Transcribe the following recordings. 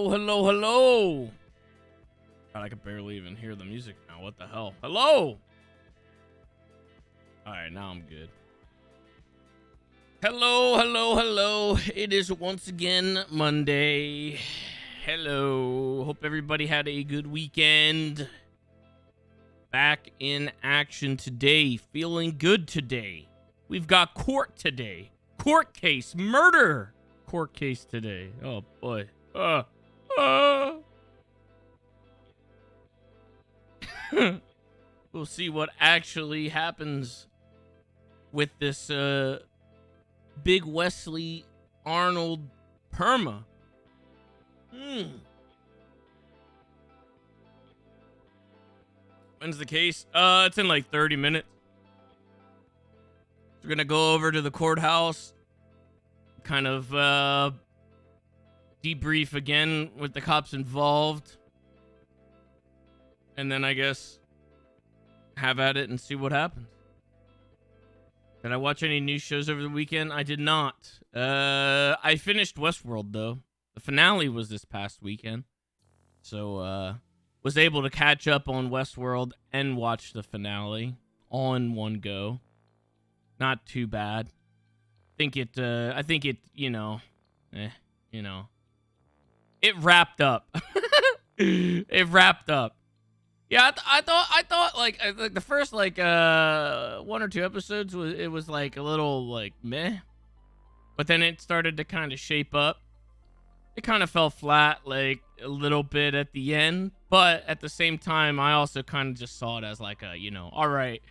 Hello, hello, hello. God, I could barely even hear the music now. What the hell? Hello. All right, now I'm good. Hello, hello, hello. It is once again Monday. Hello. Hope everybody had a good weekend. Back in action today. Feeling good today. We've got court today. Court case. Murder. Court case today. Oh, boy. We'll see what actually happens with this big Wesley Arnold perma. When's the case? It's in like 30 minutes. We're gonna go over to the courthouse, kind of debrief again with the cops involved, and then I guess have at it and see what happens. Did I watch any new shows over the weekend? I did not. I finished Westworld though. The finale was this past weekend, so was able to catch up on Westworld and watch the finale all in one go. Not too bad. I think it, you know, it wrapped up. It wrapped up. Yeah, I thought like the first like 1 or 2 episodes was like a little like meh, but then it started to kind of shape up. It kind of fell flat like a little bit at the end, but at the same time, I also kind of just saw it as like a, all right,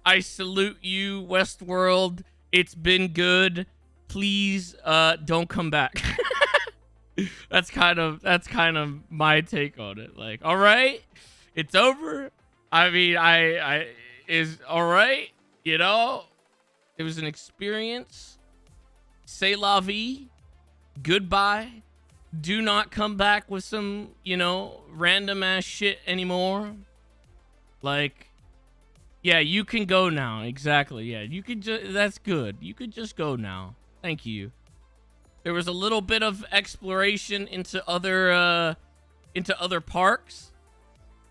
I salute you, Westworld. It's been good. Please, don't come back. That's kind of my take on it. Like, all right, it's over. I mean, I is all right. It was an experience. C'est la vie. Goodbye. Do not come back with some, random ass shit anymore. Like, yeah, you can go now. Exactly. Yeah, you could just, that's good. You could just go now. Thank you. There was a little bit of exploration into other parks.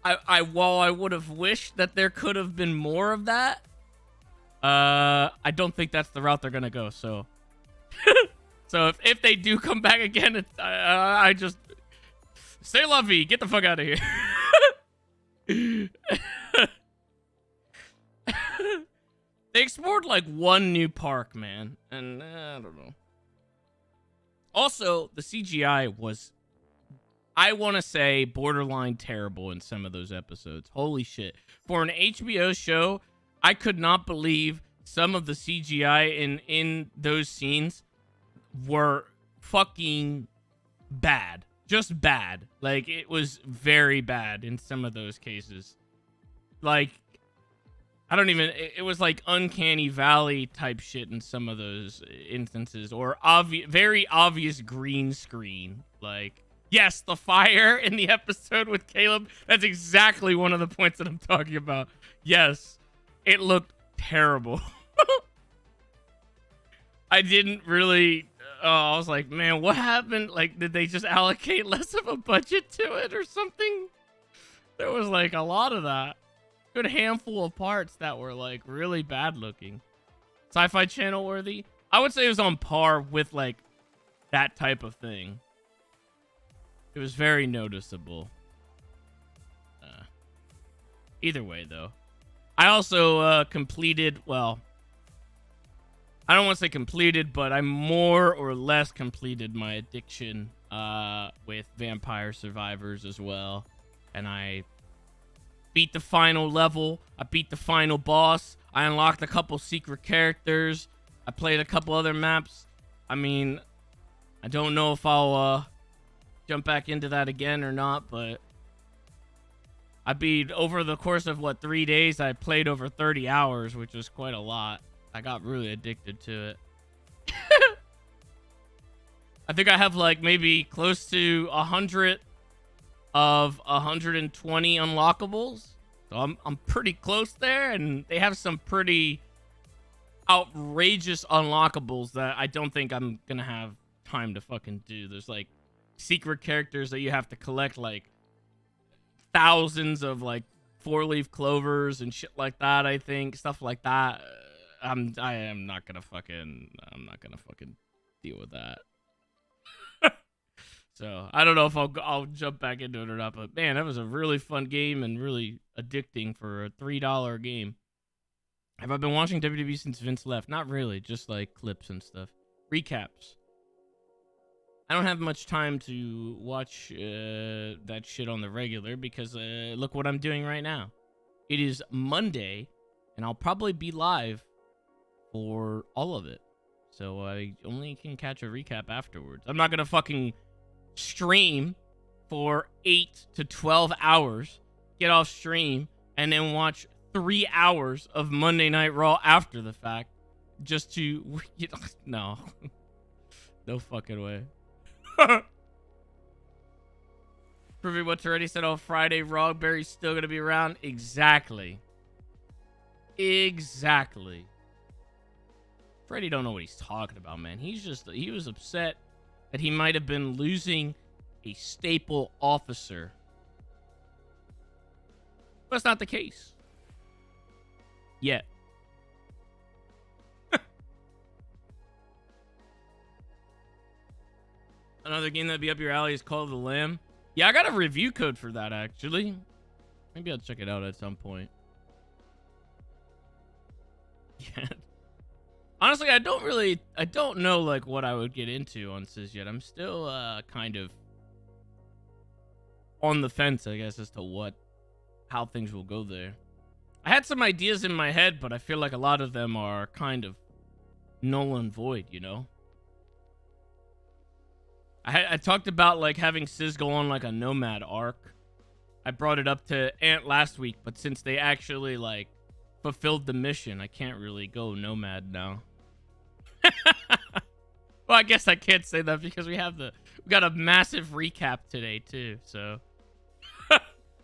While I would have wished that there could have been more of that, I don't think that's the route they're gonna go. So, so if they do come back again, it's, I just say la vie, get the fuck out of here. They explored like one new park, man, and I don't know. Also, the CGI was, I want to say, borderline terrible in some of those episodes. Holy shit. For an HBO show, I could not believe some of the CGI in those scenes were fucking bad. Just bad. Like, it was very bad in some of those cases. Like, I don't even, it was like Uncanny Valley type shit in some of those instances, or very obvious green screen. Like, yes, the fire in the episode with Caleb, that's exactly one of the points that I'm talking about. Yes, it looked terrible. I didn't really, I was like, man, what happened? Like, did they just allocate less of a budget to it or something? There was like a lot of that. Good handful of parts that were like really bad looking. Sci-Fi Channel worthy? I would say it was on par with like that type of thing. It was very noticeable. Either way though. I also completed, well, I don't want to say completed, but I more or less completed my addiction with Vampire Survivors as well. And I beat the final level. I beat the final boss. I unlocked a couple secret characters. I played a couple other maps. I mean, I don't know if I'll jump back into that again or not, but I beat, over the course of 3 days, I played over 30 hours, which was quite a lot. I got really addicted to it. I think I have like maybe close to 100 of 120 unlockables. So I'm pretty close there, and they have some pretty outrageous unlockables that I don't think I'm gonna have time to fucking do. There's like secret characters that you have to collect, like thousands of like 4-leaf clovers and shit like that. I think stuff like that. I am not gonna fucking deal with that. So I don't know if I'll jump back into it or not. But man, that was a really fun game and really addicting for a $3 game. Have I been watching WWE since Vince left? Not really, just like clips and stuff, recaps. I don't have much time to watch that shit on the regular because look what I'm doing right now. It is Monday, and I'll probably be live for all of it. So I only can catch a recap afterwards. I'm not going to fucking stream for 8 to 12 hours, get off stream, and then watch 3 hours of Monday Night Raw after the fact just to... No. No fucking way. Proving what's already said on Friday, Rogberry's still gonna be around. Exactly. Freddie don't know what he's talking about, man. He was upset that he might have been losing a staple officer. But that's not the case. Yet. Another game that'd be up your alley is Call of the Lamb. Yeah, I got a review code for that, actually. Maybe I'll check it out at some point. Yeah. Honestly, I don't know, like, what I would get into on Sis yet. I'm still, kind of on the fence, I guess, as to how things will go there. I had some ideas in my head, but I feel like a lot of them are kind of null and void, you know? I talked about, like, having Sis go on, like, a Nomad arc. I brought it up to Ant last week, but since they actually, like, fulfilled the mission, I can't really go Nomad now. Well, I guess I can't say that because we got a massive recap today, too, so.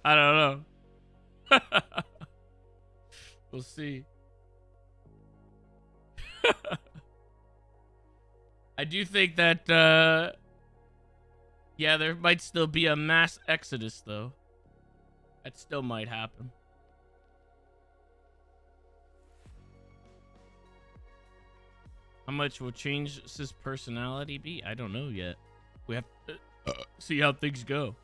I don't know. We'll see. I do think that, yeah, there might still be a mass exodus, though. That still might happen. How much will change Sis' personality be? I don't know yet. We have to see how things go.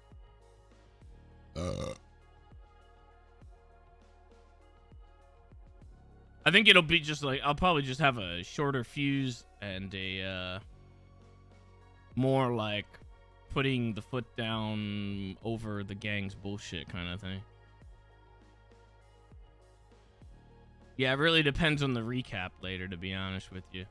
I think it'll be just like, I'll probably just have a shorter fuse and a more like putting the foot down over the gang's bullshit kind of thing. Yeah, it really depends on the recap later, to be honest with you.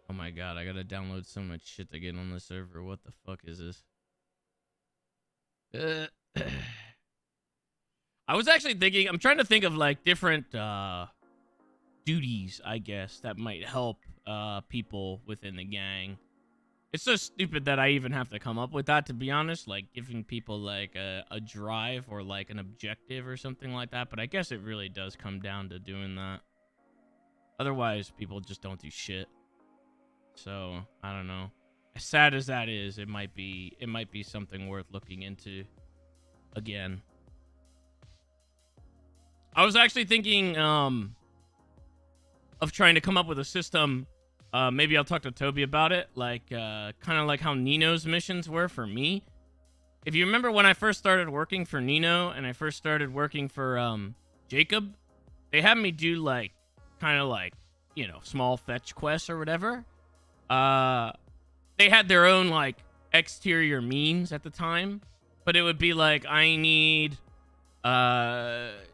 Oh my god, I gotta download so much shit to get on the server. What the fuck is this? I was actually thinking, I'm trying to think of like different duties, I guess, that might help people within the gang. It's so stupid that I even have to come up with that, to be honest, like giving people like a drive or like an objective or something like that, but I guess it really does come down to doing that. Otherwise, people just don't do shit. So, I don't know. As sad as that is, it might be something worth looking into again. I was actually thinking of trying to come up with a system. Maybe I'll talk to Toby about it, like kind of like how Nino's missions were for me. If you remember when I first started working for Nino and I first started working for Jacob, they had me do like kind of like, you know, small fetch quests or whatever. They had their own like exterior means at the time, but it would be like, I need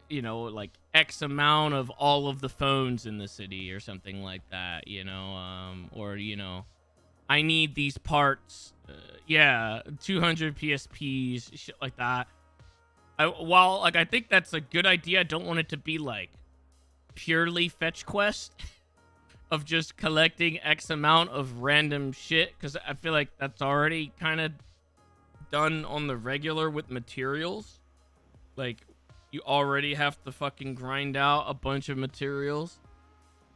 you know, like X amount of all of the phones in the city or something like that, you know, or, you know, I need these parts, yeah, 200 PSPs, shit like that. While, like, I think that's a good idea, I don't want it to be, like, purely fetch quest of just collecting X amount of random shit, because I feel like that's already kind of done on the regular with materials. Like, you already have to fucking grind out a bunch of materials.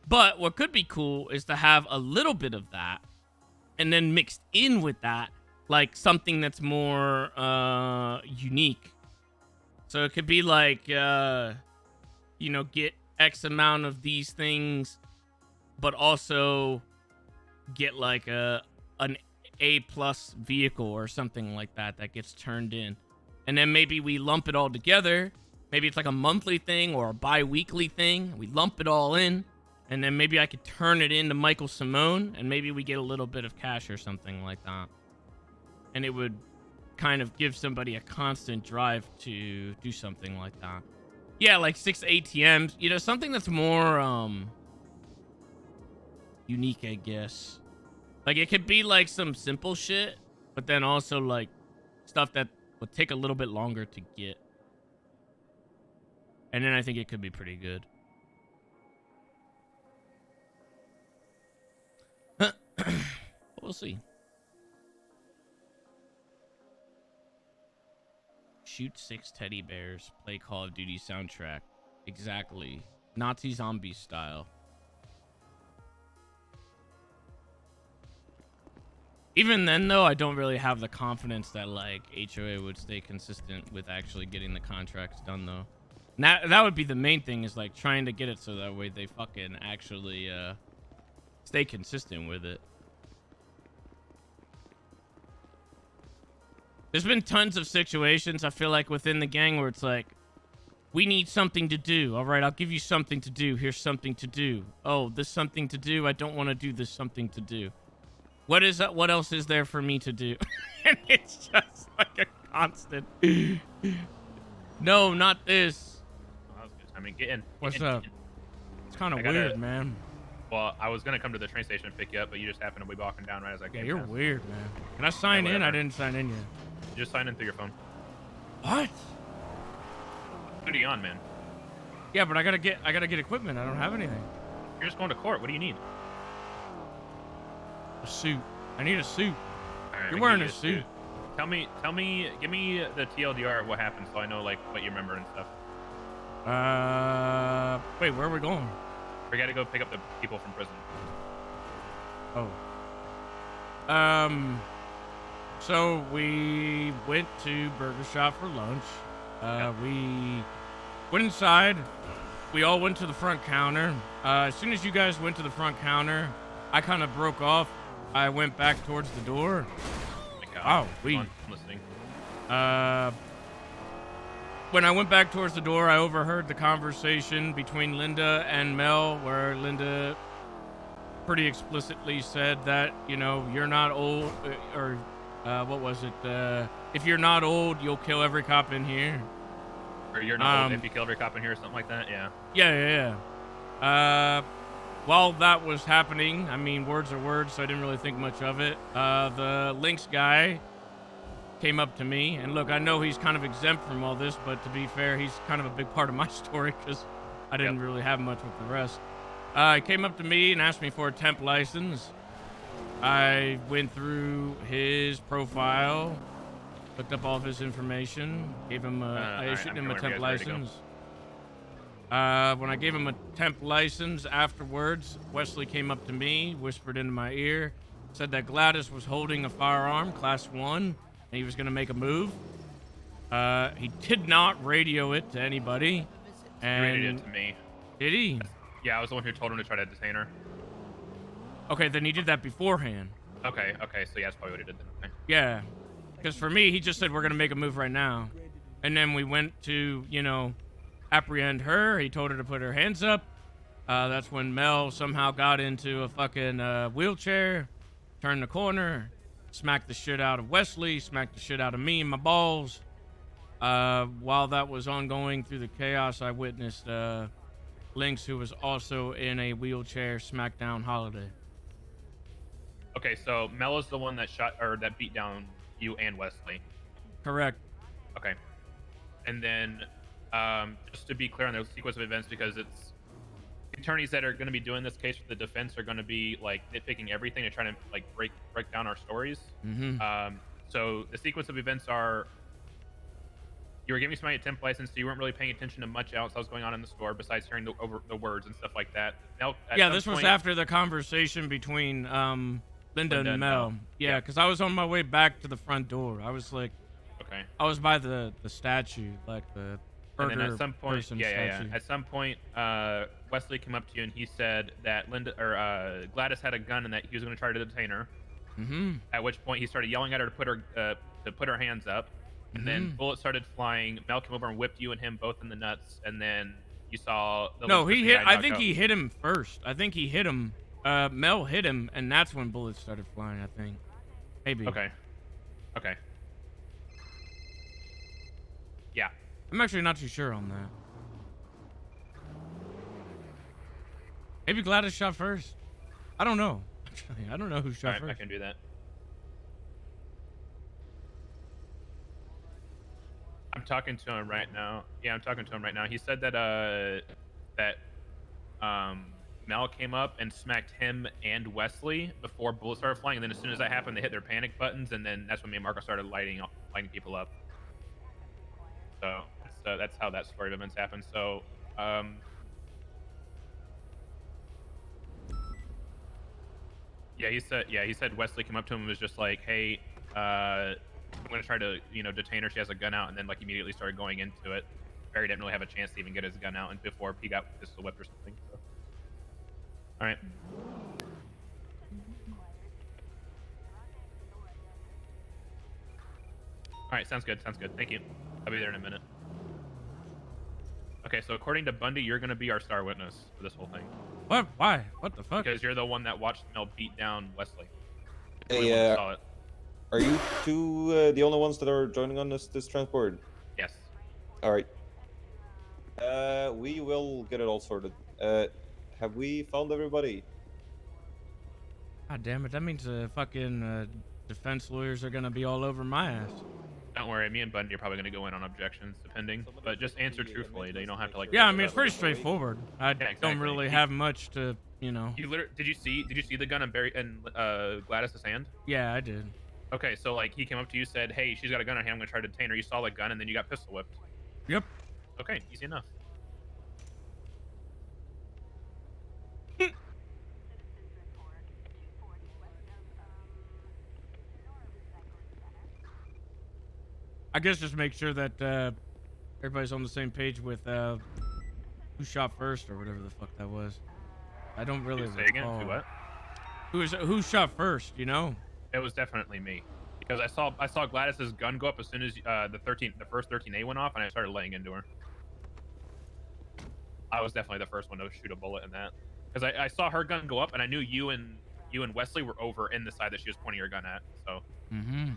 But what could be cool is to have a little bit of that, and then mixed in with that, like something that's more unique. So it could be like, you know, get X amount of these things, but also get like an A+ vehicle or something like that that gets turned in. And then maybe we lump it all together. Maybe it's like a monthly thing or a bi-weekly thing. We lump it all in. And then maybe I could turn it into Michael Simone, and maybe we get a little bit of cash or something like that. And it would kind of give somebody a constant drive to do something like that. Yeah, like 6 ATMs. You know, something that's more unique, I guess. Like, it could be like some simple shit, but then also like stuff that would take a little bit longer to get. And then I think it could be pretty good. We'll see. Shoot 6 teddy bears. Play Call of Duty soundtrack. Exactly. Nazi zombie style. Even then, though, I don't really have the confidence that, like, HOA would stay consistent with actually getting the contracts done, though. That would be the main thing, is, like, trying to get it so that way they fucking actually, stay consistent with it. There's been tons of situations, I feel like, within the gang where it's like, we need something to do. All right, I'll give you something to do. Here's something to do. Oh, this something to do. I don't want to do this something to do. What is that? What else is there for me to do? And it's just like a constant. No, not this. Oh, that was good. I mean, get in. What's up? It's kind of weird, man. Well, I was gonna come to the train station and pick you up, but you just happened to be walking down right as I came. Yeah, you're weird, man. Can I sign in? I didn't sign in yet. You just sign in through your phone. What? Duty on, man. Yeah, but I gotta get equipment. I don't have anything. You're just going to court. What do you need? A suit. I need a suit. Right, you're wearing a suit. Tell me, give me the TLDR of what happened so I know, like, what you remember and stuff. Wait, where are we going? We gotta go pick up the people from prison. Oh. So we went to Burger Shop for lunch. We went inside. We all went to the front counter. As soon as you guys went to the front counter, I kind of broke off. I went back towards the door. Oh my God. Oh, I'm listening. When I went back towards the door, I overheard the conversation between Linda and Mel, where Linda pretty explicitly said that, you know, you're not old, or what was it? If you're not old, you'll kill every cop in here. Or you're not old if you kill every cop in here or something like that? Yeah. Yeah. While that was happening, I mean, words are words, so I didn't really think much of it. The Lynx guy came up to me, and look, I know he's kind of exempt from all this, but to be fair, he's kind of a big part of my story because I didn't really have much with the rest. He came up to me and asked me for a temp license. I went through his profile, looked up all of his information, gave him I issued him a temp license. When I gave him a temp license afterwards, Wesley came up to me, whispered into my ear, said that Gladys was holding a firearm, class 1, and he was going to make a move. He did not radio it to anybody. And He radioed it to me. Did he? Yeah, I was the one who told him to try to detain her. Okay, then he did that beforehand. Okay, so yeah, that's probably what he did then. Okay. Yeah, because for me, he just said, we're going to make a move right now. And then we went to, you know, apprehend her. He told her to put her hands up. That's when Mel somehow got into a fucking wheelchair, turned the corner, smacked the shit out of Wesley, smacked the shit out of me and my balls. While that was ongoing through the chaos, I witnessed Lynx, who was also in a wheelchair, smack down Holiday. Okay, so Mel is the one that shot or that beat down you and Wesley. Correct. Okay. And then, just to be clear on the sequence of events, because it's attorneys that are going to be doing this case for the defense are going to be like nitpicking everything and trying to like break down our stories. Mm-hmm. So the sequence of events are You were giving somebody a temp license, so you weren't really paying attention to much else that was going on in the store besides hearing over the words and stuff like that. Now, at Yeah, some this was point, after the conversation between Linda and Mel. Yeah, because I was on my way back to the front door. I was like, okay. I was by the statue, like the And then burger at some point, person yeah. statue. At some point, Wesley came up to you and he said that Gladys had a gun and that he was going to try to detain her. Mm-hmm. At which point he started yelling at her to put her hands up, and then bullets started flying. Mel came over and whipped you and him both in the nuts, and then you saw the No, he hit. I think out. he hit him first. I think he hit him. Mel hit him, and that's when bullets started flying. I think. Maybe. Okay. Yeah. I'm actually not too sure on that. Maybe Gladys shot first. I don't know. I don't know who shot first. I can do that. I'm talking to him right now. Yeah, I'm talking to him right now. He said that Mel came up and smacked him and Wesley before bullets started flying, and then as soon as that happened, they hit their panic buttons, and then that's when me and Marco started lighting people up. So that's how that story of events happened. So he said Wesley came up to him and was just like, hey, I'm gonna try to detain her. She has a gun out, and then like immediately started going into it. Barry didn't really have a chance to even get his gun out, and before he got pistol whipped or something. So. All right. All right, sounds good. Thank you. I'll be there in a minute. Okay, so according to Bundy, you're gonna be our star witness for this whole thing. What? Why? What the fuck? Because you're the one that watched Mel beat down Wesley. Hey, saw it. are you two the only ones that are joining on this transport? Yes. All right. We will get it all sorted. Have we found everybody? God damn it! That means fucking defense lawyers are gonna be all over my ass. Don't worry, me and Bundy are probably gonna go in on objections, depending. But just answer truthfully. You don't have to like. Yeah, I mean it's pretty straightforward. I exactly. don't really have much to, You literally did you see the gun in Barry and Gladys's hand? Yeah, I did. Okay, so like he came up to you, said, "Hey, she's got a gun in her hand. I'm gonna try to detain her." You saw the gun, and then you got pistol whipped. Yep. Okay, easy enough. I guess just make sure that everybody's on the same page with who shot first or whatever the fuck that was. I don't really Say again? recall. Who what? Who shot first? It was definitely me, because I saw Gladys's gun go up as soon as the first 13A went off, and I started laying into her. I was definitely the first one to shoot a bullet in that, because I saw her gun go up, and I knew you and Wesley were over in the side that she was pointing her gun at. So. Mm-hmm.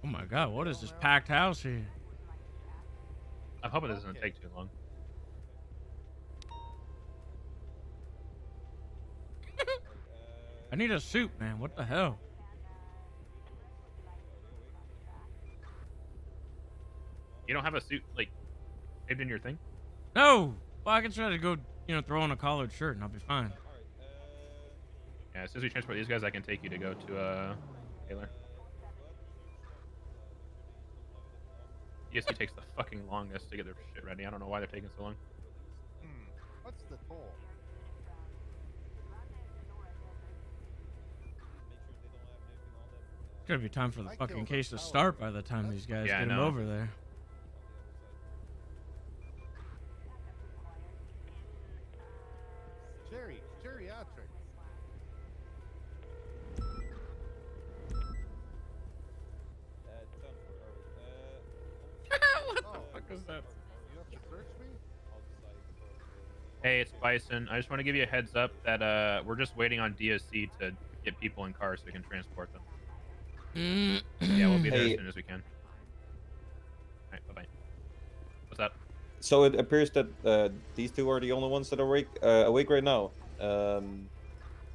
Oh my god, what is this packed house here? I'm hoping this doesn't take too long. I need a suit, man. What the hell? You don't have a suit like saved in your thing? No. Well, I can try to go, throw on a collared shirt and I'll be fine. Yeah, as soon as we transport these guys, I can take you to go to Taylor. ESC takes the fucking longest to get their shit ready. I don't know why they're taking so long. What's the toll? It's gonna be time for the fucking case to start by the time these guys get him over there. Geriatric. What the fuck is that? You have to search me? Hey, it's Bison. I just want to give you a heads up that we're just waiting on DSC to get people in cars so we can transport them. Yeah, we'll be there as soon as we can. Alright, bye-bye. What's up? So it appears that these two are the only ones that are awake right now.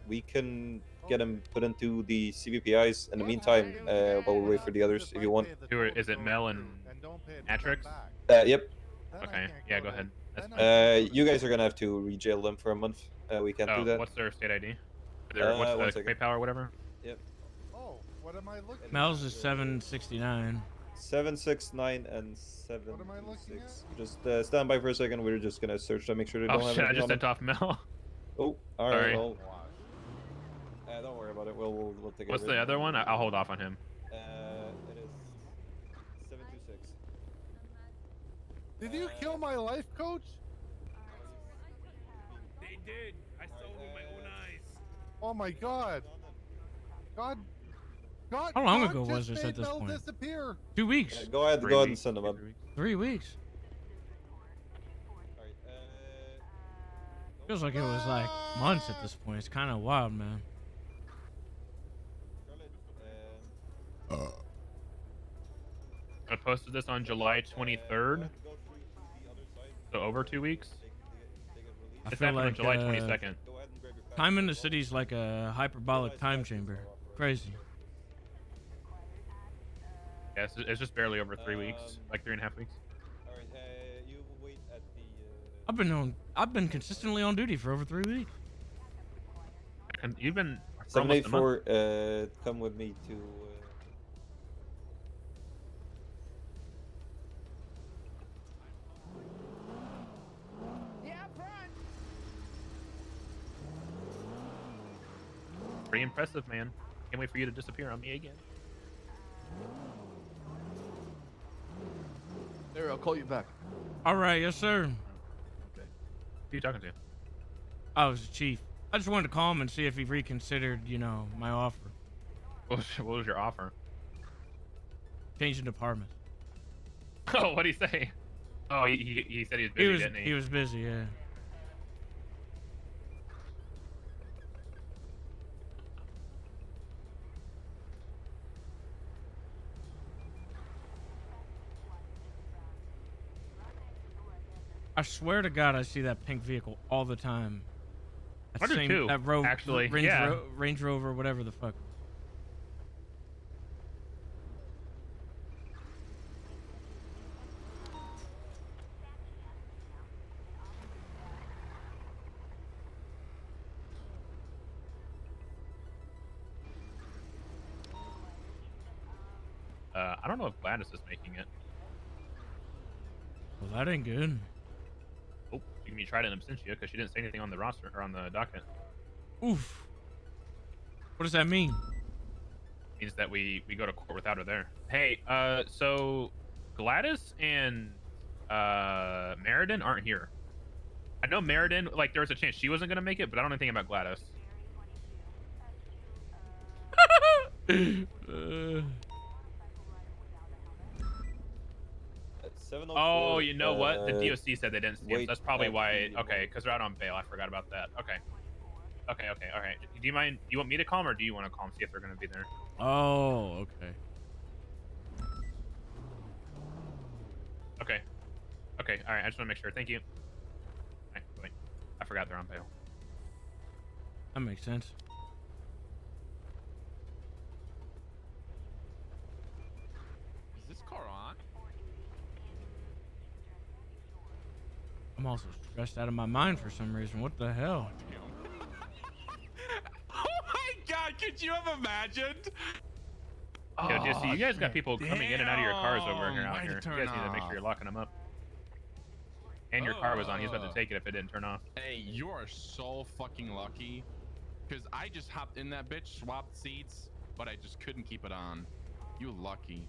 We can get them put into the CVPIs in the meantime while we wait for the others if you want. Is it Mel and Atrix? Yep. Okay, yeah, go ahead. That's fine. You guys are gonna have to re-jail them for a month. We can't do that. What's their state ID? What's the PayPal or whatever? Yep. Oh, what am I looking Mel's at? is 769. 769 and What am I looking 726. at? Just stand by for a second. We're just gonna search to make sure they Oh don't have shit! I anything just on them. sent off Mel. Oh, all Sorry. right. Well, Wash. don't worry about it. We'll take it. What's the other one? I'll hold off on him. It is 726. Did you kill my life coach? They did. I saw with my own eyes. Oh my god. God. God. How long God ago was just this at made this Mel point? disappear. 2 weeks. Go ahead. Go ahead and send them up. 3 weeks. All right. Feels like it was like months at this point. It's kind of wild, man. I posted this on July 23rd, so over 2 weeks. I This feel happened on like July 22nd. time in the city's like a hyperbolic time chamber. Crazy. Yeah, it's just barely over 3 weeks, like 3.5 weeks. All right. You wait at the. I've been consistently on duty for over 3 weeks. And you've been for almost a month. 784. Come with me to. Pretty impressive, man. Can't wait for you to disappear on me again. There, I'll call you back. All right, yes sir. Who are you talking to? I was the chief. I just wanted to call him and see if he reconsidered, my offer. What was your offer? Changing department. Oh, what'd he say? Oh, he said he was busy, didn't he? He was busy, yeah. I swear to God, I see that pink vehicle all the time. I do too, actually, yeah. Range Rover, whatever the fuck. I don't know if Gladys is making it. Well, that ain't good. Oh, she can be tried in absentia because she didn't say anything on the roster or on the docket. Oof. What does that mean? Means that we go to court without her there. Hey, so Gladys and Meriden aren't here. I know Meriden, like there was a chance she wasn't gonna make it, but I don't know anything about Gladys. Oh, you know what? The DOC said they didn't see him. So that's probably why. Okay, because they're out on bail. I forgot about that. Okay. Okay. All right. Do you mind? You want me to call them, or do you want to call them, see if they're going to be there? Oh, okay. Okay. Okay. All right. I just want to make sure. Thank you. All right, wait. I forgot they're on bail. That makes sense. Is this car on? I'm also stressed out of my mind for some reason. What the hell? Oh my god, could you have imagined? Yo, Jesse, you guys got people coming in and out of your cars over here Damn, out why'd here. it You turn guys need to make sure off? you're locking them up. And your car was on. He's about to take it if it didn't turn off. Hey, you are so fucking lucky. Because I just hopped in that bitch, swapped seats, but I just couldn't keep it on. You lucky.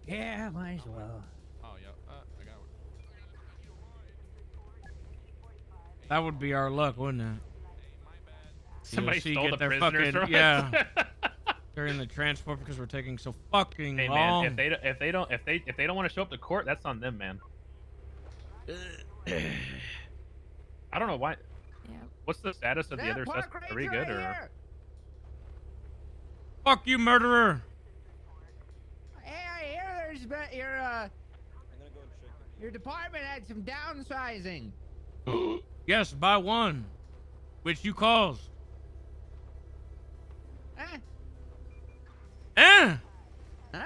Yeah, might as well. Oh, yeah. I got it. That would be our luck, wouldn't it? Hey, my bad. Somebody DOC stole get the their prisoners fucking- from us. yeah. They're in the transport because we're taking so fucking Hey long. man, if they don't want to show up to court, that's on them, man. I don't know why. Yeah. What's the status of the other suspects? Are we good or? Fuck you, murderer! Hey, I hear your department had some downsizing. Yes, by one. Which you caused. Huh? Eh! Huh?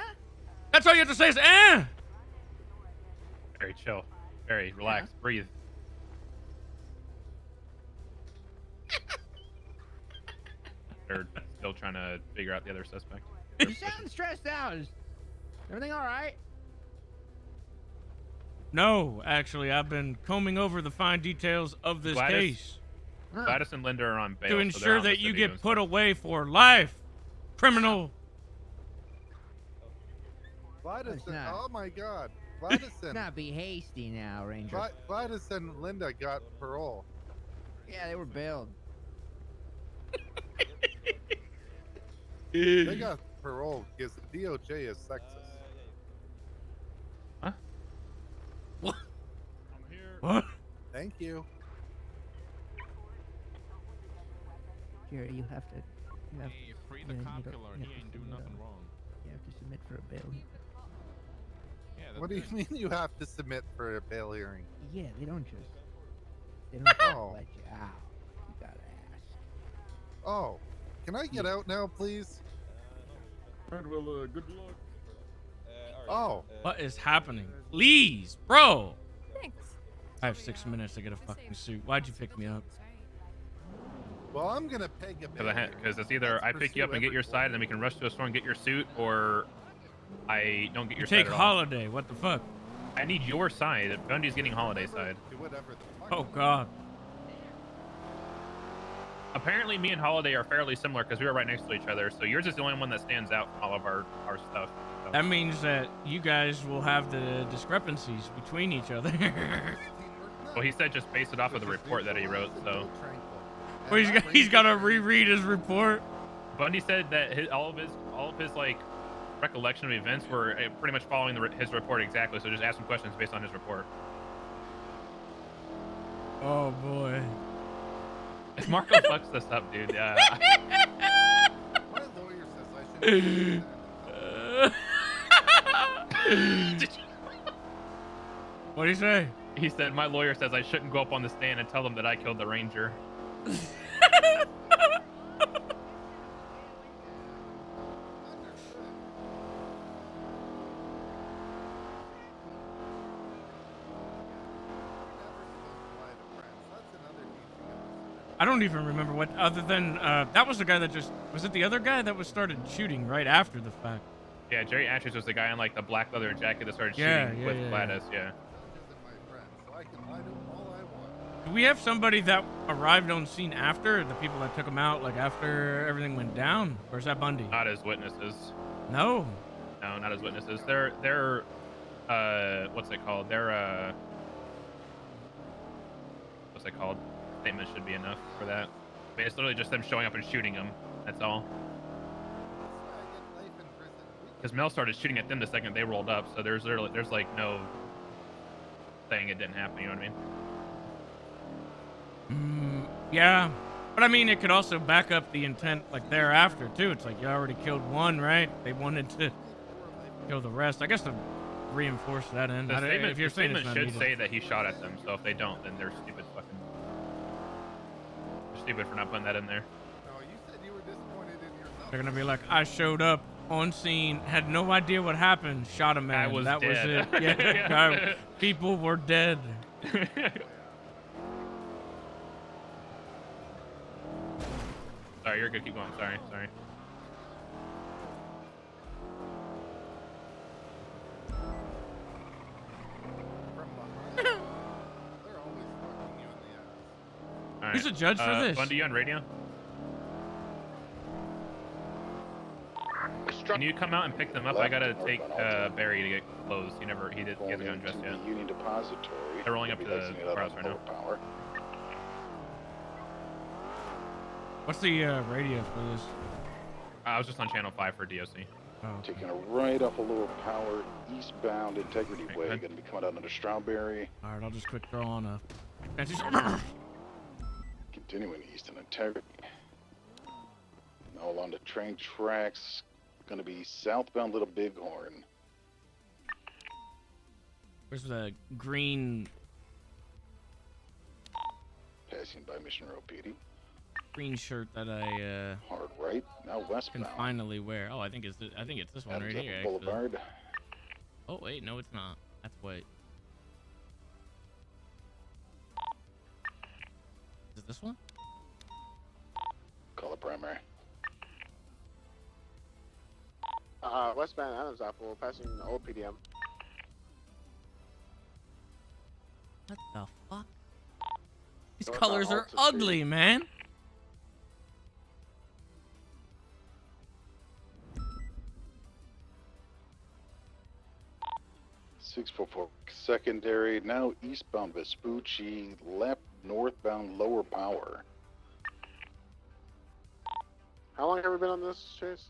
That's all you have to say is eh! Very chill. Very relaxed. Breathe. they're still trying to figure out the other suspect. You sound stressed out. Is everything all right? No, actually, I've been combing over the fine details of this Gladys? case Huh. Gladys and Linda are on bail. to so they're ensure out in the that you city get doing put stuff. away for life, criminal. Gladys and, not. oh my God. Gladys Let's and, not be hasty now, Ranger. Gladys and Linda got parole. Yeah, they were bailed. They got parole because the DOJ is sexist. What? I'm here. What? Thank you. Jerry, you have to. You have, Hey, free the Yeah, cop you don't- killer. you He have ain't to do submit nothing a- wrong. you have to submit for a bail. Yeah, that's What do you good. mean you have to submit for a bail hearing? Yeah, they don't just. They don't just Oh. let you out. You gotta ask. Oh, can I get out now, please? Alright, well, good luck. Oh. What is happening? Please, bro. Thanks. I have 6 minutes to get a fucking suit. Why'd you pick me up? Well, I'm gonna peg a bail. Because it's either I pick you up and get your side, and then we can rush to a store and get your suit, or I don't get You your take side at all. holiday. What the fuck? I need your side. Bundy's getting holiday side. Do whatever the fuck. Oh god. Apparently, me and Holiday are fairly similar because we were right next to each other. So yours is the only one that stands out from all of our stuff. So. That means that you guys will have the discrepancies between each other. Well, he said just base it off of the report that he wrote. So Well, he's got to reread his report. Bundy said that all of his like recollection of events were pretty much following his report exactly. So just ask him questions based on his report. Oh boy. If Marco fucks this up, dude. My lawyer says I shouldn't. What do you say? He said my lawyer says I shouldn't go up on the stand and tell them that I killed the ranger. I don't even remember what, other than, that was the guy that just, was it the other guy that was started shooting right after the fact? Yeah, Jerry Atchis was the guy in like the black leather jacket that started Yeah, shooting yeah, with yeah, Gladys. Yeah. Do we have somebody that arrived on scene after, the people that took him out, like after everything went down? Or is that Bundy? Not as witnesses. No. No, not as witnesses. They're what's it called? What's it called? Statement should be enough for that. I mean, it's literally just them showing up and shooting him. That's all. Because Mel started shooting at them the second they rolled up, so there's like no saying it didn't happen. You know what I mean? Yeah. But I mean, it could also back up the intent, like, thereafter, too. It's like, you already killed one, right? They wanted to kill the rest. I guess to reinforce that end. The statement, if you're the saying it's statement not should needed. say that he shot at them. So if they don't, then they're stupid for not putting that in there. No, you said you were disappointed in yourself. They're gonna be like, I showed up on scene, had no idea what happened, shot a man. was that dead. was it. Yeah, people were dead. Sorry, you're good. Keep going. Sorry. From behind. They're always fucking you in the ass. All right. Who's a judge for this? Bundy, you on radio? Can you come out and pick them up? I gotta take Barry to get clothes. He hasn't gotten dressed yet. Union Depository. They're rolling up to the courthouse right now. Power. What's the radio for this? I was just on channel 5 for DOC. Oh, okay. Taking a right off a Lower Power, eastbound Integrity Okay, Way. good. Going to be coming out under Strawberry. All right, I'll just quick throw on a. Continuing east on Integrity. Now along the train tracks. Going to be southbound Little Bighorn. Where's the green Passing by Mission Row PD. shirt that I Hard right. Now can westbound. finally wear? Oh, I think it's this one right Adams here. Upper Actually. Boulevard. Oh wait, no, it's not. That's white. Is it this one? Color primary. Westbound Adams Apple, passing the old PDM. What the fuck? These Northbound colors are Alta Street. ugly, man. .644 secondary, now eastbound Vespucci, left northbound lower power. How long have we been on this chase?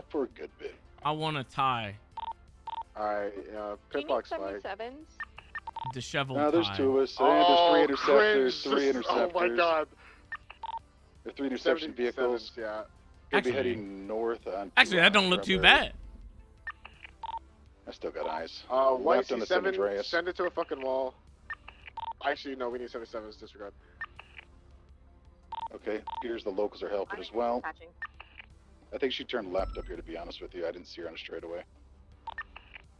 For a good bit. I want a tie. Alright, pit box spike. 77s? Disheveled No, there's tie. 2 of us. There's 3 interceptors. cringe. 3 interceptors. Oh my god. There's 3 interception vehicles. Yeah. Gonna Actually- be heading north on. Actually, that don't look too bad. I still got eyes. White Left on the San C7, Andreas. send it to a fucking wall. Actually, no, we need 77s, disregard. Okay, here's the locals are helping as well. I think she turned left up here, to be honest with you. I didn't see her on a straightaway.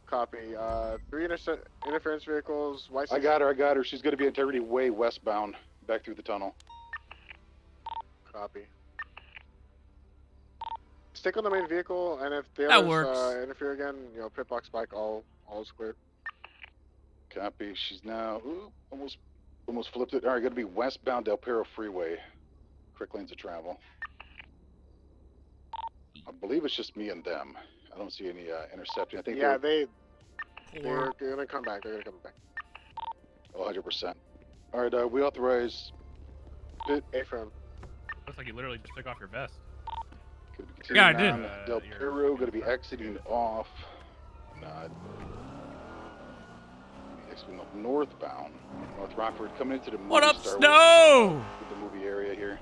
Copy. 3 interference vehicles, white I got her. She's going to be Integrity Way westbound, back through the tunnel. Copy. Stick on the main vehicle, and if the That others works. interfere again, pit box spike, all is clear. Copy. She's now almost flipped it. All right, going to be westbound Del Perro Freeway. Quick lanes of travel. I believe it's just me and them. I don't see any intercepting. I think Yeah, they're they're gonna come back. They're gonna come back. 100%. All right, we authorize pit. A-frame. Looks like you literally just took off your vest. Yeah, I did. Del Perro going to be exiting off. Not. Exiting off northbound. North Rockford coming into the movie What up, Star Snow? With the movie area here.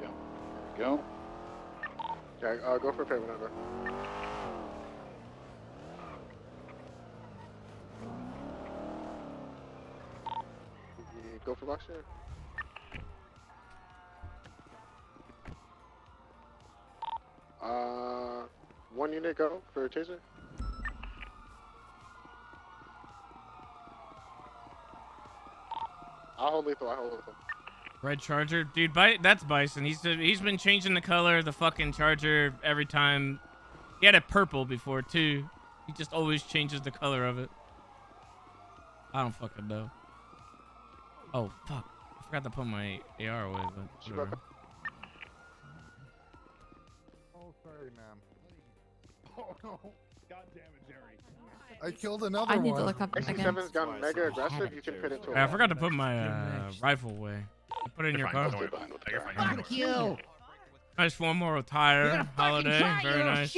Yeah, there we go. Okay, go for payment number. Go for box here. One unit go for taser. I'll hold lethal. Red Charger, dude. That's Bison. He's been changing the color of the fucking Charger every time. He had it purple before too. He just always changes the color of it. I don't fucking know. Oh fuck! I forgot to put my AR away, but whatever. Oh, sorry, ma'am. Oh no! God damn it, Jerry! I killed another I one. need to look up again. X7's gone mega aggressive. You can pin it to I a forgot to put my rifle away. I put it in your car. Don't worry about it. You're fine. Fuck you! Nice one more attire. Holiday, very nice.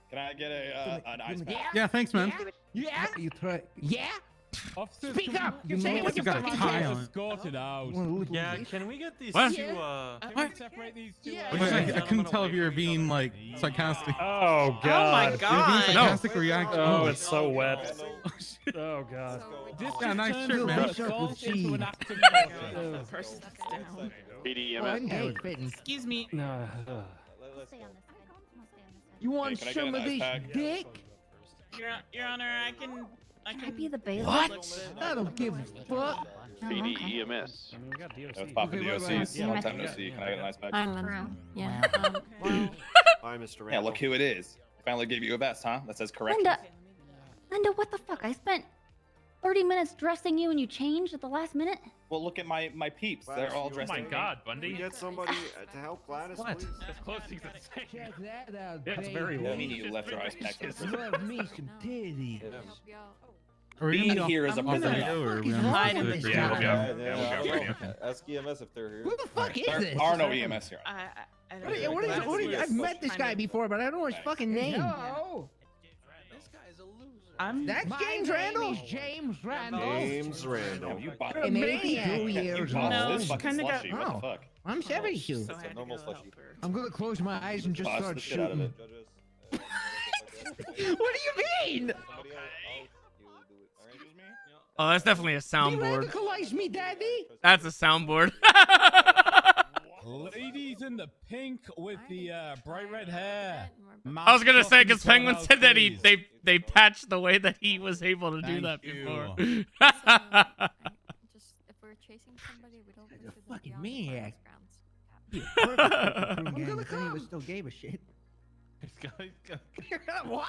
Can I get an ice pack? Yeah, thanks, man. Yeah. You try. Yeah. Officers, Speak up. You Say know what what you you got fucking a tie can. on. escorted out. Yeah, can we get these What? two, Can we separate these two? Yeah. I couldn't tell if you were being like sarcastic. Oh god. Oh my You're being god. sarcastic reaction. Oh, it's so wet. Oh god. This nice shirt, man. Person's down. Excuse me. You want Hey, can I get some an of ice this pack? dick? Your Honor, I can be the bailiff? What? I don't give a fuck. PD EMS. I mean, we got DOC. Let's pop the Okay, DOCs. right. Long time no see. Can I get an ice pack? Yeah. Well, Hi, Mr. Yeah, look who it is. Finally gave you a vest, huh? That says correction. Linda, what the fuck? I spent 30 minutes dressing you and you changed at the last minute? Well, look at my peeps. They're all dressed Oh my in god, Bundy. Get somebody to help Gladys, What? please. That's close to the same. Check that out, Yeah, it's very pink. low. I mean, you left your ice pack in the fridge. Love me some titties. Are we Being gonna here is a off the privilege. radio, or are we Fuck is gonna wrong have to with do it this for Yeah, you? we'll go. Yeah, Yeah, I we'll don't go. know. Ask EMS if they're here. Who the fuck is There this? are no EMS here. I What is, what is, I've met this guy before, but I don't know his fucking name. Hello. That's James Randall. James Randall. James Randall. Have you bought You're a maniac. 82 you years bought old. this fucking kinda got- slushy? What the Oh. fuck? I'm 72. So I had to normal go slushy. help her. I'm gonna close my eyes and just Boss start the shit out of shooting. it. Judges, What do you mean? somebody else, you do it. All right? Excuse me? Oh, that's definitely a You soundboard. radicalize me, daddy. That's a soundboard. Ladies in the pink with the bright red hair. I was gonna say because Penguin Courthouse, said that please. they patched the way that he was able to do Thank that you. before. Just if we're chasing chasing somebody, we don't Guy's pursue a them fucking beyond the maniac. forest grounds. Be a perfect game if anyone still gave a shit. What?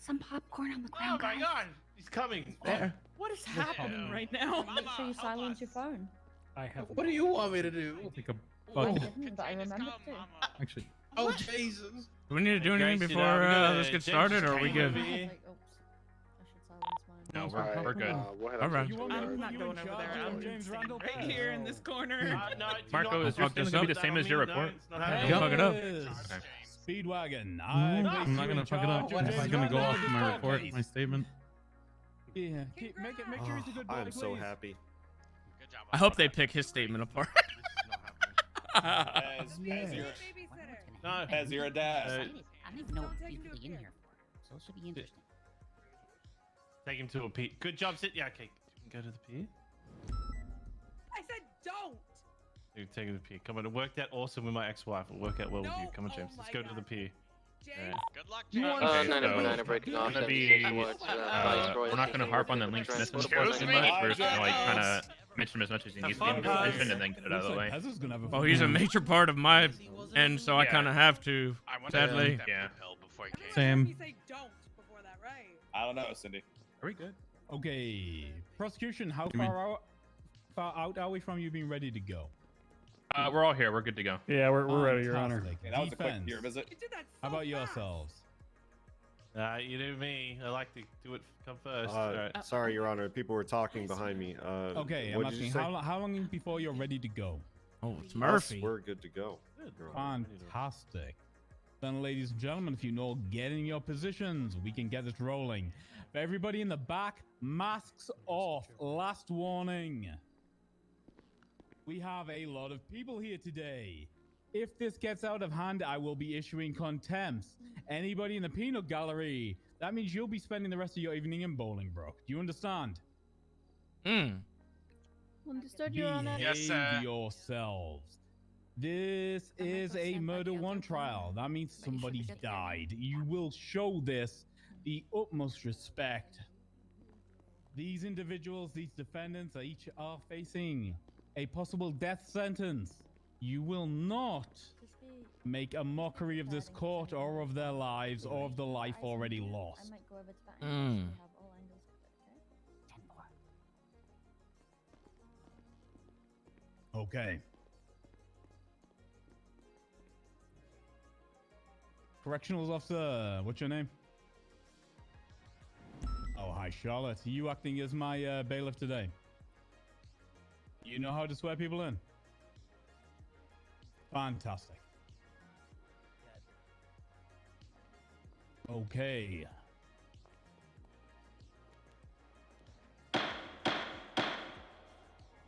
Some popcorn on the Oh ground, my guys. god, he's coming. There. What is happening right now? Make sure you silence your phone. I have. What do you want me to do? Take a I bucket. didn't, but I remembered to. Actually, Oh Jesus! Do we need to do anything Guys, before this gets started, or are we I good? was like, oops, I should silence mine. No, Alright, we're good. We'll head All up right. to the I'm yard. not going over there. I'm James staying Randall right Perez. here in this corner. No, Marco, is Fuck yours this going to be up. the same as your report? It's not Don't happening. fuck it up. Okay. Speedwagon. I'm not gonna fuck it up. What I'm is gonna go going off on? my report, my statement. Yeah, make sure he's a good boy, I'm so please. happy. I hope they pick his statement apart. As you're, No, as you're a dad. I don't even know what he's really in here. So it should be interesting. take him to a pier. Good job, sit. Yeah, okay. You can go to the pier. I said don't. You take him to the pier. Come on, it worked out awesome with my ex-wife. It'll work out well with you. No, Come on, oh James. Let's my go to God. the pier. James. Good luck, You want Okay, to- so breaking we're off gonna that be, towards, we're not gonna harp on that Link Smith report too much. We're just gonna like kind of mention him as much as he needs to be mentioned and then get it out of the way. Pezzo's gonna have a Oh, he's a major part of my end, so I Yeah. kind of have to. Sadly. Yeah. Same. You say don't before that, right? I don't know, Cindy. Are we good? Okay. Prosecution, how Come in. far out are we from you being ready to go? We're all here. We're good to go. Yeah, we're ready, Your Honor. Okay, that was a quick Defense. pier visit. You did that so How about fast. yourselves? You know me. I like to do it. Come first. Sorry, Your Honor. People were talking behind me. Okay, I'm what did you asking say? how long before you're ready to go? Oh, it's Us, Murphy. we're good to go. Your Honor. Fantastic. Then, ladies and gentlemen, if you know, get in your positions. We can get it rolling. For everybody in the back, masks off. Last warning. We have a lot of people here today. If this gets out of hand, I will be issuing contempts. Anybody in the peanut gallery, that means you'll be spending the rest of your evening in Bolingbroke. Do you understand? Understood, Your Honor. Behave yourselves. This is a murder one trial. That means somebody died. You will show this the utmost respect. These individuals, these defendants, are facing a possible death sentence. You will not make a mockery of this court or of their lives or of the life already lost. I might go over to that and actually have all angles covered, okay? Okay. Correctionals officer, what's your name? Oh, hi, Charlotte. Are you acting as my bailiff today? You know how to swear people in? Fantastic. Okay.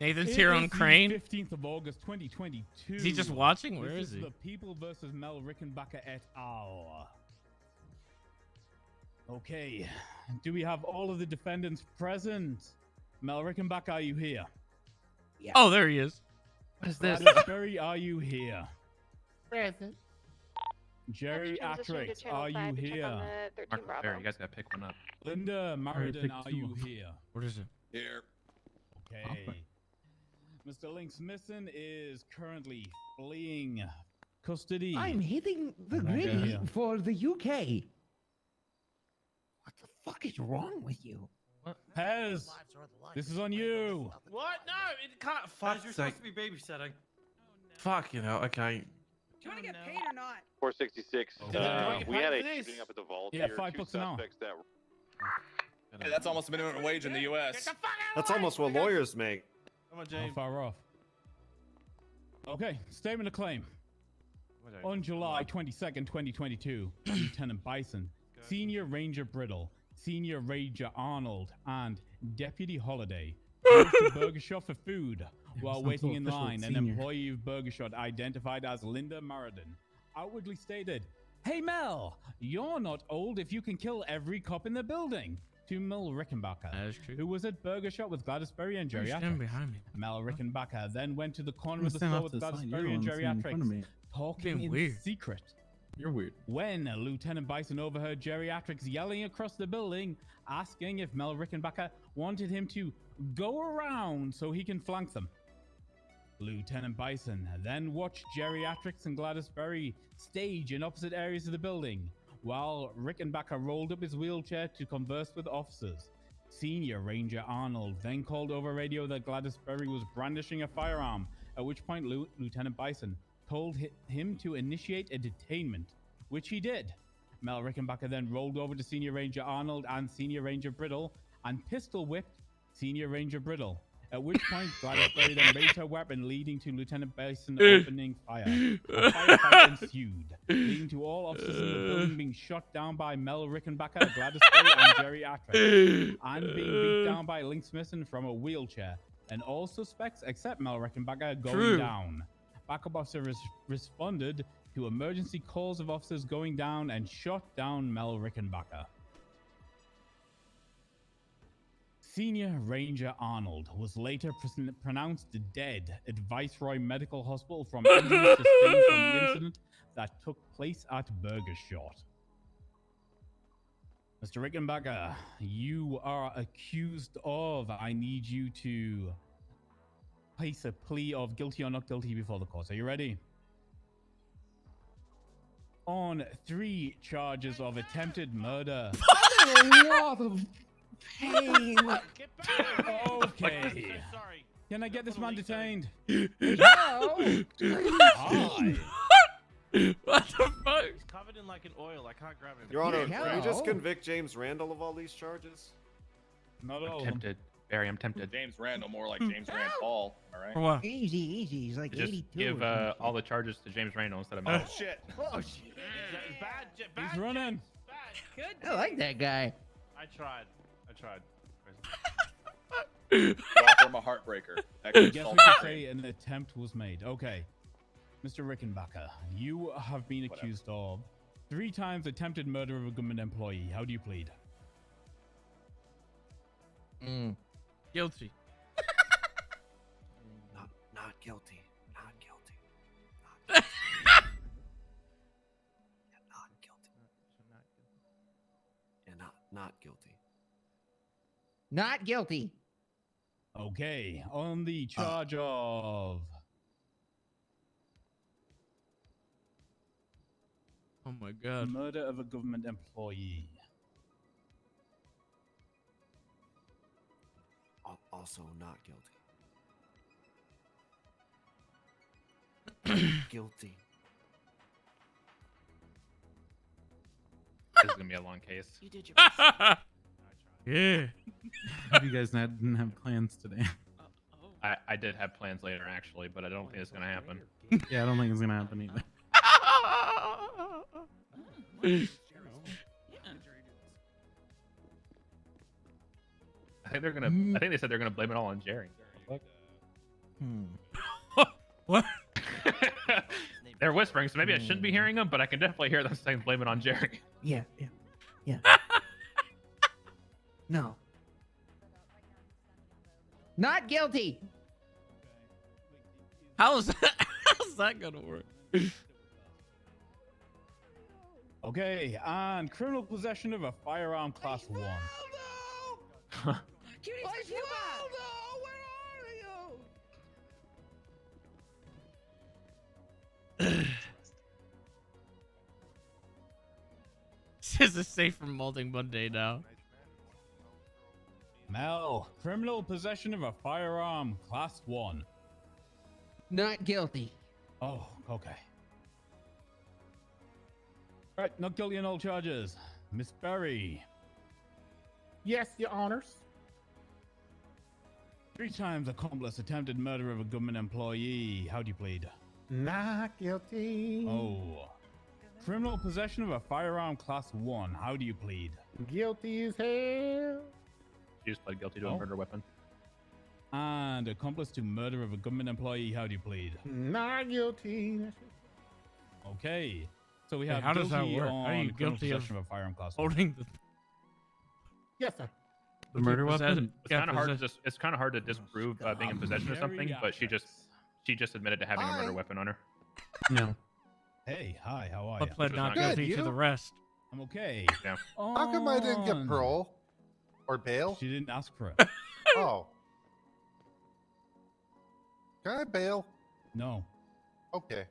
Nathan's here on Crane. 15th of August, 2022. Is he just watching? Where This is he? The People versus Mel Rickenbacker et al. Okay. Do we have all of the defendants present? Mel Rickenbacker, are you here? Yeah. Oh, there he is. What is this? Berry, are you here? Present. Jerry Atrix, are you here? Marco, there, you guys gotta pick one up. Linda Mariden, pick are two you of 'em. here? What is it? Here. Okay. Mr. Link Smithson is currently fleeing custody. I'm hitting the Okay, gritty yeah. for the UK. What the fuck is wrong with you? Pez, this is on you. What? No, it can't. Fuck. You're supposed to be babysitting. Fuck, you know. Okay. Do you want to get paid or not? 466. Do I get We paid had for a this? shooting up at the vault. Yeah, here. $5 Two an hour. suspects that Hey, that's almost minimum wage in the U.S. That's almost what lawyers make. Come on, How James. far off? Okay, statement of claim. On July 22nd, 2022, Lieutenant Bison, Senior Ranger Brittle, Senior Ranger Arnold, and Deputy Holiday went to Burger Shot for food. While sounds waiting so in official, line, an senior. employee of Burger Shot identified as Linda Mariden outwardly stated, "Hey Mel, you're not old if you can kill every cop in the building." To Mel Rickenbacker, That is true. who was at Burger Shot with Gladys Berry and You're Jerry standing Atrix. behind me. Mel Rickenbacker then went to the corner I'm of the gonna stand store off with to the Gladys side. Berry You're and the one Jerry standing in front of Atrix, me. talking Being in weird. secret. You're weird. When Lieutenant Bison overheard Jerry Atrix yelling across the building, asking if Mel Rickenbacker wanted him to go around so he can flank them. Lieutenant Bison then watched Geriatrics and Gladys Berry stage in opposite areas of the building, while Rickenbacker rolled up his wheelchair to converse with officers. Senior Ranger Arnold then called over radio that Gladys Berry was brandishing a firearm, at which point Lieutenant Bison told him to initiate a detainment, which he did. Mel Rickenbacker then rolled over to Senior Ranger Arnold and Senior Ranger Brittle and pistol whipped Senior Ranger Brittle, at which point Gladys Berry then raised her weapon, leading to Lieutenant Bison opening fire. A firefight ensued, leading to all officers in the building being shot down by Mel Rickenbacker, Gladys Berry, and Jerry Atrick, and being beat down by Link Smithson from a wheelchair, and all suspects except Mel Rickenbacker going down. Backup officer responded to emergency calls of officers going down and shot down Mel Rickenbacker. Senior Ranger Arnold was later pronounced dead at Viceroy Medical Hospital from injuries sustained from the incident that took place at Burger Shot. Mr. Rickenbacker, you are accused of, I need you to place a plea of guilty or not guilty before the court. Are you ready? On 3 charges of attempted murder. Pain. Okay. Sorry. Can I get this man detained? No. Hi. What the fuck? He's covered in like an oil. I can't grab him. Your Honor, Yeah, can you just hello. convict James Randall of all these charges? Not all I'm of them. tempted. Barry, I'm tempted. James Randall, more like James Rand Paul. All right. For what? Easy. He's like Just 82. give or all the charges to James Randall instead of Mel. Oh shit. oh shit. Bad. He's running. Bad. Good. I like that guy. I tried. Walker, I'm a heartbreaker. I Extra guess salt we could and say an attempt was made. Okay. Mr. Rickenbacker, you have been accused of 3 times attempted murder of a government employee. How do you plead? Guilty. Not guilty. Not guilty. Not guilty. Yeah, not guilty. Not guilty. Okay. On the charge of Oh my god. murder of a government employee. Also not guilty. Guilty. This is gonna be a long case. You did your Yeah. Hope you guys didn't have plans today. I did have plans later actually, but I don't think it's gonna happen. Yeah, I don't think it's gonna happen either. I think they said they're gonna blame it all on Jerry. What? They're whispering, so maybe I shouldn't be hearing them, but I can definitely hear them saying blame it on Jerry. Yeah. No. Not guilty. How's that gonna work? Okay, and criminal possession of a firearm class 1. Cutie for Cuba. This is safe from molding Monday now. Mel, criminal possession of a firearm class 1. Not guilty. Oh, okay. All right, not guilty on all charges. Miss Berry, Yes, Your Honors. 3 times accomplice attempted murder of a government employee. How do you plead? Not guilty. Oh. Criminal possession of a firearm class 1. How do you plead? Guilty as hell. She just pled guilty to a murder weapon. And accomplice to murder of a government employee. How do you plead? Not guilty. Okay. So we Hey, have how does that guilty work? on Are you criminal guilty of possession of a firearm class 1. Holding the Yes, sir. The murder weapon? It's kind of hard to it's kind of hard to disprove being in possession of something, but she just admitted to having a murder weapon on her. No. Hey, hi, how are I you? pled not Good, guilty to you? the rest. I'm okay. Yeah. How come I didn't get On. parole or bail? She didn't ask for it. Oh, Can I bail? No. Okay.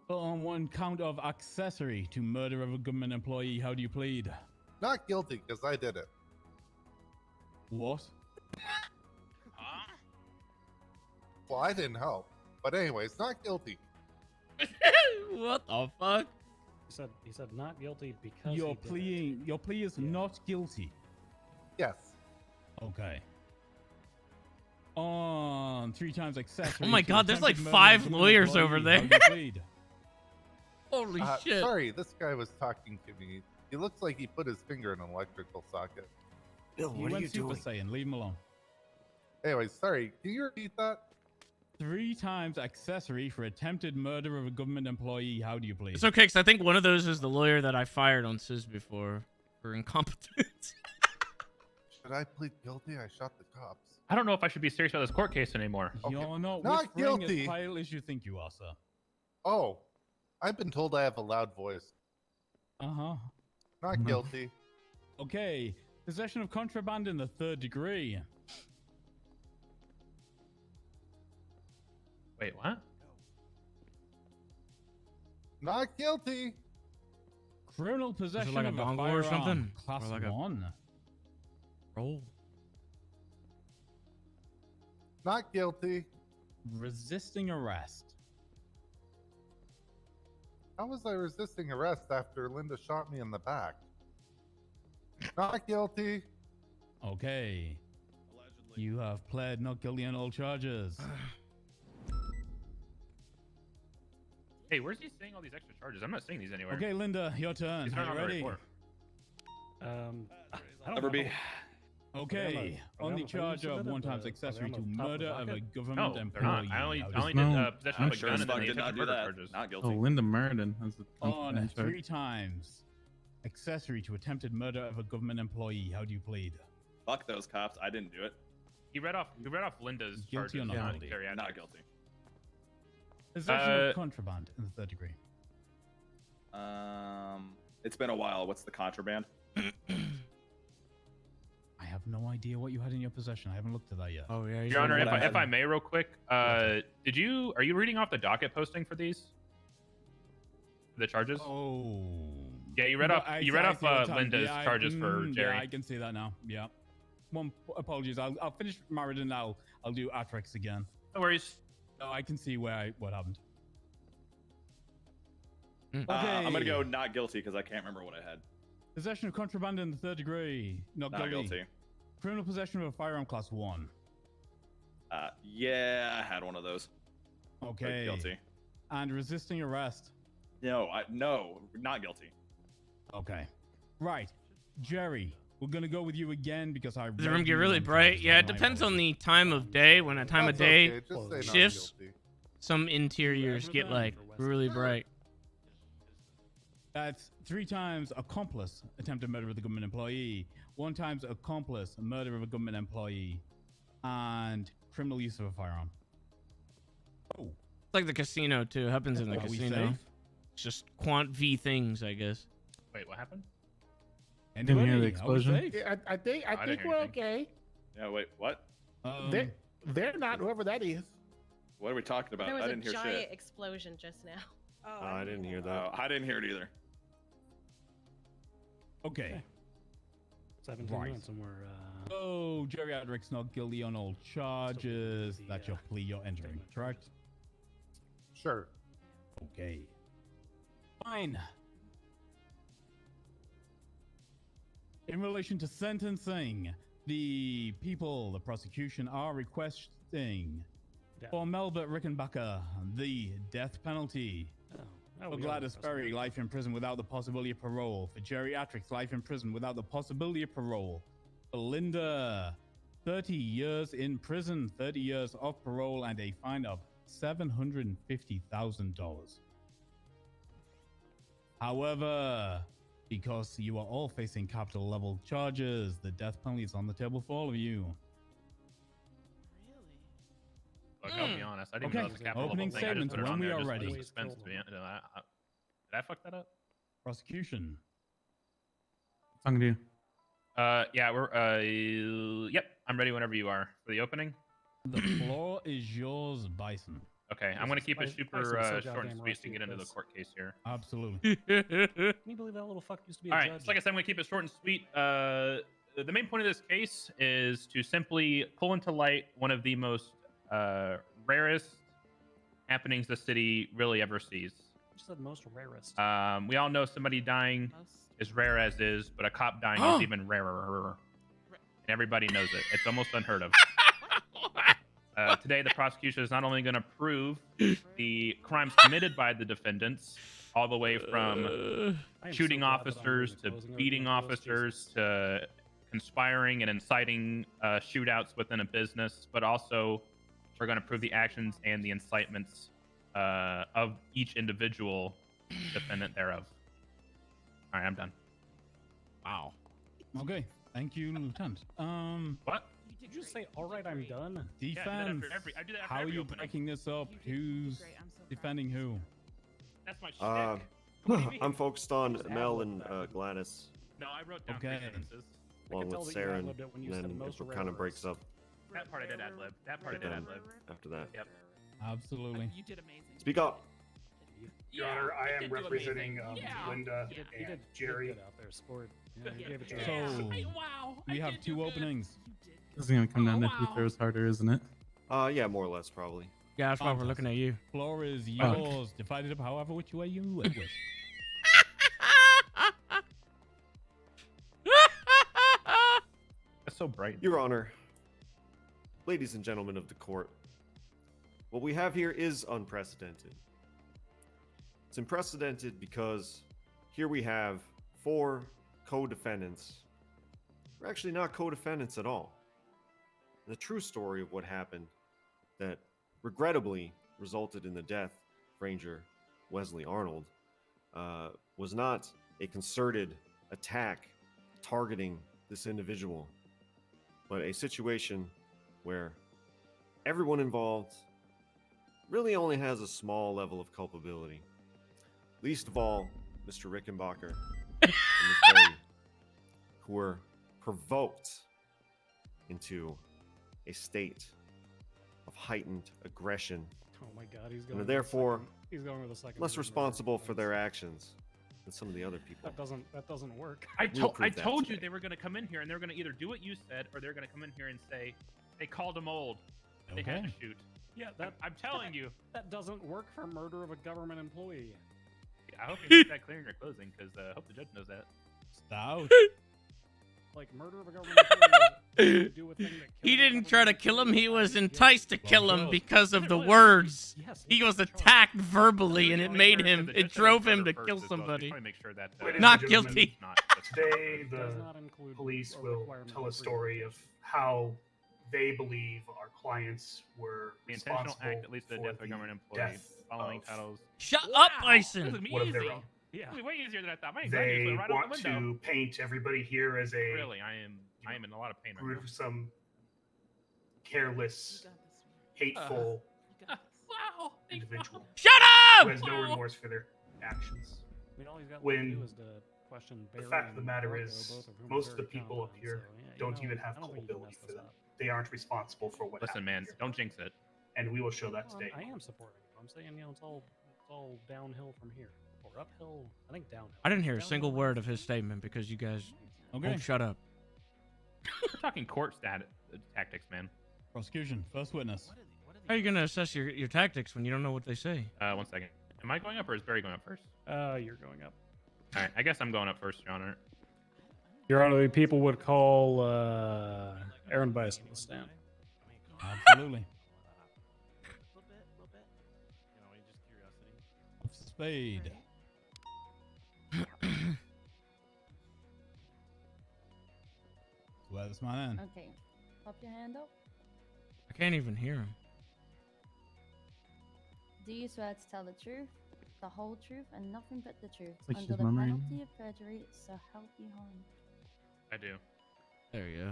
But on one count of accessory to murder of a government employee, how do you plead? Not guilty, because I did it. What? Well, I didn't help. But anyways, not guilty. What the fuck? He said not guilty because Your he did plea, your plea is not guilty. Yes. Okay. On 3 times accessory. Oh my to god, there's like attempted murder of 5 a government lawyers over employee, there. how do you plead? Holy shit. Sorry, this guy was talking to me. He looks like he put his finger in an electrical socket. Bill, He what are went you Super doing? Saiyan, leave him alone. Anyways, sorry. Can you repeat that? 3 times accessory for attempted murder of a government employee, how do you plead? It's okay, because I think one of those is the lawyer that I fired on Sis before for incompetence. Should I plead guilty? I shot the cops. I don't know if I should be serious about this court case anymore. You're not Not whispering guilty. as pale as you think you are, sir. Oh, I've been told I have a loud voice. Uh-huh. Not guilty. Okay. Possession of contraband in the 3rd degree. Wait, what? Not guilty. Criminal possession like a of dongle firearm, or something? Class Or like a- 1. Roll. Not guilty. Resisting arrest. How was I resisting arrest after Linda shot me in the back? Not guilty. Okay. You have pled not guilty on all charges. Hey, where's he saying all these extra charges? I'm not seeing these anywhere. Okay, Linda, your turn. These Are aren't you on the ready? report. I don't Never know. be. Okay, on the charge of 1 times accessory to murder of a government No, they're not. employee. I only how do did you- possession I'm of a sure gun as and then fuck the did not attempted do murder that. charges. Not guilty. Oh, Linda Meriden has the On confidence charge. 3 times accessory to attempted murder of a government employee, how do you plead? Fuck those cops. I didn't do it. He read off Linda's Guilty or charges, not not guilty? geriatrics. Not guilty. Possession of contraband in the 3rd degree. It's been a while. What's the contraband? I have no idea what you had in your possession. I haven't looked at that yet. Oh yeah. Your Honor, if I may, real quick, are you reading off the docket posting for these? The charges? Oh. Yeah, you read No, off I you see- read I off see what time- Linda's yeah, charges for Jerry. Yeah, I can see that now. Yeah. One apologies. I'll finish Meriden. I'll do Atrix again. No worries. No, I can see what happened. Okay. I'm gonna go not guilty because I can't remember what I had. Possession of contraband in the 3rd degree. Not guilty. Criminal possession of a firearm class 1. Yeah, I had one of those. Okay. Guilty. And resisting arrest. No, not guilty. Okay. Right. Jerry, we're gonna go with you again because I. Does the room get really bright? Yeah, it depends on the time of day. When a time of That's day okay, just say not shifts, guilty. some interiors get like really bright. That's 3 times accomplice, attempted murder of the government employee, 1 times accomplice, murder of a government employee, and criminal use of a firearm. Oh. It's like the casino too. It happens in the Are we casino. safe? It's just quant V things, I guess. Wait, what happened? Didn't hear the Are we explosion? safe? Yeah, I think I didn't hear we're anything. okay. Yeah, wait, what? They're not whoever that is. What are we talking about? There was I a didn't hear giant shit. explosion just now. Oh, I didn't hear that. Oh, I didn't hear it either. Okay. 17 Right. minutes and we're Oh, Jerry Adrick's not guilty on all charges. That's your plea you're entering, correct? Sure. Okay. Fine. In relation to sentencing, the prosecution are requesting for Melbert Rickenbacker the death penalty. For Gladys Berry, life in prison without the possibility of parole. For Jerry Atrix, life in prison without the possibility of parole. For Linda, 30 years in prison, 30 years off parole, and a fine of $750,000. However, because you are all facing capital level charges, the death penalty is on the table for all of you. Look, I'll be honest. I didn't Okay. know that was a capital Opening level thing. I just statements put it when on we there are just for ready. suspense to be- Did I fuck that up? Prosecution. Talking to you. Yeah, we're yep. I'm ready whenever you are for the opening. The floor is yours, Bison. Okay, I'm gonna keep it super so short goddamn and sweet rusty to get at into the this. court case here. Absolutely. Can you believe that little fuck used to be a All right, judge? so like I said, I'm gonna keep it short and sweet. The main point of this case is to simply pull into light one of the most rarest happenings the city really ever sees. You said most rarest. We all know somebody dying is rare as is, but a cop dying is even rarer. And everybody knows it. It's almost unheard of. Today, the prosecution is not only going to prove the crimes committed by the defendants, all the way from shooting officers to beating officers to conspiring and inciting shootouts within a business, but also we're going to prove the actions and the incitements of each individual defendant thereof. All right, I'm done. Wow. Okay. Thank you, Lieutenant. What? Did you say, all right, I'm done? Yeah, Defense. I do that after How are every you opening. breaking this up? Who's defending who? That's my shtick. I'm focused on Mel and Gladys, No, I wrote down Okay. three sentences. along tell with that you Sarah, ad-libbed it when you said and then most it kind of breaks up That part I did ad lib. That part I did ad lib. after that. Yep. Absolutely. You did amazing. Speak up. Your Honor, I am representing Linda You and did Jerry. good out there, sport. Yeah, you gave it your So, Wow. we have two openings. This is gonna come down to who throws harder, isn't it? Yeah, more or less, probably. Yeah, that's why we're looking at you. Floor is yours. Divided up however which way you wish. That's so bright. Your Honor, ladies and gentlemen of the court, what we have here is unprecedented. It's unprecedented because here we have 4 co-defendants. We're actually not co-defendants at all. The true story of what happened that regrettably resulted in the death of Ranger Wesley Arnold was not a concerted attack targeting this individual, but a situation where everyone involved really only has a small level of culpability. Least of all, Mr. Rickenbacker and Ms. Berry, who were provoked into a state of heightened aggression Oh my God, he's and going. are therefore He's going with the second. less degree responsible murder. for their actions than some of the other people. That doesn't work. I We'll told prove that you today. they were going to come in here and they're going to either do what you said or they're going to come in here and say they called him old. They had to Okay. shoot. Yeah, that I'm telling you. that doesn't work for murder of a government employee. I hope you make that clear in your closing because I hope the judge knows that. Stout. Like murder of a government employee. Do a thing that He kills a didn't try to government kill him. employee. He was Yes. enticed to kill him because of the words. Yes, He was he's in charge. attacked verbally, and it Only made person him. that It just drove said him to murder kill first as well, so somebody. just wanna make sure that, Ladies Not and gentlemen, guilty. not just Today, Does the not include police a will requirement tell a of freedom. story of how they believe our clients were the intentional responsible act that leads to the for death of a government employee. death Following of titles. Shut Wow, up, Bison. This is one of their easy. own. Yeah. This is way easier than I thought. My anxiety They went right out want the window. to paint everybody here as a Really, I am in a lot of pain right now. gruesome, careless, hateful Wow. individual Shut who up! has no remorse for their actions. I mean, all he's got When to do is to question The Barry fact of the and matter Marco, is, both of whom are most of the very people up competent, here so, yeah, don't you know, even have I don't think you can culpability mess for this them. up. They aren't responsible for what Listen, happened man, here. don't jinx it. And we will show that Well, today. I am supporting you. I'm saying, you know, it's all downhill from here. Or uphill. I think downhill. I didn't hear a Downhill single from word here. of his statement because you guys Okay. won't shut up. We're talking court tactics, man. Prosecution. First witness. How are you gonna assess your tactics when you don't know what they say? 1 second. Am I going up or is Barry going up first? You're going up. All right, I guess I'm going up first, Your Honor. Your Honor, people would call Aaron Bison to stand. Absolutely. Spade. Swear this man in. Okay. Pop your hand up. I can't even hear him. Do you swear to tell the truth, the whole truth, and nothing but the truth, It's like under she's the murmuring. penalty of perjury, so help you harm? I do. There you go.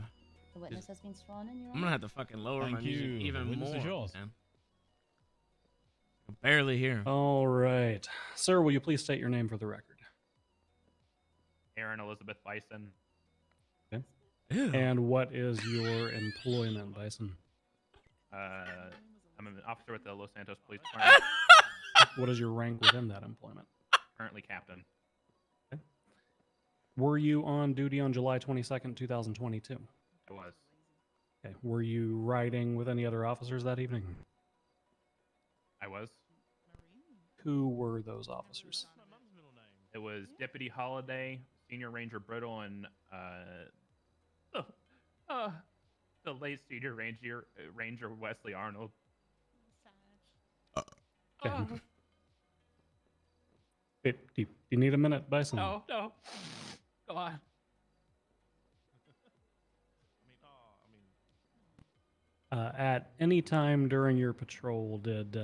The witness has been sworn in, Your I'm gonna have to fucking lower my Thank music you. even Witness more. is yours. Man. I can barely hear him. All right. Sir, will you please state your name for the record? Aaron Elizabeth Bison. Okay. And what is your employment, Bison? I'm an officer with the Los Santos Police Department. What is your rank within that employment? Currently captain. Okay. Were you on duty on July 22nd, 2022? I was. Okay. Were you riding with any other officers that evening? I was. Who were those officers? It was Deputy Holiday, Senior Ranger Brittle, and the late Senior Ranger Wesley Arnold. Okay. Do you need a minute, Bison? No. Go on. At any time during your patrol, did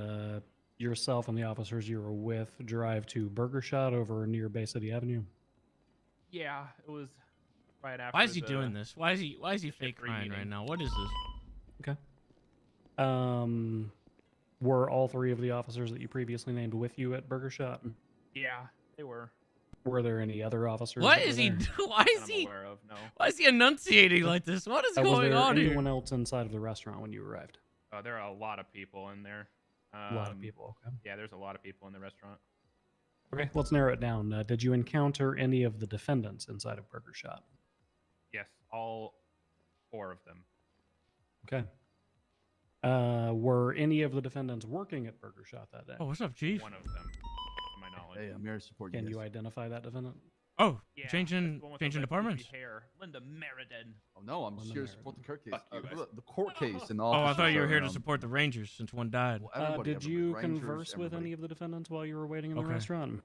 yourself and the officers you were with drive to Burger Shot over near Bay City Avenue? Yeah, it was right after. Why is he doing this? Why is he fake crying right now? What is this? Okay. Were all three of the officers that you previously named with you at Burger Shot? Yeah, they were. Were there any other officers? What that is were he? there? Why is I'm he? aware of, no. Why is he enunciating like this? What is Was going there on here? anyone else inside of the restaurant when you arrived? There are a lot of people in there. A lot of people. Okay. Yeah, there's a lot of people in the restaurant. Okay, let's narrow it down. Did you encounter any of the defendants inside of Burger Shot? Yes, all 4 of them. Okay. Were any of the defendants working at Burger Shot that day? Oh, what's up, Chief? One of them, to my knowledge. Hey, I'm here to support Can you. you identify that defendant? Oh, Yeah, changing that's the one with the red departments. poofy hair. Linda Meriden. Oh no, I'm just here to support the court case. The court case and Oh, I thought you were here to support the Rangers since one died. Did you converse with any of the defendants while you were waiting in the Okay. restaurant?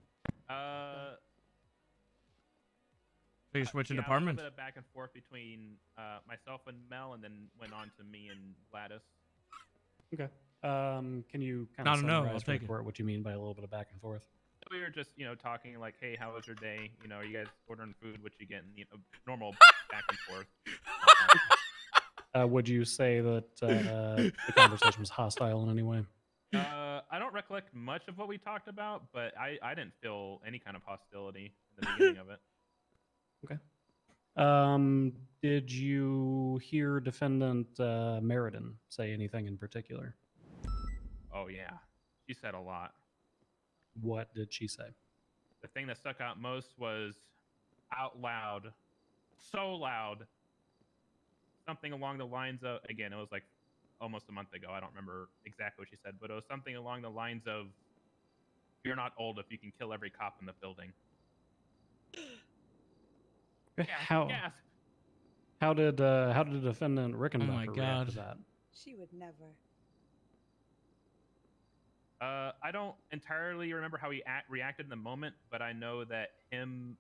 So you're switching yeah, departments? A little bit of back and forth between myself and Mel, and then went on to me and Gladys. Okay. Can you kind I of don't know. summarize I'll for the take it. court what you mean by a little bit of back and forth? We were just, talking like, hey, how was your day? Are you guys ordering food? What you getting? Normal back and forth. Would you say that the conversation was hostile in any way? I don't recollect much of what we talked about, but I didn't feel any kind of hostility in the beginning of it. Okay. Did you hear defendant Meriden say anything in particular? Oh, yeah. She said a lot. What did she say? The thing that stuck out most was out loud, so loud, something along the lines of, again, it was like almost a month ago. I don't remember exactly what she said, but it was something along the lines of, you're not old if you can kill every cop in the building. How did defendant Rickenbacker react to that? She would never. I don't entirely remember how he reacted in the moment, but I know that him,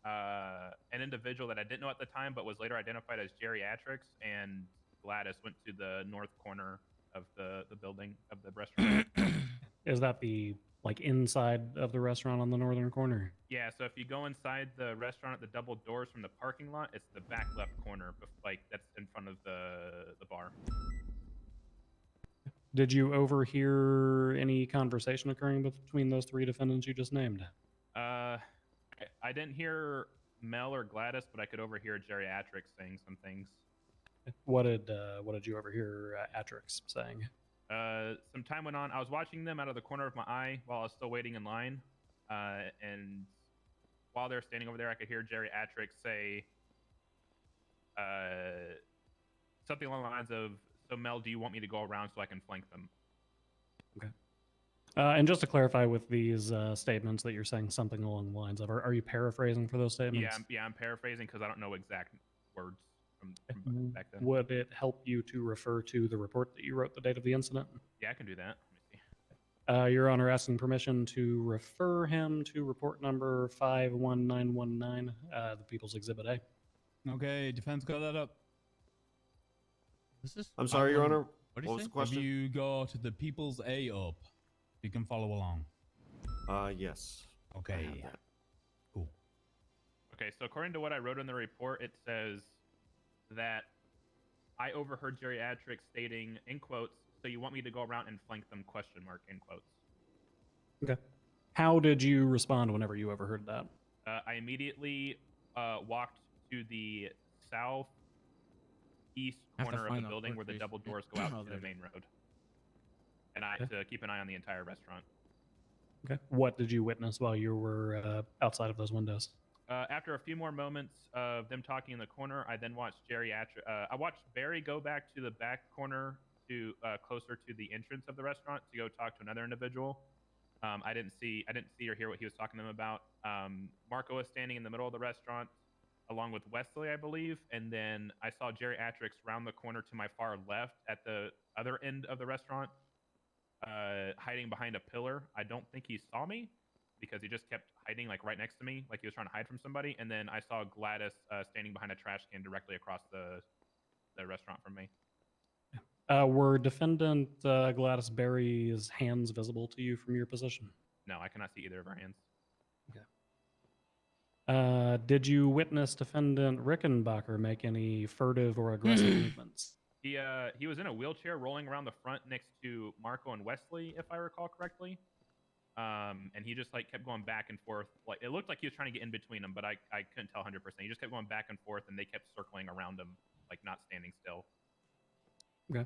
an individual that I didn't know at the time, but was later identified as geriatrics, and Gladys went to the north corner of the building of the restaurant. Is that the inside of the restaurant on the northern corner? Yeah, so if you go inside the restaurant at the double doors from the parking lot, it's the back left corner, that's in front of the bar. Did you overhear any conversation occurring between those three defendants you just named? I didn't hear Mel or Gladys, but I could overhear geriatrics saying some things. What did you overhear Atrix saying? Some time went on. I was watching them out of the corner of my eye while I was still waiting in line, and while they're standing over there, I could hear geriatrics say something along the lines of, "So Mel, do you want me to go around so I can flank them?" Okay. And just to clarify with these statements that you're saying something along the lines of, are you paraphrasing for those statements? I'm paraphrasing because I don't know exact words from back then. Would it help you to refer to the report that you wrote the date of the incident? Yeah, I can do that. Let me see. Your Honor, asking permission to refer him to report number 51919, the People's Exhibit A. Okay, defense, got that up. I'm sorry, Your Honor. What was the If question? you go to the People's A up, you can follow along. Yes. Okay. Cool. Okay, so according to what I wrote in the report, it says that I overheard geriatrics stating, in quotes, "So you want me to go around and flank them?" ? In quotes. Okay. How did you respond whenever you overheard that? I immediately walked to the southeast I have to corner of find the the building where the double doors go out Oh, to there the it main road. And I to keep an eye on the entire restaurant. Okay. What did you witness while you were outside of those windows? After a few more moments of them talking in the corner, I then watched I watched Barry go back to the back corner to closer to the entrance of the restaurant to go talk to another individual. I didn't see or hear what he was talking to them about. Marco was standing in the middle of the restaurant along with Wesley, I believe, and then I saw geriatrics round the corner to my far left at the other end of the restaurant, hiding behind a pillar. I don't think he saw me because he just kept hiding like right next to me, like he was trying to hide from somebody. And then I saw Gladys standing behind a trash can directly across the restaurant from me. Were defendant Gladys Berry's hands visible to you from your position? No, I cannot see either of her hands. Did you witness defendant Rickenbacker make any furtive or aggressive movements? He was in a wheelchair rolling around the front next to Marco and Wesley, if I recall correctly. And he just like kept going back and forth. Like it looked like he was trying to get in between them, but I couldn't tell 100%. He just kept going back and forth, and they kept circling around him, like not standing still. Okay.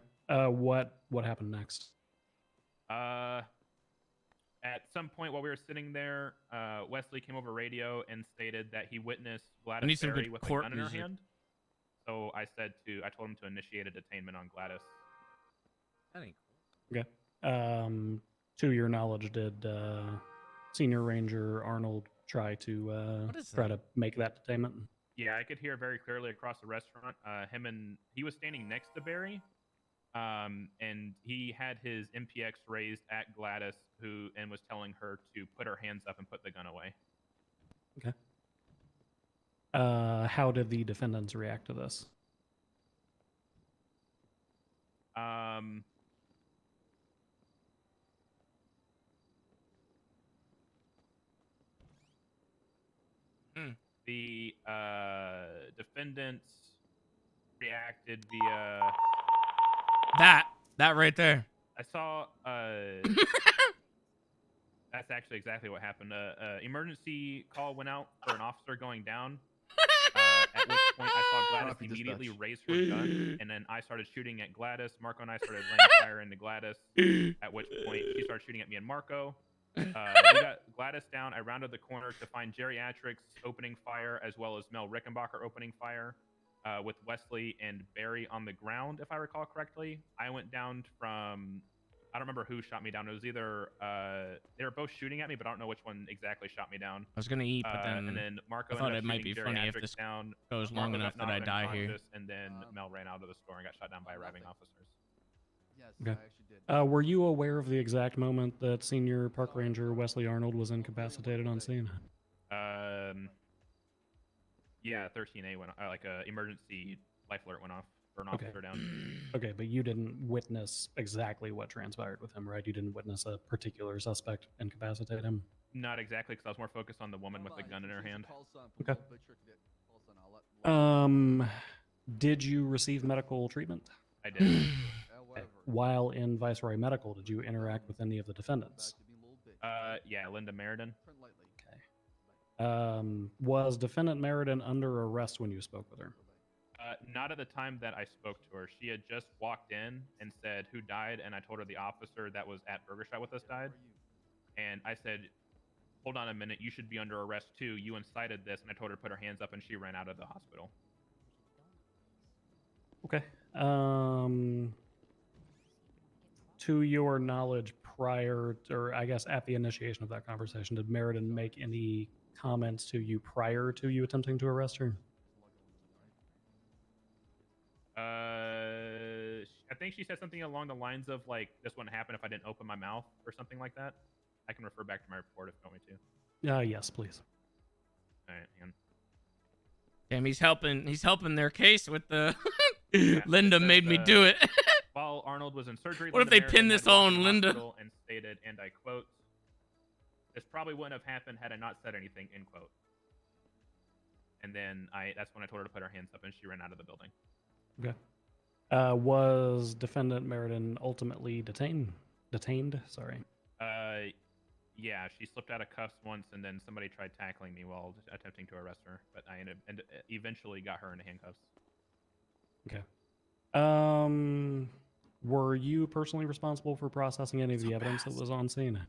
What happened next? At some point while we were sitting there, Wesley came over radio and stated that he witnessed I need Gladys some Berry good with a court gun in her music. hand. So I told him to initiate a detainment on Gladys. That ain't Okay. To your knowledge, did Senior Ranger Arnold try to make that detainment? Yeah, I could hear very clearly across the restaurant. He was standing next to Barry, and he had his MPX raised at Gladys, and was telling her to put her hands up and put the gun away. Okay. How did the defendants react to this? The defendants reacted via that right there. I saw. That's actually exactly what happened. Emergency call went out for an officer going down. At which point I saw Gladys immediately raise her gun, and then I started shooting at Gladys. Marco and I started laying fire into Gladys. At which point she started shooting at me and Marco. We got Gladys down. I rounded the corner to find geriatrics opening fire, as well as Mel Rickenbacker opening fire, with Wesley and Barry on the ground, if I recall correctly. I went down from, I don't remember who shot me down. It was either, they were both shooting at me, but I don't know which one exactly shot me down. I was gonna eat, but then and then Marco I thought ended up it might be shooting funny if geriatrics this down. goes long Marco enough got that I knocked die here. unconscious, And then Mel ran out of the store and got shot down by arriving officers. Okay. Were you aware of the exact moment that Senior Park Ranger Wesley Arnold was incapacitated on scene? Yeah, 13A went like a emergency life alert went off for an officer down. Okay, but you didn't witness exactly what transpired with him, right? You didn't witness a particular suspect incapacitate him? Not exactly, because I was more focused on the woman with the gun in her hand. Okay. Did you receive medical treatment? I did. While in Viceroy Medical, did you interact with any of the defendants? Yeah, Linda Meriden. Was defendant Meriden under arrest when you spoke with her? Not at the time that I spoke to her. She had just walked in and said, "Who died?" And I told her the officer that was at Burger Shot with us died. And I said, "Hold on a minute, you should be under arrest too. You incited this." And I told her to put her hands up, and she ran out of the hospital. Okay. To your knowledge, prior, or I guess at the initiation of that conversation, did Meriden make any comments to you prior to you attempting to arrest her? I think she said something along the lines of like, "This wouldn't happen if I didn't open my mouth," or something like that. I can refer back to my report if you want me to. Yes, please. All right, hang on. Damn, he's helping their case with the Linda made me do it. While Arnold was in surgery, What if they pin this all on Linda? And stated, and I quote, "This probably wouldn't have happened had I not said anything," end quote. And then that's when I told her to put her hands up, and she ran out of the building. Okay. Was defendant Meriden ultimately detained? Sorry. Yeah, she slipped out of cuffs once, and then somebody tried tackling me while attempting to arrest her, but I eventually got her into handcuffs. Okay. Were you personally responsible for processing any of the evidence that was on scene?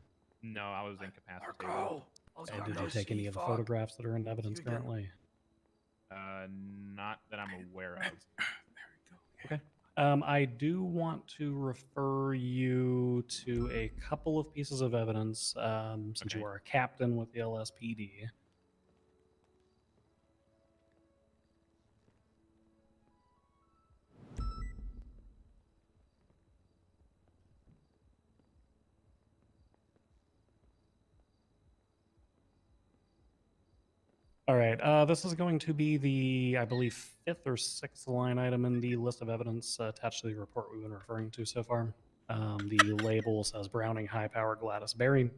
No, I was incapacitated. And did you take any of the photographs that are in evidence currently? Not that I'm aware of. Okay. I do want to refer you to a couple of pieces of evidence, since you are a captain with the LSPD. All right, this is going to be the, I believe, 5th or 6th line item in the list of evidence attached to the report we've been referring to so far. The label says Browning High Power Gladys Berry.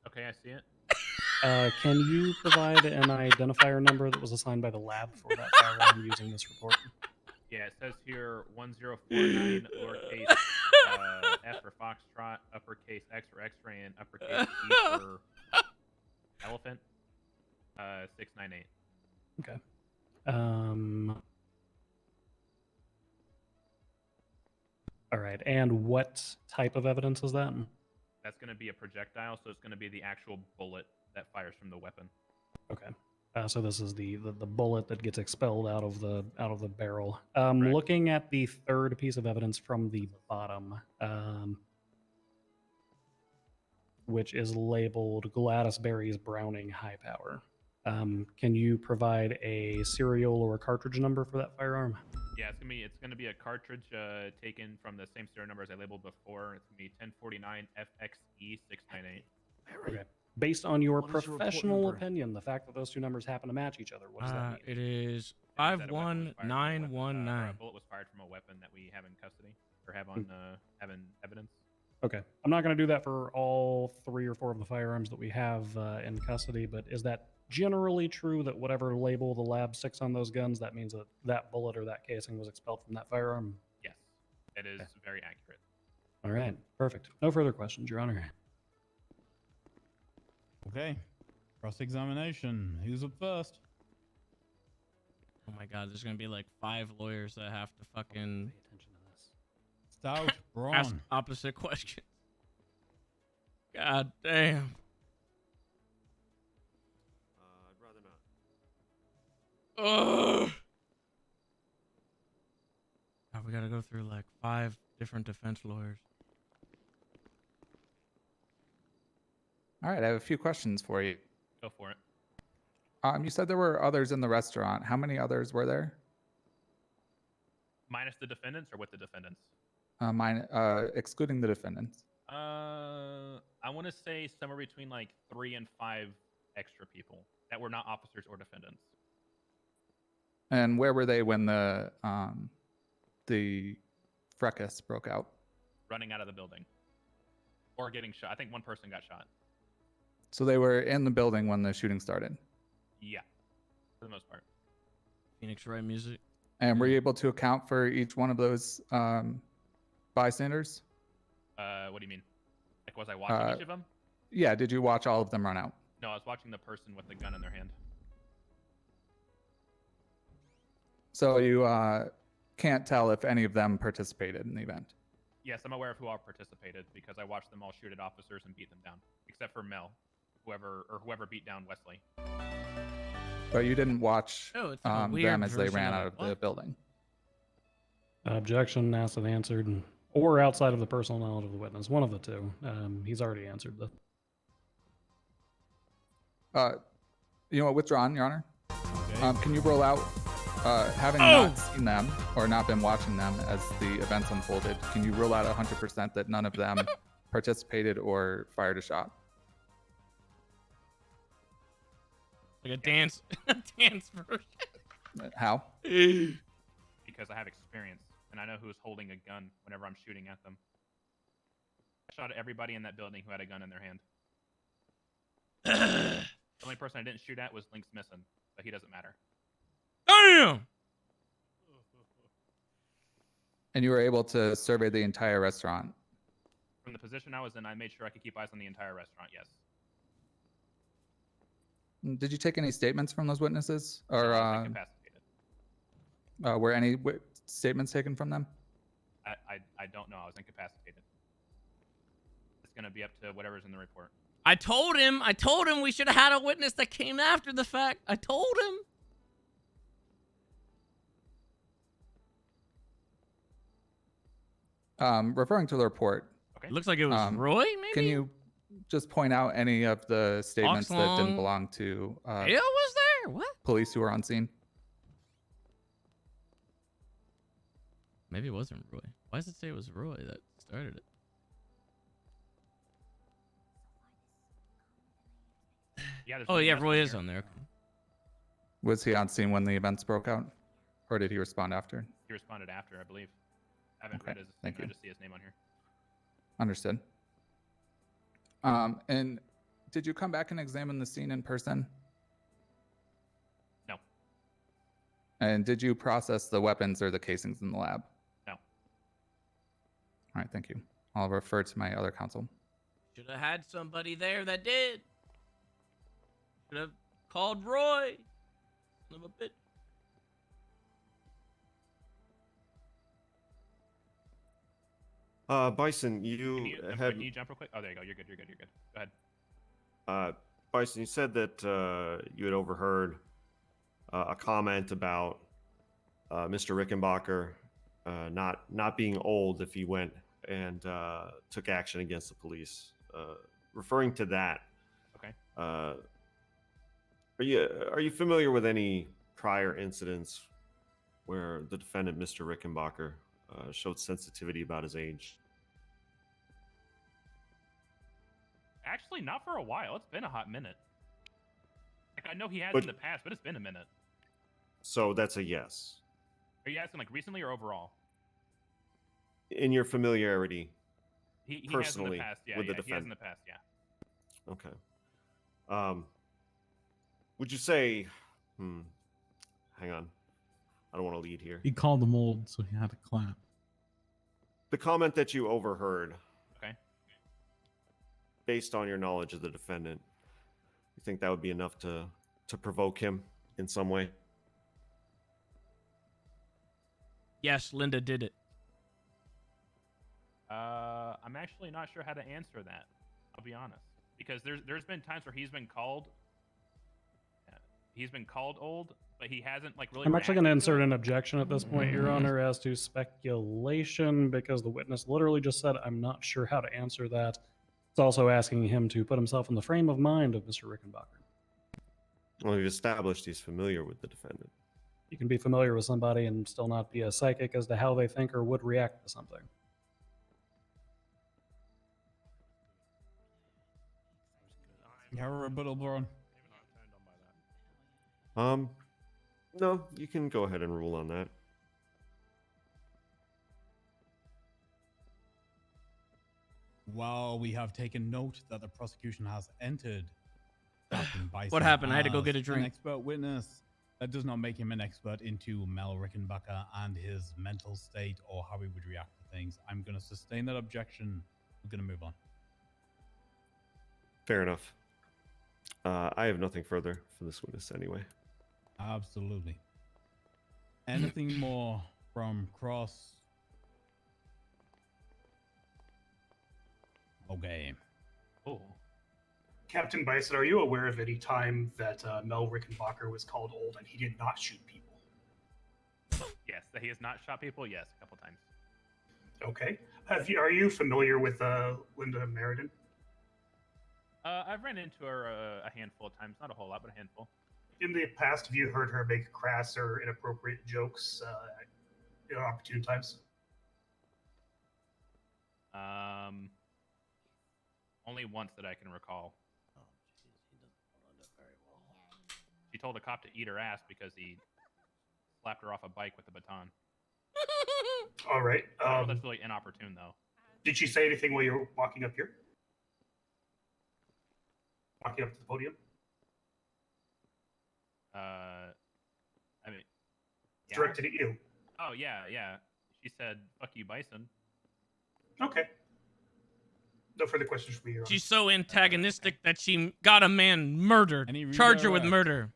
Okay, I see it. Can you provide an identifier number that was assigned by the lab for that firearm using this report? Yeah, it says here 1049 lowercase F for Foxtrot, uppercase X for X-ray, and uppercase E for elephant. 698. Okay. All right, and what type of evidence is that? That's going to be a projectile, so it's going to be the actual bullet that fires from the weapon. Okay. So this is the bullet that gets expelled out of the barrel. Looking at the third piece of evidence from the bottom, which is labeled Gladys Berry's Browning High Power. Can you provide a serial or a cartridge number for that firearm? Yeah, it's gonna be a cartridge taken from the same serial number as I labeled before. It's gonna be 1049 FXE 698. Okay. Based on your professional opinion, the fact that those two numbers happen to match each other, what does that mean? It is That 51919. a bullet was fired from a weapon that we have in custody or have on having evidence. Okay. I'm not going to do that for all 3 or 4 of the firearms that we have in custody, but is that generally true that whatever label the lab sticks on those guns, that means that that bullet or that casing was expelled from that firearm? Yes, it is very accurate. All right. Perfect. No further questions, Your Honor. Okay. Cross-examination. Who's up first? Oh my god, there's gonna be like 5 lawyers that have to fucking Stout, Braun. ask opposite questions. God damn. I'd rather not. Ugh. God, we gotta go through like 5 different defense lawyers. All right, I have a few questions for you. Go for it. You said there were others in the restaurant. How many others were there? Minus the defendants or with the defendants? Excluding the defendants. I want to say somewhere between like 3 and 5 extra people that were not officers or defendants. And where were they when the fracas broke out? Running out of the building or getting shot. I think one person got shot. So they were in the building when the shooting started. Yeah, for the most part. Phoenix Wright music. And were you able to account for each one of those bystanders? What do you mean? Like, was I watching each of them? Yeah. Did you watch all of them run out? No, I was watching the person with the gun in their hand. So you can't tell if any of them participated in the event? Yes, I'm aware of who all participated because I watched them all shoot at officers and beat them down, except for Mel, whoever beat down Wesley. But you didn't watch it's like a weird them as they version ran of out it. of the building? Objection, asked and answered, or outside of the personal knowledge of the witness. One of the two. He's already answered the. You know what? Withdrawn, Your Honor. Okay. Can you roll out, having not seen them or not been watching them as the events unfolded, can you rule out 100% that none of them participated or fired a shot? Like a dance version. How? Because I have experience and I know who's holding a gun whenever I'm shooting at them. I shot at everybody in that building who had a gun in their hand. The only person I didn't shoot at was Link Smithson, but he doesn't matter. Damn! And you were able to survey the entire restaurant? From the position I was in, I made sure I could keep eyes on the entire restaurant. Yes. Did you take any statements from those witnesses, No, or I was incapacitated. were any statements taken from them? I don't know. I was incapacitated. It's gonna be up to whatever's in the report. I told him we should have had a witness that came after the fact. I told him. Referring to the report. Okay. It looks like it was Roy, maybe? Can you just point out any of the statements that didn't Oxlong. belong to Dale was there? What? police who were on scene? Maybe it wasn't Roy. Why does it say it was Roy that started it? Yeah. there's Oh one yeah, less Roy on is here. on there. Was he on scene when the events broke out, or did he respond after? He responded after, I believe. I haven't Okay, read his. thank I you. just see his name on here. Understood. And did you come back and examine the scene in person? No. And did you process the weapons or the casings in the lab? No. All right, thank you. I'll refer to my other counsel. Should have had somebody there that did. Should have called Roy. Son of a bitch. Bison, you Can you, had can you jump real quick? Oh, there you go. You're good. You're good. You're good. Go ahead. Bison, you said that you had overheard a comment about Mr. Rickenbacker not being old if he went and took action against the police. Referring to that, Okay. Are you familiar with any prior incidents where the defendant, Mr. Rickenbacker, showed sensitivity about his age? Actually, not for a while. It's been a hot minute. Like, I know he has But- in the past, but it's been a minute. So that's a yes. Are you asking like recently or overall? In your familiarity, He has in personally, the past. Yeah, with the yeah, he has in defendant. the past. Yeah. Okay. Would you say? Hang on. I don't want to lead here. He called him old, so he had to clap. The comment that you overheard. Okay. Based on your knowledge of the defendant, you think that would be enough to provoke him in some way? Yes, Linda did it. I'm actually not sure how to answer that. I'll be honest, because there's been times where he's been called old, but he hasn't like really. I'm actually going to reacted insert it. an objection at this point, Your Honor, as to speculation, because the witness literally just said, I'm not sure how to answer that. It's also asking him to put himself in the frame of mind of Mr. Rickenbacker. Well, we've established he's familiar with the defendant. You can be familiar with somebody and still not be a psychic as to how they think or would react to something. Yeah, rebuttal, Braun. No, you can go ahead and rule on that. While we have taken note that the prosecution has entered Captain Bison What happened? I had to go as get a drink. An expert witness. That does not make him an expert into Mel Rickenbacker and his mental state or how he would react to things. I'm going to sustain that objection. We're going to move on. Fair enough. I have nothing further for this witness anyway. Absolutely. Anything more from Cross? Okay. Oh. Captain Bison, are you aware of any time that Mel Rickenbacker was called old and he did not shoot people? Yes, that he has not shot people. Yes, a couple times. Okay. Are you familiar with Linda Meriden? I've ran into her a handful of times, not a whole lot, but a handful. In the past, have you heard her make crass or inappropriate jokes at opportune times? Only once that I can recall. She told a cop to eat her ass because he slapped her off a bike with a baton. All right. That's really inopportune, though. Did she say anything while you were walking up here? Walking up to the podium? I mean, yeah. Directed at you. Oh yeah, yeah. She said, "Fuck you, Bison." Okay. no further questions from me, Your Honor. She's so antagonistic that she got a man murdered. Charge her with murder.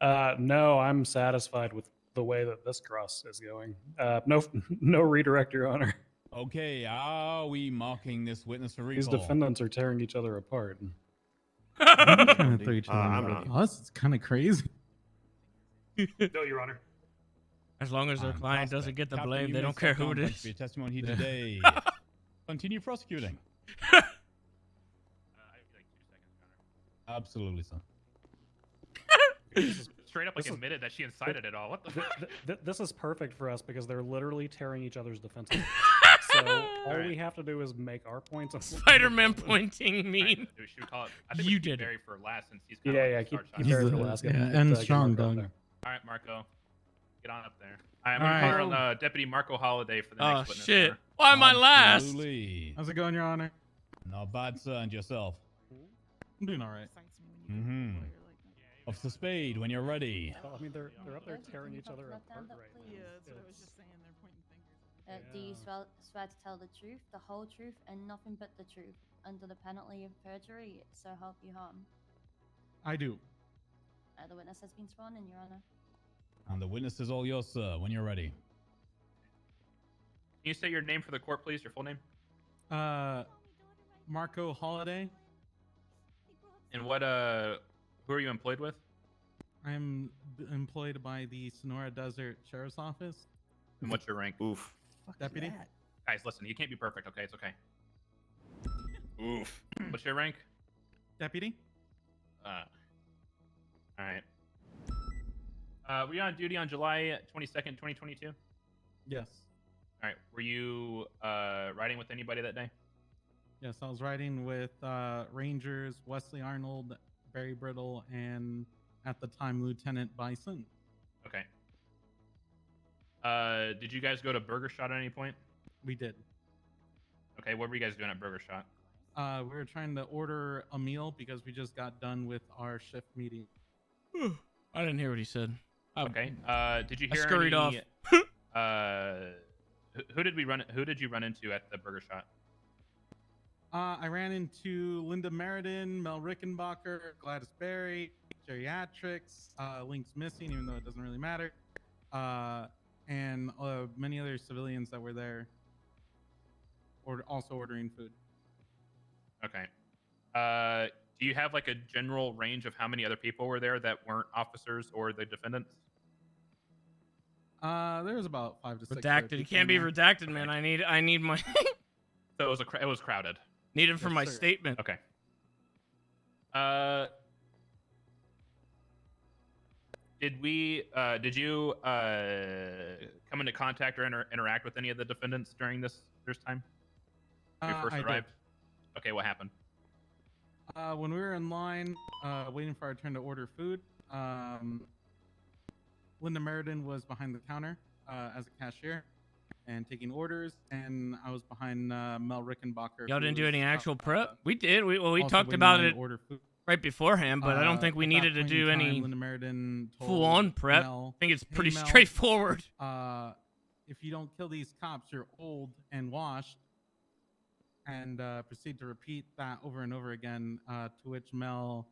No, I'm satisfied with the way that this cross is going. No redirect, Your Honor. Okay, are we marking this witness for These recall? defendants are tearing each other apart. I'm trying to throw each other I'm under not. the bus. It's kind of crazy. No, Your Honor. As long as their client doesn't get the Captain, blame, you they may don't care step who down. it Thanks for is. your testimony today. Continue prosecuting. Absolutely, son. Straight up like This is- admitted that she incited it all. What the? This is perfect for us because they're literally tearing each other's defenses. So all we have to do is make our points. Spider-Man pointing me. Right, should we call it? I think You we keep did it. Barry for last since he's Yeah, kind of keep Barry for last. and strong, Marco up dog. there. All right, Marco, get on up there. I'm gonna call on Deputy Marco Holiday for the Oh next witness. shit! sir. Why am I last? Absolutely. How's it going, Your Honor? Not bad, sir. And yourself? I'm doing all right. Mm-hmm. Officer Spade, when you're ready. I mean, they're up there tearing each other apart right now. Yeah, that's what I was just saying. They're pointing fingers. Do you swear to tell the truth, the whole truth, and nothing but the truth, under the penalty of perjury, so help you harm? I do. The witness has been sworn in, Your Honor. And the witness is all yours, sir. When you're ready. Can you say your name for the court, please? Your full name? Marco Holiday. And what? Who are you employed with? I'm employed by the Sonora Desert Sheriff's Office. And what's your rank? Oof. Deputy. Guys, listen. You can't be perfect. Okay, it's okay. Oof. What's your rank? Deputy. All right. Were you on duty on July 22nd, 2022? Yes. All right. Were you riding with anybody that day? Yes, I was riding with Rangers Wesley Arnold, Barry Brittle, and at the time Lieutenant Bison. Okay. Did you guys go to Burger Shot at any point? We did. Okay. What were you guys doing at Burger Shot? We were trying to order a meal because we just got done with our shift meeting. I didn't hear what he said. Okay. Did you I hear scurried any, off. Who did you run into at the Burger Shot? I ran into Linda Meriden, Mel Rickenbacker, Gladys Berry, Geriatrics, Link's missing, even though it doesn't really matter, and many other civilians that were there, also ordering food. Okay. Do you have like a general range of how many other people were there that weren't officers or the defendants? There was about 5 to 6. Redacted. It can't be redacted, man. I need my. So it was crowded. Need it for Yes, my sir. statement. Okay. Did you come into contact or interact with any of the defendants during this time? When you first I did. arrived? Okay, what happened? When we were in line, waiting for our turn to order food, Linda Meriden was behind the counter as a cashier and taking orders, and I was behind Mel Rickenbacker. Y'all who didn't do was, any actual prep? We did. We also talked waiting about in line it to order food. right beforehand, but I don't think we At that needed to point do in any time, Linda Meriden told full-on prep. Mel, I think it's "Hey, pretty Mel, straightforward. If you don't kill these cops, you're old and washed. And proceed to repeat that over and over again, to which Mel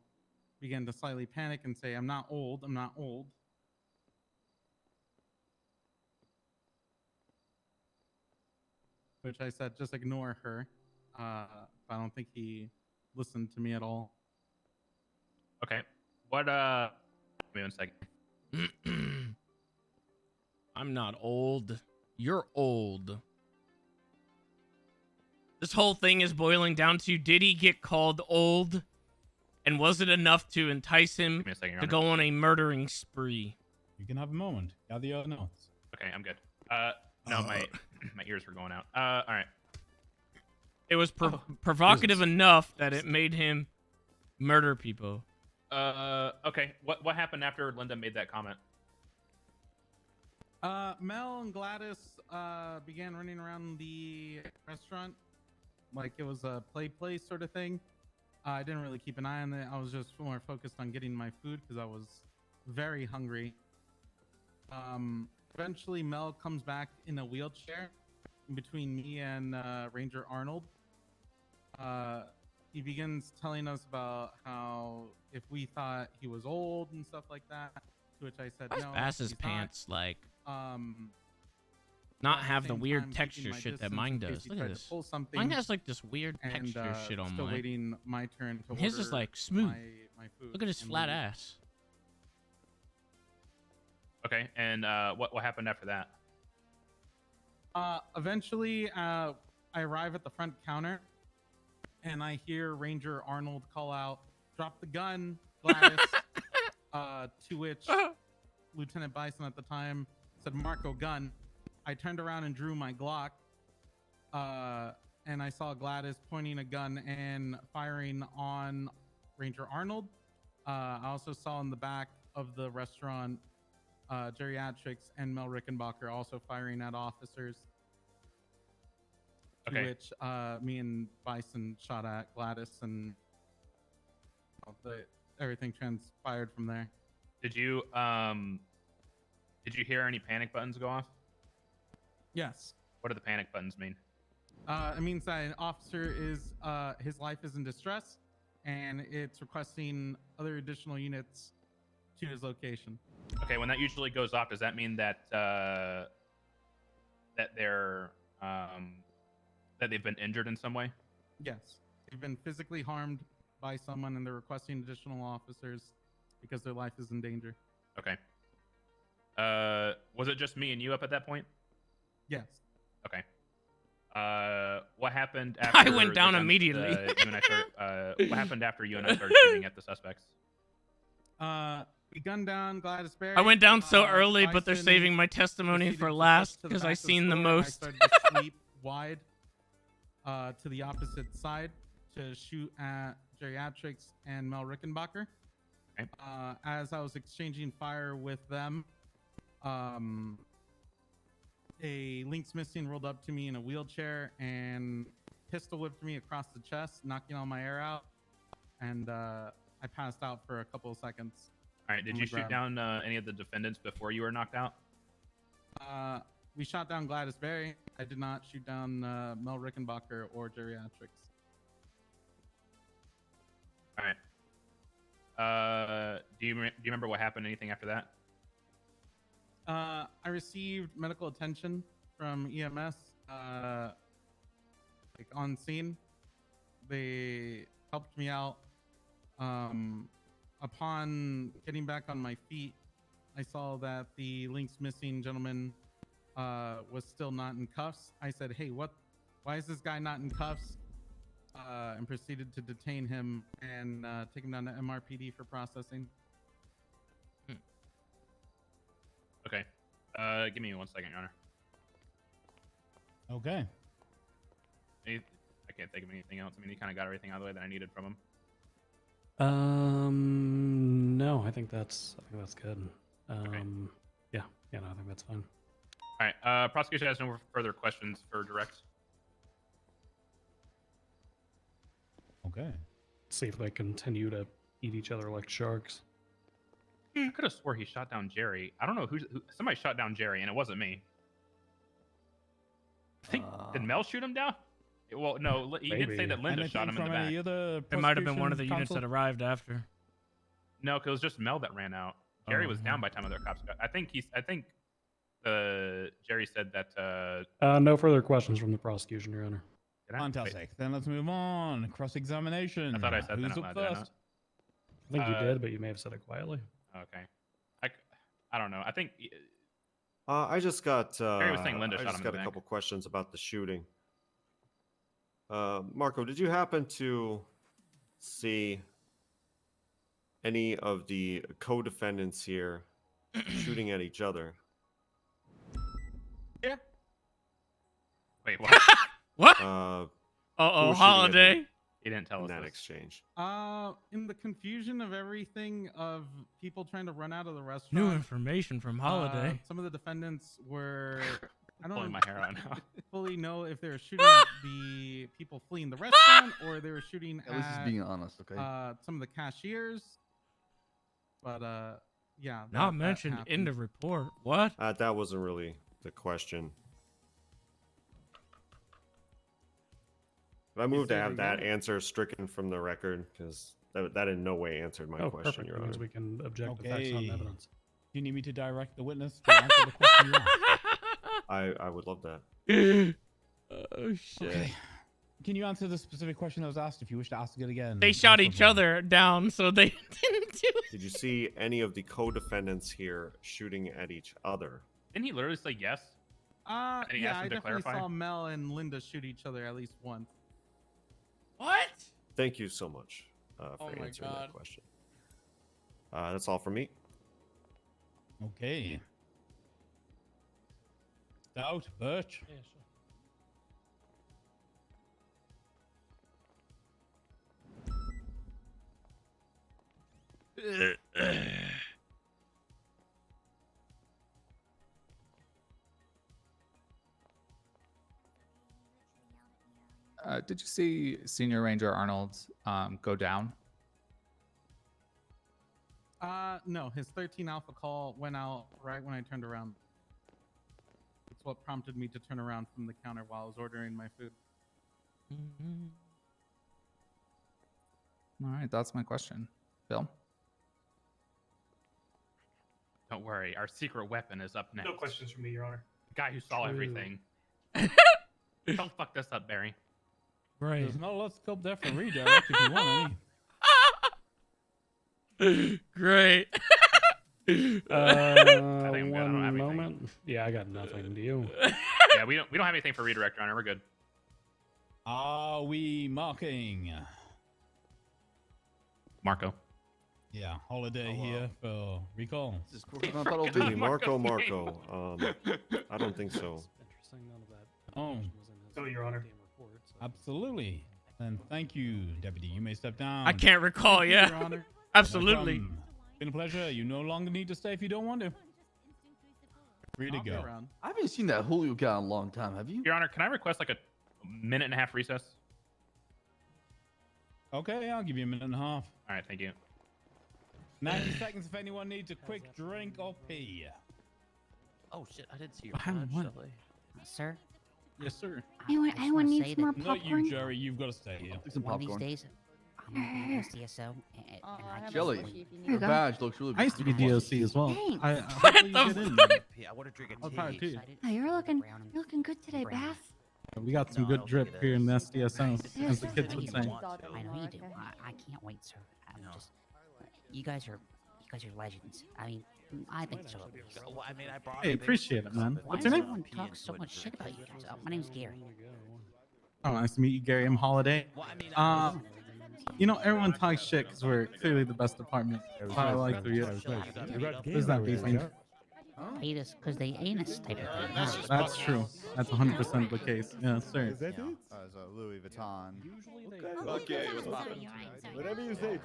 began to slightly panic and say, I'm not old, I'm not old. Which I said, just ignore her. I don't think he listened to me at all. Okay. What give me 1 second. I'm not old. You're old. This whole thing is boiling down to, did he get called old? And was it enough to entice him Give me a second, Your to Honor. go on a murdering spree? You can have a moment. Gather your notes. Okay, I'm good. No, my ears were going out. All right. It was provocative enough that it made him murder people. Okay. What happened after Linda made that comment? Mel and Gladys began running around the restaurant like it was a play place sort of thing. I didn't really keep an eye on it. I was just more focused on getting my food because I was very hungry. Eventually, Mel comes back in a wheelchair in between me and Ranger Arnold. he begins telling us about how if we thought he was old and stuff like that, to which I said no. Bass's he's pants like not not have the weird texture shit that mine does. Look at this. Mine has like this weird texture shit on still mine. waiting my turn to His is order like smooth. my food Look at his and flat leave. ass. Okay, and what happened after that? Eventually, I arrive at the front counter, and I hear Ranger Arnold call out, "Drop the gun, Gladys." To which Lieutenant Bison at the time said, "Marco, gun." I turned around and drew my Glock, and I saw Gladys pointing a gun and firing on Ranger Arnold. I also saw in the back of the restaurant Geriatrics and Mel Rickenbacker also firing at officers. To Okay. which me and Bison shot at Gladys, and everything transpired from there. Did you hear any panic buttons go off? Yes. What do the panic buttons mean? It means that an officer is his life is in distress, and it's requesting other additional units to his location. Okay, when that usually goes off, does that mean that that they're that they've been injured in some way? Yes, they've been physically harmed by someone, and they're requesting additional officers because their life is in danger. Okay. Was it just me and you up at that point? Yes. Okay. What happened after I went down immediately. you and I started, what happened after you and I started shooting at the suspects? We gunned down Gladys Berry. I went down so early, but they're Bison saving my testimony proceeded for to last push to the because back I of the seen the store, and I most. started to sweep wide to the opposite side to shoot at Geriatrics and Mel Rickenbacker. Okay. As I was exchanging fire with them, a Lynx Missing rolled up to me in a wheelchair and pistol whipped me across the chest, knocking all my air out, and I passed out for a couple of seconds. All right. Did on you the shoot ground. down any of the defendants before you were knocked out? We shot down Gladys Berry. I did not shoot down Mel Rickenbacker or Geriatrics. All right. Do you remember what happened? Anything after that? I received medical attention from EMS, like on scene. They helped me out. Upon getting back on my feet, I saw that the Lynx Missing gentleman was still not in cuffs. I said, "Hey, why is this guy not in cuffs?" And proceeded to detain him and take him down to MRPD for processing. Okay. Give me 1 second, Your Honor. Okay. I can't think of anything else. I mean, he kind of got everything out of the way that I needed from him. No, I think that's good. Okay. Yeah, no, I think that's fine. All right. Prosecution has no further questions for direct. Okay. See if they continue to eat each other like sharks. I could have swore he shot down Jerry. I don't know who. Somebody shot down Jerry, and it wasn't me. I think did Mel shoot him down? Well, no, he did say that Linda shot him in the back. It might have been one of the units that arrived after. No, because it was just Mel that ran out. Jerry was down by the time other cops got. I think Jerry said that. No further questions from the prosecution, Your Honor. Fantastic. Then let's move on. Cross-examination. I thought I said that Who's out up loud, did I first? I think you did, but you may have said it quietly. Okay. I don't know. I think I just got. Barry was saying Linda I shot just him in got the a neck. couple questions about the shooting. Marco, did you happen to see any of the co-defendants here shooting at each other? Yeah. Wait, what? What? Who was Uh-oh, shooting at Holiday. who He didn't tell in us that this. exchange. In the confusion of everything, of people trying to run out of the restaurant. New information from Holiday. Some of the defendants were. I don't Pulling my hair out now. fully know if they were shooting at the people fleeing the restaurant or they were shooting At least he's being honest, okay? some of the cashiers. But yeah. Not mentioned in the report. What? That wasn't really the question. I move to have that answer stricken from the record because that in no way answered my question, perfect. Your That means Honor. we can object to facts, not evidence. Do you need me to direct the witness to answer the question you asked? I would love that. Oh shit. Okay. Can you answer the specific question that was asked if you wish to ask it again? They shot each other down, so they didn't do it. Did you see any of the co-defendants here shooting at each other? Didn't he literally say yes? And he Yeah, asked I him to definitely clarify? saw Mel and Linda shoot each other at least once. What? Thank you so much for Oh my answering God. that question. That's all from me. Okay. Stout, Birch. Did you see Senior Ranger Arnold go down? No, his 13 Alpha call went out right when I turned around. It's what prompted me to turn around from the counter while I was ordering my food. All right, that's my question. Bill? Don't worry, our secret weapon is up next. No questions from me, Your Honor. The guy who saw everything. Don't fuck this up, Barry. Right. There's no let's scope there for redirect if you want any. Great. I think I'm good. I don't have One anything. moment. Yeah, I got nothing. Do you? Yeah, we don't have anything for redirect, Your Honor. We're good. Are we marking? Marco. Yeah, holiday here for recall. Marco. I don't think so. Oh. No, Your Honor. Absolutely. Then thank you, Deputy. You may step down. I can't recall, Thank you, yeah. Your Honor. Absolutely. No problem. Been a pleasure. You no longer need to stay if you don't want to. Free to go. I haven't seen that Julio guy in a long time. Have you? Your Honor, can I request like a minute and a half recess? Okay, I'll give you a minute and a half. All right, thank you. 90 seconds if anyone needs a quick drink or pee. Oh shit, I didn't see your I haven't badge, won. Shelly. Sir? Yes, sir. Anyone needs some more Not popcorn? you, Jerry. You've got to stay here. Some One of these popcorn. days, I'm gonna be DSO. And I Jelly, Here you your go. badge looks really I used to be DOC as well. Thanks. Hopefully you get in there. I want to drink a I'll tea. probably too. Oh, you're looking good today, Bass. We got some good drip here in the SDSO, as the kids would say. I know you do. I can't wait, sir. I'm just, you guys are legends. I mean, I think so. At least. Well, I mean, I brought Hey, appreciate it, man. Why What's your does name? everyone talk so much shit about you guys? My name's Gary. Oh, nice to meet you, Gary. I'm Holiday. You know, everyone talks shit because we're clearly the best department. I like to There's that beefing. Hate us because they ain't us type of thing. That's true. That's 100% the case. Yeah, sir. Is that it? Louis Vuitton. Okay, what's poppin'? Whatever you say.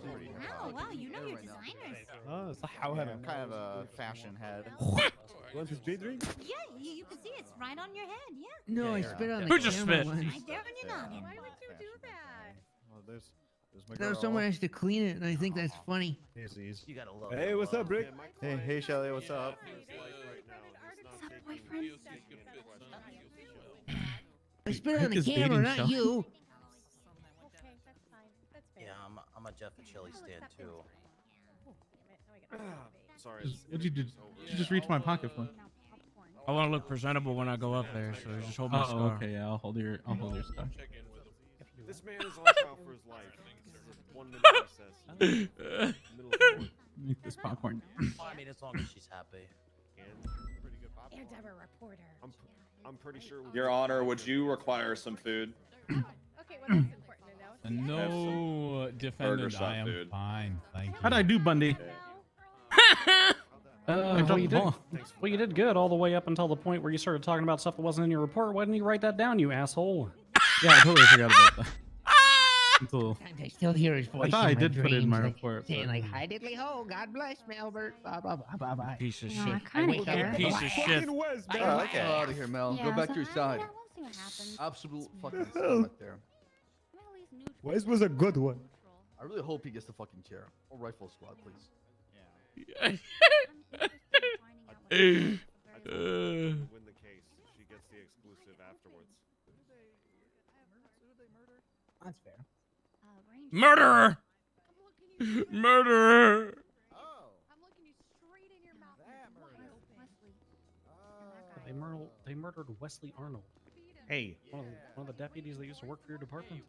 Oh, wow, you know your designers. Oh, I'm kind of a fashion head. You want a speed drink? Yeah, you can see it's right on your head, yeah. No, I spit on Who just spit? Right there on your noggin. Why would you do that? Well, there's my No, girl. someone has to clean it, and I think that's funny. You gotta love Hey, what's up, Brick? Hey, Shelly, what's up? What's up, boyfriend? I spit on the Is camera, dating not show. you. Okay, that's fine. That's fair. Yeah, I'm a Jeff and Chili stand too. Sorry. What'd you do? Did you just reach my pocket for? I want to look presentable when I go up there, so just hold my Oh, scar. okay, yeah, I'll hold your scar. This man is on trial for his life. This is a 1 minute recess. Middle of the court. Make this popcorn. Well, I mean, as long as she's happy. Air Deborah reporter. I'm pretty sure. Your Honor, would you require some food? Okay, well that's important to know. No defendant. shop I am food. fine. Thank you. How'd I do, Bundy? Well, you did good all the way up until the point where you started talking about stuff that wasn't in your report. Why didn't you write that down, you asshole? Yeah, I totally forgot about that. Until I still hear his voice. I thought I in my did put it in my dreams, report. saying but- like, "Hi, diddly ho, God bless Melbert." Blah blah blah blah blah. Piece of No, I shit. kinda wake up care. and Piece go, of shit. Get out of here, Mel. Yeah, Go back so to your I side. we'll see what happens. Absolute fucking scum right there. Wes was a good one. I really hope he gets the fucking chair. Or rifle squad, please. Win the case. She gets the exclusive afterwards. That's fair. Murderer! Murderer! They murdered Wesley Arnold. Hey. One of the deputies that used to work for your department.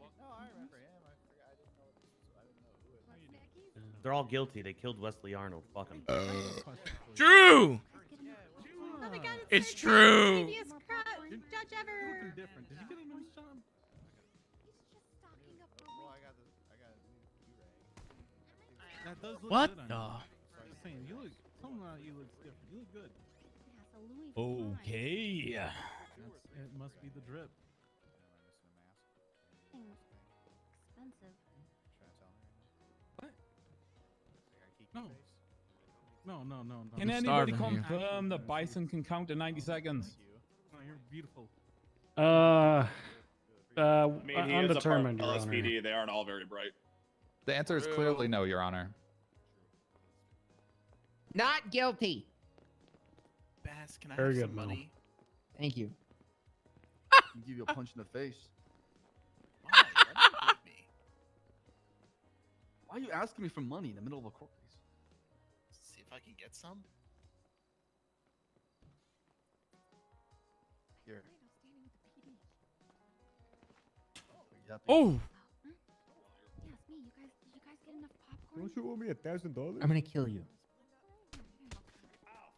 They're all guilty. They killed Wesley Arnold. Fuck him. True! It's true! Judge ever. Different. Did you get a new job? That does look What good on the? you. Just saying, you look. Something about you looks different. You look good. Okay. It must be the drip. Expensive. What? No. Can I'm anybody starving here. confirm that Bison can count to 90 seconds? Oh, you're beautiful. Undetermined, Your Honor. LSPD. They aren't all very bright. The answer is clearly no, Your Honor. Not guilty. Bass, can I Very have good, some Mel. money? Thank you. Give you a punch in the face. Why? Why do you hate me? Why are you asking me for money in the middle of a court case? See if I can get some. Here. Oh! Yes, me. You guys get enough popcorn? Don't you owe me $1,000? I'm gonna kill you.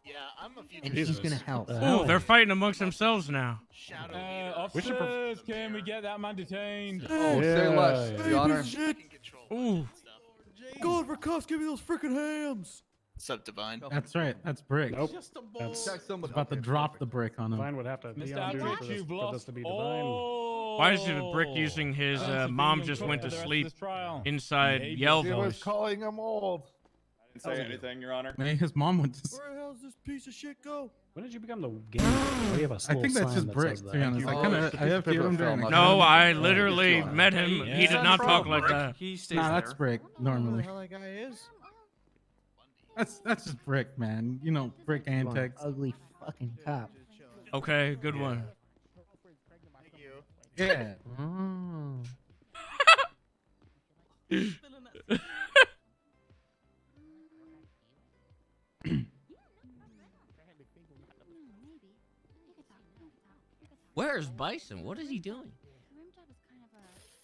Yeah, I'm a future. And he's gonna help. Oh, they're fighting amongst themselves now. Shadow Officers, can we get that man detained? Oh, say less, Your Honor. Ooh. Go over cuffs, give me those freaking hams. What's up, Divine? That's right. That's Brick. Nope. Just a bowl. That's He's about to drop the brick on him. Divine would have to be Mr. on duty Aldrich, for this, you've for lost this to be Divine. Why is it Brick using his mom just went to sleep inside Yell He was voice? calling him old. I didn't say anything, Your Honor. Man, his mom went to. Where the hell's this piece of shit go? When did you become the game? We have a I think that's just Brick. To be honest, I have him during. No, I literally met him. He did not talk like that. He stays nah, that's Brick normally. Who the hell that guy is? That's just Brick, man. You know, Brick antics. Ugly fucking cop. Okay, good one. Yeah. Where's Bison? What is he doing?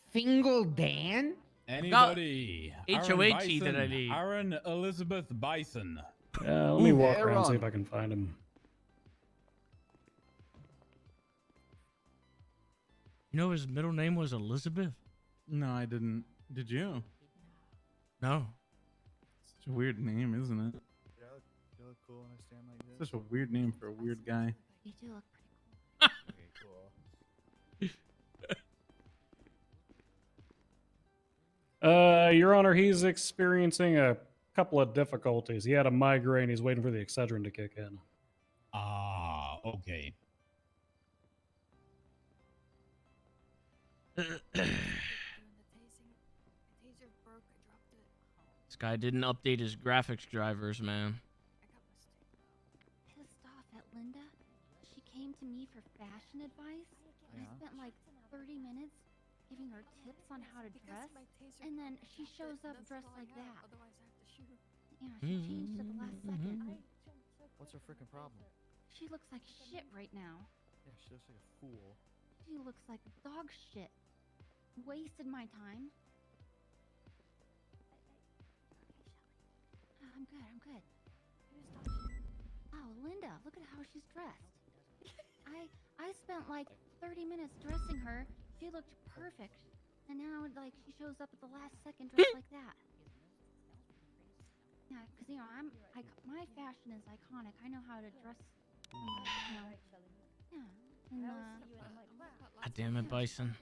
Fingal Dan? Anybody? HOA key that I need. Aaron Elizabeth Bison. Let me walk around and see if I can find him. You know his middle name was Elizabeth? No, I didn't. Did you? No. It's a weird name, isn't it? Yeah, you look cool when I stand like this. Such a weird name for a weird guy. You do look pretty cool. Your Honor, he's experiencing a couple of difficulties. He had a migraine. He's waiting for the Excedrin to kick in. Ah, okay. This guy didn't update his graphics drivers, man. pissed off at Linda. She came to me for fashion advice. I spent like 30 minutes giving her tips on how to dress, and then she shows up dressed like that. Yeah, she changed at the last second. What's her freaking problem? She looks like shit right now. Yeah, she looks like a fool. She looks like dog shit. Wasted my time. I'm good. Oh, Linda, look at how she's dressed. I spent like 30 minutes dressing her. She looked perfect. And now, like, she shows up at the last second dressed like that. Yeah, because, you know, my fashion is iconic. I know how to dress. God damn it, Bison.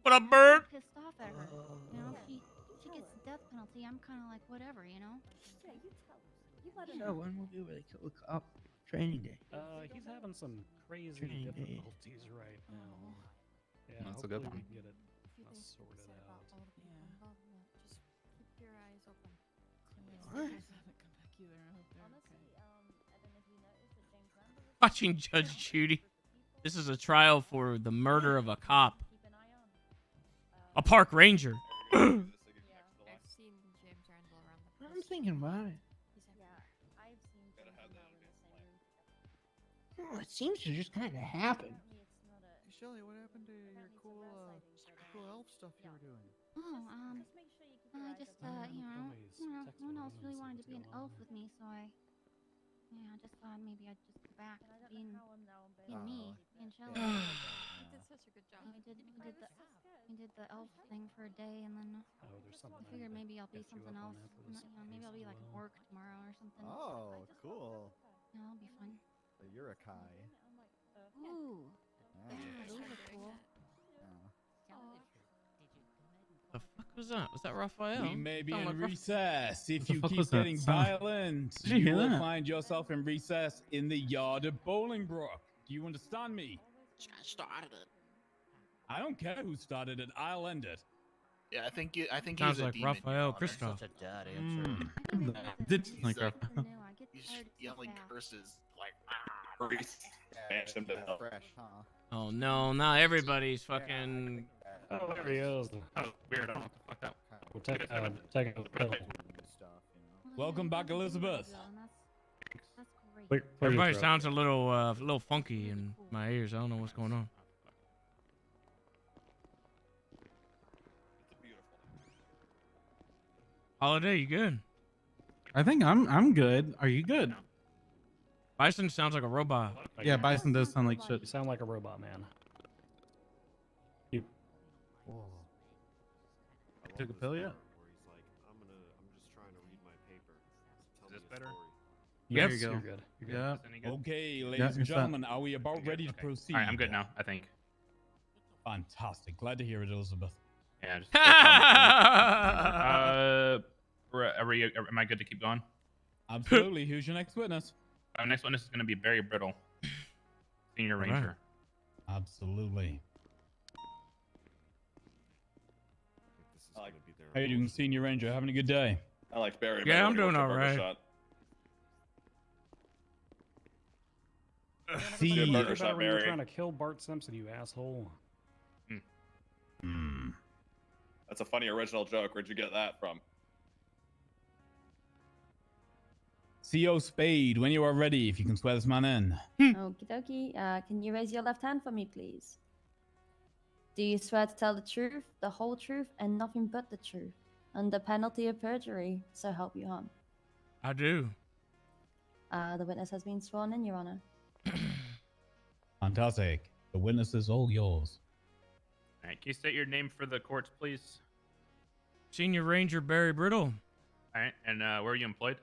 What up, bird? Pissed off at her. You know, she gets the death penalty. I'm kind of like, whatever, you know? Yeah, you tell her. You let her know when will be really cool up training day. He's having some crazy difficulties right now. Yeah, That's a good hopefully one. we can get it sorted out. Just keep your eyes open. Watching Judge Judy. This is a trial for the murder of a cop. A park ranger. I'm thinking about it. Oh, it seems to just kind of happen. Hey, Shelly, what happened to your cool elf stuff you were doing? Oh, I just, no one else really wanted to be an elf with me, so I just thought maybe I'd just go back to being me, being Shelly. You did such a good job. We did the elf thing for a day, and then I figured maybe I'll be something else. Maybe I'll be like an orc tomorrow or something. Oh, cool. Yeah, that'll be fun. You're a Kai. Ooh. Yeah, those are cool. The fuck was that? Was that Raphael? We may be Sound in like recess. If the you fuck keep was that getting sound? violent, Did you hear will that? find yourself in recess in the yard of Bolingbroke. Do you understand me? I started it. I don't care who started it. I'll end it. Yeah, I think Sounds he's a like demon, Raphael Your Honor. Christoph. Such a dad Did like Raphael. He's yelling curses like smash him to hell. Fresh, huh? Oh no, now everybody's fucking. Oh, there he is. Oh, weird. I don't know what the fuck that. We're taking a pill. Welcome back, Elizabeth. That's great. Everybody sounds a little funky in my ears. I don't know what's going on. Holiday, you good? I think I'm good. Are you good? Bison sounds like a robot. Yeah, Bison does sound like shit. You sound like a robot, man. You. Took a pill yet? I'm just trying to read my paper. Is this better? Yes, There you go. You're good. You're good. Yeah. Is any good? Okay, ladies you're and set. gentlemen, are we about ready to Okay. proceed? All right, I'm good now. I think. Fantastic. Glad to hear it, Elizabeth. Yeah. Just am I good to keep going? Absolutely. Who's your next witness? Our next one is going to be Barry Brittle, Senior All right. Ranger. Absolutely. This is gonna be their How you doing, Senior Ranger? Having a good day? I like Barry. Yeah, better I'm when he doing went to all Burger right. Shot. See, Good You burger better shot, when you were Barry. trying to kill Bart Simpson, you asshole. That's a funny original joke. Where'd you get that from? CO Spade, when you are ready, if you can swear this man in. Okie dokie. Can you raise your left hand for me, please? Do you swear to tell the truth, the whole truth, and nothing but the truth, under penalty of perjury, so help you harm? I do. The witness has been sworn in, Your Honor. Fantastic. The witness is all yours. All right, can you state your name for the courts, please? Senior Ranger Barry Brittle. All right, and where are you employed?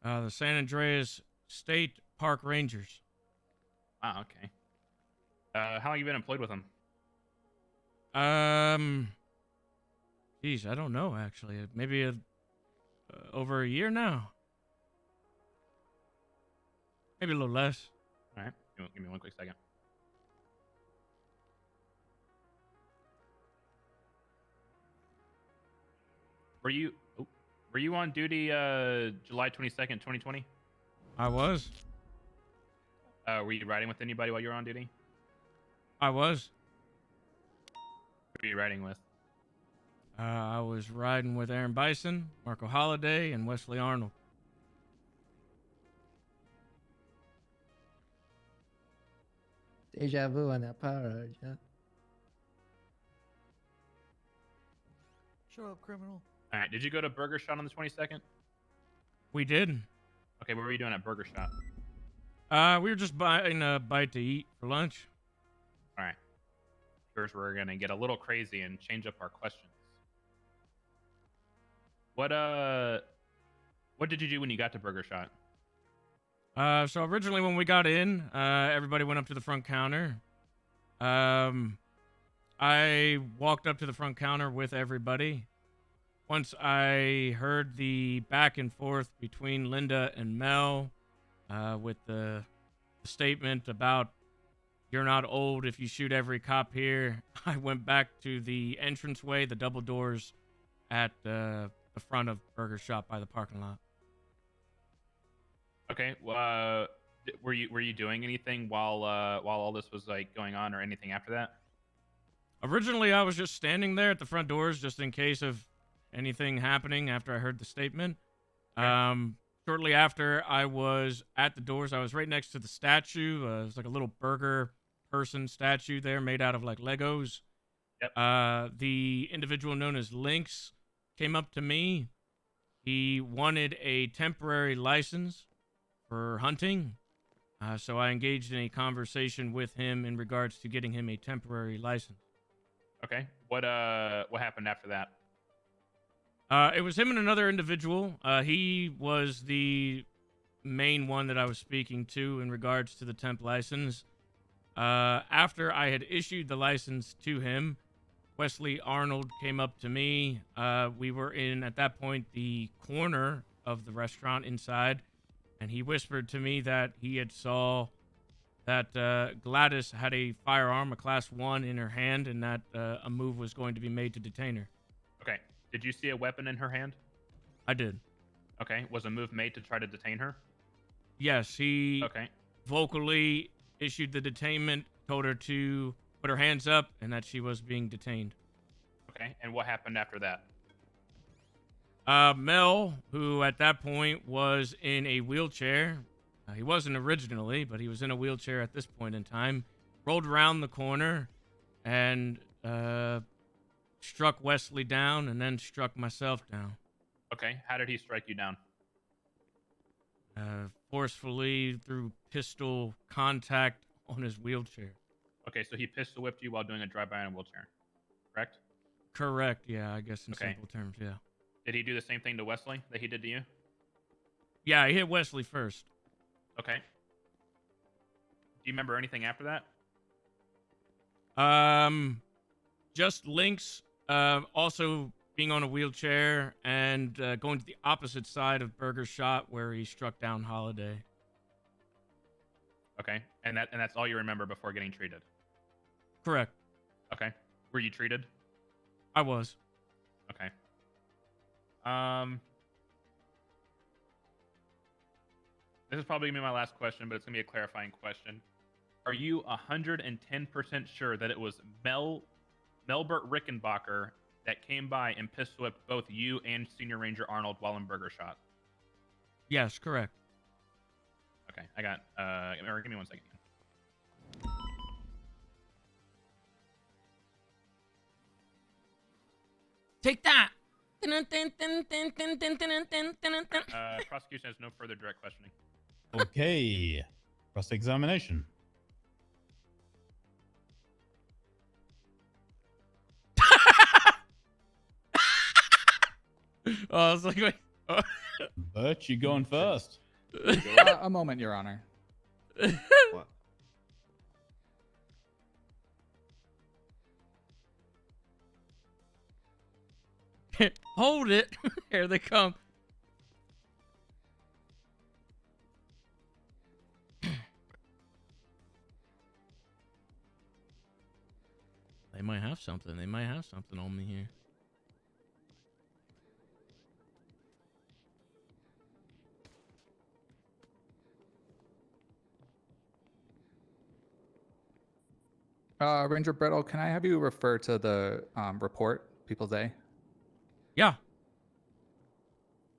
The San Andreas State Park Rangers. Ah, okay. How long have you been employed with them? Geez, I don't know actually. Maybe over a year now. Maybe a little less. All right, give me one quick second. Were you on duty July 22nd, 2020? I was. Were you riding with anybody while you were on duty? I was. Who were you riding with? I was riding with Aaron Bison, Marco Holiday, and Wesley Arnold. Deja vu on that power, yeah. Shut up, criminal. All right, did you go to Burger Shot on the 22nd? We did. Okay, what were you doing at Burger Shot? We were just buying a bite to eat for lunch. All right. First, we're gonna get a little crazy and change up our questions. What did you do when you got to Burger Shot? So originally when we got in, everybody went up to the front counter. I walked up to the front counter with everybody. Once I heard the back and forth between Linda and Mel, with the statement about you're not old if you shoot every cop here, I went back to the entranceway, the double doors at the front of Burger Shop by the parking lot. Okay. Were you doing anything while all this was like going on, or anything after that? Originally, I was just standing there at the front doors just in case of anything happening after I heard the statement. Shortly after I was at the doors, I was right next to the statue. It was like a little burger person statue there made out of like Legos. Yep. The individual known as Lynx came up to me. He wanted a temporary license for hunting. So I engaged in a conversation with him in regards to getting him a temporary license. Okay. What happened after that? It was him and another individual. He was the main one that I was speaking to in regards to the temp license. After I had issued the license to him, Wesley Arnold came up to me. We were in, at that point, the corner of the restaurant inside, and he whispered to me that he had saw that Gladys had a firearm, a Class 1, in her hand, and that a move was going to be made to detain her. Okay. Did you see a weapon in her hand? I did. Okay. Was a move made to try to detain her? Yes, he Okay. vocally issued the detainment, told her to put her hands up, and that she was being detained. Okay. And what happened after that? Mel, who at that point was in a wheelchair, he wasn't originally, but he was in a wheelchair at this point in time, rolled around the corner and struck Wesley down and then struck myself down. Okay. How did he strike you down? Forcefully through pistol contact on his wheelchair. Okay, so he pistol whipped you while doing a drive-by in a wheelchair, correct? Correct, yeah, I guess in Okay. simple terms, yeah. Did he do the same thing to Wesley that he did to you? Yeah, he hit Wesley first. Okay. Do you remember anything after that? Just Lynx, also being on a wheelchair and going to the opposite side of Burger's shot where he struck down Holiday. Okay, and that's all you remember before getting treated? Correct. Okay. Were you treated? I was. Okay. This is probably gonna be my last question, but it's gonna be a clarifying question. Are you 110% sure that it was Melbert Rickenbacker that came by and pistol whipped both you and Senior Ranger Arnold while in Burger Shot? Yes, correct. Okay, I got. Give me 1 second. Take that. Prosecution has no further direct questioning. Okay. Cross-examination. I was like, wait. Oh. Bert, you going first? A moment, Your Honor. What? Hold it. Here they come. They might have something. They might have something on me here. Ranger Brittle, can I have you refer to the report, People's A? Yeah.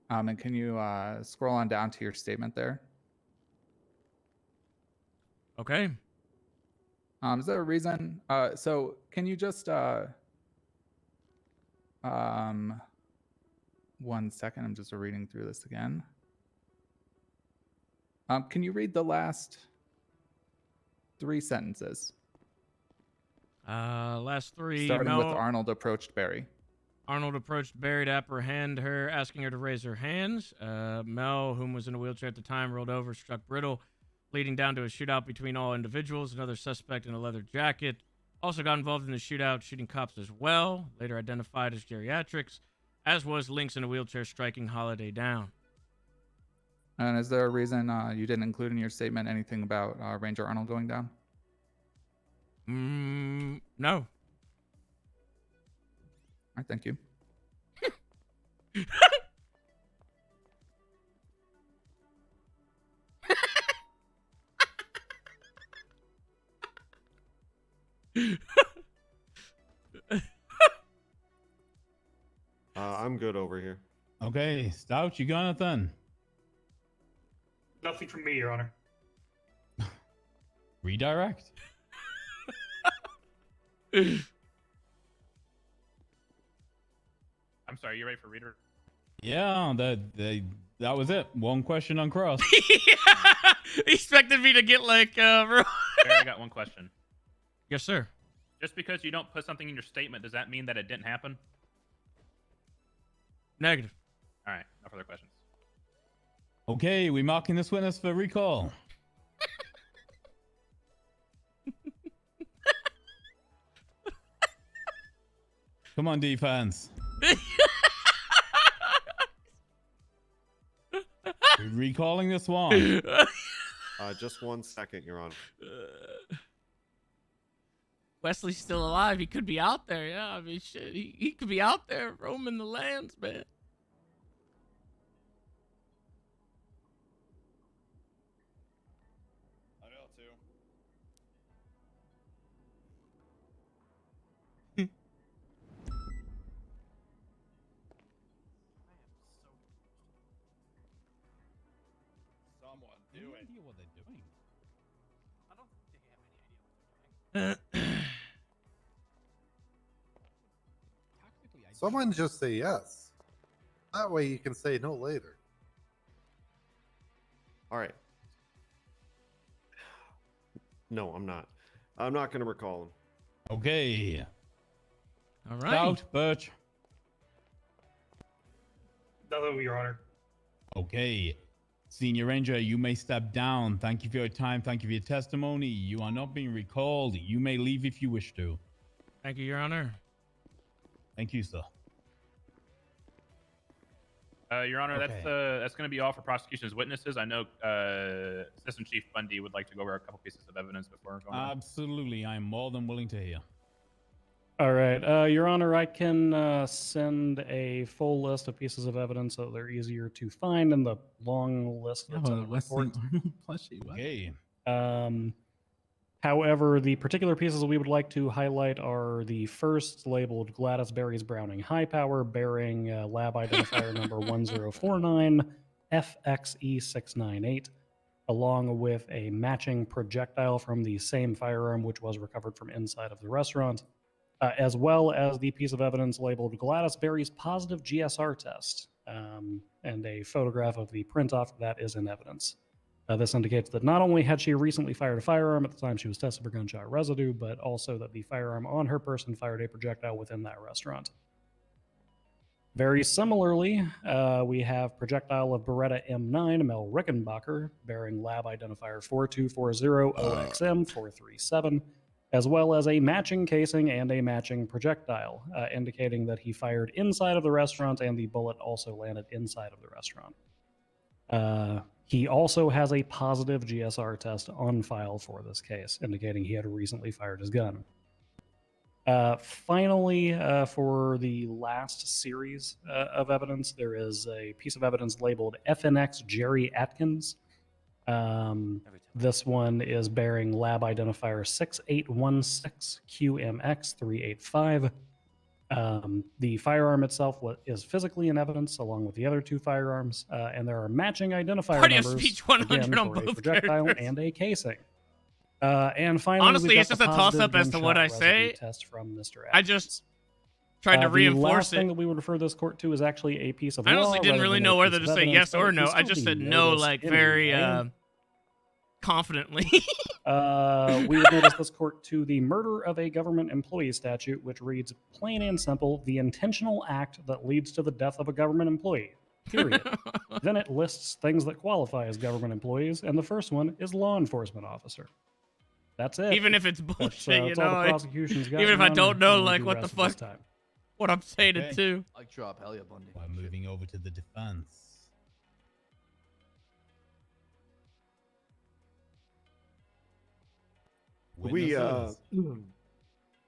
And can you scroll on down to your statement there? Okay. Is there a reason? So can you just 1 second? I'm just reading through this again. Can you read the last 3 sentences? Last 3. Starting with Arnold approached Barry. Arnold approached Barry to apprehend her, asking her to raise her hands. Mel, whom was in a wheelchair at the time, rolled over, struck Brittle, leading down to a shootout between all individuals. Another suspect in a leather jacket also got involved in the shootout, shooting cops as well, later identified as geriatrics, as was Lynx in a wheelchair striking Holiday down. And is there a reason you didn't include in your statement anything about Ranger Arnold going down? No. All right, thank you. I'm good over here. Okay, Stout, you got nothing? Nothing from me, Your Honor. Redirect. I'm sorry, you ready for reader? Yeah, that was it. One question on cross. He expected me to get like, Barry, I got one question. Yes, sir. Just because you don't put something in your statement, does that mean that it didn't happen? Negative. All right, no further questions. Okay, we marking this witness for recall. Come on, defense. We're recalling this one. Just 1 second, Your Honor. Wesley's still alive. He could be out there. Yeah, I mean, shit. He could be out there roaming the lands, man. I know too. Someone do it. idea what they're doing. I don't think they have any idea what they're doing. Someone just say yes. That way you can say no later. All right. No, I'm not. I'm not going to recall him. Okay. All right. Stout, Birch. Nothing, Your Honor. Okay. Senior Ranger, you may step down. Thank you for your time. Thank you for your testimony. You are not being recalled. You may leave if you wish to. Thank you, Your Honor. Thank you, sir. Your Honor, Okay. that's going to be all for prosecution's witnesses. I know Assistant Chief Bundy would like to go over a couple pieces of evidence before going on. Absolutely. I am more than willing to hear. All right, Your Honor, I can send a full list of pieces of evidence so they're easier to find in the long list that's in the report. Okay. However, the particular pieces we would like to highlight are the first labeled Gladys Berry's Browning High Power bearing lab identifier number 1049 FXE698, along with a matching projectile from the same firearm which was recovered from inside of the restaurant, as well as the piece of evidence labeled Gladys Berry's positive GSR test, and a photograph of the print-off that is in evidence. This indicates that not only had she recently fired a firearm at the time she was tested for gunshot residue, but also that the firearm on her person fired a projectile within that restaurant. Very similarly, we have projectile of Beretta M9 Mel Rickenbacker bearing lab identifier 4240OXM437, as well as a matching casing and a matching projectile, indicating that he fired inside of the restaurant and the bullet also landed inside of the restaurant. He also has a positive GSR test on file for this case, indicating he had recently fired his gun. Finally, for the last series of evidence, there is a piece of evidence labeled FNX Jerry Atkins. This one is bearing lab identifier 6816QMX385. The firearm itself is physically in evidence along with the other two firearms, and there are matching identifier Party of numbers speech 100 again, on for a both projectile characters. and a casing. And finally, Honestly, we've got it's just the a toss-up positive as to what I gunshot residue say. test from Mr. I just tried to the reinforce last thing it. that we would refer this court to is actually a piece of I law. honestly didn't rather really than know a whether piece to of say evidence, yes but or it can no. I still just be said no, noticed like anyway. very confidently. We would notice this court to the murder of a government employee statute, which reads plain and simple, the intentional act that leads to the death of a government employee, period. Then it lists things that qualify as government employees, and the first one is law enforcement officer. That's it. Even if it's bullshit, that's you all know. the prosecution's got, Even if Your I Honor, don't know, and like, do what the rest of this fuck, time. what I'm saying Okay. it to. Like drop, hell yeah, Bundy. We're moving over to the defense. Could we Witnesses.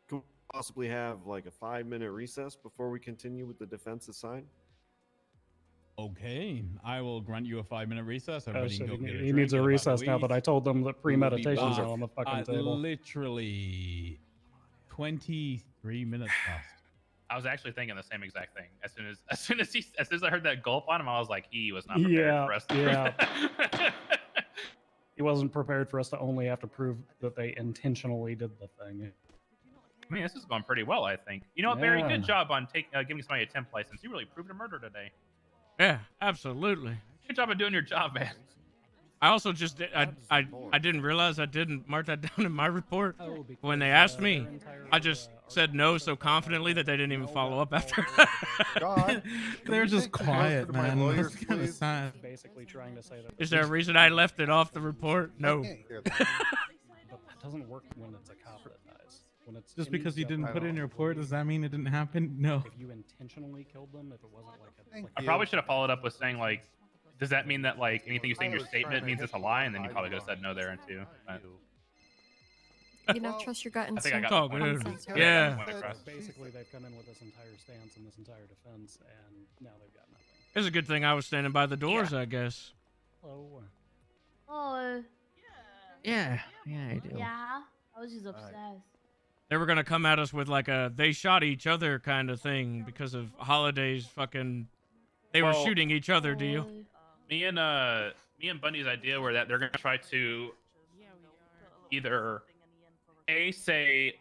could we possibly have like a 5-minute recess before we continue with the defense's side? Okay, I will grant you a 5-minute recess. Oh, Everybody shit, can go get a he drink needs a and recess now, eat. but I told them that premeditation is back on the fucking at table. Literally 23 minutes past. I was actually thinking the same exact thing. As soon as I heard that gulp on him, I was like, he was not prepared for us. He wasn't prepared for us to only have to prove that they intentionally did the thing. I mean, this is going pretty well, I think. You know what, Barry? Yeah. Good job on giving somebody a temp license. You really proved a murder today. Yeah, absolutely. Good job on doing your job, man. I also just did, I didn't realize I didn't mark that down in my report. When they asked me, I just said no so confidently that they didn't even follow up after that. They're just quiet, man. lawyers, That's kind of please? sad. Basically trying to say that. Is there a reason I left it off the report? No. But that doesn't work when it's a cop that dies. When it's Just any because you didn't put it in your government report, does that mean it didn't happen? No. If you intentionally killed them, if it wasn't like a I probably should have followed up with saying, like, does that mean that, like, anything you say in your statement means it's a lie? And then you probably could have said no there, too. But... You know, trust your gut I think I instinct. got Oh, the point. good. Yeah. Basically, they've come in with this entire stance and this entire defense, and now they've got nothing. It's a good thing I was standing by the doors, I guess. Hello. Oh. Yeah, I do. Yeah. I was just obsessed. They were gonna come at us with like a they shot each other kind of thing because of Holiday's fucking. They were Well, shooting each other deal. Me and Bundy's idea were that they're gonna try to either say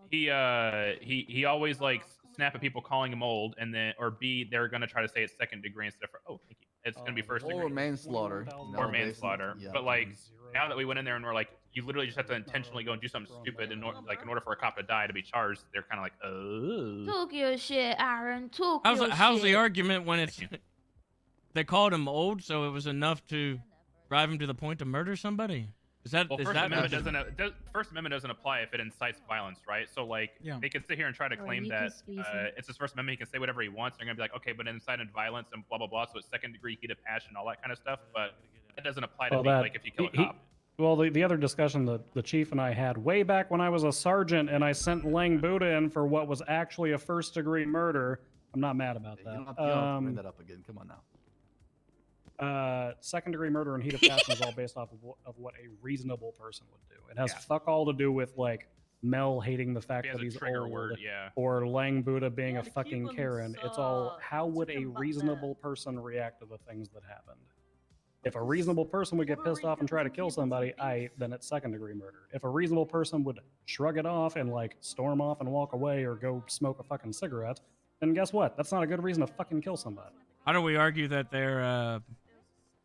he always like snap at people calling him old, and then or B they're gonna try to say it's second degree instead of thank you. It's gonna be first degree Or manslaughter. or manslaughter. Yeah. But like now that we went in there and we're like, you literally just have to intentionally go and do something stupid in order for a cop to die to be charged. They're kind of like, oh. Talk your shit, Aaron. Talk your shit. How's the argument when it's they called him old, so it was enough to drive him to the point to murder somebody? Is that Well, is First that Amendment First Amendment doesn't apply if it incites violence, right? So like they can sit here and try to Or claim you that can squeeze him. it's his First Amendment. He can say whatever he wants. They're gonna be like, okay, but it incited violence and blah blah blah. So it's second degree heat of passion, all that kind of stuff. But that doesn't apply to me. Like if you kill a cop. Well, the other discussion that the chief and I had way back when I was a sergeant and I sent Lang Buddha in for what was actually a first-degree murder. I'm not mad about that. You don't have to bring that up again. Come on now. Second-degree murder and heat of passion is all based off of what a reasonable person would do. It has fuck all to do with like Mel hating the fact He has that a he's trigger old, word, yeah. or Lang Buddha being a fucking Karen. It's all how would a reasonable person react to the things that happened. If a reasonable person would get pissed off and try to kill somebody, then it's second-degree murder. If a reasonable person would shrug it off and like storm off and walk away or go smoke a fucking cigarette, then guess what? That's not a good reason to fucking kill somebody. How do we argue that they're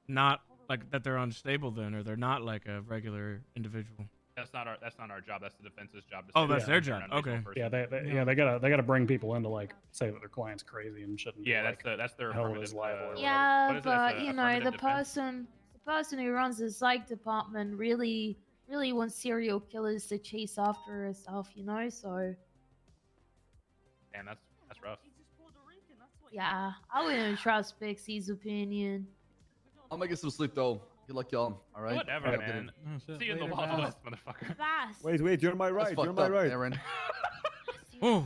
not like that they're unstable then, or they're not like a regular individual? That's not our job. That's the defense's job. To Oh, say that's that their they're job. an unreasonable Okay. person. Yeah, they gotta bring people in to like say that their client's crazy and shouldn't. Yeah, be, that's their hell of his affirmative. life or whatever. Yeah, What is it? but That's a you know, the affirmative defense? person who runs the psych department really wants serial killers to chase after herself, you know. So Damn, that's rough. yeah, I wouldn't trust Pixie's opinion. I'm gonna get some sleep though. Good luck, y'all. All right. Whatever, All right, man. good. See you in the Wild West, motherfucker. Fast. Wait, you're on my right. That's You're on fucked my up, right. Aaron. Oh.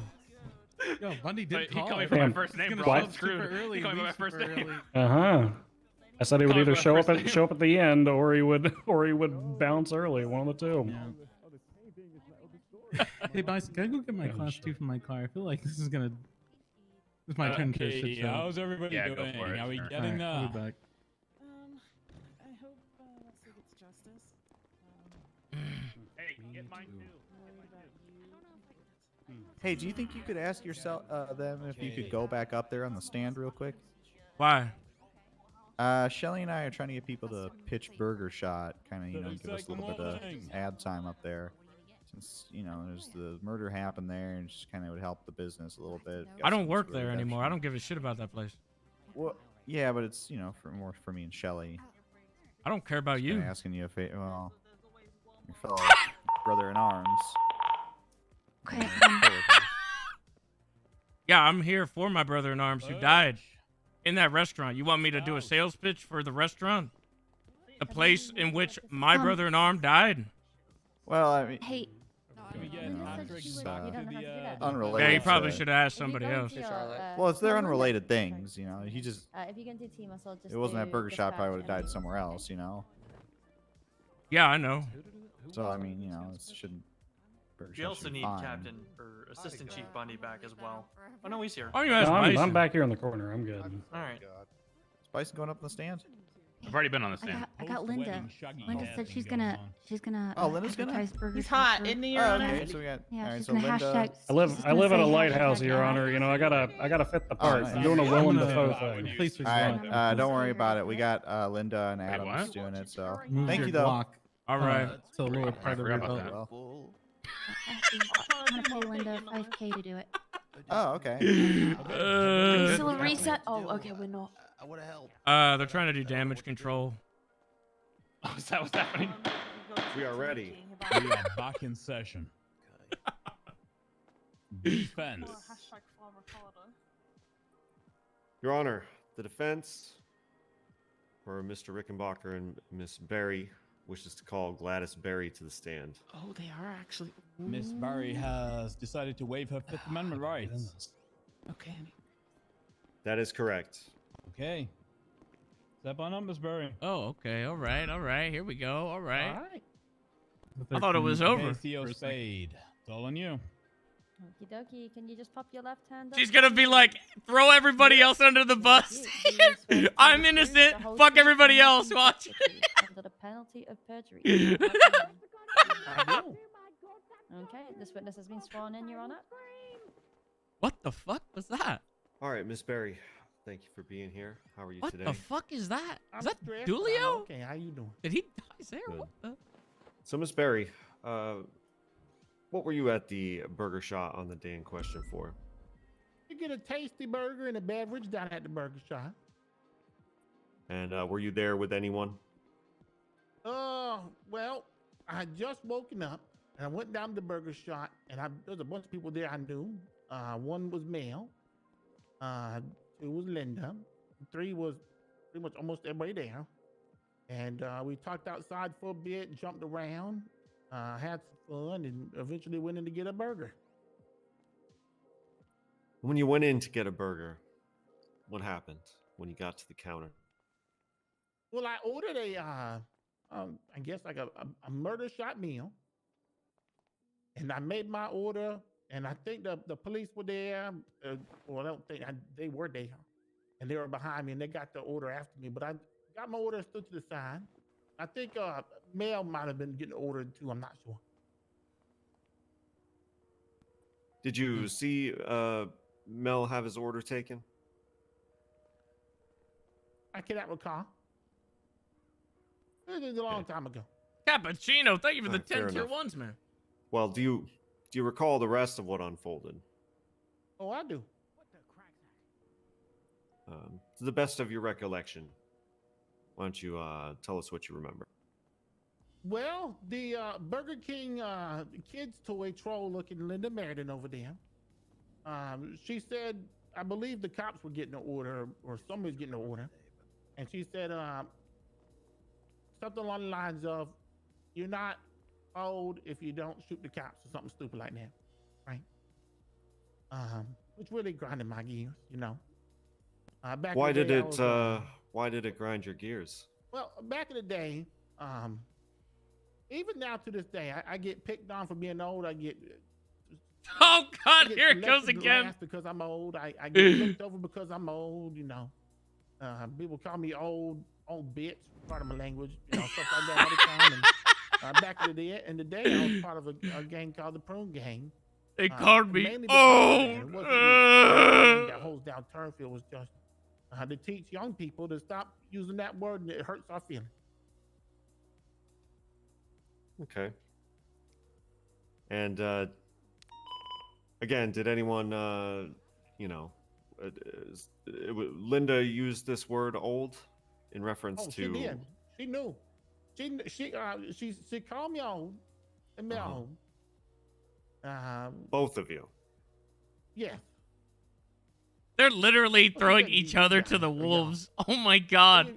Yo, Bundy did He call called me it. for my Damn. first name, He's bro. gonna I'm show up super screwed. early, He called me by my leave first super name. early. I said he would Call me either by show first up name. at the end, or he would bounce early. One of the two. Hey, Bison, can I go get my class 2 from my car? I feel like this is my turn to Okay, shit show. how's everybody Yeah, go doing? for it, Are we sure. getting Alright, I'll be back. I hope Wesley gets justice. Hey, get mine too. Hey, do you think you could ask yourself them if you could go back up there on the stand real quick? Why? Shelly and I are trying to get people to pitch Burger Shot, kind of, give us a little bit of ad time up there. Since, there's the murder happened there, and just kind of would help the business a little bit. I don't work there anymore. I don't give a shit about that place. Well, yeah, but it's, for me and Shelly. I don't care about you. Asking you if your fellow brother in arms. Okay. Yeah, I'm here for my brother in arms who died in that restaurant. You want me to do a sales pitch for the restaurant? The place in which my brother in arms died? Well, I mean... Hey. unrelated. Yeah, you probably to- should have asked somebody else. Well, they're unrelated things, He just... If you can do team assault, just it wasn't do that Burger Shot, probably would have dispatch died somewhere else, Yeah, I know. So, I mean, it shouldn't... Burger We shot also should be need fine. Captain or Assistant Chief Bundy back as well. Oh no, he's here. Oh, you No, guys, I'm back here in the corner. I'm good. All right. Is Bison going up in the stand? I've already been on the stand. I got Linda. Linda said she's gonna Oh, Linda's gonna? advertise Burger He's Shot hot, for- isn't he, Oh, Your okay. Honor? So we got. Yeah, all right. she's So gonna Linda. hashtag. I live at a say lighthouse, hashtag Your ad. Honor. You know, I gotta fit the part. nice. I'm doing a Willem Dafoe When thing. police All resort. right. Don't worry about it. We got Linda and Adams what? doing it. So Move thank your you though. block, All right. to a lower part of your forgot about boat. that. Well. I'm gonna pay Linda 5K to do it. Oh, okay. Are you still a reset? Oh, okay, we're not. I would have helped. They're trying to do damage control. Oh, is that what's happening? We are ready. We are back in session. Defense. Your Honor, the defense, or Mr. Rickenbacker and Miss Berry, wishes to call Gladys Berry to the stand. Oh, they are actually. Miss Barry has decided to waive her Fifth Amendment rights. Okay. That is correct. Okay. Step on up, Miss Barry. Oh, okay. All right. All right. Here we go. All right. All right. I thought it was over. Okay, Theo Spade. It's all on you. Okie dokie, can you just pop your left hand up? She's gonna be like, throw everybody else under the bus. I'm innocent. Fuck everybody else. Watch. Under the penalty of perjury. Okay, this witness has been sworn in, Your Honor. What the fuck was that? All right, Miss Berry, thank you for being here. How are you What today? the fuck is that? I'm Is that stressed. Dulio? Okay, how you doing? Did he die there? Good. What the? So, Miss Berry, what were you at the burger shot on the day in question for? You get a tasty burger and a beverage down at the burger shop. And were you there with anyone? Well, I had just woken up and I went down to the burger shop and there's a bunch of people there I knew. One was Mel, two was Linda, three was pretty much almost everybody there. And we talked outside for a bit, jumped around, had some fun, and eventually went in to get a burger. When you went in to get a burger, what happened when you got to the counter? Well, I ordered I guess like a murder shot meal. And I made my order, and I think the police were there. Well, I don't think they were there. And they were behind me, and they got the order after me. But I got my order and stood to the side. I think Mel might have been getting ordered too. I'm not sure. Did you see Mel have his order taken? I cannot recall. It was a long time ago. Cappuccino, thank you for the Alright, fair 10 tier enough. ones, man. Well, do you recall the rest of what unfolded? Oh, I do. To the best of your recollection, why don't you tell us what you remember? Well, the Burger King kids toy troll looking Linda Meriden over there. She said, I believe the cops were getting an order or somebody was getting an order. And she said something along the lines of, you're not old if you don't shoot the cops or something stupid like that. Right? Which really grinded my gears, you know. Back Why in the did day, I it was, why did it grind your gears? well, back in the day, even now to this day, I get picked on for being old. I get Oh God, I get here it goes selected again. last because I'm old. I get looked over because I'm old. You know, people call me old bitch. Part of my language, you know, stuff like that all the time. And back in the day, I was part of a gang called the Prune Gang. They called me mainly because old. it wasn't the gang that holds down turf. It was just to teach young people to stop using that word, and it hurts our feelings. Okay. And again, did anyone, Linda used this word "old" in reference Oh, to? she did. She knew. She called me old and me old. Both of you. Yeah. They're literally throwing each other to the wolves. Oh my God.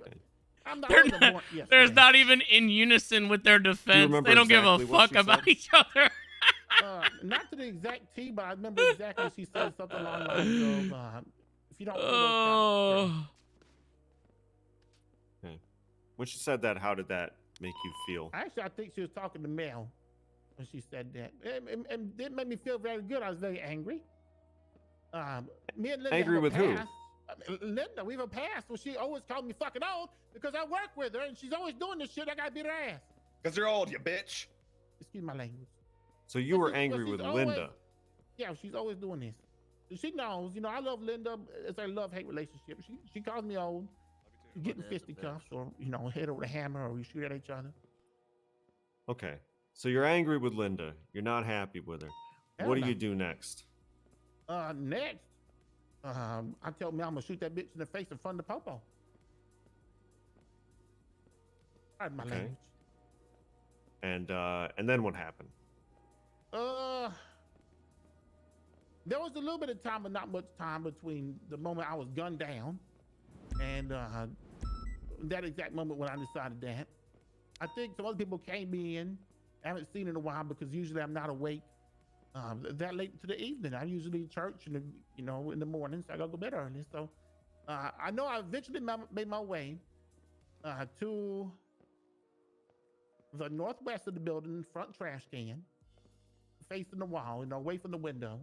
I'm not They're old, I'm not, born yesterday. there's not even in unison with their defense. remember They don't exactly give a what fuck she about said? each other. Not to the exact T, but I remember exactly she said something along the lines of, if you don't Oh. Okay. When she said that, how did that make you feel? Actually, I think she was talking to Mel. when she said that. And it made me feel very good. I was very angry. Me and Linda Angry have a with who? past. Linda, we have a past where she always called me fucking old because I work with her and she's always doing this shit. I gotta beat her ass. Because you're old, you bitch. Excuse my language. So you were angry with Linda. Yeah, she's always doing this. She knows, you know, I love Linda. It's a love-hate relationship. She calls me old. You get in fisticuffs or, you know, head over the hammer or we shoot at each other. Okay. So you're angry with Linda. You're not happy with her. Hell What do no. you do next? Next, I tell me I'm gonna shoot that bitch in the face in front of the popo. Pardon my language. And then what happened? There was a little bit of time, but not much time between the moment I was gunned down and that exact moment when I decided that. I think some other people came in. I haven't seen in a while because usually I'm not awake that late into the evening. I'm usually in church in the, you know, in the mornings. I gotta go to bed early. So I know I eventually made my way to the northwest of the building, front trash can, facing the wall, you know, away from the window.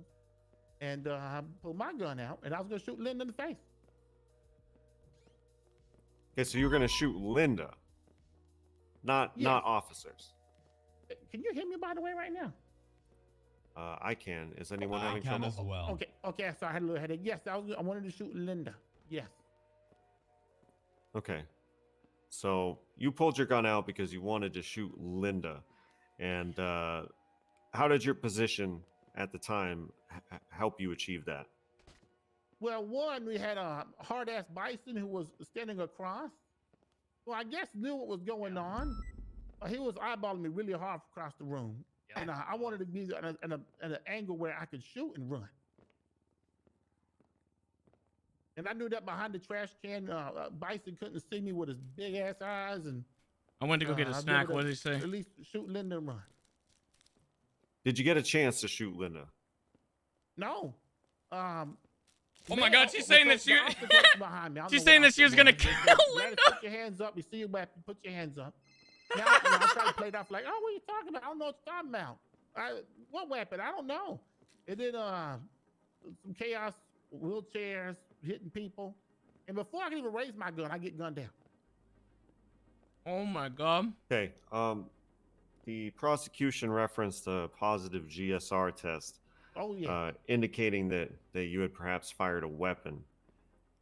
And I pulled my gun out and I was gonna shoot Linda in the face. Okay, so you're gonna shoot Linda, not officers. Can you hear me by the way right now? I can. Is anyone having trouble? as well. Okay. So I had a little headache. Yes, I wanted to shoot Linda. Yes. Okay. So you pulled your gun out because you wanted to shoot Linda, and how did your position at the time help you achieve that? Well, one, we had a hard-ass bison who was standing across. Well, I guess knew what was going on. He was eyeballing me really hard across the room. And I wanted to be at an angle where I could shoot and run. And I knew that behind the trash can, Bison couldn't see me with his big ass eyes. And I went to go get a snack. What did he say? At least shoot Linda and run. Did you get a chance to shoot Linda? No. Oh my God, she's saying that she. She's saying that she was gonna kill Linda. Put your hands up. You see your weapon. Put your hands up. Now, I try to play it off like, oh, what are you talking about? I don't know what you're talking about. What weapon? I don't know. And then some chaos, wheelchairs, hitting people. And before I can even raise my gun, I get gunned down. Oh my God. Okay. The prosecution referenced a positive GSR test. Oh yeah. Indicating that you had perhaps fired a weapon.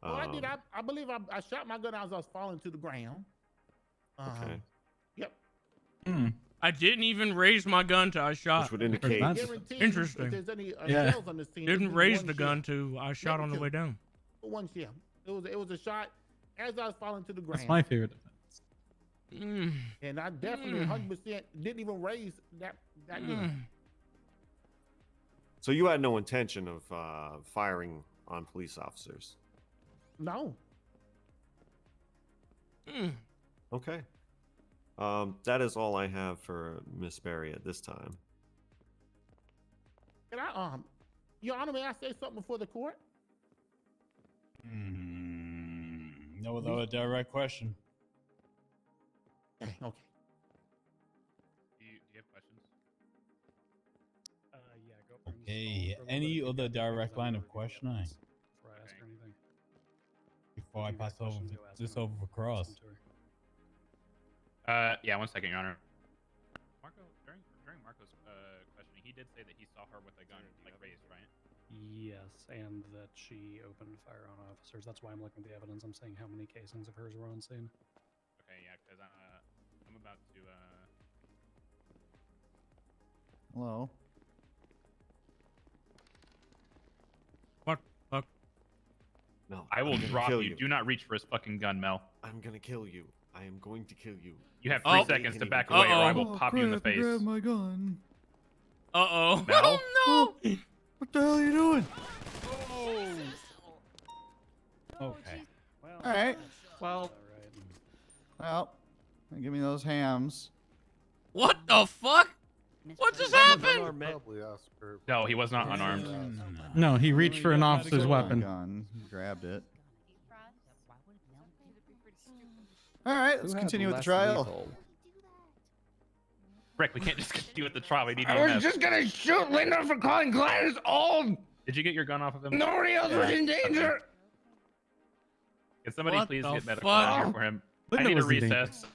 Well, I did. I believe I shot my gun as I was falling to the ground. Okay. Yep. I didn't even raise my gun till I shot. Which would indicate. Interesting. If there's any Yeah. shells on the scene, Didn't raise the gun till I shot on the way down. One shell. It was a shot as I was falling to the ground. That's my favorite defense. And I definitely 100% didn't even raise that gun. So you had no intention of firing on police officers? No. Okay. That is all I have for Miss Berry at this time. Can I, Your Honor, may I say something before the court? No other direct question. Okay. Do you have questions? Yeah, go for it. Okay, any other direct line of questioning? Before I ask her anything. Before I pass this over for Cross. Yeah, 1 second, Your Honor. Marco, during Marco's questioning, he did say that he saw her with a gun like raised, right? Yes, and that she opened fire on officers. That's why I'm looking at the evidence. I'm saying how many casings of hers were on scene. Okay, yeah, because I'm about to. Hello. What? Fuck. No. I will I'm gonna drop kill you. Do not reach for his fucking gun, Mel. I'm gonna kill you. I am going to kill you. You have 3 seconds to back away, or I will pop you in the face. Grab my gun. Uh-oh. Mel? Oh, no! What the hell are you doing? Okay. All right. Well, give me those hams. What the fuck? What just happened? No, he was not unarmed. No, he reached for an officer's weapon. Gun, grabbed it. All right, let's continue with the trial. Rick, we can't just continue with the trial. We need I was EMS. just gonna shoot Linda for calling Gladys old. Did you get your gun off of him? Nobody else was in danger. Can somebody What please the get medical fuck? in here for him? I Linda need a was in danger. recess.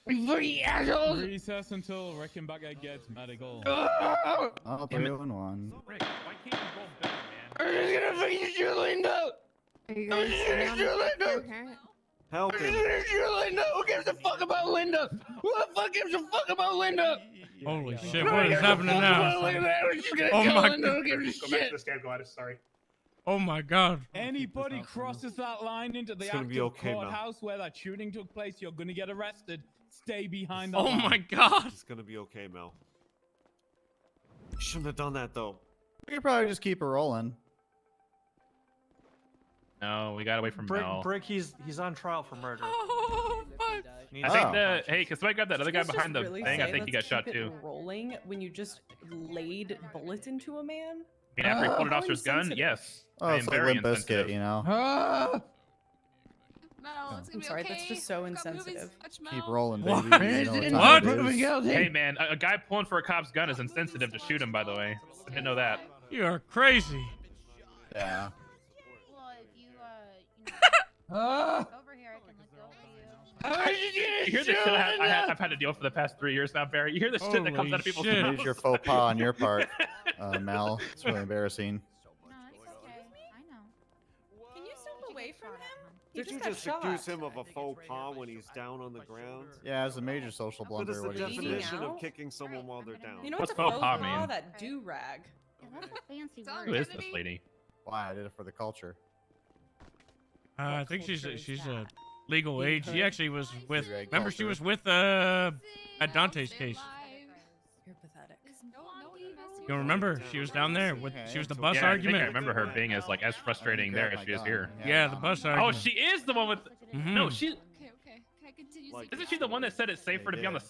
You assholes. Recess until Rickenbacker gets medical. Oh, 3-1. Rick, why can't you both better, man? I'm just gonna fucking shoot Linda. Are you I'm guys just gonna shoot Linda. Help I'm him. just gonna shoot Linda. Who gives a fuck about Linda? Who the fuck gives a fuck about Linda? Holy shit, Nobody what is gives a happening fuck now? about Linda. I was just gonna Oh kill my Linda. Who gives a Go back to shit? the stand, Gladys. Sorry. Oh my god. Anybody crosses that line into the It's gonna be active okay, Mel. courthouse where that shooting took place, you're gonna get arrested. Stay behind the Oh line. my god. It's gonna be okay, Mel. You shouldn't have done that though. We could probably just keep it rolling. No, we gotta wait for Mel. Brick, he's on trial for murder. Oh, fuck. I think the hey, can somebody grab that other guy Let's behind the just really thing? I say think he let's got shot keep it too. Rolling when you just laid bullets into a man. I mean, after he pulled an How officer's gun, insensitive. yes. Oh, I it's am like very Limp Bizkit, insensitive. you know? I'm sorry, that's just so insensitive. Keep rolling, baby. What? You know what time it is. Hey man, a guy pulling for a cop's gun is insensitive to shoot him. By the way, I didn't know that. You are crazy. Yeah. Well, if you, over here, I can look over you. You hear the shit I've had to deal with for the past 3 years now, Barry. You hear the shit that comes out of people's shit. mouths. Here's your faux pas on your part, Mel. It's really embarrassing. No, it's okay. I know. Can you step away from him? He Did you got just shot. accuse him of a faux pas when he's down on the ground? Yeah, it's a major social What is blunder. the What he did. definition of out? kicking someone while they're down? You know What's what's a faux faux pas pas? mean? That do rag. Yeah, that's a fancy Who word. is this lady? Why? I did it for the culture. I think she's culture is she's that? legal Being age. She hood? actually was with. Drag Remember, she culture. was with at Dante's case. You're pathetic. You remember? She was down there with. She was the bus Yeah, I argument. think I remember her being as like as frustrating there as she is here. Yeah, the bus Oh, argument. she is the one with. Mhm. No, she. Okay, okay. Can I continue? Like- Isn't she the one that said it's safer to be on the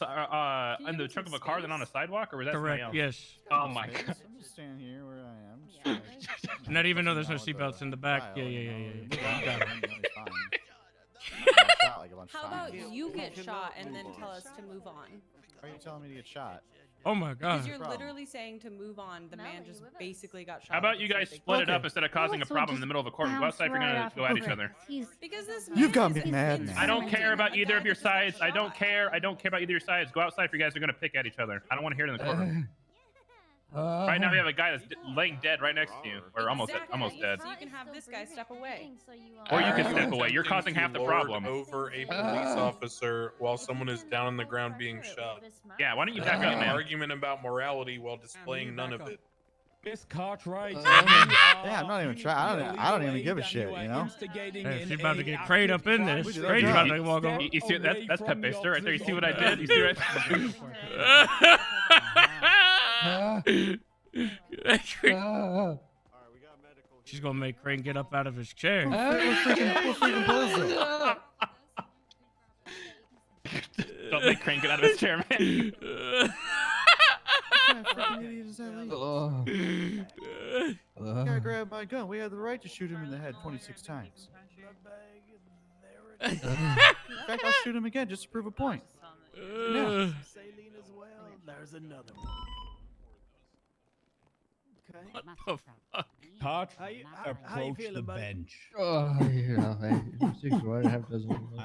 in the trunk of a car than on a sidewalk, or was that somebody Correct. else? Yes. Oh my Space. god. I'm just standing here where I am. Just, Not even though there's no with the seatbelts in the back. file, Yeah, you yeah, know, yeah, you yeah. move You on, got it. it's fine. I got shot like a bunch of How about times. you get cannot shot and move then on. tell us to move on? Why are you telling me to get shot? Oh my Because god. you're problem? literally saying to move on. The man just basically got shot. How about you with guys something. split it Okay. up instead of causing a Let's problem in just the middle of a court? Go bounce outside if you're right gonna off go at of each it. other. Because this You've got man me is mad in now. I don't Somerton, care about a either guy of your that just got sides. I don't shot. care. I don't care about either of your sides. Go outside if you guys are gonna pick at each other. I don't want to hear it in the courtroom. Right now we have a guy that's laying dead right next to you, or almost Exactly. dead. So you can have this guy step away. Or you can step away. You're causing half the Lord problem. over a police officer while someone is down on the ground being shot. Yeah, why don't you back up, An man? argument about morality while displaying none of it. Miss Cartwright. Yeah, I'm not even trying. I don't even give a shit, you know? Hey, she's about to get Crate up in this. Crate's about to walk over. You see that's Pepe Stir right there. You see what I did? You see right there? She's gonna make Crane get up out of his chair. Don't make Crane get out of his chair, man. Gotta grab my gun. We had the right to shoot him in the head 26 times. In fact, I'll shoot him again just to prove a point. Yeah. There's another one. Okay. What the fuck? Cart, How you approach feeling, the buddy? bench. I'm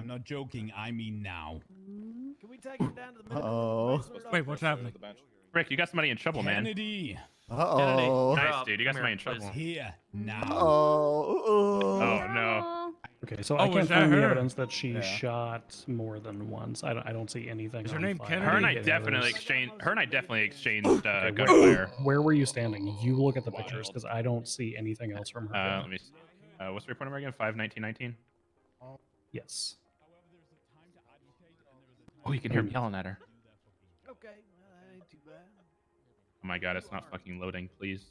not joking. I mean now. Can we take him down to the medical Uh-oh. basement Wait, what's happening? Rick, you got somebody in trouble, man. Kennedy. Uh-oh. Nice, dude. You got somebody in Is trouble. here now. Oh. Oh no. Okay, so Oh, I was can't that find the her? evidence that she Yeah. shot more than once. I don't see anything. Is her on name file. Kennedy? Her and I Any definitely others. exchanged. Her and I definitely exchanged Okay, gunfire. where were you standing? You look at the pictures because I don't see anything else from her. Let me. What's the report number again? 5/19/19. Yes. Oh, you can hear him yelling at her. Okay, ain't too bad. Oh my god, it's not fucking loading, please.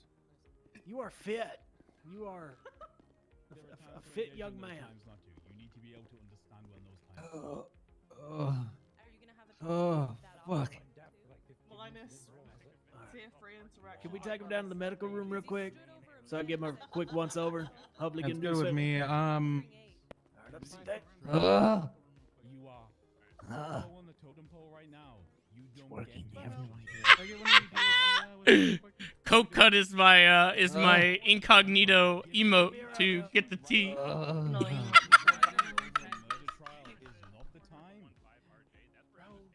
You are fit. You are a fit young man. Oh, fuck. Can we take him down to the medical room real quick? So I give him a quick once over. Hopefully That's can do good with something. me. Uh, Alright, up to you. You are. Ah. Go on the totem pole right now. You working. You have no idea. Coke cut is my incognito emote to get the tea.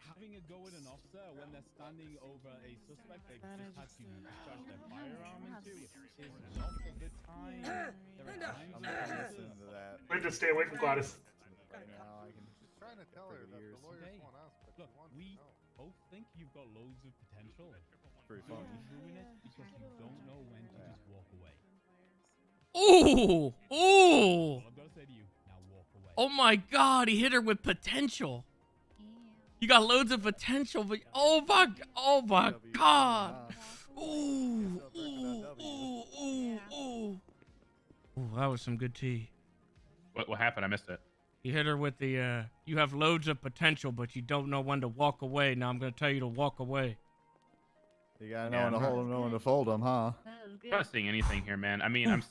Having a go at an officer when they're standing over a suspect they've just had to discharge their firearm into is not the time. There are times when listen to that. We have to stay away from Gladys. Right now, I can Just trying to tell her that the lawyers won't ask, but look, she wants we to know. both think you've got loads of potential. pretty funny. You ruin it because you don't know when to just walk away. Ooh, ooh. All I've got to say to you, now walk away. Oh my God, he hit her with potential. You got loads of potential, but oh my God. Ooh, ooh, ooh, ooh, ooh. Ooh, that was some good tea. What happened? I missed it. You hit her with the, you have loads of potential, but you don't know when to walk away. Now I'm going to tell you to walk away. You gotta know when to hold them, know when to fold them, huh? I'm not seeing anything here, man. I mean, I'm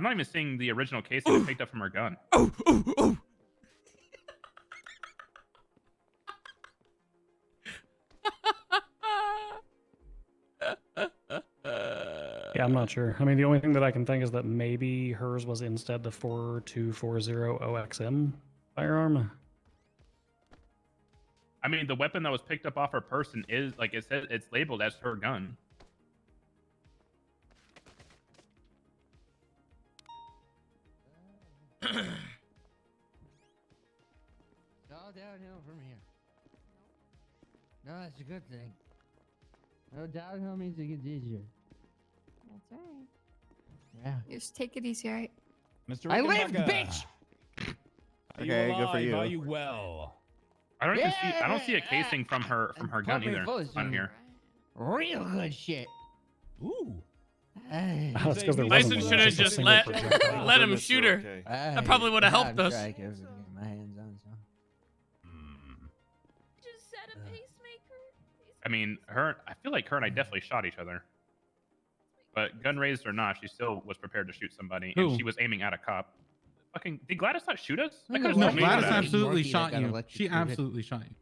not even seeing the original case that was picked up from her gun. Yeah, I'm not sure. I mean, the only thing that I can think is that maybe hers was instead the 4240 OXM firearm. I mean, the weapon that was picked up off her person is, like it says, it's labeled as her gun. It's all downhill from here. No, that's a good thing. No, downhill means it gets easier. That's right. Yeah. Just take it easy, alright? Mr. I lived, Rickenbacker, bitch! Are you Okay, good for alive? you. Are you well? I don't see a casing from her gun either on here. Real good shit. Ooh. That's because there Bison wasn't one. should have It's just a just single let projectile. let him shoot her. That probably would have helped us. My hands on some. Just set a pacemaker. I mean, I feel like her and I definitely shot each other. But gun raised or not, she still was prepared to shoot somebody, and Who? she was aiming at a cop. Fucking, did Gladys not shoot us? I That know could've No, been me Gladys for that. absolutely Morky that shot got you. She electrocuted. absolutely shot you.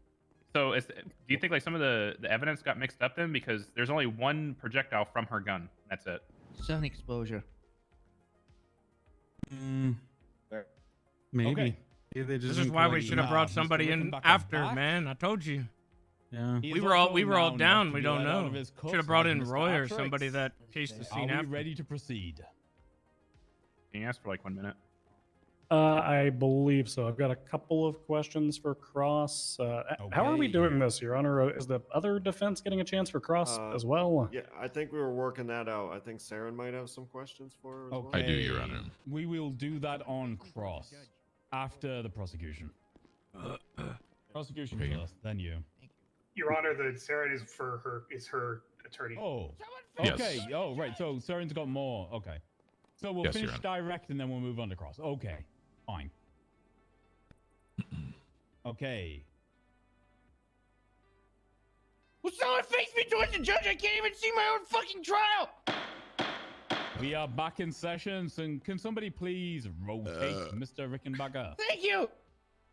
So, do you think like some of the evidence got mixed up then? Because there's only one projectile from her gun. That's it. Sun exposure. Maybe. Okay. Yeah, they just This is didn't why we collect should them. have brought Mr. somebody in Rickenbacker after, back. man. I told you. Yeah. He We is were all also now down. not We to be don't let out know. of his Should have brought in custody, Mr. Roy or Atrix. somebody that cased the scene Are we after. ready to proceed? Can you ask for like 1 minute? I believe so. I've got a couple of questions for Cross. How are we Okay. doing this, Your Honor? Is the other defense getting a chance for Cross as well? Yeah, I think we were working that out. I think Saren might have some questions for her as well. Okay. I do, Your Honor. We will do that on cross after the prosecution. Prosecution first, then you. Your Honor, the Sarah is her attorney. Oh, Yes. okay. Oh, right. So Saren's got more. Okay. So we'll Yes, Your finish Honor. direct and then we'll move on to cross. Okay. Fine. Okay. Will someone face me towards the judge? I can't even see my own fucking trial. We are back in session. So can somebody please rotate Mr. Rickenbacker? Thank you.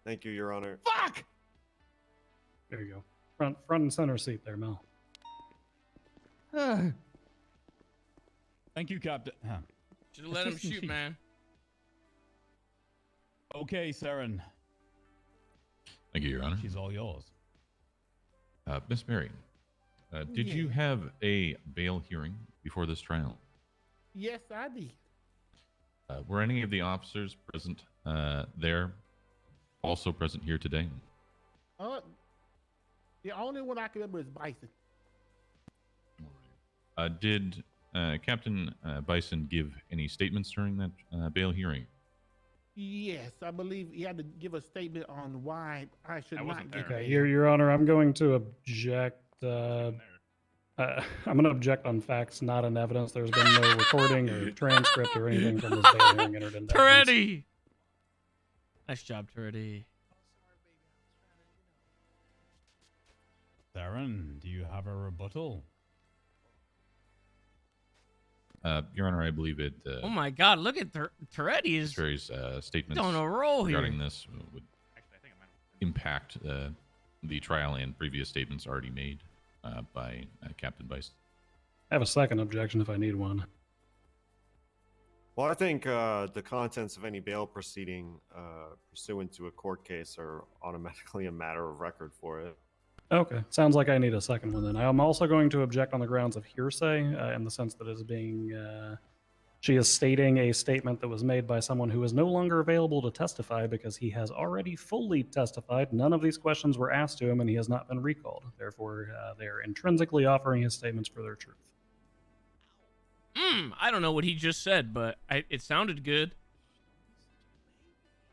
Thank you, Your Honor. Fuck. There you go. Front and center seat there, Mel. Thank you, Captain. Should have let him Assistant shoot, Chief. man. Okay, Saren. Thank you, Your Honor. She's all yours. Miss Mary, did you have a bail hearing before this trial? Yes, I did. Were any of the officers present there, also present here today? The only one I can remember is Bison. Did Captain Bison give any statements during that bail hearing? Yes, I believe he had to give a statement on why I should not get Okay, bail. Your Honor, I'm going to object. I'm going to object on facts, not on evidence. There's been no recording or transcript or anything from this bail hearing entered into evidence. Toretti! Nice job, Toretti. Saren, do you have a rebuttal? Your Honor, I believe it. Oh my God, look at Toretti is Various statements on a roll here. regarding this would impact the trial and previous statements already made. by Captain Bice. I have a second objection if I need one. Well, I think the contents of any bail proceeding pursuant to a court case are automatically a matter of record for it. Okay, sounds like I need a second one then. I'm also going to object on the grounds of hearsay, in the sense that it is being, she is stating a statement that was made by someone who is no longer available to testify because he has already fully testified. None of these questions were asked to him and he has not been recalled. Therefore, they are intrinsically offering his statements for their truth. I don't know what he just said, but it sounded good.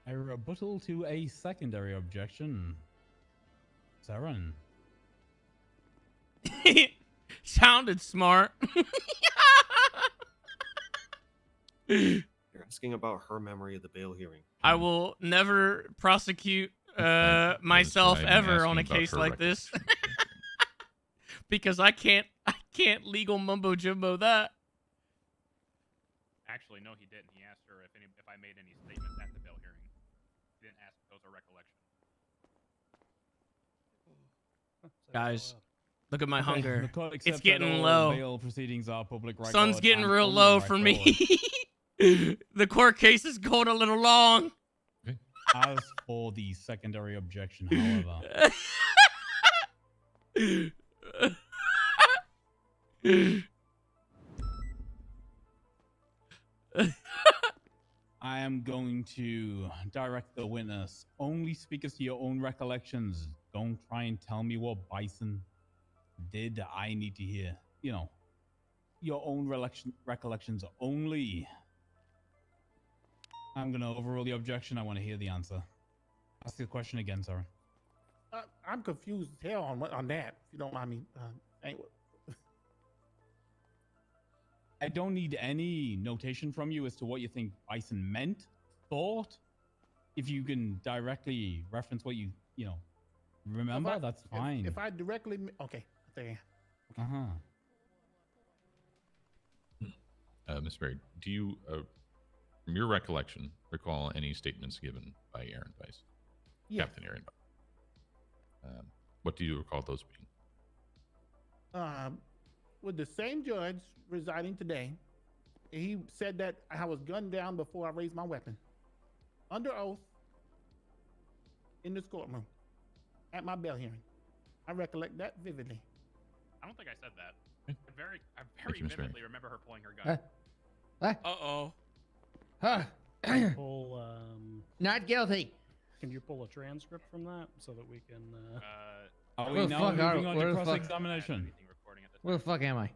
A rebuttal to a secondary objection. Saren. Sounded smart. You're asking about her memory of the bail hearing. I will never prosecute myself I'm ever on a asking about case her like this. Because I can't legal mumbo jumbo that. Actually, no, he didn't. He asked her if I made any statements at the bail hearing. He didn't ask if those are recollections. Guys, look at my Okay, hunger. the court It's accepts getting that all low. Bail proceedings are public record. Sun's getting and real only low for me. record. The court case is going a little long. As for the secondary objection, however, I am going to direct the witness. Only speak as to your own recollections. Don't try and tell me what Bison did. I need to hear, your own recollections only. I'm going to overrule the objection. I want to hear the answer. Ask the question again, sorry. I'm confused as hell on that. If you don't mind me. Anyway. I don't need any notation from you as to what you think Bison meant, thought. If you can directly reference what you remember, that's fine. If I directly, okay. There. Miss Mary, do you, from your recollection, recall any statements given by Aaron Bice? Yes. Captain Aaron Bice. What do you recall those being? With the same judge residing today, he said that I was gunned down before I raised my weapon. Under oath, in this courtroom, at my bail hearing. I recollect that vividly. I don't think I said that. I very vividly remember her pulling her gun. Uh-oh. Huh. Pull, Not guilty. Can you pull a transcript from that so that we can... Are we now moving on to cross-examination? Where the fuck am I?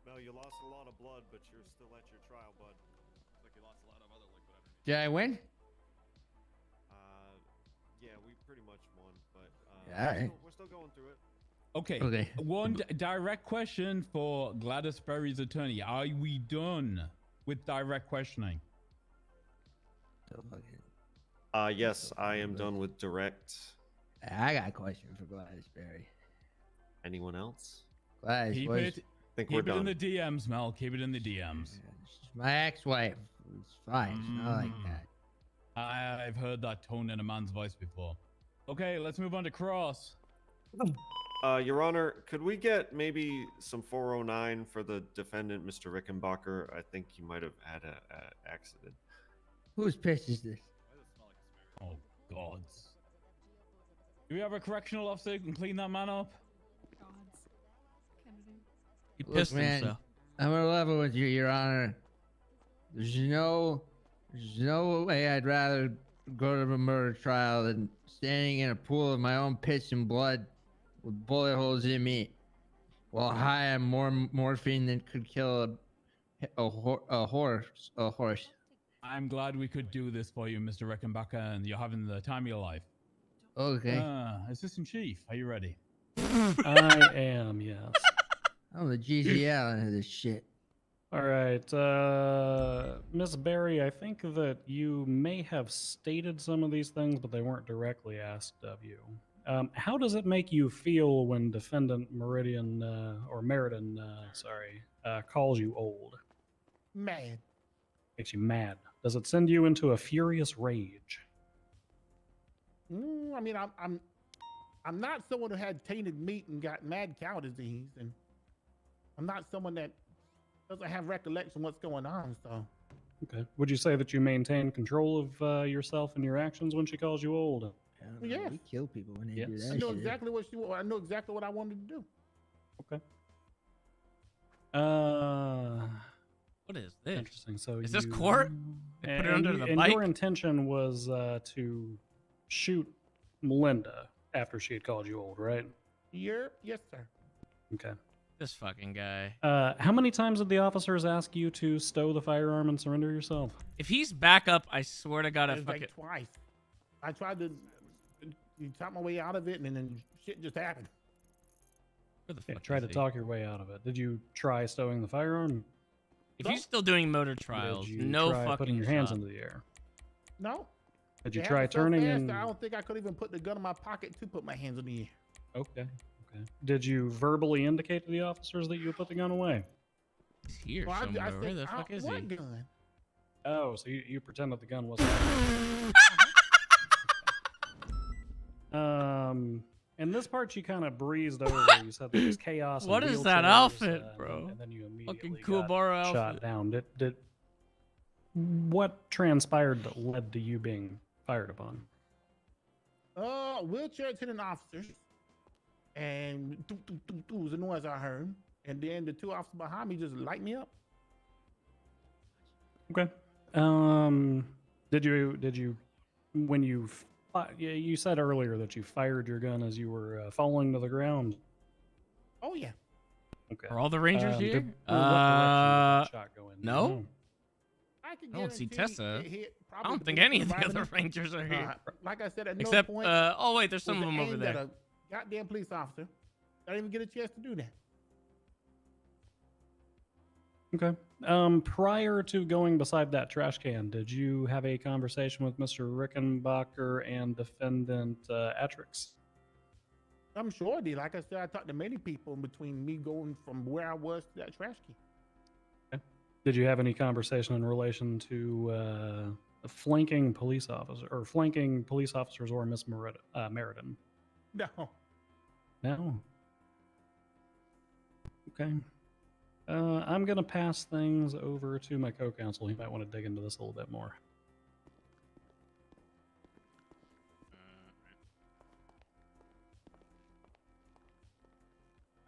Mel, you lost a lot of blood, but you're still at your trial, bud. Looks like you lost a lot of other liquid energy. Did I win? Yeah, we pretty much won, but Alright. we're still going through it. Okay. One direct question for Gladys Berry's attorney. Are we done with direct questioning? Yes, I am done with direct. I got a question for Gladys Berry. Anyone else? Gladys, Keep what it. I think Keep we're it done. in the DMs, Mel. Keep it in the DMs. She's my ex-wife. It's fine. It's not like that. I've heard that tone in a man's voice before. Okay, let's move on to cross. Your Honor, could we get maybe some 409 for the defendant, Mr. Rickenbacker? I think he might have had an accident. Whose piss is this? Oh, gods. Do we have a correctional officer who can clean that man up? He Look, pissed man, himself. I'm gonna level with you, Your Honor. There's no way I'd rather go to a murder trial than standing in a pool of my own piss and blood with bullet holes in me while high on more morphine than could kill a horse. I'm glad we could do this for you, Mr. Rickenbacker, and you're having the time of your life. Okay. Assistant Chief, are you ready? I am, yes. I'm the GCL into this shit. All right, Miss Berry, I think that you may have stated some of these things, but they weren't directly asked of you. How does it make you feel when Defendant Meriden calls you old? Mad. Makes you mad. Does it send you into a furious rage? I mean, I'm not someone who had tainted meat and got mad cow disease, and I'm not someone that doesn't have recollection what's going on. So, Okay. Would you say that you maintain control of yourself and your actions when she calls you old? yes, We kill people when they do Yes. that I know shit. exactly what I know exactly what I wanted to do. Okay. What is this? Interesting. So Is this you- court? They put it under the and bike? your intention was to shoot Melinda after she had called you old, right? Yes, sir. Okay. This fucking guy. How many times did the officers ask you to stow the firearm and surrender yourself? If he's back up, I swear to God, I It was fucking. like twice. I tried to talk my way out of it, and then shit just happened. Where the Yeah, fuck try is to he? talk your way out of it. Did you try stowing the firearm? If he's still doing motor Did trials, you no try fucking putting your hands shot. into the air? No. Did you It try happened so turning fast in? that I don't think I could even put the gun in my pocket to put my hands in the air. Okay. Okay. Did you verbally indicate to the officers that you would put the gun away? He's here Well, I somewhere. Where said, the fuck is what he? gun? Oh, so you pretended the gun wasn't. In this part, you kind of breezed over. You said there was chaos. What and is that wheelchairs, outfit, and bro? And then you immediately Fucking got Kuwabara shot outfit. down. Did what transpired that led to you being fired upon? Wheelchair attendant officers, and doo, doo, doo, doo was the noise I heard, and then the two officers behind me just light me up. Okay. Did you when you you said earlier that you fired your gun as you were falling to the ground? Oh yeah. Okay. Are all the Rangers here? What direction did that shot go in? Do you No. know? can I don't see guarantee Tessa. it hit I probably don't the think police any of the other environment. Rangers are here. Like I said, at Except, no point. oh wait, there's some was of it them over aimed at there. a goddamn police officer. I didn't even get a chance to do that. Okay. Prior to going beside that trash can, did you have a conversation with Mr. Rickenbacker and defendant Atrix? I'm sure I did. Like I said, I talked to many people in between me going from where I was to that trash can. Did you have any conversation in relation to flanking police officer or flanking police officers or Miss Meriden? No. No. Okay. I'm gonna pass things over to my co-counsel. He might want to dig into this a little bit more.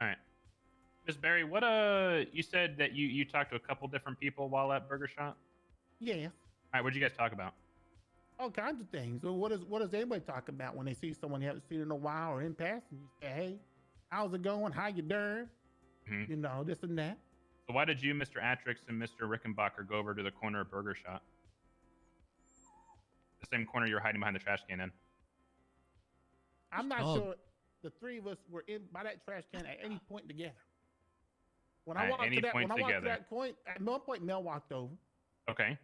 All right, Miss Barry, what you said that you talked to a couple different people while at Burger Shot. Yeah. All right, what'd you guys talk about? All kinds of things. So what does anybody talk about when they see someone you haven't seen in a while or in passing? You say, hey, how's it going? How you doing? Mhm. You know, this and that. So why did you, Mr. Atrix, and Mr. Rickenbacker go over to the corner of Burger Shot? The same corner you were hiding behind the trash can in. I'm not Oh. sure the three of us were in by that trash can at any point together. When At I walked any to that, point when I walked to together. that point, at one point Mel walked over. Okay.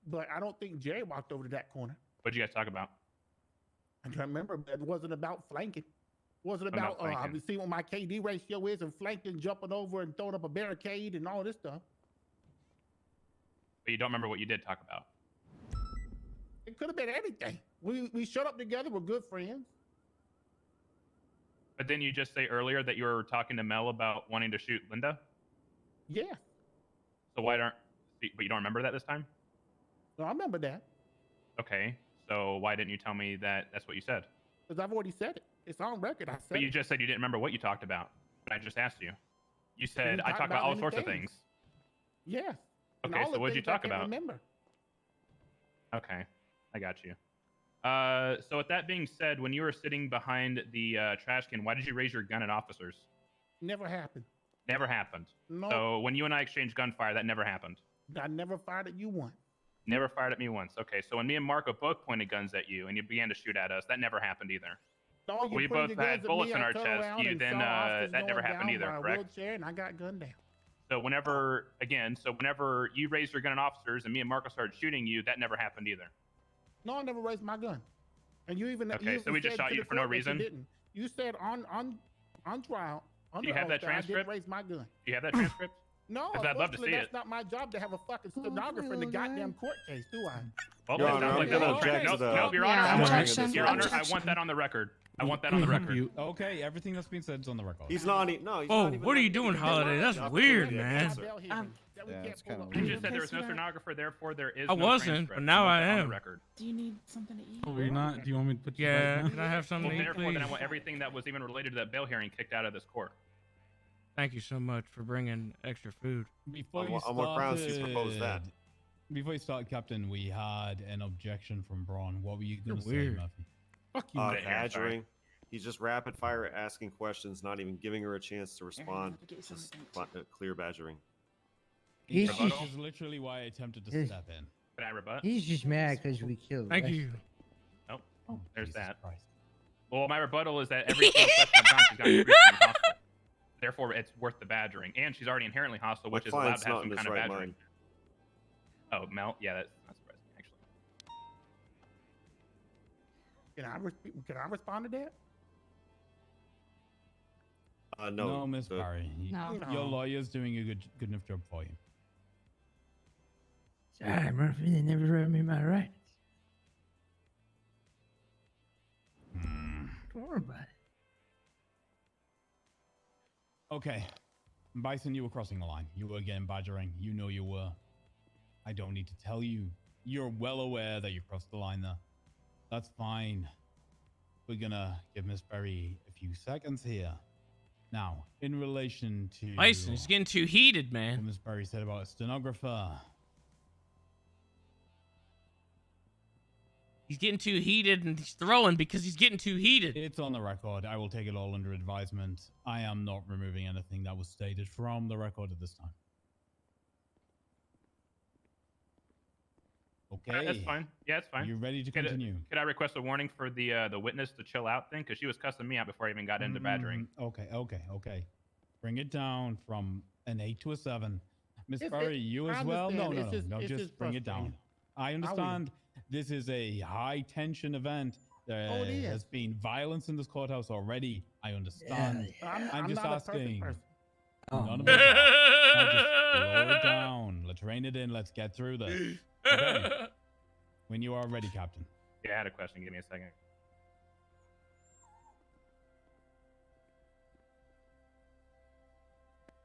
But I don't think Jerry walked over to that corner. What'd you guys talk about? I can't remember, but it wasn't about flanking. It wasn't About about flanking. see what my KD ratio is and flanking, jumping over and throwing up a barricade and all this stuff. But you don't remember what you did talk about. It could have been anything. We showed up together. We're good friends. But didn't you just say earlier that you were talking to Mel about wanting to shoot Linda? Yeah. So why don't? But you don't remember that this time? No, I remember that Okay. So why didn't you tell me that that's what you said? because I've already said it. It's on record. I said But you it. just said you didn't remember what you talked about. But I just asked you. You said We I talked about all sorts of things. Yes. And Okay, all so the what'd you things I talk can't about? Remember. Okay, I got you. So with that being said, when you were sitting behind the trash can, why did you raise your gun at officers? Never happened. Never happened. No. So when you and I exchanged gunfire, that never happened. I never fired at you once. Never fired at me once. Okay, so when me and Marco both pointed guns at you and you began to shoot at us, that never happened either. No, you We pointed both your had guns at bullets me, in I our turned chest. around You and then saw officers that never going happened down either, by a correct? Wheelchair, and I got gunned down. So whenever you raised your gun at officers and me and Marco started shooting you, that never happened either. No, I never raised my gun. And you even Okay, you so we just said shot to you the for no court that reason? You didn't. You said on trial. Do you have that I didn't transcript? raise my gun. Do you have that transcript? No, Because I'd love to unfortunately, see that's it. not my job to have a fucking stenographer in the goddamn court case, do I? Well, Your it Honor, sounds I'm like gonna the object to the- No, Your Yeah, Honor, I want, objection. Your Honor, I want that on the record. I want that on the record. Okay, everything that's been said is on the record. He's not. No, he's Oh, not even. what are you doing, Holiday? That's weird, man. Yeah, it's kind of You weird. just said there was no stenographer, therefore there is I no wasn't, transcript. but now want I that on am. the record. Do you need something to eat? Oh, you're not? Do you want me to put you Yeah, right now? can I have something Well, to eat, therefore, then I please? want everything that was even related to that bail hearing kicked out of this court. Thank you so much for bringing extra food. Before On you what- on what grounds do you propose that? started- Before you start, Captain, we had an objection from Braun. What were you going to say, weird. Murphy? Fuck you, badgering. He's just rapid fire asking questions, not even giving her a chance to respond. Just clear badgering. He's This just- is literally why I attempted to This- step in. Can I rebut? He's just mad because we killed. Thank Wesley. you. Nope. There's that. Christ. Well, my rebuttal is that every single question I've done, she's gotten recently hostile. Therefore, it's worth the badgering. And she's already inherently hostile, which is allowed client's to have not some in kind his of right badgering. Oh, Mel? Yeah, that's not surprising, actually. Can I respond to that? No. No, Miss Barry. No. Your lawyer's doing a good enough job for you. Sorry, Murphy. They never read me my rights. Don't worry about it. Okay. Bison, you were crossing the line. You were getting badgering. You know you were. I don't need to tell you. You're well aware that you crossed the line there. That's fine. We're gonna give Miss Berry a few seconds here. Now, in relation to Bison, it's getting too heated, what man. Miss Berry said about a stenographer. He's getting too heated and he's throwing because he's getting too heated. It's on the record. I will take it all under advisement. I am not removing anything that was stated from the record at this time. Okay. That's fine. Yeah, it's fine. You ready to Could I- continue? Could I request a warning for the witness to chill out thing? Because she was cussing me out before I even got into badgering. Okay. Bring it down from an 8 to a 7. Miss It's- Barry, you I as well? No, understand. It's no. just- it's Just just bring it down. frustrating. I will. understand this is a high tension event. There Oh, it is. has been violence in this courthouse already. I understand. I'm just not a perfect asking. person. None of us are. Now just slow it down. Let's rein it in. Let's get through this. Okay. When you are ready, Captain. Yeah, I had a question. Give me a second.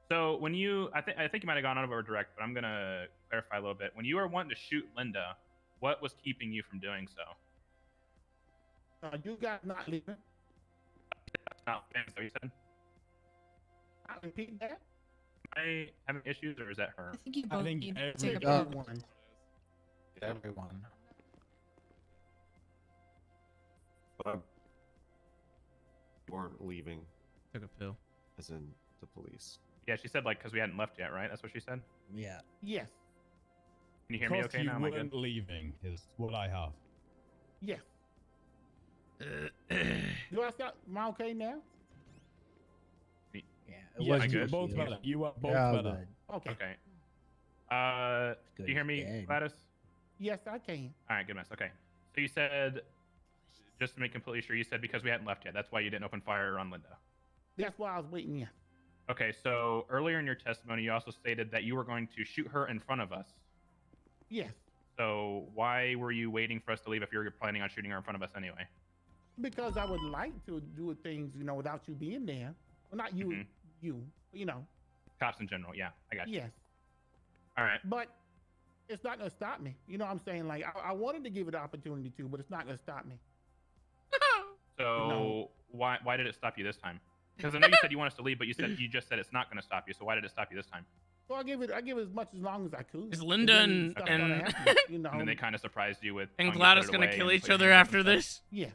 So when you, I think you might have gone over direct, but I'm gonna clarify a little bit. When you were wanting to shoot Linda, what was keeping you from doing so? You guys not leaving. Not so you said. I repeat that. Am I having issues, or is that her? I think you I both think need to take a everyone- break. Everyone. You weren't leaving, Took a pill. as in the police. Yeah, she said like because we hadn't left yet, right? That's what she said. Yeah. Yes. Can you hear me Because okay you now? Am I good? weren't leaving is what I have. Yes. Do I sound? Am I okay now? Yeah. Yes, I you good? were both better. You are both Yeah, better. good. Okay. Okay. Good Do you hear as me, dead. Gladys? Yes, I can. All right, good mess. Okay. So you said, just to make completely sure, you said because we hadn't left yet. That's why you didn't open fire on Linda. That's why I was waiting. Yeah. Okay, so earlier in your testimony, you also stated that you were going to shoot her in front of us. Yes. So why were you waiting for us to leave if you were planning on shooting her in front of us anyway? Because I would like to do things, without you being there. Well, not you, Mhm. you, Cops in general, yeah, I got you. Yes. All right. But it's not gonna stop me. You know what I'm saying? Like I wanted to give it the opportunity to, but it's not gonna stop me. So No. why did it stop you this time? Because I know you said you want us to leave, but you just said it's not going to stop you. So why did it stop you this time? So I give it as much as long as I could. Is Linda then stuff started happening, And then they kind of surprised you with. And telling you to Gladys put it gonna away kill and each put your other hands up after and stuff. this? Yeah.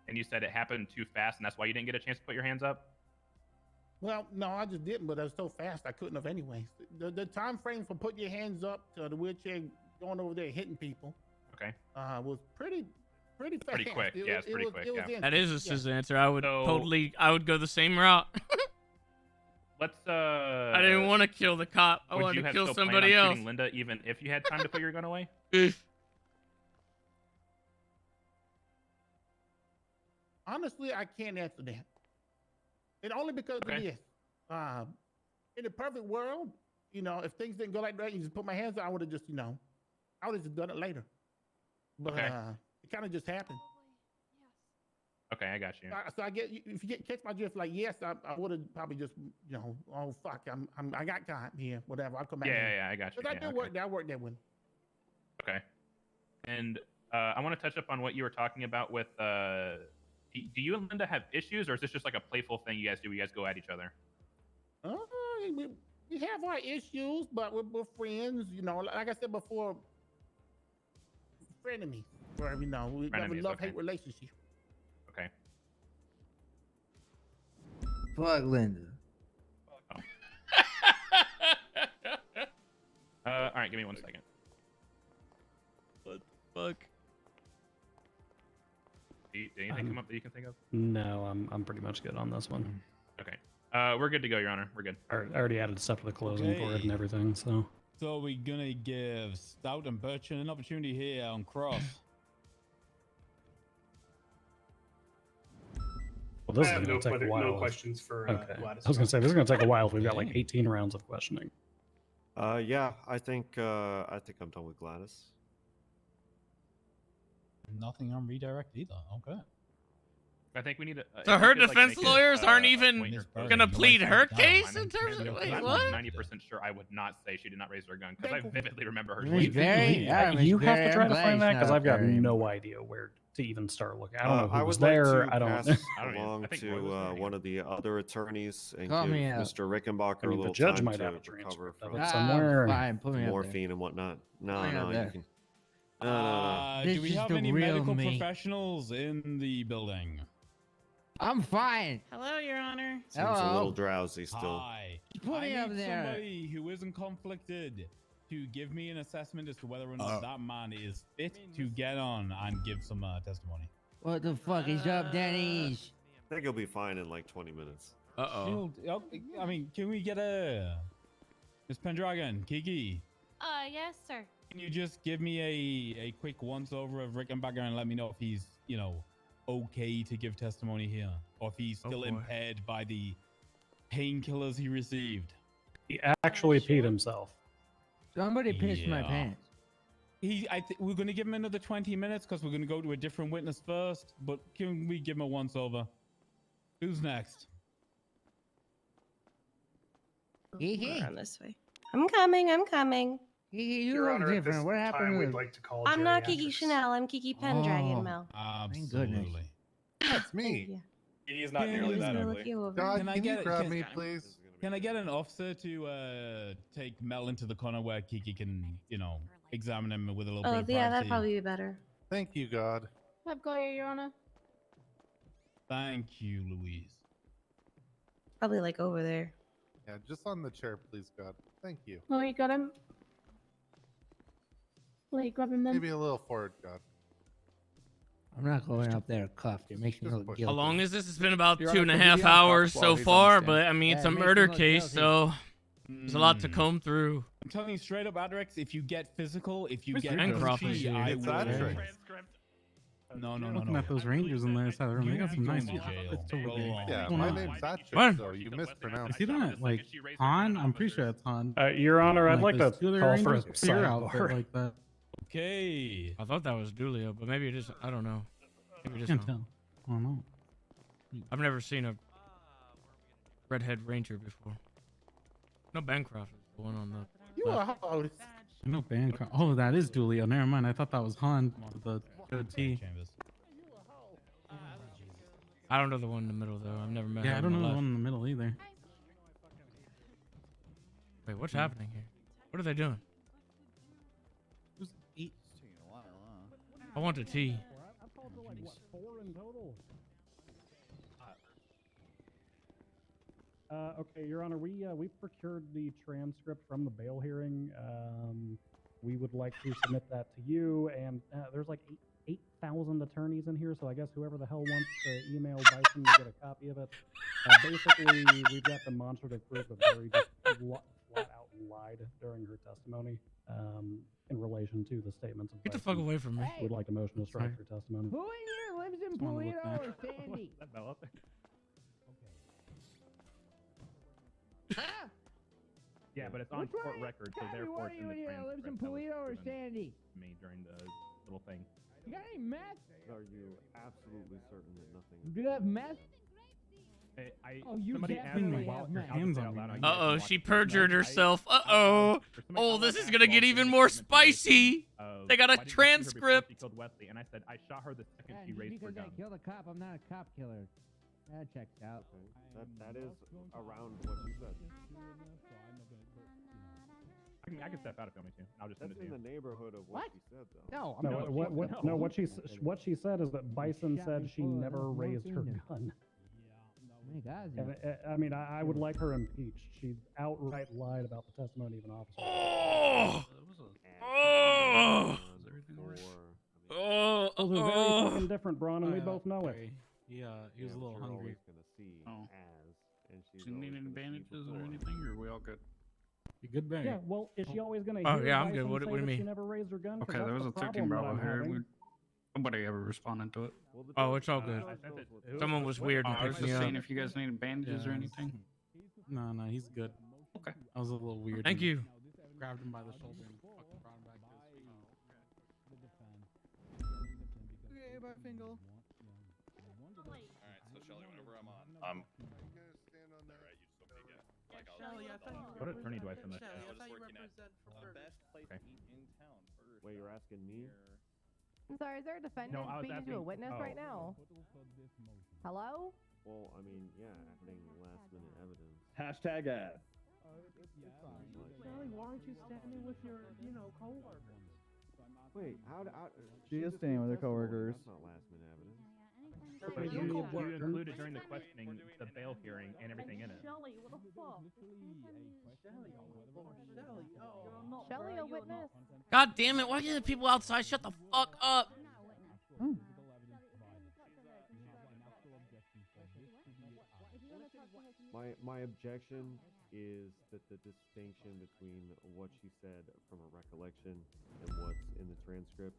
And you said it happened too fast, and that's why you didn't get a chance to put your hands up. Well, no, I just didn't, but it was so fast I couldn't have anyways. The time frame from putting your hands up to the wheelchair going over there hitting people Okay. was pretty fast. Pretty quick. Yeah, it's pretty quick. Yeah. That is his answer. I would So- I would go the same route. Let's. I didn't want to kill the cop. I would wanted you to have kill still planned somebody on else. shooting Linda, even if you had time to put your gun away? Honestly, I can't answer that. And only because of this. In the perfect world, you know, if things didn't go like that, you just put my hands out, I would have just, you know, I would have just done it later. But Okay. it kind of just happened. Okay, I got you. So I get, if you catch my drift, like, yes, I would have probably just, you know, oh fuck, I got caught here, whatever. I'll come back. Yeah, I got you. Because I Yeah, do work there. I work there with. Okay. And I want to touch up on what you were talking about with. Do you and Linda have issues, or is this just like a playful thing you guys do? You guys go at each other. We have our issues, but we're friends. You know, like I said before, frenemies. Where you know we have a love-hate relationship. Okay. Fuck Linda. All right, give me 1 second. What the fuck? Did anything come up that you can think of? No, I'm pretty much good on this one. Okay. We're good to go, Your Honor. We're good. I already added stuff to the closing for it and everything, so. So we're gonna give Stout and Bertrand an opportunity here on cross. Well, this I is have gonna take a while. no questions for Okay. Gladys. I was gonna say this is gonna take a while if we've got like 18 rounds of questioning. Yeah, I think I'm done with Gladys. Nothing on redirect either. Okay. I think we need to. So her defense lawyers aren't even gonna plead her case in terms of wait, I'm what? 90% sure I would not say she did not raise her gun because I vividly remember her. Miss Barry? Yeah, Miss You have Barry, to try I'm to glad find it's that because not I've got Barry. no idea where to even start looking. I don't know I who was would like there. to I don't. pass along think to Roy was there. one of the other attorneys and Call give me out. Mr. Rickenbacker I mean, a the little judge time might to have a recover transcript of from it somewhere. Fine, put me up there. morphine and whatnot. No, Put me up no, there. you can. No. This Do we is have the any real medical me. professionals in the building? I'm fine. Hello, Your Honor. Seems a Hello. little drowsy still. Hi. Put I me up need there. somebody who isn't conflicted to give me an assessment as to whether or not that man is fit to get on and give some testimony. What the fuck is up, Denny's? I think he'll be fine in like 20 minutes. I mean, can we get a Miss Pendragon, Kiki? Yes, sir. Can you just give me a quick once over of Rickenbacker and let me know if he's, you know, okay to give testimony here, or if he's still impaired by the painkillers he received? He actually peed himself. Somebody pissed my Yeah. pants. We're gonna give him another 20 minutes because we're gonna go to a different witness first. But can we give him a once over? Who's next? Around this way. I'm coming. You Your look Honor, at different. this What happened time, to we'd like to call I'm not geriatrics. Kiki Chanel. I'm Kiki Pendragon, Oh. Mel. Absolutely. That's me. He's not Yeah, nearly he's that gonna ugly. look you over. God, Can I can get you it? grab Can- me, please? Can I get an officer to take Mel into the corner where Kiki can, you know, examine him with a little bit Oh, of yeah, privacy? that'd probably be better. Thank you, God. I've got Your Honor. Thank you, Louise. Probably like over there. Yeah, just on the chair, please, God. Thank you. Oh, you got him. Wait, grab him then. Maybe a little forward, God. I'm not going up there cuffed. It makes me look guilty. How long is this? It's been about Your 2.5 Honor, can we hours while so he's on far, stand? but I mean, it's Yeah, a it makes murder me look case, guilty. so there's a lot to comb through. I'm telling you straight up, Adrex, if you get physical, if you Where's get Bancroft pushy, issue? I It's will. Adrex. No, Looking at those rangers in there, so they got some nice jail. outfits over there. Yeah, What's going my on? name's Atrick, What? so you mispronounced. Is he that like Han? I'm pretty sure it's Han. Your Honor, I'd like there's to two other call for a rangers with your outfit sidebar. like that. Okay. I thought that was Dulio, but maybe it is. I don't know. Maybe it is. Can't not. tell. I don't know. I've never seen a redhead ranger before. No, Bancroft is the one on the. You left. are host. No Bancroft. Oh, that is Dulio. Never mind. I thought that was Han with the goatee. I don't know the one in the middle though. I've never met. Yeah, her I on don't the know the left. one in the middle either. Wait, what's happening here? What are they doing? I want the tea. Okay, Your Honor, we procured the transcript from the bail hearing. We would like to submit that to you, and there's like 8,000 attorneys in here, so I guess whoever the hell wants to email Bison to get a copy of it. Basically, we've got demonstrative proof that Barry just flat out lied during her testimony in relation to the statements of Get the Bison. fuck away from me. Would like a motion to strike her testimony. Who in here lives in Just wanna look Polito back. or Sandy? Yeah, but it's on court record, so therefore it's in the transcript. in Polito or Sandy? Me during the little thing. You got any meth? Are you absolutely certain that nothing? Do you have meth? Oh, you somebody definitely asked have me, meth. hands on me. Uh-oh, she perjured herself. Uh-oh. Oh, this is gonna get even more spicy. They got a transcript. She killed Wesley, and I said I shot her the second she raised her Because gun. I killed a cop, I'm not a cop killer. That checks out. That is around what you said. I can step out if you want me to. I'll just send That's it to in you. the neighborhood of what she said, though. No, I'm No, not. what she said is that Bison said she never raised her gun. My God. And I mean, I would like her impeached. She outright lied about the testimony of an officer. Oh. Those are very fucking different, Braun, and we both know it. He was a little hungry. Oh. Does she need any bandages or anything, or are we all good? You good, Barry? Yeah, well, is she always going to Oh, hear yeah, I'm Bison good. What do say you that mean? she never raised her gun? 'Cause Okay, that's there was the a ticking problem that Bravo I'm here. having. Nobody ever responded to it. Oh, it's all good. Someone was weird and I was picked me just up. saying if you guys needed bandages or Yeah. anything. No, he's good. Okay. I was a little weird. Thank you. Grabbed him by the shoulder and fucking brought him back to his feet. Okay, bye, Fingal. Alright, so Shelly, whenever I'm on, Shelly, I thought you What attorney do I send that to? Shelly, I thought you represent for best place Okay. in town first. Wait, you're asking me? I'm sorry, is there a defendant No, I was speaking to a asking- witness right now? Hello? Well, I mean, yeah, adding last-minute evidence. Hashtag ad. Shelly, why aren't you standing with your, coworkers? Wait, She is staying with her coworkers. That's not last-minute evidence. But you included during the questioning the bail hearing and everything in it. Shelly, what the fuck? Shelly, oh. Shelly, a witness? God damn it! Why can't the people outside shut the fuck up? My objection is that the distinction between what she said from a recollection and what's in the transcript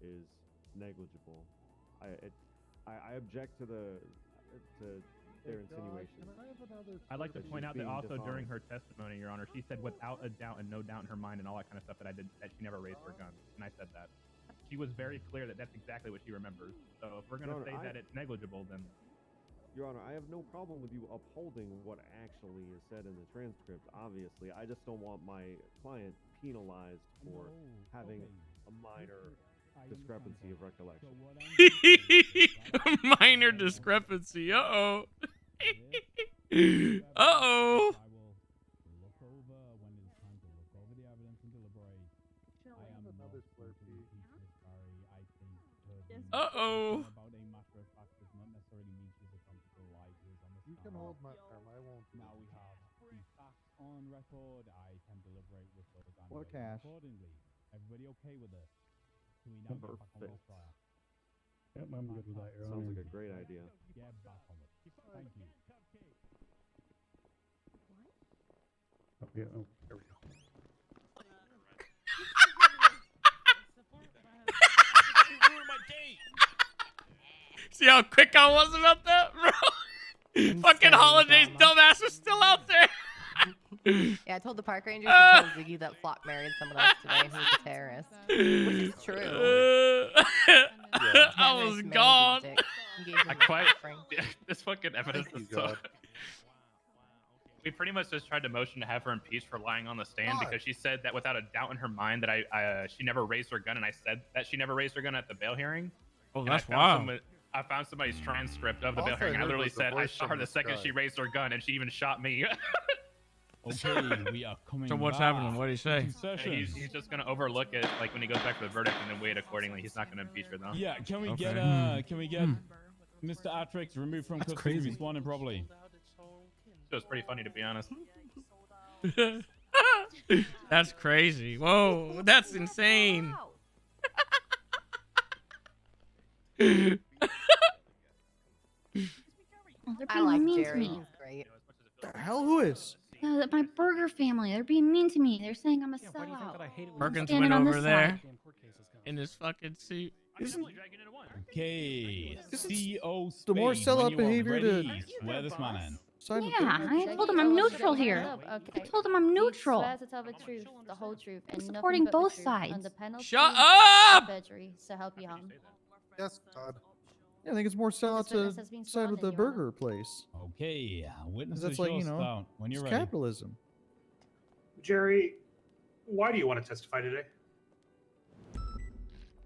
is negligible. I object to their insinuation. I'd like to point out that being also during dishonest. her testimony, Your Honor, she said without a doubt and no doubt in her mind and all that kind of stuff that she never raised her gun, and I said that. She was very clear that that's exactly what she remembers. So if we're gonna Your Honor, say that it's negligible, then Your Honor, I have no problem with you upholding what actually is said in the transcript, obviously. I just don't want my client penalized for having a minor discrepancy of recollection. A minor discrepancy. Uh-oh. Uh-oh. Uh-oh. You can hold my arm. I won't. Now we have the facts on record. I can deliberate with those Or animals cash. accordingly. Everybody okay with it? Can we now get back on Perfect. the trial? Yep, I'm good with that, Your Sounds Honor. like a great idea. Get back on it. Thank you. Oh, yeah, oh, there we go. See how quick I was about that, bro? Fucking Holiday's dumbass was still out there. Yeah, I told the park rangers to tell Ziggy that Flock married someone else today who's a terrorist. Which is true. I was gone. I quite this fucking evidence is so. We pretty much just tried to motion to have her impeached for lying on the stand because she said that without a doubt in her mind that she never raised her gun, and I said that she never raised her gun at the bail hearing. Oh, And that's I wild. I found somebody's transcript of the All bail I hearing. I heard literally was the said I voice shot her from the the second sky. she raised her gun, and she even shot me. Okay, we are coming So what's happening? What did he say? He's just gonna overlook it, like when he goes back to the verdict, and then wait accordingly. He's not gonna impeach her though. Yeah, can we get Okay. Mr. Atrix removed from That's custody crazy. responding properly? It was pretty funny to be honest. That's crazy. Whoa, that's insane. Oh, they're I being like mean Jerry. to me. He's great. The hell, who is? My burger family. They're being mean to me. They're saying I'm a sellout. Perkins standing went on over this there side. in his fucking suit. Okay, CO the more Spade, when sellout you are behavior to ready, swear this man in. side with Yeah, the I told him I'm neutral here. I told him I'm neutral. Swear to tell the truth, the whole truth, and nothing supporting but the both truth, sides. under penalty Shut of up! perjury, so help you harm. Yes, God. Yeah, I think it's more solid This witness to has been side sworn with in, the Your Honor. burger place. Okay, 'Cause witnesses that's like, show you know, spout when you're it's ready. capitalism. Jerry, why do you want to testify today?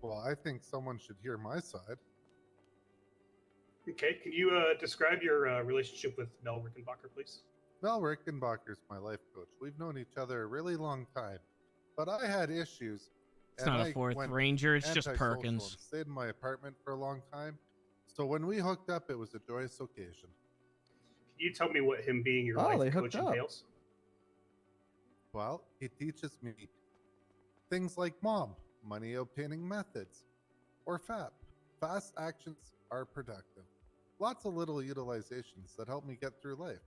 Well, I think someone should hear my side. Okay, can you describe your relationship with Mel Rickenbacker, please? Mel Rickenbacker's my life coach. We've known each other a really long time, but I had issues. It's not a fourth ranger, it's just antisocial Perkins. and stayed in my apartment for a long time. So when we hooked up, it was a joyous occasion. Can you tell me what him being your Oh, they life hooked coach up. entails? Well, he teaches me things like MOM, money obtaining methods, or FAP, fast actions are productive. Lots of little utilizations that help me get through life.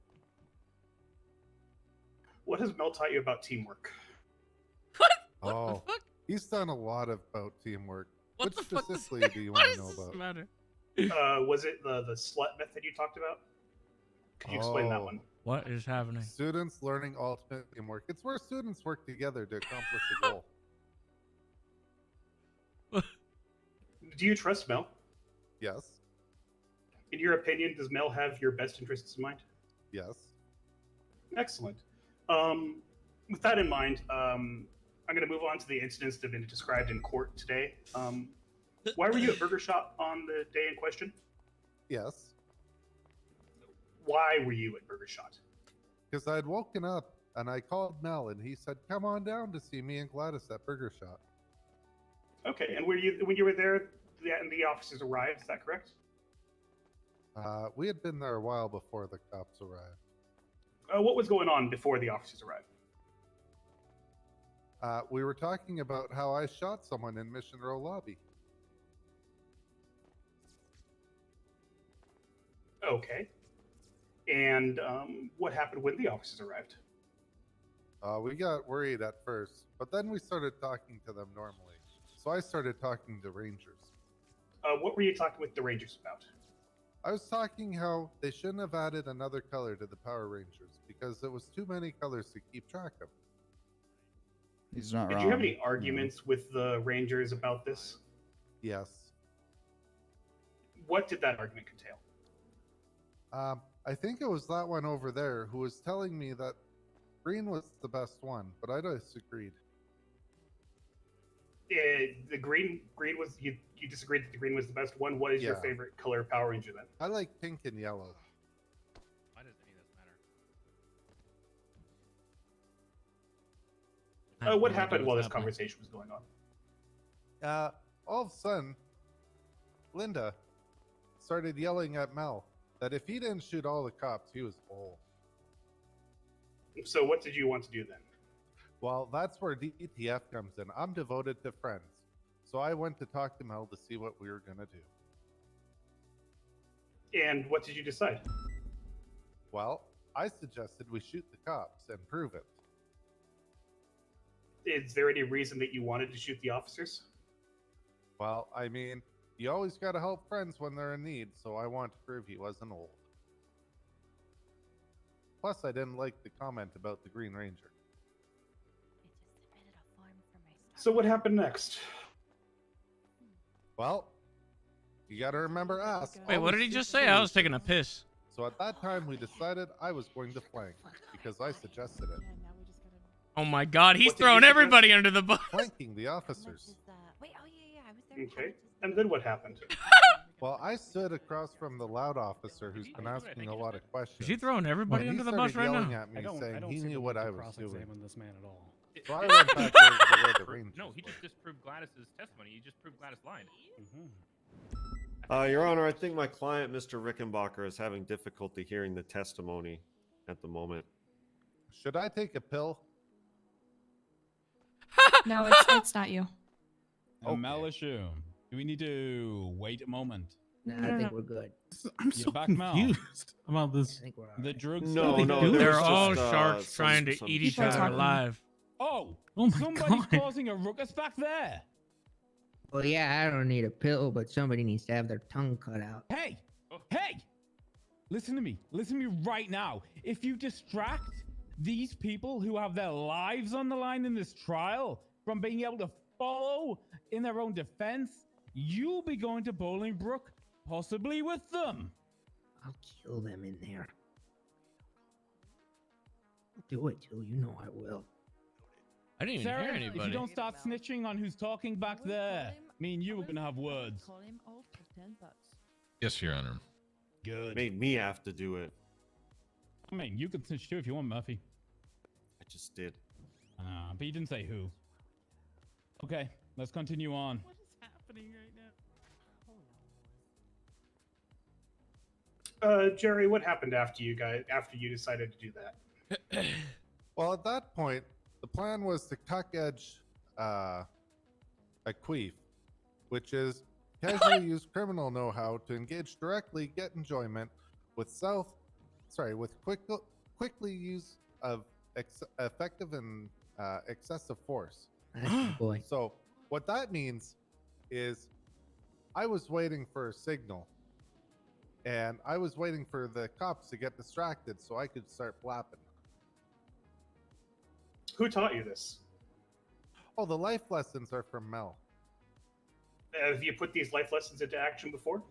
What has Mel taught you about teamwork? Oh, he's done a lot about teamwork. What Which the fuck does- specifically do you want to know does this about? matter? Was it the slut method you talked about? Could you explain that one? What is happening? Students learning ultimate teamwork. It's where students work together to accomplish a goal. Do you trust Mel? Yes. In your opinion, does Mel have your best interests in mind? Yes. Excellent. With that in mind, I'm going to move on to the incidents that have been described in court today. Why were you at Burger Shop on the day in question? Yes. Why were you at Burger Shot? Because I'd woken up and I called Mel and he said, "Come on down to see me and Gladys at Burger Shot." Okay, and when you were there, the officers arrived. Is that correct? We had been there a while before the cops arrived. What was going on before the officers arrived? We were talking about how I shot someone in Mission Row lobby. Okay. And what happened when the officers arrived? We got worried at first, but then we started talking to them normally. So I started talking to Rangers. What were you talking with the Rangers about? I was talking how they shouldn't have added another color to the Power Rangers because it was too many colors to keep track of. He's not Did wrong. you have any arguments with the Rangers about this? Yes. What did that argument contain? I think it was that one over there who was telling me that green was the best one, but I disagreed. The green was you disagreed that the green was the best one. What is your Yeah. favorite color Power Ranger then? I like pink and yellow. Why does any of this matter? What happened while this conversation was going on? All of a sudden, Linda started yelling at Mel that if he didn't shoot all the cops, he was old. So what did you want to do then? Well, that's where DTF comes in. I'm devoted to friends. So I went to talk to Mel to see what we were going to do. And what did you decide? Well, I suggested we shoot the cops and prove it. Is there any reason that you wanted to shoot the officers? Well, I mean, you always got to help friends when they're in need, so I want to prove he wasn't old. Plus, I didn't like the comment about the Green Ranger. So what happened next? Well, you got to remember us. Wait, what did he just say? I was taking a piss. So at that time, we decided I was going to flank because I suggested it. Oh my god, he's throwing everybody under the bus. Flanking the officers. Okay. And then what happened? Well, I stood across from the loud officer who's been asking a lot of questions. Is he throwing everybody When he under the bus started right yelling now? at me, I don't saying he see knew the what need I to was doing. cross-examine this man at all. So I went back over to where the Rangers No, he just disproved Gladys's testimony. He just proved Gladys lied. Your Honor, I think my client, Mr. Rickenbacker, is having difficulty hearing the testimony at the moment. Should I take a pill? No, it's not you. Malishum, do we need to wait a moment? Nah, I think we're good. I'm You're so back, Mel. confused about this. I think we're all The right. drugs. No, stuff? no, They're was all just, sharks trying to eat each People other talking. alive. Oh, Oh my somebody's God. causing a ruckus back there. Well, yeah, I don't need a pill, but somebody needs to have their tongue cut out. Hey, hey! Listen to me. Listen to me right now. If you distract these people who have their lives on the line in this trial from being able to follow in their own defense, you'll be going to Bolingbrook, possibly with them. I'll kill them in there. I'll do it, too. You know I will. I didn't even Sarah, hear if anybody. you don't start snitching on who's talking back there, me and you are going to have words. Yes, Your Honor. Good. Made me have to do it. I mean, you can snitch too if you want, Murphy. I just did. But you didn't say who. Okay, let's continue on. What is happening right now? Jerry, what happened after you decided to do that? Well, at that point, the plan was to cuck edge a queef, which is casually use criminal know-how to engage directly, get enjoyment with quickly use of effective and excessive force. Boy. So what that means is I was waiting for a signal, and I was waiting for the cops to get distracted so I could start flapping. Who taught you this? Oh, the life lessons are from Mel. Have you put these life lessons into action before?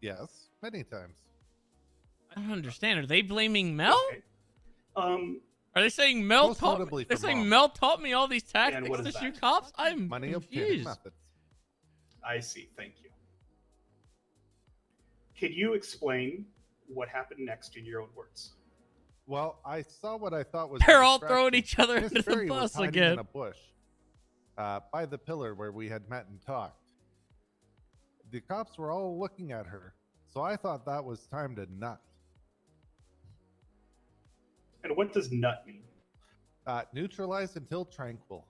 Yes, many times. I don't understand. Are they blaming Mel? Okay. Are they saying Mel Most taught? notably They're from saying Mom. Mel taught me all these tactics what to is shoot that? cops. I'm Money obtaining confused. methods. I see. Thank you. Can you explain what happened next in your own words? Well, I saw what I thought was. They're a all throwing distraction. each other Miss into the Berry was bus hiding again. in a bush, by the pillar where we had met and talked. The cops were all looking at her, so I thought that was time to nut. And what does nut mean? Neutralize until tranquil.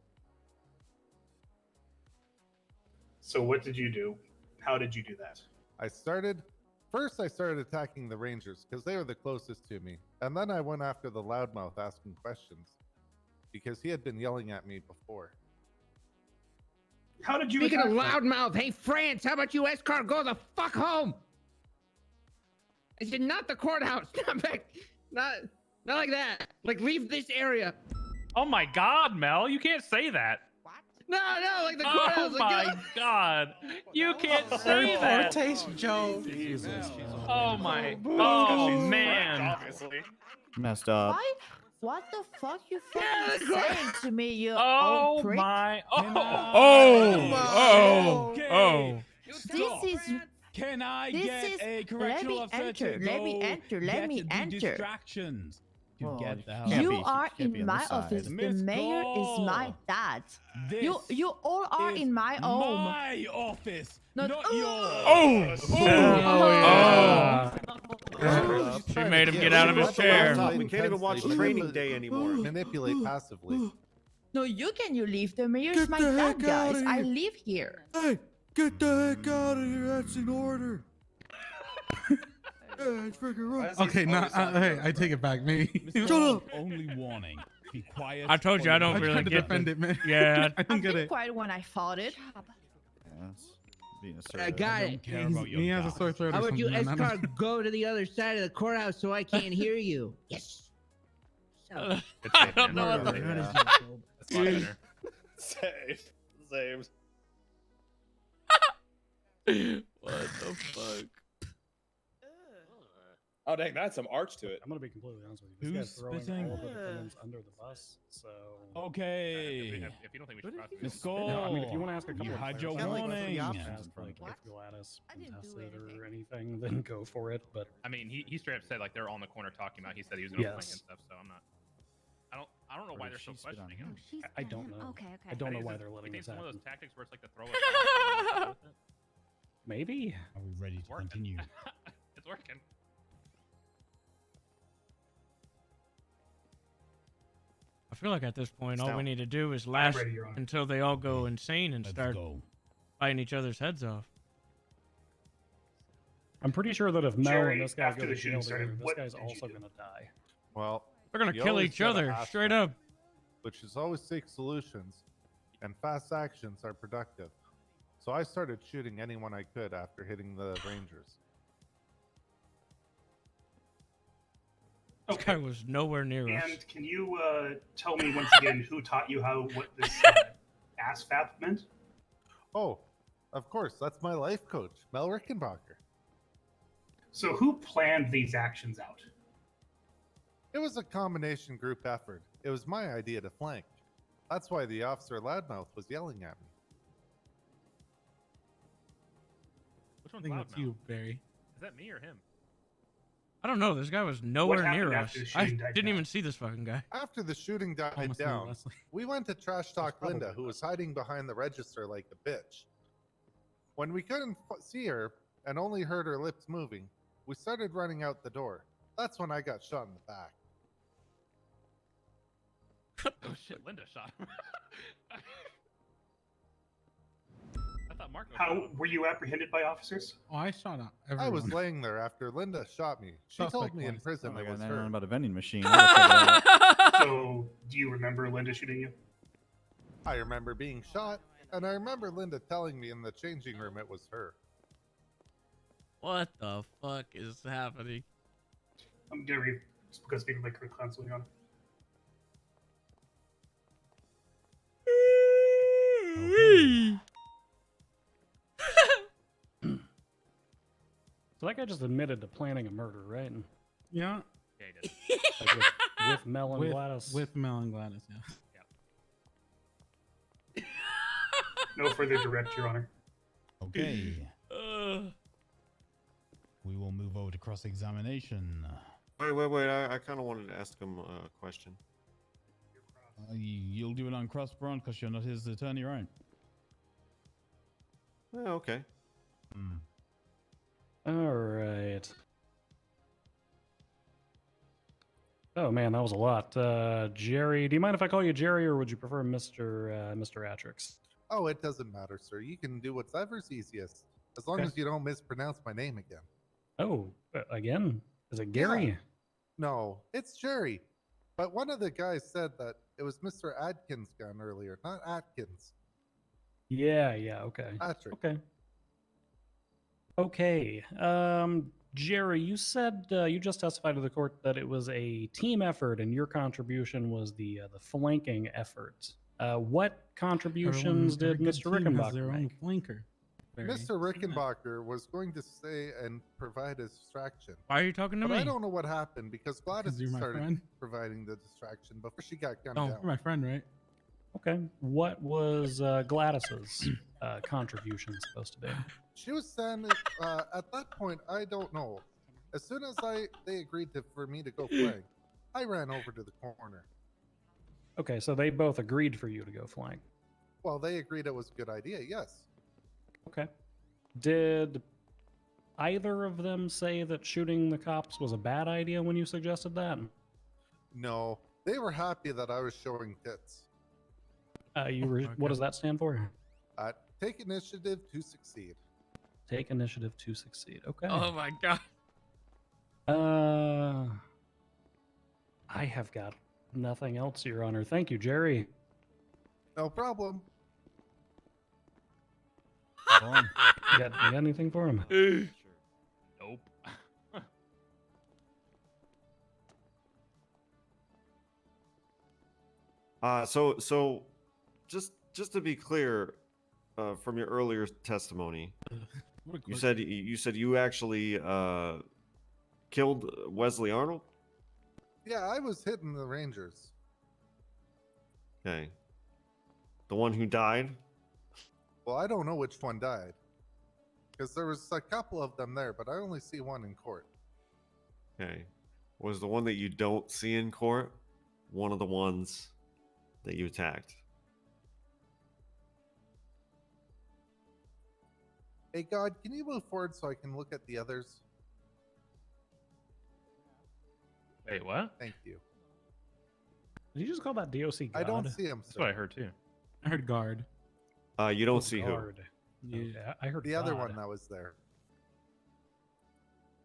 So what did you do? How did you do that? I started attacking the Rangers because they were the closest to me, and then I went after the loudmouth asking questions because he had been yelling at me before. How did you? Speaking of attack them? loudmouth, hey France, how about you escort go the fuck home? I said not the courthouse, not back, not like that. Like leave this area. Oh my God, Mel, you can't say that. No, like the courthouse. Oh like, my God, you can't say that. Joe. Jesus. Oh my. Oh man. Obviously. Messed up. Why? What the fuck you fucking saying to me, you Oh old prick? my. This is. Can I This get is- a let correctional me officer enter, to let me go enter, let get me the enter. distractions to Well, get the hell can't You be- are can't be in on my this side. office. The Miss mayor is my Cole, dad. This You all are is in my home. my office, No- not yours. She made him get out of his chair. We can't even watch Training Day anymore. Manipulate passively. No, you leave. The mayor is my dad, guys. I live here. Hey, get the heck out of here. That's an order. It's freaking right. Okay, hey, I take it back. Me. Shut up. Only warning. Be quiet. I told you I don't I really tried to get defend the- it, man. Yeah. I don't I've get been it. quiet when I fought it. Being I assertive. got I it. don't care about your He has a God. sore throat. How or about you something, man. I don't- escort go to the other side of the courthouse so I can't hear you? Yes. So, I don't know what the. That's a lot better. Same. What the fuck? Oh dang, that's some arch to it. I'm gonna be completely honest with you. This Who's guy's throwing spitting? all the defendants under the bus. So Okay. If you don't think we should prosecute, Miss No, I mean, if you Cole, want to ask a couple you of had your questions, warning. ask like if Gladys contested or anything, then go for it. But I mean, he straight up said like they're on the corner talking about. He said he was gonna Yes. and stuff. So I'm not. I don't know why they're still questioning him. I don't know. Okay. I don't know Is why it- they're letting you this think it's one of happen. those tactics where it's like to throw it off? Maybe. Are we ready to continue? It's working. I feel like at this point, all we Stout. need to do is last ready, Your Honor. until they all go insane and Let's start go. biting each other's heads off. I'm pretty sure that if Mel Jerry, and this guy after go the to shooting jail started, together, this what guy's did you also do? gonna die. Well, They're gonna you kill always each gotta other ask straight them, up. which is always seek solutions, and fast actions are productive. So I started shooting anyone I could after hitting the Rangers. This guy was nowhere near us. And can you tell me once again who taught you what this ASFAP meant? Oh, of course. That's my life coach, Mel Rickenbacker. So who planned these actions out? It was a combination group effort. It was my idea to flank. That's why the officer loudmouth was yelling at me. Which I one's think loud that's mouth? you, Barry. Is that me or him? I don't know. This guy was nowhere near happened us. after the I shooting died didn't down? even see this fucking guy. After the shooting died Almost me, down, Wesley. we went to trash talk probably Linda, who was hiding behind the register like a bitch. When we couldn't see her and only heard her lips moving, we started running out the door. That's when I got shot in the back. Oh shit, Linda shot him. I thought Marco shot How him. were you apprehended by officers? Oh, I shot everyone. I was laying there after Linda shot me. She Suspect told me in twice. prison Oh, it I was got her. about a vending machine. I gotta check it out. So, do you remember Linda shooting you? I remember being shot, and I remember Linda telling me in the changing room it was her. What the fuck is happening? I'm gonna read just because people like her constantly on. So that guy just admitted to planning a murder, right? Yeah. Yeah, he did. Like with Mel and Gladys. With Mel and Gladys, yeah. No further direct, Your Honor. Okay. We will move over to cross-examination. Wait. I kind of wanted to ask him a question. You'll do it on cross-brawn because you're not his attorney, right? Okay. All right. Oh man, that was a lot. Jerry, do you mind if I call you Jerry, or would you prefer Mr. Atrix? Oh, it doesn't matter, sir. You can do whatever's easiest, as long Okay. as you don't mispronounce my name again. Oh, again? Is it Gary? Yeah. No, it's Jerry. But one of the guys said that it was Mr. Adkins' gun earlier, not Atkins. Yeah, okay. Patrick. Okay. Jerry, you said you just testified to the court that it was a team effort, and your contribution was the flanking effort. What contributions Every did good Mr. team has Rickenbacker their own make? flanker. Barry. Mr. Rickenbacker was going to stay and provide a distraction. Why are you talking to But me? I don't know what happened because Gladys 'Cause you're my started friend. providing the distraction before she got gunned Oh, down. you're my friend, right? Okay. What was Gladys's contribution supposed to be? She was standing at that point. I don't know. As soon as they agreed for me to go flank, I ran over to the corner. Okay, so they both agreed for you to go flank. Well, they agreed it was a good idea. Yes. Okay. Did either of them say that shooting the cops was a bad idea when you suggested that? No, they were happy that I was showing tits. What does that stand for? Take initiative to succeed. Take initiative to succeed. Okay. Oh my god. I have got nothing else, Your Honor. Thank you, Jerry. No problem. You got anything for him? Nope. So just to be clear, from your earlier testimony, you said you actually killed Wesley Arnold. Yeah, I was hitting the Rangers. Okay. The one who died. Well, I don't know which one died. Because there was a couple of them there, but I only see one in court. Okay. Was the one that you don't see in court one of the ones that you attacked? Hey, God, can you move forward so I can look at the others? Wait, what? Thank you. Did you just call that DOC God? I don't see him, That's sir. what I heard too. I heard guard. You don't see who? Guard. Yeah, I heard The other God. one that was there.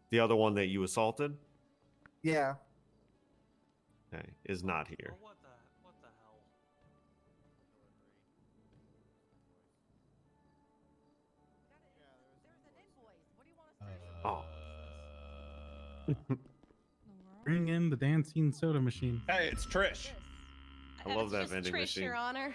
The other one that you assaulted? Yeah. Okay, is not here. What the hell? Oh. Bring in the dancing soda machine. Hey, it's Trish. I love that Just vending Trish, machine. Your Honor.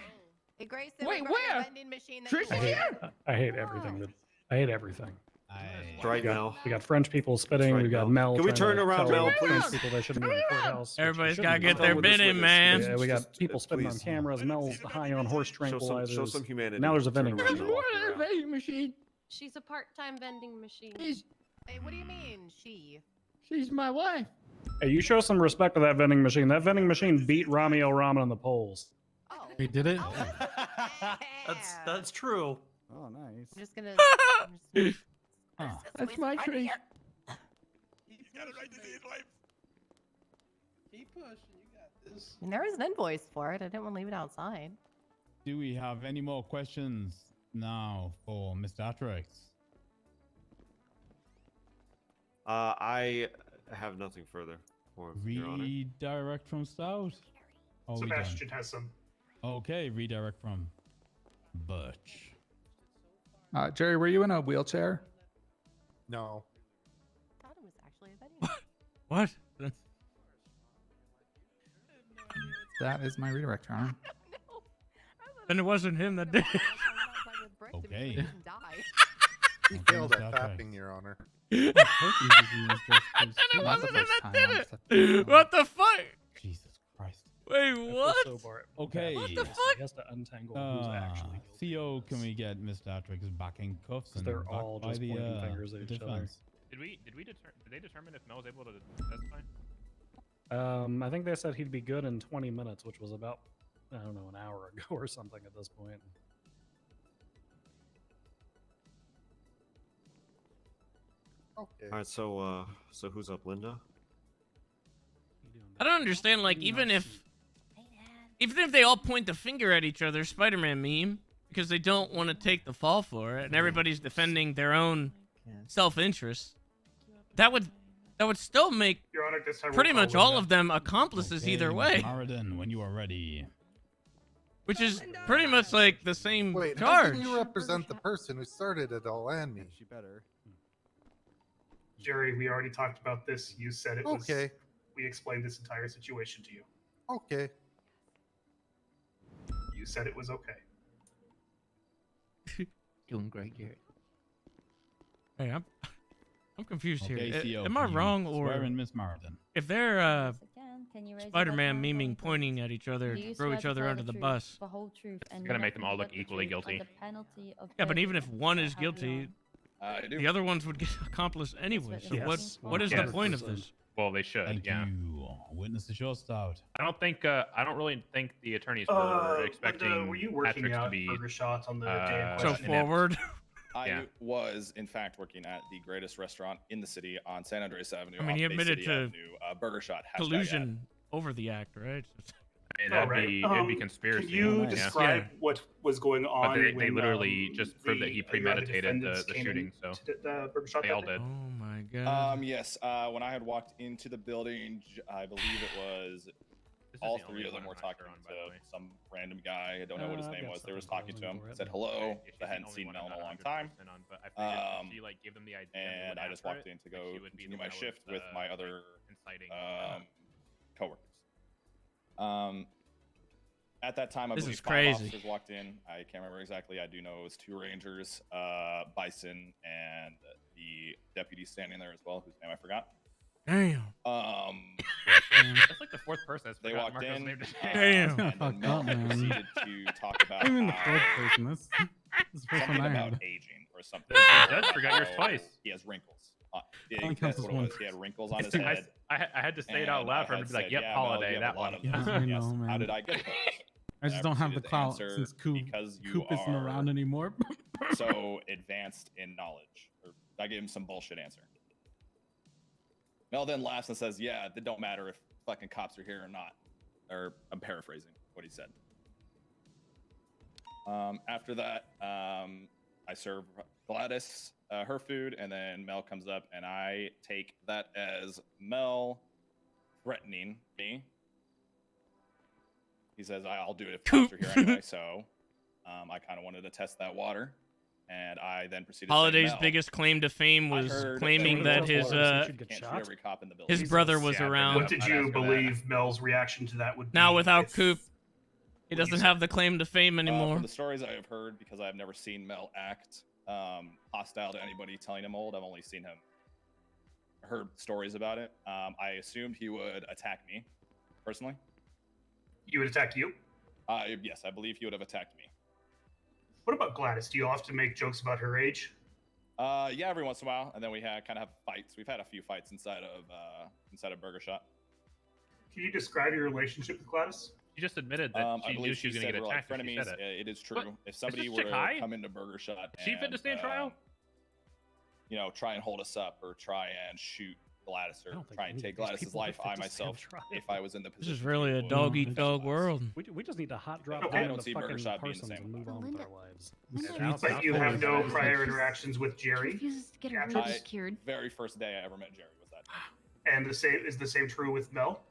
Hey, Grayson, Wait, we brought you a where? vending machine that Trish you is ordered. here? I hate everything. I hate everything. That's right, Mel. We got French people spitting. right, we got Mel. Mel. Can we trying turn to around, tell Mel, French please? people they shouldn't be in the courthouse. which they Everybody's shouldn't gotta be. get their with this bin in, witness. man. Yeah, we got Just, people spitting on please. cameras. Mel's high on horse tranquilizers. Show some humanity. Now there's a vending Turn around, machine. Mel. What is a vending machine? She's a part-time vending machine. Hey, what do you mean, she? She's my wife. Hey, you show some respect to that vending machine. That vending machine beat Rami Ramen on the polls. Oh. He did it. That's true. Oh, nice. I'm just gonna. That's my tree. Keep pushing. You got this. And there was an invoice for it. I didn't want to leave it outside. Do we have any more questions now for Mr. Atrix? I have nothing further for him, Your Honor. Redirect from Stout. Oh, we done? Sebastian has some. Okay, redirect from Butch. Jerry, were you in a wheelchair? No. I thought it was actually a vending. What? That is my redirect, Your Honor. And it wasn't him that did it. Okay. He Okay, failed Mr. at Atrix. tapping, Your Honor. And it Not wasn't the him first that time, did I'm it. What the fuck? Jesus Christ. Wait, what? Okay. What the He fuck? has to untangle who's actually guilty. Theo, can we get Mr. Atrix back in cuffs? And They're backed all by just the, pointing fingers at each other. defense? Did they determine if Mel was able to testify? I think they said he'd be good in 20 minutes, which was about, I don't know, an hour ago or something at this point. Okay. All right, so who's up, Linda? I don't understand. Like, even if they all point the finger at each other, Spider-Man meme, because they don't want to take the fall for it, and everybody's defending their own self-interest, that would still make Your Honor, this time pretty roll call much all Linda. of them accomplices either Okay, way, Maradin, when you are ready. which is pretty much like the same Wait, how charge. can you represent the person who started it all and me? She better. Jerry, we already talked about this. You said it was. Okay. We explained this entire situation to you. Okay. You said it was okay. Doing great, Jerry. Hey, I'm confused Okay, here. Theo, Am I can you wrong, or swear in Miss Maradin? if they're Can you raise your Spider-Man left hand memeing, for me, pointing at each other, Do you throw swear each to other tell under the truth, bus? the whole truth, and gonna make nothing them all but look the equally truth guilty. under penalty of Yeah, but even if perjury, one so is help you guilty, God? I do. the other ones would get accomplished anyway. So Yes. what is the Yes. point of this? Well, they should. Thank yeah. you. Witness the show, Stout. I don't really think the attorneys were Linda, expecting were you working Patrick to out be burger shots on the day in So question? forward. I Yeah. was, in fact, working at the greatest restaurant in the city on San Andreas Avenue. I mean, off he Bay admitted City to Avenue, Burger Shot. # collusion over the act, right? I mean, that'd Alright, be it'd be conspiracy. Can you yeah. describe what was going on? But they when, literally just proved that he the premeditated defendants the came shooting. in So to the burger shop they that all day? did. Oh my god. Yes. When I had walked into the building, I believe it was all the three only of them one were I'm not talking sure on, by the way. to some random guy. I don't know what his I've name got was. They were something talking to him. for it. Said hello. She's I the hadn't only seen one Mel I'm in a not long 100% time. on, but I figured if she like gave them the idea And I just walked in to go she would be continue the my one that shift was, with my other inciting. coworkers. At that time, I This believe is 5 crazy. officers walked in. I can't remember exactly. I do know it was 2 Rangers, Bison, and the deputy standing there as well, whose name I forgot. Damn. That's like the fourth person that's They forgotten walked Marco's in. name today. Damn. And then Fucked Mel up, man. proceeded to talk about Even the how fourth person. This is the first something one I about had. aging or something. The judge forgot yours How twice. He has wrinkles. Only That's counts what as it one. was. He had wrinkles on his head. I had to say it out And loud I for him had to be like, said, "Yep, yeah, Mel, holiday, you have that a lot one." of Yeah, those. I Yes. know, How man. did I get those? I just don't have the proceeded to clout answer, since Coop because you Coop isn't are around anymore. so advanced in knowledge. Or I gave him some bullshit answer. Mel then laughs and says, "Yeah, it don't matter if fucking cops are here or not." Or I'm paraphrasing what he said. After that, I serve Gladys her food, and then Mel comes up, and I take that as Mel threatening me. He says, "I'll do it if cops are here anyway." So I kind of wanted to test that water. and I then proceeded. Holiday's to say, Mel, biggest claim to fame I was heard claiming that his can't shoot every cop in the building. his brother was around. What did you believe Mel's reaction to that would be? Now without if- Coop, he doesn't have the claim to fame anymore. From the stories I have heard, because I have never seen Mel act hostile to anybody telling him old, I've only seen him heard stories about it. I assumed he would attack me, personally. You would attack you? Yes, I believe he would have attacked me. What about Gladys? Do you often make jokes about her age? Yeah, every once in a while, and then we kind of have fights. We've had a few fights inside of Burger Shot. Can you describe your relationship with Gladys? You just admitted that she knew she was going to get attacked. Frenemies. If she said It is true. What? If somebody Is this were chick to high? come into Burger Shot, She fit to stand trial? You know, try and hold us up or try and shoot Gladys or try and take Gladys's life, I myself, if I was in the This position. is really a dog eat dog world. We just need to hot drop Okay. I down don't to see Burger fucking Shot being the Parsons same and with move on with Linda- our lives. But you have no prior interactions with Jerry? Refuses to get her Gotcha. room secured. Very first day I ever met Jerry was that. And the same true with Mel?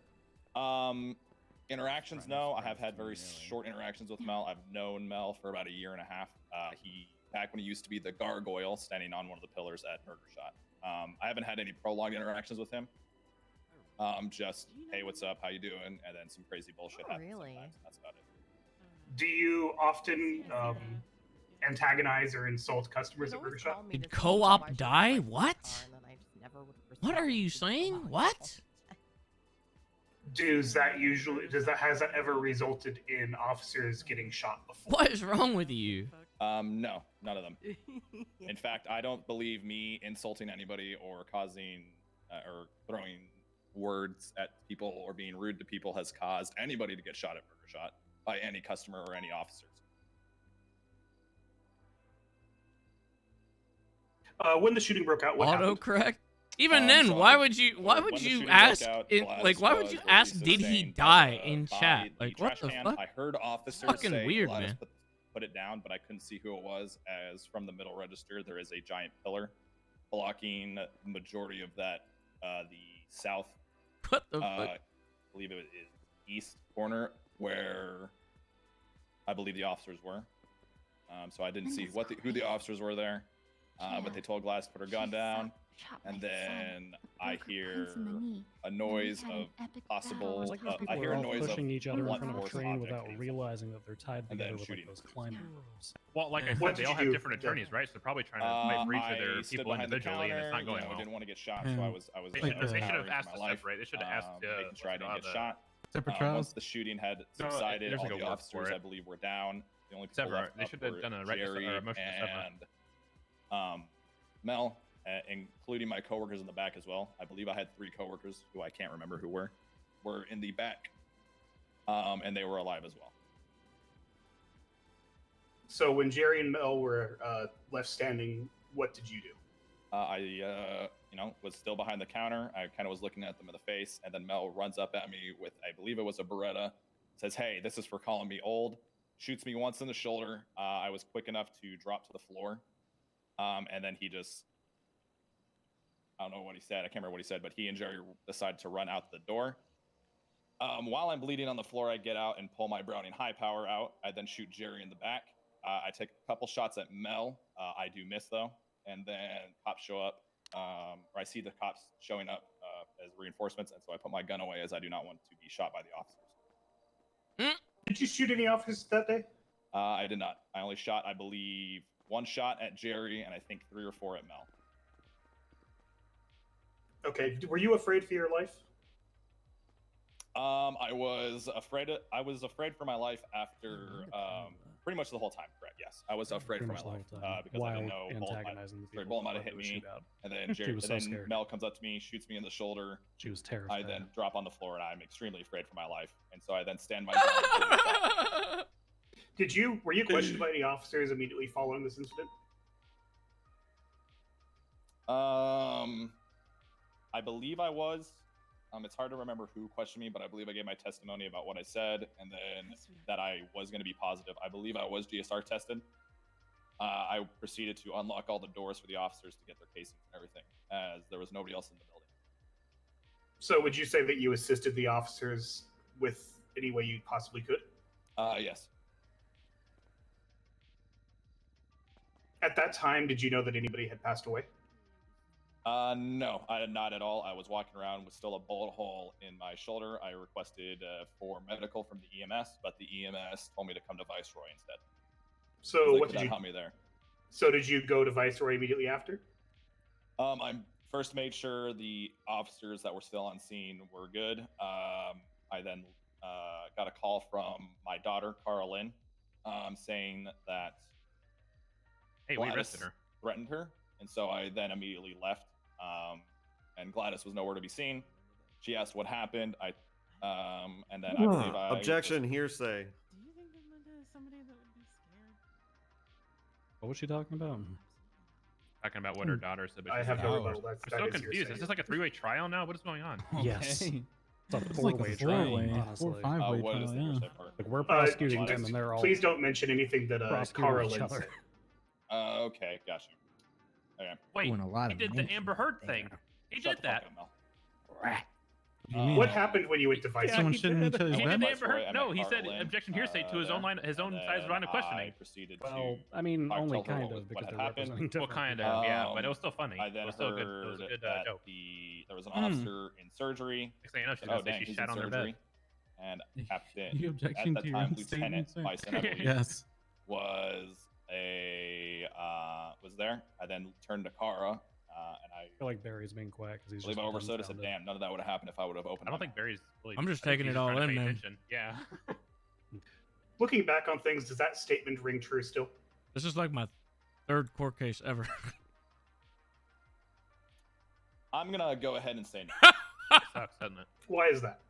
Interactions, no. I have had very short interactions with Mel. I've known Mel for about a year and a half. Back when he used to be the gargoyle standing on one of the pillars at Burger Shot. I haven't had any prolonged interactions with him. Just, hey, what's up? How you doing? And then some crazy bullshit happens sometimes. That's about it. Do you often antagonize or insult customers at Burger Shot? Did co-op die? What? What are you saying? What? Has that ever resulted in officers getting shot before? What is wrong with you? No, none of them. In fact, I don't believe me insulting anybody or causing or throwing words at people or being rude to people has caused anybody to get shot at Burger Shot by any customer or any officers. When the shooting broke out, what happened? Autocorrect? Even then, why would you ask did he die in chat? Like what the fuck? I heard officers Fucking say weird, Gladys man. put it down, but I couldn't see who it was, as from the middle register there is a giant pillar blocking the majority of that the south what the fuck? I believe it is east corner where I believe the officers were. So I didn't see who the officers were there. But they told Gladys to put her gun down, and then I hear a noise of possible. It's like those people I hear are a all noise pushing of each other in blunt front of a force train object without hitting realizing that they're tied and then together with like shooting. those climbing ropes. Well, like I What said, they did all you have do? different attorneys, right? So they're probably trying to fight for each of their I stood people behind the individually, and it's counter, not going you know, well. didn't want to get shot, so I was They should have cowering asked for to my life, separate. They should have asked making sure I didn't get the shot. Separate Once trials? the shooting had No, subsided, there's a all go the work officers, for it. I believe, were down. The only people Separate. left They up should have were done a register Jerry or a motion to separate. and Mel, including my coworkers in the back as well. I believe I had 3 coworkers who I can't remember who were in the back, and they were alive as well. So when Jerry and Mel were left standing, what did you do? I was still behind the counter. I kind of was looking at them in the face, and then Mel runs up at me with, I believe it was a Beretta, says, "Hey, this is for calling me old." Shoots me once in the shoulder. I was quick enough to drop to the floor, and then he just, I don't know what he said. I can't remember what he said, but he and Jerry decided to run out the door. While I'm bleeding on the floor, I get out and pull my Browning high power out. I then shoot Jerry in the back. I take a couple shots at Mel. I do miss though, and then cops show up, or I see the cops showing up as reinforcements, and so I put my gun away as I do not want to be shot by the officers. Did you shoot any officers that day? I did not. I only shot, I believe, 1 shot at Jerry, and I think 3 or 4 at Mel. Okay. Were you afraid for your life? I was afraid for my life after pretty much the whole time. Correct. Yes, I was afraid for my life because I didn't know Bull might have hit me, and then Jerry, was and so then scared. Mel comes up to me, shoots me in the shoulder. She was terrified. I then drop on the floor, and I'm extremely afraid for my life, and so I then stand my ground. Were you questioned by any officers immediately following this incident? I believe I was. It's hard to remember who questioned me, but I believe I gave my testimony about what I said, and then that I was going to be positive. I believe I was GSR tested. I proceeded to unlock all the doors for the officers to get their casings and everything, as there was nobody else in the building. So would you say that you assisted the officers with any way you possibly could? Yes. At that time, did you know that anybody had passed away? No, I did not at all. I was walking around with still a bullet hole in my shoulder. I requested for medical from the EMS, but the EMS told me to come to Viceroy instead. So They what could did not you? help me there? So did you go to Viceroy immediately after? I first made sure the officers that were still on scene were good. I then got a call from my daughter, Cara Lynn, saying that Hey, we Gladys arrested her. threatened her, and so I then immediately left. And Gladys was nowhere to be seen. She asked what happened. And then I believe I Objection, hearsay. What was she talking about? Talking about what her daughter said. But I she's have like, no "Oh, rebuttal. I'm That so is confused. hearsay. Is this like a three-way trial now? What is going on? Yes. It's a It's like a four-way trial, four-way, honestly. or five-way what is trial, the yeah. hearsay part? Like we're prosecuting them, and they're all Please don't mention anything that prosecuting Cara each Lynn other. said. Okay, gotcha. Okay. Wait, Doing a lot he of did the mentioning Amber Heard thing. He Shut did the fuck that. up, Mel. What happened when you went to Viceroy? Someone shouldn't each other's He bed? did the Amber Viceroy, Heard. I No, met he Cara said Lynn, objection hearsay to his own there, line, his own and side's line of then questioning. I proceeded Well, to I mean, talk- only tell her kind what of what because had they're happened. representing Well, different kind of, yeah, but it Um, was still funny. I It then was still good. It was a heard good that joke. there was an officer in surgery. Next thing you know, she's Said, gonna oh, say dang, she he's shat in on their surgery. bed. And Captain, You at objection that to your time, own Lieutenant statement, sir? Bison, I believe, Yes. was there. I then turned to Cara, and I feel like Barry's being quiet because he's believe just I overstood. I said, dumbfounded. "Damn, none of that would have happened if I would have opened." I don't my think Barry's really. I'm just I think taking he's it all trying to in, pay man. attention. Yeah. Looking back on things, does that statement ring true still? This is like my third court case ever. I'm gonna go ahead and say no. Sucks, doesn't it? Why is that?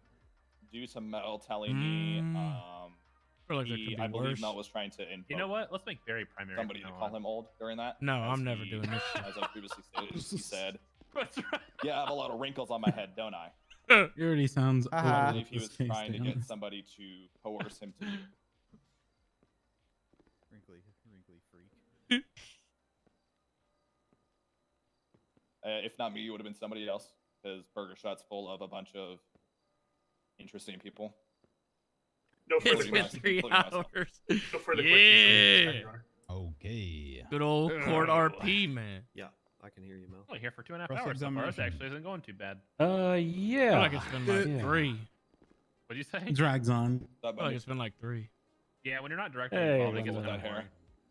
Due to Mel telling me, feel like that could be I believe worse. Mel was trying to invoke You know what? Let's make Barry primary. somebody to from now call on. him old during that. No, as I'm never he- doing this shit. As I previously stated, he said, That's right. "Yeah, I have a lot of wrinkles on my head, don't I?" He already sounds I over believe with he this was case, trying to damn. get somebody to coerce him to. Wrinkly freak. If not me, it would have been somebody else, because Burger Shot's full of a bunch of interesting people. No It's further been questions. 3 including myself. hours. No further Yeah. questions. Your Honor. Okay. Good old court RP, man. Yeah, I can hear you, Mel. Only here for 2.5 Cross hours so far. This examination. actually isn't going too bad. I Yeah. feel like it's been like Yeah. 3. What'd you say? It drags on. I feel like it's been like 3. Yeah, when you're not directly Hey, involved, it gets Linda. kind of boring.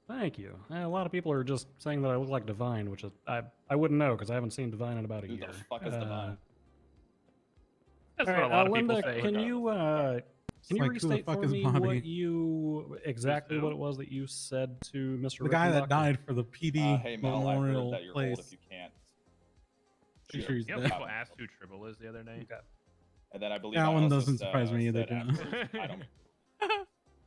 Thank you. A lot of people are just saying that I look like Divine, which is I wouldn't know because I haven't seen Divine in about a Who year. the fuck is Divine? That's all what a right, lot of Linda, people say. can you It's like, who the restate fuck for is me Bobby? what you exactly who? what it was that you said to Mr. The guy that Rickenbacker? died for the PD Hey Mel, I memorial heard that you're place. old if you can't. Pretty shoot sure he's You know, dead. people asked who Tribble is the other day. Okay. And then I believe That I one also doesn't said- surprise me either, said John. afterwards, I don't.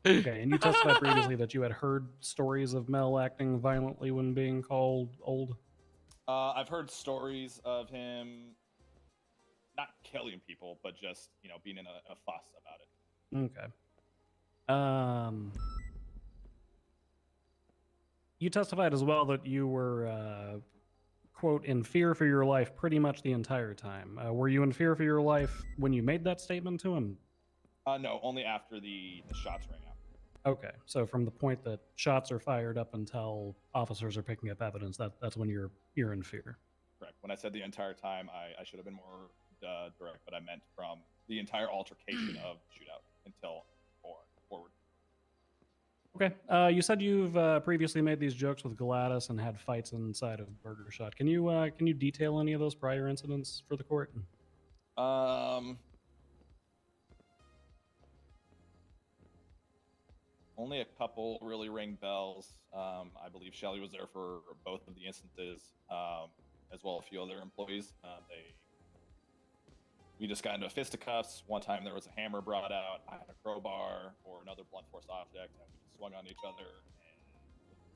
Okay, and you testified previously that you had heard stories of Mel acting violently when being called old. I've heard stories of him not killing people, but just being in a fuss about it. Okay. You testified as well that you were, quote, in fear for your life pretty much the entire time. Were you in fear for your life when you made that statement to him? No, only after the shots rang out. Okay, so from the point that shots are fired up until officers are picking up evidence, that's when you're in fear. Correct. When I said the entire time, I should have been more direct, but I meant from the entire altercation of shootout until forward. Okay, you said you've previously made these jokes with Gladys and had fights inside of Burger Shot. Can you detail any of those prior incidents for the court? Only a couple really ring bells. I believe Shelly was there for both of the instances, as well as a few other employees. We just got into fisticuffs. One time there was a hammer brought out. I had a crowbar or another blunt force object, and we just swung on each other. And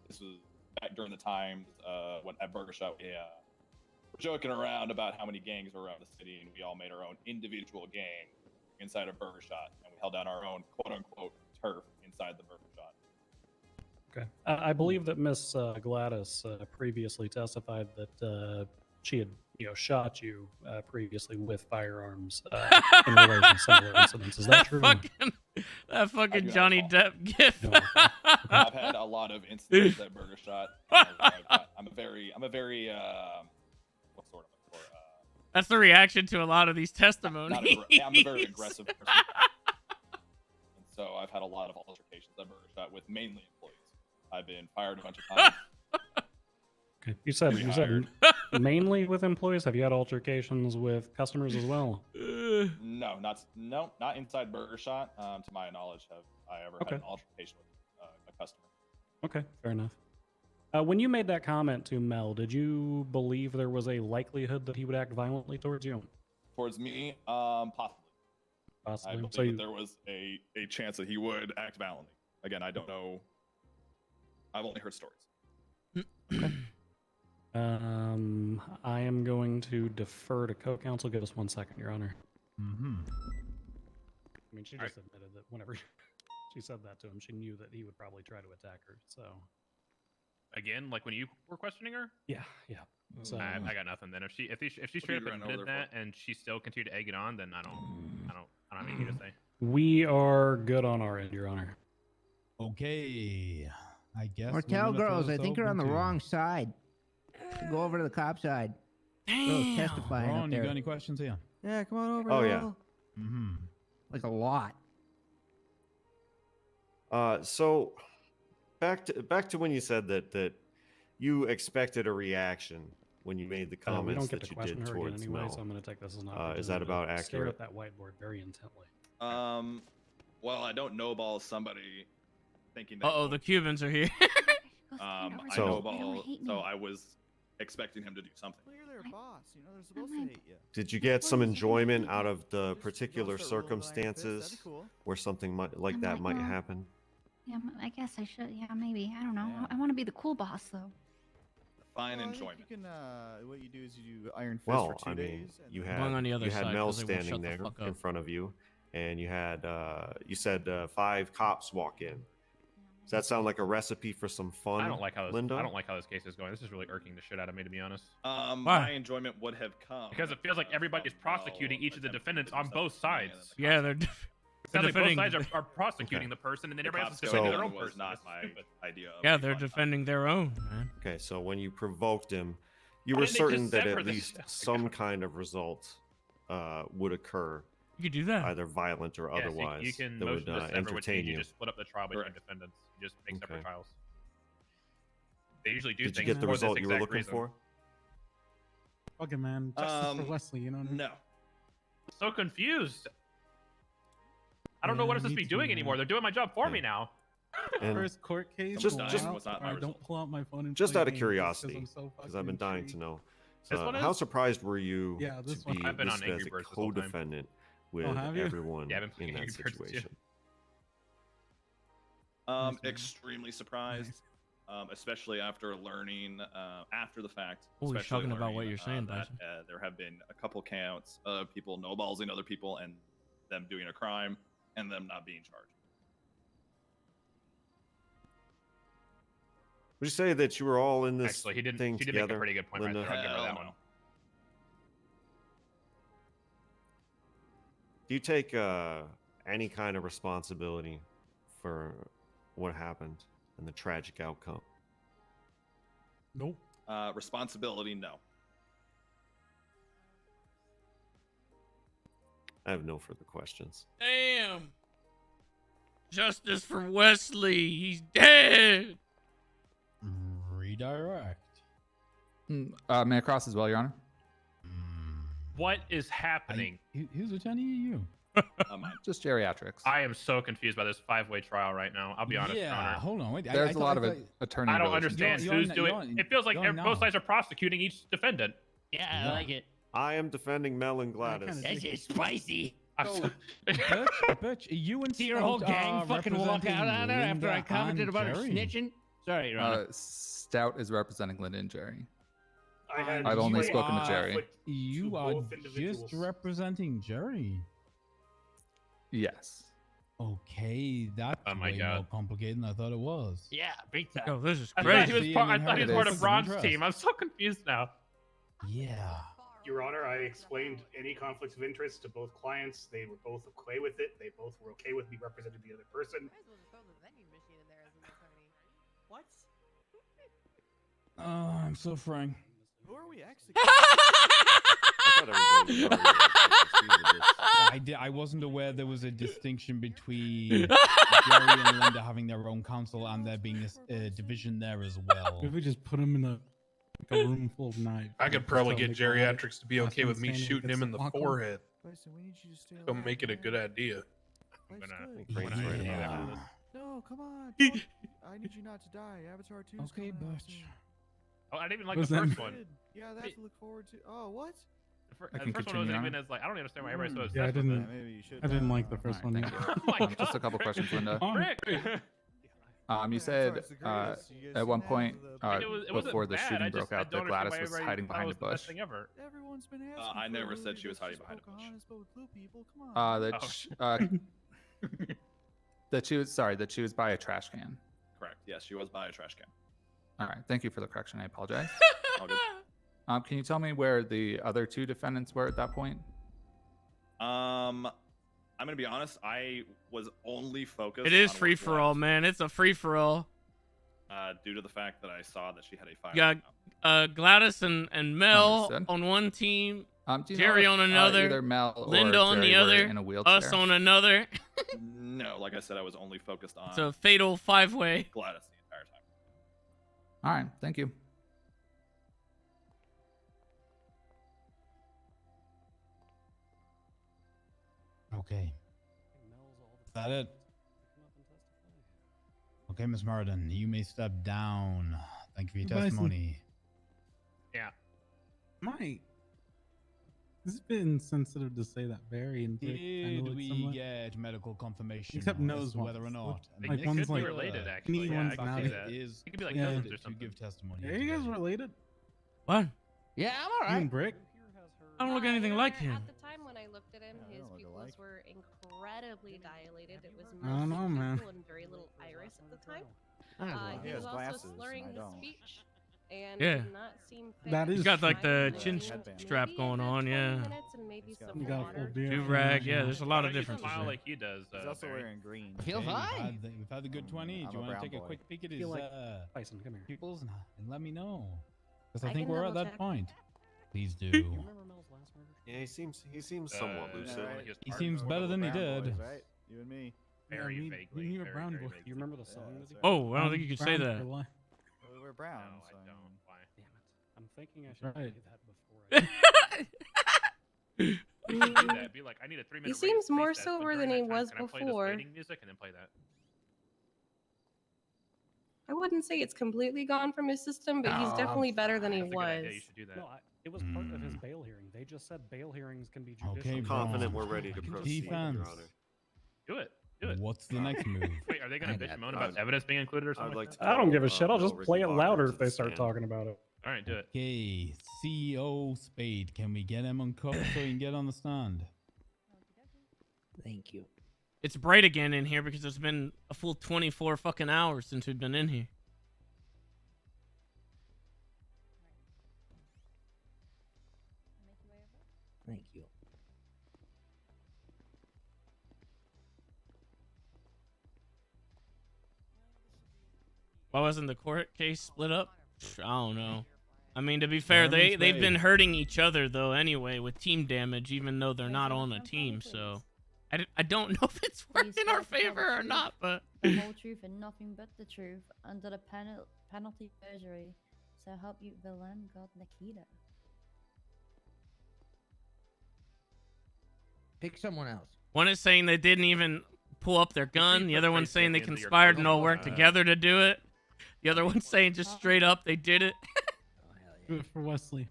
this was back during the times when at Burger Shot we were joking around about how many gangs were around the city, and we all made our own individual gang inside of Burger Shot, and we held down our own quote-unquote turf inside the Burger Shot. Okay. I believe that Miss Gladys previously testified that she had, shot you previously with firearms in relation to similar incidents. Is that true? That fucking not Johnny Depp gif. I've had a lot of incidents at Burger Shot. I'm a very what sort of That's the reaction to a lot of these testimonies. I'm a very aggressive person. And so I've had a lot of altercations at Burger Shot with mainly employees. I've been fired a bunch of times. Okay. You said Rehired. mainly with employees. Have you had altercations with customers as well? No, not inside Burger Shot. To my knowledge, have I ever had an altercation with a customer? Okay, fair enough. When you made that comment to Mel, did you believe there was a likelihood that he would act violently towards you? Towards me, possibly. Possibly. I believe So that there was a chance that he would act violently. Again, I don't know. I've only heard stories. I am going to defer to co-counsel. Give us 1 second, Your Honor. Mm-hmm. I mean, she just admitted that whenever she said that to him, she knew that he would probably try to attack her. So, Again, like when you were questioning her? yeah. So I got nothing. Then if she straight up admitted that and she still continued to egg it on, then I don't have anything to say. we are good on our end, Your Honor. Okay. I guess. Hotel girls, I think you're on the wrong side. Go over to the cop side. Girls testifying Ron, up you there. got any questions here? Yeah, come on over. Oh, yeah. Mm-hmm. Like a lot. So back to when you said that you expected a reaction when you made the We comments don't get that to you question did her again towards anyway, Mel. so I'm going to take this as an Is opportunity that about to stare accurate? at that whiteboard very intently. Well, I don't know ball somebody thinking that. Uh-oh, the Cubans are here. I So- know ball, so I was expecting him to do something. Well, you're their boss. You know they're supposed to hate you. Did you get some enjoyment out of the particular circumstances cool. where something like that might happen? Yeah, I guess I should. Yeah, maybe. I don't know. I want to be the cool boss, though. Fine Well, I think enjoyment. You can, what you do is you do Iron Fist Well, for 2 I mean, days. and you then- had Going on the other you had side, Mel 'cause they won't standing shut the there fuck in up. front of you, and you had you said 5 cops walk in. Does that sound like a recipe for some fun? I don't like how this. Linda? I don't like how this case is going. This is really irking the shit out of me, to be honest. My enjoyment would have come Because it feels like everybody's prosecuting each of the defendants on both sides. Yeah, It sounds like both sides are prosecuting the person, and then everybody else is defending their own was person. not This is my stupid. idea. Of Yeah, they're defending their own, man. Okay, so when you provoked him, you Why were didn't they certain just that sever at this? least Oh my some kind of result would occur. You could do that. Either violent or Yes, otherwise you can that motion would to sever, which entertain means you. you just split up the trial between defendants. You just make separate Okay. trials. They usually do Did you things get the for this result you were exact looking reason. for? Fuck it, man. Justice for Wesley, you know what I mean? No. So confused. I don't know what I'm supposed to be doing anymore. They're doing my job for me now. And First court case. just- pull just- out, was not or my I don't pull out my phone and Just play out of games curiosity, I'm so because I've been fucking dying intrigued. to know. This one How is? surprised were you Yeah, this to one. be I've been on listed as Angry a Birds this whole time. co-defendant with have you? everyone Yeah, I've been playing in that Angry Birds too. situation? Extremely surprised, especially after learning after the fact. Oh, you're especially talking about what learning, you're saying, that, Dyson. there have been a couple counts of people no-ballsing other people and them doing a crime and them not being charged. Would you say that you were all in this Actually, he didn't. thing She did together, make a pretty good point Linda? right there. I'll give her that Hell one. Do you take any kind of responsibility for what happened and the tragic outcome? Nope. Responsibility, no. I have no further questions. Damn. Justice for Wesley. He's dead. Redirect. May I cross as well, Your Honor? What is happening? Who's attorney are you? Just geriatrics. I am so confused by this 5-way trial right now. I'll be honest, Your Yeah, Honor. hold on. Wait, There's a lot of attorney. I don't relations. understand who's doing. It feels like both sides are prosecuting each defendant. Yeah, I like it. I am defending Mel and Gladys. That's just spicy. Butch, you and See your whole Stout gang are fucking walk out on her after I Linda commented and about her Jerry. snitching? Sorry, Your Honor. Stout is representing Linda and Jerry. I've only spoken to Jerry. You are just representing Jerry. Yes. Okay, that's Oh my way God. more complicated than I thought it was. Yeah, big time. Oh, this is I crazy. thought he was part, I thought he was part of It is. Ron's team. I'm so confused now. Yeah. Your Honor, I explained any conflicts of interest to both clients. They were both okay with it. They both were okay with me representing the other person. What? Oh, I'm so frank. Who are we actually? I wasn't aware there was a distinction between Jerry and Linda having their own counsel and there being a division there as well. If we just put him in a room full of knives. I could probably get geriatrics to be okay with me shooting him in the forehead. Don't make it a good idea. I'm gonna Yeah. No, come on. I need you not to die. Avatar 2 is Okay, coming out Butch. soon. Oh, I didn't even like What's the that first mean? one. Yeah, that's to look forward to. Oh, what? The first one wasn't even as like I don't understand why everybody's so obsessed Yeah, I with didn't. it. Maybe you should. I didn't like the first one. Thank either. you. Just a couple questions, Linda. Rick. You said at one point it wasn't before the bad, shooting I just- broke I out don't that Gladys understand was why everybody hiding thought it behind a was the best bush. thing ever. Everyone's been asking. I never for said she was Lucas, hiding just behind a spoke bush. honest, but with blue people, come on. That she was by a trash can. Correct. Yes, she was by a trash can. All right, thank you for the correction. I apologize. All good. Can you tell me where the other two defendants were at that point? I'm gonna be honest. I was only focused. It is on free what's for all, man. It's a free for all. due to the fact that I saw that she had a fire. You got Gladys and Mel Understood. on one team, Do you Jerry know on if, another, either Mel or Linda on the Jerry were other, in a wheelchair? us on another. No, like I said, I was only focused on It's a fatal five-way. Gladys the entire time. All right, thank you. Okay. Is that it? Okay, Miss Martin, you may step down. Thank you for your Bye, testimony. Yeah. Mike, it's been sensitive to say that Barry and Dick Did kinda look we somewhat- get medical confirmation Except as nose to whether or ones. not? They Like could one's be like related, knee actually. Yeah, one's I can not. see that. Is It could be like Yeah. cousins or to something. give testimony. Are you guys related? What? Yeah, I'm You alright. and Brick? I don't look anything like him. At the time when I looked at him, his pupils were incredibly dilated. It was I don't know, mostly man. pupil and very little iris at the time. I don't know. He He was has also glasses, slurring and I his don't. speech and Yeah. did not seem That fit. is He's got like I the think chin headband. strap maybe going a good on, 20 yeah. minutes and maybe He's got some You got a water. full beard. Do-rag, yeah, there's a lot of Why don't you differences smile there. like he does. He's also Barry? wearing green. Feels Okay, fine. we've had the good 20. I'm Do you a want to brown take a boy. quick peek at I his feel like Tyson, come here. pupils and let me know? Because I I think can we're at double that check. point. Please do. You remember Mel's last murder? Yeah, he seems somewhat lucid. right. He seems better than he Brown did. boys, right? You and me. Very Yeah, me- vaguely. me and very, Brown very boy. vaguely. You remember the song that's that he right. Oh, I don't think you could say Brown that. for life. Well, we're brown. No, so I don't. Why? Damn it. I'm thinking I should Right. play that before I You should do that. Be like, I need a 3-minute. He seems more space test, but sober during than that he time, was can I play this before. waiting music and then play that? I wouldn't say it's completely gone from his system, but he's No, definitely better than he That's a good was. idea. You should do that. No, it was part of his bail hearing. They just said bail hearings can be judicial. Okay, I'm confident Braun. we're ready to proceed, Your Defense. Honor. Do it. Do it. What's the next move? Wait, are they going I to bitch got and moan it. about evidence being included or something? I'd like to I don't give a call, shit. I'll Mel just play it Rickenbacker louder to if they the start stand. talking about it. All right, do it. Okay, CEO Spade, can we get him uncuffed so he can get on the stand? Thank you. It's bright again in here because it's been a full 24 fucking hours since we've been in here. Thank you. Why wasn't the court case split up? I don't know. I mean, to be fair, Fireman's they've been Way. hurting each other though anyway with team damage, even though they're not on a team. So I don't know if it's Please working in our swear to tell the favor or truth, not, but the whole truth and nothing but the truth under the penalty of perjury. So help you the Lamb God Nikita. Pick someone else. one is saying they didn't even pull up their gun. The other one's saying they into your conspired and personal all worked life. together to do it. The other one's saying just straight up they did it. Do it for Wesley.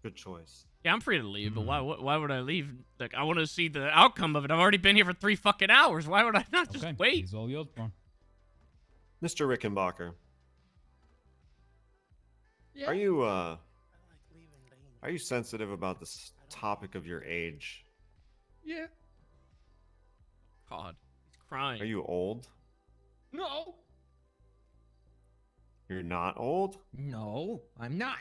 Good choice. Yeah, I'm free to leave, but why would I leave? Like, I want to see the outcome of it. I've already been here for 3 fucking hours. Why would I not just Okay, wait? he's all yours, Braun. Mr. Rickenbacker, Yeah. are you sensitive about this topic of your age? Yeah. God, he's crying. Are you old? No. You're not old? No, I'm not.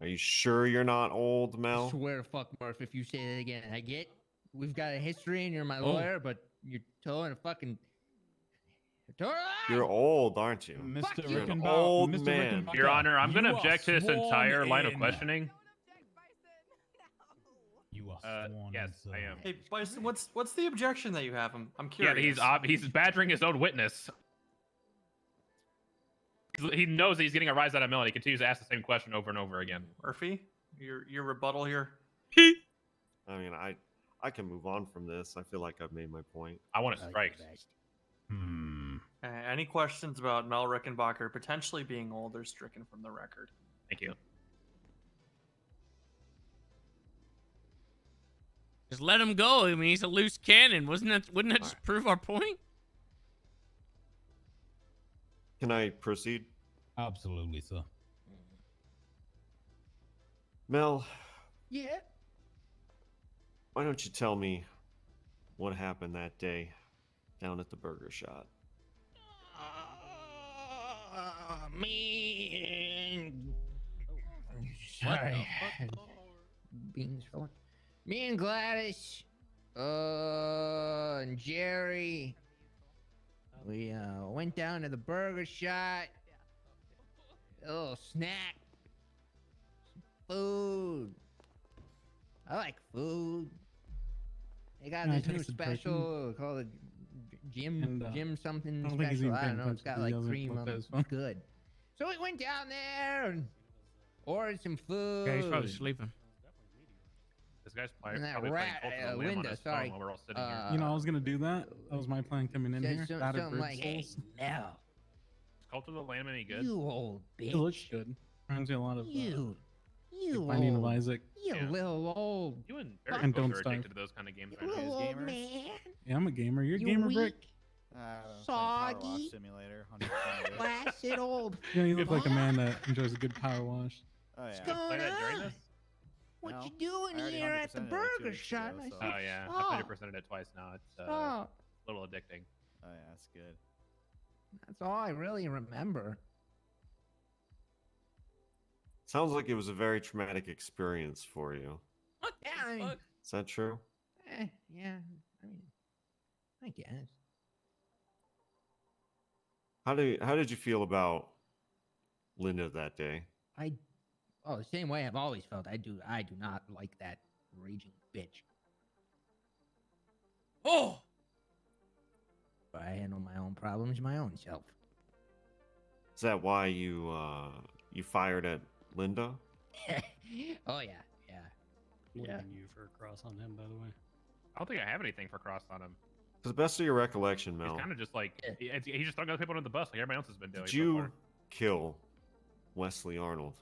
Are you sure you're not old, I Mel? swear to fuck Murph if you say that again. We've got a history and you're my Oh. lawyer, but you're towing a fucking. You're old, aren't you? Mr. You're an Rickenbacker, old Mr. man. Rickenbacker, Your Honor, I'm going to you are object to this sworn entire line of in. questioning. You are sworn yes, in, sir. I am. Hey, Bison, what's the objection that you have? I'm Yeah, curious. he's badgering his own witness. He knows he's getting a rise out of Mel, and he continues to ask the same question over and over again. Murphy, your rebuttal here. I mean, I can move on from this. I feel like I've made my point. I want to strike. Any questions about Mel Rickenbacker potentially being old or stricken from the record? Thank you. Just let him go. I mean, he's a loose cannon. Wouldn't that just prove our point? Can I proceed? Absolutely, sir. Mel, Yeah. why don't you tell me what happened that day down at the burger shop? Sorry. Beans rolling. Me and Gladys, and Jerry, we went down to the burger shop. A little snack, some food. I like food. They got Can I this new text the person? special called the Jim something I don't think he's special. even I don't paying know. It's got attention. He like doesn't cream look on at it. his phone. It's good. So we went down there and ordered some food. Yeah, he's probably sleeping. This guy's And that probably playing rat, Cult of the Lamb on Linda, his sorry. phone while we're all sitting here. You know, I was gonna do that. That was my plan coming in said here. some- Battered something bird like, hey, souls. Mel, Is Cult of the Lamb any good? you old bitch. It looks good. Reminds me a lot of You like Binding of old. Isaac. You little old. You and fuck. Barry And both Don't are Starve. addicted to those kind of games. You aren't you? little old man. Yeah, I'm a gamer. You're a You gamer, weak, Brick. Power wash soggy, simulator. 100% of it. blasted old. Yeah, you look like a man that enjoys a good power wash. Oh What's yeah. going Play that during on? this? What No, you doing I already here at the 100%ed it like 2 burger weeks shop? ago, I so- said, Oh yeah, stop. I 100%ed it twice now. It's a Stop. little addicting. Oh yeah, that's good. That's all I really remember. Sounds like it was a very traumatic experience for you. Yeah, I mean, Is that true? yeah. I mean, I guess. How did you feel about Linda that day? The same way I've always felt. I do not like that raging bitch. Oh! But I handle my own problems my own self. Is that why you fired at Linda? Oh yeah, yeah. Leaving you for a cross on him, by the way. I don't think I have anything for cross on him. To the best of your recollection, Mel, He's kind of just like he's just throwing other people under the bus like everybody else has been doing. did so you far. kill Wesley Arnold?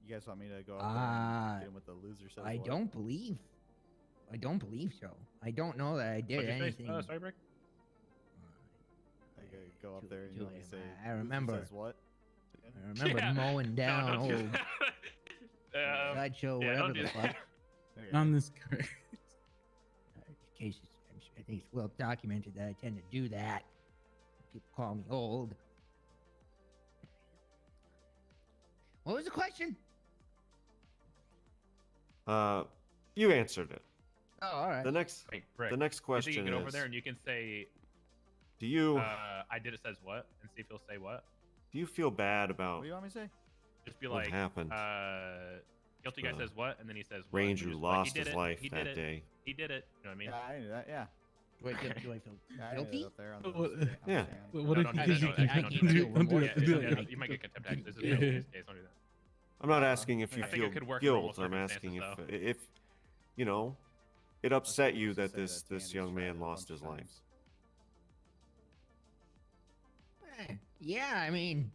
You guys want me to go up there and get him with the loser says I what? don't believe so. I don't know that I did What'd you say? anything. Sorry, Brick? I go up there and you Julian, say, I "Loser remember. says what?" I remember Yeah. mowing No, down don't do old that. sideshow, yeah, whatever don't do the that. fuck. On this case. Case is, I think it's well documented that I tend to do that. People call me old. What was the question? You answered it. Oh, all right. The next Hey, Brick, the next you question think you can is: get over there and you can say, Do you I did it says what, and see if he'll say what. do you feel bad What about do you want me to say? Just be what like, happened? guilty guy The says what, and then he says what. Ranger and you're just lost he did his it, life he that did it, day. He did it. You know what I mean? Yeah, I knew that. Yeah. Do I feel Yeah, I knew guilty? that up there on the What- on the yeah. stand. What No, if don't you do think that, you don't- can don't don't do do that. it? Don't do Yeah, it. Don't do yeah, it. you might get contempt action. This is a case. Don't do that. I'm not asking if you I think feel it could work in normal guilt. I'm asking circumstances, if you know it upset you supposed to that say this that this Danny's young tried it man a lost bunch his of life. times. Yeah, I mean,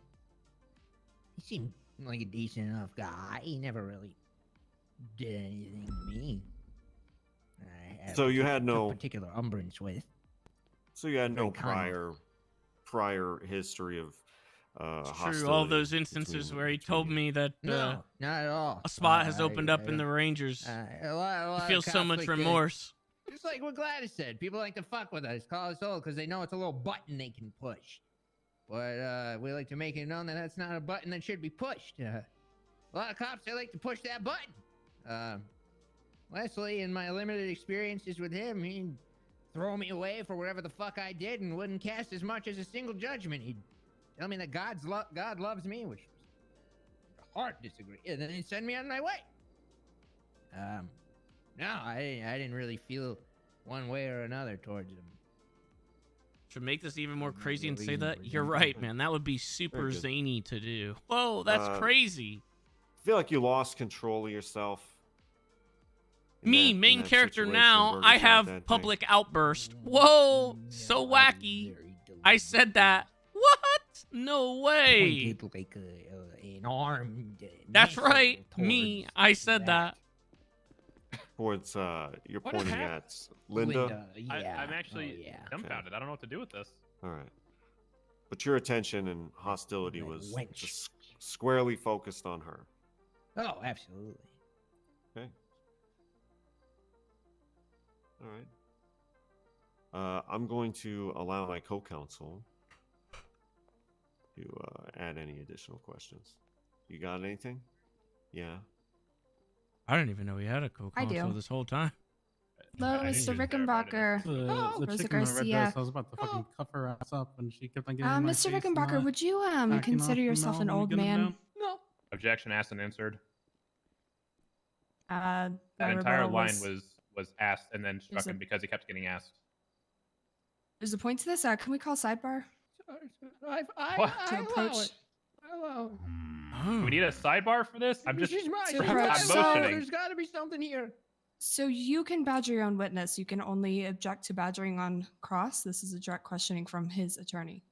he seemed like a decent enough guy. He never really did anything to me. I had So you had took no particular umbrance with. So you had no Very kind. prior history of True, all hostility those instances between- where he between told you. me that No, not at all. a spot has opened up in the don't- Rangers. A lot He of feels so cops much like to- remorse. Just like what Gladys said, people like to fuck with us, call us old because they know it's a little button they can push. But we like to make it known that that's not a button that should be pushed. A lot of cops, they like to push that button. Wesley, in my limited experiences with him, he'd throw me away for whatever the fuck I did and wouldn't cast as much as a single judgment. He'd tell me that God loves me, which was a hard disagree, and then he'd send me on my way. No, I didn't really feel one way or another towards him. Should make this even more crazy and say that? You're right, man. That would be super zany to do. Whoa, that's crazy. I feel like you lost control of yourself. Me, main character now, I have public outburst. Whoa, so wacky. I said that. What? No way. Like an arm. That's right. Me, I said that. Towards, you're pointing at Linda? I'm actually dumbfounded. I don't know what to do with this. All right. But your attention and hostility was just squarely focused on her. Oh, absolutely. Okay. All right. I'm going to allow my co-counsel to add any additional questions. You got anything? Yeah. I didn't even know he had a co-counsel this whole time. Hello, Mr. Rickenbacker. The Rosa chicken in the red Garcia. dress, I was about to fucking cuff her ass up, and she kept on getting in my Mr. face and Rickenbacker, would you backing consider off yourself from an Mel when old we get him man? down. No. Objection asked and answered. My That entire rebuttal line was asked and then struck him because he kept getting asked. There's a point to this. Can we call sidebar? What? To approach. Do we need a sidebar for this? I'm just To I'm approach. motioning. There's got to be something here. So you can badger your own witness. You can only object to badgering on cross. This is a direct questioning from his attorney.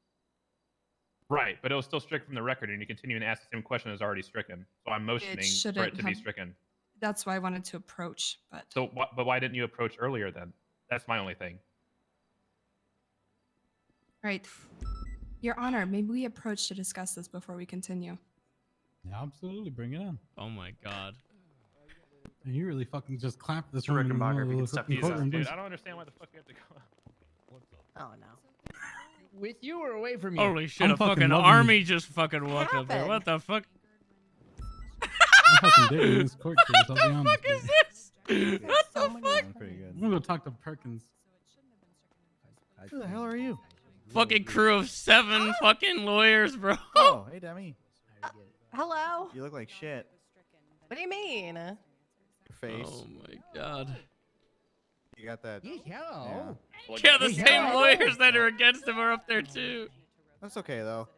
Right, but it was still stricken from the record, and you continue to ask the same question as already stricken. So I'm motioning for it shouldn't to be have- stricken. That's why I wanted to approach, but So, but why didn't you approach earlier then? That's my only thing. right. Your Honor, maybe we approach to discuss this before we continue. Yeah, absolutely, bring it on. Oh my god. And you really fucking just clamped this Mr. room in the Rickenbacker, middle if you of could the step fucking these up. courtroom, Dude, please. I don't understand why the fuck we have to go. Oh no. With you or away from you? Holy shit, I'm a fucking fucking loving army just fucking walked up there. happened? What the fuck? I'm fucking digging this court case, I'll be What the honest fuck with is you. this? What the So many fuck? Pretty good. I'm gonna go talk to Perkins. Who the hell are you? Fucking crew of 7 fucking lawyers, bro. Oh, hey, Demi. Hello. You look like shit. What do you mean? Your face. Oh my god. You got that. Yes, hello. Yeah, the Hey, same hello. lawyers that are against him are up there too. That's okay though.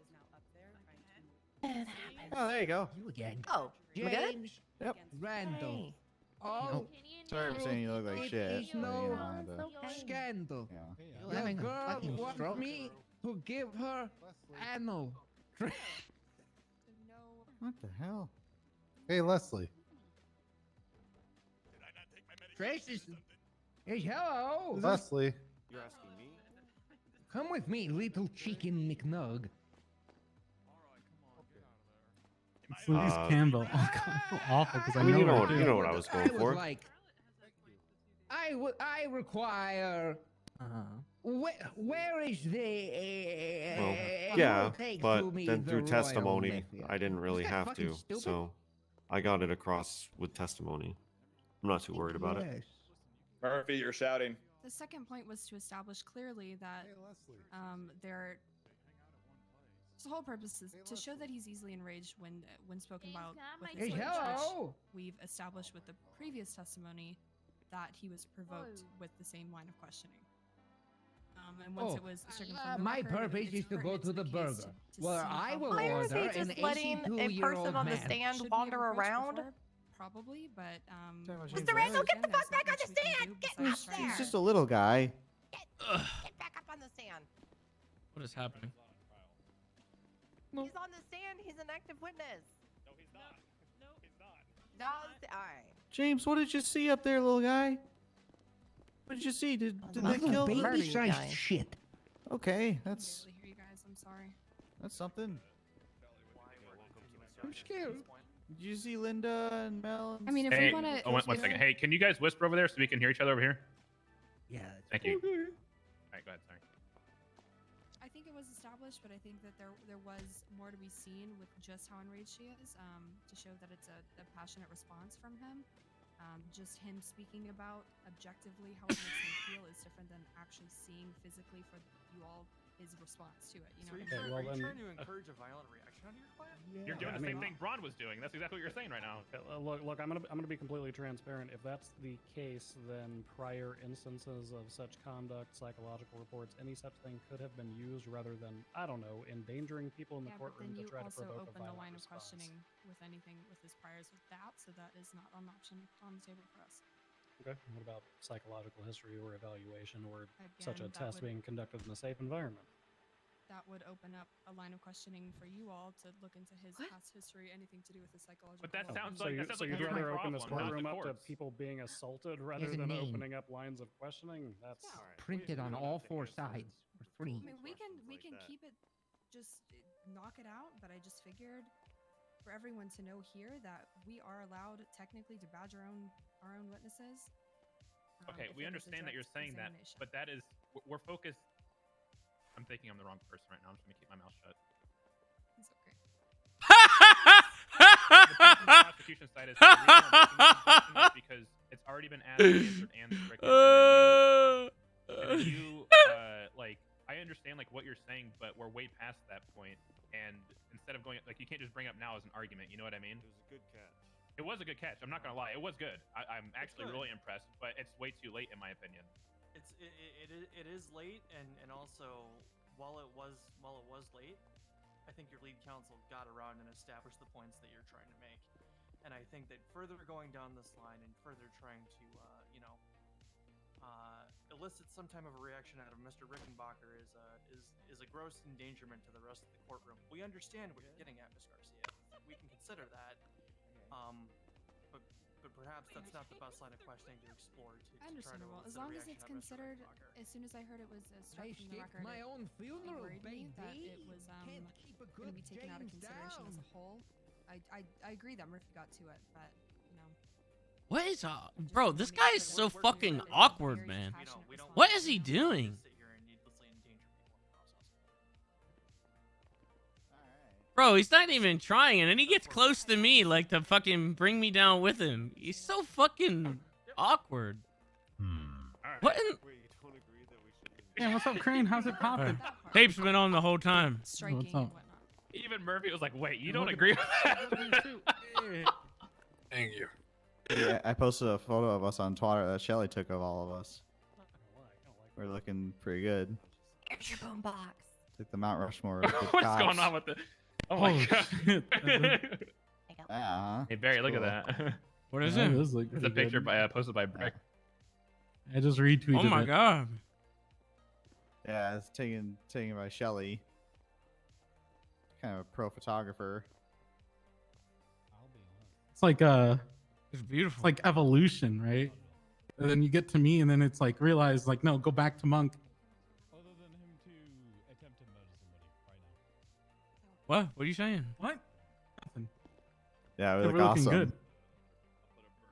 Oh, there you go. You again. Oh, we good? James Yep. Randall. Hey. Oh, Sorry for saying you look like it shit. is but, you no know, I had to- scandal. yeah. The Having a girl fucking wants stroke? me to give her anal. What the hell? Hey, Leslie. Tracy. Hey, hello. Leslie. You're asking me? Come with me, little chicken McNug. It's Louise Campbell. Oh, God, I feel awful because I know you her know, too. you know what I was going for. Like, I require. Where is the? Well, you yeah, take but to me then the through royal testimony, nephew? I didn't really that have fucking to, stupid? so I got it across with testimony. I'm not too worried about it. Yes. Murphy, you're shouting. The second point was to establish clearly that the whole purpose is to show that he's easily enraged when spoken about with his Hey, language, hello. which we've established with the previous testimony that he was provoked with the same line of questioning. And once it was stricken from the My record, purpose it's is to go pertinent to the case burger, to where see I how will Why is order he an just letting a 82-year-old person on the man. stand Should we wander have approached around? before? Probably, but Mr. Randall, get the fuck back on the stand! Get up there! He's just a little guy. Get back up on the stand. What is happening? He's on the stand. He's an active witness. No, he's not. No, he's not. No, all right. James, what did you see up there, little guy? What did you see? Did they kill the baby-sized shit. Okay, that's I hear you guys. I'm sorry. that's something. I'm scared. Did you see Linda and Mel? And I mean, if Hey, we want to, oh, one second. Hey, can you guys whisper over there so we can hear each other over here? Yeah. Thank you. All right, go ahead. Sorry. I think it was established, but I think that there was more to be seen with just how enraged she is, to show that it's a passionate response from him. Just him speaking about objectively how it makes him feel is different than actually seeing physically for you all his response to it. You know. So what I mean? are you trying to encourage a violent reaction on your client? You're doing the same thing Braun was doing. That's exactly what you're saying right now. Look, I'm gonna be completely transparent. If that's the case, then prior instances of such conduct, psychological reports, any such thing could have been used rather than, I don't know, endangering people in the Yeah, courtroom but then to you try to also provoke a open the violent line of response. questioning with anything with his priors with that, so that is not an option on the table for us. Okay. What about psychological history or evaluation or such a Again, that test would- being conducted in a safe environment? That would open up a line of questioning for you all to look into his past history, anything to do with his psychological. But that well-being. sounds So like you'd you're rather a open this problem, not courtroom the up to courts. people being assaulted rather There's a than name. opening up lines of questioning? That's Printed on all four sides. Or three. I mean, we can keep it, just knock it out. But I just figured for everyone to know here that we are allowed technically to badge our own witnesses. Okay, if we it is a understand that you're direct saying that, examination. but that is we're focused. I'm thinking I'm the wrong person right now. I'm just gonna keep my mouth shut. It's okay. The prosecution side is the reason we're making this question is because it's already been asked, answered, and stricken. And then you like, I understand like what you're saying, but we're way past that point. And instead of going like, you can't just bring up now as an argument. You know what I mean? It was a good catch. It was a good catch. I'm not gonna lie. It was good. I'm actually good. really impressed, but it's way too late in my opinion. It is late, and also while it was late, I think your lead counsel got around and established the points that you're trying to make, and I think that further going down this line and further trying to elicit some type of a reaction out of Mr. Rickenbacker is a gross endangerment to the rest of the courtroom. We understand what you're getting at, Ms. Garcia. We can consider that. But perhaps that's not the best line of questioning to explore to try to Understandable. As elicit a long as reaction it's out of Mr. considered, Rickenbacker. as soon as I heard it was struck I from the skipped record, my it own funeral, worried me that baby. it was Can't keep a going to good be taken out of James consideration as down. a whole. I agree that Murphy got to it, but you know. What is bro? This guy is so fucking awkward, man. What is he doing? Bro, he's not even trying, and then he gets close to me, like, to fucking bring me down with him. He's so fucking awkward. What in... Hey, what's up, Crane? How's it popping? Tape's been on the whole time. What's up? Even Murphy was like, "Wait, you don't agree with that?" Thank you. Yeah, I posted a photo of us on Twitter that Shelly took of all of us. We're looking pretty good. Here's your boombox. Like the Mount Rushmore. Of good What's cops. going on with the? Oh my god! Yeah. Hey Barry, look Cool. at that. What is Yeah, it? it does look It's a pretty picture good. by posted by Brick. I just retweeted Oh my it. god. Yeah, it's taken by Shelly. Kind of a pro photographer. It's like It's beautiful. It's like evolution, right? And then you get to me, and then it's like realize, like, no, go back to Monk. Other than him to attempt to murder somebody right now. What? What are you saying? What? Nothing. Yeah, we They're look looking awesome. good.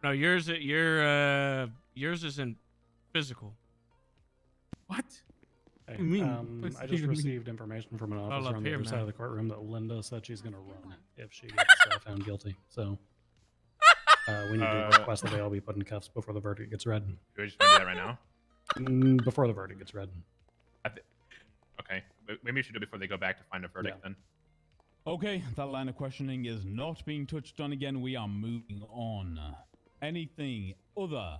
No, yours isn't physical. What? Hey, do you mean? What's I do just you mean? received information from an All officer up on the here, other side man. of the courtroom that Linda said she's going to run if she gets found guilty. So we need to request that they all be put in cuffs before the verdict gets read. Do we just want to do that right now? Before the verdict gets read. Okay, maybe we should do it before they go back to find a verdict then. Okay, that line of questioning is not being touched on again. We are moving on. Anything other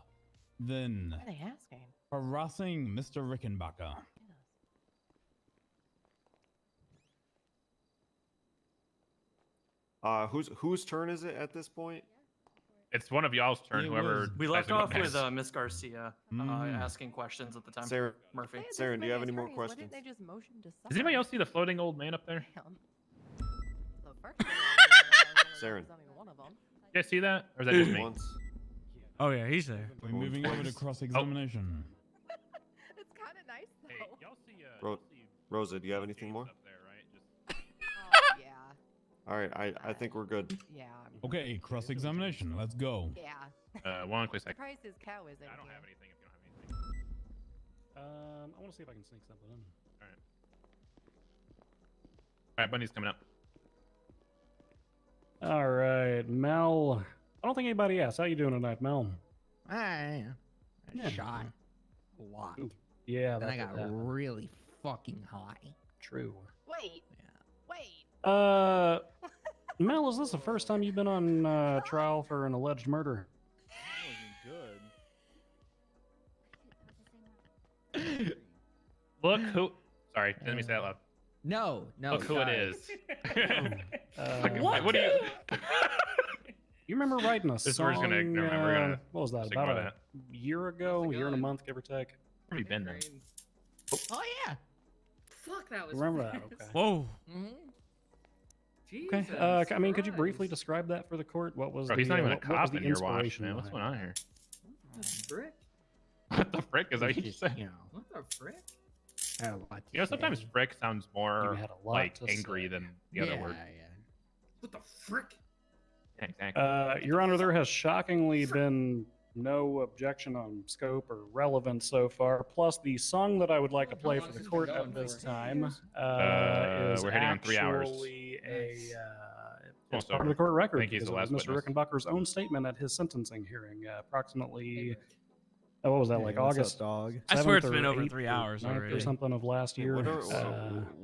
than What are they asking? harassing Mr. Rickenbacker? Whose turn is it at this point? It's one of y'all's turn. Whoever We decides left to go off with next. Miss Garcia Mm. asking questions at the time. Sarah- Murphy. Sarah, do you have any more Why questions? didn't they just motion to Does anybody else see the floating old man up there? The first thing I Saren. was only one of them. You guys see that, or is that just me? Once. Oh yeah, he's there. We're moving over to cross-examination. It's kind of nice though. Hey, y'all see? Rosa, do you have anything more? Up there, right? Just... Oh, yeah. All right, I think we're good. Yeah. Okay, cross-examination. Let's go. Yeah. One quick second. Surprised his cow isn't I don't here. have anything. If you don't have anything. I want to see if I can sneak something in. All right. right, Bunny's coming up. All right, Mel. I don't think anybody asked. How you doing tonight, Mel? I Yeah. shot a lot. Yeah, Then I that got did happen. really fucking high. True. Wait. Mel, is this the first time you've been on trial for an alleged murder? Look who. Sorry, didn't mean to say that loud. No. Look who it sorry. is. What? do you? You remember writing a This song? word's gonna. Never mind, we're gonna. What was that? just About ignore a that. year ago, year and a month, give or take. Where have you been then? Oh yeah. Fuck, that was. Remember that? Okay. Whoa. Okay. I mean, could you briefly describe that for the court? What was? Bro, the, he's not even a what was cop the in your watch, inspiration man. What's going behind on here? Frick? What the frick is that? You Just, said? you know, What the frick? I had a lot to You know, sometimes say. frick sounds more had a lot like to angry say. than the other word. What the frick? Yeah, exactly. Your Honor, there has shockingly been no objection on scope or relevance so far. Plus, the song that I would like to play for the court at this time is we're hitting on 3 hours. actually it's Almost part of over. the court record I think he's because the it was last Mr. witness. Rickenbacker's own statement at his sentencing hearing, approximately. What was that, like Hey, what's up, August? dog? I swear it's 7th been or over 8th 3 or hours 9th already. or something of last year.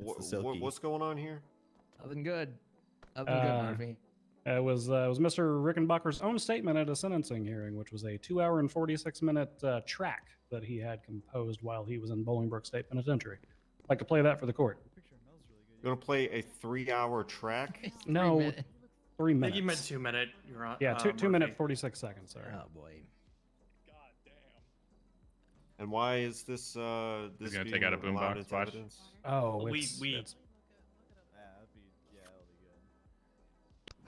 What's going on here? Nothing good. Nothing good, Murphy. It was Mr. Rickenbacker's own statement at a sentencing hearing, which was a 2-hour and 46-minute track that he had composed while he was in Bolingbrook State Penitentiary. I'd like to play that for the court. You want to play a 3-hour track? No, 3 I minutes. think you meant 2 minute. You're on. Yeah, two Murphy. minute 46 seconds. Sorry. Oh boy. And why is this this gonna being take out a allowed boombox, into watch. evidence? Oh, We it's, we. it's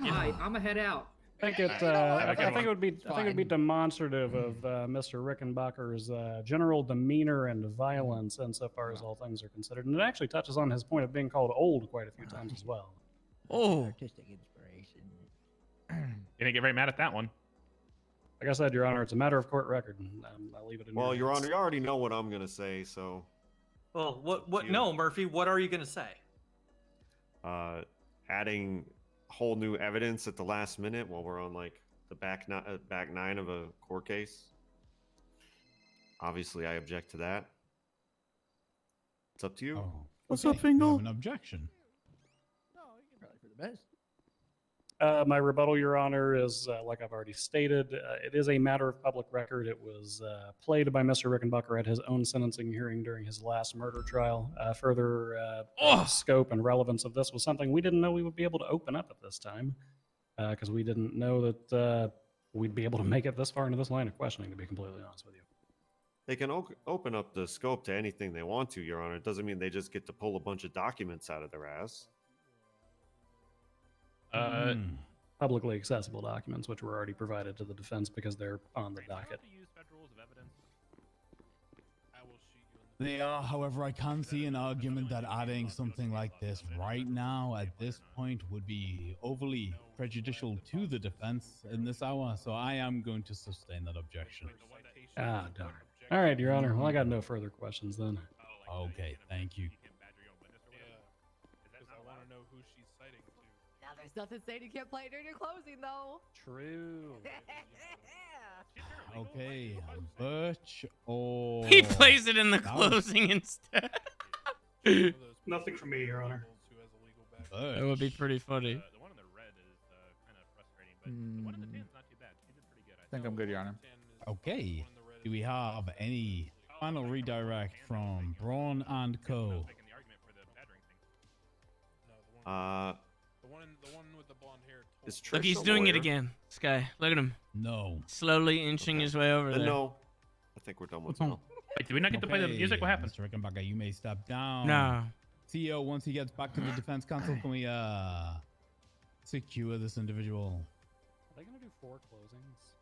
Alright, I'm gonna head out. I think it. I think it would be. I think it would be demonstrative of Mr. Rickenbacker's general demeanor and violence, insofar as all things are considered, and it actually touches on his point of being called old quite a few times as well. Oh. Artistic inspiration. You didn't get very mad at that one. Like I said, Your Honor, it's a matter of court record. And, I'll leave it in. Well, Your hands. Honor, you already know what I'm gonna say, so Well, what? you. No, Murphy. What are you gonna say? adding whole new evidence at the last minute while we're on like the back nine of a court case. Obviously, I object to that. It's up to you. What's up, Fingal? An objection. Probably for the best. My rebuttal, Your Honor, is like I've already stated. It is a matter of public record. It was played by Mr. Rickenbacker at his own sentencing hearing during his last murder trial. Further scope and relevance of this was something we didn't know we would be able to open up at this time, because we didn't know that we'd be able to make it this far into this line of questioning, to be completely honest with you. They can open up the scope to anything they want to, Your Honor. It doesn't mean they just get to pull a bunch of documents out of their ass. Publicly accessible documents, which were already provided to the defense because they're on the docket. They are, however, I can see an argument that adding something like this right now at this point would be overly prejudicial to the defense in this hour, so I am going to sustain that objection. Ah, darn. All right, Your Honor. Well, I got no further questions then. Okay, thank you. Now there's nothing saying you can't play it during your closing, though. True. Okay, Birch or... He plays it in the No. closing instead. Nothing from me, Your Honor. That would be pretty funny. The one in the red is kind of frustrating, but the one in the tan's not too bad. He did pretty good. I think I'm good, Your Honor. Okay, do we have any final redirect from Braun and Co? Is Look, Trish he's a doing it lawyer? again. Sky, look at him. No. Slowly inching his way over Then there. no. I think we're done with no. Wait, did we not get to play the music? What happened? Mr. Rickenbacker, you may step down. No. CEO, once he gets back to the defense counsel, can we secure this individual? Are they going to do 4 closings?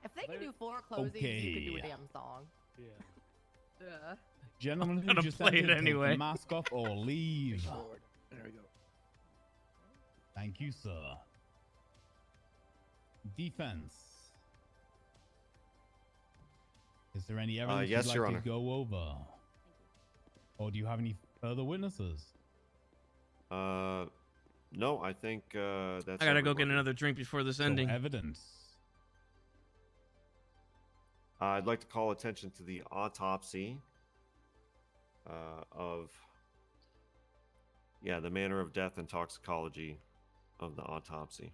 If they can do 4 closings, you could do a Okay. damn song. Yeah. Duh. Gentlemen who gonna just play it entered, take anyway. the mask off or leave. There we go. Thank you, sir. Defense. Is there any evidence yes, you'd Your like Honor. to go over? Or do you have any further witnesses? No, I think that's. I gotta go get everybody. another drink before this So ending. evidence. I'd like to call attention to the autopsy of, the manner of death and toxicology of the autopsy.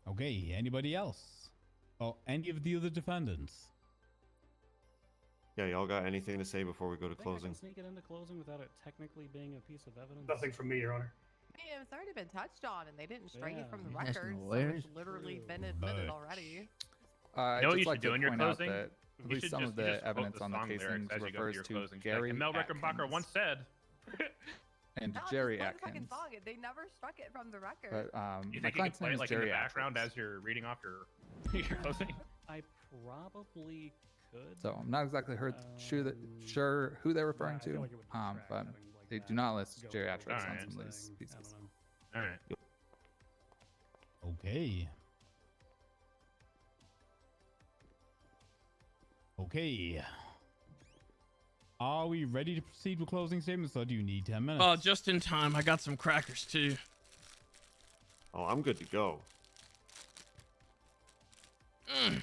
Okay, anybody else? Oh, any of the other defendants? Yeah, y'all got anything to say before we go to I think I closing? can sneak it into closing without it technically being a piece of evidence. Nothing from me, Your Honor. Hey, it's already been touched on, and they didn't strike it from the Yes, record, so lawyers. it's literally been admitted already. I'd You know what just you should like do to in your point out closing? that at You least should some just- of you the just quote evidence the on the song lyrics casings as you go through refers your to closing. Gary Like, Mel Rickenbacker Atkins once said. and No, Jerry just play the Atkins. fucking song. They never struck it from the record. But You my think you can client's play name it is like in the Jerry background Atkins. as you're reading off your your closing? I probably could. So I'm not exactly sure who they're referring I feel to, like it would but they do not list geriatrics on Alright. some of these pieces. All right. Okay. Okay. Are we ready to proceed with closing statements, or do you need 10 minutes? Oh, just in time. I got some crackers too. Oh, I'm good to go.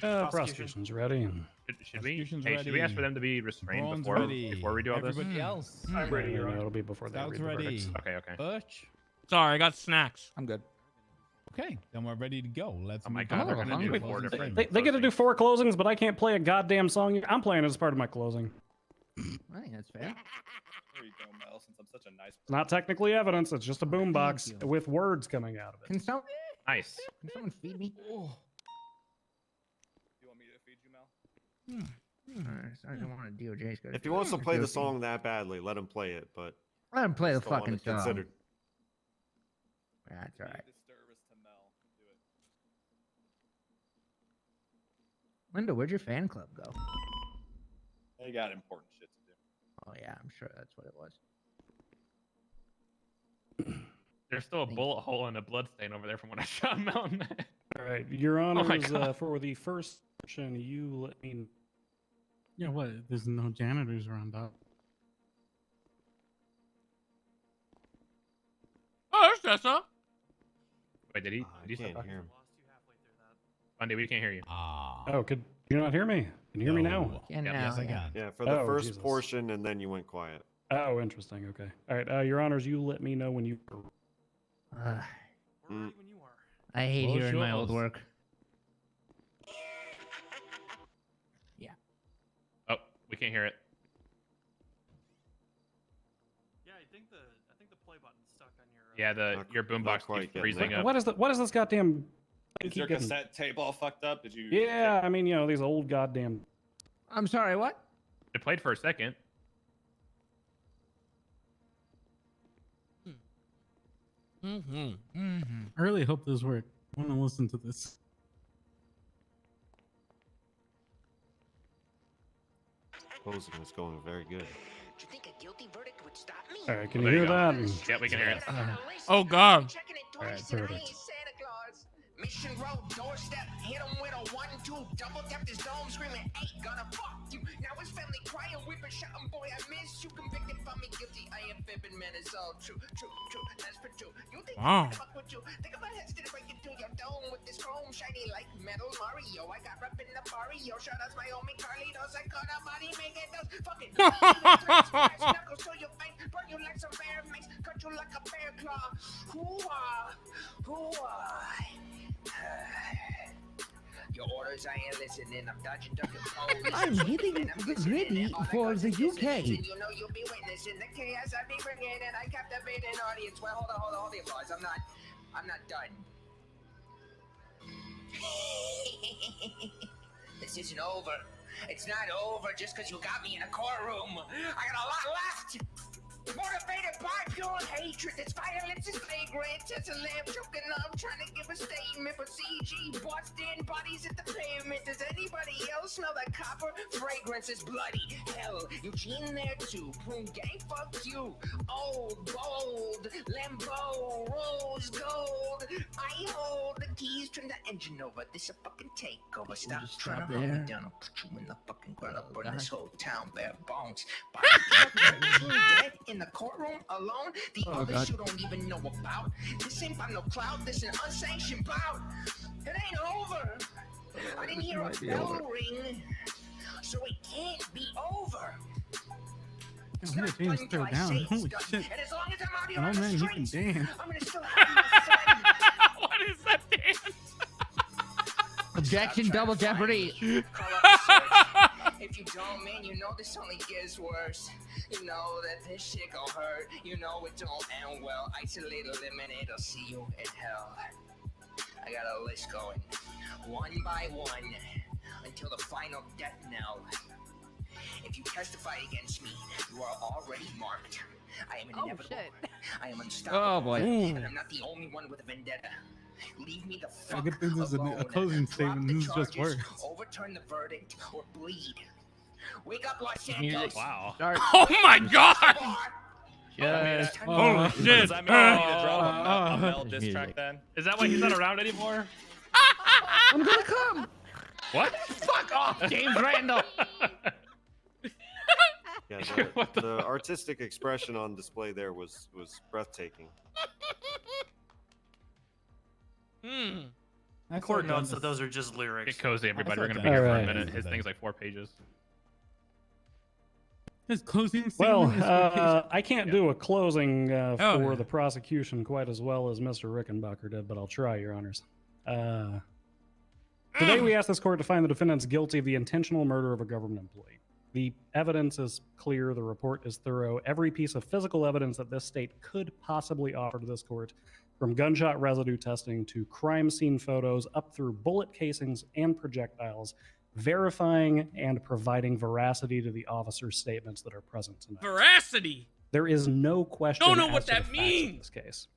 Prosecution's ready. Should we? Prosecution's Hey, should we ask ready. for them to be restrained Braun's before ready. we do all this? Everybody else? I'm ready, Your Honor. It'll be before they Scout's read the ready. verdicts. Okay, okay. Butch? Sorry, I got snacks. I'm good. Okay, then we're ready to go. Let's Oh my move God, on they're to gonna the do closing four different- statements. They get to do 4 closings, but I can't play a goddamn song. I'm playing it as part of my closing. I think that's fair. There you go, Mel. Since I'm such a nice. It's not technically evidence. It's just a boombox with words coming out of it. Can someone Nice. feed me? Do you want me to feed you, Mel? I don't want to DOJ's good. If he wants to play the song that badly, let him play it. But Let him play the still want fucking it song. considered. That's all right. Disservice to Mel. Do it. Linda, where'd your fan club go? They got important shit to do. Oh yeah, I'm sure that's what it was. There's still a bullet hole and a blood stain over there from when I shot Mel in the head. All right, Your Oh my Honors, God. for the first section, you let me. Yeah, what? There's no janitors around, dog. Oh, there's Tessa. Wait, did he I step can't back? hear him. Bundy, we can't hear you. Ah. Oh, could you not hear me? Can you hear me now? No. Yeah, Yes, I yeah. can. Yeah, for the Oh, first Jesus. portion, and then you went quiet. Oh, interesting. Okay. All right, Your Honors, you let me know when you. Hmm. I hate Well, hearing my show old us. work. Oh, we can't hear it. Yeah, I think the play button's stuck on your. Yeah, your boombox quite keeps getting freezing there. up. What is this goddamn? Is keep your getting- cassette tape all fucked up? Did you? Yeah, I mean, these old goddamn. I'm sorry, what? It played for a second. I really hope this works. I want to listen to this. Closing is going very good. All right, can Oh, you there hear that? Yeah, we can hear it. Oh God. All right, perfect. Mission Road, doorstep, hit him with a 1-2, double tap his dome, screaming, ain't gonna fuck you. Now his family crying, whipping, shouting, boy, I miss you. Convicted, found me guilty, I am fibbing, man, it's all true, that's for true. You think Wow. I'm gonna fuck with you? Think about heads to break into your dome with this chrome, shiny like metal Mario. I got rep in the barrio, shout out my homie Carlitos, I caught a body, make it those fucking knuckles to your face, burn you like some bear mix, cut you like a bear claw. Hoo-ah, hoo-ah. Your orders, I ain't listening. I'm dodging, ducking, posing. I'm hitting ready for the UK. You know you'll be witnessing the chaos I be bringing, and I captivate an audience. Well, hold the applause. I'm not done. This isn't over. It's not over just because you got me in a courtroom. I got a lot left. Motivated by pure hatred, this violence is flagrant. As a lamb choking up, trying to give a statement for CG. Busted bodies at the pavement. Does anybody else smell that copper. Fragrance is bloody hell. Eugene there too. Prune gang, fuck you. Old, bold, Lambo, rose gold. I hold the keys, turn the engine over. This a fucking takeover. Stop just trying stop to hunt there. me down. I'll put you in the fucking ground. I'll burn this God. whole town bare bones. Body dead in the courtroom alone. The Oh, others God. you don't even know about. This ain't by no cloud. This an unsanctioned bout. It ain't over. I didn't hear a might be bell over. ring, so it can't be over. I'm gonna change this throw down. Holy shit. And as long as I'm out here Oh on the man, he can streets, dance. I'm gonna still have my friend. What is that dance? Objection, double jeopardy. Call up the search. If you don't, man, you know this only gets worse. You know that this shit gon' hurt. You know it don't end well. Isolate, eliminate, I'll see you in hell. I got a list going, one by one, until the final death knell. If you testify against me, you are already marked. I am inevitable. Shit. I am unstoppable. Oh, boy. And I'm not the only one with a vendetta. Leave me the I fuck get this is a alone. closing Drop statement. the This is just charges, words. overturn the verdict, or bleed. Wake up, Los Music. Santos. Wow. Start. Oh my god! Just. Holy shit! Does that mean I need to drop a Mel diss Music. track then? Is that why he's not around anymore? I'm gonna come. What? Fuck off, James Randall. Yeah, the artistic expression on display there was breathtaking. Hmm. The court notes that those are just lyrics. Get cozy, everybody. I We're thought gonna be here for a that- minute. His thing's like 4 pages. His closing Well, statement is vacation. I can't do a closing Oh, for yeah. the prosecution quite as well as Mr. Rickenbacker did, but I'll try, Your Honors. Today, we ask this court to find the defendants guilty of the intentional murder of a government employee. The evidence is clear. The report is thorough. Every piece of physical evidence that this state could possibly offer to this court, from gunshot residue testing to crime scene photos up through bullet casings and projectiles, verifying and providing veracity to the officer's statements that are present tonight. Veracity. There is no question Don't know as what to the that facts of means. this case.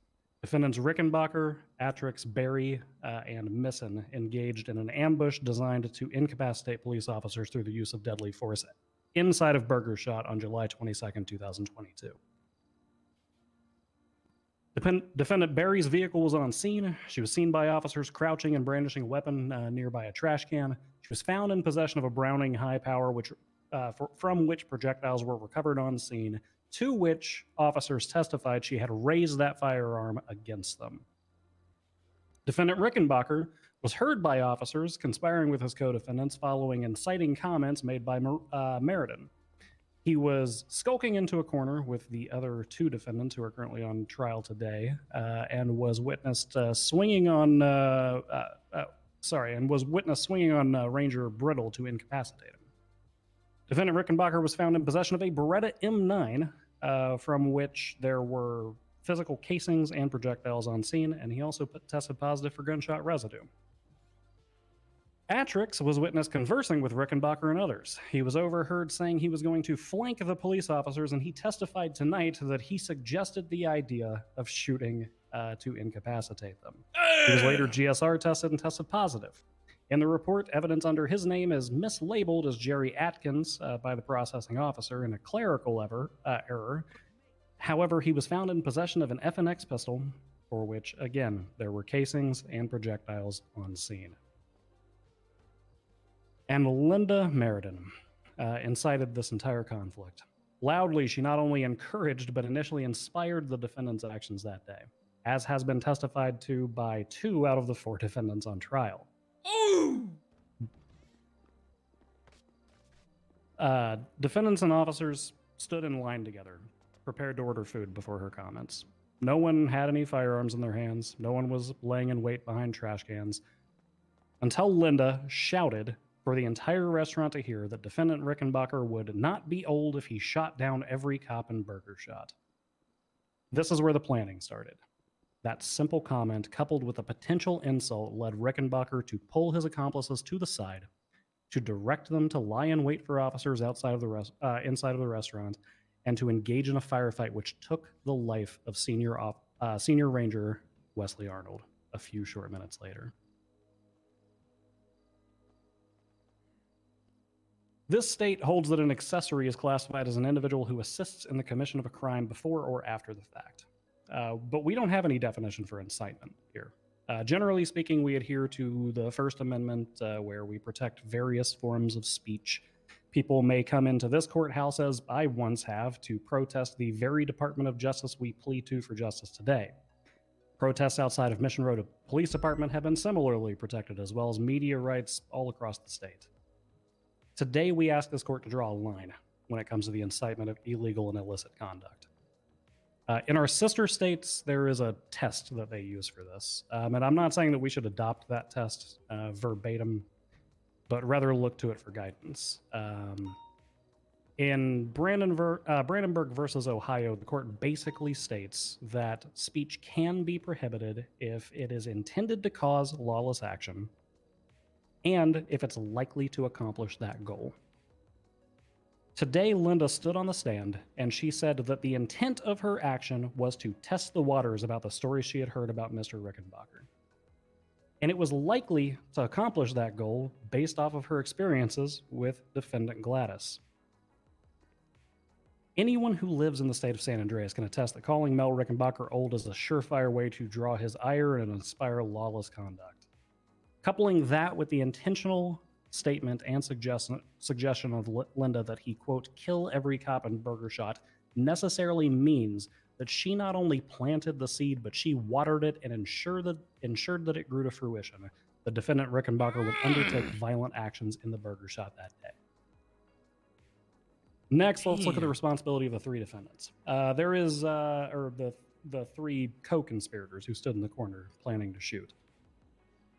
Defendants Rickenbacker, Atrix, Berry, and Misson engaged in an ambush designed to incapacitate police officers through the use of deadly force inside of Burger Shot on July 22nd, 2022. Defendant Berry's vehicle was on scene. She was seen by officers crouching and brandishing a weapon nearby a trash can. She was found in possession of a Browning high power, from which projectiles were recovered on scene, to which officers testified she had raised that firearm against them. Defendant Rickenbacker was heard by officers conspiring with his co-defendants following inciting comments made by Meriden. He was skulking into a corner with the other two defendants who are currently on trial today, and was witnessed swinging on Ranger Brittle to incapacitate him. Defendant Rickenbacker was found in possession of a Beretta M9, from which there were physical casings and projectiles on scene, and he also tested positive for gunshot residue. Atrix was witnessed conversing with Rickenbacker and others. He was overheard saying he was going to flank the police officers, and he testified tonight that he suggested the idea of shooting to incapacitate them. He was later GSR tested and tested positive. In the report, evidence under his name is mislabeled as Jerry Atkins by the processing officer in a clerical error. However, he was found in possession of an FNX pistol, for which, again, there were casings and projectiles on scene. And Linda Meriden incited this entire conflict. Loudly, she not only encouraged but initially inspired the defendants' actions that day, as has been testified to by 2 out of the 4 defendants on trial. Ooh! Defendants and officers stood in line together, prepared to order food before her comments. No one had any firearms in their hands. No one was laying in wait behind trash cans, until Linda shouted for the entire restaurant to hear that defendant Rickenbacker would not be old if he shot down every cop in Burger Shot. This is where the planning started. That simple comment, coupled with a potential insult, led Rickenbacker to pull his accomplices to the side, to direct them to lie in wait for officers inside of the restaurant, and to engage in a firefight which took the life of Senior Ranger Wesley Arnold a few short minutes later. This state holds that an accessory is classified as an individual who assists in the commission of a crime before or after the fact. But we don't have any definition for incitement here. Generally speaking, we adhere to the First Amendment, where we protect various forms of speech. People may come into this courthouse, as I once have, to protest the very Department of Justice we plead to for justice today. Protests outside of Mission Road Police Department have been similarly protected, as well as media rights all across the state. Today, we ask this court to draw a line when it comes to the incitement of illegal and illicit conduct. In our sister states, there is a test that they use for this. And I'm not saying that we should adopt that test verbatim, but rather look to it for guidance. In Brandenburg versus Ohio, the court basically states that speech can be prohibited if it is intended to cause lawless action and if it's likely to accomplish that goal. Today, Linda stood on the stand and she said that the intent of her action was to test the waters about the stories she had heard about Mr. Rickenbacker. And it was likely to accomplish that goal based off of her experiences with defendant Gladys. Anyone who lives in the state of San Andreas can attest that calling Mel Rickenbacker old is a surefire way to draw his ire and inspire lawless conduct. Coupling that with the intentional statement and suggestion of Linda that he, quote, kill every cop in Burger Shot necessarily means that she not only planted the seed, but she watered it and ensured that it grew to fruition. The defendant Rickenbacker would undertake violent actions in the Burger Shot that day. Next, let's look at the responsibility of the three defendants. There is, or the three co-conspirators who stood in the corner planning to shoot.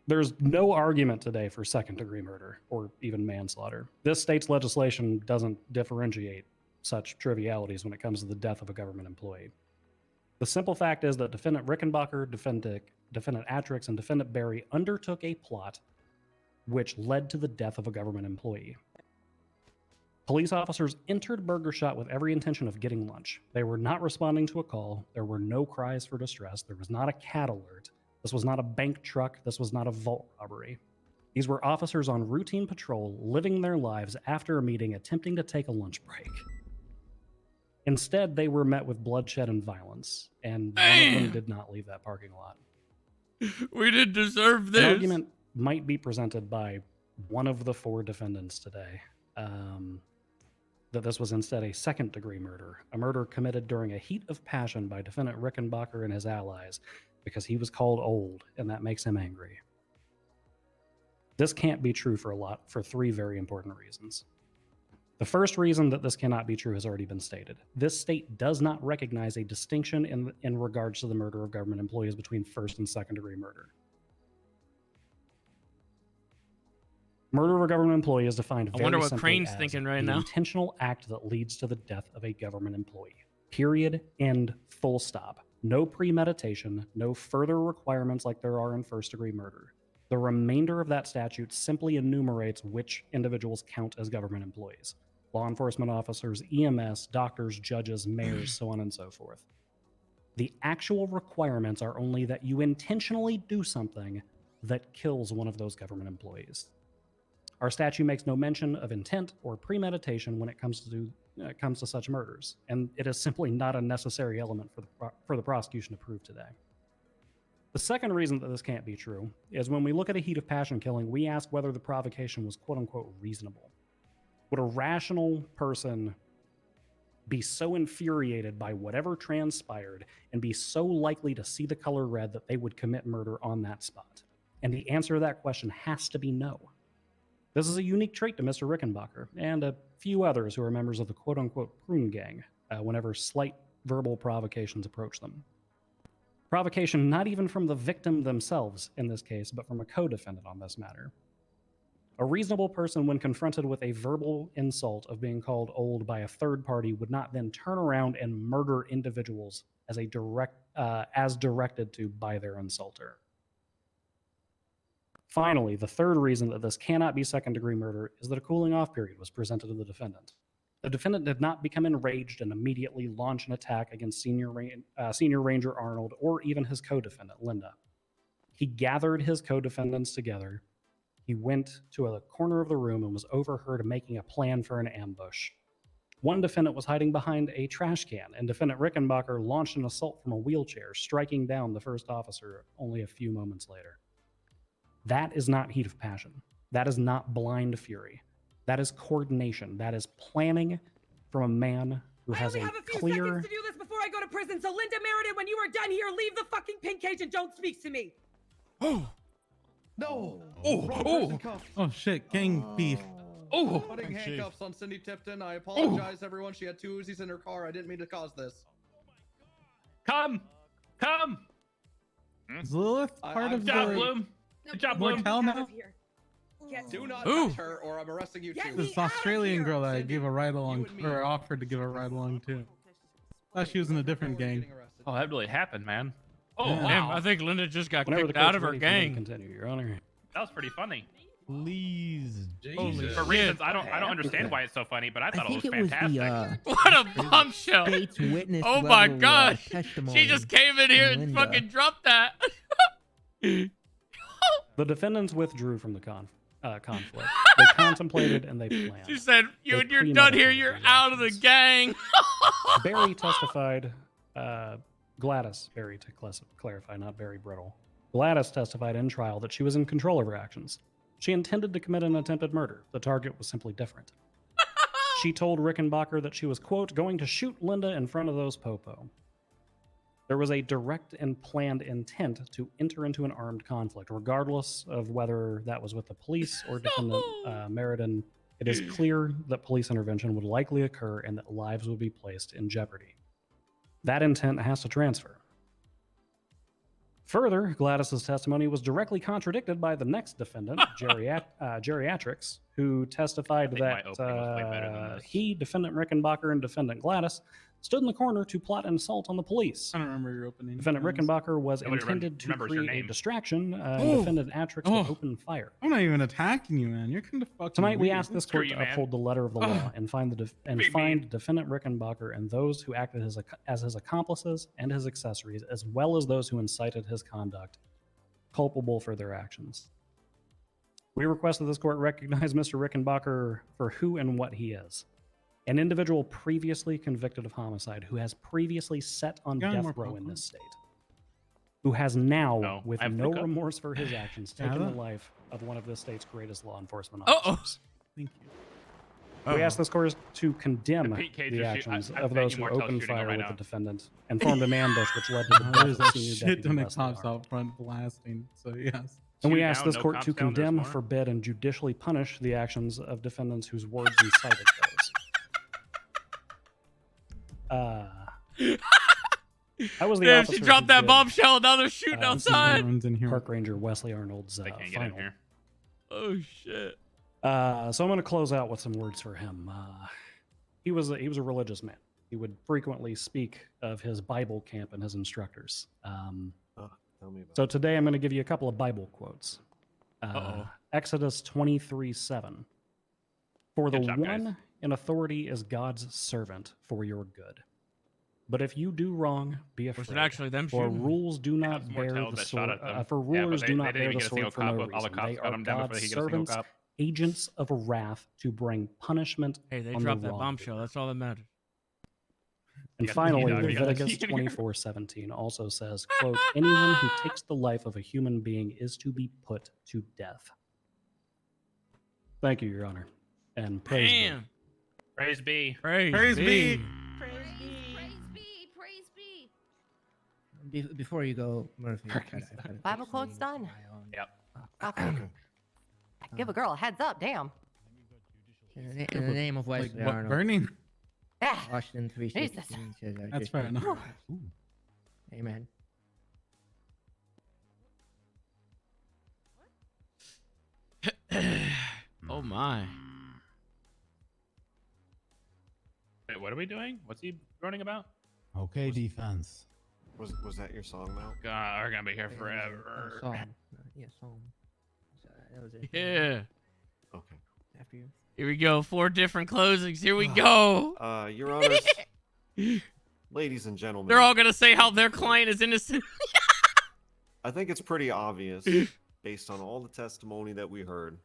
There's no argument today for second-degree murder or even manslaughter. This state's legislation doesn't differentiate such trivialities when it comes to the death of a government employee. The simple fact is that defendant Rickenbacker, defendant Atrix, and defendant Barry undertook a plot which led to the death of a government employee. Police officers entered Burger Shot with every intention of getting lunch. They were not responding to a call. There were no cries for distress. There was not a cat alert. This was not a bank truck. This was not a vault robbery. These were officers on routine patrol, living their lives after a meeting, attempting to take a lunch break. Instead, they were met with bloodshed and violence, and one of them did not leave that parking lot. We didn't deserve this. An argument might be presented by one of the four defendants today, that this was instead a second-degree murder, a murder committed during a heat of passion by defendant Rickenbacker and his allies, because he was called old, and that makes him angry. This can't be true for three very important reasons. The first reason that this cannot be true has already been stated. This state does not recognize a distinction in regards to the murder of government employees between first and second-degree murder. Murder of a government employee is defined very I wonder what simply Crane's as thinking right the now. intentional act that leads to the death of a government employee. Period. End. Full stop. No premeditation, no further requirements like there are in first-degree murder. The remainder of that statute simply enumerates which individuals count as government employees. Law enforcement officers, EMS, doctors, judges, mayors, so on and so forth. The actual requirements are only that you intentionally do something that kills one of those government employees. Our statute makes no mention of intent or premeditation when it comes to such murders, and it is simply not a necessary element for the prosecution to prove today. The second reason that this can't be true is when we look at a heat of passion killing, we ask whether the provocation was quote-unquote reasonable. Would a rational person be so infuriated by whatever transpired and be so likely to see the color red that they would commit murder on that spot? And the answer to that question has to be no. This is a unique trait to Mr. Rickenbacker and a few others who are members of the quote-unquote prune gang whenever slight verbal provocations approach them. Provocation not even from the victim themselves in this case, but from a co-defendant on this matter. A reasonable person, when confronted with a verbal insult of being called old by a third party, would not then turn around and murder individuals as directed to by their insulter. Finally, the third reason that this cannot be second-degree murder is that a cooling-off period was presented to the defendant. The defendant did not become enraged and immediately launch an attack against Senior Ranger Arnold or even his co-defendant, Linda. He gathered his co-defendants together. he went to a corner of the room and was overheard making a plan for an ambush. One defendant was hiding behind a trash can, and defendant Rickenbacker launched an assault from a wheelchair, striking down the first officer only a few moments later. That is not heat of passion. That is not blind fury. That is coordination. That is planning from a man who has a clear... seconds to do this before I go to prison, so Linda Meriden, when you are done here, leave the fucking pink cage and don't speak to me. Oh. No. Oh shit, gang beef. Oh. Putting handcuffs on Cindy Tipton. I apologize, everyone. She had 2 Uzis in her car. I didn't mean to cause this. Come. Is Lilith part of Good job, the... Bloom. Good job, Bloom. Mortel now? Do not Ooh. touch her, or I'm arresting you too. This Australian girl that I gave a ride along, or offered to give a ride along to. Thought she was in a different gang. Oh, that really happened, man. Oh, Yeah. damn, I think Linda just got Whenever kicked the out court's of her ready for me to gang. Continue, Your Honor. That was pretty funny. Please. Holy For shit. reasons I don't understand why it's so funny, but I thought it was fantastic. What a bombshell. State's witness Oh my level, gosh. She testimony just came in here and Linda. fucking dropped that. The defendants withdrew from the conflict. They contemplated and they planned. She said, They you're done here, premeditated you're these out of the gang. Barry testified, Gladys, Barry to clarify, not Barry Brittle. Gladys testified in trial that she was in control of her actions. She intended to commit an attempted murder. The target was simply different. She told Rickenbacker that she was, quote, going to shoot Linda in front of those popo. There was a direct and planned intent to enter into an armed conflict, regardless of whether that was with the police or defendant Meriden. It is clear that police intervention would likely occur and that lives would be placed in jeopardy. That intent has to transfer. Further, Gladys's testimony was directly contradicted by the next defendant, Geriatrics, who testified that he, defendant Rickenbacker, and defendant Gladys stood in the corner to plot an assault on the police. I don't remember your opening. Defendant Rickenbacker was Nobody intended to remembers your create a name. distraction, and defendant Atrix would open fire. I'm not even attacking you, man. You're kind of fucking Tonight, we weird. ask this court to uphold the letter of the law and find defendant Rickenbacker and those who acted as his accomplices and his accessories, as well as those who incited his conduct, culpable for their actions. We request that this court recognize Mr. Rickenbacker for who and what he is. An individual previously convicted of homicide who has previously sat on Yeah, death more row in popcorn. this state. Who has now, with I have no the cup. remorse for his actions, Yeah, taken the that- life of one of this state's greatest law enforcement Uh-oh. officers. Thank you. We ask this court to condemn The Pete Cage the is actions I of bet those you who Martell's opened shooting fire right with now. the defendant and formed an ambush which led to the death There's of a senior shit deputy ton of Wesley cops Arnold. out front blasting, so yes. And we Shoot ask down, this no court cops to down, there's condemn, more. forbid, and judicially punish the actions of defendants whose words incited those. I was the Damn, officer she dropped who that did, bombshell. Now they're shooting outside. Park Ranger Wesley Arnold's They can't get in final. here. Oh shit. So I'm going to close out with some words for him. He was a religious man. He would frequently speak of his Bible camp and his instructors. Tell me about So today I'm going to give you a couple of Bible quotes. Uh-oh. Exodus 23:7. For the Good job, guys. one in authority is God's servant for your good. But if you do wrong, be afraid. Was it actually them For shooting? rules do not was bear Martell the that shot sword. at them. For Yeah, but rulers they do not didn't bear even the get a single sword for no cop. All the reason. cops They got are them down before God's he got a single servants, cop. agents of wrath to bring punishment. Hey, they on dropped the that wrongdoer. bombshell. That's all that matters. And got the finally, T-Dog, you got the Leviticus T in here. 24:17 also says, quote, anyone who takes the life of a human being is to be put to death. Thank you, Your Honor. And praise be. Damn. Praise be. Praise be. Praise be. Before you go, Murphy. Bible quote's done. Yep. Okay. Give a girl a heads up, damn. In the name of Like Wesley what, Arnold. burning? Yeah. Washington 3:16 Jesus. says, I That's just- fair enough. Amen. Oh my. Wait, what are we doing? What's he running about? Okay, defense. Was that your song, Mel? God, we're gonna be here Oh, forever. Psalm. Yeah, Psalm. That was it. Yeah. Okay. After you. Here we go. 4 different closings. Here we go. Your Honors, ladies and gentlemen. They're all gonna say how their client is innocent. I think it's pretty obvious based on all the testimony that we heard,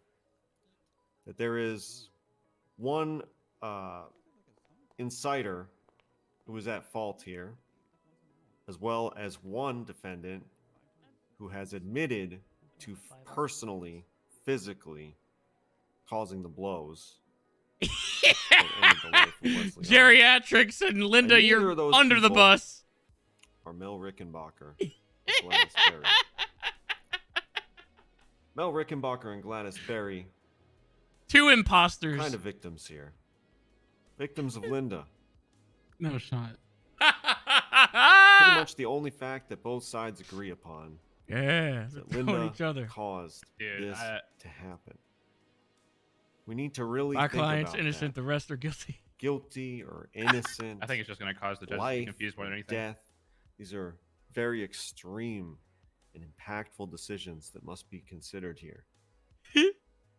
that there is one inciter who is at fault here, as well as one defendant who has admitted to personally, physically causing the blows. that ended the life of Wesley. Geriatrics and Linda, And neither you're of those under the people bus. Are Mel Rickenbacker and Gladys Berry. Mel Rickenbacker and Gladys Berry, Two imposters. kind of victims here. Victims of Linda. No shot. Pretty much the only fact that both sides agree upon. Yeah, is that they're Linda killing each other. caused Dude, this to happen. We need to really My think client's about innocent, that. the rest are guilty. Guilty or innocent. I think it's just going to cause the judge to life, be confused more than anything. Death. These are very extreme and impactful decisions that must be considered here.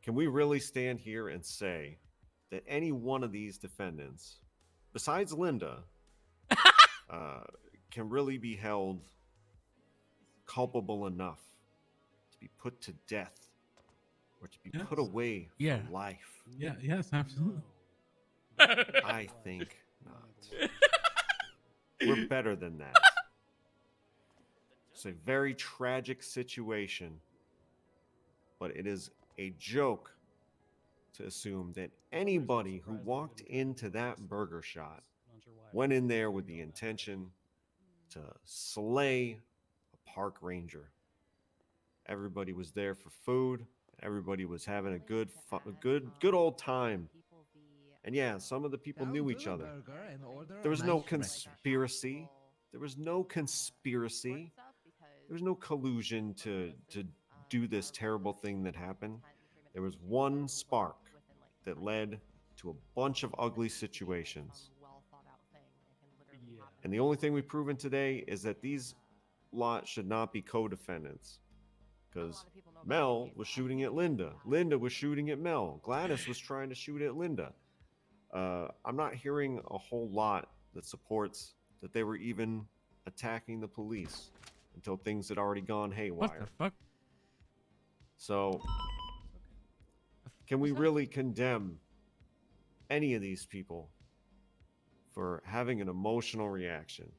Can we really stand here and say that any one of these defendants, besides Linda, can really be held culpable enough to be put to death or to be put away for life? Yeah, yes, absolutely. I think not. We're better than that. It's a very tragic situation, but it is a joke to assume that anybody who walked into that burger shop went in there with the intention to slay a park ranger. Everybody was there for food. Everybody was having a good old time. And yeah, some of the people knew each other. There was no conspiracy. There was no conspiracy. There was no collusion to do this terrible thing that happened. There was one spark that led to a bunch of ugly situations. And the only thing we've proven today is that these lot should not be co-defendants. Because Mel was shooting at Linda. Linda was shooting at Mel. Gladys was trying to shoot at Linda. I'm not hearing a whole lot that supports that they were even attacking the police until things had already gone haywire. What the fuck? So, can we really condemn any of these people for having an emotional reaction?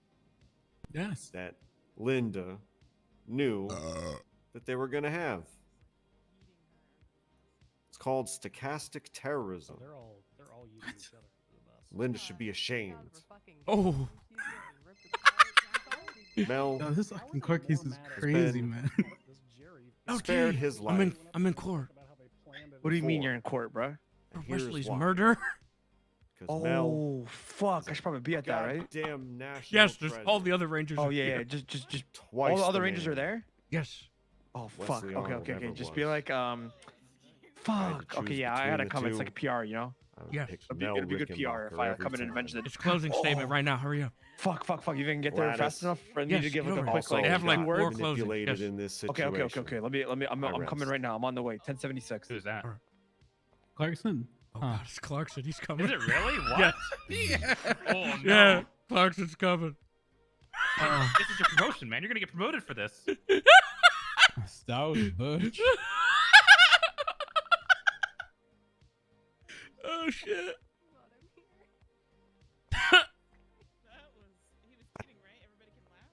Yes. That Linda knew that they were going to have. It's called stochastic terrorism. They're all using each other for the bus. Linda should be ashamed. Oh. Mel. No, this fucking court case is crazy, man. Spared his life. I'm in court. What do you mean you're in court, bro? For Wesley's murder? Oh, fuck. I should probably be at that, right? Goddamn national Yes, there's treasure. all the other rangers. Oh, are yeah, here. yeah. Just Twice all the other the rangers man. are there? Yes. Oh, fuck. Wesley Okay, Arnold okay, okay. never Just be was. like, fuck. choose Okay, yeah, I between gotta the come. It's two. like a PR, you know? I would Yes. pick It'll be Mel good PR if Rickenbacker I every come in and time. mention it. It's closing statement right now. Hurry up. Fuck. You even get there Gladys. fast enough for me Yes, to give get like a over quick it. Also They have like got four manipulated closings. Yes. in this Okay. situation. Let me. I'm coming rest. right now. I'm on the way. 1076. Who's that? Clarkson. Oh god, it's Clarkson. He's coming. Is it really? What? Yes. Yeah. Oh no. Yeah, Clarkson's coming. This is your promotion, man. You're gonna get promoted for this. Stout bitch. Oh shit.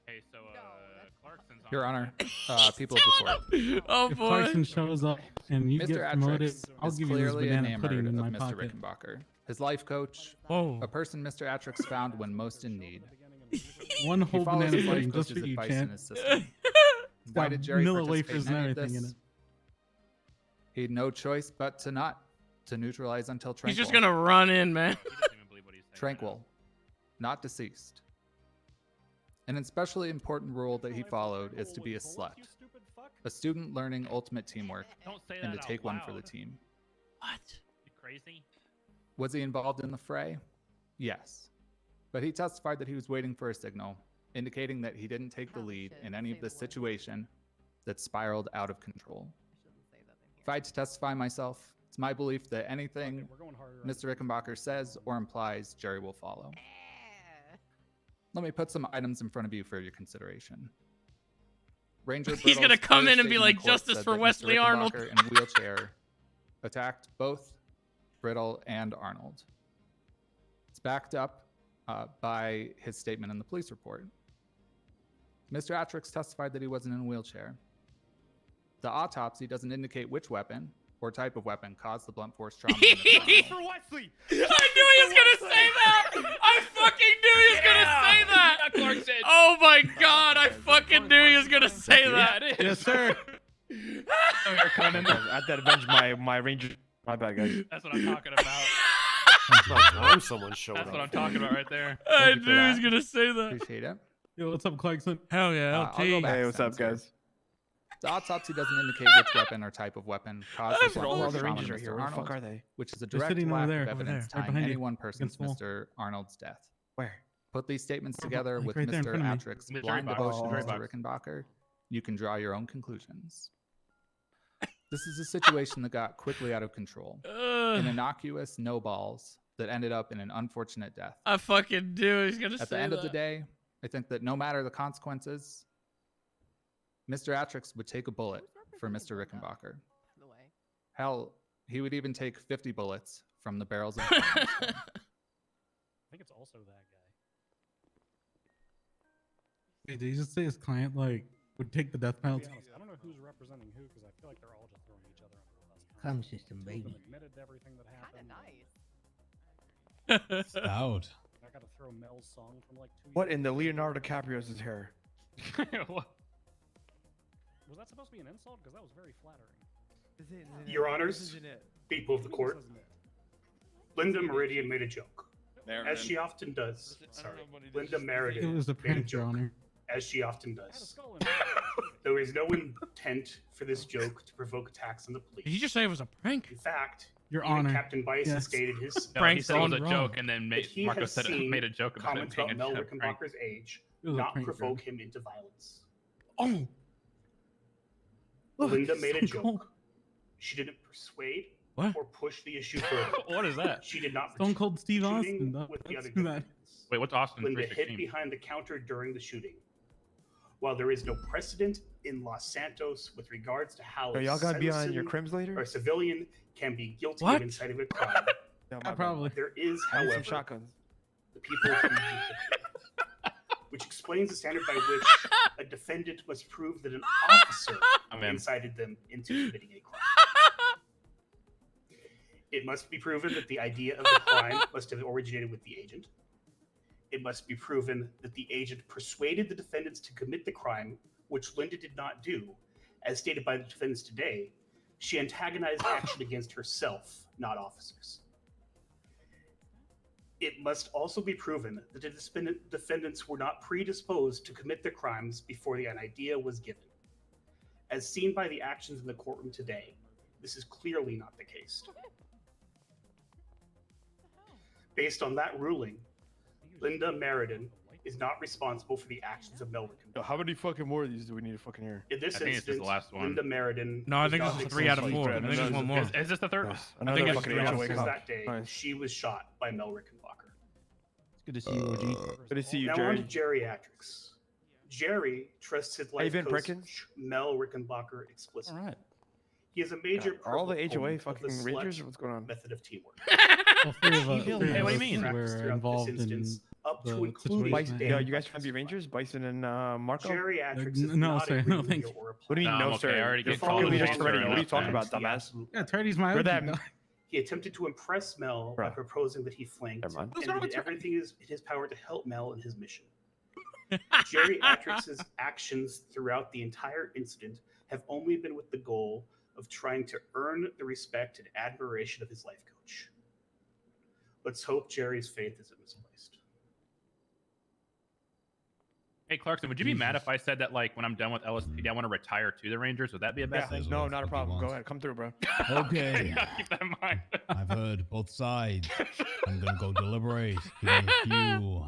Hey, so Clarkson's on. Your Honor, people of the court. Oh If boy. Clarkson shows up and you Mr. get promoted, Atrix I'll is give you this clearly banana enamored pudding in of my Mr. pocket. Rickenbacker, his life coach, Whoa. a person Mr. Atrix found when most in need. One He whole follows banana his life pudding just coach's for you, advice in Chant. his system. It's Why got did Jerry vanilla participate wafers in and any of everything in this? it. He had no choice but to neutralize until tranquil. He's just gonna run in, man. Tranquil, not deceased. An especially important rule that he followed is to be a slut, a student learning ultimate teamwork, Don't say and to that out take one for the loud. team. What? You crazy? Was he involved in the fray? Yes. But he testified that he was waiting for a signal, indicating that he didn't take the lead in any of this situation that spiraled out of control. If I had to testify myself, it's my belief that anything Mr. Rickenbacker says or implies, Jerry will follow. Let me put some items in front of you for your consideration. Ranger He's gonna Brittle's come clear in and be statement like, in court "Justice said for that Mr. Wesley Arnold." Rickenbacker in a wheelchair attacked both Brittle and Arnold. It's backed up by his statement in the police report. Mr. Atrix testified that he wasn't in a wheelchair. The autopsy doesn't indicate which weapon or type of weapon caused the blunt force trauma. For Wesley! I knew he was gonna say that! I fucking knew he was gonna say that! Clarkson. Oh my god, I fucking knew he was gonna say that! Yes, sir. Oh, you're coming. I had to avenge my ranger. My bad, guys. That's what I'm talking about. It's about time someone showed That's up. what I'm talking about right there. I knew he was gonna say that. Appreciate it. Yo, what's up, Clarkson? Hell yeah, I'll go LT. back Hey, a what's up, sentence here. guys? The autopsy doesn't indicate which weapon or type of weapon caused the blunt All force the trauma rangers to are here. Mr. Where the fuck Arnold, are they? which is a They're direct sitting over lack there, of over evidence there, right tying behind any you, one person against to the wall. Mr. Arnold's death. Where? Put these statements together like with right there in Mr. front of me. Atrix's In the blind jury box. devotion to Jury Mr. box. Rickenbacker. You can draw your own conclusions. This is a situation that got quickly out of control. An innocuous no balls that ended up in an unfortunate death. I fucking knew he was gonna say that. At the end of the day, I think that no matter the consequences, Mr. Atrix would take a bullet for Mr. Rickenbacker. Hell, he would even take 50 bullets from the barrels of his gun. I think it's also that guy. Hey, did he just say his client like would take the death To be penalty? honest, I don't know who's representing who because I feel like they're all just throwing each other under the bus. Come, system, Two of them baby. admitted to everything that happened. Stout. I got to throw Mel's song from like 2 What years in the ago. Leonardo DiCaprio's hair? What? Was that supposed to be an insult? Because that was very flattering. Your Honors, people of the court, Linda Meridian made a joke. As she often does. Sorry, Linda It Meridian was a made a prank, Your joke. Honor. As she often does. There is no intent for this joke to provoke attacks on the police. Did he just say it was a prank? In fact, Your even Honor. Captain Bison Yes. stated his No, Prank he said it was a gone joke, and then that he Marco has said seen made a joke about it comments being about Mel a prank. Rickenbacker's age It was a not prank, provoke Your him into violence. Oh. Linda Look, made a so joke. cool. She didn't persuade What? or push the issue further. What is that? She did not Stone Cold Steve shooting Austin. with the other Let's do that. defendants. Wait, what's Austin Linda hid 316? behind the counter during the shooting. While there is no precedent in Los Santos with regards to how Yo, y'all gotta be on your citizen crims later? or civilian can be guilty What? of inciting a crime, Yeah, Yeah, probably. there is, I need some however, shotguns. the people who which explains the standard by which a defendant must prove that an officer incited them into committing a crime. It must be proven that the idea of the crime must have originated with the agent. It must be proven that the agent persuaded the defendants to commit the crime, which Linda did not do. As stated by the defendants today, she antagonized action against herself, not officers. It must also be proven that the defendants were not predisposed to commit their crimes before an idea was given. As seen by the actions in the courtroom today, this is clearly not the case. Based on that ruling, Linda Meriden is not responsible for the actions of Mel Rickenbacker. Yo, how many fucking more of these do we need to fucking hear? In this I think it's just the instance, last one. Linda Meriden. No, I was think not this is the 3 out of accused 4. I think there's one more. Is this the third? Yes, I another think it's fucking 3 out of HOA 4. cop. that day, Nice. she was shot by Mel Rickenbacker. It's good to see you, OG. Good to see you, Now on to Jerry. geriatrics. Jerry trusts his Hey, life Vin coach Prickins? Mel Rickenbacker explicitly. All right. He is a major Are all the HOA proponent of the fucking SLUT rangers or what's going on? method of teamwork. Well, three of us, Hey, three of what do you us mean? were Throughout this involved in instance, up to the including situation. Dan Yo, you guys trying to Bison. be rangers? Bison and Marco? Geriatrics is No, not sir, a no, ring thank leader you. or a What do you mean, No, no, I'm sir? okay, I already You're get fucking called leaders a already. ranger What are you enough talking times. about, dumbass? Yeah, Tardy's my You're OG. that- dog. He attempted to impress Mel by Bruh. proposing that he flanked Never mind. and did everything in his power to help Mel in his mission. Geriatrics' actions throughout the entire incident have only been with the goal of trying to earn the respect and admiration of his life coach. Let's hope Jerry's faith isn't misplaced. Hey Clarkson, would you be mad if I said that like when I'm done with LSPD, I want to retire to the Rangers? Would that be a bad Yeah, thing? no, not a problem. Go ahead. Come through, bro. Okay. Keep that in mind. I've heard both sides. I'm gonna go deliberate. Give me a few.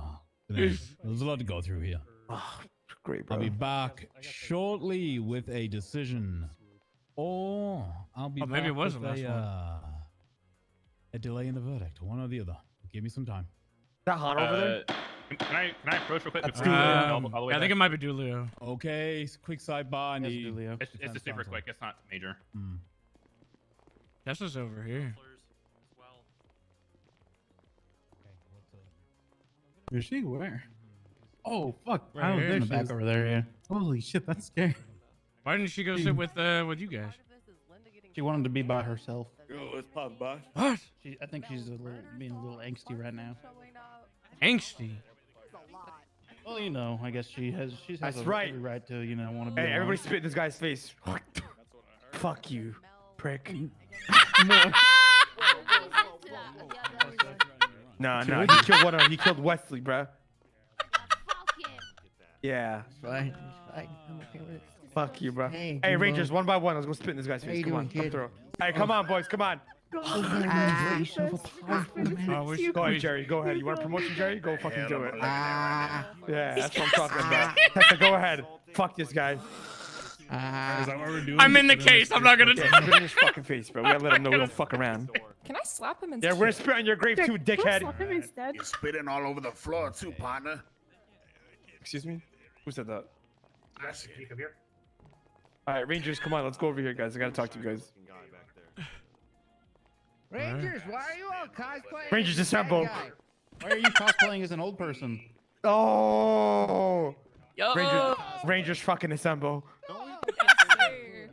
There's a lot to go through here. Oh, great, bro. I'll be back shortly with a decision, or I'll be maybe it back was with the last a delay in the verdict. One or the other. Give me some time. Is that Han over there? Can I approach real quick? That's before we Dulio. go all the way I think back? it might be Dulio. Okay, quick sidebar. I need Dulio. It's just super quick. It's not major. Tesla's over here. Is she where? Oh fuck! Right I was here. there. In The back over there. Yeah. Holy shit, that's scary. Why didn't she go sit with you guys? She wanted to be by herself. Yo, let's pop by. What? I think she's being a little angsty right now. Angsty. Well, you know, I guess she has That's a right. every right to, you know, want to be. Hey, alone. everybody spit in this guy's face. Fuck you, prick. Nah, he killed one of them. He killed Wesley, bruh. Yeah. It's fine. It's fine. I'm okay with it. Fuck you, bro. Hey, Hey, Jimbo. Rangers, one by one. Let's go spit in this guy's How face. you Come on, doing, come kid? through. Hey, come on, boys. Come on. Go ahead, Jerry. Go ahead. You want a promotion, Jerry? Go fucking do it. Yeah, that's what I'm talking about. Tessa, go ahead. Fuck this guy. Is that what we're doing? I'm in the case. I'm not gonna. Yeah, spit in his fucking face, bro. We gotta let him know we don't fuck around. Can I slap him Yeah, instead? we're gonna spit on your grave too, dickhead. Slap him instead. You're spitting all over the floor too, partner. Excuse me? Who said that? Yes, can you come here? All right, Rangers, come on. Let's go over here, guys. I gotta talk to you guys. Rangers, why are you all cosplaying? Rangers, as the bad assemble. guy? Why are you cosplaying as an old person? Oh! Yo! Rangers fucking assemble. Hungry.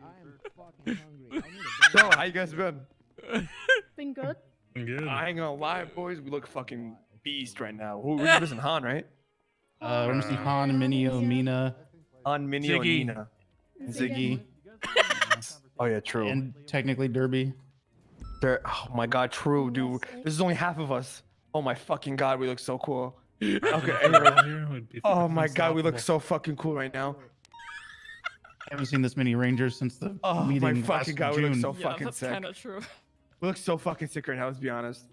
So, how you guys been? Been good. Good. I ain't gonna lie, boys. We look fucking beast right now. We're missing Han, right? We're missing Han, Minio, Mina, Han, Minio, Ziggy. and Nina. Ziggy, Oh yeah, true. and technically Derby. Oh my god, true, dude. This is only half of us. Oh my fucking god, we look so cool. Okay, anyway. Oh my god, we look so fucking cool right now. I haven't seen this many Rangers since the Oh meeting my last fucking god, we June. look so Yeah, fucking that's sick. kind of true. We look so fucking sick right now, let's be honest.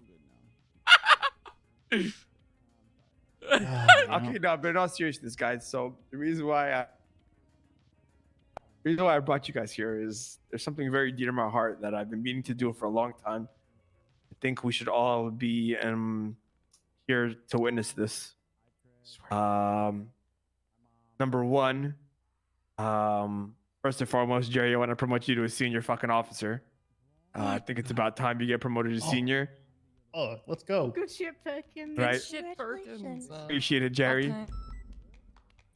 Okay, no, but in all seriousness, guys. So the reason why I brought you guys here is there's something very dear to my heart that I've been meaning to do for a long time. I think we should all be here to witness this. Number one, first and foremost, Jerry, I want to promote you to a senior fucking officer. I think it's about time you get promoted to senior. Oh, let's go. Good shit, Perkins. Right. Good shit, Perkins. Appreciate it, Jerry. Okay.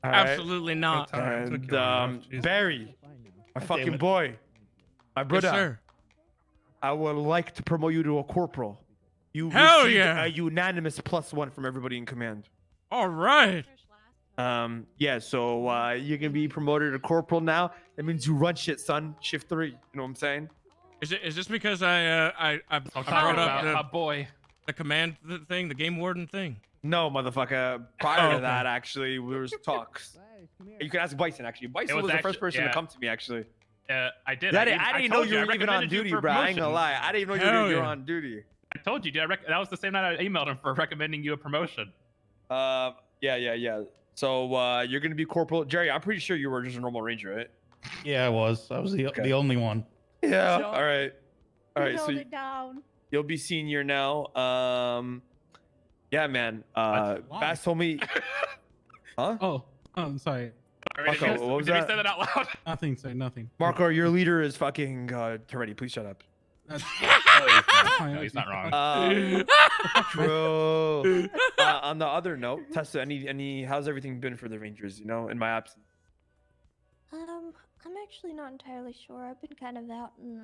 All right. Absolutely not. And Barry, my fucking it. boy, my brother, Yes, sir. I would like to promote you to a corporal. You Hell received yeah. a unanimous +1 from everybody in command. All right. Yeah, so you're gonna be promoted to corporal now. That means you run shit, son. Shift 3. You know what I'm saying? Is this because I brought up a boy. the command thing, the game warden thing? No, motherfucker. Prior Oh, to okay. that, actually, there was talks. You can ask Bison, actually. Bison was the first person to come to me, actually. I did. I didn't know told you I were even on recommended you duty, for bro. I ain't promotion. gonna lie. I didn't know Hell you were yeah. on duty. I told you, dude. That was the same night I emailed him for recommending you a promotion. Yeah. So you're gonna be corporal, Jerry. I'm pretty sure you were just a normal ranger, right? Yeah, I was. I was the only one. Yeah. Sure. All right. So Hold it down. you'll be senior now. Yeah, man. Bass told me. Huh? Oh, I'm sorry. Marco, what was Did we that? say that out loud? Nothing. Say nothing. Marco, your leader is fucking Toretti. Please shut up. That's No, he's not wrong. True. On the other note, Tessa, any how's everything been for the Rangers? You know, in my absence. I'm actually not entirely sure. I've been kind of out and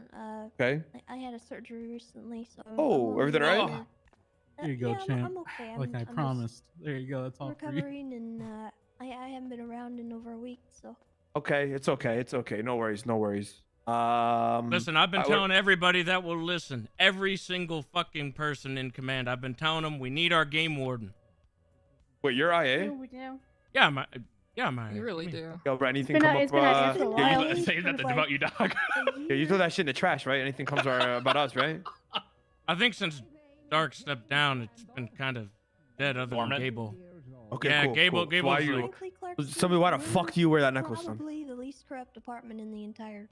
Okay. I had a surgery recently, so Oh, I'm everything all right? better. Here you go, yeah, champ. I'm okay. Like I I'm just promised. There you go. That's all for you. recovering, and I haven't been around in over a week, so. Okay, it's okay. No worries. Listen, I've been I would- telling everybody that will listen. Every single fucking person in command. I've been telling them we need our game warden. Wait, you're IA? We do. Yeah, I'm IA. You really do. Yo, bro, anything It's been come a- up? it's been a- it's a yeah, while. you, Say that about you, dog. yeah, you throw that shit in the trash, right? Anything comes about us, right? I think since Dark stepped down, it's been kind of dead other than Dormant? Gable. Okay, Yeah, cool. Gable- cool. Gable's Why you? like- Frankly, Clark, Tell me why the fuck do you wear that necklace, son? Probably the least corrupt department in the entire.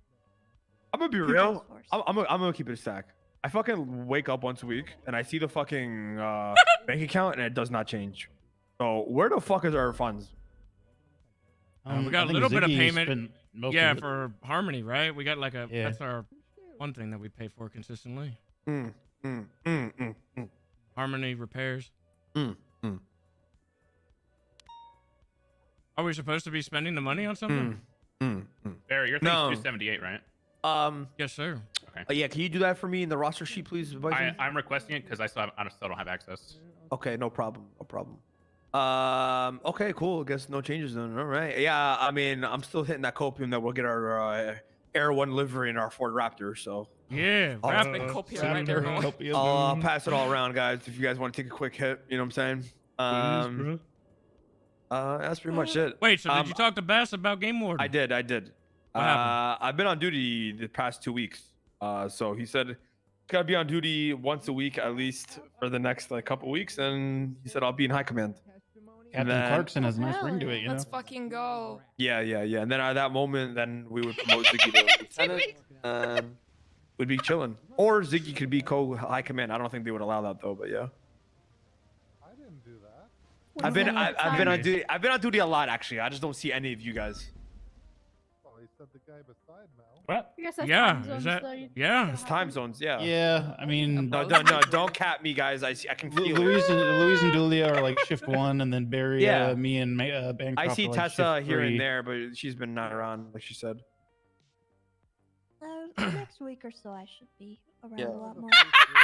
I'm gonna be People's real. Force. I'm gonna keep it a stack. I fucking wake up once a week and I see the fucking bank account and it does not change. So where the fuck is our funds? We got a I think little bit of Ziggy payment. spent most Yeah, of it. for Harmony, right? We got like a. Yeah. That's our one thing that we pay for consistently. Harmony repairs. Are we supposed to be spending the money on something? Barry, your thing's 278, right? Yes, sir. Okay. Yeah, can you do that for me in the roster sheet, please? I'm requesting it because I still don't have access. Okay, no problem. No problem. Okay, cool. Guess no changes then. All right. Yeah, I mean, I'm still hitting that copium that we'll get our Air 1 livery in our Ford Raptor, so. Yeah, I'll pass it all around, guys, if you guys want to take a quick hit. You know what I'm saying? That's pretty much it. Wait, so did you talk to Bass about Game Warden? I did. What happened? I've been on duty the past 2 weeks. So he said gotta be on duty once a week at least for the next couple weeks, and he said I'll be in high command. Captain Clarkson has a nice ring to it, you know. Let's fucking go. Yeah. And then at that moment, then we would promote Ziggy to lieutenant. We'd be chilling, or Ziggy could be co-high command. I don't think they would allow that though, but yeah. I've been on duty. I've been on duty a lot actually. I just don't see any of you guys. What? I guess that's Yeah, time is zones, that? though. You- Yeah. It's time zones. Yeah. Yeah, I mean, No, don't cap me, guys. I can feel Louise it. and Julia are like shift 1, and then Barry, Yeah. me, and Bancroft. I see are, like, Tessa shift here 3. and there, but she's been not around, like she said. The next week or so, I should be around Yeah. a lot more.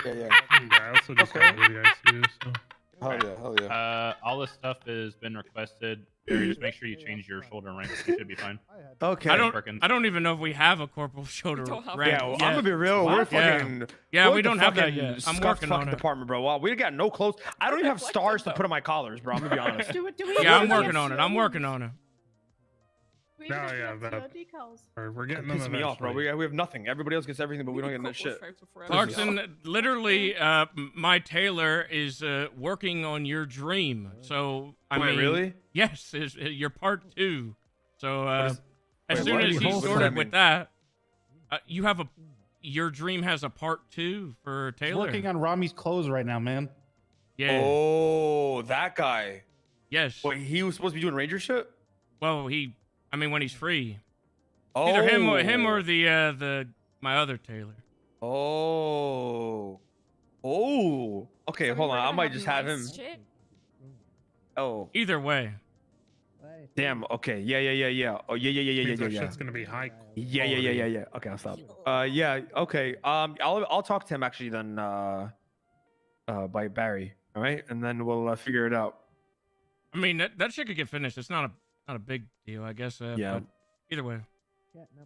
Yeah. I also just got with you guys too, so. Hell yeah. All this stuff has been requested. Barry, just make sure you change your shoulder rank. You should be fine. Okay. I don't even know if we have a corporal shoulder don't have rank. Yeah, well, yet. I'm gonna be real. We're What? fucking. Yeah, we're we the don't have that fucking yet. I'm scuffed working on fucking it. department, bro. Wow, we got no clothes. I don't even have stars to put on my collars, bro. I'm gonna be honest. Do we Yeah, I'm have working on it. I'm working on it. We No, have yeah, to that- get decals. We're getting It them pisses me off, bro. eventually. We have nothing. Everybody else gets everything, but we don't get no shit. Clarkson, literally, my tailor is working on your dream. So I Wait, mean, really? Yes, you're part 2. So as wait, soon what? as What he's does that sorted mean? with that, you have your dream has a part 2 for He's Taylor. working on Rami's clothes right now, man. Yeah. Oh, that guy. Yes. Wait, he was supposed to be doing Ranger shit? Well, when he's free. Oh. Either him or the my other tailor. Oh. Okay, hold on. I might just have him. Oh. Either way. Damn. Okay. Yeah. Oh, yeah. Means our shit's gonna be high. Yeah. Okay, I'll stop. Yeah. Okay. I'll talk to him actually then. By Barry. All right, and then we'll figure it out. I mean, that shit could get finished. It's not a big deal, I guess. Yeah. But either way.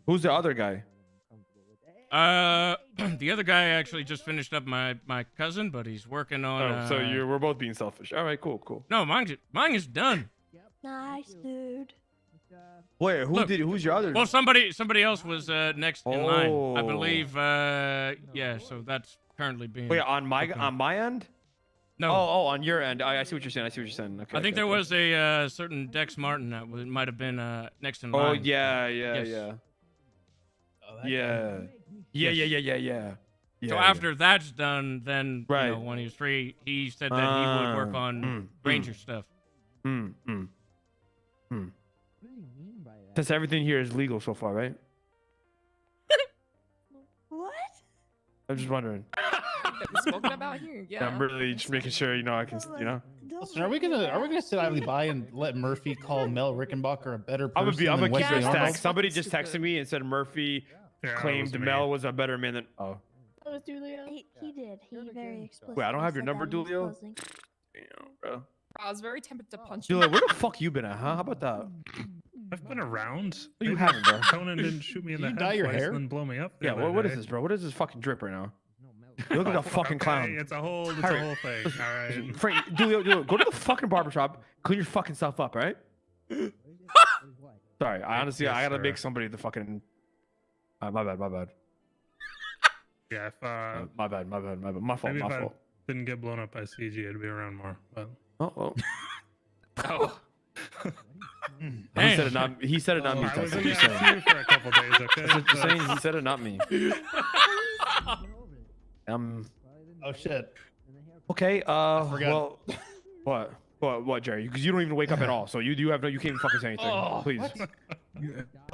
Who's the other guy? The other guy actually just finished up my cousin, but he's working on. So we're both being selfish. All right. Cool. No, mine is done. Nice, dude. Wait, who's your other? Well, somebody else was next in line, I Oh. believe. Yeah, so that's currently being. Wait, on my end? No. Oh, on your end. I see what you're saying. Okay. I think there was a certain Dex Martin that might have been next in Oh line. yeah. Yes. Yeah. So after that's done, then Right. when he was free, he said that he would work on Ranger stuff. Since everything here is legal so far, right? What? I'm just wondering. Spoken about here, yeah. I'm really just making sure, I can, Listen, are we gonna sit idly by and let Murphy call Mel Rickenbacker a better I'm person gonna than keep Wesley this Arnold? text. Somebody just texted me and said Murphy claimed Mel was a better man than. Oh. That was Julio. He did. He very explicitly. Wait, I don't have your said number, that in his Dulio? closing. Damn, bro. I was very tempted to punch you. Julia, where the fuck you been at, huh? How about that? I've been around. You haven't, bro. Conan didn't shoot me in the you head dye your twice hair? and then blow me up. the Yeah, other what is day. this, bro? What is this fucking drip right now? You look like a fucking clown. Okay, it's a whole thing. All right. Frank, Dulio, go to the fucking barbershop, clean your fucking self up, all right? Sorry, I honestly, I gotta make somebody the fucking. My bad. Yeah, if my bad. My fault. maybe My if I fault. didn't get blown up by CG, I'd be around more. But Oh. oh. He said it not. He said it not me. I was That's what in you're the saying. ICU for a couple days. Okay. That's what you're saying. He said it, not me. Oh shit. Okay. forgot. Well. What? What, Jerry? Because you don't even wake up at all, so you have no, you can't even fucking say anything. Please.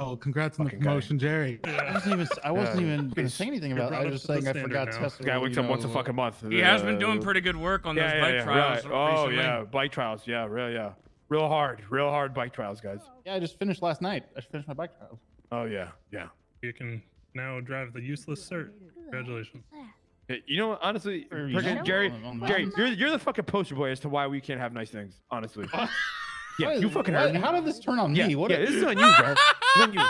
Oh, congrats on the Fucking guy. promotion, Jerry. I wasn't even going to say anything about it. I was just saying I forgot test. Guy wakes up once a fucking month. He has been doing pretty good work on those bike trials. Right. Oh recently. yeah, bike trials. Yeah, real hard bike trials, guys. Yeah, I just finished last night. I finished my bike trials. Oh yeah. You can now drive the useless cert. Congratulations. Hey, you know, honestly, freaking Jerry, you're the fucking poster boy as to why we can't have nice things. Honestly. Yeah, you fucking heard me. How did this turn on me? Yeah, What? yeah, this is on you, bro. This is on you.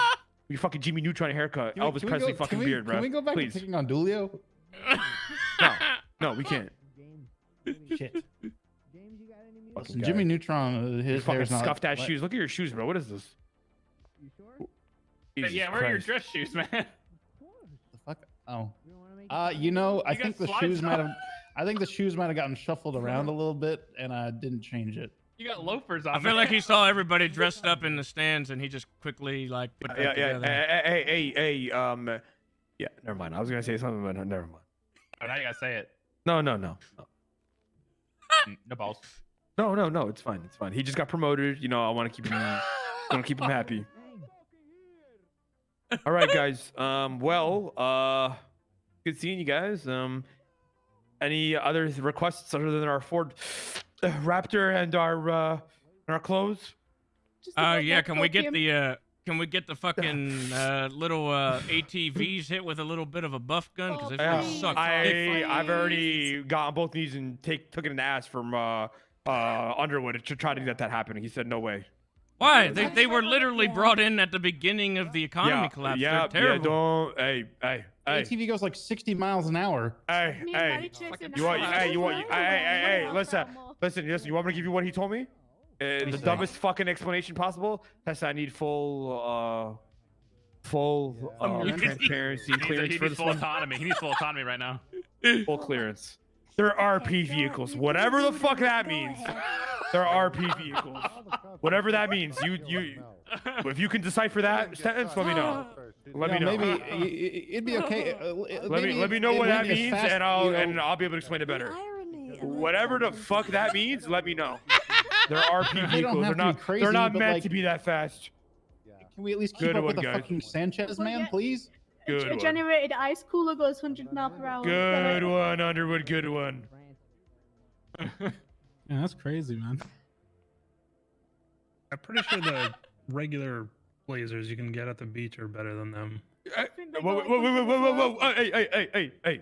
You fucking Jimmy Neutron haircut, Elvis Presley fucking beard, bro. Can we go back Please. to picking on Dulio? No, we can't. Shit. Fucking Listen, guy. Jimmy Neutron, Your his fucking hair's not. scuffed ass shoes. Look at your shoes, bro. What is this? Jesus Yeah, where are your Christ. dress shoes, man? The fuck? Oh. You know, I You think got the slides shoes might on. have. I think the shoes might have gotten shuffled around a little bit, and I didn't change it. You got loafers on. I feel like he saw everybody dressed up in the stands, and he just quickly like put that together. Hey, yeah, never mind. I was gonna say something, but never mind. Oh, now you gotta say it. No. No balls. No, it's fine. It's fine. He just got promoted. You know, I want to keep him happy. All right, guys. Good seeing you guys. Any other requests other than our Ford Raptor and our clothes? Yeah, can we get the fucking little ATVs hit with a little bit of a buff gun? Because they suck. I've already got on both knees and took it in the ass from Underwood to try to get that happening. He said no way. Why? They were literally brought in at the beginning of the economy collapse. They're terrible. Hey. ATV goes like 60 miles an hour. Hey. Listen. You want me to give you what he told me? The dumbest fucking explanation possible. That's I need full transparency clearance He for needs this full one. autonomy. He needs full autonomy right now. Full clearance. There are RP vehicles. Whatever the fuck that means. There are RP vehicles. Whatever that means. If you can decipher that sentence, let me know. Let me know. Maybe it'd be okay. Let me know what that means, and I'll be able to explain it better. Whatever the fuck that means, let me know. There are RP vehicles. They're not meant to be that fast. Can we at least keep up with the fucking Sanchez man, please? Good one. Generated ice cooler goes 100 miles per hour. Good one, Underwood. Good one. Yeah, that's crazy, man. I'm pretty sure the regular blazers you can get at the beach are better than them. Whoa. Hey.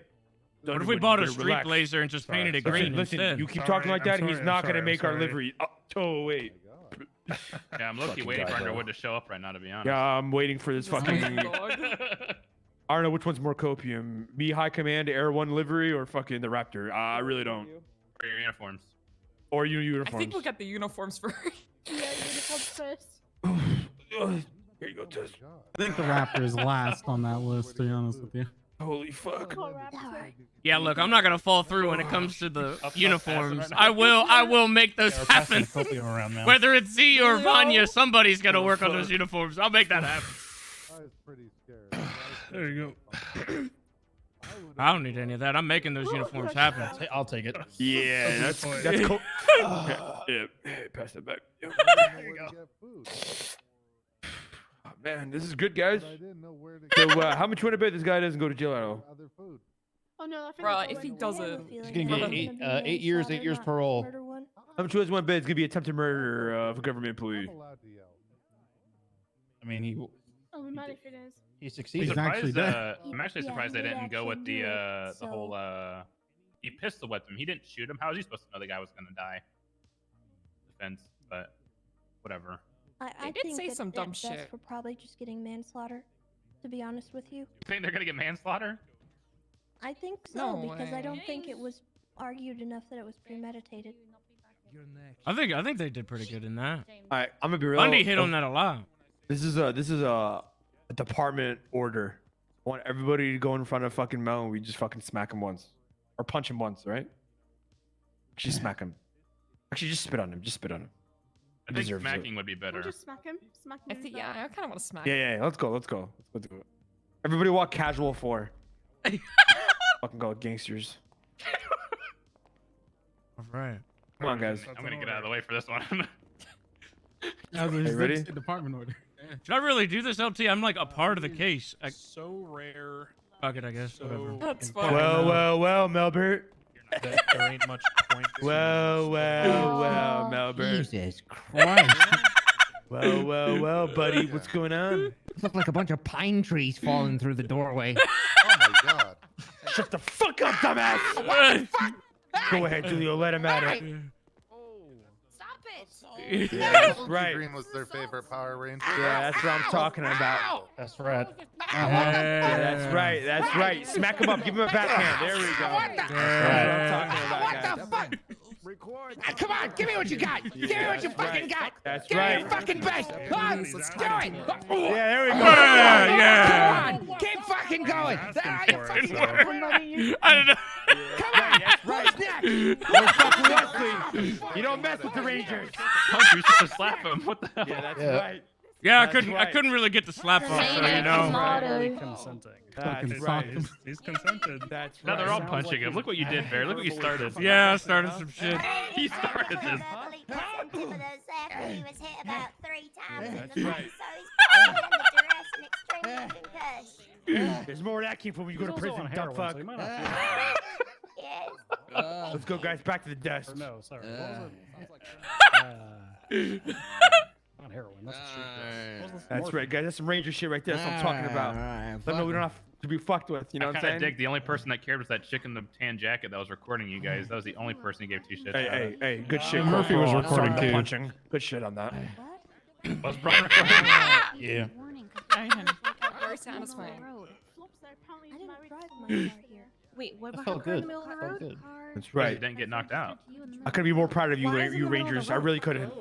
What if we bought a street blazer and just painted it green Listen, instead? you keep talking like that, and he's not going to make our livery. Oh, wait. Yeah, I'm low-key waiting for Underwood to show up right now, to be honest. Yeah, I'm waiting for this fucking... I don't know which one's more copium. Me, High Command, Air 1 livery, or fucking the Raptor. I really don't. For your uniforms. Or your I uniforms. think we'll get the uniforms first. Yeah, uniforms first. Here you go, Tess. I think the Raptor is last on that list, to be honest with you. Holy fuck. Yeah, look, I'm not gonna fall through when it comes to the uniforms. I will make those happen. Whether it's Z or Vanya, somebody's gonna work on those uniforms. I'll make that happen. There you go. I don't need any of that. I'm making those uniforms happen. I'll take it. Yeah, that's cool. Yeah, pass that back. Yep. There you go. Oh, man, this is good, guys. So, how much you want to bet this guy doesn't go to jail at all? Oh no, I think Bro, if he doesn't, He's gonna get 8 years, 8 years parole. How much you guys want to bet it's gonna be attempted murder of a government employee? I mean, he Oh, we might if it is. he succeeded. He's actually dead. I'm actually surprised they didn't go with the whole he pistol whipped him. He didn't shoot him. How was he supposed to know the guy was gonna die? Defense, but whatever. I did think say that some at dumb best shit. We're probably just getting manslaughter, to be honest with you. You think they're gonna get manslaughter? I think so, No because I don't way. think it was argued enough that it was premeditated. I think they did pretty good in that. All right, I'm gonna be real. Bundy hit on that a lot. This is a department order. I want everybody to go in front of fucking Mel and we just fucking smack him once, or punch him once, right? Actually, smack him. Actually, just spit on him. Just spit on him. I He think deserves it. smacking would be better. We'll just smack him. Smack him. I in think the yeah, back. I kind of want to smack. Yeah. Let's go. Let's do it. Everybody walk casual 4. Fucking go gangsters. All right. Come on, guys. I'm gonna get out of the way for this one. Now there's you ready? the department order. Should I really do this, LT? I'm like a part of the case. So rare. Fuck it, I guess. Whatever. That's Fucking fine. know. Well, Melbert. There ain't much point. Well, Melbert. Jesus Christ. Well, buddy. What's going on? Look like a bunch of pine trees falling through the doorway. Oh my god. Shut the fuck up, dumbass. What the fuck? Go ahead, Julio. Let him at it. Yeah, That's Silky right. Green was their favorite Power Ranger. Yeah, that's what I'm talking about. That's right. That's right. That's right. Smack him up. Give him a backhand. There we go. That's what I'm talking about, guys. Come on, give me what you got. Give me what you fucking got. That's Give me right. your fucking best. Do it. Yeah, there we go. Yeah. Come on, keep fucking going. I don't know. Come on. That's right. Who's next? Don't fuck with Wesley. You don't mess with the Rangers. Punch, you're supposed to slap him. What the hell? Yeah, that's Yeah. right. Yeah, I That's couldn't. I right. couldn't really get the slap off, so you know. Fully consenting. That's right. He's consented. That's Now right. they're all Sounds punching like him. Look what you did, Bear. Look what you started. Yeah, I started some shit. He started this. After he was hit about 3 times in That's the right. face, so he's probably under duress and extremely concussed. There's more where that came from when you go to He's also prison, on dumb heroin, fuck. so he might not Yes. Let's go, guys. Back to the desk. Or no, sorry. What was it? Not heroin. That's a street. That's right, guys. That's some Ranger shit right there. That's what I'm talking about. Let them know we don't have to be fucked with. You know I what I'm kind of saying? dig the only person that cared was that chick in the tan jacket that was recording you guys. That was the only person who gave two shits. Hey, good shit. Murphy was Corporal. recording Stop the too. Punching. Good shit on that. Was Brian recording? Yeah. Very satisfying. I didn't drive my car here. Wait, what That about felt her in good. the middle of the Felt road? good. That's You right. didn't get knocked out. I couldn't be more proud of you, Why is it you in the middle of the Rangers. I road? really couldn't.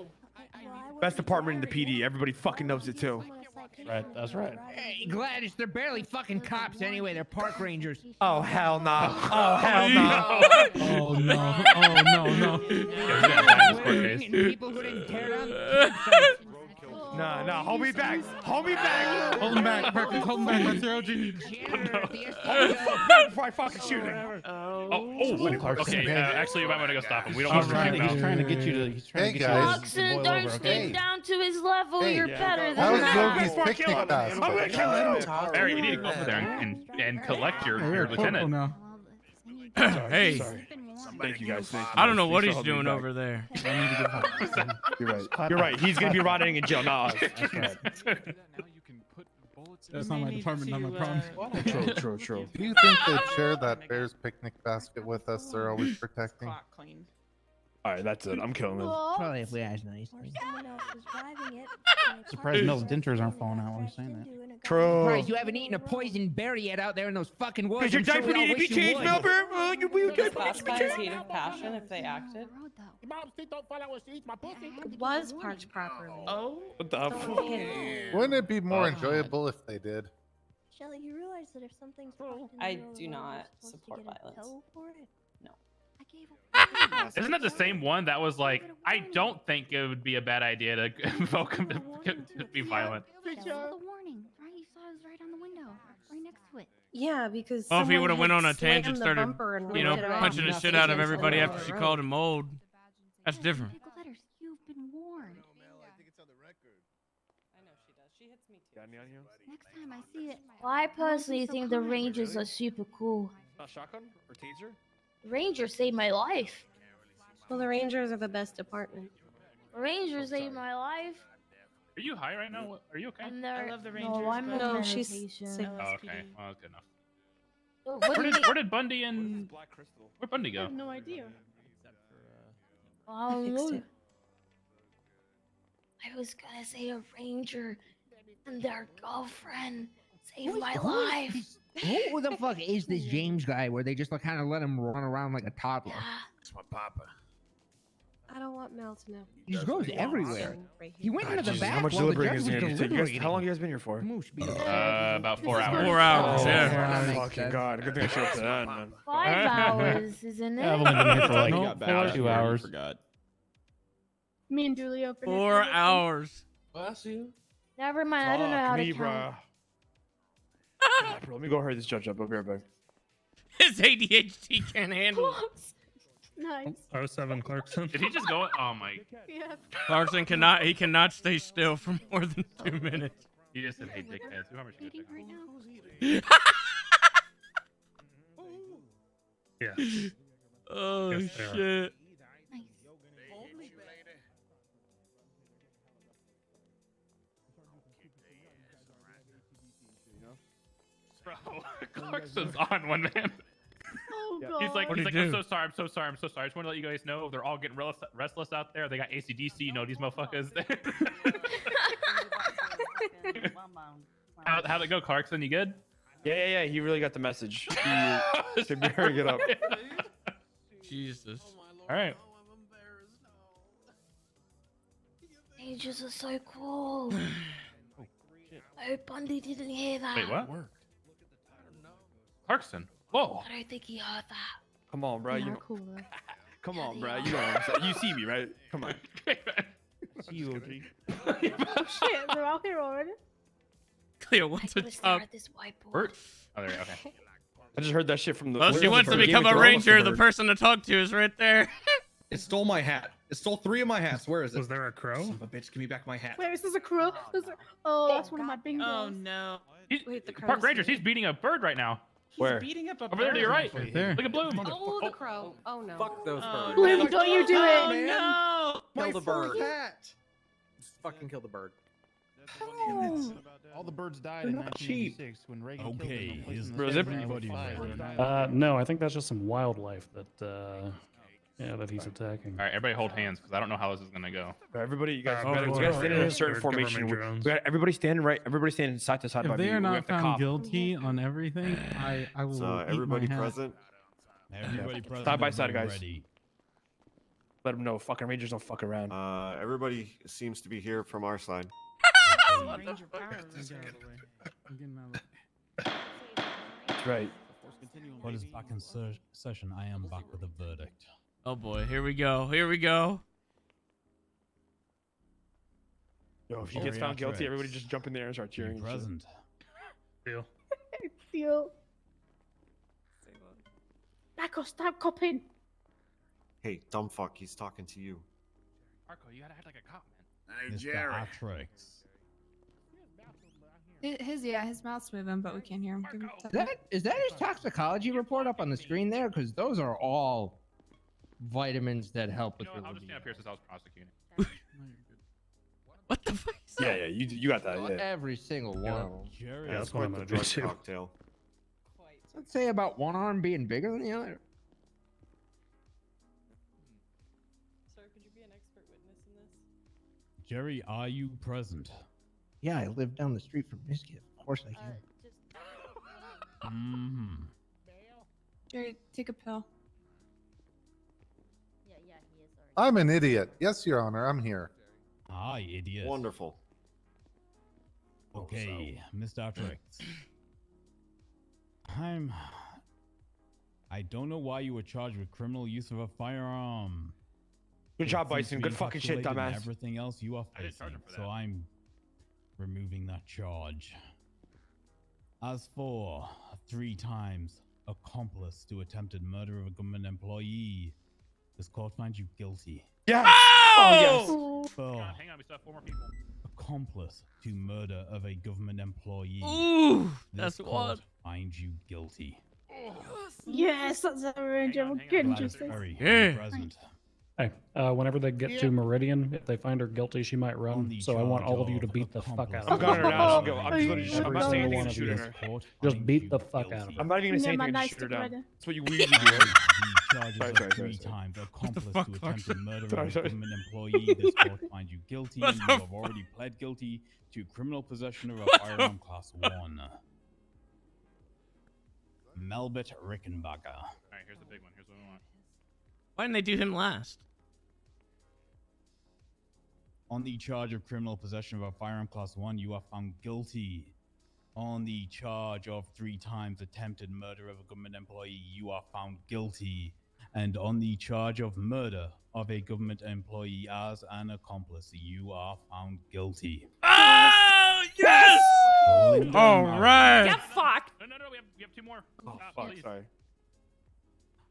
Best department in the PD. Everybody fucking knows it too. Right. That's right. Hey, Gladys, they're barely fucking cops anyway. They're park rangers. Oh hell no! Oh hell no! Oh no! Oh no! And people who didn't tear down the website. No! Hold me back! Hold me back! Hold him back, Perkins. Hold him back. That's your OG. Janitor at the Hold me back before I fucking shoot him! Okay. Actually, you might want to go stop him. We don't All want to right. shoot him He's out. trying to get you to. He's trying Hey, to get guys. you to boil over. Okay. down to his level. Hey, You're yeah. better How than was that. Yogi's picnic basket? I'm gonna kill him! Barry, you need to go over there and collect your You're a corporal lieutenant. now. Hey, Thank you guys. Thank you. I don't know what Thanks he's for holding doing me over there. back. You're right. You're right. He's gonna be rotting in jail, not us. That's not my department, not my problem. True. Do you think they'd share that bear's picnic basket with us? They're always protecting. All right, that's it. I'm killing him. Probably if we ask nicely. Someone else was driving it. Surprised Mel's dentures aren't falling out when he's saying that. True. Surprised you haven't eaten a poison berry yet out there in those fucking woods. Does your I'm sure diaper we all need to be wish you changed, would. Melbourne? Would it classify as heat of passion if they acted? It was parked properly. Oh. What the fuck? Wouldn't it be more enjoyable if they did? Shelly, you realize that if something's parked in the I middle of do the road, not you're supposed to support get a violence. tow for it? Isn't that the same one that was like, I don't think it would be a bad idea to invoke him to be violent? That was the warning, right? You saw it was right on the window, right next to it. Yeah, because Oh, if he someone would have had went on a slammed tangent, the started, bumper and you know, ripped it off. punching the Enough shit out of agents everybody all after over she the called road. him old. That's different. Pickle letters, you've been warned. Next time I see it, Well, I personally think the Rangers are super cool. Not shotgun or taser? Rangers saved my life. Well, the Rangers are the best department. Rangers saved my life. Are you high right now? Are you okay? And they're, I love the no, Rangers, I'm but- on No, she's medication. sick. Oh, okay. Well, that's good enough. What Where did Bundy and where'd Bundy I go? have no idea. I fixed it. I was gonna say a ranger and their girlfriend saved my life. Who the fuck is this James guy where they just like, kind of let him run around like a toddler? It's my papa. I don't want Mel to know. He just goes everywhere. He went into the Jesus, back how much while the deliberating judge is was it gonna take? You guys, deliberating. how long have you guys been here for? About 4 hours. 4 hours, Oh, yeah. my fucking god. Good thing I showed up to that, man. 5 hours, isn't it? Yeah, I've only been here for like Nope. 2 hours. Forgot. Me and Dooley opened 4 hours. Bless you. Never mind, I don't know how to me, count. Bro, let me go hurry this judge up. I'll be right back. His ADHD can't handle it. No, times. 07 Clarkson. Did he just go? Oh my. Yeah. Clarkson cannot stay still for more than 2 minutes. He just said, "Hey, dickheads." Who am I Reading right now. Yeah. Oh Yes, they are. shit. Bro, Clarkson's on one, man. Oh god. He's like, What'd he I'm do? so sorry. I just want to let you guys know they're all getting restless out there. They got ACDC, you know, these motherfuckers. How'd it go, Clarkson? You good? Yeah. He really got the message. He should be hurrying it up. Jesus. All right. Angels are so cool. I hope Bundy didn't hear that. Wait, what? Clarkson. Whoa. I don't think he heard that. Come on, bro. They You are know, cool, though. come on, bro. You know what I'm saying. You see me, right? Come on. See you, OG. Shit, they're out here already. Cleo wants a Gotta stare job. at this whiteboard. Word. Oh, there. Okay. I just heard that shit from the. Well, she wants to become a ranger. The person to talk to is right there. It stole my hat. It stole 3 of my hats. Where is it? Was there a crow? Son of a bitch, give me back my hat. Where is this a crow? Oh, that's one of my bingos. Oh no. Wait, the Park crow's Rangers. here. He's beating a bird right now. Where? Beating up a Over there to your right. Right there. Look at Bloom. Oh, the crow. Oh no. Fuck those birds. Bloom, don't you do Oh it. no. Kill the bird. Hat. Fucking kill the bird. All the birds died They're in not cheap. 1986 when Reagan Okay, killed them. and placed is them in Bro, the is Central everybody Fire. ready? No, I think that's just some wildlife that that he's attacking. All right, everybody hold hands because I don't know how this is gonna go. Everybody, you guys, Oh, we boy. gotta stand in a Yeah. certain They're formation. government We drones. got everybody standing right. Everybody standing side to side. by If they me. are We not have the found cop. guilty on everything, I will So eat everybody my hat. present. Everybody present. Side by and side, guys. ready. Let them know. Fucking Rangers don't fuck around. Everybody seems to be here from our side. Ranger power. I'm getting out of the- That's right. What is back in session? I am back with a verdict. Oh boy, here we go. Here we go. Yo, if he gets found guilty, everybody just jump in there and start cheering. and shit. Present. Deal. Deal. Marco, stop copying. Hey, dumb fuck, he's talking to you. Marco, you gotta act like a cop, man. Mr. Atrix. His mouth's moving, but we can't hear him. Give him Is that his toxicology report up on the screen there? Because those are all vitamins that help with You know what? I'll the just stand up here since I was prosecuting. What the fuck? Is Yeah, you got that. Yeah. every single one of them. Jerry. Yeah, that's what I'm Quite gonna the do drug too. cocktail. Let's say about one arm being bigger than the other. Sir, could you be an expert witness in this? Jerry, are you present? Yeah, I live down the street from this kid. Of course I can. Mm-hmm. Jerry, take a pill. Yeah, he is already. I'm an idiot. Yes, Your Honor, I'm here. Hi, idiot. Wonderful. Okay, Mr. Atrix. I don't know why you were charged with criminal use of a firearm. Good It job, seems Bison. to be Good fucking shit, encapsulated in dumbass. Everything else you are I didn't charge facing, him for so that. I'm removing that charge. As for 3 times accomplice to attempted murder of a government employee, this court finds you guilty. Yes. Oh! For Hang on, we still have 4 more people. accomplice to murder of a government employee, Ooh, this that's court one. finds you guilty. Yes, that's a ranger. We're getting Gladys justice. Berry, Yeah. present. Hey, whenever they get to Meridian, if they find her guilty, she might On run. the So I want all of you to charge beat the fuck accomplice out I'm of gunning her down. I don't give. Oh, I'm just literally. I'm Every not saying single anything one to of shoot you. her. This court Just finds beat you the fuck out of guilty. her. I'm not even gonna say Yeah, my anything to nice shoot her stick down. right That's what you Jerry, usually do. right? the charges Sorry, of sorry, 3 sorry. times accomplice fuck, to Clark? attempted murder Sorry, of a sorry. government employee. This court finds you guilty, What and you the have already pled guilty to criminal possession of a What the- firearm class 1. Melbert Rickenbacker. All right, here's the big one. Here's what we want. Why didn't they do him last? On the charge of criminal possession of a firearm class 1, you are found guilty. On the charge of 3 times attempted murder of a government employee, you are found guilty. And on the charge of murder of a government employee as an accomplice, you are found guilty. Oh, yes! Linda All Maurer. right. Get fucked. No, we have 2 more. Oh Stop, fuck. please. Sorry.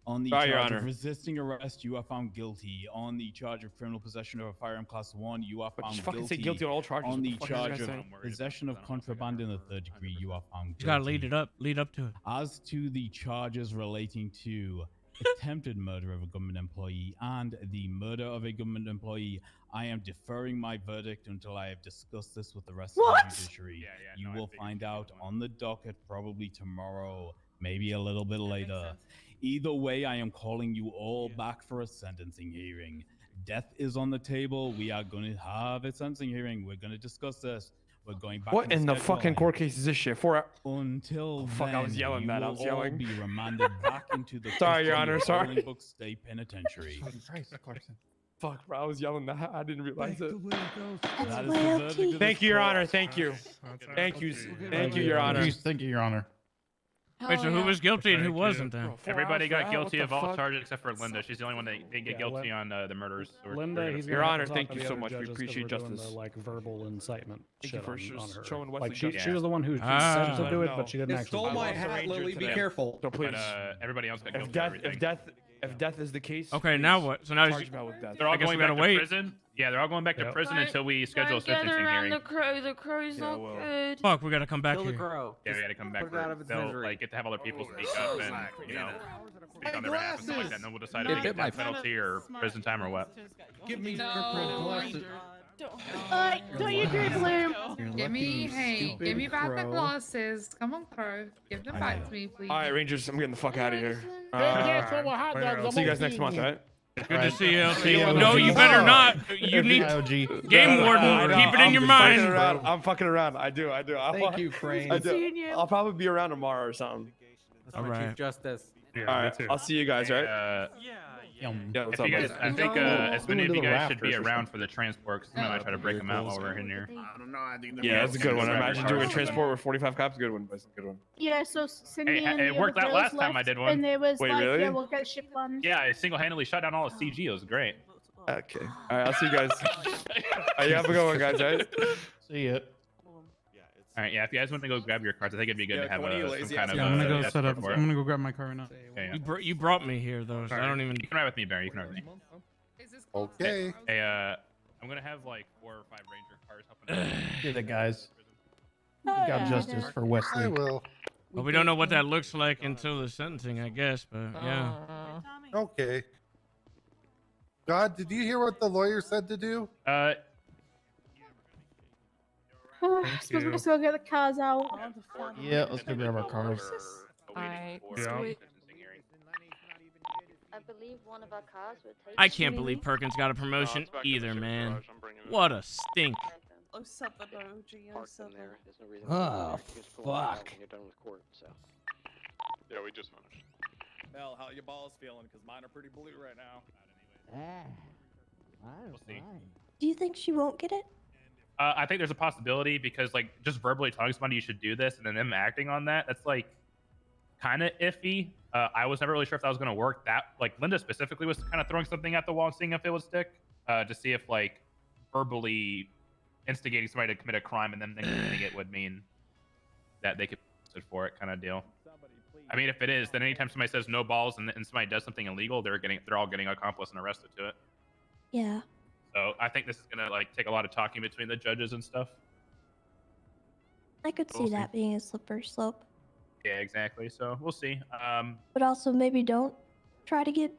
On the Sorry, Your charge Honor. of resisting arrest, you are found guilty. On the charge of criminal possession of a firearm class 1, you are found Just fucking guilty. say guilty on all charges. On What the the fuck is this charge guy of saying? possession of contraband in the 3rd degree, you are found guilty. You gotta lead up to it. As to the charges relating to attempted murder of a government employee and the murder of a government employee, I am deferring my verdict until I have discussed this with the rest of the judiciary. You will find out on the docket probably tomorrow, maybe a little bit later. Either way, I am calling you all back for a sentencing hearing. Death is on the table. We are going to have a sentencing hearing. We're going to discuss this. We're going back. What in the fucking court case is this shit? 4 hours. Until fuck, I was yelling that. I was yelling. Be remanded back into the Sorry, Your custody Honor. of Sorry. Bolingbroke State Penitentiary. Fuck, bro. I was yelling that. I didn't realize it. That is the verdict of this Thank you, Your court. Honor. Thank you. Thank you. Thank you, Your Honor. Thank you, Your Honor. Wait, so who was guilty and who wasn't then? Everybody got guilty what of the all fuck? charges except for Linda. She's the only one that didn't get guilty on the murders. So Linda, he's Your gonna have Honor, to talk thank to you the so other much. We judges 'cause appreciate we're doing justice. The, like verbal incitement Thank you shit for on her. showing Wesley Like justice. she was the one who said to do it, but she didn't You actually. stole do my it. hat, Lily. Be careful. So please. But everybody else got guilty If death, of everything. if death is the case. Okay, now please what? So now charge me out with death. They're all I guess going we back gotta to wait. prison. Yeah, they're all going back to prison until we schedule a Don't get sentencing around hearing. the crow. The crow's Yeah, not well. good. Fuck, we gotta come back Kill the here. crow. Yeah, we got to come back. Put it out of its They'll misery. like get to have other people speak up and you know speak on their behalf and stuff like that. And then we'll decide It if we bit get my death penalty or prison time or what. Give me your glasses. Don't you agree, Bloom? Give me, hey, give me back the glasses. Come on, Crow. Give them back to me, please. All right, Rangers. I'm getting the fuck out of here. I'll See you guys next month, all right? Good to see you, LT. No, you better not. You need game warden. Keep it in your mind. I'm fucking around. I do. Thank you, Crane. I do. I'll probably be around tomorrow or something. That's my Chief Justice. All right. I'll see you guys, right? Yeah, what's If up, you guys, buddy? I think as many of Into you the guys should be rafters or around for the transport because somebody might try to break them out while we're in here. I don't know. I think Yeah, that's a good one. Imagine doing transport with 45 cops. Good one, boys. Good one. Yeah, so Cindy Hey, and it the worked other out girls last time I left, did one. And there was Wait, like, really? yeah, we'll get ship one. Yeah, I single-handedly shut down all of CG. It was great. Okay. All right. I'll see you guys. All right, you have a good one, guys. All right. See it. All right, yeah. If you guys want to go grab your cards, I think it'd be good to have one of you some lazy kind of. ass I'm gonna go escort set up. for it. I'm gonna go grab my car right now. Okay, yeah. You brought me here though, so I don't even. You can ride with me, Barry. You can ride with me. Okay. Hey, I'm gonna have like 4 or 5 ranger cars helping. Get it, guys. Oh, We got yeah, justice for Wesley. I will. Well, we don't know what that looks like until the sentencing, I guess. But yeah. Okay. God, did you hear what the lawyer said to do? Suppose we just go get the cars out. Yeah, let's go grab our cars. Alright. Yeah. I believe one of our cars would take. I can't believe Perkins got a promotion either, man. What a stink. Oh, seven, oh, seven. Oh, fuck. Yeah, we just finished. Mel, how your balls feeling? Because mine are pretty blue right now. We'll see. Do you think she won't get it? I think there's a possibility because like just verbally telling somebody you should do this and then them acting on that's like kind of iffy. I was never really sure if that was going to work. That like Linda specifically was kind of throwing something at the wall and seeing if it would stick to see if like verbally instigating somebody to commit a crime and then getting it would mean that they could be arrested for it kind of deal. I mean, if it is, then anytime somebody says no balls and somebody does something illegal, they're all getting accomplice and arrested to it. Yeah. So I think this is gonna like take a lot of talking between the judges and stuff. I could see We'll see. that being a slippery slope. Yeah, exactly. So we'll see. But also maybe don't try to get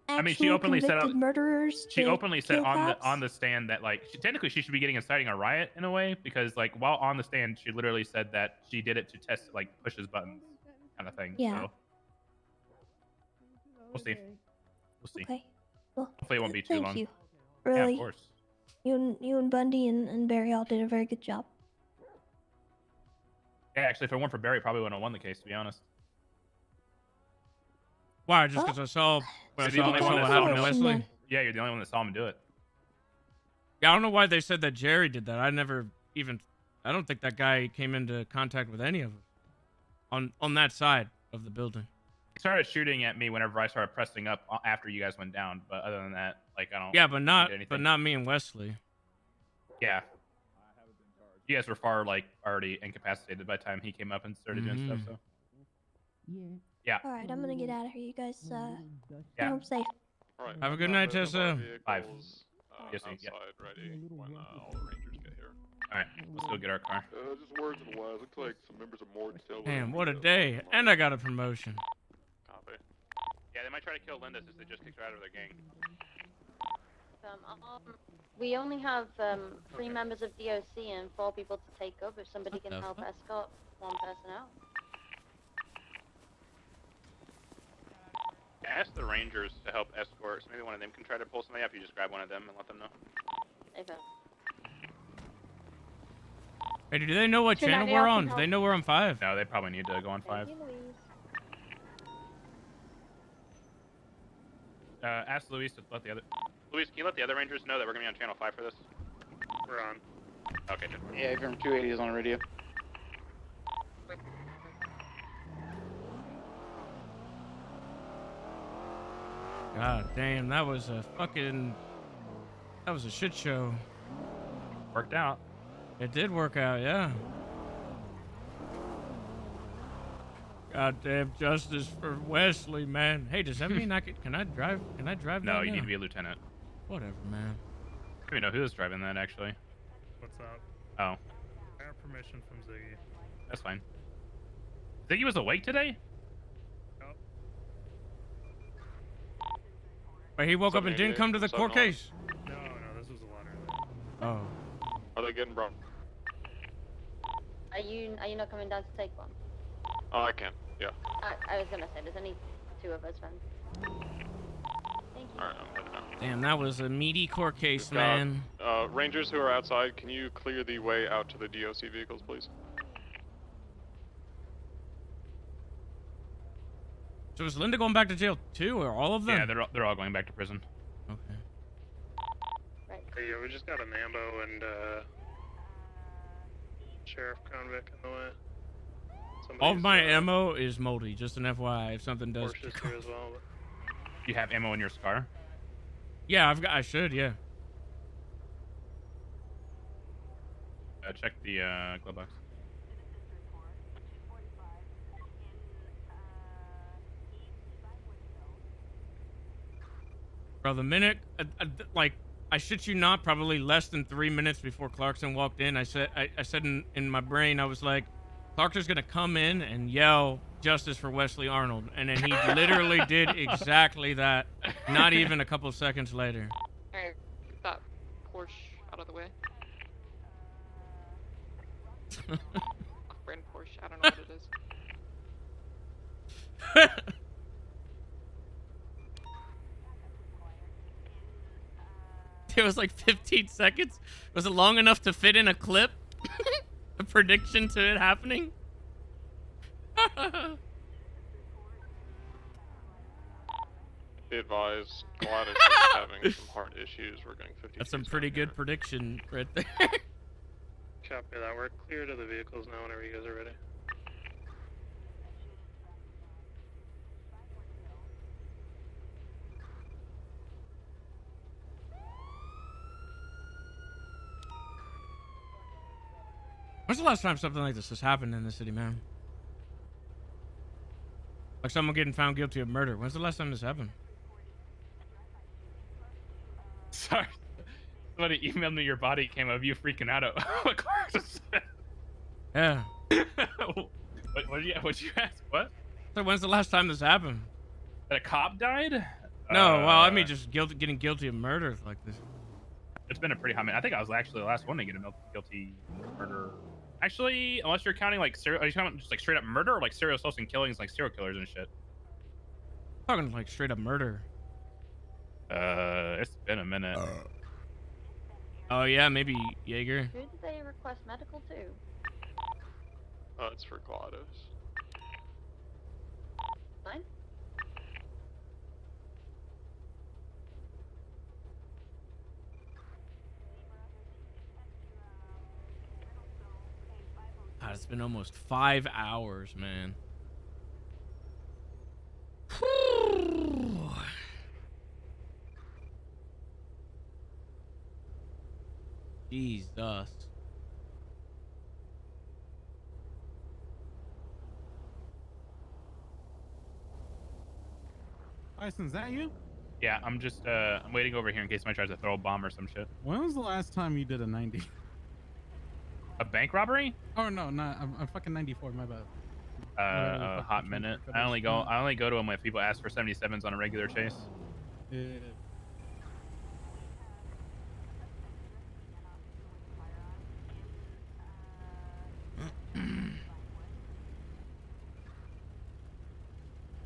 I mean, she openly said convicted murderers. she to openly said kill cops. on the stand that like technically she should be getting inciting a riot in a way because like while on the stand she literally said that she did it to test like push his buttons kind of thing. Yeah. So we'll see. We'll see. Okay. Well, Hopefully it won't be too thank long. you. Yeah, Really. of course. You and Bundy and Barry all did a very good job. Yeah, actually, if it weren't for Barry, probably wouldn't have won the case, to be honest. Why? Just because I saw You're I the saw only what one that happened saw to him. Wesley. Yeah, you're the only one that saw him do it. Yeah, I don't know why they said that Jerry did that. I don't think that guy came into contact with any of them on that side of the building. He started shooting at me whenever I started pressing up after you guys went down, but other than that, like I don't. Yeah, but not think he did anything. me and Wesley. Yeah. You guys were far like already incapacitated by the time he came up and started doing stuff. So. Yeah. All right, I'm gonna get out of here. You guys, get Yeah. home safe. All right. Have a good night, Tessa. 5. Yes, Outside yeah. ready when all the Rangers get here. All right, let's go get our car. Just words and wise. Looks like some members of more detail. Damn, what a day. And I got a promotion. Copy. Yeah, they might try to kill Linda since they just kicked her out of their gang. We only have 3 members of DOC and 4 people to take up. If somebody can help escort one person out. Ask the Rangers to help escort, so maybe one of them can try to pull somebody up. You just grab one of them and let them know. Okay. Hey, do they know what channel we're on? Do they know we're on 5? No, they probably need to go on 5. Ask Luis to let the other... Luis, can you let the other Rangers know that we're going to be on channel 5 for this? We're on. Okay, good. Yeah, from 280 is on radio. God damn, that was a shit show. Worked out. It did work out, yeah. Goddamn justice for Wesley, man. Hey, does that mean can I drive? Can I drive? No, that you now? need to be a lieutenant. Whatever, man. I don't even know who is driving that, actually. What's up? Oh. I have permission from Ziggy. That's fine. Ziggy was awake today? Yep. Wait, he woke up and didn't come to the court case? No, this was a lot earlier. Oh. Are they getting brought? Are you not coming down to take one? Oh, I can. Yeah. I was gonna say there's only 2 of us, friends. Thank you. All right, I'm heading out. Damn, that was a meaty court case, We've got, man. Rangers who are outside, can you clear the way out to the DOC vehicles, please? So is Linda going back to jail too, or all of them? Yeah, they're all going back to prison. Okay. Right. Hey, yeah, we just got a Mambo and Sheriff Convict in the way. All of my ammo is moldy, just an FYI if something does. Porsches here as well. You have ammo in your scar? Yeah, I should, yeah. Check the glove box. Bro, the minute, like, I shit you not, probably less than 3 minutes before Clarkson walked in, I said in my brain, I was like, Clarkson's gonna come in and yell justice for Wesley Arnold, and then he literally did exactly that. Not even a couple seconds later. Alright, get that Porsche out of the way. Brand Porsche, I don't know what it is. It was like 15 seconds. Was it long enough to fit in a clip? A prediction to it happening? Be advised, Gladys is having some heart issues. We're going 50. That's some pretty good prediction right there. Copy that. We're clear to the vehicles now whenever you guys are ready. When's the last time something like this has happened in the city, man? Like someone getting found guilty of murder. When's the last time this happened? Sorry. Somebody emailed me your body cam of you freaking out at what Clarkson said. Yeah. What'd you ask? What? So when's the last time this happened? That a cop died? No, well, I mean just getting guilty of murder like this. It's been a pretty high minute. I think I was actually the last one to get a guilty murder. Actually, unless you're counting like are you counting just like straight up murder or like serial assaults and killings like serial killers and shit? Talking like straight up murder. It's been a minute. Oh yeah, maybe Jaeger. Who did they request medical to? It's for Gladys. Fine. God, it's been almost 5 hours, man. Jesus. Bison, is that you? Yeah, I'm just I'm waiting over here in case somebody tries to throw a bomb or some shit. When was the last time you did a 90? A bank robbery? Oh no, not I'm fucking 94. My bad. A hot minute. I only go to them if people ask for 77s on a regular chase. Yeah.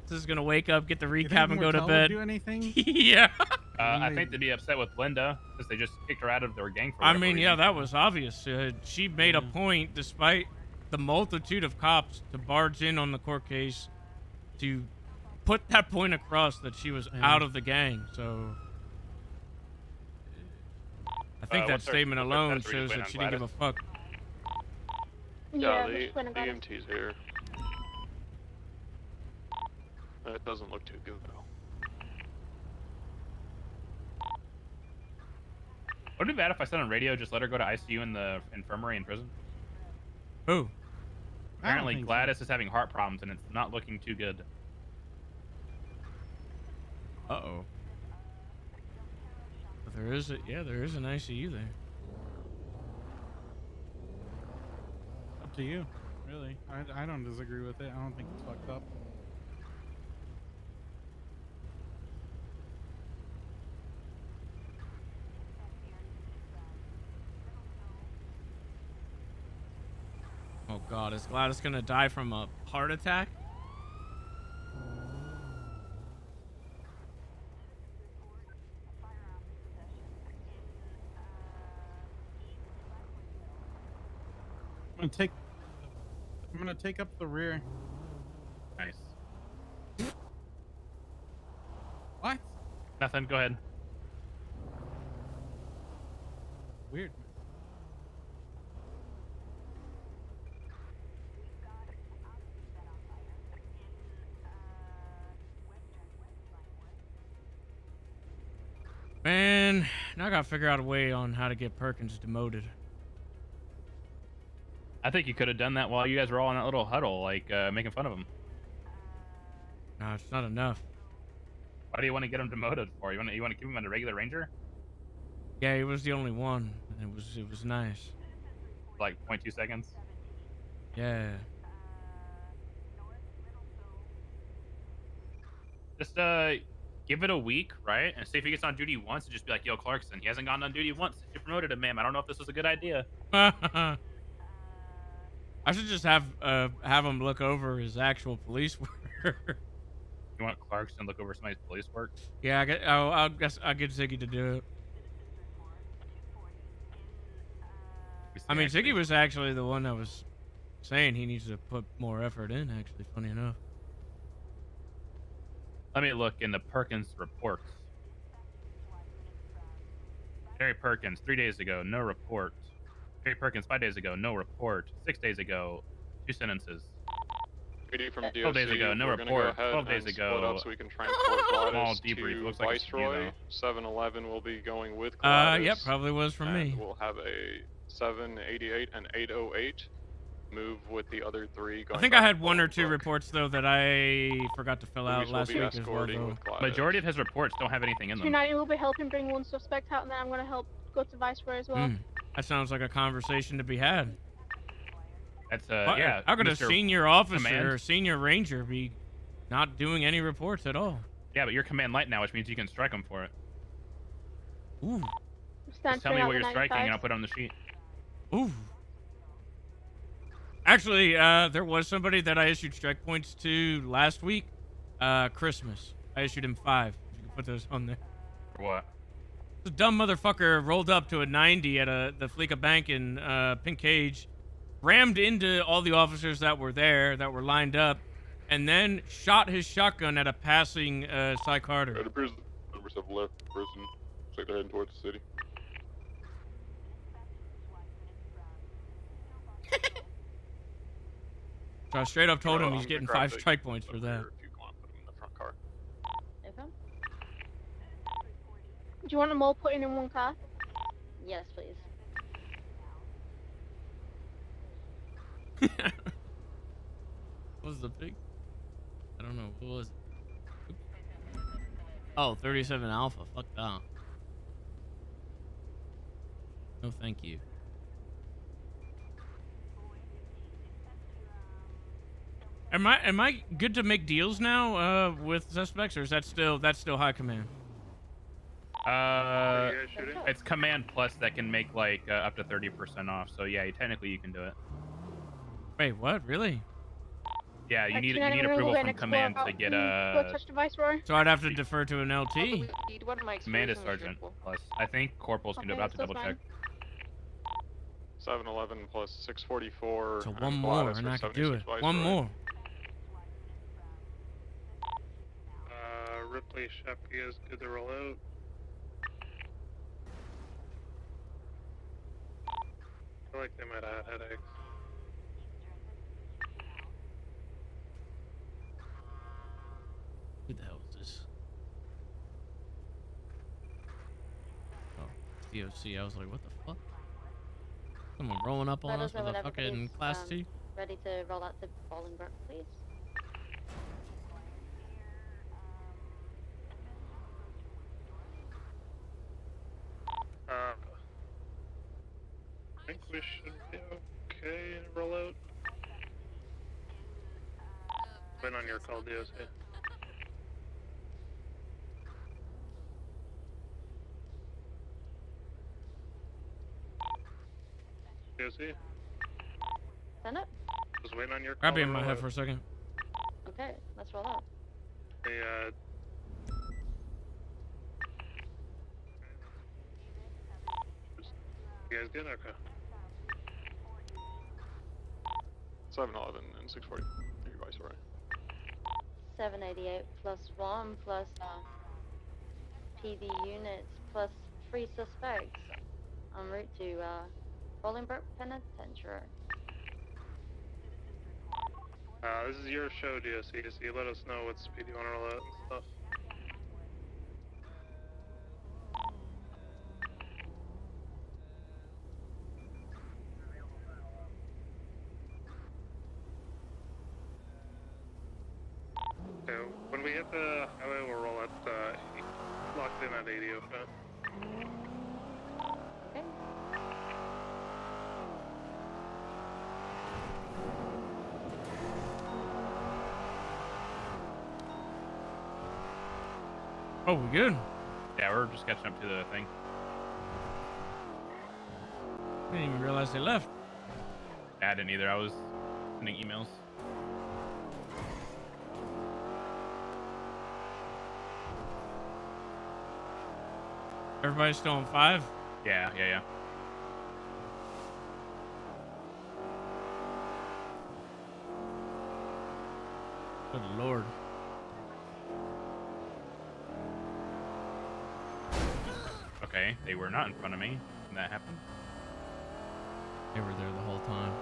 This is gonna wake up, get the You think recap, and go to Mortel would bed. do anything? Yeah. I think they'd be upset with Linda because they just kicked her out of their gang for I whatever mean, yeah, reason. that was obvious. She made a point, despite the multitude of cops, to barge in on the court case to put that point across that she was out of the gang. So I think that statement alone shows that she didn't give a fuck. Yeah, the EMT's here. It doesn't look too good though. Would it be bad if I said on radio, just let her go to ICU in the infirmary in prison? Who? Apparently Gladys is having heart problems and it's not looking too good. Uh-oh. But there is an ICU there. Up to you, really. I don't disagree with it. I don't think it's fucked up. Oh God, is Gladys gonna die from a heart attack? I'm gonna take up the rear. Nice. What? Nothing. Go ahead. Weird. Man, now I gotta figure out a way on how to get Perkins demoted. I think you could have done that while you guys were all in that little huddle, like making fun of him. No, it's not enough. Why do you want to get him demoted for? You want to keep him on a regular ranger? Yeah, he was the only one. And it was nice. Like 0.2 seconds. Yeah. Just give it a week, right? And see if he gets on duty once and just be like, yo, Clarkson, he hasn't gone on duty once since you promoted him, ma'am. I don't know if this was a good idea. I should just have him look over his actual police work. You want Clarkson to look over somebody's police work? Yeah, I'll get Ziggy to do it. I mean, Ziggy was actually the one that was saying he needs to put more effort in, actually, funny enough. Let me look in the Perkins reports. Jerry Perkins, 3 days ago, no report. Jerry Perkins, 5 days ago, no report. 6 days ago, 2 sentences. PD from DOC, 12 days ago, no we're gonna report. Go ahead 12 days and ago, split up so we can transport Gladys small debrief. to Looks like it's you, Viceroy. though. 711 will be going with Gladys. Yep, probably was from me. We'll have a 788 and 808 move with the other 3. I think I had 1 or 2 reports, though, that I forgot to fill out last week as well, though. Majority of his reports don't have anything in them. 290 will be helping bring 1 suspect out, and then I'm going to help go to Viceroy as well. That sounds like a conversation to be had. That's yeah. How could a Mr. senior officer Command. or senior ranger be not doing any reports at all? Yeah, but you're command light now, which means you can strike them for it. Ooh. Just tell me what you're striking, and I'll put it on the sheet. Ooh. Actually, there was somebody that I issued strike points to last week. Christmas. I issued him 5. If you can put those on there. For what? This dumb motherfucker rolled up to a 90 at the Fleeca Bank in Pink Cage, rammed into all the officers that were there, that were lined up, and then shot his shotgun at a passing Cy Carter. It appears the members have left the prison. Looks like they're heading towards the city. So I straight up told him he's getting 5 strike points for that. Do you want them all put in 1 car? Yes, please. What was the big? I don't know. What was it? Oh, 37 Alpha. Fuck that. No, thank you. Am I good to make deals now with suspects, or is that's still high command? It's command plus that can make like up to 30% off. So yeah, technically you can do it. Wait, what? Really? Yeah, you need Actually, anyone approval go from and command explore to get out and go touch the Viceroy? So I'd have to defer to an LT. command is sergeant plus. I think corporals can do it. I'll have to double check. 711 plus 644. So one more, and I could do it. One more. Ripley, Shepke is good to roll out. I feel like they might have had headaches. Who the hell is this? Oh, DOC. I was like, what the fuck? Someone rolling up on us with a fucking class T? Ready to roll out to Bolingbroke, please. I think we should be okay to roll out. Been on your call, DOC. DOC? Senate? Just waiting on your call. Grab me in my head for a second. Okay, let's roll out. The, you guys good? Okay. 711 and 640. Viceroy. 788 plus 1 plus PD units plus 3 suspects en route to Bolingbroke Penitentiary. This is your show, DOC, so you let us know what speed you want to roll out and stuff. Okay, when we hit the highway, we'll roll at locked in at 80, okay? Okay. Oh, we good? Yeah, we're just catching up to the thing. I didn't even realize they left. I didn't either. I was sending emails. Everybody's still on 5? Yeah. Good lord. Okay, they were not in front of me when that happened. They were there the whole time.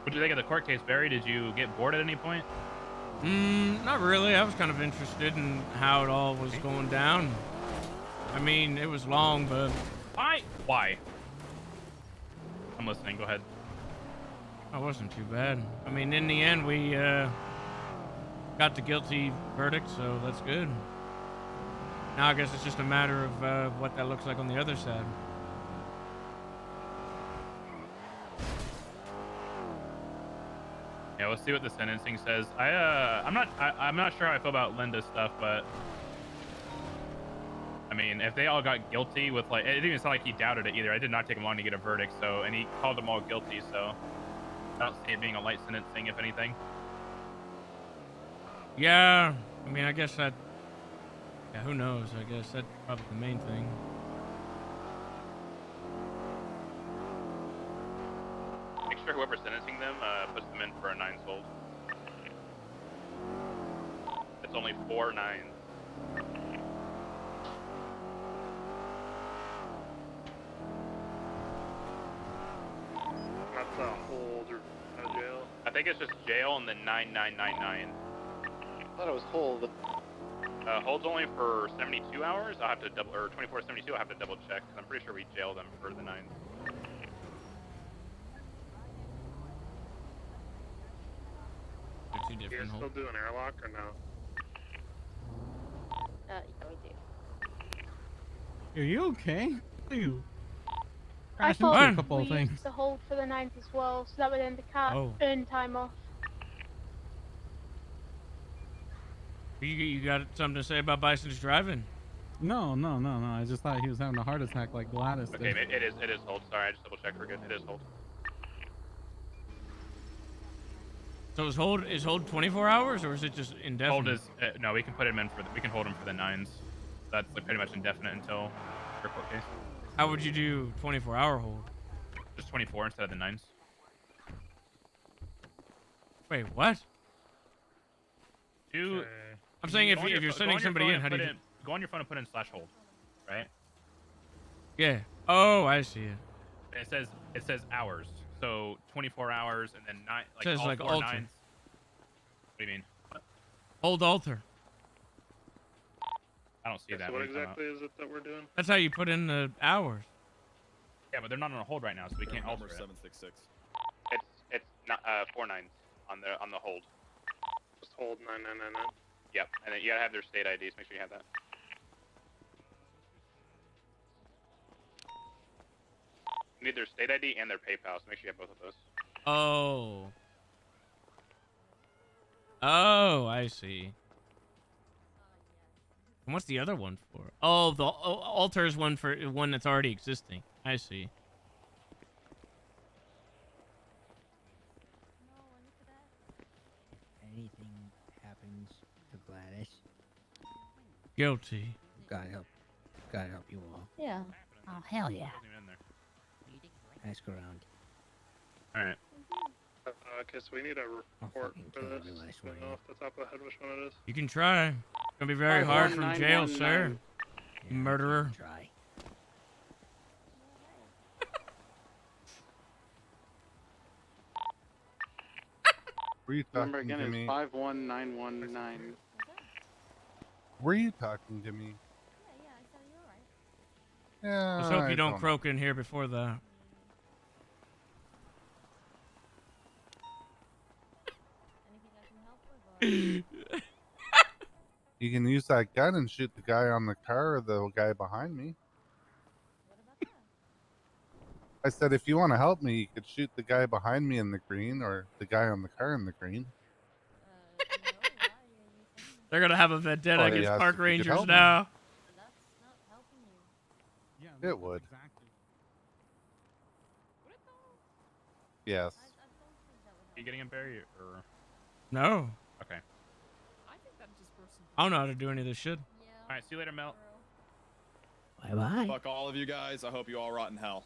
What did you think of the court case, Barry? Did you get bored at any point? Not really. I was kind of interested in how it all was going down. I mean, it was long, but... Why? I'm listening. Go ahead. It wasn't too bad. I mean, in the end, we got the guilty verdict, so that's good. Now I guess it's just a matter of what that looks like on the other side. Yeah, we'll see what the sentencing says. I'm not sure how I feel about Linda's stuff, but I mean, if they all got guilty with like, it didn't even sound like he doubted it either. It did not take him long to get a verdict, so, and he called them all guilty, so I don't see it being a light sentencing, if anything. Yeah, I mean, I guess that. Yeah, who knows? I guess that's probably the main thing. Make sure whoever's sentencing them puts them in for a 9 sold. It's only 4 9s. think it's just jail and then 9999. I thought it was hold. Hold's only for 72 hours. I'll have to double, or 24/72. I'll have to double check because I'm pretty sure we jail them for the 9s. Two You guys different still holds. doing airlock or no? Yeah, we do. Are you okay? Are you? I Crashed into a thought couple we of things. used to hold for the 9th as well, so that way then the cat Oh. earn time off. You got something to say about Bison's driving? No. I just thought he was having a heart attack like Gladys did. Okay, it is hold. Sorry, I just double checked. We're good. It is hold. So is hold 24 hours or is it just indefinite? Hold is no. We can put him in for. We can hold him for the 9s. That's like pretty much indefinite until your court case. How would you do 24-hour hold? Just 24 instead of the 9s. Wait, what? I'm saying if Go on your you're pho- sending go on your somebody phone in, and how do put you? in- Go on your phone and put in /hold, right? Yeah. Oh, I see it. And it says hours. So 24 hours and then 9. Like Says all like 4 alter. 9s. What do you mean? Hold alter. I don't see that. So what are you talking exactly is it that we're doing? That's how you put in the hours. Yeah, but they're not on a hold right now, so we can't alter it. 766. It's not 4 9s on the hold. Just hold 9999. Yep, and then you gotta have their state IDs. Make sure you have that. You need their state ID and their PayPal, so make sure you have both of those. Oh. Oh, I see. And what's the other one for? Oh, the alter is one for one that's already existing. I see. Anything happens to Gladys, Guilty. God help you all. Yeah. Oh, hell yeah. Ask around. All right. Okay, so we need a report for this. I don't know off the top of the head which one it is. You can try. It's gonna be very hard from jail, sir. You murderer. Try. Were you Number talking again to is me? 51919. Were you talking to me? Yeah. Let's hope I you don't know. croak in here before that. You can use that gun and shoot the guy on the car or the guy behind me. I said, if you want to help me, you could shoot the guy behind me in the green or the guy on the car in the green. They're gonna have a vendetta Oh, he against asked park if you could rangers help me. now. It would. Yes. Are you getting him, Barry, or? No. Okay. I don't know how to do any of this shit. All right. See you later, Mel. Bye bye. Fuck all of you guys. I hope you all rot in hell.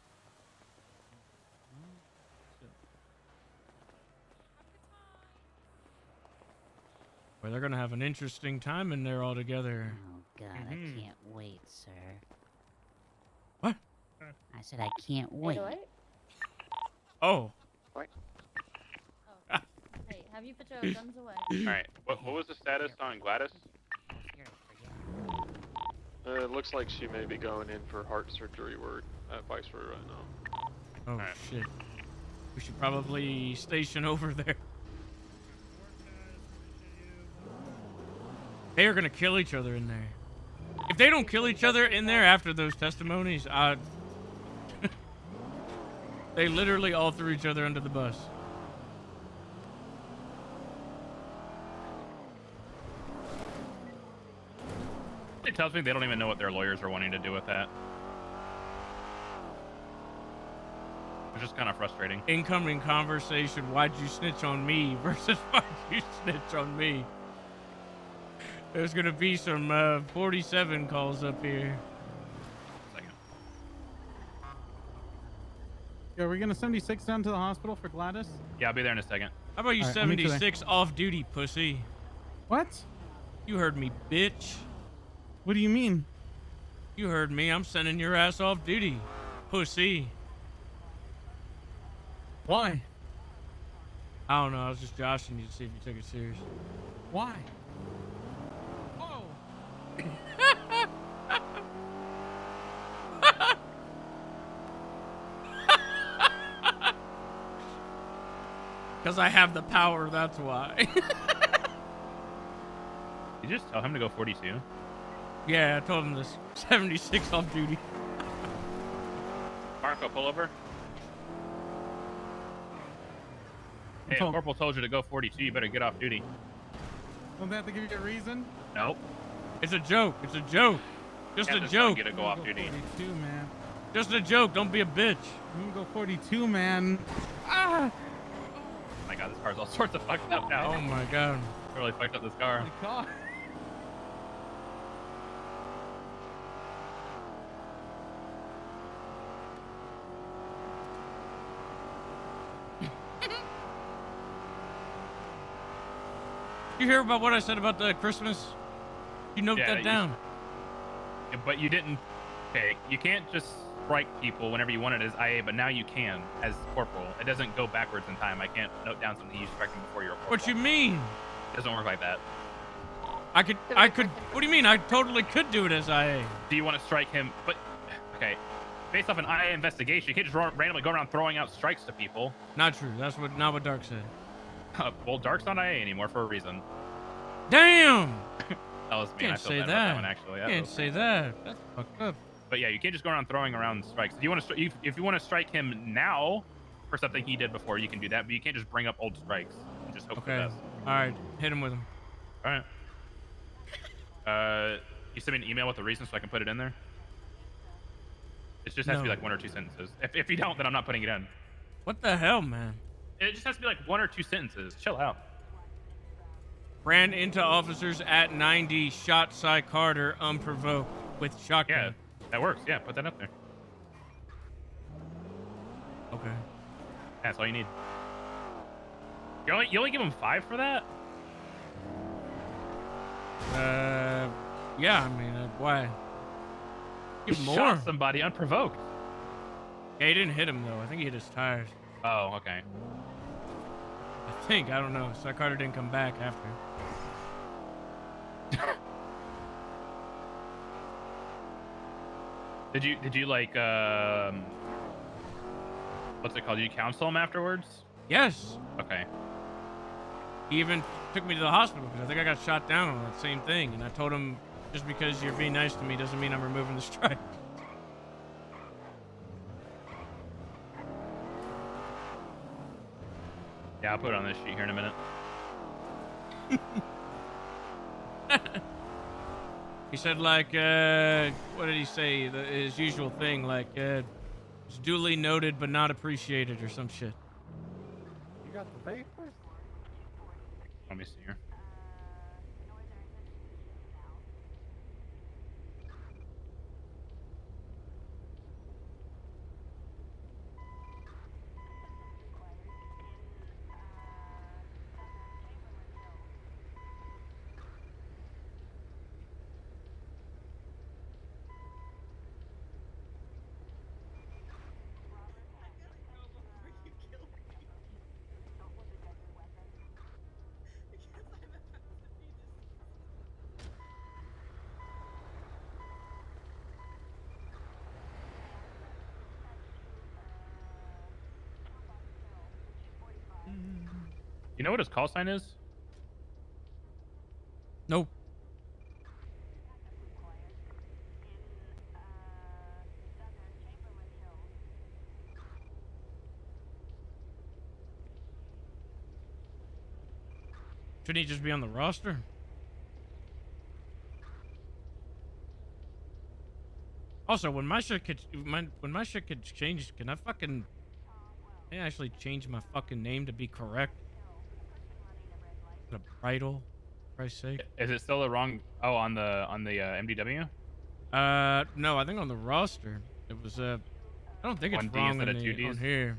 Well, they're gonna have an interesting time in there all together. Oh, God, I can't wait, sir. What? I said I can't wait. Oh. Hey, have you put your guns away? All right. What was the status on Gladys? It looks like she may be going in for heart surgery. We're at Viceroy right now. Oh shit. We should probably station over there. They are gonna kill each other in there. If they don't kill each other in there after those testimonies, they literally all threw each other under the bus. It tells me they don't even know what their lawyers are wanting to do with that. It's just kind of frustrating. Incoming conversation, why'd you snitch on me versus why'd you snitch on me? There's gonna be some 47 calls up here. Yeah, are we gonna 76 down to the hospital for Gladys? Yeah, I'll be there in a second. How about you All right, I'll meet you there. 76 off duty, pussy? What? You heard me, bitch. What do you mean? You heard me. I'm sending your ass off duty, pussy. Why? I don't know. I was just joshing you to see if you took it serious. Why? Oh. Because I have the power, that's why. You just tell him to go 42. Yeah, I told him this. 76 off duty. Marco, pull over. Hey, if Corporal told you to go 42, you better get off duty. Don't they have to give you a reason? Nope. It's a joke. It's a joke. Just a joke. You to go off duty. 42, man. Just a joke. Don't be a bitch. You can go 42, man. Ah! Oh my god, this car's all sorts of fucked up now. Oh my god. I really fucked up this car. My God. You hear about what I said about the Christmas? You note that down. But you didn't. Okay, you can't just strike people whenever you want it as IA, but now you can as corporal. It doesn't go backwards in time. I can't note down something you strike them before you're a corporal. What you mean? It doesn't work like that. I could. What do you mean? I totally could do it as IA. Do you want to strike him? But okay, based off an IA investigation, you can't just randomly go around throwing out strikes to people. Not true. That's not what Dark said. Well, Dark's not IA anymore for a reason. Damn. That was me. Can't I feel say bad that. about that one actually. Can't say that. That's fucked up. But yeah, you can't just go around throwing around strikes. Do you want to? If you want to strike him now for something he did before, you can do that. But you can't just bring up old strikes and just hope for the Okay. best. All right. Hit him with him. All right. You send me an email with the reason so I can put it in there. It just has to be No. like 1 or 2 sentences. If you don't, then I'm not putting it in. What the hell, man? It just has to be like 1 or 2 sentences. Chill out. Ran into officers at 90, shot Cy Carter unprovoked with shotgun. Yeah, that works. Yeah, put that up there. Okay. That's all you need. You only give him 5 for that? Yeah. I mean, why? He Give more. shot somebody unprovoked. Yeah, he didn't hit him though. I think he hit his tires. Oh, okay. I think. I don't know. Cy Carter didn't come back after. Did you like what's it called? Did you counsel him afterwards? Yes. Okay. He even took me to the hospital because I think I got shot down on that same thing. And I told him, just because you're being nice to me doesn't mean I'm removing the strike. Yeah, I'll put it on this sheet here in a minute. He said, like, what did he say? His usual thing, like, it's duly noted but not appreciated or some shit. You got the papers? Let me see here. You know what his call sign is? Nope. Shouldn't he just be on the roster? Also, when my shit gets changed, can I actually change my fucking name to be correct? The bridal, for Christ's sake. Is it still the wrong? Oh, on the MDW? No, I think on the roster it was I don't think it's 1D wrong instead on, of 2Ds? on here.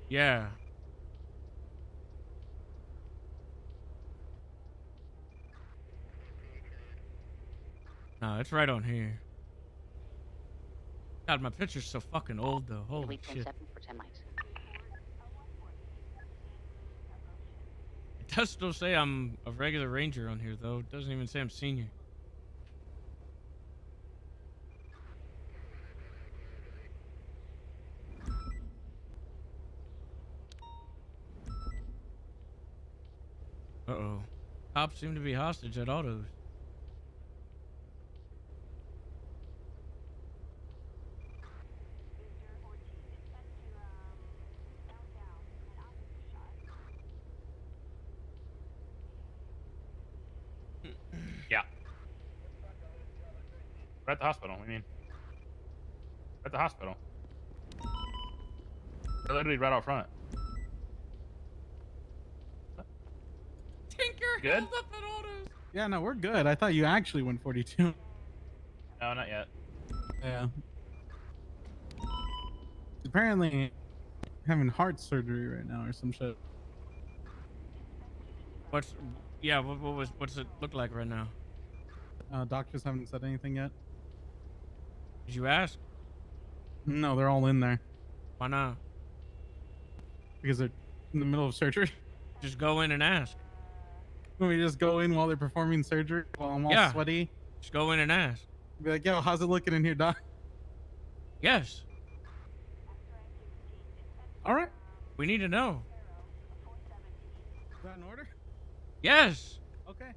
Yeah. No, it's right on here. God, my picture's so fucking old though. Holy shit. does still say I'm a regular ranger on here, though. It doesn't even say I'm senior. Uh-oh. Cops seem to be hostage at autos. Yeah. We're at the hospital. What do you mean? We're at the hospital. We're literally right out front. Tinker Good? held up at autos. Yeah, no, we're good. I thought you actually went 42. No, not yet. Yeah. Apparently having heart surgery right now or some shit. What's it look like right now? Doctors haven't said anything yet. Did you ask? No, they're all in there. Why not? Because they're in the middle of surgery. Just go in and ask. When we just go in while they're performing surgery, while I'm all sweaty. Just go in and ask. Be like, yo, how's it looking in here, doc? Yes. All right. We need to know. Is that in order? Yes. Okay.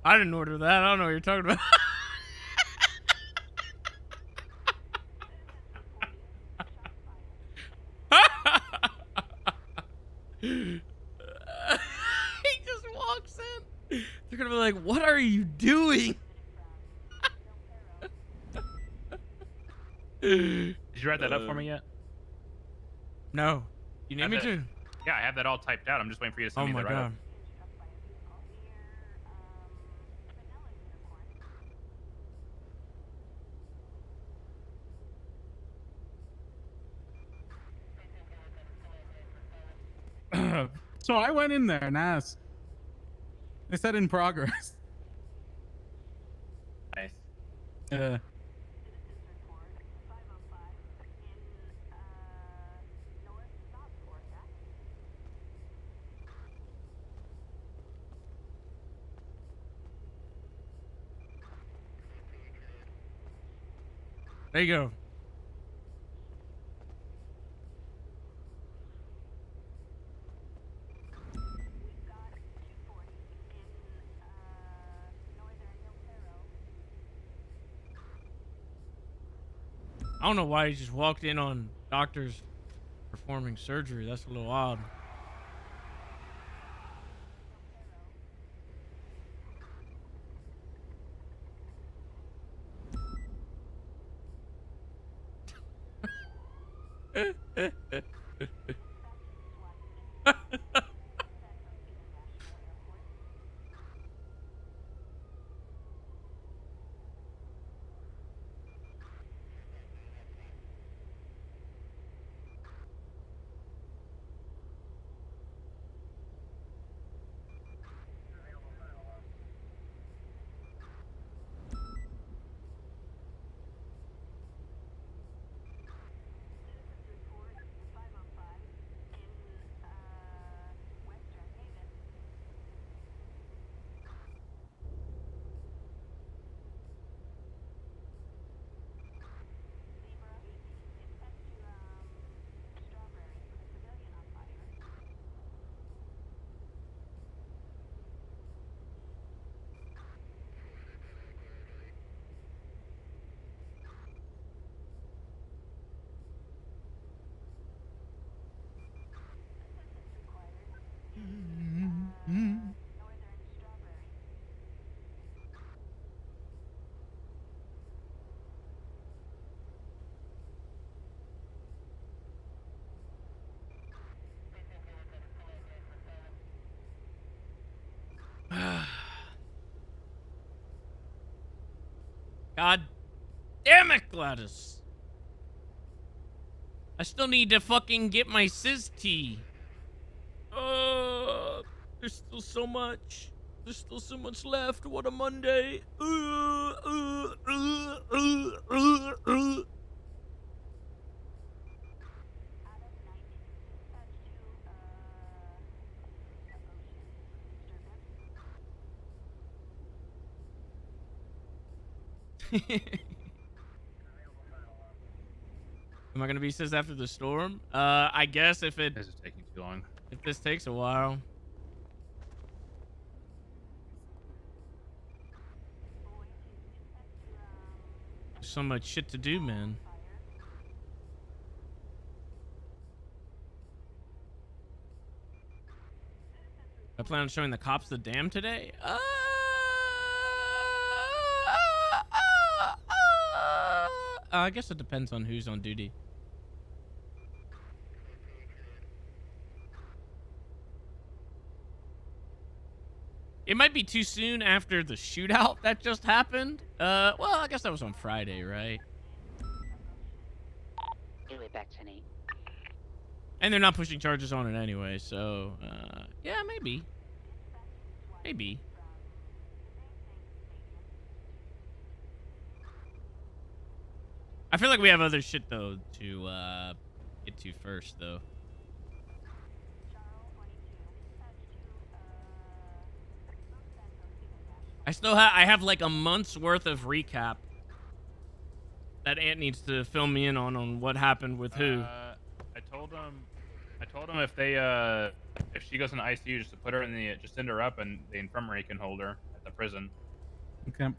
I didn't order that. I don't know what you're talking about. He just walks in. They're gonna be like, "What are you doing?" Did you write that up for me yet? No. You need me to? Yeah, I have that all typed out. I'm just waiting for you to send Oh me my the write-up. god. So I went in there and asked. They said in progress. Nice. There you go. I don't know why he just walked in on doctors performing surgery. That's a little odd. God damn it, Gladys. I still need to fucking get my Sizz tea. There's still so much. There's still so much left. What a Monday. Am I gonna be sis after the storm? I guess if it. This is taking too long. If this takes a while. There's so much shit to do, man. I plan on showing the cops the dam today. I guess it depends on who's on duty. It might be too soon after the shootout that just happened. Well, I guess that was on Friday, right? Back 10-8. And they're not pushing charges on it anyway, so, yeah, maybe. Maybe. I feel like we have other shit, though, to, get to first, though. I have like a month's worth of recap that Ant needs to fill me in on what happened with who. I told him if she goes in the ICU, just to put her in the, just send her up, and the infirmary can hold her at the prison. Okay.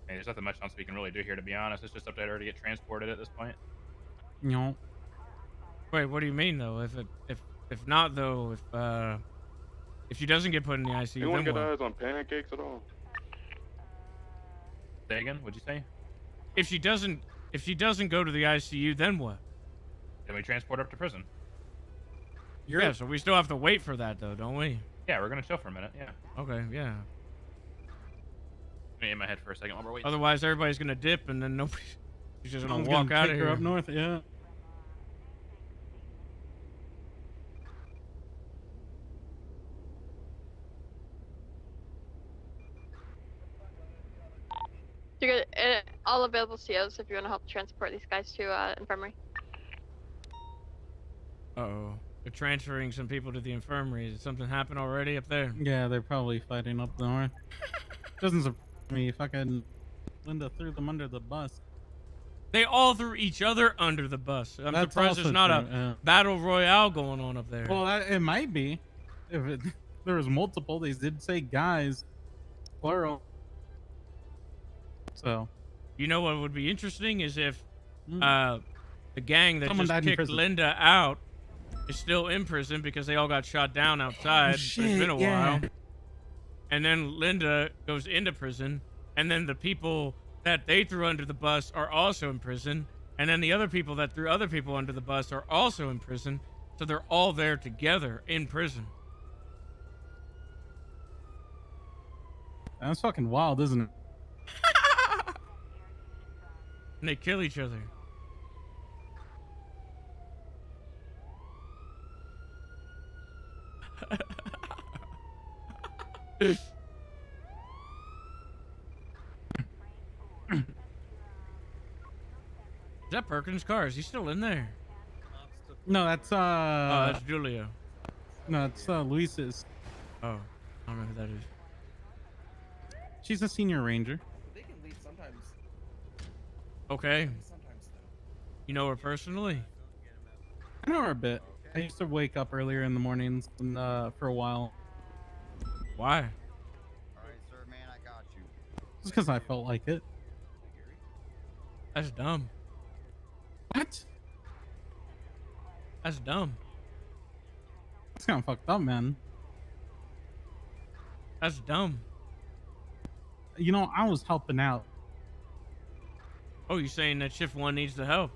There's nothing much else we can really do here, to be honest. It's just up to her to get transported at this point. No. Wait, what do you mean though? If not though, if she doesn't get put in the ICU, Anyone then get what? eyes on pancakes at all? Say again? What'd you say? If she doesn't go to the ICU, then what? Then we transport her up to prison. Yeah, so we still have to wait for that though, don't we? Yeah, we're gonna chill for a minute. Yeah. Okay, yeah. Let me in my head for a second while we're waiting. Otherwise, everybody's gonna dip, and then nobody's just gonna Someone's walk out take of her here. up north, yeah. You get all available COs if you want to help transport these guys to infirmary. Uh-oh. They're transferring some people to the infirmary. Did something happen already up there? Yeah, they're probably fighting up north. Doesn't surprise me. Fucking Linda threw them under the bus. They all threw each other under the bus. I'm That's surprised also there's not true, a yeah. battle royale going on up there. Well, it might be. If there was multiple, they did say guys, plural. So, you know what would be interesting is if the gang that Someone just died in kicked prison. Linda out is still in prison because they all got shot down outside. But it's been a while. And then Linda goes into prison, and then the people that they threw under the bus are also in prison, and then the other people that threw other people under the bus are also in prison, so they're all there together in prison. That's fucking wild, isn't it? And they kill each other. Is that Perkins' car? Is he still in there? No, that's Oh, that's Julia. No, it's Luis's. Oh, I don't know who that is. She's a senior ranger. They can leave sometimes. Okay. Sometimes though. You know her personally? I know her a bit. I used to wake up earlier in the mornings and, for a while. Why? Alright, sir, man, I got you. Just because I felt like it. That's dumb. What? That's dumb. That's kind of fucked up, man. That's dumb. You know, I was helping out. Oh, you saying that shift one needs the help?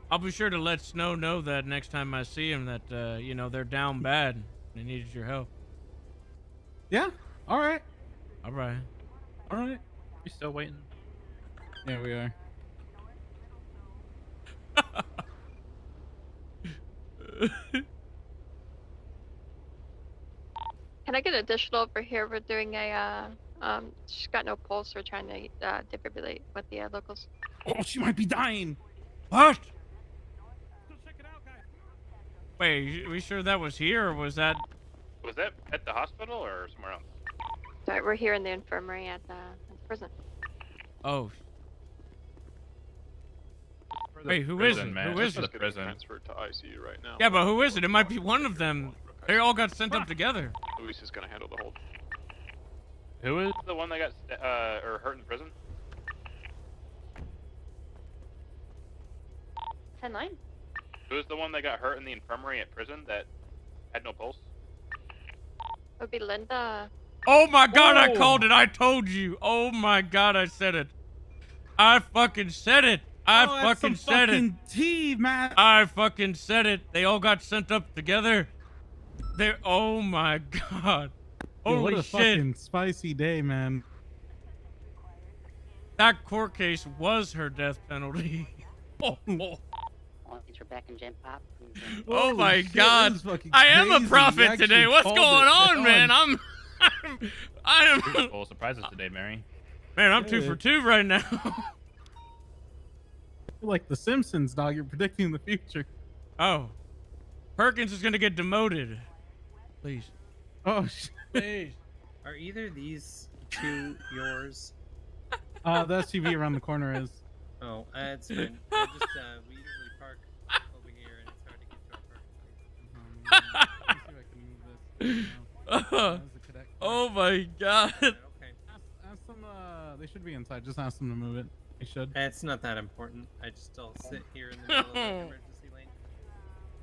I'll be sure to let Snow know that next time I see him that, you know, they're down bad. They needed your help. Yeah. All right. All right. All right. You still waiting? Yeah, we are. Can I get additional over here? We're doing a she's got no pulse. We're trying to defibrillate with the locals. Oh, she might be dying. What? Wait, we sure that was here, or was that? Was that at the hospital or somewhere else? Sorry, we're here in the infirmary at the prison. Oh. For the Wait, who is prison, it? man. Who is Just for it? the prison. Transferred to ICU right now. Yeah, but who is it? It might be one of them. They all got sent up together. Luis is gonna handle the whole. Who is the one that got or hurt in prison? 10-9. Who is the one that got hurt in the infirmary at prison that had no pulse? It would be Linda. Oh my God, I Oh. called it. I told you. Oh my God, I said it. I fucking said it. I Oh, that's fucking some said fucking it. tea, man. I fucking said it. They all got sent up together. They're. Oh my God. Dude, what Holy a shit. fucking spicy day, man. That court case was her death penalty. Oh, oh. Get your back and jump pop. Oh my Holy shit, God. this is fucking I am a crazy. prophet You today. actually What's called going it. on, man? I am. You're full of surprises today, Mary. Man, I'm 2 for 2 right now. You're like the Simpsons, dog. You're predicting the future. Oh. Perkins is gonna get demoted. Please. Oh, shit. Please. Are either these two yours? The SUV around the corner is. Oh, it's fine. I just we usually park over here, and it's hard to get to our park. Let me see if I can move this. Oh my God. Okay. Ask them, they should be inside. Just ask them to move it. They should. It's not that important. I just all sit here in the middle of the emergency lane.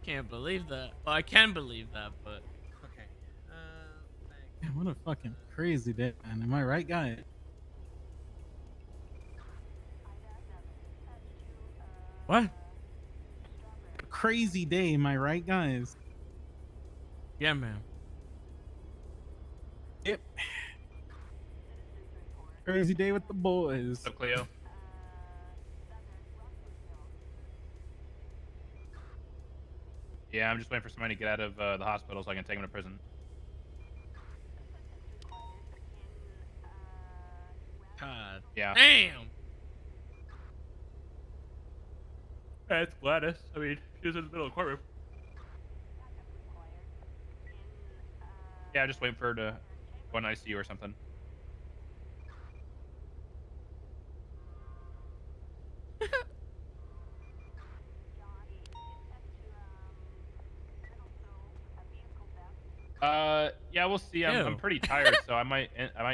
Can't believe that. Well, I can believe that, but. Okay. Yeah, what a fucking crazy day, man. Am I right, guy? What? Crazy day, am I right, guys? Yeah, man. Yep. Crazy day with the boys. What's up, Cleo? Yeah, I'm just waiting for somebody to get out of the hospital so I can take him to prison. God. Yeah. Damn. That's Gladys. I mean, she was in the middle of the courtroom. Yeah, just waiting for her to go in ICU or something. Yeah, we'll see. I'm pretty tired, so I might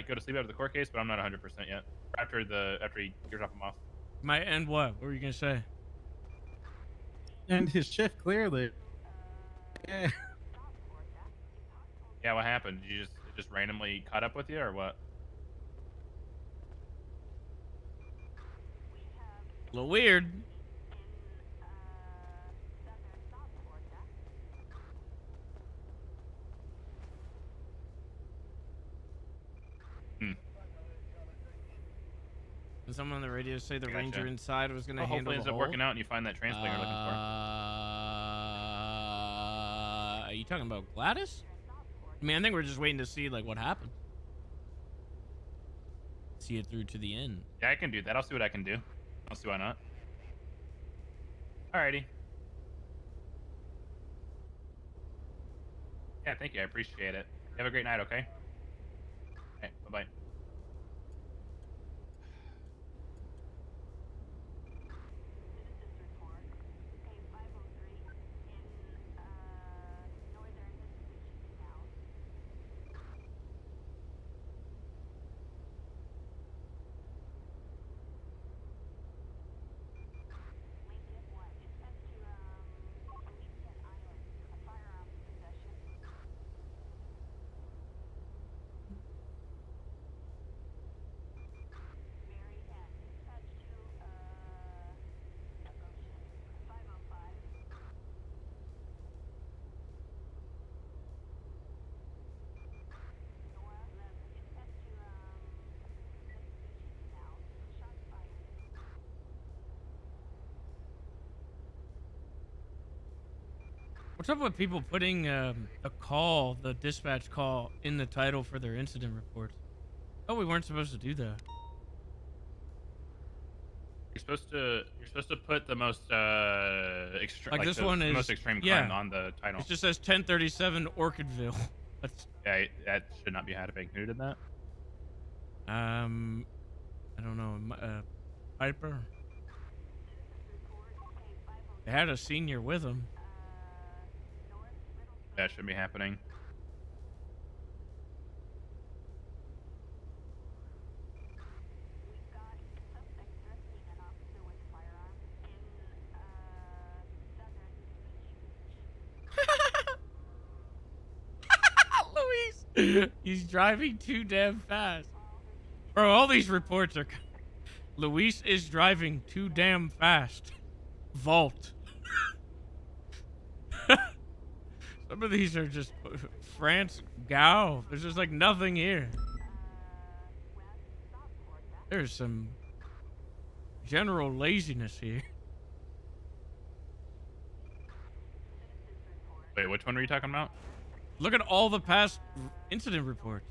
go to sleep after the court case, but I'm not 100% yet. After he drop him off. Might end what? What were you gonna say? And his shift clearly. Yeah. Yeah, what happened? Did you just randomly caught up with you, or what? A little weird. Did someone on the radio say the Gotcha. ranger inside was gonna Well, handle hopefully ends the up whole? working out and you find that translator you're looking for. Are you talking about Gladys? I mean, I think we're just waiting to see like what happens. See it through to the end. Yeah, I can do that. I'll see what I can do. I'll see why not. Alrighty. Yeah, thank you. I appreciate it. You have a great night, okay? Okay, bye-bye. What's up with people putting the dispatch call, in the title for their incident reports? Oh, we weren't supposed to do that. You're supposed to put the most extreme, Like this the one is most extreme yeah. crime on the title. It just says 1037 Orchidville. That's Yeah, that should not be having included in that. I don't know. Piper. They had a senior with them. That should be happening. Luis, he's driving too damn fast. Bro, all these reports are... Luis is driving too damn fast. Vault. Some of these are just France Gao. There's just like nothing here. There's some general laziness here. Wait, which one are you talking about? Look at all the past incident reports.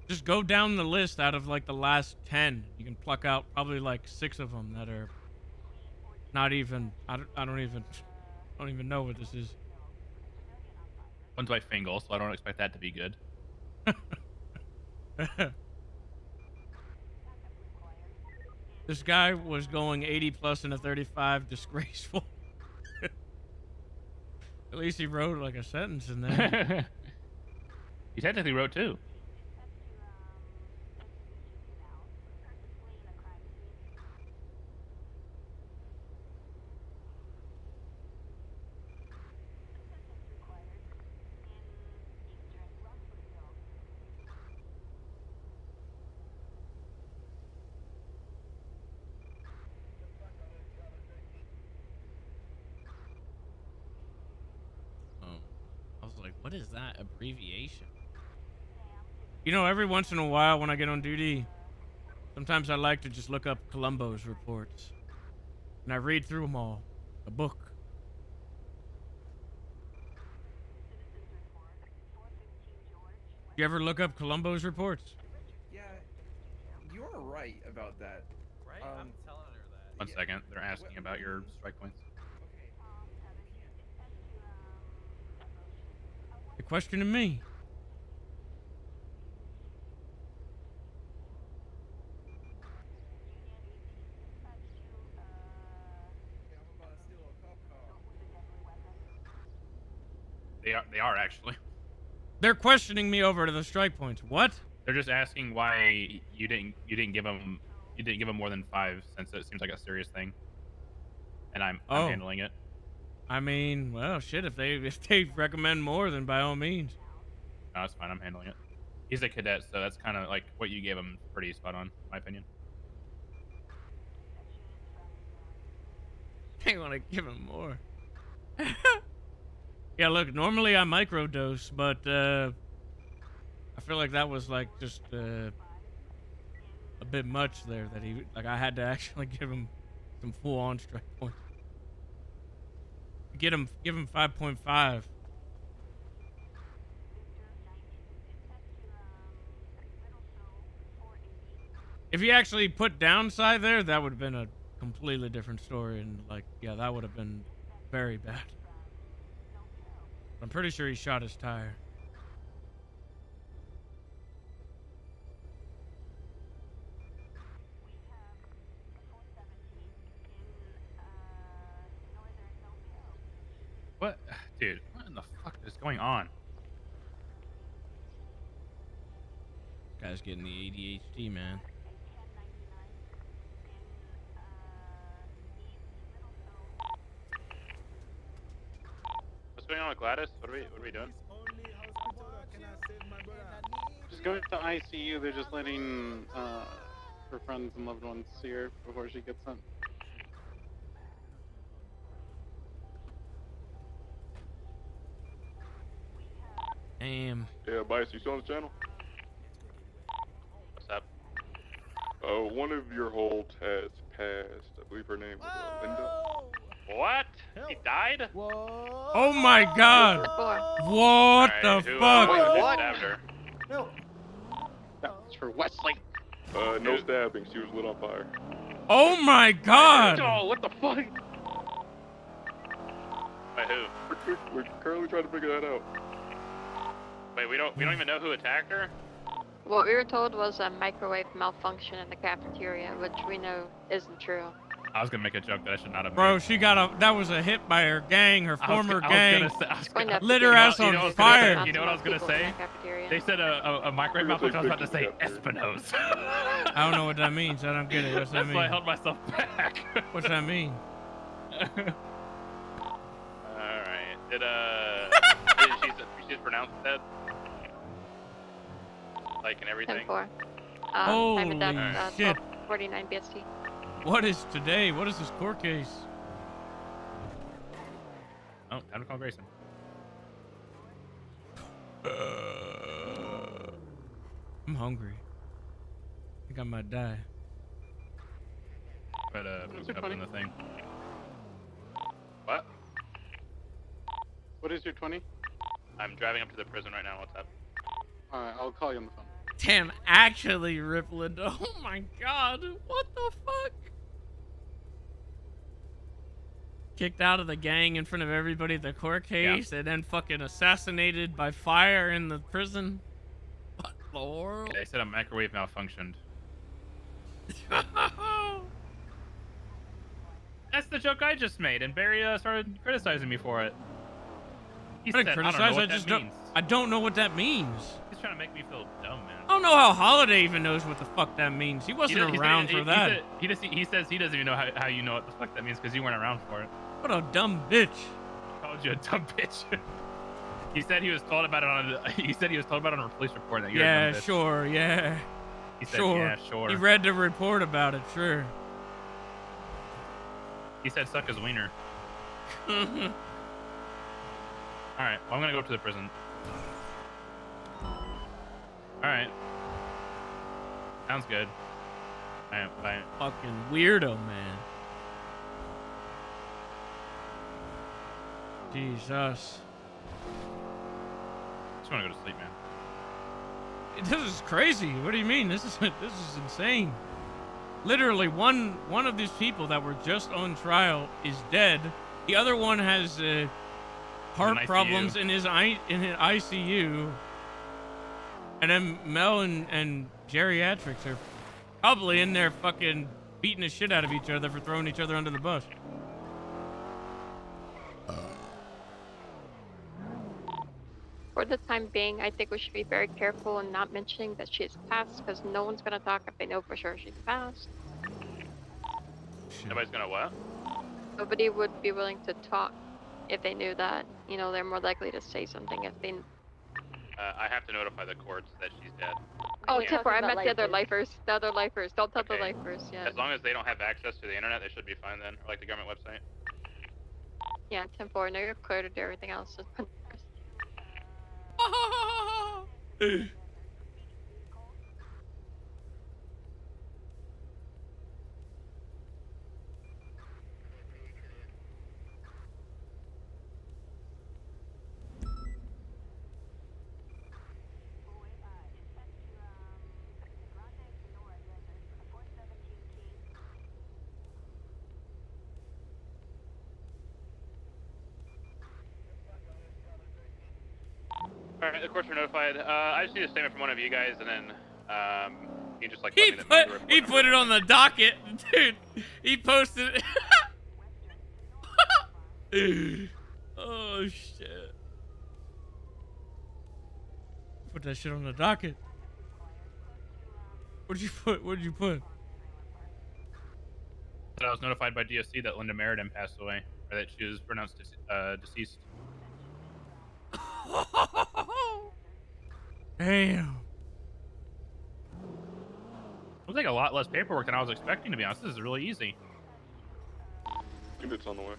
Just go down the list out of like the last 10. You can pluck out probably like 6 of them that are not even. I don't even know what this is. One's by Fingal, so I don't expect that to be good. This guy was going 80 plus in a 35. Disgraceful. At least he wrote like a sentence in there. He technically wrote 2. What is that abbreviation? You know, every once in a while when I get on duty, sometimes I like to just look up Columbo's reports. And I read through them all. A book. You ever look up Columbo's reports? Yeah, you're right about that. Right? I'm telling her that. One second, they're asking about your strike points. You're questioning me. They are actually. They're questioning me over to the strike points. What? They're just asking why you didn't give them more than 5, since it seems like a serious thing. And I'm handling it. I mean, well, shit. If they recommend more, then by all means. No, that's fine. I'm handling it. He's a cadet, so that's kind of like what you gave him. Pretty spot on, in my opinion. I want to give him more. Yeah, look. Normally I microdose, but I feel like that was like just a bit much there. That I had to actually give him some full-on strike points. Give him 5.5. If he actually put downside there, that would have been a completely different story, and like, yeah, that would have been very bad. I'm pretty sure he shot his tire. What? Dude, what in the fuck is going on? Guy's getting the ADHD, man. What's going on with Gladys? What are we doing? Just go to the ICU. They're just letting her friends and loved ones see her before she gets sent. Damn. Yeah, Bice, you still on the channel? What's up? One of your holds has passed. I believe her name was Linda. What? He died? Oh my God! What the fuck? What? Stabbed her? No. That's for Wesley. No stabbing. She was lit on fire. Oh my God! Oh, what the fuck? By who? We're currently trying to figure that out. Wait, we don't even know who attacked her? What we were told was a microwave malfunction in the cafeteria, which we know isn't true. I was gonna make a joke that I should not have. Bro, she got that was a hit by her gang, her former gang. Lit her You know- ass you on know what I was gonna fire. say? You know what I was gonna say? They said a microwave malfunction. I was about to say Espinosa. I don't know what that means. I don't get it. What's that That's mean? why I held myself back. What's that mean? Alright. She's pronounced dead? Like and everything? 10-4. Holy time of death, shit. 49 BST. What is today? What is this court case? Oh, time to call Grayson. I'm hungry. I think I might die. But What's your up in 20? the thing. What? What is your 20? I'm driving up to the prison right now. What's up? Alright, I'll call you on the phone. Damn, actually, Ripland. Oh my God. What the fuck? Kicked out of the gang in front of everybody at the court case, and then fucking assassinated by fire in the prison. What the world? They said a microwave malfunctioned. That's the joke I just made, and Barry started criticizing me for it. He I said, didn't I don't know criticize, what I that just means. I don't know what that means. He's trying to make me feel dumb, man. I don't know how Holiday even knows what the fuck that means. He wasn't around for that. He says he doesn't even know how you know what the fuck that means because you weren't around for it. What a dumb bitch. He called you a dumb bitch. He said he was told about it on. He said he was told about it on a police report that you're a dumb bitch. Sure, yeah. He said, Sure. yeah, sure. He read the report about it, sure. He said suck his wiener. Alright, well, I'm gonna go up to the prison. Alright. Sounds good. Alright, bye. Fucking weirdo, man. Jesus. Just wanna go to sleep, man. This is crazy. What do you mean? This is insane. Literally, one of these people that were just on trial is dead. The other one has heart problems in his ICU. And then Mel and geriatrics are probably in there fucking beating the shit out of each other for throwing each other under the bus. For the time being, I think we should be very careful in not mentioning that she's passed, because no one's gonna talk if they know for sure she's passed. Nobody's gonna what? Nobody would be willing to talk if they knew that. You know, they're more likely to say something if they. I have to notify the courts that she's dead. Oh, Yeah. Tipper, I meant the other lifers. The other lifers. Don't tell the lifers. Yeah. As long as they don't have access to the internet, they should be fine then, or like the government website. Yeah, 10-4. No, you're clear to do everything else. Alright, the courts are notified. I just need a statement from one of you guys, and then you just like let me know the report He number. put it on the docket, dude. He posted it. Oh shit! Put that shit on the docket. What'd you put? What'd you put? But I was notified by DOC that Linda Meriden passed away, or that she was pronounced deceased. Damn. It was like a lot less paperwork than I was expecting, to be honest. This is really easy. It's on the way.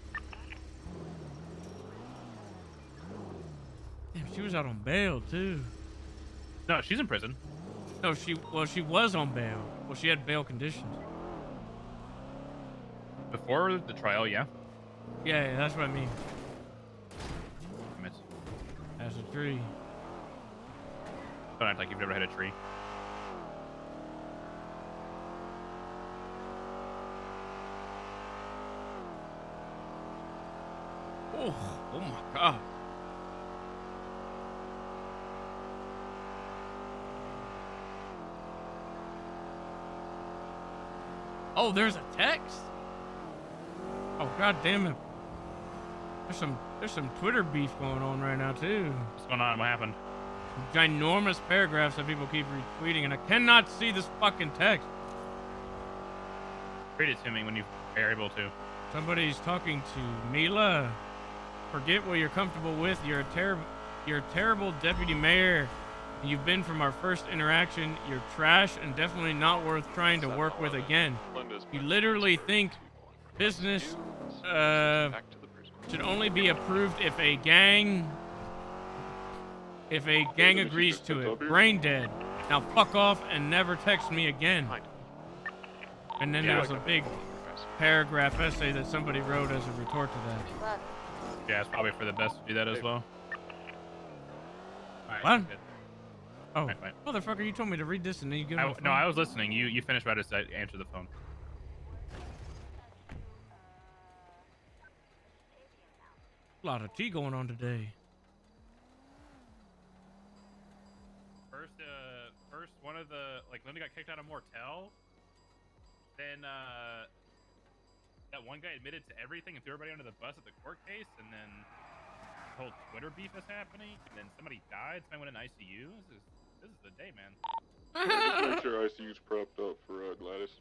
Damn, she was out on bail too. No, she's in prison. No, she was on bail. Well, she had bail conditions. Before the trial, yeah. Yeah, that's what I mean. Damn it. That's a tree. Don't act like you've never had a tree. Oh my god. Oh, there's a text? Oh god damn it. There's some Twitter beef going on right now too. What's going on? What happened? Ginormous paragraphs that people keep retweeting, and I cannot see this fucking text. Read it to me when you are able to. Somebody's talking to Mila. Forget what you're comfortable with. You're a terrible deputy mayor. You've been from our first interaction. You're trash and definitely not worth trying to work with again. You literally think business should only be approved if a gang agrees to it. Brain dead. Now fuck off and never text me again. And then there's a big paragraph essay that somebody wrote as a retort to that. Yeah, it's probably for the best to do that as well. All right, What? good. Oh, Right, fine. motherfucker, you told me to read this and then you get on the No, phone. I was listening. You finished right as I answered the phone. A lot of tea going on today. First one of the Linda got kicked out of Mortel. Then that one guy admitted to everything and threw everybody under the bus at the court case, and then the whole Twitter beef is happening, and then somebody died. Somebody went in ICU. This is the day, man. Make sure ICU's prepped up for Gladys.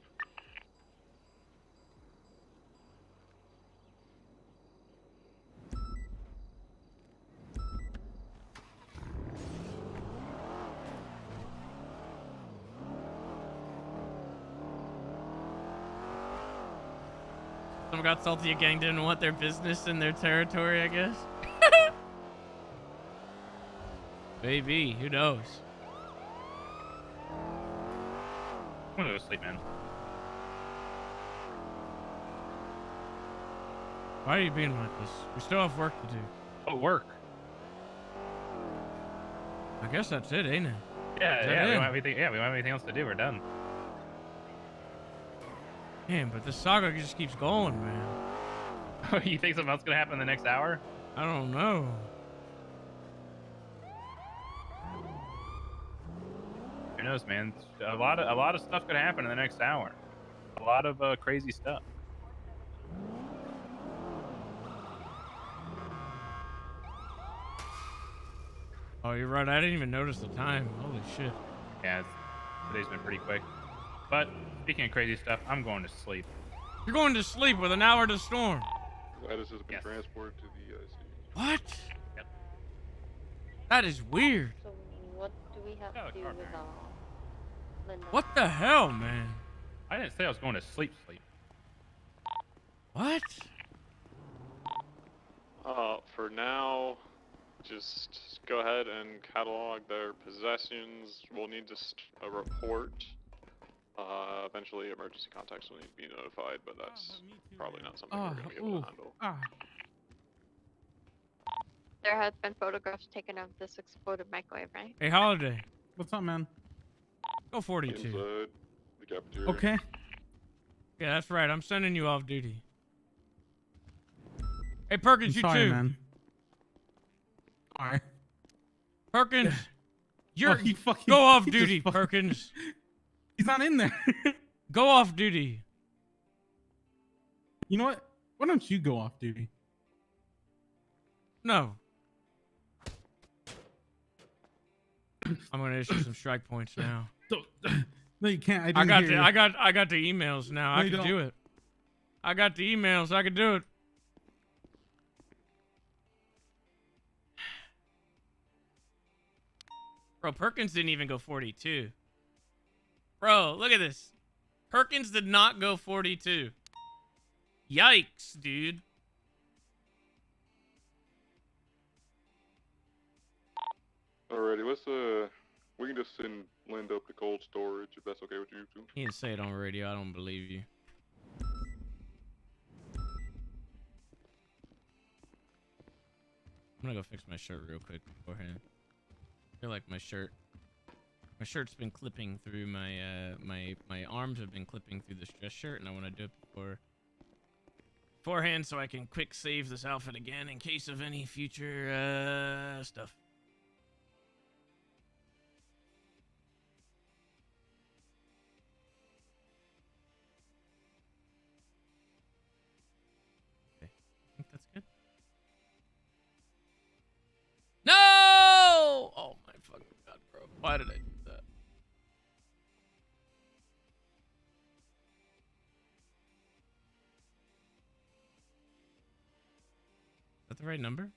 Someone got salty, a gang didn't want their business in their territory, I guess. Maybe, who knows? I'm gonna go to sleep, man. Why are you being like this? We still have work to do. Oh, work. I guess that's it, ain't it? Yeah, Is that yeah. it? We don't have anything else to do. We're done. Man, but this saga just keeps going, man. You think something else is gonna happen in the next hour? I don't know. Who knows, man? A lot of stuff could happen in the next hour. A lot of crazy stuff. Oh, you're right. I didn't even notice the time. Holy shit. Yeah, today's been pretty quick. But speaking of crazy stuff, I'm going to sleep. You're going to sleep with an hour to storm. Gladys has been transported to the ICU. What? Yep. That is weird. So what do we have to do with Linda? What the hell, man? I didn't say I was going to sleep. What? For now, just go ahead and catalog their possessions. We'll need a report. Eventually, emergency contacts will need to be notified, but that's probably not something we're going to be able to handle. There have been photographs taken of this exploded microwave, right? Hey, Holiday. What's up, man? Go 42. Inside the cafeteria. Okay. Yeah, that's right. I'm sending you off duty. Hey, Perkins, I'm you sorry, too. man. All right. Perkins, you're he fucking- go off he just duty, fucking- Perkins. He's not in there. Go off duty. You know what? Why don't you go off duty? No. I'm gonna issue some strike points now. No, you can't. I got hear the you. I got the emails now. No, I you can don't. do it. I got the emails. I can do it. Bro, Perkins didn't even go 42. Bro, look at this. Perkins did not go 42. Yikes, dude. Alrighty, let's we can just send Linda up to cold storage if that's okay with you two. He didn't say it on radio. I don't believe you. gonna go fix my shirt real quick beforehand. I feel like my shirt's been clipping through my arms have been clipping through this dress shirt, and I want to do it beforehand so I can quick save this outfit again in case of any future stuff. Okay, I think that's good. No! Oh my fucking god, bro. Why did I do that? Is that the right number?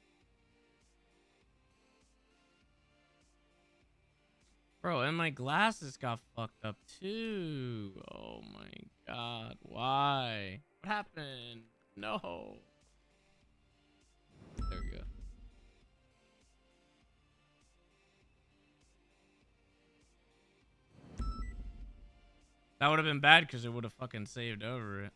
Bro, and my glasses got fucked up too. Oh my god, why? What happened? No. There we go. That would have been bad because it would have fucking saved over it.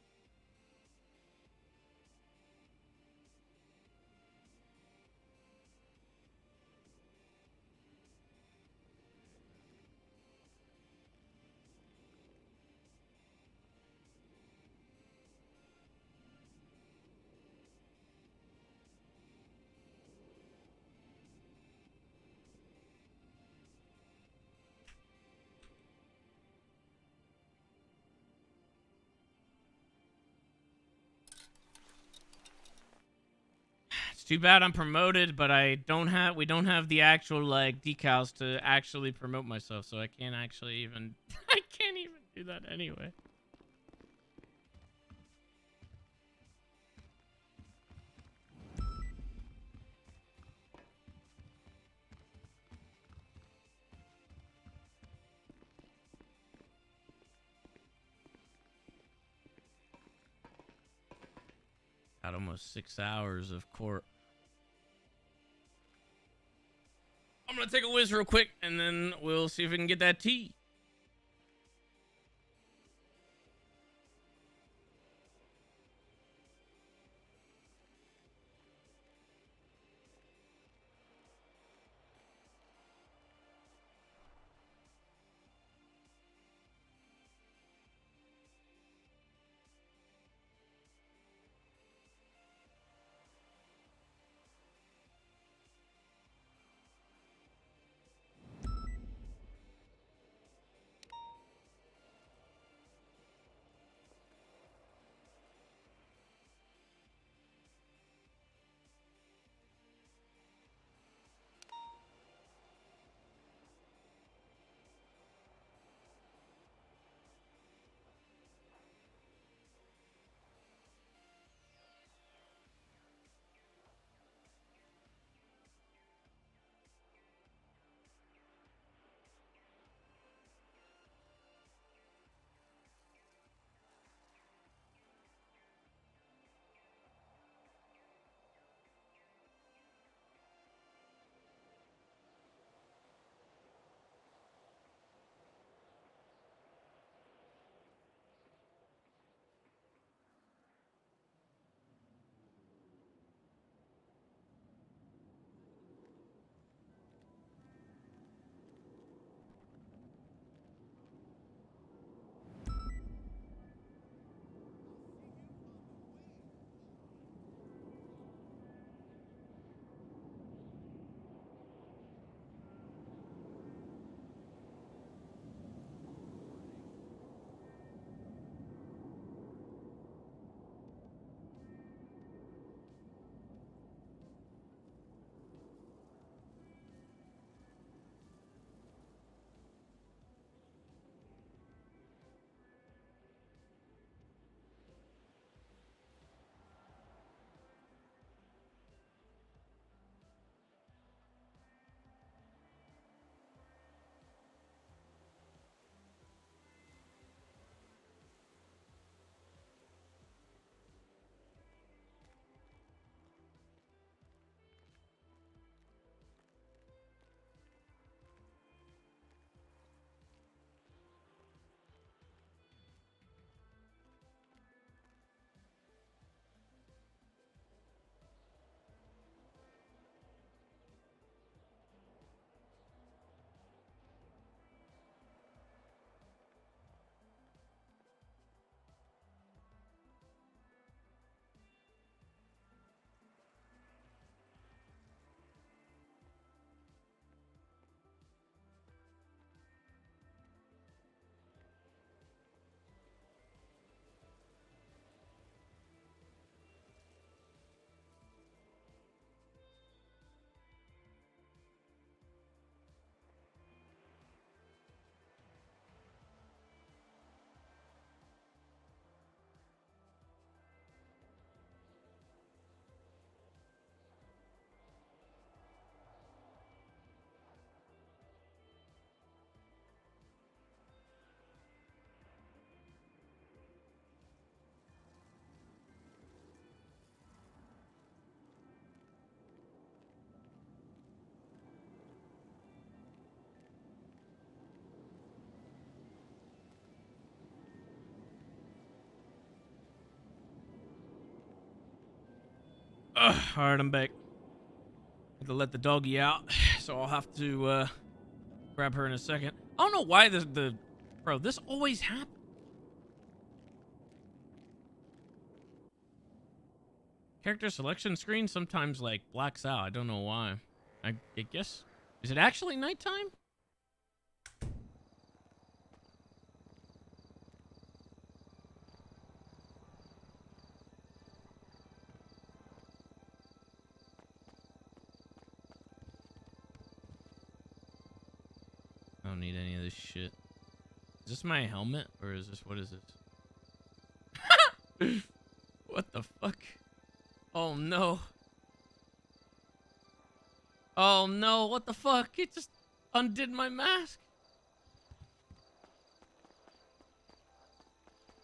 It's too bad I'm promoted, but we don't have the actual like decals to actually promote myself, so I can't actually even I can't even do that anyway. Got almost 6 hours of court. I'm gonna take a whiz real quick, and then we'll see if we can get that tea. Alright, I'm back. Had to let the doggy out, so I'll have to grab her in a second. I don't know why bro, this always happens. Character selection screen sometimes like blacks out. I don't know why. I guess, is it actually nighttime? I don't need any of this shit. Is this my helmet or is this, what is this? What the fuck? Oh no. Oh no, what the fuck? It just undid my mask.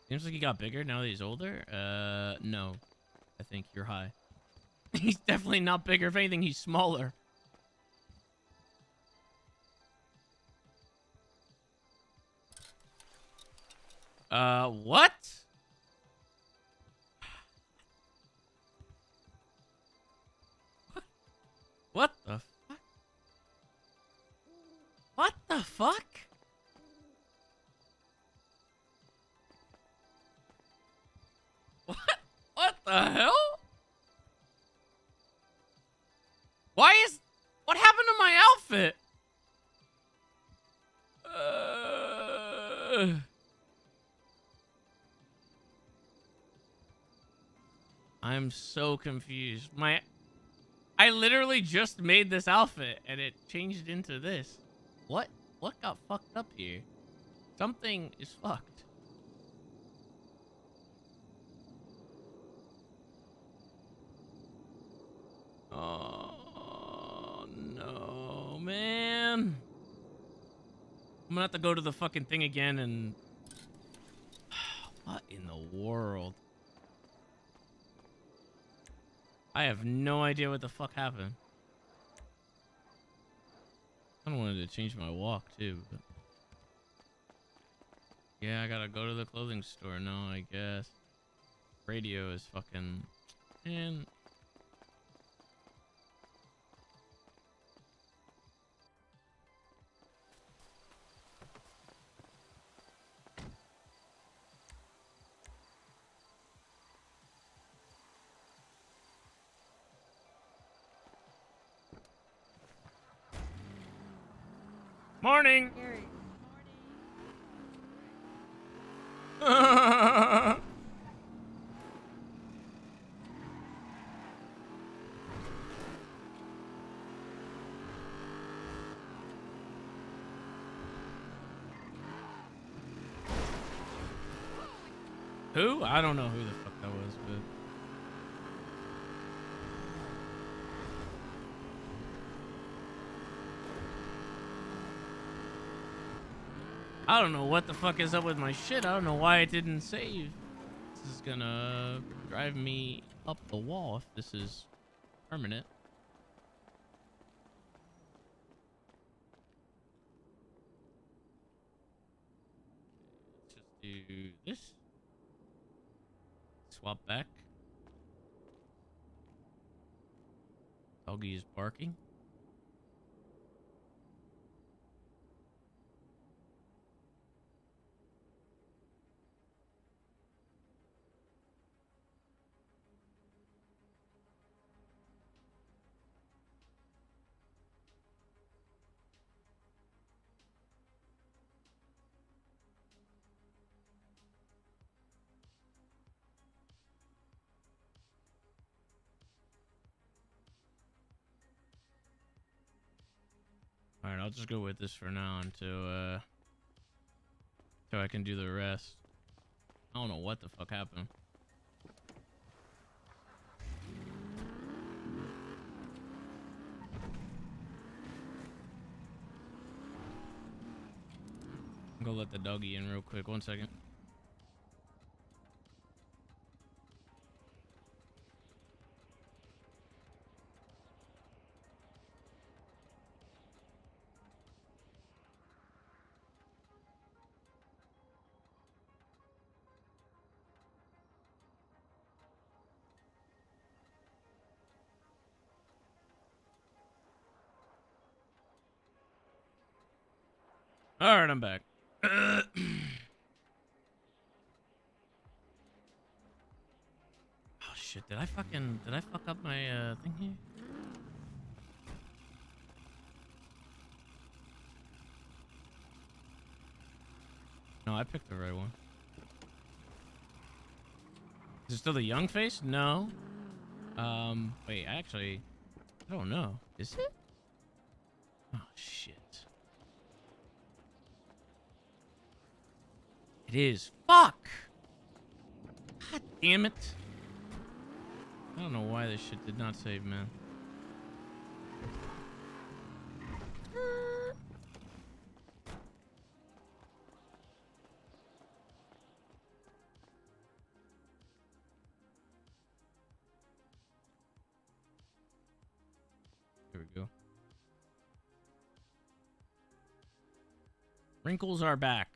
Seems like he got bigger now that he's older. No. I think you're high. He's definitely not bigger. If anything, he's smaller. What? What the fuck? What the fuck? What the hell? What happened to my outfit? I'm so confused. I literally just made this outfit and it changed into this. What got fucked up here? Something is fucked. Oh no, man. I'm gonna have to go to the fucking thing again and what in the world? I have no idea what the fuck happened. I wanted to change my walk too, but yeah, I gotta go to the clothing store now, I guess. Radio is fucking, man. Morning. Who? I don't know who the fuck that was, but I don't know what the fuck is up with my shit. I don't know why it didn't save. This is gonna drive me up the wall if this is permanent. Let's just do this. Swap back. Doggy is barking. Alright, I'll just go with this for now until I can do the rest. I don't know what the fuck happened. I'm gonna let the doggy in real quick. 1 second. All right, I'm back. Oh shit! Did I fuck up my thing here? No, I picked the right one. Is it still the young face? No. Wait, actually, I don't know. Is it? Oh shit. It is. Fuck! God damn it. I don't know why this shit did not save, man. Here we go. Wrinkles are back.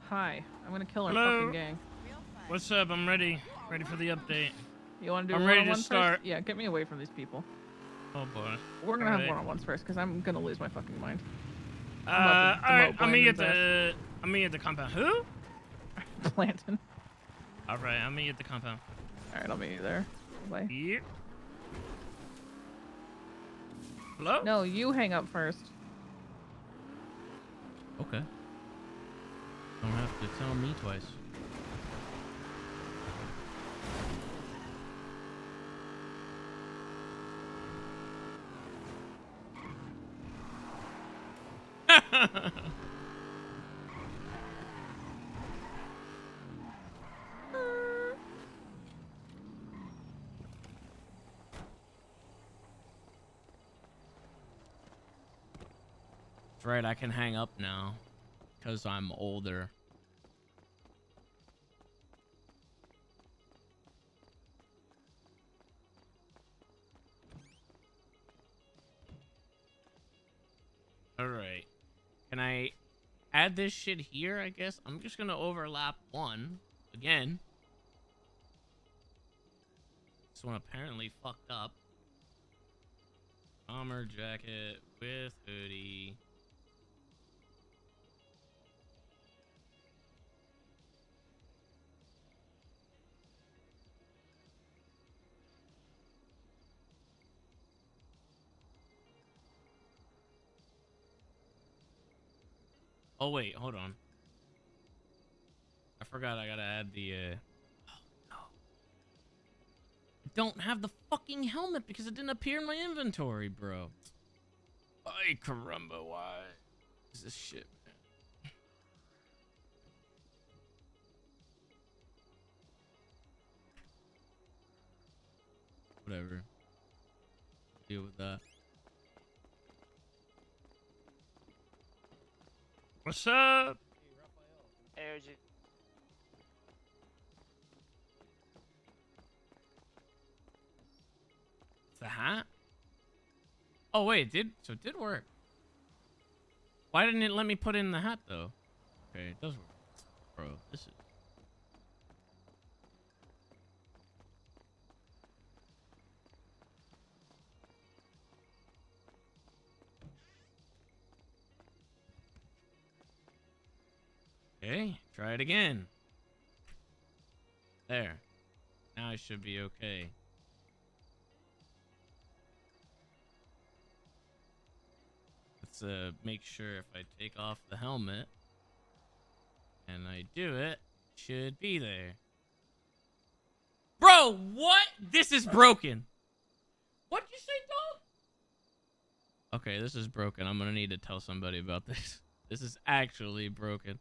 Hi, I'm gonna kill our Hello? fucking gang. What's up? I'm ready. Ready for the update. You want to do I'm a ready to one-on-one start. first? Yeah, get me away from these people. Oh boy. We're gonna have Alright. one-on-ones first, because I'm gonna lose my fucking mind. Alright, I'm meet at the compound. Who? Planton. Alright, I'm meet at the compound. Alright, I'll meet you there. Bye. Yep. Hello? No, you hang up first. Okay. Don't have to tell me twice. That's right, I can hang up now. Because I'm older. Alright. Can I add this shit here, I guess? I'm just gonna overlap one. Again. This one apparently fucked up. Bomber jacket with hoodie. Oh wait, hold on. I forgot I gotta add the oh no. I don't have the fucking helmet because it didn't appear in my inventory, bro. Ay caramba, why is this shit, man? Whatever. Deal with that. What's up? Hey, OG. The hat? Oh wait, it did work. Why didn't it let me put in the hat though? Okay, it does work. Bro, this is okay, try it again. There. Now I should be okay. Let's make sure if I take off the helmet and I do it, should be there. Bro, what? This is broken. What'd you say, dog? Okay, this is broken. I'm gonna need to tell somebody about this. This is actually broken.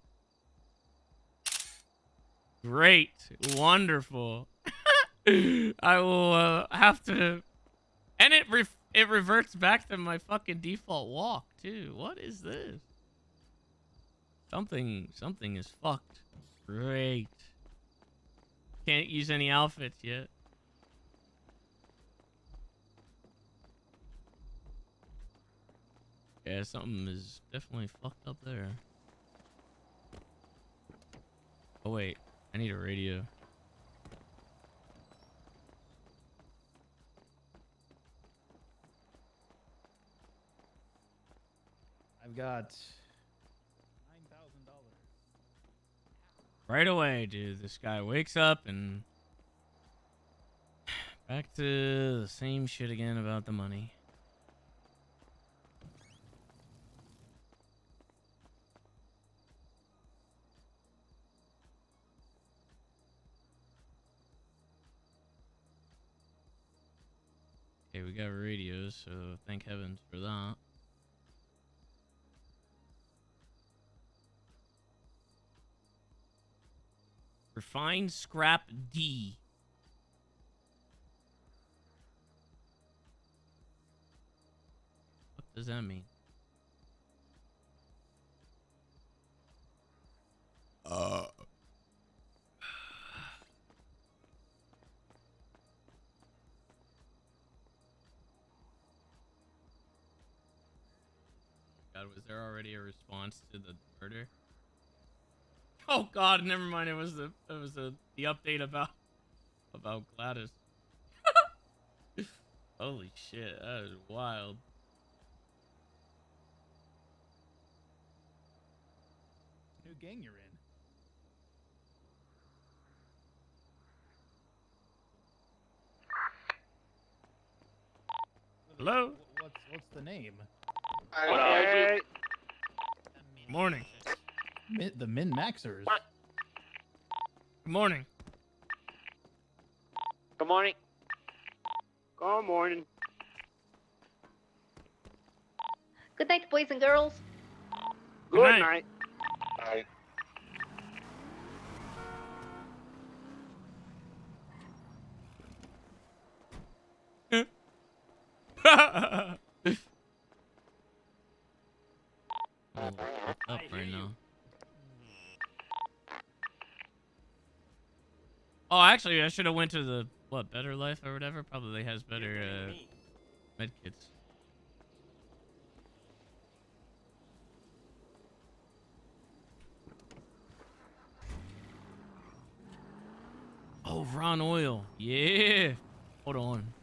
Great. Wonderful. I will have to... And it reverts back to my fucking default walk, too. What is this? Something is fucked. Great. Can't use any outfits yet. Yeah, something is definitely fucked up there. Oh wait, I need a radio. I've got Right away, dude. This guy wakes up and back to the same shit again about the money. Okay, we got radios, so thank heavens for that. Refined scrap D. What does that mean? God, was there already a response to the murder? Oh God, never mind. It was the update about Gladys. Holy shit, that is wild. new gang you're in. Hello? What's the name? Good morning. The Min Maxers. Good morning. Good morning. Good morning. Good night, boys and girls. Good night. Night. Up right now. Oh, actually, I should have went to the Better Life or whatever. Probably has better med kits. Oh, Ron Oil. Yeah. Hold on.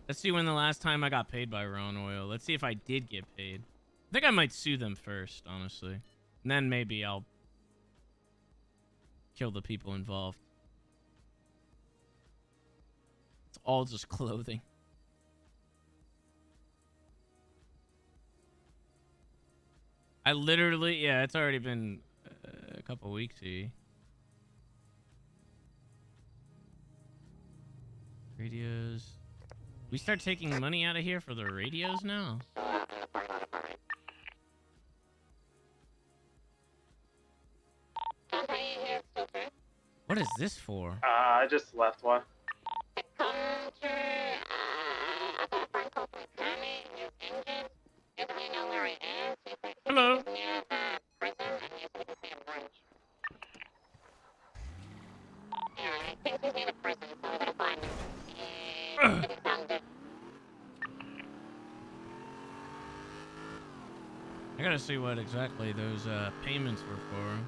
Let's see when the last time I got paid by Ron Oil. Let's see if I did get paid. I think I might sue them first, honestly. And then maybe I'll kill the people involved. It's all just clothing. I literally, yeah, it's already been a couple weeks here. Radios. We start taking money out of here for the radios now? What is this for? I just left one. Hello. I gotta see what exactly those payments were for.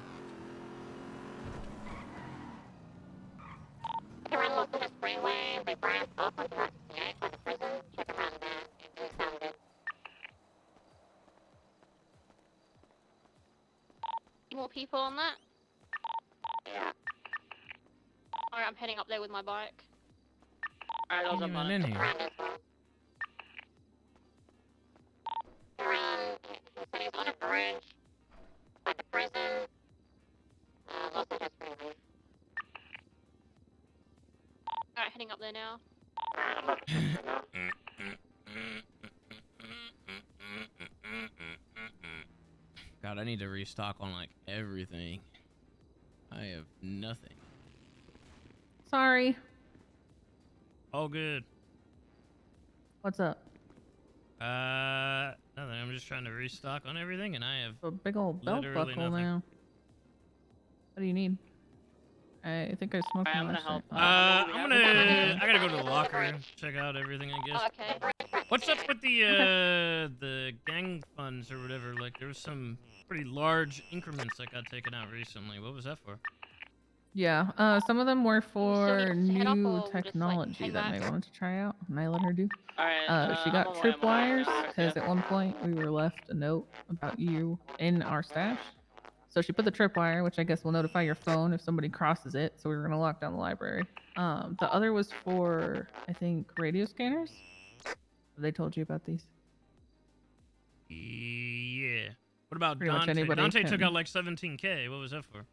More people on that? Yeah. Alright, I'm heading up there with my bike. Alright, I'll jump on it. In here. Alright, heading up there now. God, I need to restock on like everything. I have nothing. Sorry. All good. What's up? Nothing. I'm just trying to restock on everything, and I have A big old belt literally buckle nothing. now. What do you need? I think I smoked I'm one gonna last help. night. I gotta go to the locker and check out everything, I guess. Okay. What's up with the gang funds or whatever? Like, there was some pretty large increments that got taken out recently. What was that for? Yeah, some of them were for need to set up new or we'll just, like, technology hang that back? May wanted to try out, and I let her do. Alright, She I'm got on my way, tripwires I'm on my way. because at one point we were left a note about you in our stash. So she put the tripwire, which I guess will notify your phone if somebody crosses it. So we were gonna lock down the library. The other was for, I think, radio scanners. They told you about these. Yeah. What about Pretty much Dante? anybody Dante took can- out like 17K. What was that for?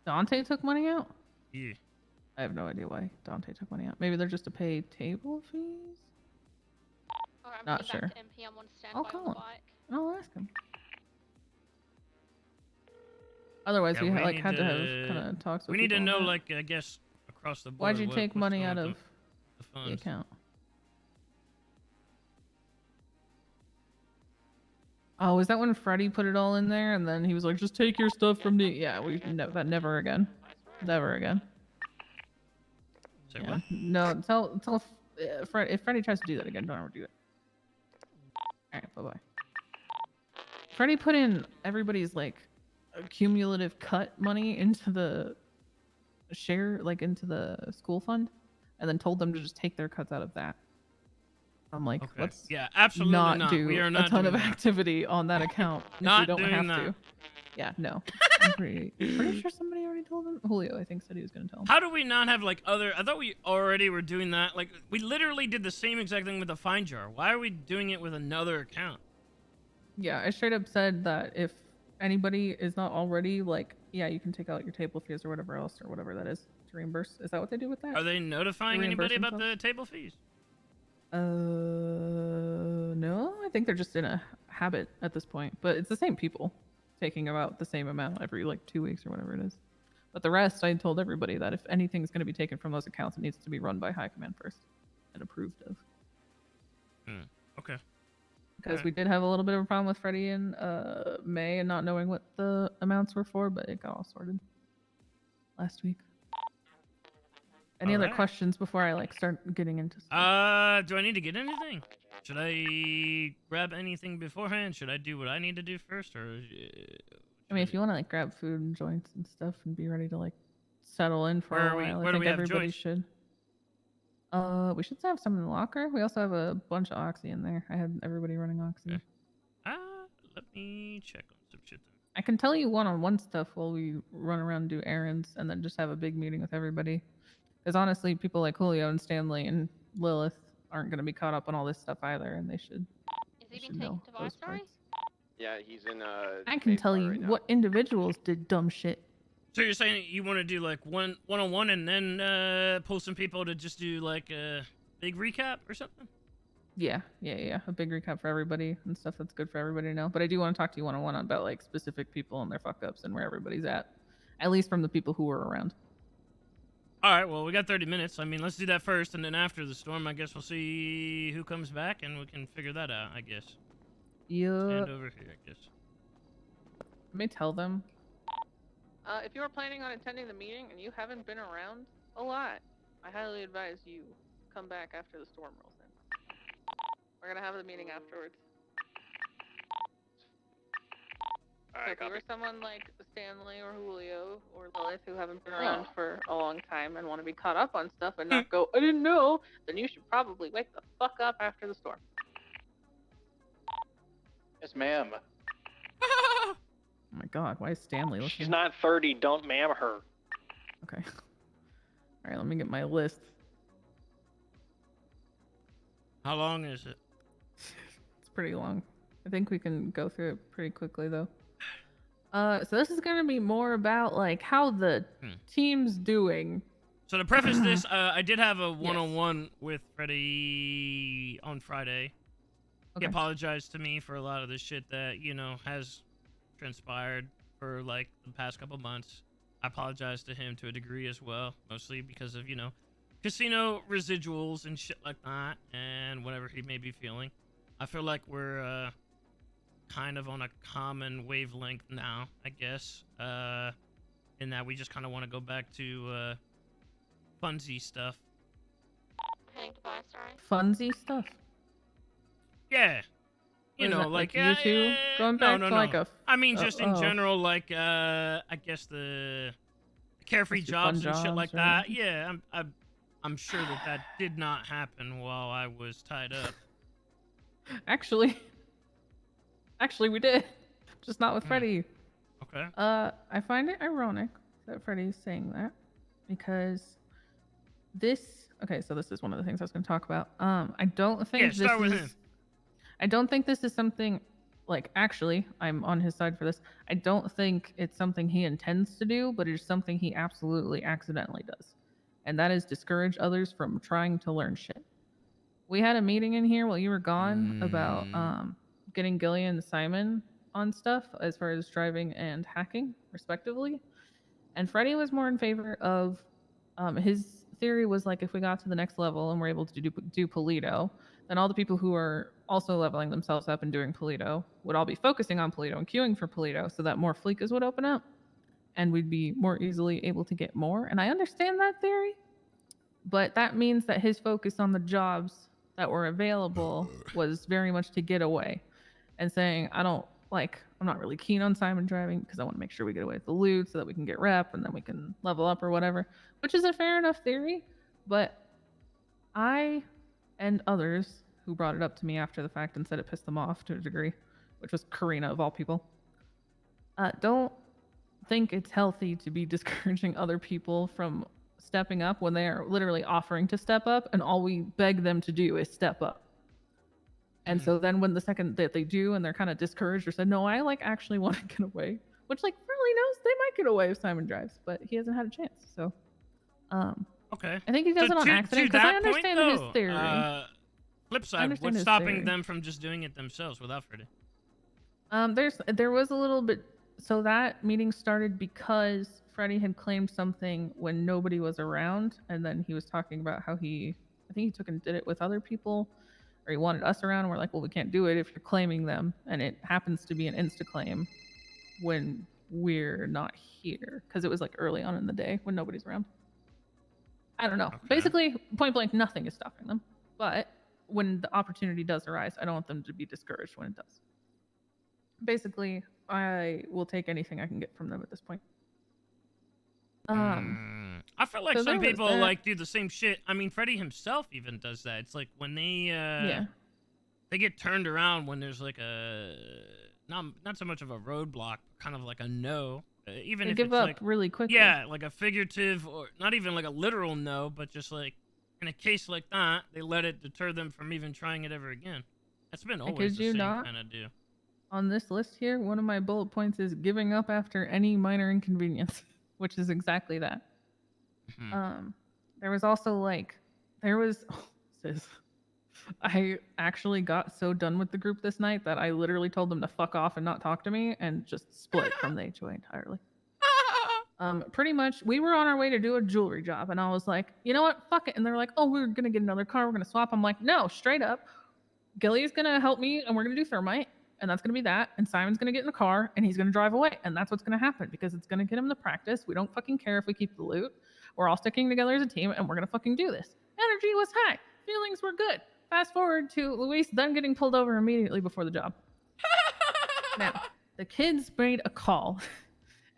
Dante took money out? Yeah. I have no idea why Dante took money out. Maybe they're just to pay table fees? Alright, I'm Not heading back sure. to MP. I'm on standby I'll on call the him. bike. I'll ask him. Otherwise, Yeah, we we like need had to have to- kind of talks with We need to people on know, that. like, I guess, across the board. Why'd you take what's money going out with of the the funds? account? Oh, is that when Freddie put it all in there and then he was like, just take your stuff from the... Yeah, that never again. Never again. Say Yeah. what? No, tell if Freddie tries to do that again, don't ever do it. Alright, bye-bye. Freddie put in everybody's, like, cumulative cut money into the share, like, into the school fund, and then told them to just take their cuts out of that. I'm like, Okay. let's Yeah, absolutely not not. do We are a not ton of doing that. activity on that account if we Not don't doing have that. to. Yeah, no. I'm pretty sure somebody already told him. Julio, I think, said he was going to tell him. How do we not have, like, other... I thought we already were doing that. Like, we literally did the same exact thing with the fine jar. Why are we doing it with another account? Yeah, I straight up said that if anybody is not already, like, yeah, you can take out your table fees or whatever else or whatever that is to reimburse. Is that what they do with that? Are they notifying They reimburse anybody about the themselves? table fees? No, I think they're just in a habit at this point. But it's the same people taking about the same amount every, like, 2 weeks or whatever it is. But the rest, I told everybody that if anything's going to be taken from those accounts, it needs to be run by High Command first and approved of. Okay. Because we did have a little bit of a problem with Freddie and May and not knowing what the amounts were for, but it got all sorted last week. Any other Alright. questions before I, like, start getting into stuff? Do I need to get anything? Should I grab anything beforehand? Should I do what I need to do first, or... I mean, if you want to, like, grab food and joints and stuff and be ready to, like, settle in for Where a are we- while, where I do think we have everybody joints? should. We should have some in the locker. We also have a bunch of Oxy in there. I had everybody running Oxy. Let me check on some shit then. I can tell you one-on-one stuff while we run around and do errands and then just have a big meeting with everybody. Because honestly, people like Julio and Stanley and Lilith aren't going to be caught up on all this stuff either, and they should, know those parts. Yeah, he's in I can tell you what individuals did dumb shit. So you're saying you want to do, like, one-on-one and then pull some people to just do, like, a big recap or something? Yeah. A big recap for everybody and stuff that's good for everybody to know. But I do want to talk to you one-on-one about, like, specific people and their fuck-ups and where everybody's at least from the people who were around. All right, well, we got 30 minutes. I mean, let's do that first, and then after the storm, I guess we'll see who comes back, and we can figure that out, I guess. Yeah. Stand over here, I guess. Let me tell them. If you are planning on attending the meeting and you haven't been around a lot, I highly advise you come back after the storm rolls in. We're gonna have the meeting afterwards. So if you were someone like Stanley or Julio or Lilith who haven't been around for a long time and want to be caught up on stuff and not go, I didn't know, then you should probably wake the fuck up after the storm. Yes, ma'am. Oh my god, why is Stanley listening? She's not 30. Don't ma'am her. Okay. Alright, let me get my list. How long is it? It's pretty long. I think we can go through it pretty quickly, though. So this is going to be more about, like, how the team's doing. So to preface this, I did have a one-on-one with Freddie on Friday. He apologized to me for a lot of the shit that, you know, has transpired for, like, the past couple months. I apologized to him to a degree as well, mostly because of, you know, casino residuals and shit like that, and whatever he may be feeling. I feel like we're kind of on a common wavelength now, I guess, in that we just kind of want to go back to funsy stuff. Heading to buy, sorry. Funsy stuff. Yeah. You What is know, that, like you two going back no, to like a. I mean, just in oh. general, like I guess the carefree Must be fun jobs and shit like jobs, right? that. Yeah, I'm sure that did not happen while I was tied up. Actually, we did, just not with Freddy. Okay. I find it ironic that Freddy's saying that because this. Okay, so this is one of the things I was going to talk about. I don't think start this with is. him. I don't think this is something. Like, actually, I'm on his side for this. I don't think it's something he intends to do, but it's something he absolutely accidentally does, and that is discourage others from trying to learn shit. We had a meeting in here while you were gone about getting Gillian and Simon on stuff as far as driving and hacking, respectively. And Freddy was more in favor of his theory was like if we got to the next level and we're able to do Polito, then all the people who are also leveling themselves up and doing Polito would all be focusing on Polito and queuing for Polito so that more fleekas would open up and we'd be more easily able to get more. And I understand that theory, but that means that his focus on the jobs that were available was very much to get away and saying, I'm not really keen on Simon driving because I want to make sure we get away with the loot so that we can get rep and then we can level up or whatever, which is a fair enough theory. But I and others who brought it up to me after the fact and said it pissed them off to a degree, which was Karina of all people, don't think it's healthy to be discouraging other people from stepping up when they are literally offering to step up and all we beg them to do is step up. And so then when the second that they do and they're kind of discouraged or said, no, I actually want to get away, which Farley knows they might get away if Simon drives, but he hasn't had a chance. So okay. I think he does it on accident because I understand his theory. Flip side, what's stopping them from just doing it themselves without Freddy? There was a little bit. So that meeting started because Freddy had claimed something when nobody was around, and then he was talking about how I think he took and did it with other people, or he wanted us around, and we're like, well, we can't do it if you're claiming them, and it happens to be an insta-claim when we're not here, because it was early on in the day when nobody's around. I don't know. Okay. Basically, point blank, nothing is stopping them, but when the opportunity does arise, I don't want them to be discouraged when it does. Basically, I will take anything I can get from them at this point. I feel like some people do the same shit. I mean, Freddy himself even does that. It's like when they they get turned around when there's not so much of a roadblock, kind of like a no. Even they if give it's up really quickly. Yeah, like a figurative or not even like a literal no, but just in a case like that, they let it deter them from even trying it ever again. That's been always the same kind of deal. On this list here, one of my bullet points is giving up after any minor inconvenience, which is exactly that. There was also I actually got so done with the group this night that I literally told them to fuck off and not talk to me and just split from the HOA entirely. Pretty much, we were on our way to do a jewelry job, and I was like, you know what, fuck it. And they're like, oh, we're gonna get another car, we're gonna swap. I'm like, no, straight up, Gilly's gonna help me, and we're gonna do thermite. And that's going to be that. And Simon's going to get in the car and he's going to drive away. And that's what's going to happen because it's going to get him the practice. We don't fucking care if we keep the loot. We're all sticking together as a team and we're going to fucking do this. Energy was high. Feelings were good. Fast forward to Luis then getting pulled over immediately before the job. Now, the kids made a call.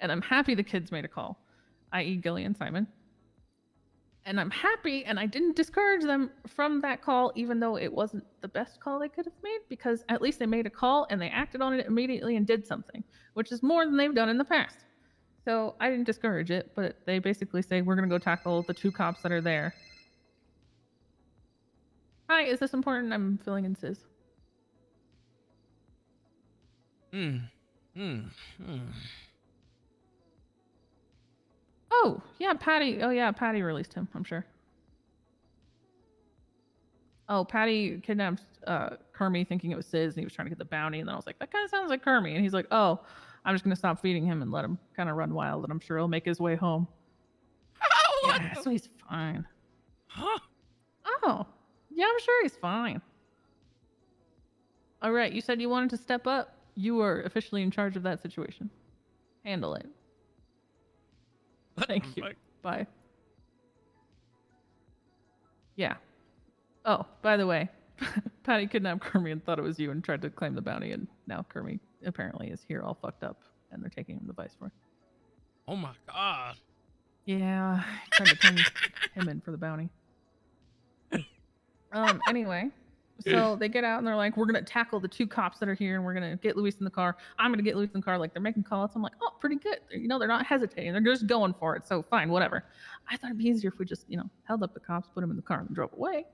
And I'm happy the kids made a call, i.e. Gilly and Simon. And I'm happy, and I didn't discourage them from that call, even though it wasn't the best call they could have made, because at least they made a call and they acted on it immediately and did something, which is more than they've done in the past. So I didn't discourage it, but they basically say, we're going to go tackle the 2 cops that are there. Hi, is this important? I'm filling in Sis. Oh, yeah, Patty. Oh, yeah, Patty released him, I'm sure. Oh, Patty kidnapped Kermie thinking it was Sis, and he was trying to get the bounty, and then I was like, that kind of sounds like Kermie. And he's like, oh, I'm just going to stop feeding him and let him kind of run wild, and I'm sure he'll make his way home. Yeah, so he's fine. Huh? Oh, yeah, I'm sure he's fine. All right, you said you wanted to step up. You are officially in charge of that situation. Handle it. Thank you. Bye. Yeah. Oh, by the way, Patty kidnapped Kermie and thought it was you and tried to claim the bounty, and now Kermie apparently is here all fucked up, and they're taking him to Vice for. Oh my god. Yeah, tried to turn him in for the bounty. Anyway, so they get out and they're like, we're gonna tackle the 2 cops that are here, and we're gonna get Luis in the car. I'm gonna get Luis in the car. Like, they're making calls. I'm like, oh, pretty good. You know, they're not hesitating. They're just going for it. So fine, whatever. I thought it'd be easier if we just, you know, held up the cops, put them in the car, and drove away.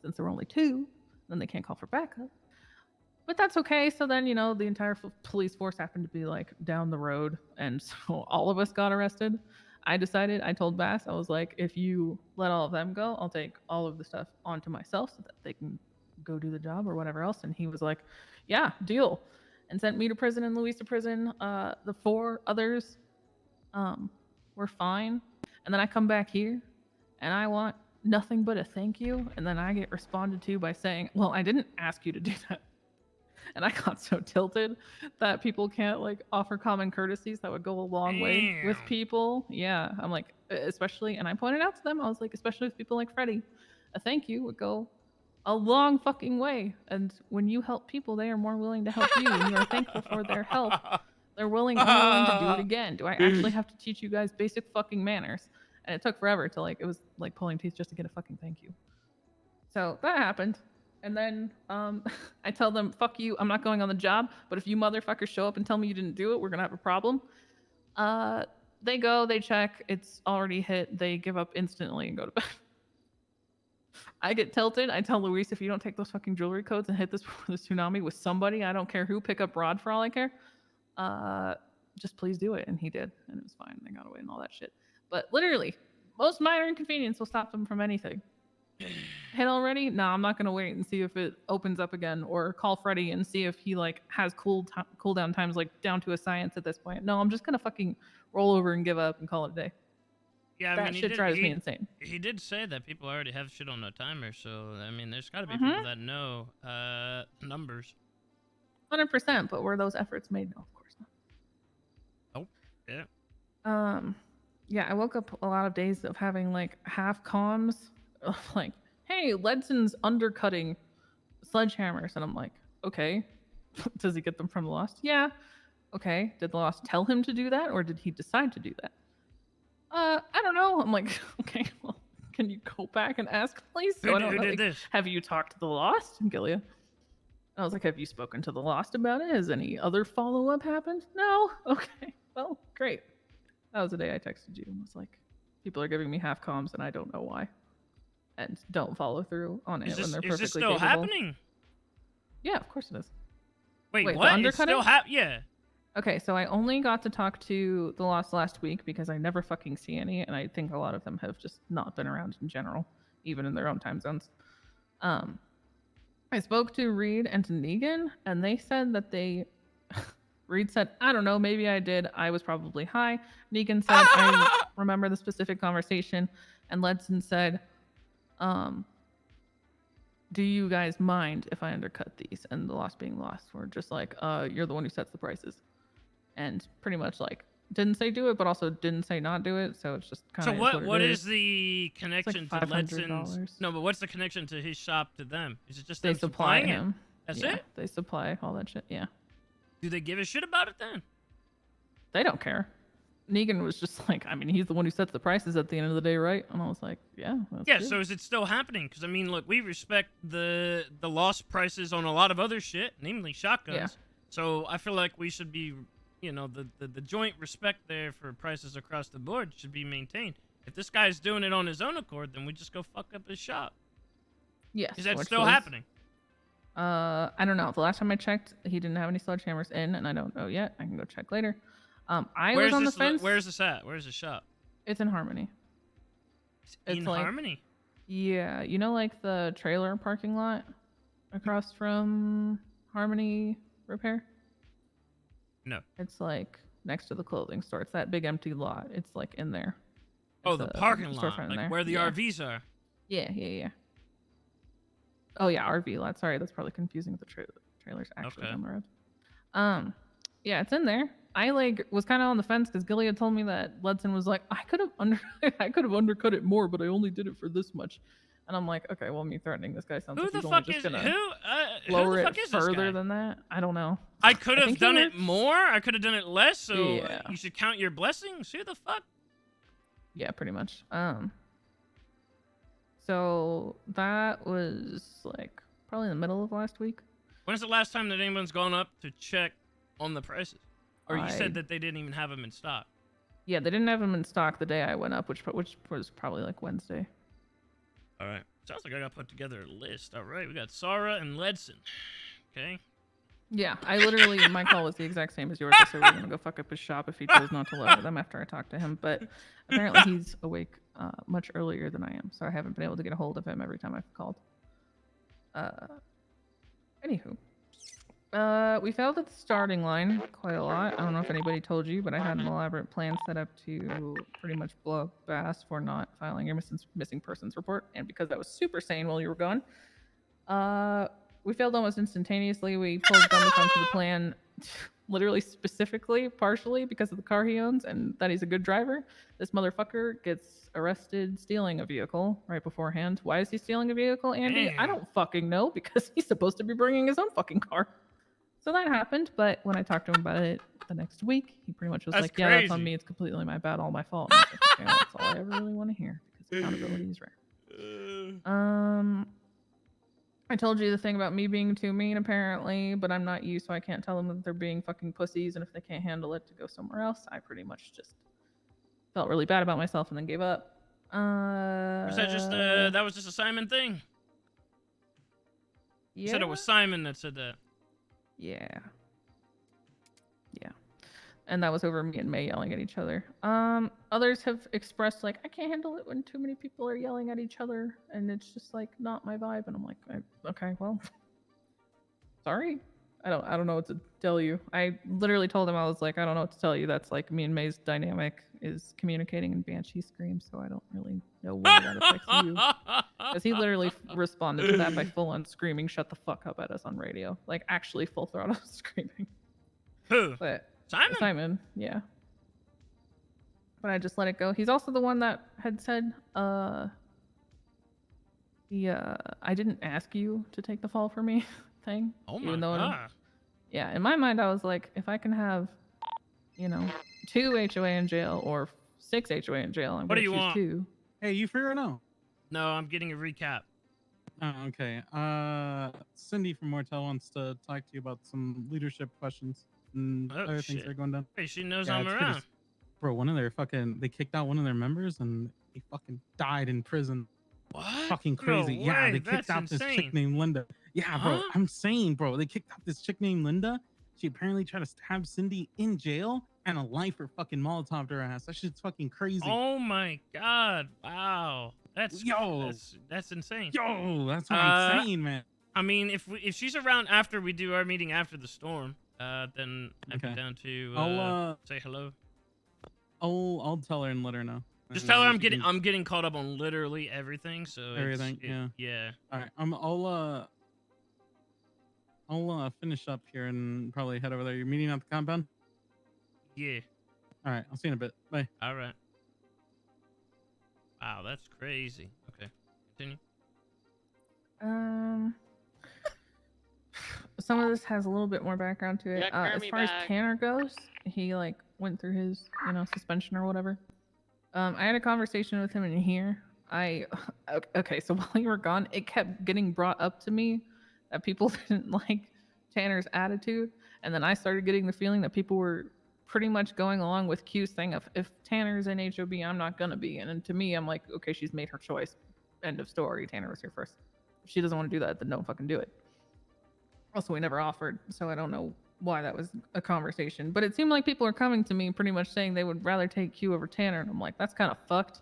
Since there were only 2, then they can't call for backup. But that's okay. So then, you know, the entire police force happened to be like down the road, and so all of us got arrested. I told Bass, I was like, if you let all of them go, I'll take all of the stuff onto myself so that they can go do the job or whatever else. And he was like, yeah, deal. And sent me to prison and Luis to prison. The 4 others were fine. And then I come back here and I want nothing but a thank you. And then I get responded to by saying, well, I didn't ask you to do that. And I got so tilted that people can't like offer common courtesies that would go a long way with people. Yeah, I'm like, especially, and I pointed out to them, I was like, especially with people like Freddie, a thank you would go a long fucking way. And when you help people, they are more willing to help you, and you are thankful for their help. They're unwilling to do it again. Do I actually have to teach you guys basic fucking manners? And it took forever to like, it was like pulling teeth just to get a fucking thank you. So that happened. And then I tell them, fuck you, I'm not going on the job, but if you motherfuckers show up and tell me you didn't do it, we're gonna have a problem. They go, they check, it's already hit, they give up instantly and go to bed. I get tilted, I tell Luis, if you don't take those fucking jewelry codes and hit this before the tsunami with somebody, I don't care who, pick up Rod for all I care, just please do it. And he did, and it was fine, they got away and all that shit. But literally, most minor inconvenience will stop them from anything. Hit already? No, I'm not gonna wait and see if it opens up again, or call Freddy and see if he like has cooldown times like down to a science at this point. No, I'm just gonna fucking roll over and give up and call it a day. Yeah, that shit drives me insane. He did say that people already have shit on a timer, so I mean, there's got to be people that know numbers. 100%, but were those efforts made? No, of course not. Oh, yeah. Yeah, I woke up a lot of days of having like half comms of like, hey, Ledson's undercutting sledgehammers, and I'm like, okay. Does he get them from the Lost? Yeah. Okay. Did the Lost tell him to do that, or did he decide to do that? I don't know. I'm like, okay, well, can you go back and ask, please? So I don't know, like, this? Have you talked to the Lost, Gilia? I was like, have you spoken to the Lost about it? Has any other follow-up happened? No? Okay. Well, great. That was the day I texted you and was like, people are giving me half comms and I don't know why. And don't follow through on it when they're perfectly capable. Is this still happening? Yeah, of course it is. Wait, what? The undercutting? It's still yeah. Okay, so I only got to talk to the Lost last week because I never fucking see any, and I think a lot of them have just not been around in general, even in their own time zones. I spoke to Reed and to Negan, and they said that they... Reed said, I don't know, maybe I did. I was probably high. Negan said, I remember the specific conversation. And Ledson said, do you guys mind if I undercut these? And the Lost being Lost were just like, you're the one who sets the prices. And pretty much like, didn't say do it, but also didn't say not do it. So it's just kind of... So what is the connection to Ledson's... No, but what's the connection to his shop to them? Is it just they them supply supplying him? It? That's yeah, it? They supply all that shit, yeah. Do they give a shit about it then? They don't care. Negan was just like, I mean, he's the one who sets the prices at the end of the day, right? And I was like, yeah. Yeah, good. so is it still happening? Because, I mean, look, we respect the Lost prices on a lot of other shit, namely shotguns. Yeah. So I feel like we should be, you know, the joint respect there for prices across the board should be maintained. If this guy's doing it on his own accord, then we just go fuck up his shop. Yes. Is that still happening? I don't know. The last time I checked, he didn't have any sledgehammers in, and I don't know yet. I can go check later. I was on the fence. Where's this at? Where's the shop? It's in Harmony. It's in like, Harmony? Yeah. You know, like the trailer parking lot across from Harmony Repair? No. It's like next to the clothing store. It's that big empty lot. It's like in there. Oh, the parking lot, like where the RVs are. Yeah. Oh yeah, RV lot. Sorry, that's probably confusing with the trailers actually on the road. Yeah, it's in there. I like was kind of on the fence because Gilead told me that Ledson was like, I could have undercut it more, but I only did it for this much. And I'm like, okay, well, me threatening this guy sounds Who like the he's only fuck just is gonna who lower the fuck it is this further guy? than that. I don't know. I could I have think he done it works- more. I could have done it less. So Yeah. you should count your blessings. Who the fuck? Yeah, pretty much. So that was like probably in the middle of last week. When's the last time that anyone's gone up to check on the prices? Or you I- said that they didn't even have them in stock. Yeah, they didn't have them in stock the day I went up, which was probably like Wednesday. All right. Sounds like I got put together a list. All right. We got Sarah and Ledson. Okay. Yeah, I literally, my call was the exact same as yours. I said we were going to go fuck up his shop if he chose not to lower them after I talked to him. But apparently he's awake much earlier than I am, so I haven't been able to get a hold of him every time I've called. Anywho. We failed at the starting line quite a lot. I don't know if anybody told you, but I had an elaborate plan set up to pretty much blow up Bass for not filing your missing persons report. And because I was super sane while you were gone, we failed almost instantaneously. We pulled Gumby onto the plan literally specifically, partially because of the car he owns and that he's a good driver. This motherfucker gets arrested stealing a vehicle right beforehand. Why is he stealing a vehicle, Andy? I don't fucking know, because he's supposed to be bringing his own fucking car. So that happened, but when I talked to him about it the next week, he pretty much was That's like, yeah, that's on crazy. me. It's completely my bad, all my fault. And I was like, okay, well, that's all I ever really want to hear, because accountability is rare. I told you the thing about me being too mean, apparently, but I'm not you, so I can't tell them that they're being fucking pussies, and if they can't handle it, to go somewhere else. I pretty much just felt really bad about myself and then gave up. Was that just that was just a Simon thing? You said it was Simon that said that. Yeah. And that was over me and May yelling at each other. Others have expressed like, I can't handle it when too many people are yelling at each other, and it's just like not my vibe. And I'm like, okay, well, sorry. I don't know what to tell you. I literally told him, I was like, I don't know what to tell you. That's like me and May's dynamic is communicating in banshee screams, so I don't really know why that affects you. Because he literally responded to that by full on screaming, shut the fuck up at us on radio. Like actually full throttle screaming. Who? But Simon? Yeah. But I just let it go. He's also the one that had said, I didn't ask you to take the fall for me thing. Oh my even though god. Yeah, in my mind, I was like, if I can have, 2 HOA in jail or 6 HOA in jail, I'm What gonna do you choose want? 2. Hey, you free or no? No, I'm getting a recap. Oh, okay. Cindy from Mortel wants to talk to you about some leadership questions and Oh, other things shit. that are going down. Hey, she knows Yeah, I'm it's around. pretty- Bro, one of their they kicked out one of their members and he fucking died in prison. What? Fucking crazy. No Yeah, way, they kicked that's out this insane. chick named Linda. Yeah, bro. Huh? I'm saying, bro, they kicked out this chick named Linda. She apparently tried to stab Cindy in jail and a lifer fucking Molotov her ass. That shit's fucking crazy. Oh my god. Wow. That's that's insane. Yo, that's what I'm saying, man. I mean, if she's around after we do our meeting after the storm, then I'd be Okay. down to I'll, say hello. I'll tell her and let her know. Just And tell her she I'm can- getting caught up on literally everything. So Everything, yeah. All right, I'll finish up here and probably head over there. You're meeting at the compound? Yeah. All right, I'll see you in a bit. Bye. All right. Wow, that's crazy. Okay, continue. Some of this has a little bit more background to it. Yeah, As Kermie far as back. Tanner goes, he like went through his, suspension or whatever. I had a conversation with him in here. Okay, so while you were gone, it kept getting brought up to me that people didn't like Tanner's attitude, and then I started getting the feeling that people were pretty much going along with Q's thing of, if Tanner's in HOB, I'm not gonna be. And to me, I'm like, okay, she's made her choice. End of story. Tanner was here first. If she doesn't want to do that, then don't fucking do it. Also, we never offered, so I don't know why that was a conversation. But it seemed like people are coming to me pretty much saying they would rather take Q over Tanner, and I'm like, that's kind of fucked.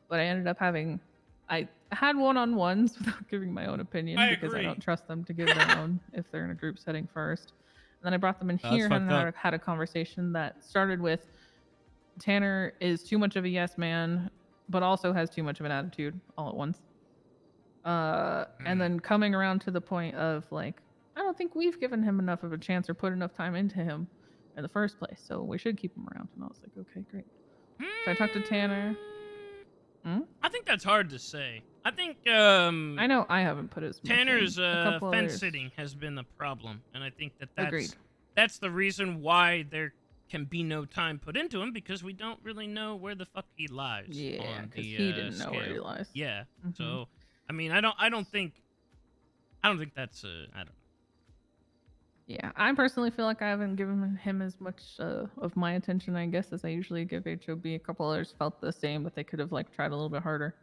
But I ended up I had one-on-ones without giving my own opinion because I don't trust them to give their own if they're in a group setting first. And then I brought them in here and had a conversation that started with Tanner is too much of a yes man, but also has too much of an attitude all at once. And then coming around to the point of like, I don't think we've given him enough of a chance or put enough time into him in the first place, so we should keep him around. And I was like, okay, great. So I talked to Tanner. I think that's hard to say. I think I know I haven't put as much in. Tanner's A couple fence others. sitting has been the problem, and I think Agreed. that's the reason why there can be no time put into him, because we don't really know where the fuck he lies. Yeah, on because the he didn't know where he scale. lies. Yeah. Mhm. So, I mean, I don't think that's I don't know. Yeah, I personally feel like I haven't given him as much of my attention, I guess, as I usually give HOB. A couple others felt the same, but they could have like tried a little bit harder.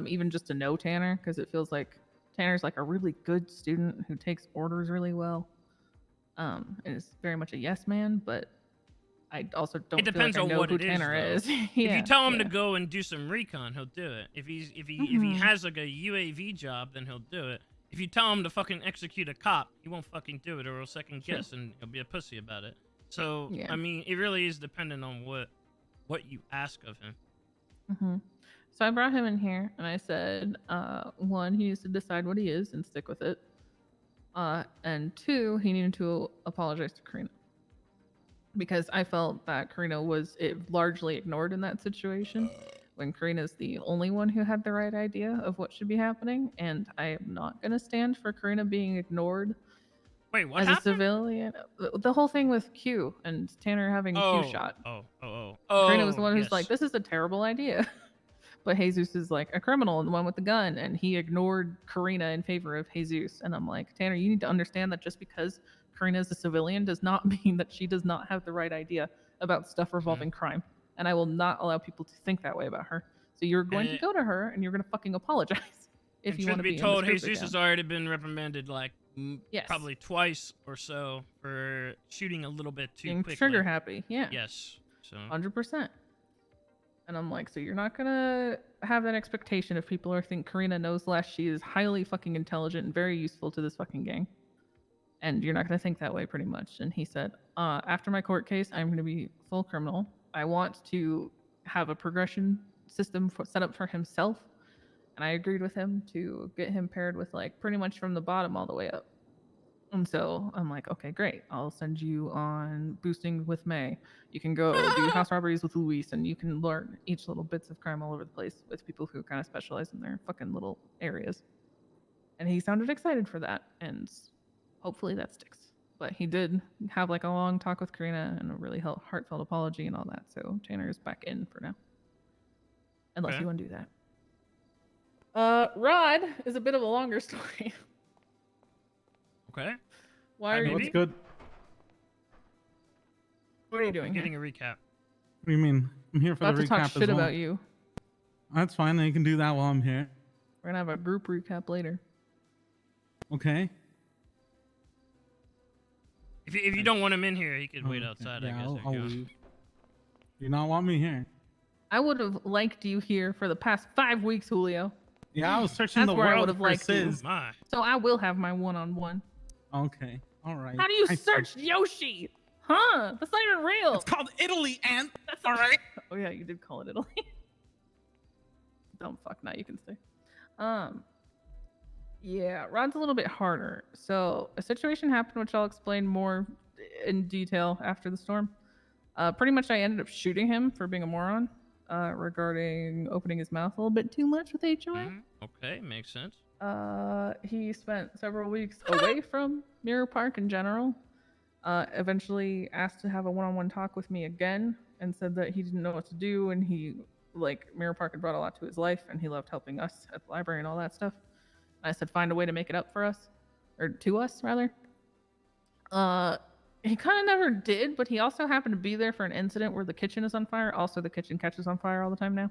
Even just to know Tanner, because it feels like Tanner's like a really good student who takes orders really well. And is very much a yes man, but I also don't It depends feel like I on know what who it Tanner is. is. Though. Yeah, If you tell him to yeah. go and do some recon, he'll do it. If he Mhm. has like a UAV job, then he'll do it. If you tell him to fucking execute a cop, he won't fucking do it, or he'll second Sure. guess and he'll be a pussy about it. So Yeah. I mean, it really is dependent on what you ask of him. hmm So I brought him in here and I said, one, he needs to decide what he is and stick with it. And two, he needed to apologize to Karina. Because I felt that Karina was largely ignored in that situation when Karina's the only one who had the right idea of what should be happening. And I am not going to stand for Karina being ignored Wait, what as happened? a civilian. The whole thing with Q and Tanner having Q shot. Karina was the one who's like, this is a terrible idea. But Jesus is like a criminal and the one with the gun, and he ignored Karina in favor of Jesus. And I'm like, Tanner, you need to understand that just because Karina is a civilian does not mean that she does not have the right idea about stuff revolving crime. And I will not allow people to think that way about her. So you're going to go to her and you're going to fucking apologize if you want to be told, in this group Jesus again. has already been reprimanded like Yes. probably twice or so for shooting a little bit too Being quickly. trigger happy, yeah. Yes. So 100%. And I'm like, so you're not gonna have that expectation if people think Karina knows less. She is highly fucking intelligent and very useful to this fucking gang. And you're not gonna think that way pretty much. And he said, after my court case, I'm gonna be full criminal. I want to have a progression system set up for himself. And I agreed with him to get him paired with like pretty much from the bottom all the way up. And so I'm like, okay, great. I'll send you on boosting with May. You can go do house robberies with Luis, and you can learn each little bits of crime all over the place with people who kind of specialize in their fucking little areas. And he sounded excited for that, and hopefully that sticks. But he did have like a long talk with Karina and a really heartfelt apology and all that. So Tanner is back in for now, unless you want to do that. Rod is a bit of a longer story. Okay. Why are you? What's good? What are you doing? I'm getting a recap. What do you mean? I'm here for About the to recap talk as shit well. about you. That's fine. You can do that while I'm here. We're gonna have a group recap later. Okay. If you don't want him in here, he could wait outside. Yeah, I guess. I'll leave. You not want me here? I would have liked you here for the past 5 weeks, Julio. Yeah, I was searching That's the where I world would have for liked you. Sis. So I will have my one-on-one. Okay. All right. How do you I- search Yoshi? Huh? That's not even real. It's called Italy, and that's all right. Oh yeah, you did call it Italy. Dumb fuck. Now you can stay. Yeah, Rod's a little bit harder. So a situation happened, which I'll explain more in detail after the storm. Pretty much, I ended up shooting him for being a moron regarding opening his mouth a little bit too much with HOA. Okay, makes sense. He spent several weeks away from Mirror Park in general. Eventually asked to have a one-on-one talk with me again and said that he didn't know what to do, and he, like, Mirror Park had brought a lot to his life and he loved helping us at the library and all that stuff. And I said, find a way to make it up for us, or to us rather. He kind of never did, but he also happened to be there for an incident where the kitchen is on fire. Also, the kitchen catches on fire all the time now.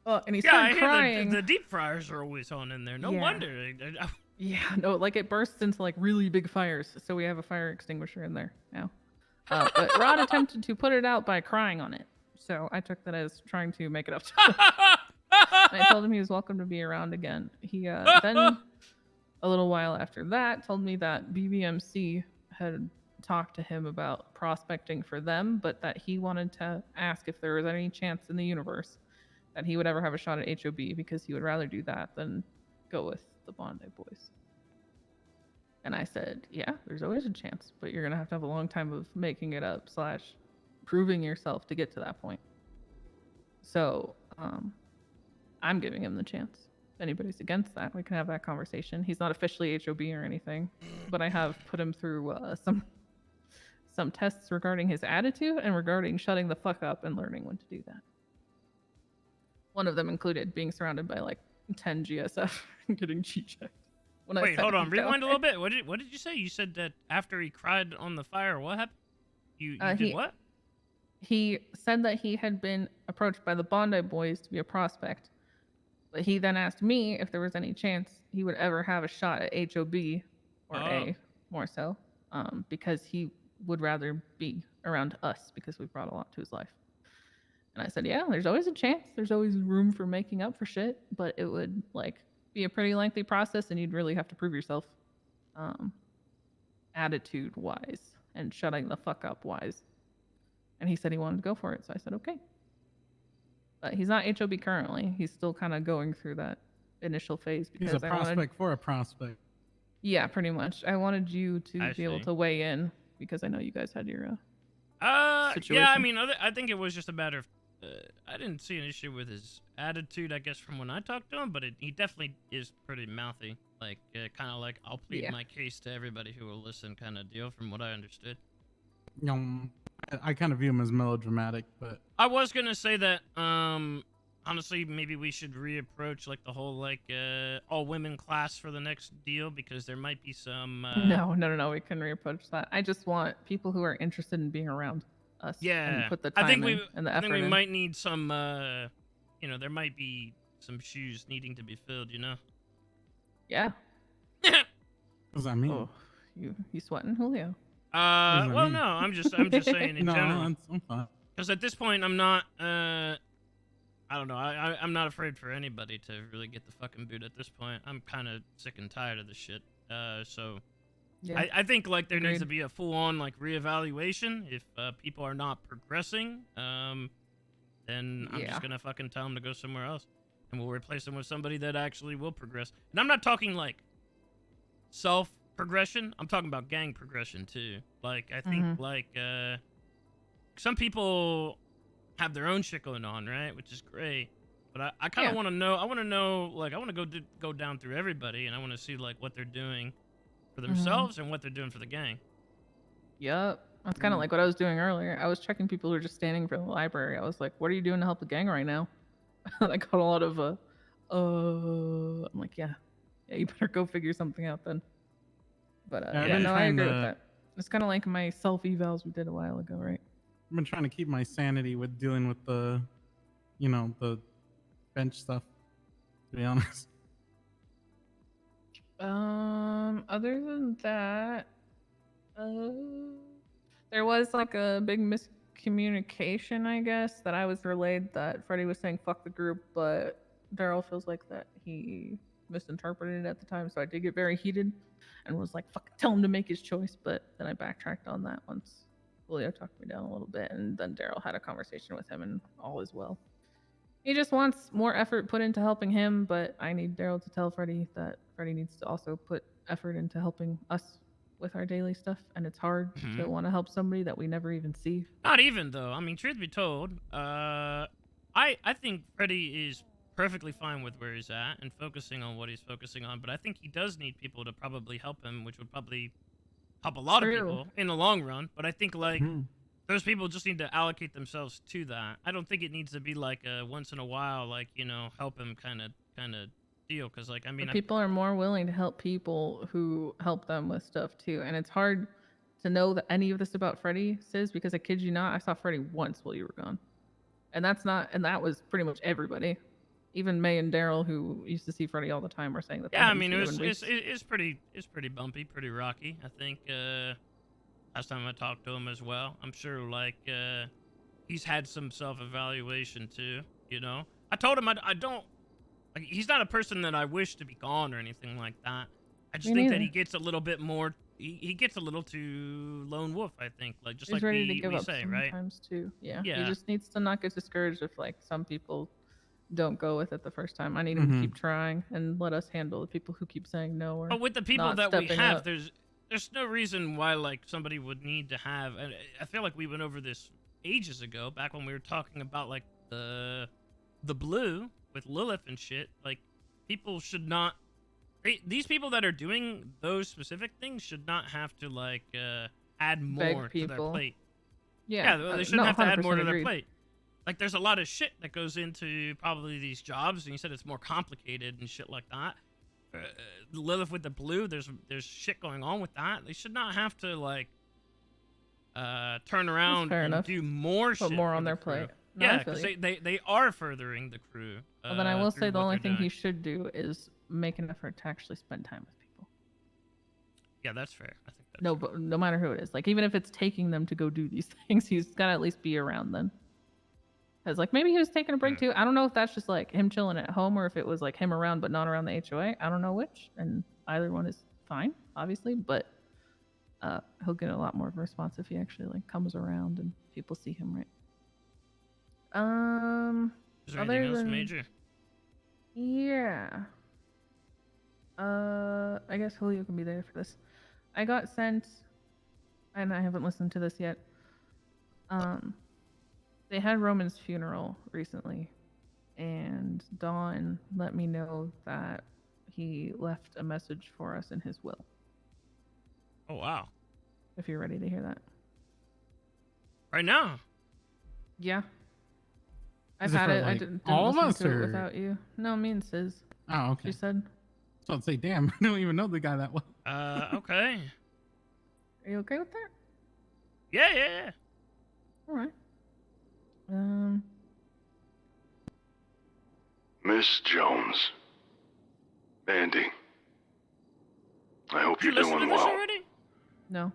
And he Yeah, I started hear crying. the deep fryers are always on in there. No Yeah. wonder. Yeah, no, like it bursts into like really big fires. So we have a fire extinguisher in there now. But Rod attempted to put it out by crying on it. So I took that as trying to make it up to him. I told him he was welcome to be around again. He then, a little while after that, told me that BBMC had talked to him about prospecting for them, but that he wanted to ask if there was any chance in the universe that he would ever have a shot at HOB, because he would rather do that than go with the Bondi boys. And I said, yeah, there's always a chance, but you're gonna have a long time of making it up / proving yourself to get to that point. So I'm giving him the chance. If anybody's against that, we can have that conversation. He's not officially HOB or anything, but I have put him through some tests regarding his attitude and regarding shutting the fuck up and learning when to do that. One of them included being surrounded by like 10 GSF and getting G-checked. Wait, hold on. Rewind a little bit. What did you say? You said that after he cried on the fire, what happened? You did what? He said that he had been approached by the Bondi boys to be a prospect, but he then asked me if there was any chance he would ever have a shot at HOB or A, more so, because he would rather be around us because we brought a lot to his life. And I said, yeah, there's always a chance. There's always room for making up for shit, but it would like be a pretty lengthy process, and you'd really have to prove yourself, attitude-wise and shutting the fuck up-wise. And he said he wanted to go for it, so I said okay. But he's not HOB currently. He's still kind of going through that initial phase because He's a prospect for a prospect. Yeah, pretty much. I wanted you to be able to weigh in because I know you guys had your situation. Yeah, I mean, I think it was just a matter of I didn't see an issue with his attitude, I guess, from when I talked to him, but he definitely is pretty mouthy. Like, kind of like, I'll plead my case to everybody who will listen kind of deal from what I understood. I kind of view him as melodramatic, but... I was going to say that, honestly, maybe we should reapproach, like, the whole, like, all-women class for the next deal, because there might be some... No, we can reapproach that. I just want people who are interested in being around us. Yeah, and put the time in and the effort I think we in. might need some, you know, there might be some shoes needing to be filled, you know? Yeah. What does that mean? Oh, you sweating, Julio? Well, no, I'm just saying in general. I'm fine. Because at this point, I'm not, I don't know, I'm not afraid for anybody to really get the fucking boot at this point. I'm kind of sick and tired of this shit. So... Yeah. I think like there needs to be a full-on like reevaluation. If people are not progressing, then I'm just gonna fucking tell them to go somewhere else, and we'll replace them with somebody that actually will progress. And I'm not talking like self-progression. I'm talking about gang progression too. Like I think like some people have their own shit going on, right? Which is great. But I kind of want to know. I want to know like I want to go down through everybody, and I want to see like what they're doing for themselves and what they're doing for the gang. Yep. That's kind of like what I was doing earlier. I was checking people who were just standing for the library. I was like, what are you doing to help the gang right now? I got a lot of, I'm like, yeah, you better go figure something out then. But I agree with that. It's kind of like my self-evals we did a while ago, right? I've been trying to keep my sanity with dealing with the, you know, the bench stuff, to be honest. Other than that, there was like a big miscommunication, I guess, that I was relayed that Freddie was saying fuck the group, but Daryl feels like that he misinterpreted it at the time, so I did get very heated and was like, fuck, tell him to make his choice, but then I backtracked on that once Julio talked me down a little bit, and then Daryl had a conversation with him, and all is well. He just wants more effort put into helping him, but I need Daryl to tell Freddie that Freddie needs to also put effort into helping us with our daily stuff, and it's hard to want to help somebody that we never even see. Not even, though. I mean, truth be told, I think Freddie is perfectly fine with where he's at and focusing on what he's focusing on, but I think he does need people to probably help him, which would probably help a lot of people in the long run, but I think, like... Those people just need to allocate themselves to that. I don't think it needs to be like a once in a while, like, you know, help him kind of deal. Because, like, I mean, people are more willing to help people who help them with stuff too. And it's hard to know that any of this about Freddie, Sis, because I kid you not, I saw Freddie once while you were gone, and that was pretty much everybody. Even May and Daryl, who used to see Freddie all the time, were saying that. Yeah, I mean, it's pretty bumpy, pretty rocky. I think. Last time I talked to him as well, I'm sure like he's had some self-evaluation too, you know. I told him I don't like, he's not a person that I wish to be gone or anything like that. I just think that he gets a little bit more he gets a little too lone wolf, I think, like just he's like ready to give we up say, right? Sometimes too. Yeah. He just needs to not get discouraged if like some people don't go with it the first time. I need him to keep trying and let us handle the people who keep saying no or but with the people not that we have, up. There's no reason why like somebody would need to have, and I feel like we went over this ages ago, back when we were talking about like the the blue with Lilith and shit, like, people should not. These people that are doing those specific things should not have to like add more to their plate. Yeah, they shouldn't have to add more to their agreed. plate. Like, there's a lot of shit that goes into probably these jobs, and you said it's more complicated and shit like that. Lilith with the blue, there's shit going on with that. They should not have to like turn around and do more shit. Put more for on the their crew. plate. No, I Yeah, feel because you. they are furthering the crew. Well, then I will say through the what only they're thing doing. he should do is make an effort to actually spend time with people. Yeah, that's fair. I think that's No, but no matter who it is, like even if it's taking them to go do these things, he's got to at least be around then. Because like maybe he was taking a break too. I don't know if that's just like him chilling at home or if it was like him around but not around the HOA. I don't know which, and either one is fine, obviously. But he'll get a lot more of a response if he actually like comes around and people see him, right? Is there anything else major? Yeah. I guess Julio can be there for this. I got sent, and I haven't listened to this yet. They had Roman's funeral recently, and Dawn let me know that he left a message for us in his will. Oh wow! If you're ready to hear that. Right now? Yeah. I've Is it had for, it. I like, didn't all of listen us, to it or- without you. No, me and Sis. Oh, okay. She said. So I'd say, damn, I don't even know the guy that well. Okay. Are you okay with that? Yeah. All right. Miss Jones. Andy. I hope you're doing well. No.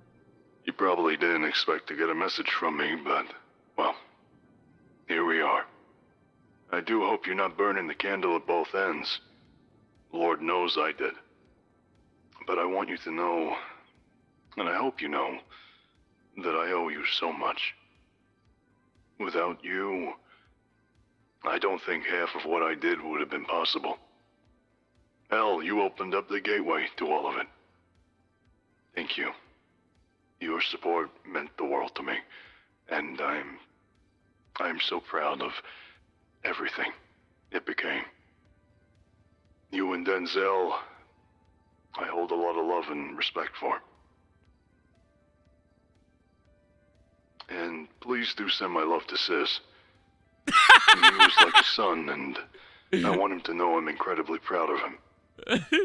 You probably didn't expect to get a message from me, but, well, here we are. I do hope you're not burning the candle at both ends. Lord knows I did. But I want you to know, and I hope you know, that I owe you so much. Without you, I don't think half of what I did would have been possible. Hell, you opened up the gateway to all of it. Thank you. Your support meant the world to me, and I'm so proud of everything it became. You and Denzel, I hold a lot of love and respect for. And please do send my love to Sis. He was like a son, and I want him to know I'm incredibly proud of him.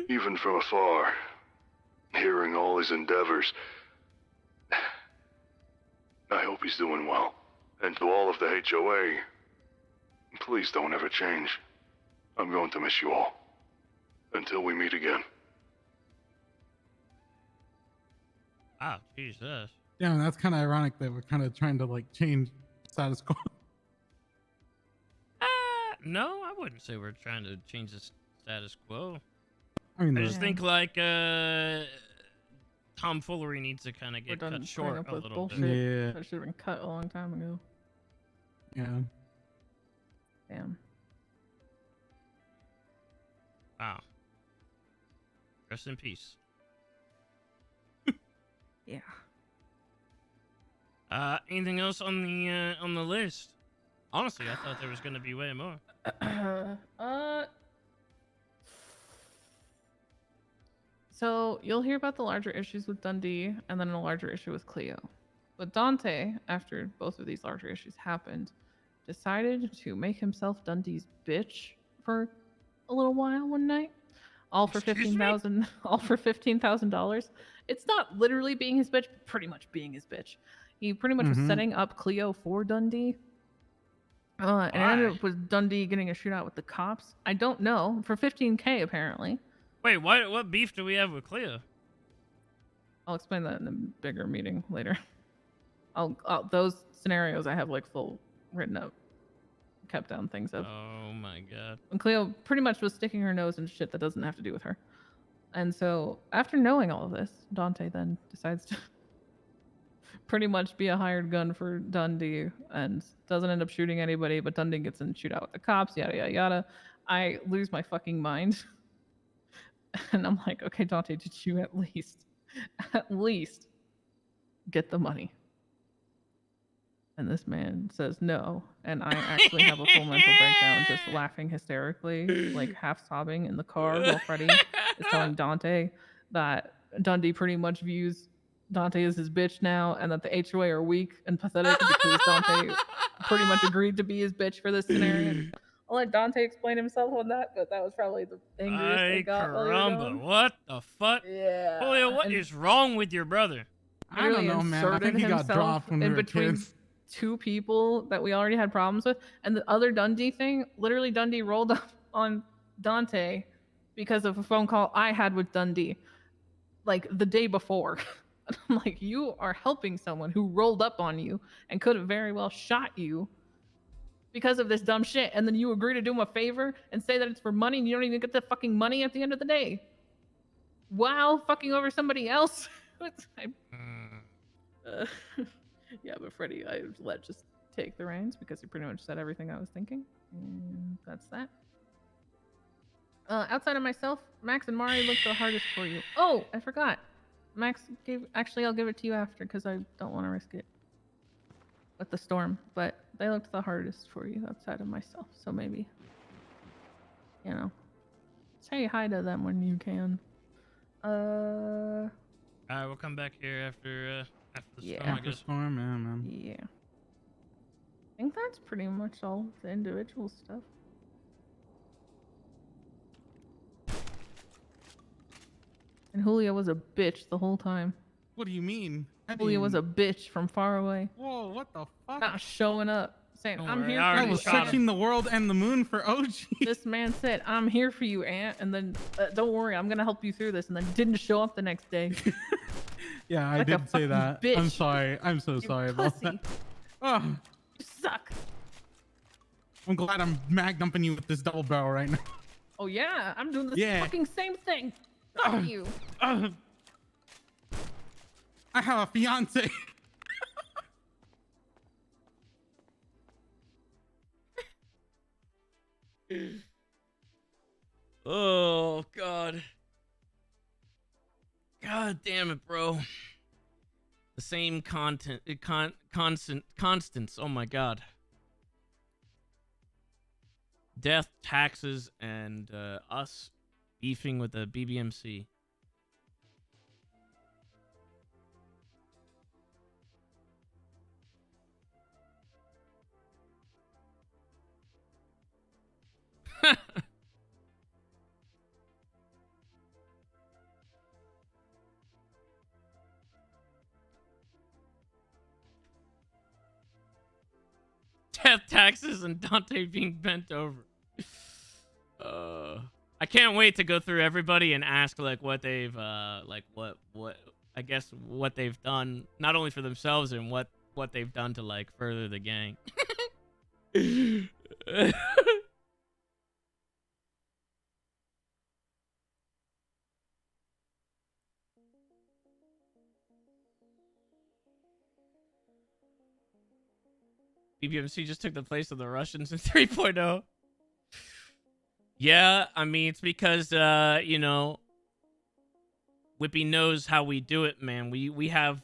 Even from afar, hearing all his endeavors. I hope he's doing well. And to all of the HOA, please don't ever change. I'm going to miss you all. Until we meet again. Wow, Jesus. Damn, that's kind of ironic that we're kind of trying to like change status quo. No, I wouldn't say we're trying to change the status quo. I mean, I just think like tomfoolery needs to kind of get We're done cut short up a with little bullshit. bit. Yeah. That should have been cut a long time ago. Yeah. Damn. Wow. Rest in peace. Yeah. Anything else on the list? Honestly, I thought there was gonna be way more. So you'll hear about the larger issues with Dundee and then a larger issue with Cleo. But Dante, after both of these larger issues happened, decided to make himself Dundee's bitch for a little while one night. All for $15,000. All for $15,000. It's not literally being his bitch, but pretty much being his bitch. He pretty much was setting up Cleo for Dundee. And it ended up with Dundee getting a shootout with the cops. I don't know. For $15K apparently. Wait, what beef do we have with Cleo? I'll explain that in a bigger meeting later. Those scenarios I have like full written up, kept down things of. Oh my god. And Cleo pretty much was sticking her nose in shit that doesn't have to do with her. And so after knowing all of this, Dante then decides to pretty much be a hired gun for Dundee and doesn't end up shooting anybody, but Dundee gets in a shootout with the cops, yada yada yada. I lose my fucking mind. And I'm like, okay, Dante, did you at least get the money? And this man says no. And I actually have a full mental breakdown, just laughing hysterically, like half sobbing in the car while Freddy is telling Dante that Dundee pretty much views Dante as his bitch now, and that the HOA are weak and pathetic because Dante pretty much agreed to be his bitch for this scenario. I'll let Dante explain himself on that, but that was probably the angriest I got while you were Caramba, gone. what the fuck? Yeah. Julio, what is wrong with your brother? I don't know, man. I think he got dropped when we in were between kids. two people that we already had problems with. And the other Dundee thing, literally Dundee rolled up on Dante because of a phone call I had with Dundee like the day before. I'm like, you are helping someone who rolled up on you and could have very well shot you because of this dumb shit. And then you agree to do him a favor and say that it's for money and you don't even get the fucking money at the end of the day. Wow, fucking over somebody else. Yeah, but Freddy, I let just take the reins because he pretty much said everything I was thinking. And that's that. Outside of myself, Max and Mari looked the hardest for you. Oh, I forgot. Max gave... Actually, I'll give it to you after because I don't want to risk it with the storm. But they looked the hardest for you outside of myself. So maybe, you know, say hi to them when you can. All right, we'll come back here after the storm, I guess. Storm, man. Yeah. I think that's pretty much all the individual stuff. And Julio was a bitch the whole time. What do you mean? Julio was a bitch from far away. Whoa, what the fuck? Not showing up, saying, Don't I'm worry, here I for I you. was searching the world and the moon for OG. This man said, I'm here for you, Aunt. And then, don't worry, I'm going to help you through this. And then didn't show up the next day. Yeah, I Like a did say fucking that. bitch. I'm sorry. I'm so sorry about pussy. that. Oh, You suck. I'm glad I'm mag dumping you with this double barrel right now. Oh, yeah, I'm doing the Yeah. fucking same thing. Fuck you. I have a fiance. Oh, God. God damn it, bro. The same constants. Oh, my God. Death, taxes, and us beefing with the BBMC. Death, taxes, and Dante being bent over. I can't wait to go through everybody and ask like what they've what I guess what they've done, not only for themselves and what they've done to like further the gang. BBMC just took the place of the Russians in 3.0. Yeah, I mean, it's because, you know, Whippy knows how we do it, man. We have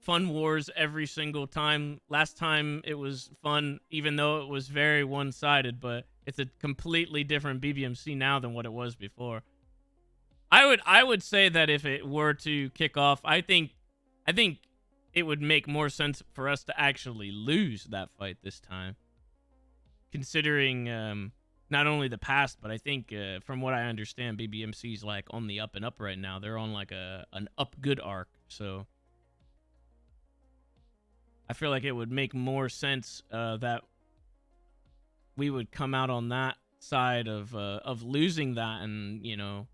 fun wars every single time. Last time it was fun, even though it was very one-sided, but it's a completely different BBMC now than what it was before. I would say that if it were to kick off, I think it would make more sense for us to actually lose that fight this time. Considering not only the past, but I think from what I understand, BBMC's like on the up and up right now. They're on like an up good arc. So I feel like it would make more sense that we would come out on that side of losing that, and you know,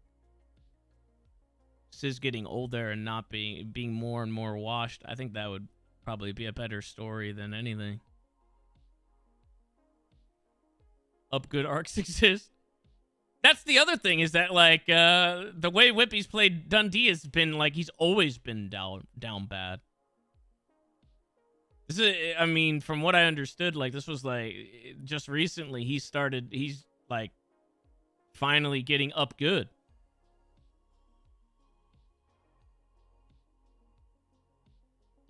Sis getting older and not being more and more washed. I think that would probably be a better story than anything. Up good arcs exist. That's the other thing, is that like the way Whippy's played Dundee has been like he's always been down bad. This is, I mean, from what I understood, like this was like just recently he's like finally getting up good.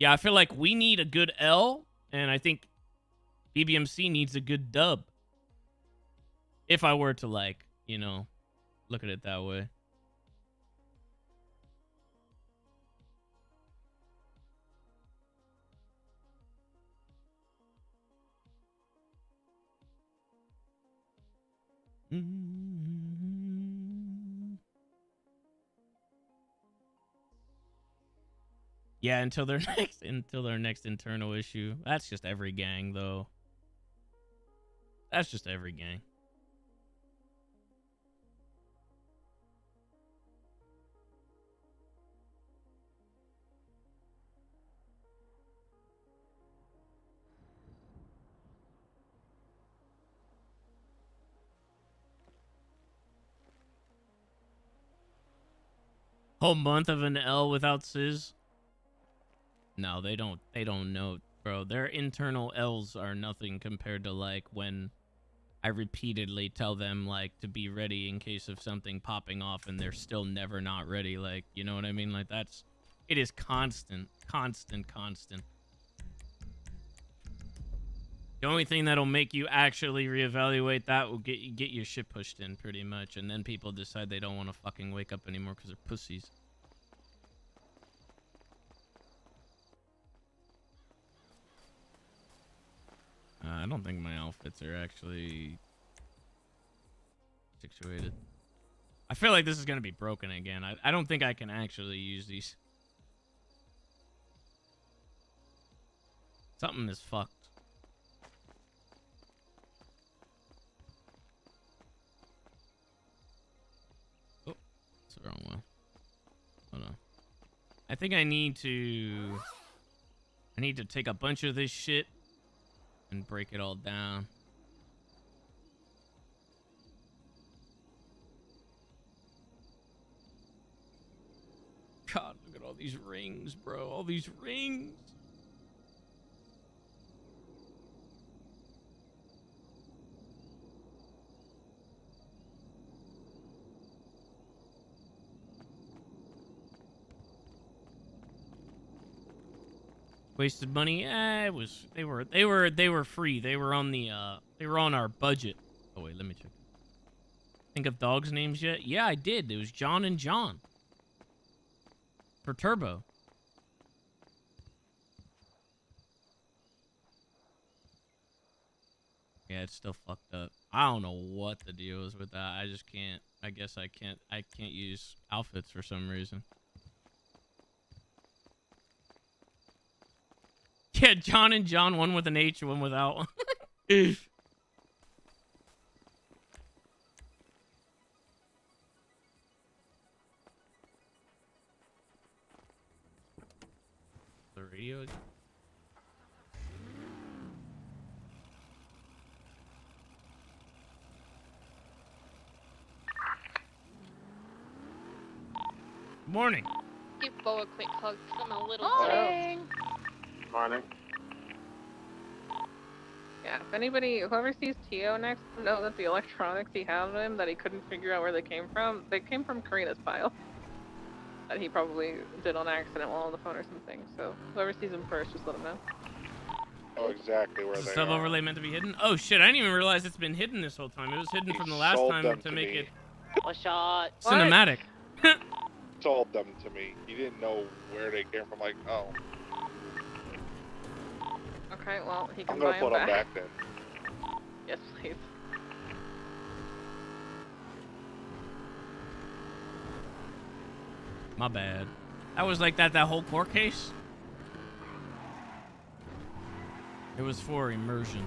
Yeah, I feel like we need a good L And I think BBMC needs a good dub. If I were to, like, you know, look at it that way. Yeah, until their next internal issue. That's just every gang, though. That's just every gang. Whole month of an L without Sizz? No, they don't know, bro. Their internal L's are nothing compared to, like, when I repeatedly tell them, like, to be ready in case of something popping off and they're still never not ready. Like, you know what I mean? Like, it is constant. The only thing that'll make you actually reevaluate that will get your shit pushed in, pretty much. And then people decide they don't want to fucking wake up anymore because they're pussies. I don't think my outfits are actually situated. I feel like this is going to be broken again. I don't think I can actually use these. Something is fucked. Oh, that's the wrong one. Hold on. I think I need to take a bunch of this shit and break it all down. God, look at all these rings, bro. All these rings. Wasted money? It was they were free. They were on our budget. Oh wait, let me check. Think of dogs' names yet? Yeah, I did. It was John and John. For Turbo. Yeah, it's still fucked up. I don't know what the deal is with that. I just can't. I guess I can't use outfits for some reason. Yeah, John and John, one with an H, one without one. The radio. Morning. Give Bo a quick hug. 'Cause I'm a little Morning. Morning. Yeah, if anybody, whoever sees Tio next, know that the electronics he had on him that he couldn't figure out where they came from Karina's file. That he probably did on accident while on the phone or something. So whoever sees him first, just let him know. Oh, exactly where Is the they sub are. overlay meant to be hidden? Oh shit, I didn't even realize it's been hidden this whole time. It was hidden from the last sold time them to to make me. it A shot. cinematic. Sold them to me. He didn't know where they came from. Like, oh, Okay, well, he can I'm buy gonna put them back. back then. Yes, please. My bad. That was like that whole court case? It was for immersion.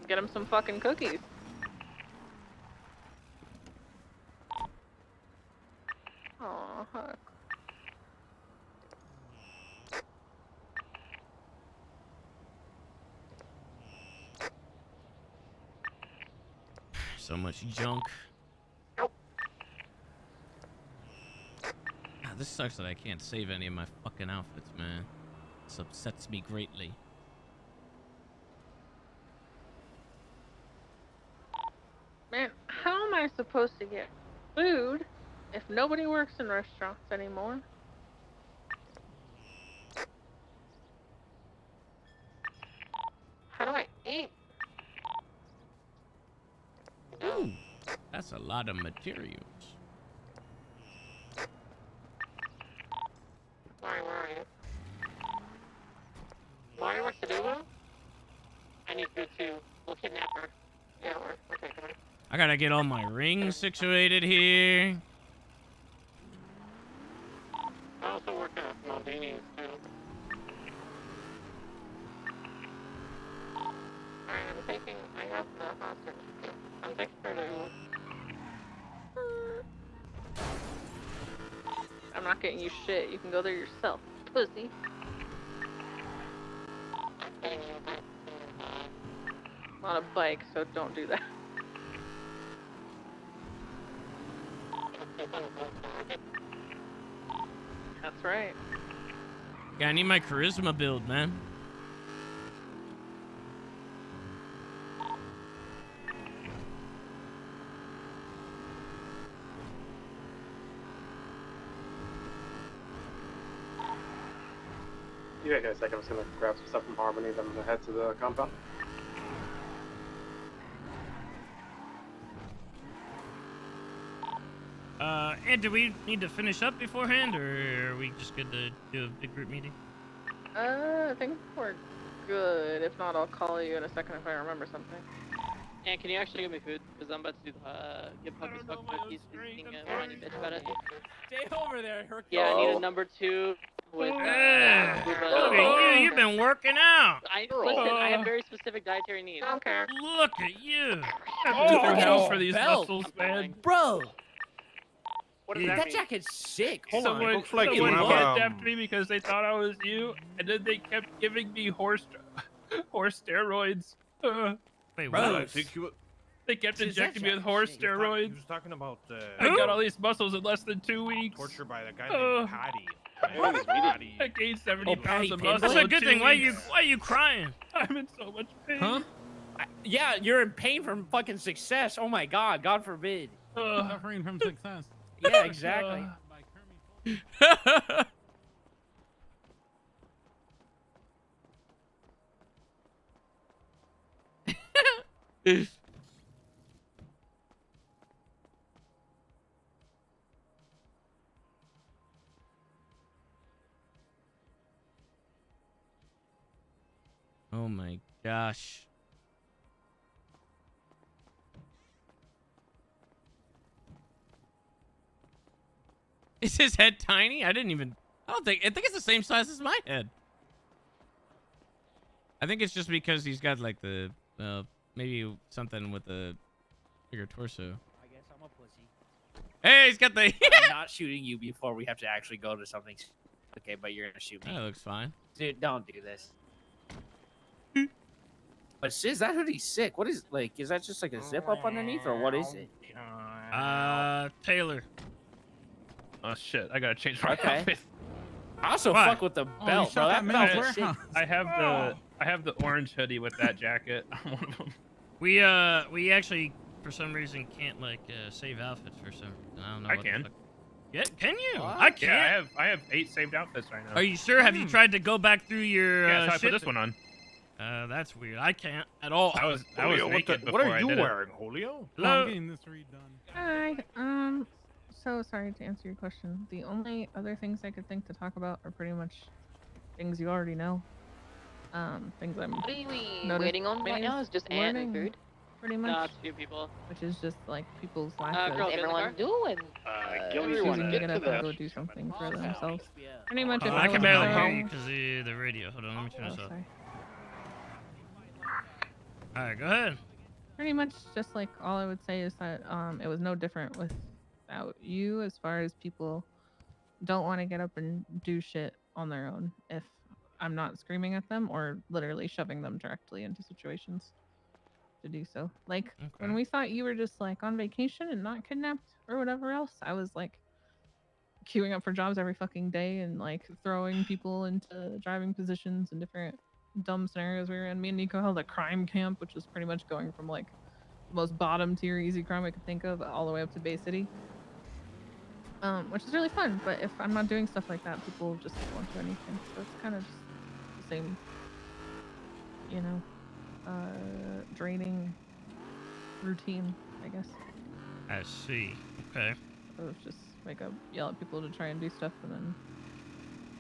Get him some fucking cookies. Aw, Huck. So much junk. This sucks that I can't save any of my fucking outfits, man. This upsets me greatly. Man, how am I supposed to get food if nobody works in restaurants anymore? How do I eat? Ooh, that's a lot of materials. Where are you? Why, what to do? I need you to look kidnap her. Yeah, we're taking her. I gotta get all my rings situated here. I also work at Maldini's too. I have the hostage. I'm taking her to... I'm not getting you shit. You can go there yourself, pussy. I'm on a bike, so don't do that. That's right. Yeah, I need my charisma build, man. You wait a second, I'm just gonna grab some stuff from Harmony, then I'm gonna head to the compound. Ed, do we need to finish up beforehand, or are we just good to do a big group meeting? I think we're good. If not, I'll call you in a second if I remember something. And can you actually give me food? Because I'm about to do give Puppy's fucking cookies. Being a whiny bitch about it. Stay over there, Hercules. Yeah, I need a number 2 with Look at you, you've been working out. Listen, I have very specific dietary needs. I don't care. Look at you. Oh, hell for these belt. muscles, man. Bro, What does that that mean? jacket's sick. Hold on. Someone, Looks like you someone have, kidnapped me because they thought I was you, and then they kept giving me horse steroids. Wait, bro, what? I think they kept Is that injecting me with horse He steroids. was talking about I got all these muscles in less than 2 weeks. torture by the guy named Patty. I gained 70 Patty pounds of Pimble? muscle. That's a in good 2 thing. Why weeks. are you crying? I'm in so much pain. Huh? Yeah, you're in pain from fucking success. Oh my god, God forbid. Suffering from success. Yeah, exactly. Oh my gosh. Is his head tiny? I think it's the same size as my head. I think it's just because he's got like the maybe something with the bigger torso. I guess I'm a pussy. Hey, he's got the I'm not shooting you before we have to actually go to something. Okay, but you're gonna shoot me. That looks fine. Dude, don't do this. But is that hoodie sick? What is like? Is that just like a zip up underneath, or what is it? Taylor. Oh shit! I gotta change my Okay. outfit. I also What? fuck with the belt, bro. That belt is sick. I have the orange hoodie with that jacket on one of them. We actually for some reason can't like save outfits for some reason. I don't know. I what the can. fuck. Yeah, can you? What? I can't. Yeah, I have 8 saved outfits right now. Are you sure? Have you tried to go back through your Yeah, so I shit? put this one on. That's weird. I can't at all. I was Julio, naked what before are I you did it. wearing, Julio? Hello? I'm getting this redone. Hi. So sorry to answer your question. The only other things I could think to talk about are pretty much things you already know. Things I'm What are we waiting on right now? Is just ant and food? Pretty No, much. it's a few people. Which is just like people's lack girl, of get in the car. Everyone doing? choosing to get up and go do something for themselves. Pretty much. If I can was barely so- hear you because the radio. Hold on, let me turn this Oh, off. sorry. All right, go ahead. Pretty much just like all I would say is that it was no different without you as far as people don't want to get up and do shit on their own if I'm not screaming at them or literally shoving them directly into situations. to do so. Like when we thought you were just like on vacation and not kidnapped or whatever else, I was like queuing up for jobs every fucking day and like throwing people into driving positions and different dumb scenarios we were in. Me and Nico held a crime camp, which was pretty much going from like the most bottom tier easy crime I could think of all the way up to Bay City. Which is really fun, but if I'm not doing stuff like that, people just won't do anything. So it's kind of just the same, you know, draining routine, I guess. I see. Okay. So it's just wake up, yell at people to try and do stuff, and then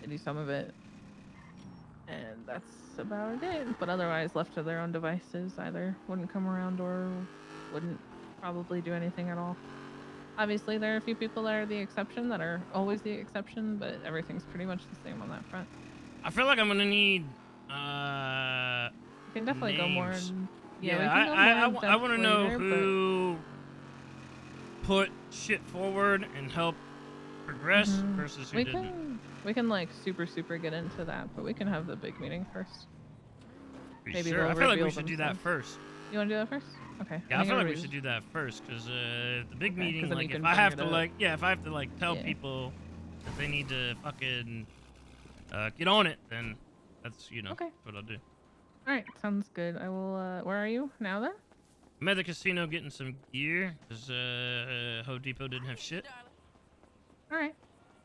they do some of it. And that's about it. But otherwise, left to their own devices, either wouldn't come around or wouldn't probably do anything at all. Obviously, there are a few people that are the exception, that are always the exception, but everything's pretty much the same on that front. I feel like I'm gonna need. You can definitely go more. names. Yeah, we can go more I want to know later, who put shit forward and help progress versus who didn't. We can like super get into that, but we can have the big meeting first. Maybe Sure. I they'll feel like we reveal should do that themselves. first. You want to do that first? Okay. Yeah, I feel like we should do that first, because the big Okay, 'cause meeting, then like, you if can I bring have it to, up. like, if I have to, like, tell Yeah. people that they need to fucking get on it, then that's, you know, Okay. what I'll do. All right, sounds good. I will. Where are you now then? I'm at the casino getting some gear, because Home Depot didn't have shit. All right.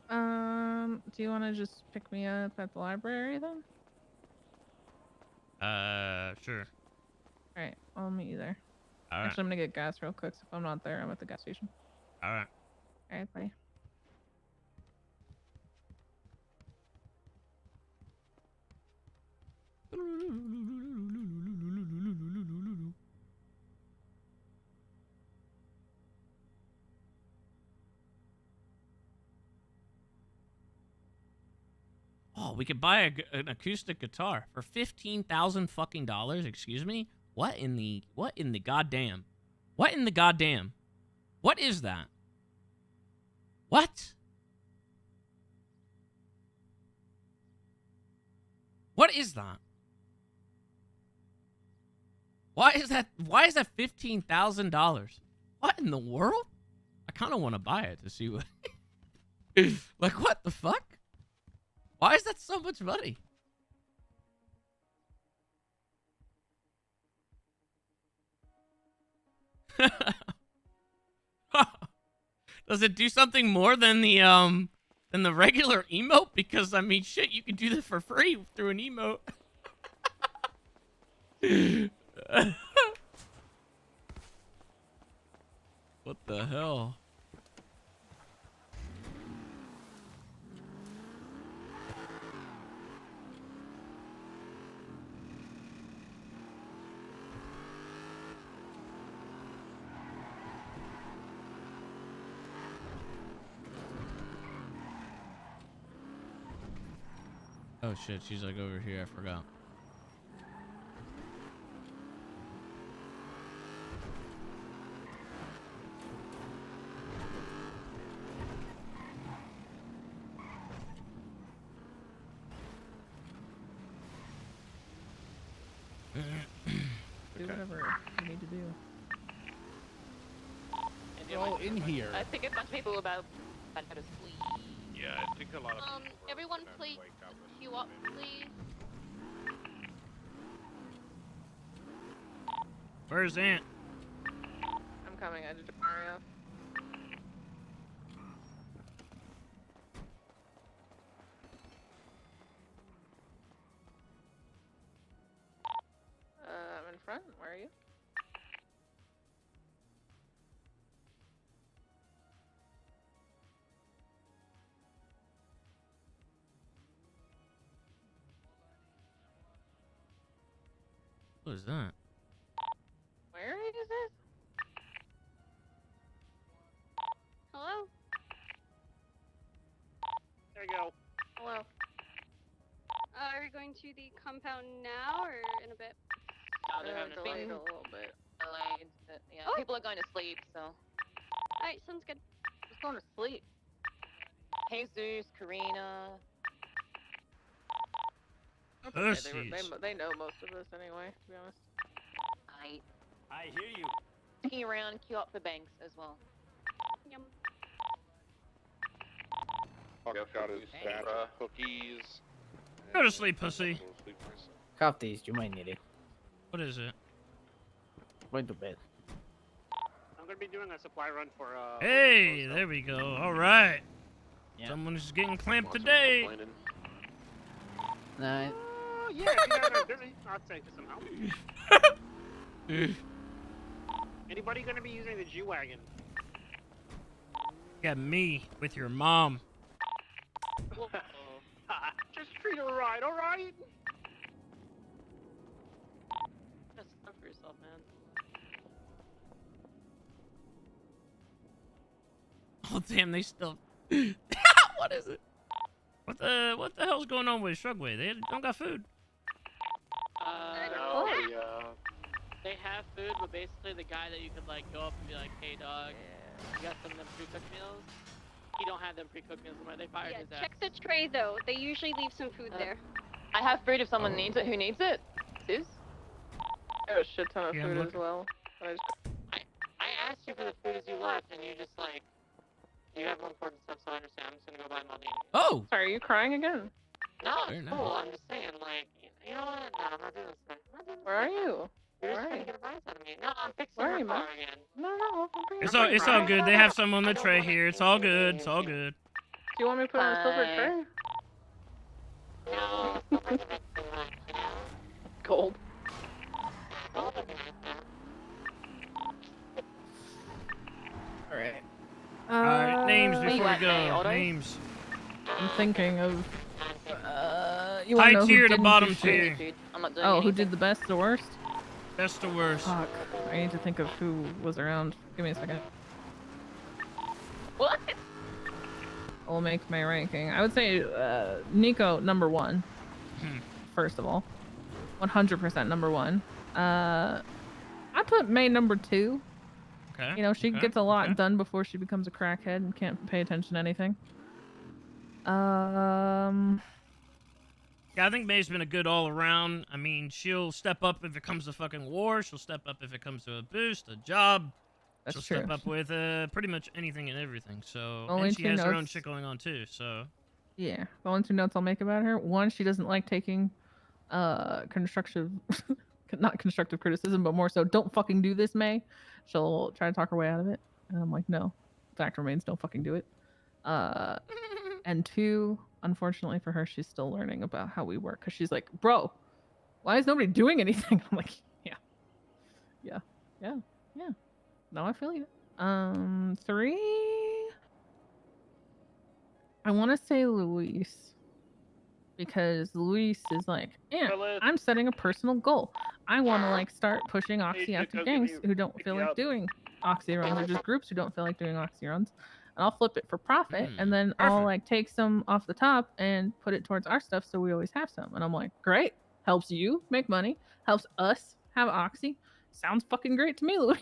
Do you want to just pick me up at the library then? Sure. All right, I'll meet you there. All right. Actually, I'm gonna get gas real quick. So if I'm not there, I'm at the gas station. All right. All right, bye. Oh, we could buy an acoustic guitar for $15,000 fucking dollars. Excuse me. What in the goddamn? What in the goddamn? What is that? What? What is that? Why is that $15,000? What in the world? I kind of want to buy it to see what. Like, what the fuck? Why is that so much money? Does it do something more than the regular emote? Because I mean, shit, you can do that for free through an emote. What the hell? Oh shit, she's like over here, I forgot. Do whatever you need to do. We're all in here. I think a bunch of people about how to sleep. Yeah, I think a lot of people are Everyone gonna please wake up with queue up, please. Where's Aunt? I'm coming. I just Mario. I'm in front. Where are you? What is that? Where is this? Hello? There you go. Hello. Are we going to the compound now or in a bit? Oh, they're having delayed a little bit. Delayed. Yeah, Oh. people are going to sleep, so. Alright, sounds good. Who's going to sleep? Jesus, Karina. They know most of this anyway, to be honest. I hear you. Looking around, queue up for banks as well. Yum. I've got his bad cookies. Go to sleep, pussy. Go to sleep myself. Cough these, you might need it. What is it? Going to bed. I'm gonna be doing a supply run for Hey, there we go. All right. Yeah. Someone's getting clamped today. Nah. Yeah, if you guys are busy, I'll take some help. Anybody gonna be using the G-Wagon? Got me with your mom. Just treat her right, alright? Just stand for yourself, man. Oh damn, they still. What is it? What the hell's going on with Shrugway? They don't got food. No, They have food, but basically the guy that you could like go up and be like, hey dog, you got some of them pre-cooked meals? He don't have them pre-cooked meals anymore. They fired his ass. Check the tray though. They usually leave some food there. I have food if someone needs it. Who needs it? Sis? I have a shit ton of Yeah, food look. as well. I asked you for the food as you left, and you just like, you have more important stuff, so I understand. I'm just gonna go buy Maldini. Oh. Sorry, are you crying again? No, Very it's nice. cool. I'm just saying, like, you know what? No, I'm not doing this thing. Where are you? You're just trying to get advice out of me. No, I'm fixing Where are my you, car Ma? again. No. It's all good. They have some on the tray here. It's all good. It's all good. Do you want me to put on a silver tray? No. Gold. Alright. All right, names wait, before we what, go. orders? Names. I'm thinking of. You wanna High know who tier to didn't bottom do shit? tier. I'm not doing Oh, who anything. did the best, the worst? Best to worst. Fuck. I need to think of who was around. Give me a second. What? I'll make my ranking. I would say Nico number 1. First of all, 100% number 1. I put May number 2. Okay. You know, she okay, gets a lot okay. done before she becomes a crackhead and can't pay attention to anything. Yeah, I think May's been a good all around. I mean, she'll step up if it comes to fucking war. She'll step up if it comes to a boost, a job. That's She'll true. step up with pretty much anything and everything. So, Only and she two has her own notes. shit going on too. So, Yeah, the only 2 notes I'll make about her. 1, she doesn't like taking constructive, not constructive criticism, but more so, don't fucking do this, May. She'll try to talk her way out of it. And I'm like, no. Fact remains, don't fucking do it. And 2, unfortunately for her, she's still learning about how we work. Because she's like, bro, why is nobody doing anything? I'm like, yeah. No, I feel you. 3, I want to say Luis. Because Luis is like, yeah, I'm setting a personal goal. I want to like start pushing Oxy out to gangs who don't feel like doing Oxy runs, or just groups who don't feel like doing Oxy runs. And I'll flip it for profit, and then I'll like take some off the top and put it towards our stuff, so we always have some. And I'm like, great, helps you make money, helps us have Oxy. Sounds fucking great to me, Luis.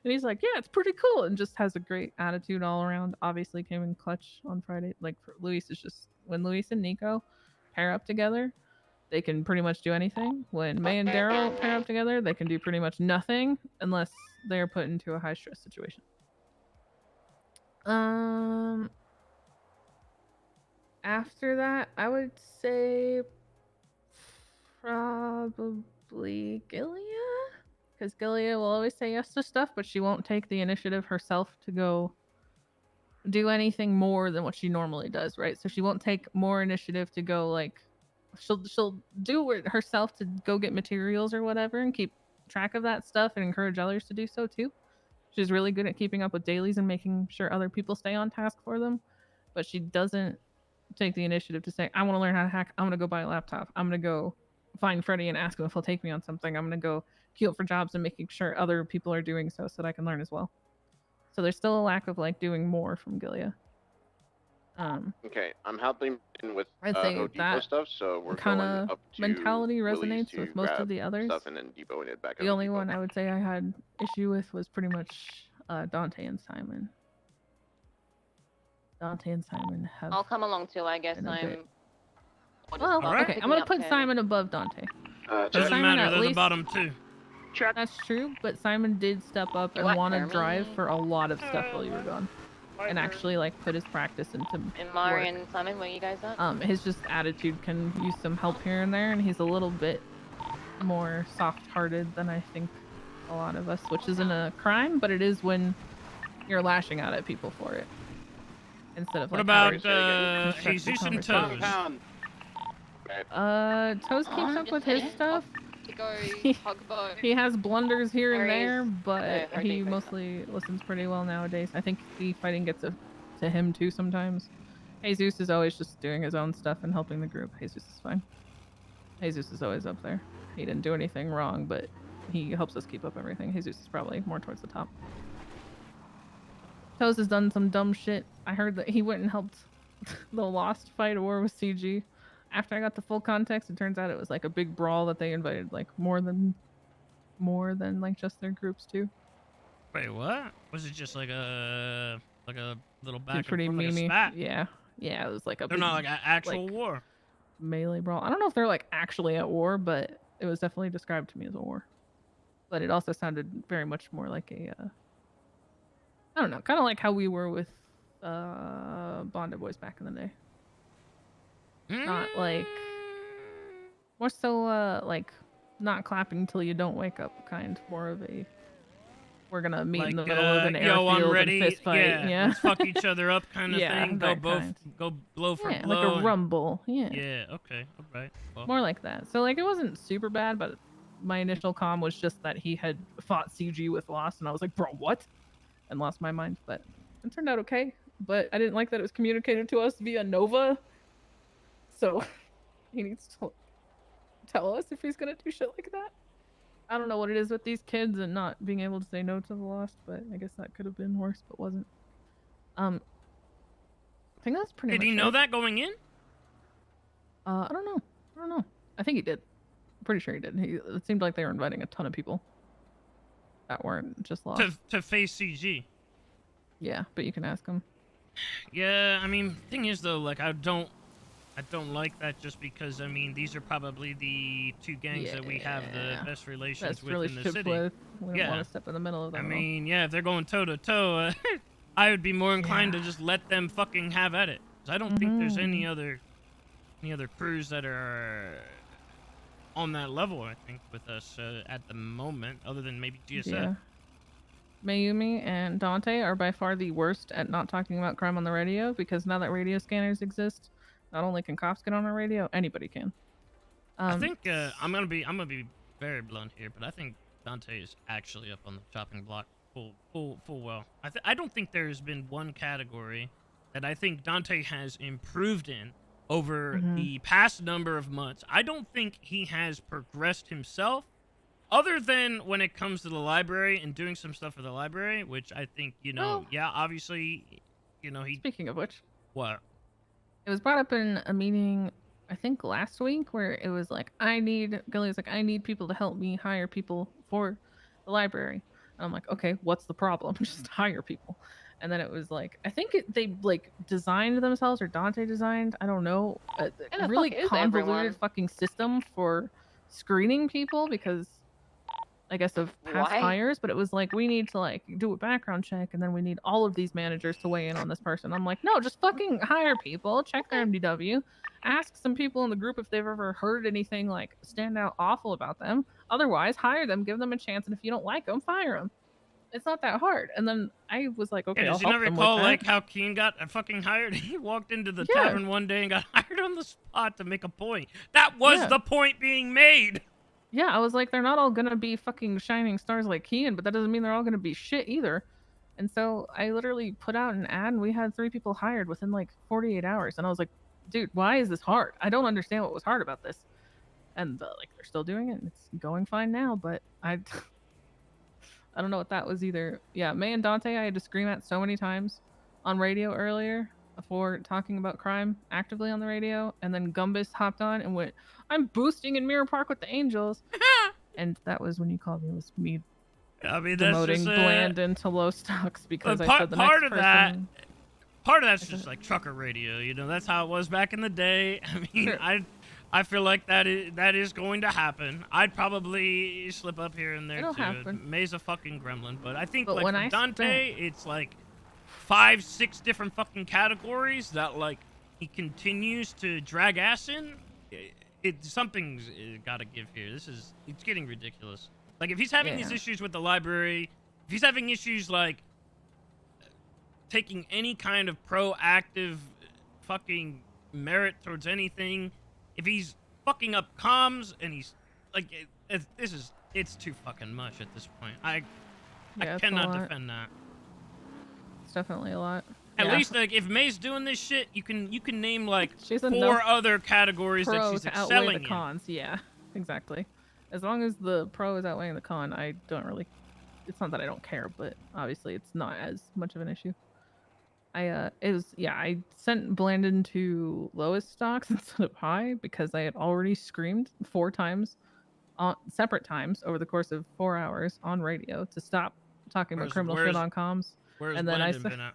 And he's like, yeah, it's pretty cool, and just has a great attitude all around. Obviously came in clutch on Friday. Like Luis is just, when Luis and Nico pair up together, they can pretty much do anything. When May and Daryl pair up together, they can do pretty much nothing unless they're put into a high stress situation. After that, I would say probably Gilia, because Gilia will always say yes to stuff, but she won't take the initiative herself to go do anything more than what she normally does, right? So she won't take more initiative to go like, she'll do it herself to go get materials or whatever and keep track of that stuff and encourage others to do so too. She's really good at keeping up with dailies and making sure other people stay on task for them, but she doesn't take the initiative to say, I want to learn how to hack. I'm going to go buy a laptop. I'm going to go find Freddie and ask him if he'll take me on something. I'm going to go queue up for jobs and making sure other people are doing so that I can learn as well. So there's still a lack of like doing more from Gilia. Okay, I'm helping in with I'd say Home Depot that stuff, so we're kind going of up to mentality Willie's resonates to with most grab of the others. stuff and then Depot it back. The only one I would say I had issue with was pretty much Dante and Simon. Dante and Simon have. I'll come along too, I guess. been a I'm. bit- Well, All right. okay, I'm gonna put Simon above Dante. Doesn't Simon matter. at They're the least- bottom 2. truck. That's true, but Simon did step up and What, want to Jeremy? drive for a lot of stuff while you were gone. And actually, like, put his practice into And Mari work. and Simon, where you guys at? His just attitude can use some help here and there, and he's a little bit more soft-hearted than I think a lot of us, which isn't a crime, but it is when you're lashing out at people for it. Instead of What like, about constructive Jesus and conversation. Toes? Toes keeps up with his stuff. To go hug Bo. He has blunders here and Areas, there, but hard he to fix mostly listens pretty well nowadays. I think the fighting gets to him too sometimes. Jesus is always just doing his own stuff and helping the group. Jesus is fine. Jesus is always up there. He didn't do anything wrong, but he helps us keep up everything. Jesus is probably more towards the top. Toes has done some dumb shit. I heard that he went and helped the Lost fight a war with CG. After I got the full context, it turns out it was like a big brawl that they invited like more than like just their groups too. Wait, what? Was it just like a little back and Pretty forth, like a memey. spat? Yeah, it was like a. They're big, not like an actual like, war. melee brawl. I don't know if they're like actually at war, but it was definitely described to me as a war. But it also sounded very much more like a. I don't know, kind of like how we were with Bonded Boys back in the day. Not like more so like not clapping till you don't wake up kind. More of a we're gonna meet in the middle of an yo, I'm airfield ready. and fist fight. Yeah, let's fuck each other up kind of thing. Go that both, kind. go blow for Yeah, blow. like a and- rumble. Yeah. Yeah. Okay. All right. Well, More like that. So like it wasn't super bad, but my initial comm was just that he had fought CG with Lost, and I was like, bro, what? And lost my mind. But it turned out okay. But I didn't like that it was communicated to us via Nova. So he needs to tell us if he's gonna do shit like that. I don't know what it is with these kids and not being able to say no to the Lost, but I guess that could have been worse, but wasn't. I think that's pretty much did he know it. that going in? I don't know. I think he did. I'm pretty sure he did. It seemed like they were inviting a ton of people that weren't just Lost. To face CG. Yeah, but you can ask him. Yeah, I mean, thing is though, like I don't like that just because I mean these are probably the two gangs that we have the best relations with in the city. We don't want to step in the middle of them. I mean, yeah, if they're going toe to toe, I would be more inclined to just let them fucking have at it. 'Cause I don't think there's any other crews that are on that level. I think with us at the moment, other than maybe GSF. Yeah. Mayumi and Dante are by far the worst at not talking about crime on the radio because now that radio scanners exist, not only can cops get on a radio, anybody can. I think I'm gonna be very blunt here, but I think Dante is actually up on the chopping block full well. I don't think there's been one category that I think Dante has improved in over the past number of months. I don't think he has progressed himself, other than when it comes to the library and doing some stuff for the library, which I think, yeah, obviously, he... Speaking of which. What? It was brought up in a meeting, I think last week, where it was like, Gilly was like, I need people to help me hire people for the library. And I'm like, okay, what's the problem? Just hire people. And then it was like, I think they like designed themselves, or Dante designed, I don't know, a really convoluted fucking system for screening people because I guess of past hires, but it was like, we need to like do a background check and then we need all of these managers to weigh in on this person. I'm like, no, just fucking hire people, check their MDW, ask some people in the group if they've ever heard anything like stand out awful about them. Otherwise, hire them, give them a chance, and if you don't like them, fire them. It's not that hard. And then I was like, okay, Does I'll you help not them recall with that. like how Keen got fucking hired? He walked into the tavern one day and got hired on the spot to make a point. That was the point being made. Yeah, I was like, they're not all gonna be fucking shining stars like Kean, but that doesn't mean they're all gonna be shit either. And so I literally put out an ad and we had 3 people hired within like 48 hours. And I was like, dude, why is this hard? I don't understand what was hard about this. And like, they're still doing it and it's going fine now, but I don't know what that was either. Yeah, May and Dante I had to scream at so many times on radio earlier for talking about crime actively on the radio, and then Gumbus hopped on and went, I'm boosting in Mirror Park with the Angels. And that was when you called me. It was me demoting Bland into low stocks because I said the next person... Part of that's just like trucker radio, that's how it was back in the day. I mean, I feel like that is going to happen. I'd probably slip up here and there It'll too. happen. May's a fucking gremlin, but I think But like when for I Dante, it's like 5-6 different fucking categories that like he continues to drag ass in. Something's got to give here. It's getting ridiculous. Like if he's having these issues with the library, if he's having issues like taking any kind of proactive fucking merit towards anything, if he's fucking up comms and he's like, it's too fucking much at this point. I cannot defend that. It's definitely a lot. At least like if May's doing this shit, you can name like She's 4 other categories that she's to outweigh excelling the in. cons. Yeah, exactly. As long as the pro is outweighing the con, I don't really. It's not that I don't care, but obviously it's not as much of an issue. I sent Blandon to lowest stocks instead of high because I had already screamed 4 times, on separate times over the course of 4 hours on radio to stop talking about criminal shit on comms. Where's And then Blandon been at?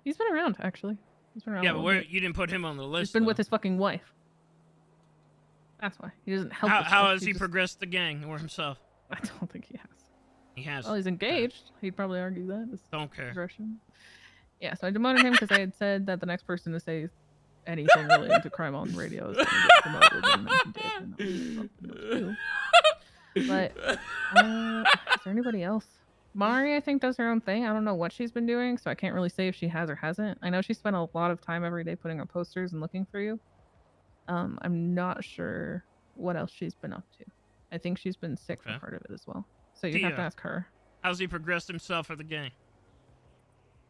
He's been around actually. He's been around. Yeah, a but little bit. you didn't put him on the list. He's been with his fucking wife. That's why he doesn't help. How has he progressed the gang or himself? I don't think he has. He has. Well, he's engaged. He'd probably argue that. Don't care. Progression. Yeah, so I demoted him because I had said that the next person to say anything related to crime on radio is going to get promoted, and then he did. And I was like, "Well, what to do?" But is there anybody else? Mari, I think, does her own thing. I don't know what she's been doing, so I can't really say if she has or hasn't. I know she spent a lot of time every day putting up posters and looking for you. I'm not sure what else she's been up to. I think she's been sick for part of it as well. So you have to ask her. How's he progressed himself for the gang?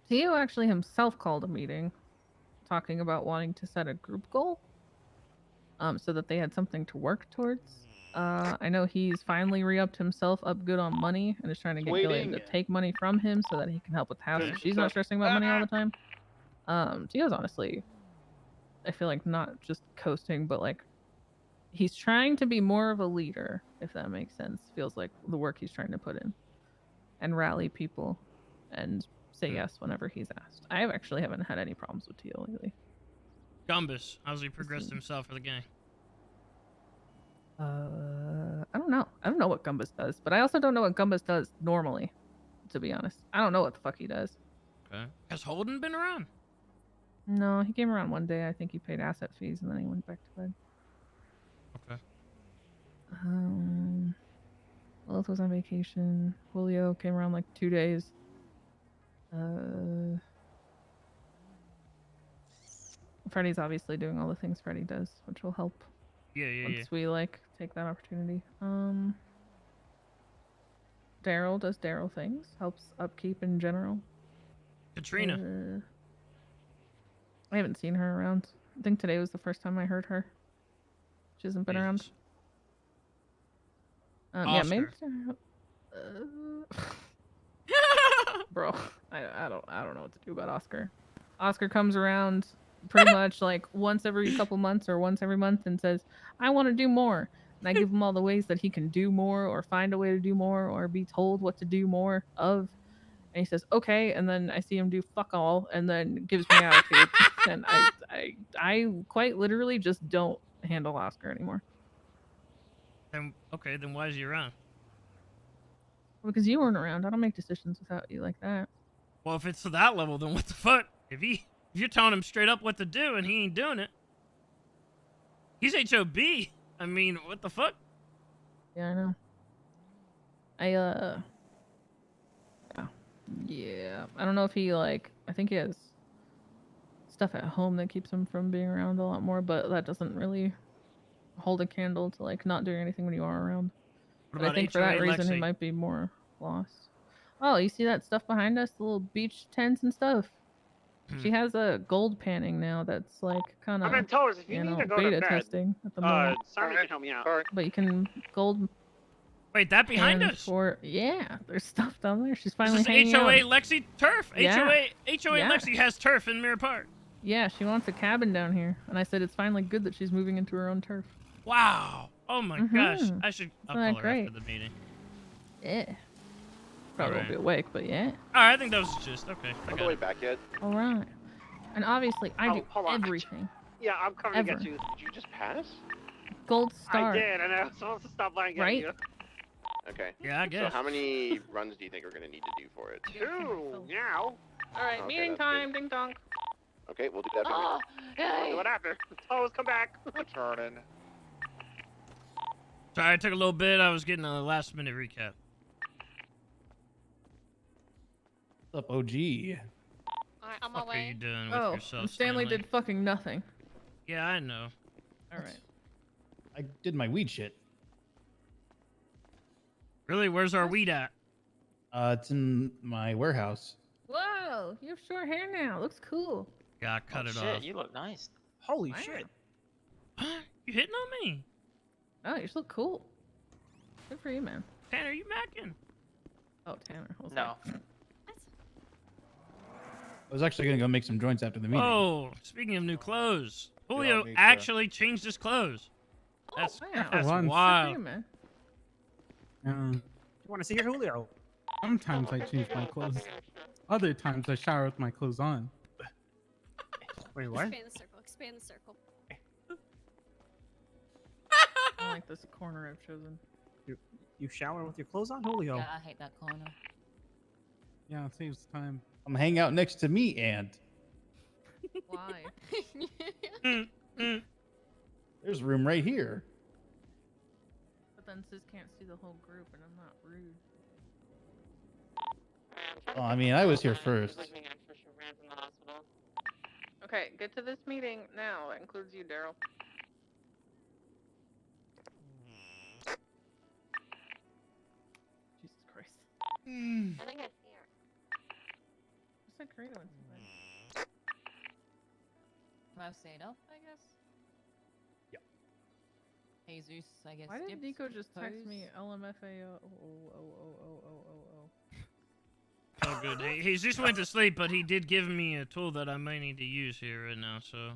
Theo actually himself called a meeting talking about wanting to set a group goal so that they had something to work towards. I know he's finally re-upped himself up good on money and is trying to get Gillian to take money from him so that he can help with house. She's not stressing about money all the time. Theo's honestly, I feel like not just coasting, but like he's trying to be more of a leader, if that makes sense. Feels like the work he's trying to put in and rally people and say yes whenever he's asked. I actually haven't had any problems with Theo lately. Gumbus, how's he progressed himself for the gang? I don't know. I don't know what Gumbus does, but I also don't know what Gumbus does normally, to be honest. I don't know what the fuck he does. Okay. Has Holden been around? No, he came around one day. I think he paid asset fees and then he went back to bed. Okay. Lilith was on vacation. Julio came around like 2 days. Freddy's obviously doing all the things Freddy does, which will help. Once we like take that opportunity. Daryl does Daryl things, helps upkeep in general. Katrina. I haven't seen her around. I think today was the first time I heard her. She hasn't been around. Yeah, maybe. Bro, I don't know what to do about Oscar. Oscar comes around pretty much like once every couple months or once every month and says, I want to do more. And I give him all the ways that he can do more or find a way to do more or be told what to do more of. And he says, okay. And then I see him do fuck all and then gives me attitude. And I quite literally just don't handle Oscar anymore. Then why is he around? Because you weren't around. I don't make decisions without you like that. Well, if it's to that level, then what the fuck? If you're telling him straight up what to do and he ain't doing it, he's HOB. I mean, what the fuck? Yeah, I know. Yeah. I don't know if he I think he has stuff at home that keeps him from being around a lot more, but that doesn't really hold a candle to not doing anything when you are around. But I think for that reason he might be more lost. Oh, you see that stuff behind us? The little beach tents and stuff. She has a gold panning now that's kind of, I'm in Toes. If you need to go beta to bed, testing at the moment. Simon can help me out. But you can gold. Wait, that behind us? Yeah, there's stuff down there. She's finally This is hanging HOA out. Lexi turf. Yeah. HOA Yeah. Lexi has turf in Mirror Park. Yeah, she wants a cabin down here, and I said it's finally good that she's moving into her own turf. Wow. Oh my gosh. I'll call her great? after the meeting. Yeah. Probably won't be awake, but yeah. Alright, I think that was just okay. On the way back yet? All right. And obviously, I do everything. Yeah, I'm coming to Ever. get you. Did you just pass? Gold star. I did, and I was supposed to stop by and get Right? you. Okay. Yeah, I So guess. how many runs do you think we're gonna need to do for it? 2 now. Alright, Okay, meeting that's time, ding dong. Okay, we'll do that. For Oh, you. do it after. Toes, come back. Turning. Sorry, I took a little bit. I was getting a last minute recap. What's up, OG? Alright, on my What are you way. doing with Oh, yourself, Stanley did fucking nothing. Yeah, I know. All right. I did my weed shit. Really? Where's our weed at? It's in my warehouse. Whoa, you have short hair now. Looks cool. Yeah, I cut it shit, off. you look nice. Holy Wow. shit. You hitting on me? Oh, you just look cool. Good for you, man. Tanner, you macking? Oh, Tanner. I was No. like, I was actually gonna go make some joints after the meeting. Oh, speaking of new clothes, Julio need to- actually changed his clothes. That's, wow. that's once. Good for wild. you, man. You want to see your Julio? Sometimes I change my clothes. Other times I shower with my clothes on. Wait, what? Expand the circle. Expand the circle. I like this corner I've chosen. You shower with your clothes on, Julio? Yeah, I hate that corner. Yeah, it saves time. I'm hang out next to me, and Why? there's room right here. But then Sis can't see the whole group, and I'm not rude. Oh, I mean, I was here first. Okay, get to this meeting now. That includes you, Daryl. Jesus Christ. I think I see her. What's that Karina one? Marcelo, I guess? Yep. Jesus, I guess. Why did dips, Nico just text suppose. me LMFAO? Oh, good. He just went to sleep, but he did give me a tool that I may need to use here right now, so.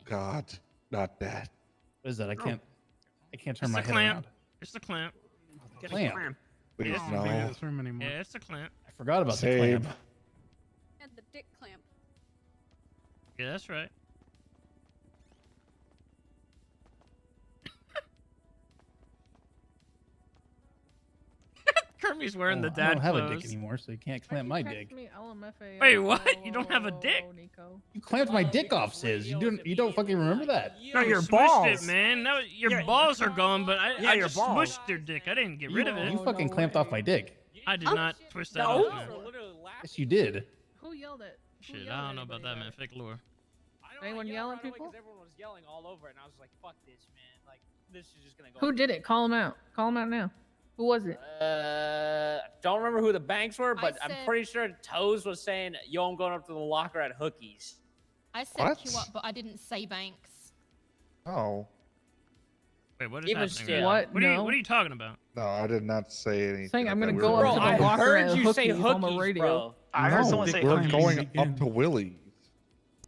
God, not that. What is that? I can't turn It's my the head clamp. around. It's the clamp. Clamp. Please, Yeah. Don't be in no. this room anymore. Yeah, it's the clamp. I forgot about the Same. clamp. And the dick clamp. Yeah, that's right. Kirby's wearing the I dad don't have clothes. a dick anymore, so you can't clamp my Text dick. me LMFAO. Wait, what? You don't have a dick? Nico. You clamped my dick off, Sis. You don't fucking remember that? No, your smushed balls. it, man. No, your Yeah. balls are gone, but I your just balls. smushed your dick. I didn't get rid of You it. fucking clamped off my dick. I did not twist that No. off, man. Yes, you did. Who yelled at? who Shit, yelled I at don't know about that, anybody man. Fake lore. Anyone yell at people? Everyone was yelling all over it, and I was like, "Fuck this, man! Like, this is just gonna go." Who did it? Call him out. Call him out now. Who was it? Don't remember who the banks were, but I'm said- pretty sure Toes was saying, "Yo, I'm going up to the locker at Hookies." I said What? queue up, but I didn't say banks. Oh. Wait, what is Even happening? still. right What? now? What are you No. What are you talking about? No, I did not say anything. Saying I'm like gonna that. go We were up to Bro, the I locker heard at you say Hookies on the Hookies, radio. bro. I heard No, someone say We're Hookies. going again. up to Willie's.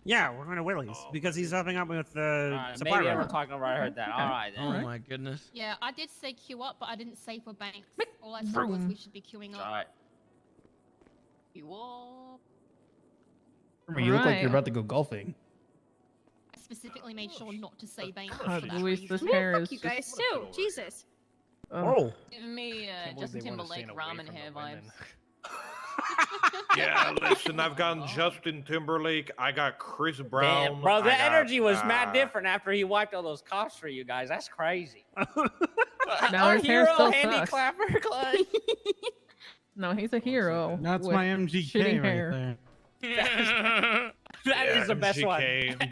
Yeah, we're going to Willie's because he's helping out with the Alright, supply maybe run. we're talking about. I heard that. All right, then. Oh my goodness. Yeah, I did say queue up, but I didn't say for banks. All I said was we should be queuing up. All right. Queue up. Remember, you look like Right. you're about to go golfing. I specifically made sure not to say banks. God, for that Luis, this reason. hair Fuck is you just... guys too. Jesus. Oh. Giving me Justin Timberlake ramen hair vibes. Yeah, listen, I've got Justin Timberlake. I got Chris Brown. Damn, bro, the I got, energy was mad different after he wiped all those coughs for you guys. That's crazy. Now Our his hair hero, still handy sucks. clapper, clutch. No, he's a hero. That's with my MGK shitty right hair. there. That is the best one.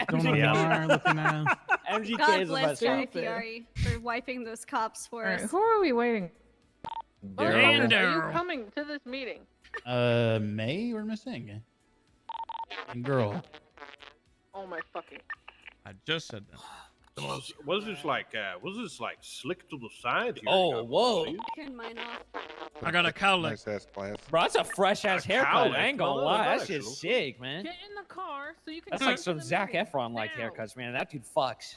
Don't know Yeah. looking at. MGK God is the bless best Guy one. Fieri for wiping those cops for Alright, us. who are we waiting? And Are you Daryl. coming to this meeting? May? What am I saying? And girl. Oh my fucking. I just said that. Was this like slick to the side here? Oh, whoa. Turn mine off. I got a cowlick. Nice ass glass. Bro, that's a fresh ass haircut. cowlick, I ain't gonna bro. lie. That That's shit's nice. sick, man. Get in the car so you can. That's come like to some the Zac meeting. Efron like Now. haircuts, man. That dude fucks.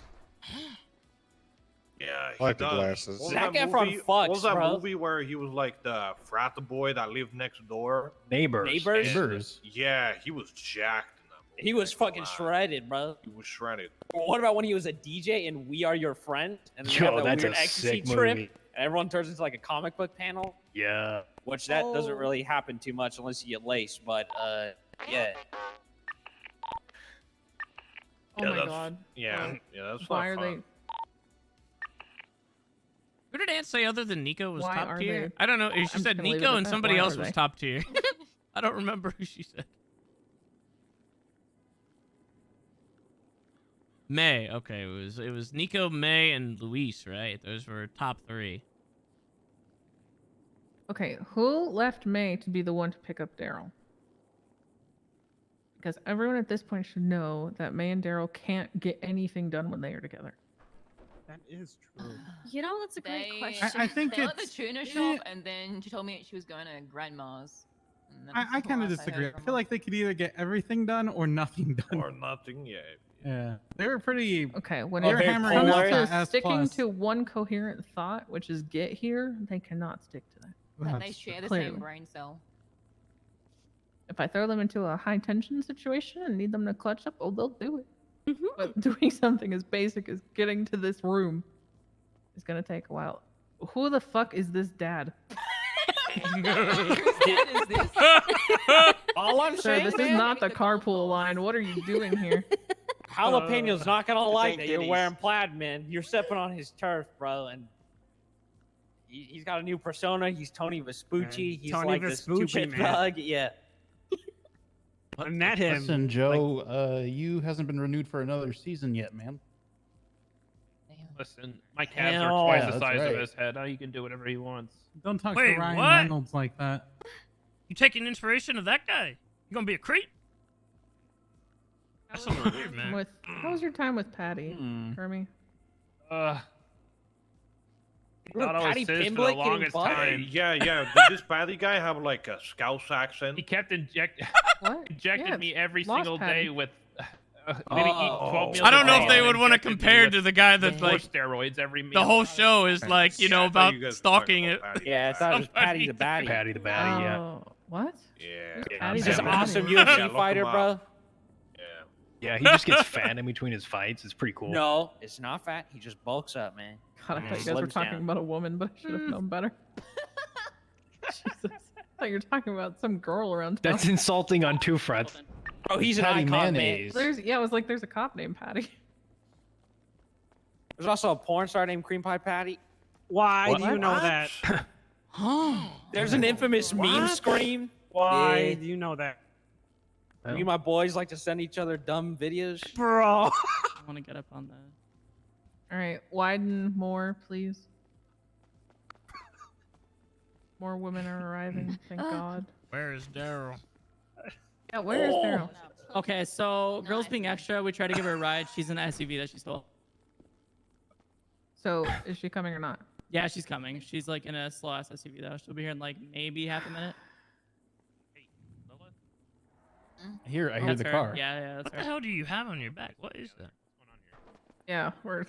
Yeah, I he like the does. glasses. What was Zac that Efron movie- fucks, What was that bro. movie where he was like the frat boy that lived next door? Neighbors. And- Yeah, he was jacked in that He was fucking shredded, bro. He was shredded. Or what about when he was a DJ and We Are Your Friend? And then they Yo, have that that's weird a ecstasy sick trip, movie. and everyone turns into like a comic book panel. Yeah. Which that doesn't really happen too much unless you get laced, but yeah. Oh Yeah, my that's- god. Yeah, yeah, that's Why not are fun. Who did Ant say other than Nico was Why top are tier? they- I don't know. She I'm said just gonna leave it Nico at and that. somebody Why else are was they? top tier. I don't remember who she said. May. Okay, it was Nico, May, and Luis, right? Those were top 3. Okay, who left May to be the one to pick up Daryl? Because everyone at this point should know that May and Daryl can't get anything done when they are together. That is true. You know, that's a great They- question. I think they it's- at the tuna shop, and then she told me she was going to grandma's. And that's I the kind of last disagree. heard I from feel like they could either get everything done or nothing done. Or nothing, yeah. Yeah, they were pretty. Okay, when they're it hammering comes out to that S sticking plus. to one coherent thought, which is get here, they cannot stick to that. And they share the Clearly. same brain cell. If I throw them into a high tension situation and need them to clutch up, oh, they'll do it. Mm-hmm. But doing something as basic as getting to this room is gonna take a while. Who the fuck is this dad? All I'm Sir, saying, this is man, not the carpool line. What are you doing here? Jalapeno's not gonna like ain't that you're titties. wearing plaid, man. You're stepping on his turf, bro, and he's got a new persona. He's Tony Vespucci. He's Tony like Vespucci, the stupid man. thug. Yeah. I met him. Listen, Joe, you hasn't been renewed for another season yet, man. Listen, my calves Hell, are twice yeah, the that's size right. of his head. Now he can do whatever he wants. Don't talk Wait, to Ryan what? Reynolds like that. You taking inspiration of that guy? You gonna be a creep? That's a little weird, man. How was your time with Patty, Hermie? Not always Patty says for the Pimblett getting longest butt? time. Yeah, yeah. Did this Patty guy have like a Scouse accent? He kept injecting Yeah, me every lost single Patty. day with maybe eat 12 meals I don't a know day if they and would want to injected me compare with to the guy that's more like steroids every meal. the whole show is like, you know, I thought about you guys were stalking talking it. about Patty. Yeah, I thought it was Patty the Baddie. Patty the Baddie, yeah. Oh, what? Yeah. Patty He's just the an awesome Baddie. UFC Yeah, look fighter, him bro. up. Yeah, he just gets fat in between his fights. It's pretty cool. No, it's not fat. He just bulks up, man. God, I thought you guys were Slims talking down. about a woman, but I should have known better. Jesus. I thought you were talking about some girl around town. That's insulting on 2 fronts. Oh, he's an Patty icon, mayonnaise. man. I was like, there's a cop named Patty. There's also a porn star named Cream Pie Patty. Why What? do you know What? that? There's an infamous meme What? scream. Why Yeah. do you know that? Me and my boys like to send each other dumb videos. Bro. I want to get up on that. All right, widen more, please. More women are arriving. Thank God. Where is Daryl? Yeah, where is Daryl? Okay, so girls being extra, we try to give her a ride. She's in the SUV that she stole. So, is she coming or not? Yeah, she's coming. She's like in a slow ass SUV though. She'll be here in like maybe half a minute. I hear That's the her. car. Yeah, that's What the her. hell do you have on your back? What is that? Yeah, we're.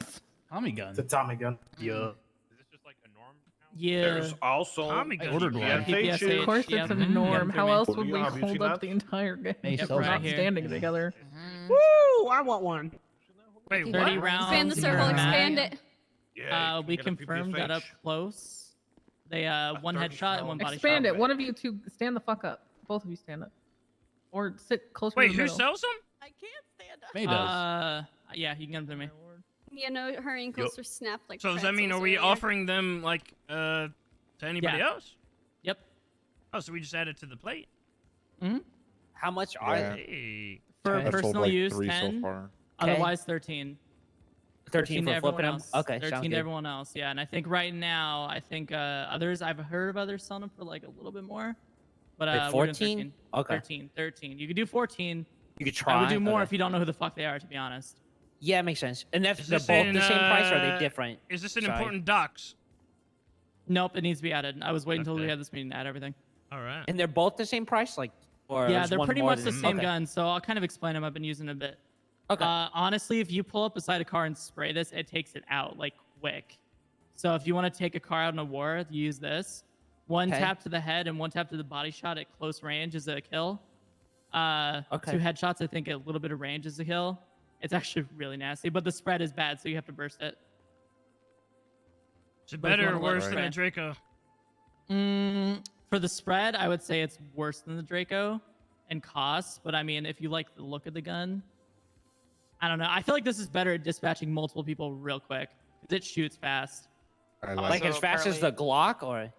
Tommy gun. It's a Tommy gun. Yeah. Is this just like a norm? Yeah. There's also Tommy I gun. ordered one. PPSH. Of course, Yeah, it's a mhm. norm. Yeah, How man. else Well, would you we obviously hold up not. the entire game? Hey, If sells we're not one. standing together. Woo! I want one. Wait, 30 what? rounds. Expand the circle, per expand mag. it. Yeah. We confirmed that up close. They one headshot and one body Expand shot. it. One of you two stand the fuck up. Both of you stand up. Or sit closer Wait, to the who middle. sells them? I can't stand up. May does. Yeah, you can get them to me. You know, her ankles are snapped like So does that mean, are pretzels we earlier. offering them like to anybody Yeah. else? Yep. Oh, so we just add it to the plate. How much are Yeah. they? Hey. For I've sold personal like use, 3 10. so far. Otherwise, 13. 13 to for everyone flipping them? else. Okay, 13 sounds to good. everyone else. Yeah, and I think right now, others, I've heard of others selling them for like a little bit more. But Wait, we're doing 14? 13. Okay. 13. You could do 14. You could I try. would do more Okay. if you don't know who the fuck they are, to be honest. Yeah, it makes sense. And that's Is they're this both in, the same price, or are they uh, different? Is this an Sorry. important docs? Nope, it needs to be added. I was waiting until we Okay. had this meeting to add everything. All right. And they're both the same price, like, or Yeah, is they're one pretty more much the than- same okay. gun, so I'll kind of explain them. I've been using it a bit. Okay. Honestly, if you pull up beside a car and spray this, it takes it out like quick. So if you want to take a car out in a war, you use this. One Okay. tap to the head and one tap to the body shot at close range is a kill. Two headshots, I think a little bit of range is a kill. It's actually really nasty, but the spread is bad, so you have to burst it. Is it better or worse than a Draco? For the spread, I would say it's worse than the Draco and cost, but I mean, if you like the look of the gun, I don't know. I feel like this is better at dispatching multiple people real quick because it shoots fast. Like as fast as the Glock, or?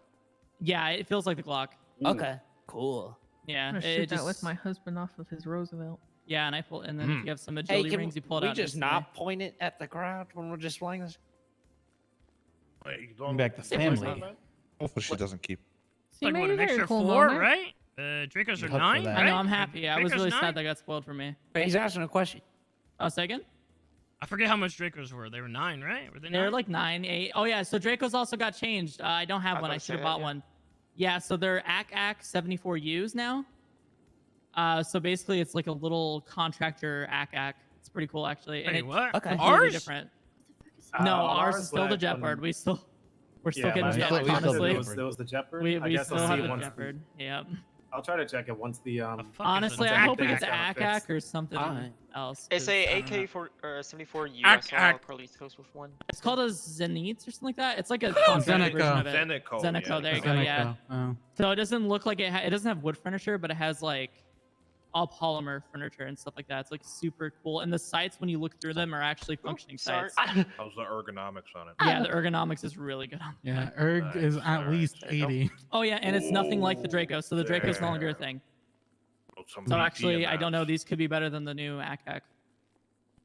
Yeah, it feels like the Glock. Okay, cool. Yeah, I'm gonna shoot that with my husband off of his Roosevelt. Yeah, and and then if you have some agility rings, you pull it out. We just not point it at the ground when we're just playing this. Bring back the family. Hopefully she doesn't keep. Like what, an extra 4, right? Dracos are 9, right? I know, I'm happy. I was Draco's really 9? sad that got spoiled for me. He's asking a question. Oh, second? I forget how much Dracos were. They were 9, right? Were they 9? They're like 9, 8. Oh yeah, so Dracos also got changed. I don't have one. I should have bought one. Yeah, so they're ACAC 74Us now. So basically, it's like a little contractor ACAC. It's pretty cool, actually. Wait, what? Okay. Ours? Different. No, ours is still the Jetbird. We're still getting Jetbird, honestly. There was the Jetbird? We still have the Jetbird. Yep. I'll try to check it once the Honestly, I hope it's ACAC or something else. It's a AK-74U. I saw Carlitos with one. It's called a Zenith or something like that. It's like a contract version of it. Zenico, there you go. Yeah. So it doesn't look like it doesn't have wood furniture, but it has like all polymer furniture and stuff like that. It's like super cool. And the sights, when you look through them, are actually functioning sights. How's the ergonomics on it? Yeah, the ergonomics is really good on it. Yeah, erg is at least 80. Oh yeah, and it's nothing like the Draco, so the Draco's no longer a thing. So actually, I don't know. These could be better than the new ACAC.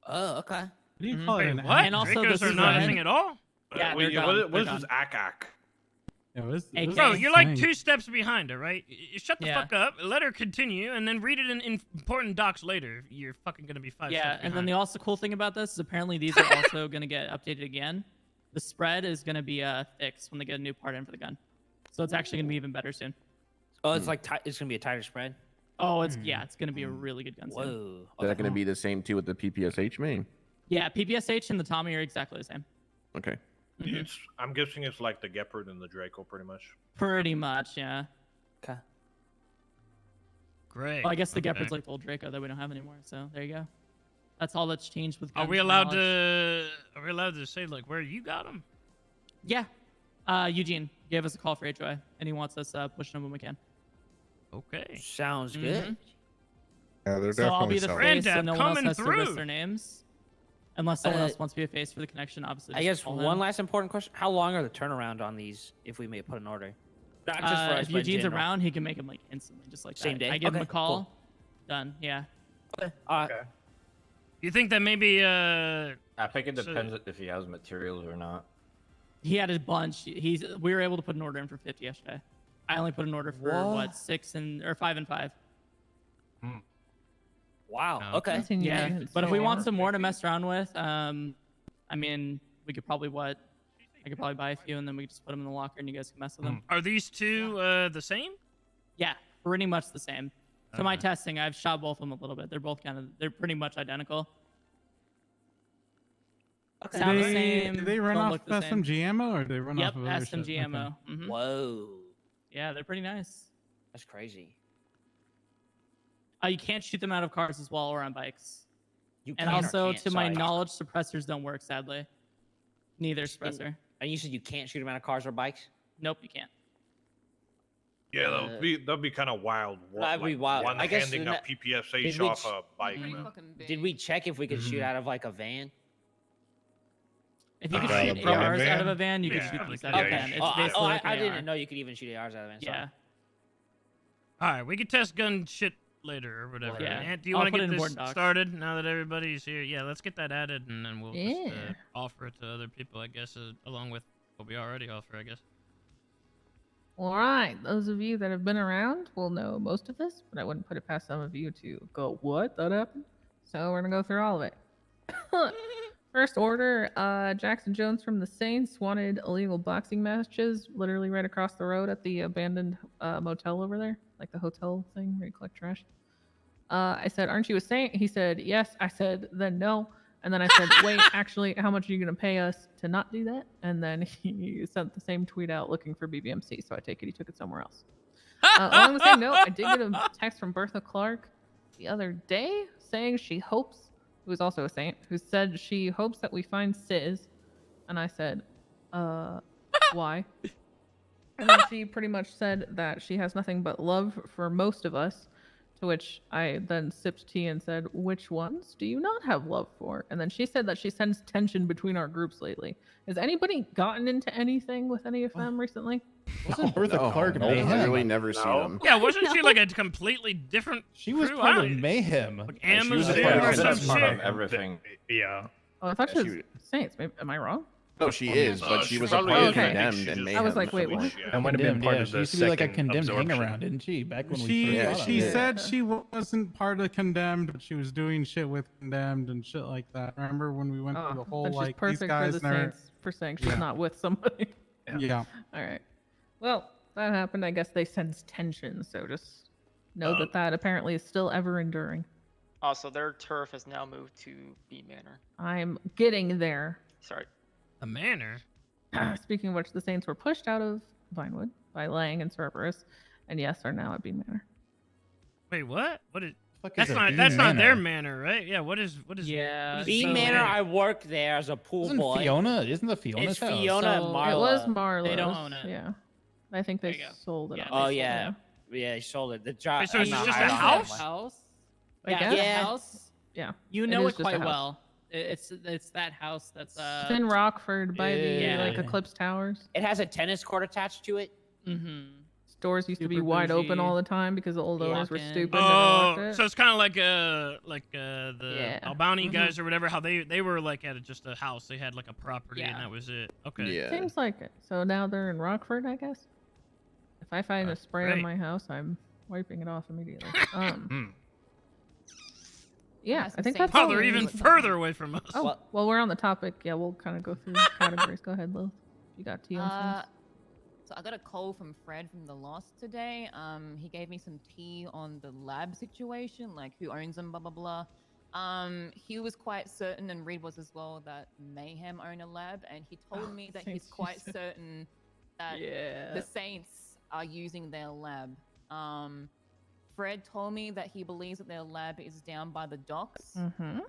Oh, okay. What do you call it? What? And also, Dracos are not a thing at all? Yeah, what is this ACAC? Yeah, what is Bro, you're like thing? 2 steps behind her, right? You shut the fuck up, let her continue, and then read it in important docs later. You're fucking gonna be 5 steps behind. And then the also cool thing about this is apparently these are also gonna get updated again. The spread is gonna be fixed when they get a new part in for the gun, so it's actually gonna be even better soon. Oh, it's like it's gonna be a tighter spread. Oh, it's gonna be a really good gun soon. Whoa. Is that going to be the same too with the PPSH main? Yeah, PPSH and the Tommy are exactly the same. Okay. I'm guessing it's like the Gepard and the Draco, pretty much. Pretty much, yeah. Okay. Great. Well, I guess the Gepard's like the old Draco that we don't have anymore. So there you go. That's all that's changed with. Are we allowed to? Are we allowed to say like where you got them? Yeah. Eugene gave us a call for HOA, and he wants us pushing them when we can. Okay. Sounds good. Yeah, they're So I'll be definitely the solid. face, so no one else coming has to list through. their names, unless someone else wants to be a face for the connection. Obviously. I just guess call one them. last important question: how long are the turnaround on these if we may put an order? Not just for us, If but in Eugene's general. around, he can make them like instantly, just like Same that. day? I give him Okay, a call. cool. Done. Yeah. Okay. You think that maybe I think it depends if he has materials or not. He had a bunch. We were able to put an order in for 50 yesterday. I only put an order for What? 6 or 5 and 5. Wow. Oh, Okay. Yeah, but if we want some more to mess around with, I mean, we could probably I could probably buy a few and then we could just put them in the locker and you guys can mess with them. Are these two the same? Yeah, pretty much the same. So my testing, I've shot both of them a little bit. They're pretty much identical. Okay. Sound the same. Do they run don't off look the same. SMG ammo or do they run Yep, off of other shit? SMG ammo. Mhm. Whoa. Yeah, they're pretty nice. That's crazy. You can't shoot them out of cars as well or on bikes. You And can or also, can't, to my sorry. knowledge, suppressors don't work, sadly. Neither suppressor. And you said you can't shoot them out of cars or bikes? Nope, you can't. Yeah, that'd be kind of wild. That'd be wild. One I guess handing in a that- PPSH did we off a bike. man. Did we check if we could shoot out of like a van? If you could Out shoot of a van? ARs out of a van, you could shoot these out of a van. It's basically like I an didn't AR. know you could even shoot ARs out of a van. Sorry. Yeah. All right, we can test gun shit later or whatever. Yeah. Ant, do you I'll want to put get it in this board docs. started now that everybody's here? Yeah, let's get that added and then we'll just Yeah. offer it to other people, I guess, along with what we already offer, I guess. All right, those of you that have been around will know most of this, but I wouldn't put it past some of you to go, what? That happened? So we're gonna go through all of it. First order, Jackson Jones from the Saints wanted illegal boxing matches literally right across the road at the abandoned motel over there, like the hotel thing where you collect trash. I said, aren't you a Saint? He said, yes. I said, then no. And then I said, wait, actually, how much are you going to pay us to not do that? And then he sent the same tweet out looking for BBMC, so I take it he took it somewhere else. Along the same note, I did get a text from Bertha Clark the other day saying she hopes, who is also a saint, who said she hopes that we find Sis. And I said, why? And then she pretty much said that she has nothing but love for most of us. To which I then sipped tea and said, which ones do you not have love for? And then she said that she sensed tension between our groups lately. Has anybody gotten into anything with any of them recently? Wasn't Bertha Clark I've mayhem? really never seen them. Yeah, wasn't she like a completely different? She was crew? part I of don't- mayhem. Like Yeah, she was a Amazon part or of- some that's part of shit. everything. Yeah. Oh, I thought she was she- Saints. Am I wrong? No, she is, but she was a part probably of is. Condemned and Mayhem. I was like, wait, what? That might have been Condemned, part yeah. of She the used to be like a second condemned hang absorption. around, didn't she? Back when we She first saw she them. said she wasn't part of Condemned, but she was doing shit with Condemned and shit like that. Remember when we went through the whole then she's like these perfect for guys the never. Saints for saying she's Yeah. not with somebody. Yeah. All right. Well, that happened. I guess they sense tension, so just know that apparently is still ever enduring. Also, their turf has now moved to B Manor. I'm getting there. Sorry. A manor. Speaking of which, the Saints were pushed out of Vinewood by Lang and Cerberus, and yes, are now at B Manor. Wait, what? What is? Fuck That's is a not. B That's not their Manor? manor, right? Yeah. What is? What is? Yeah, what is B B Manor. Manor? I worked there as a pool Isn't boy. Fiona? Isn't the Fiona's It's house? Fiona and So- Marla. It was Marla's. They don't own it. Yeah. I think they There you go. sold it. Yeah, off. Oh they yeah, yeah, he sold it. The job. Wait, so it's just a It's house? house? I Yeah, guess? it's a Yeah. house. Yeah. You It know is it just a quite house. well. It's that house that's It's in Rockford by the Yeah. like Eclipse Towers. It has a tennis court attached to it. Mm-hmm. Stores used to be Super wide open bougie. all the time because the old owners were Walk in. stupid. Never locked Oh, it. so it's kind of like the Yeah. Albany Mhm. guys or whatever. How they were like at just a house. They had like a property and Yeah. that was it. Okay. Yeah. Seems like it. So now they're in Rockford, I guess. If I find a spray on great. my house, I'm wiping it off immediately. Hmm. Yeah, Has I think the that's same Oh, all they're we even need. further away from us. Oh, well, we're on the topic. Yeah, we'll kind of go through categories. Go ahead, Lil. You got tea on Saints? So I got a call from Fred from the Lost today. He gave me some tea on the lab situation, like who owns them, blah blah blah. He was quite certain, and Reed was as well, that Mayhem own a lab, and he told me that he's Saints, quite Jesus. certain that Yeah. the Saints are using their lab. Fred told me that he believes that their lab is down by the docks. Mm-hmm.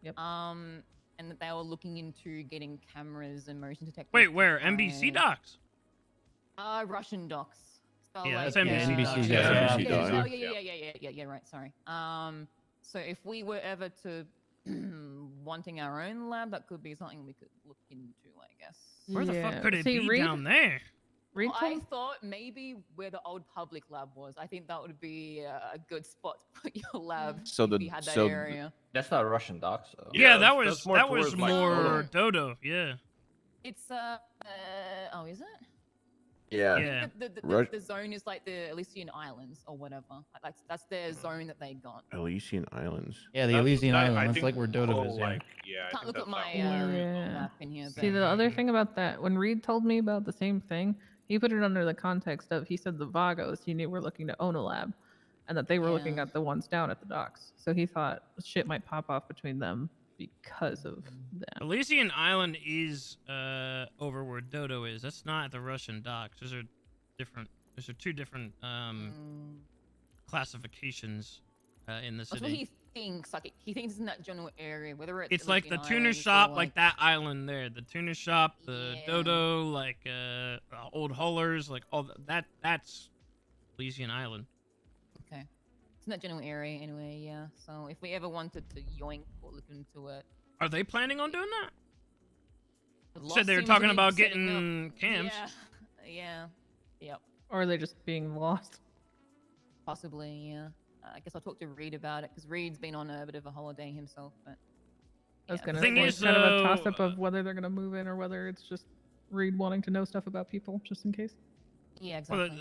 Yep. And that they were looking into getting cameras and motion detectors. Wait, to where? try NBC and- docs? Russian docks. So Yeah, that's like, NBC NBC docs. docs. Yeah, Yeah. NBC yeah, docs. oh, yeah, right, sorry. So if we were ever to wanting our own lab, that could be something we could look into, I guess. Where the Yeah. fuck could it See, be Reed- down there? Reed Well, I told- thought maybe where the old public lab was. I think that would be a good spot to put your lab So if you had that area. That's not Russian docs, though. Yeah, that's that was more that was towards, like, more Dodo. Dodo. Yeah. It's oh, is it? Yeah. Yeah. The zone is like the Elysian Islands or whatever. Like that's their zone that they got. Elysian Islands. Yeah, the That's- Elysian I Island. That's think like where Dodo whole, is. Yeah. Like, yeah, I Can't think look that's at my that whole Yeah. map in here. See, but- the other thing about that, when Reed told me about the same thing, he put it under the context of, he said the Vagos he knew were looking to own a lab, and that they were looking Yeah. at the ones down at the docks. So he thought shit might pop off between them because of that. Elysian Island is over where Dodo is. That's not at the Russian docks. Those are different. Those are two different classifications in the That's what city. he thinks. Like he thinks it's in that general area, whether it's. It's like the Elysian tuna Islands or, shop, like that island there. The tuna shop, the Yeah. Dodo, like old Hullers, like all that. That's Elysian Island. Okay. It's in that general area anyway. Yeah. So if we ever wanted to yoink or look into it, Are they planning on doing that? the Said Lost they were seem to talking be about setting getting up- cams. Yeah. Yeah. Yep. Or are they just being lost? Possibly. Yeah. I guess I'll talk to Reed about it because Reed's been on a bit of a holiday himself. But I was yeah. gonna thing say is, kind of a though, toss up of whether they're gonna move in or whether it's just Reed wanting to know stuff about people just in case. Yeah. Exactly. Well,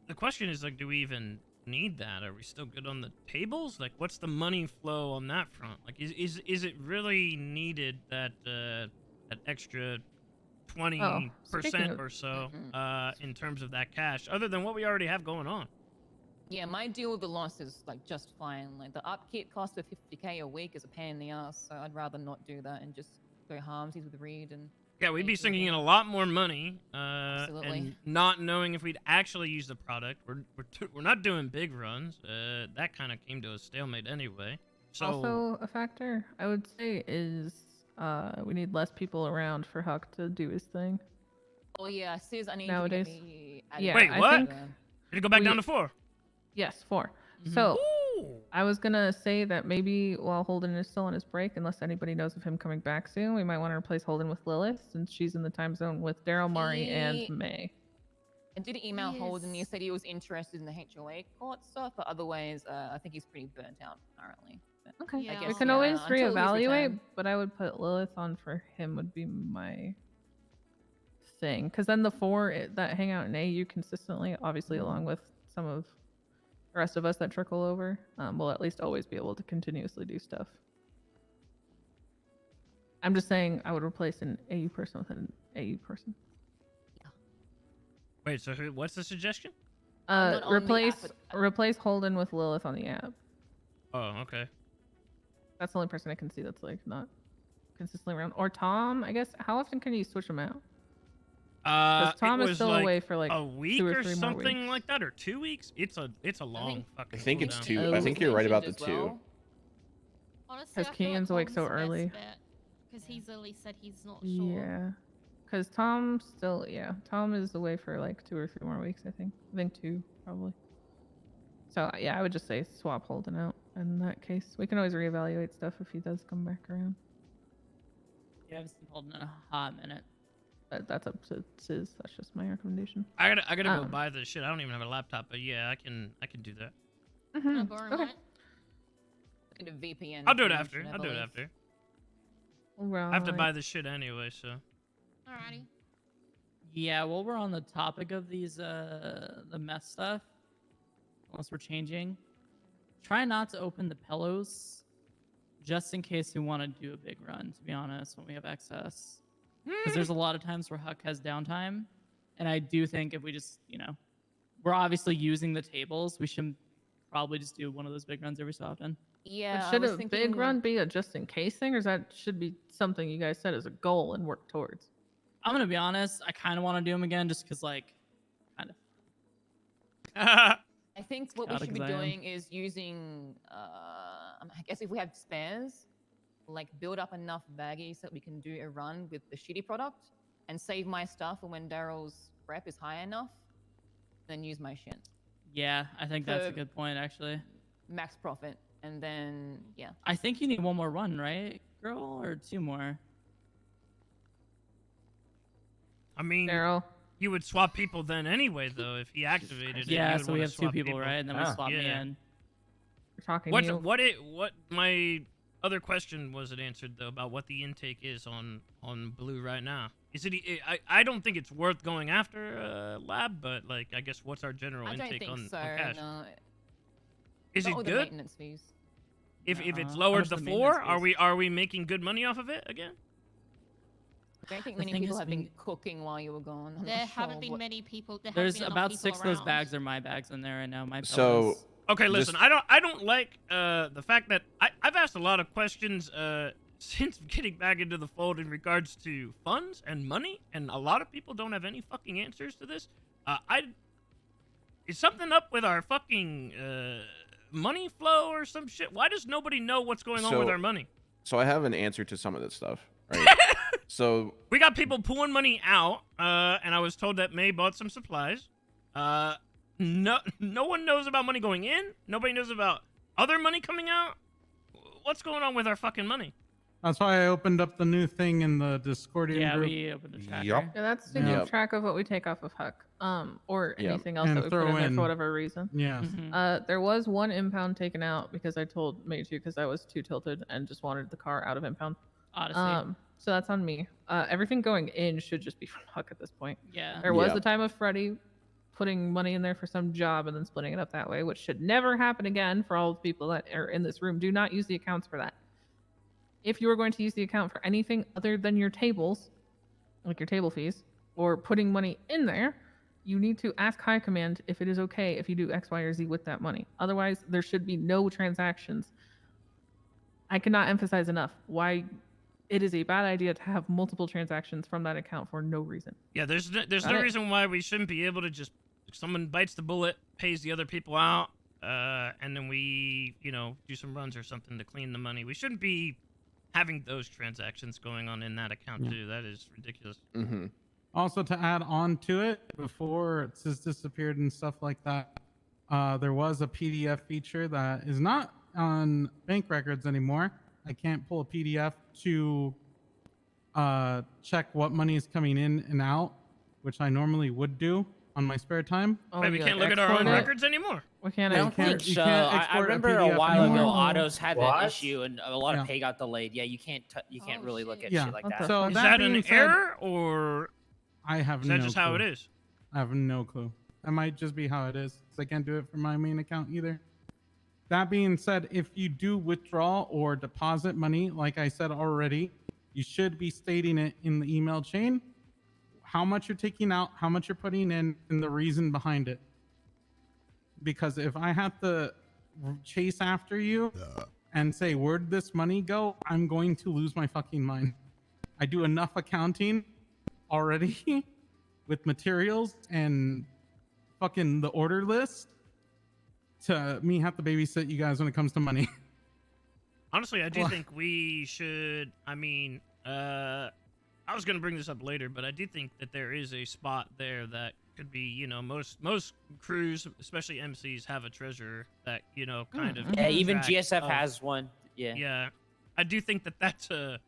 the question is like, do we even need that? Are we still good on the tables? Like, what's the money flow on that front? Like, is it really needed that that extra 20% speaking of- or so in terms of that cash, other than what we already have going on? Yeah, my deal with the loss is like just fine. Like the upkeep cost of 50k a week is a pain in the ass, so I'd rather not do that and just go harmsies with Reed and Yeah, we'd be sinking in a lot more money, Absolutely. and not knowing if we'd actually use the product. We're not doing big runs. That kind of came to a stalemate anyway. So Also, a factor I would say is we need less people around for Huck to do his thing. Oh yeah, Sis, I need Nowadays. you to get me added Yeah, wait, I what? think Did it go back we- down to 4? Yes, 4. Mhm. So I was gonna say that maybe while Holden is still on his break, unless anybody knows of him coming back soon, we might want to replace Holden with Lilith since she's in the time zone with Daryl, Mari, and May. I did email Holden. He said he was interested in the HOA court stuff, but otherwise, I think he's pretty burnt out currently. But Okay, I we guess, can always until he's reevaluate, returned. but I would put Lilith on for him would be my thing, because then the 4 that hang out in AU consistently, obviously along with some of the rest of us that trickle over, will at least always be able to continuously do stuff. I'm just saying I would replace an AU person with an AU person. Wait, so what's the suggestion? not on the Replace Holden with Lilith on the app. Oh, okay. That's the only person I can see that's like not consistently around. Or Tom, I guess. How often can you switch them out? Tom it is was still like away for like a week 2 or or 3 more something weeks. like that, or 2 weeks. It's a long fucking. I think it's cooldown. 2. I think you're right about the 2. Honestly, Because Keegan's awake so early. Because he's only said he's not sure. Yeah. Because Tom still, Tom is away for like 2 or 3 more weeks, I think. I think 2, probably. So, yeah, I would just say swap Holden out in that case. We can always reevaluate stuff if he does come back around. Yeah, I haven't seen Holden in a hot minute. But that's up to Sis. That's just my recommendation. I gotta go buy the shit. I don't even have a laptop, but yeah, I can do that. Can I borrow mine? Kind of VPN. I'll do it connection, after. I I'll do it believe. after. Right. I have to buy the shit anyway, so. Alrighty. Yeah, while we're on the topic of these the mess stuff, unless we're changing, try not to open the pillows just in case we want to do a big run, to be honest, when we have excess. Because there's a lot of times where Huck has downtime, and I do think if we just, we're obviously using the tables, we should probably just do one of those big runs every so often. Yeah, But should a big run be a just in case thing, or that should be something you guys set as a goal and work towards? I'm gonna be honest, I kind of want to do them again just because, like, kind of. I think what we should be doing is using, I guess if we have spares, like build up enough baggies that we can do a run with the shitty product and save my stuff for when Daryl's rep is high enough, then use my shit. Yeah, I think that's a For good point, actually. Max profit, and then, yeah. I think you need one more run, right, girl? Or 2 more? I mean, Daryl. You would swap people then anyway, though, if he activated it. Yeah, you would so we wanna have 2 swap people, right? And then we swap me in. We're talking What my other question wasn't answered though about what the intake is on Blue right now. Is it? I don't think it's worth going after lab, but like I guess what's our general I don't intake think on so, cash? no. Is Not it with the good? maintenance fees. If it's How lowered much to the 4, maintenance are we making good money off of it again? I don't think The many thing people is have been cooking while you were gone. I'm There not haven't sure been what- many people. There There's haven't been about enough 6 of people those around. bags are my bags in there right now. My So- pillows. Okay, listen. Just- I don't like the fact that I've asked a lot of questions since getting back into the fold in regards to funds and money, and a lot of people don't have any fucking answers to this. Is something up with our fucking money flow or some shit? Why does nobody know what's going on with our money? So I have an answer to some of this stuff, right? So we got people pulling money out, and I was told that May bought some supplies. No one knows about money going in. Nobody knows about other money coming out. What's going on with our fucking money? That's why I opened up the new thing in the Discordian Yeah, group. we opened a tracker. Yup. Yeah, that's to keep track of what we take off of Huck, or Yep. anything else And that we put throw in there in- for whatever reason. Yes. There was 1 impound taken out because I told May to because I was too tilted and just wanted the car out of impound. Odyssey. So that's on me. Everything going in should just be from Huck at this point. Yeah. There was Yeah. the time of Freddy putting money in there for some job and then splitting it up that way, which should never happen again for all the people that are in this room. Do not use the accounts for that. If you are going to use the account for anything other than your tables, like your table fees, or putting money in there, you need to ask High Command if it is okay if you do X, Y, or Z with that money. Otherwise, there should be no transactions. I cannot emphasize enough why it is a bad idea to have multiple transactions from that account for no reason. Yeah, there's no it. reason why we shouldn't be able to just, if someone bites the bullet, pays the other people out, and then we, do some runs or something to clean the money. We shouldn't be having those transactions going on in that account too. That is ridiculous. Mm-hmm. Also, to add on to it, before it has disappeared and stuff like that, there was a PDF feature that is not on bank records anymore. I can't pull a PDF to check what money is coming in and out, which I normally would do on my spare time. Wait, we can't look at our own records anymore. We can't. I don't think so. I remember a while ago, Autos had that issue, and a lot of pay got delayed. Yeah, you can't really look at shit like that. So is that an error, or I have is no that just clue. how it is? I have no clue. That might just be how it is, because I can't do it from my main account either. That being said, if you do withdraw or deposit money, like I said already, you should be stating it in the email chain, how much you're taking out, how much you're putting in, and the reason behind it. Because if I have to chase after you and say, where'd this money go? I'm going to lose my fucking mind. I do enough accounting already with materials and fucking the order list to me have to babysit you guys when it comes to money. Honestly, I do think we should. I mean, I was gonna bring this up later, but I do think that there is a spot there that could be, most crews, especially MCs, have a treasurer that kind of. Yeah, even track GSF of- has one. Yeah. Yeah, I do think that that's a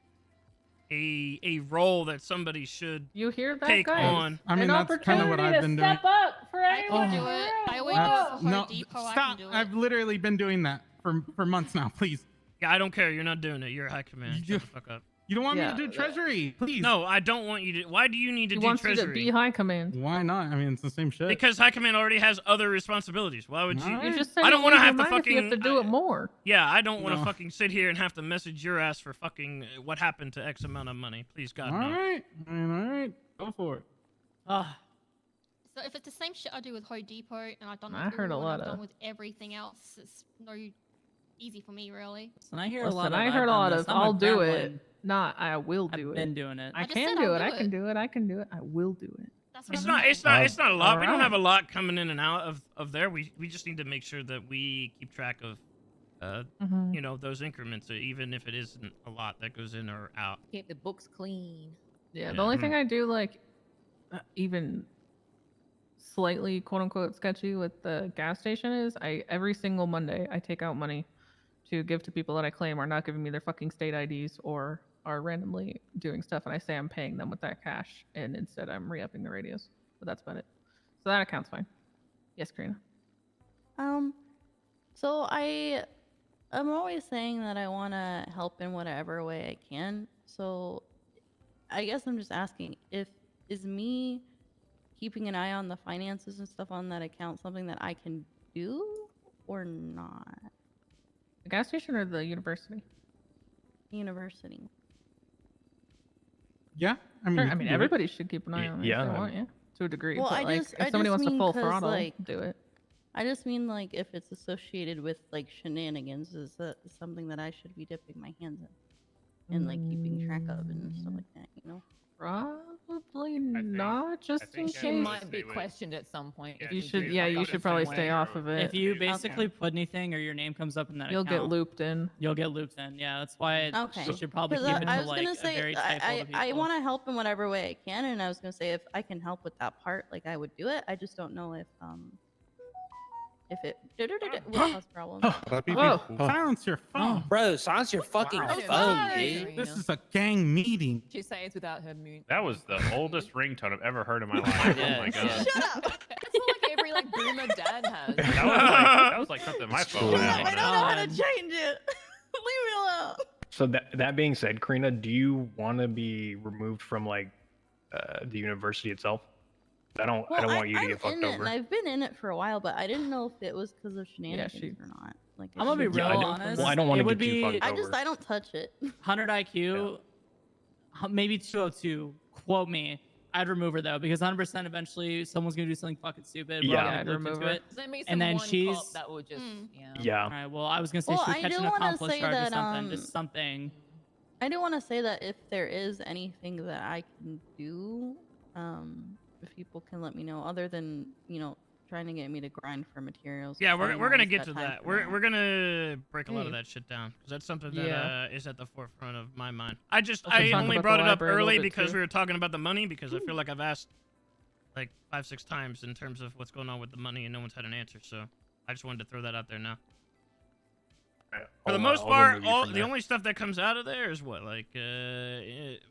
role that somebody should You hear that, take guys? on. I mean, that's kind of what I've been doing. Step up for I anyone. can do it. I always That's- do it no, for Depot. I stop. can do it. I've literally been doing that for months now. Please. Yeah, I don't care. You're not doing it. You're high command. Shut the fuck up. You don't want me to do treasury, please. No, I don't want you to. Why do you need to He do wants you treasury? to be high command. Why not? I mean, it's the same shit. Because high command already has other responsibilities. Why would you? You just said I don't want to have to If you have to do it more. Yeah, I don't want to No. fucking sit here and have to message your ass for fucking what happened to X amount of money. Please, God, All no. right. I mean, all right. Go for it. So if it's the same shit I do with Home Depot, and I've done I with heard a Google, lot and I've of- done with everything else, it's no easy for me, really. And I hear Listen, a lot of. I heard a lot of. Not my I'll do family. it. Not. I will do it. Been doing it. I just can said do I'll it. do I it. can do it. I can do it. I will do it. That's It's what not. I'm It's not. It's not a lot. We don't have a Alright. lot coming in and out of there. We just need to make sure that we keep track of, those increments, even if it isn't a lot that goes in or out. Keep the books clean. Yeah. The only thing I do even slightly quote unquote sketchy with the gas station is every single Monday I take out money to give to people that I claim are not giving me their fucking state IDs or are randomly doing stuff, and I say I'm paying them with that cash, and instead I'm re-upping the radios. But that's about it. So that account's fine. Yes, Karina. So I'm always saying that I want to help in whatever way I can. So I guess I'm just asking, is me keeping an eye on the finances and stuff on that account something that I can do or not? The gas station or the university? University. Yeah. I mean, Sure, you I can mean, do it. everybody should keep an eye on it yeah, if they I- want, to a degree. Well, but I like, just- if I somebody just wants to mean full 'cause, throttle, like, do it. I just mean like if it's associated with like shenanigans, is that something that I should be dipping my hands in and like keeping track of and stuff like that, you know? Probably not, just in She case. might be questioned at some point. if You you should, do yeah, you something should the probably same stay way. off of it. If you basically put anything or your name comes up in that You'll get account, looped in. You'll get looped in. Yeah, that's why Okay. you should probably 'Cause keep it I to was like gonna a say very tight hold of people. I want to help in whatever way I can, and I was gonna say if I can help with that part, like I would do it. I just don't know if it will cause problems. Whoa. Silence your phone. Bro, silence your fucking phone, dude. This is a gang meeting. She says without her mute. That was the oldest ringtone I've ever heard in my life. Oh my god. That's what like every like boomer dad has. That was like something my phone had. I don't know how to change it. Leave me alone. So that being said, Karina, do you want to be removed from like the university itself? I don't want you to get fucked in it, over. and I've been in it for a while, but I didn't know if it was because of shenanigans or not. Like, I'm gonna be real I don't- honest. well, I don't wanna it would get too be, fucked I don't touch it. 100 IQ, maybe 202. Quote me. I'd remove her though, because 100% eventually someone's gonna do something fucking stupid. Yeah. I'd I'd remove her. it. There's gonna be And then some one she's cop that will just Yeah. All right. Well, I was gonna say Well, she I would catch do an wanna accomplice say charge or that, something. Just something. I do want to say that if there is anything that I can do, if people can let me know, other than trying to get me to grind for materials. Yeah, 'cause I we're ain't gonna always get got to time that. for We're gonna break a lot of Hey. that shit down because that's something that Yeah. is at the forefront of my mind. I Let's I talk only about brought the it up library a little early bit, because too. we were talking about the money because I feel like I've asked like 5-6 times in terms of what's going on with the money and no one's had an answer. So I just wanted to throw that out there now. For the most part, the only stuff that comes out of there is what, like,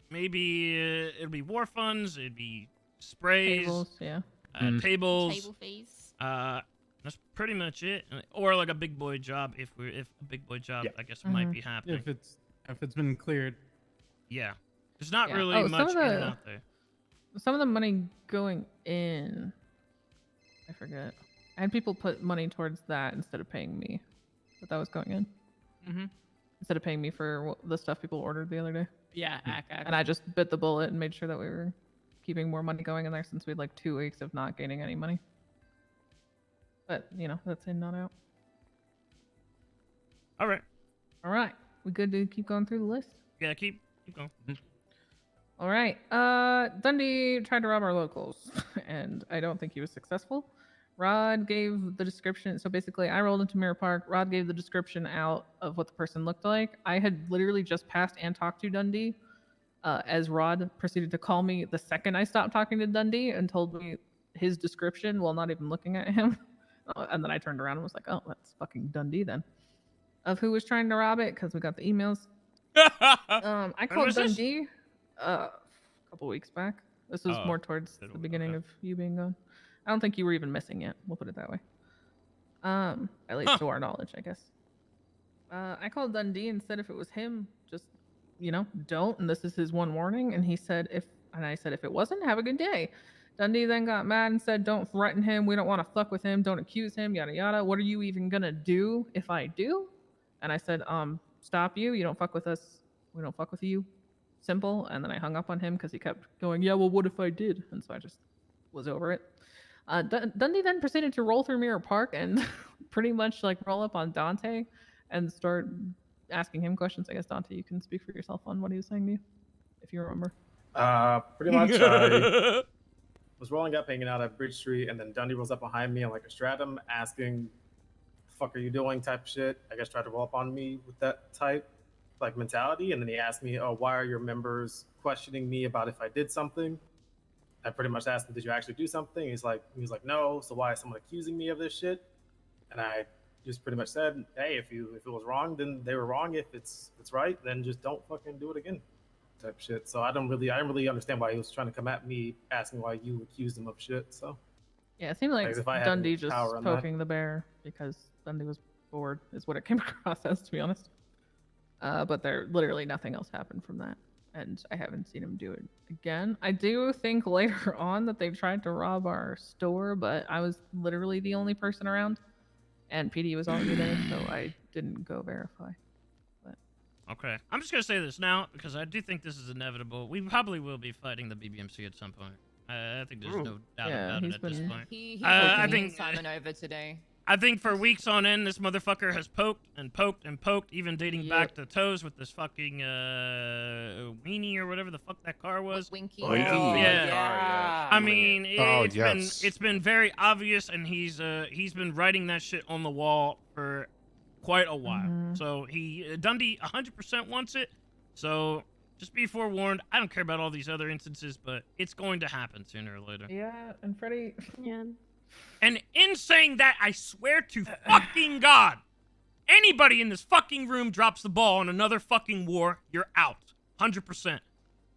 maybe it'll be war funds, it'd be sprays, Tables, yeah. tables, Table fees. That's pretty much it. Or like a big boy job, if a big boy job, I guess, might be happening. If it's been cleared. Yeah, there's not Yeah. really Oh, much in and out there. Some of the money going in, I forget. I had people put money towards that instead of paying me, but that was going in. Mm-hmm. Instead of paying me for the stuff people ordered the other day. Yeah, And I just bit the bullet and made sure that we were keeping more money going in there since we had like 2 weeks of not gaining any money. But, that's in, not out. All right. All right. We good to keep going through the list? Yeah, keep going. All right. Dundee tried to rob our locals, and I don't think he was successful. Rod gave the description. So basically, I rolled into Mirror Park. Rod gave the description out of what the person looked like. I had literally just passed and talked to Dundee as Rod proceeded to call me the second I stopped talking to Dundee and told me his description while not even looking at him. And then I turned around and was like, oh, that's fucking Dundee then. Of who was trying to rob it, because we got the emails. I called Dundee a couple weeks back. This was more towards the beginning of you being gone. I don't think you were even missing yet. We'll put it that way. At least to our knowledge, I guess. I called Dundee and said if it was him, just, don't. And this is his one warning. And he said, if it wasn't, have a good day. Dundee then got mad and said, don't threaten him. We don't want to fuck with him. Don't accuse him, yada, yada. What are you even going to do if I do? And I said, stop you. You don't fuck with us. We don't fuck with you. Simple. And then I hung up on him because he kept going, yeah, well, what if I did? And so I just was over it. Dundee then proceeded to roll through Mirror Park and pretty much like roll up on Dante and start asking him questions. I guess, Dante, you can speak for yourself on what he was saying to you, if you remember. Pretty much, I was rolling up, hanging out at Bridge Street, and then Dundee rolls up behind me on like a stratum, asking, "The fuck are you doing?" type shit. I guess tried to roll up on me with that type like mentality, and then he asked me, "Oh, why are your members questioning me about if I did something?" I pretty much asked him, "Did you actually do something?" He was like, "No." So why is someone accusing me of this shit? And I just pretty much said, "Hey, if it was wrong, then they were wrong. If it's right, then just don't fucking do it again." Type shit. So I don't really understand why he was trying to come at me asking why you accused him of shit. So yeah, it seemed like if I had Dundee just power on poking the bear because Dundee was bored, is what it came across as, to be honest. But there literally nothing else happened from that, and I haven't seen him do it again. I do think later on that they tried to rob our store, but I was literally the only person around, and PD was already there, so I didn't go verify. Okay. I'm just going to say this now because I do think this is inevitable. We probably will be fighting the BBMC at some point. I think there's no doubt about it at this point. He I think Simon over today. I think for weeks on end, this motherfucker has poked and poked and poked, even dating back to Toes with this fucking weenie or whatever the fuck that car was. Winky. Oh, yeah. I mean, it's been very obvious, and he's been writing that shit on the wall for quite a while. So Dundee 100% wants it. So just be forewarned. I don't care about all these other instances, but it's going to happen sooner or later. Yeah, and Freddie. Yeah. And in saying that, I swear to fucking God, anybody in this fucking room drops the ball on another fucking war, you're out. 100%.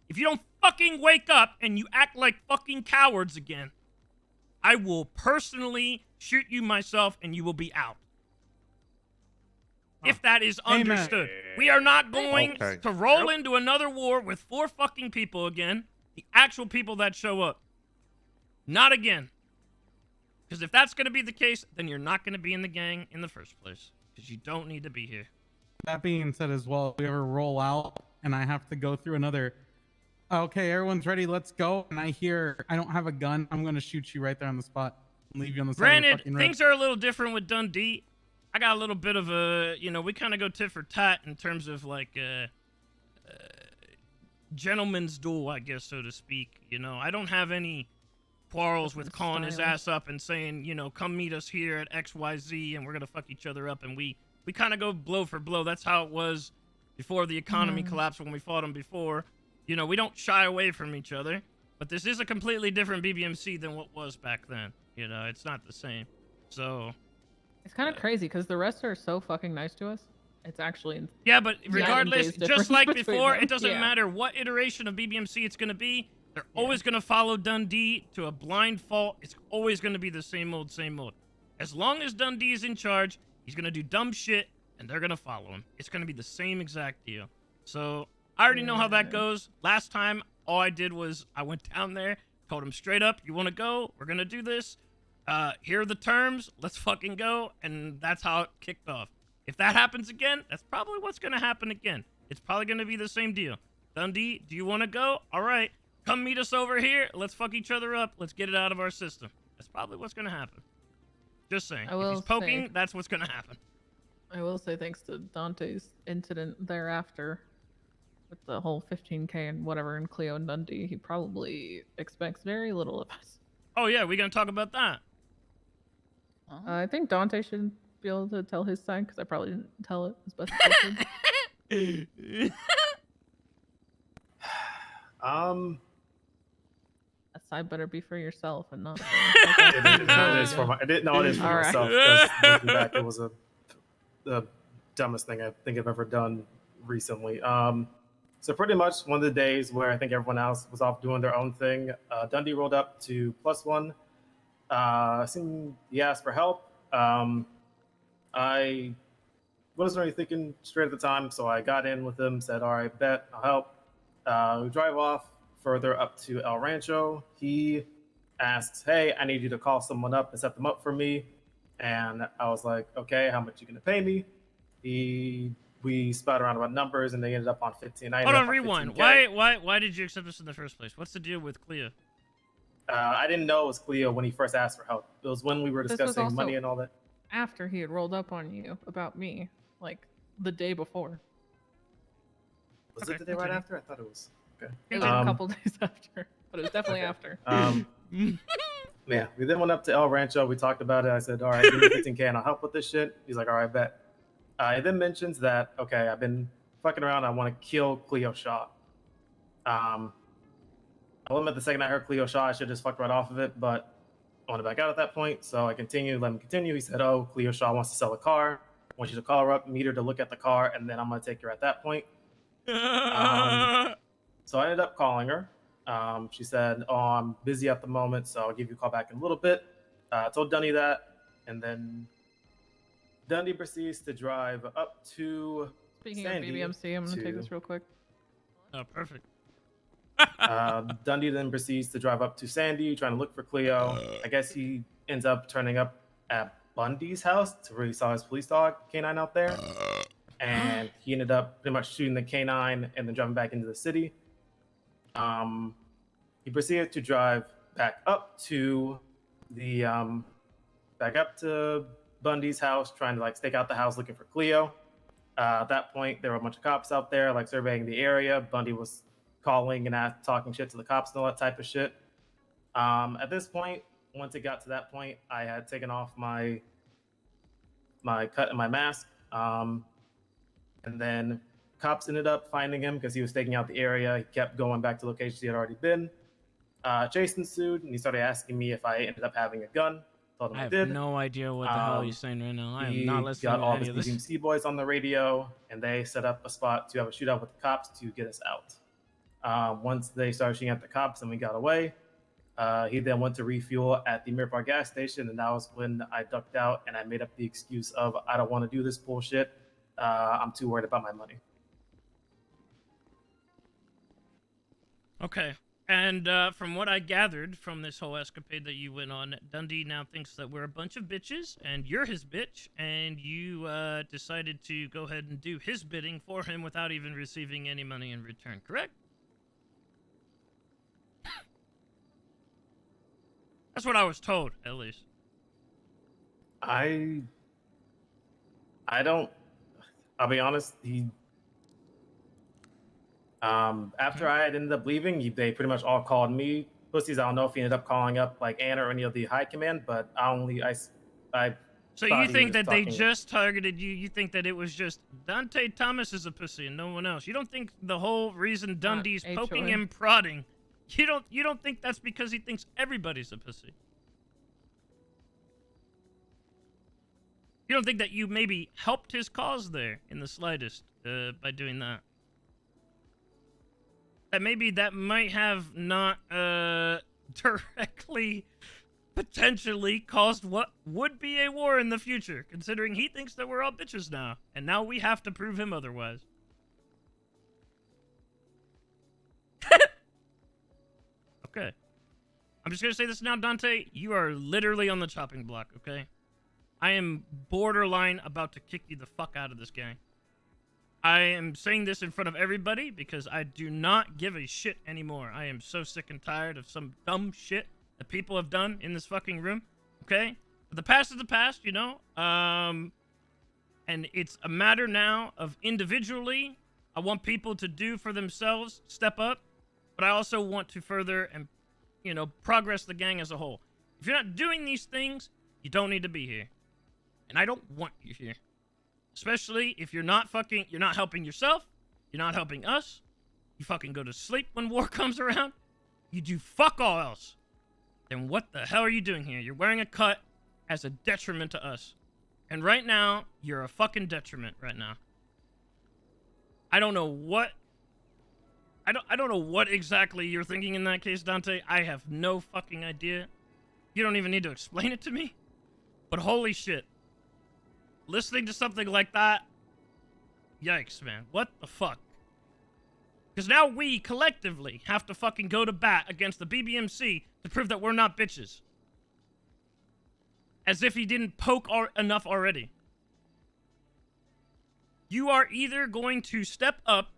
If you don't fucking wake up and you act like fucking cowards again, I will personally shoot you myself and you will be out. If that is understood. We are not going to roll into another war with 4 fucking people again. The actual people that show up. Not again. Because if that's going to be the case, then you're not going to be in the gang in the first place. Because you don't need to be here. That being said as well, if we ever roll out and I have to go through another, okay, everyone's ready, let's go. And I hear, I don't have a gun, I'm going to shoot you right there on the spot. And leave you on the side of the fucking road. Granted, things are a little different with Dundee. I got a little bit of a, we kind of go tit for tat in terms of like, gentleman's duel, I guess, so to speak. You know, I don't have any quarrels with calling his ass up and saying, you know, come meet us here at XYZ and we're gonna fuck each other up, and we kind of go blow for blow. That's how it was before the economy collapsed when we fought him before. You know, we don't shy away from each other, but this is a completely different BBMC than what was back then. You know, it's not the same. So it's kind of crazy because the rest are so fucking nice to us. It's actually yeah, but regardless, just like before, it doesn't yeah. matter what iteration of BBMC it's gonna be. They're always gonna follow Dundee to a blind fault. It's always gonna be the same old, same old. As long as Dundee is in charge, he's gonna do dumb shit, and they're gonna follow him. It's gonna be the same exact deal. So I already know how that goes. Last time, all I did was I went down there, told him straight up, "You want to go? We're gonna do this. Here are the terms. Let's fucking go." And that's how it kicked off. If that happens again, that's probably what's gonna happen again. It's probably gonna be the same deal. Dundee, do you want to go? All right, come meet us over here. Let's fuck each other up. Let's get it out of our system. That's probably what's gonna happen. Just saying. If he's poking, that's what's gonna happen. I will say, thanks to Dante's incident thereafter, with the whole 15K and whatever in Cleo and Dundee, he probably expects very little of us. Oh yeah, we're gonna talk about that. I think Dante should be able to tell his side because I probably didn't tell it as best as I could. That side better be for yourself and not. It is for myself. Because looking back, it was the dumbest thing I think I've ever done recently. So pretty much one of the days where I think everyone else was off doing their own thing, Dundee rolled up to +1. He asked for help. I wasn't really thinking straight at the time, so I got in with him, said, all right, bet, I'll help. We drive off further up to El Rancho. He asks, hey, I need you to call someone up and set them up for me. And I was like, okay, how much you gonna pay me? We spat around about numbers, and they ended up on 15. Hold on, rewind. Why did you accept this in the first place? What's the deal with Cleo? I didn't know it was Cleo when he first asked for help. It was when we were discussing money and all that. After he had rolled up on you about me, like the day before. Was it the day right after? I thought it was. Okay. It was a couple days after, but it was definitely after. Yeah, we then went up to El Rancho. We talked about it. I said, all right, give me 15K and I'll help with this shit. He's like, all right, bet. He then mentions that, okay, I've been fucking around. I want to kill Cleo Shaw. I told him the second I heard Cleo Shaw, I should just fucked right off of it, but I want to back out at that point. So I continued, let him continue. He said, oh, Cleo Shaw wants to sell a car. I want you to call her up, meet her to look at the car, and then I'm going to take her at that point. So I ended up calling her. She said, oh, I'm busy at the moment, so I'll give you a call back in a little bit. I told Dundee that, and then Dundee proceeds to drive up to Speaking Sandy of BBMC, I'm going to take this real quick. Oh, perfect. Dundee then proceeds to drive up to Sandy, trying to look for Cleo. I guess he ends up turning up at Bundy's house to where he saw his police dog canine out there. And he ended up pretty much shooting the canine and then driving back into the city. He proceeded to drive back up to Bundy's house, trying to like stake out the house looking for Cleo. At that point, there were a bunch of cops out there, like surveying the area. Bundy was calling and talking shit to the cops and all that type of shit. At this point, once it got to that point, I had taken off my cut and my mask. And then cops ended up finding him because he was staking out the area. He kept going back to locations he had already been. Chase ensued, and he started asking me if I ended up having a gun. Told him I did. have no idea what the hell he's saying right now. I am not listening got to all any the of this. BBMC boys on the radio, and they set up a spot to have a shootout with the cops to get us out. Once they started shooting at the cops and we got away, he then went to refuel at the Miramar gas station, and that was when I ducked out and I made up the excuse of, I don't want to do this bullshit. I'm too worried about my money. Okay. And from what I gathered from this whole escapade that you went on, Dundee now thinks that we're a bunch of bitches, and you're his bitch, and you decided to go ahead and do his bidding for him without even receiving any money in return, correct? That's what I was told, at least. I don't. I'll be honest. After I had ended up leaving, they pretty much all called me pussies. I don't know if he ended up calling up like Anna or any of the high command, but I So you think that they just targeted you? You think that it was just Dante Thomas is a pussy and no one else? You don't think the whole reason Dundee's poking and prodding? You don't think that's because he thinks everybody's a pussy? You don't think that you maybe helped his cause there in the slightest by doing that? That maybe that might have not directly, potentially caused what would be a war in the future, considering he thinks that we're all bitches now, and now we have to prove him otherwise. Okay. I'm just gonna say this now, Dante. You are literally on the chopping block, okay? I am borderline about to kick you the fuck out of this gang. I am saying this in front of everybody because I do not give a shit anymore. I am so sick and tired of some dumb shit that people have done in this fucking room, okay? But the past is the past, you know? And it's a matter now of individually, I want people to do for themselves, step up, but I also want to further and, you know, progress the gang as a whole. If you're not doing these things, you don't need to be here. And I don't want you here. Especially if you're not helping yourself, you're not helping us, you fucking go to sleep when war comes around, you do fuck all else. Then what the hell are you doing here? You're wearing a cut as a detriment to us. And right now, you're a fucking detriment right now. I don't know what... I don't know what exactly you're thinking in that case, Dante. I have no fucking idea. You don't even need to explain it to me. But holy shit. Listening to something like that, yikes, man. What the fuck? Because now we, collectively, have to fucking go to bat against the BBMC to prove that we're not bitches. As if he didn't poke enough already. You are either going to step up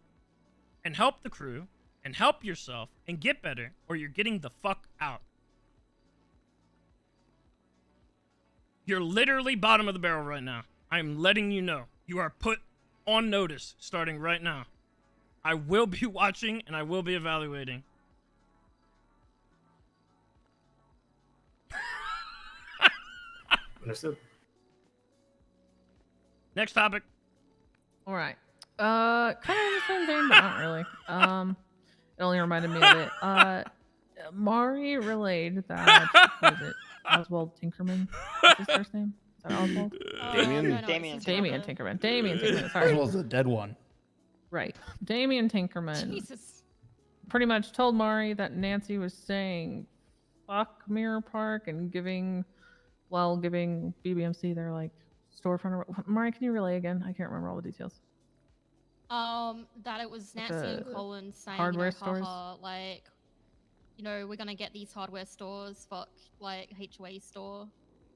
and help the crew, and help yourself, and get better, or you're getting the fuck out. You're literally bottom of the barrel right now. I'm letting you know. You are put on notice starting right now. I will be watching and I will be evaluating. Understood. Next topic. All right. Kind of the same thing, but not really. It only reminded me of it. Mari relayed that, what is it? Oswald Tinkerman? What's his first name? Is that Oswald? Damien Tinkerman. Damien Tinkerman. Sorry. Oswald's the dead one. Right. Damien Tinkerman. Jesus. Pretty much told Mari that Nancy was saying fuck Mirror Park and giving BBMC their like storefront. Mari, can you relay again? I can't remember all the details. That it was Nancy and Colin saying, hardware you know, stores? haha, like, you know, we're gonna get these hardware stores, fuck, like HOA store,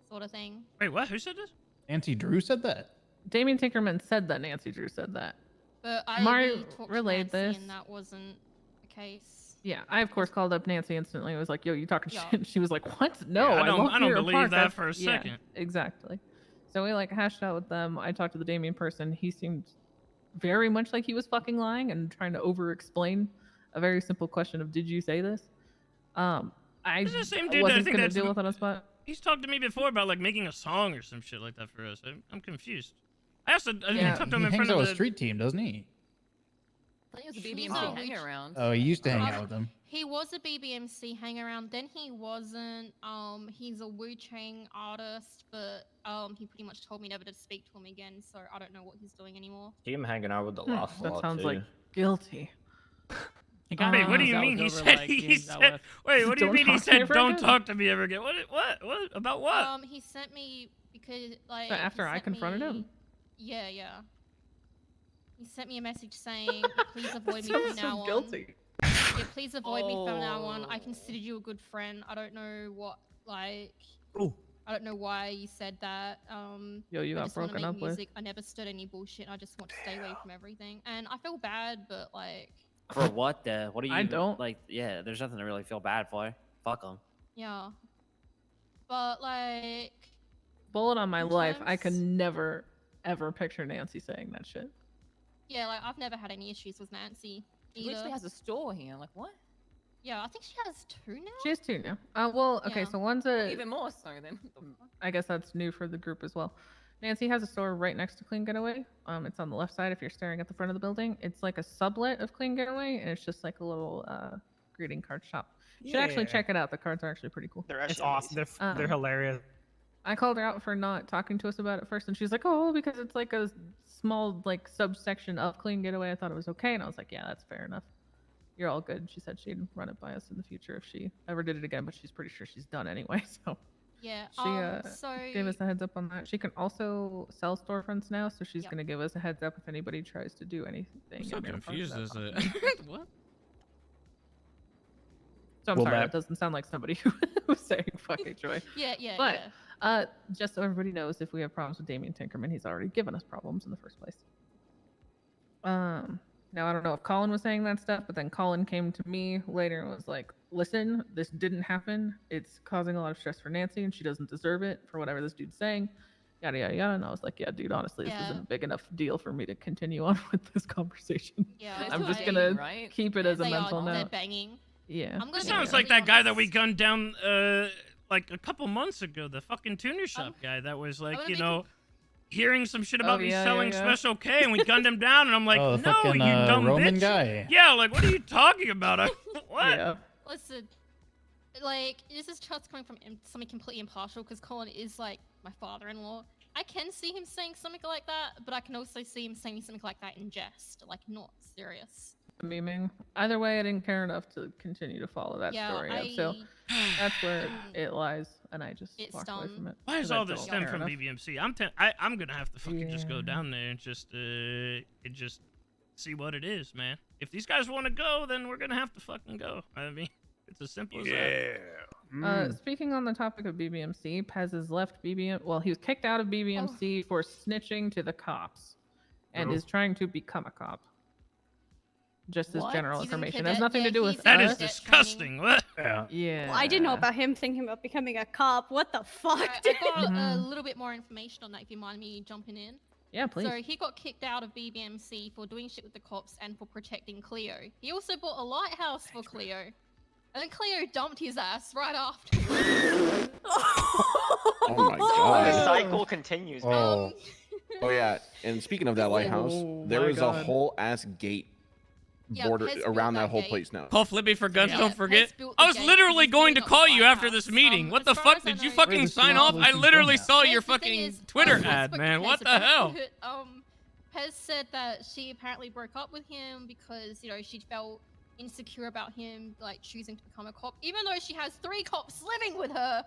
sort of thing. Wait, what? Who said this? Nancy Drew said that? Damien Tinkerman said that Nancy Drew said that. But I Mari talked relayed to Nancy this. and that wasn't the case. Yeah, I of course called up Nancy instantly. I was like, "Yo, you talking shit?" She was like, "What? No, Yeah, I don't Mirror believe Park. that for a Yeah, second." exactly. So we like hashed out with them. I talked to the Damien person. He seemed very much like he was fucking lying and trying to over-explain a very simple question of, "Did you say this?" I This is the same dude that I wasn't think gonna that's deal with it on the spot. He's talked to me before about like making a song or some shit like that for us. I'm confused. I also I talked to him in He front hangs out of with the Street Team, doesn't he? I think it was a He's BBMC a hanging around. Oh, he used to hang out with them. He was a BBMC hang around. Then he wasn't. He's a Wu Chang artist, but he pretty much told me never to speak to him again. So I don't know what he's doing anymore. See him hanging out with the Lost That Law, sounds too. like guilty. Wait, what do you mean? He said he said. Wait, what do you mean? He said don't talk to me ever again. What about what? He sent me because like. So after he I sent confronted me- him? Yeah. He sent me a message saying, "Please avoid me That from sounds now on." guilty. Yeah, please avoid me from now on. I considered you a good friend. I don't know what like. I don't know why you said that. Yo, you I got just wanna broken make up with. music. I never stood any bullshit. I just want to stay away from everything, and I feel bad, but like. For what, what do you... I don't. Like, yeah, there's nothing to really feel bad for. Fuck them. Yeah. But like. Bullet on my life. I could Sometimes- never, ever picture Nancy saying that shit. Yeah, like I've never had any issues with Nancy. She literally has a store here. Like what? Yeah, I think she has 2 now. She has 2 now. Well, okay, Yeah. so one's a. Even more so then. I guess that's new for the group as well. Nancy has a store right next to Clean Getaway. It's on the left side if you're staring at the front of the building. It's like a sublet of Clean Getaway, and it's just like a little greeting card shop. You should actually check it out. The cards are actually pretty cool. It's awesome. They're hilarious. I called her out for not talking to us about it first, and she's like, "Oh, because it's like a small like subsection of Clean Getaway. I thought it was okay." And I was like, "Yeah, that's fair enough. You're all good." She said she'd run it by us in the future if she ever did it again, but she's pretty sure she's done anyway. So Yeah. she So gave us a heads up on that. She can also sell storefronts now, so she's gonna give us a heads up if anybody tries to do anything. I'm so in their confused park as that's a not- what? So I'm Will sorry, that- that doesn't sound like somebody who was saying "fuck HOA." Yeah. But just so everybody knows, if we have problems with Damien Tinkerman, he's already given us problems in the first place. Now I don't know if Colin was saying that stuff, but then Colin came to me later and was like, "Listen, this didn't happen. It's causing a lot of stress for Nancy, and she doesn't deserve it for whatever this dude's saying." Yada yada yada. And I was like, "Yeah, dude, honestly, this isn't a big enough deal for me to continue on with this conversation. Yeah, I'm just right. gonna right? keep it as a They mental are, they're note." banging. Yeah. I'm gonna This be sounds like really that guy that we honest. gunned down like a couple months ago, the fucking tuner shop guy that was like, gonna you be know, hearing some shit about me yeah, selling yeah. Special K, and we gunned him down, and I'm like, Oh, the no, fucking, you dumb Roman bitch. guy. Yeah, like, what are you talking about? What? Yeah. Listen, like, this is just coming from something completely impartial because Colin is like my father-in-law. I can see him saying something like that, but I can also see him saying something like that in jest, like not serious. Memeing. Either way, I didn't care enough to continue to follow that story up. So that's where it lies, and I just walked away from it. Why is 'cause I all this don't stem care from enough. BBMC? I'm gonna have to fucking just go down there and just see what it is, man. If these guys want to go, then we're gonna have to fucking go. I mean, it's as simple as that. Speaking on the topic of BBMC, Pez has left BBM. Well, he was kicked out of BBMC for snitching to the cops, and is trying to become a cop. Just as general He's in information. It cadet- has nothing to yeah, do he's with That us. is disgusting. What? Yeah. Well, I didn't know about him thinking about becoming a cop. What the fuck? I got a little bit more information on that if you mind me jumping in. Yeah, please. So he got kicked out of BBMC for doing shit with the cops and for protecting Cleo. He also bought a lighthouse for Cleo. And then Cleo dumped his ass right after. Oh my god. The cycle continues. Man. Oh. Oh yeah, and speaking of that lighthouse, there my is a God. whole ass gate Yeah, border Pez built around that that whole gate. place now. Call Flippy for guns, Yeah, don't Pez forget. built the I was gate literally because going he's to building call up you the after this lighthouse. meeting. What As the far fuck as I did you know- fucking Where's the sign small off? I business literally going saw Here's your the thing fucking is, Twitter I ad, spoke to man. Pez What the about hell? it. Pez said that she apparently broke up with him because, you know, she felt insecure about him, like, choosing to become a cop, even though she has 3 cops living with her.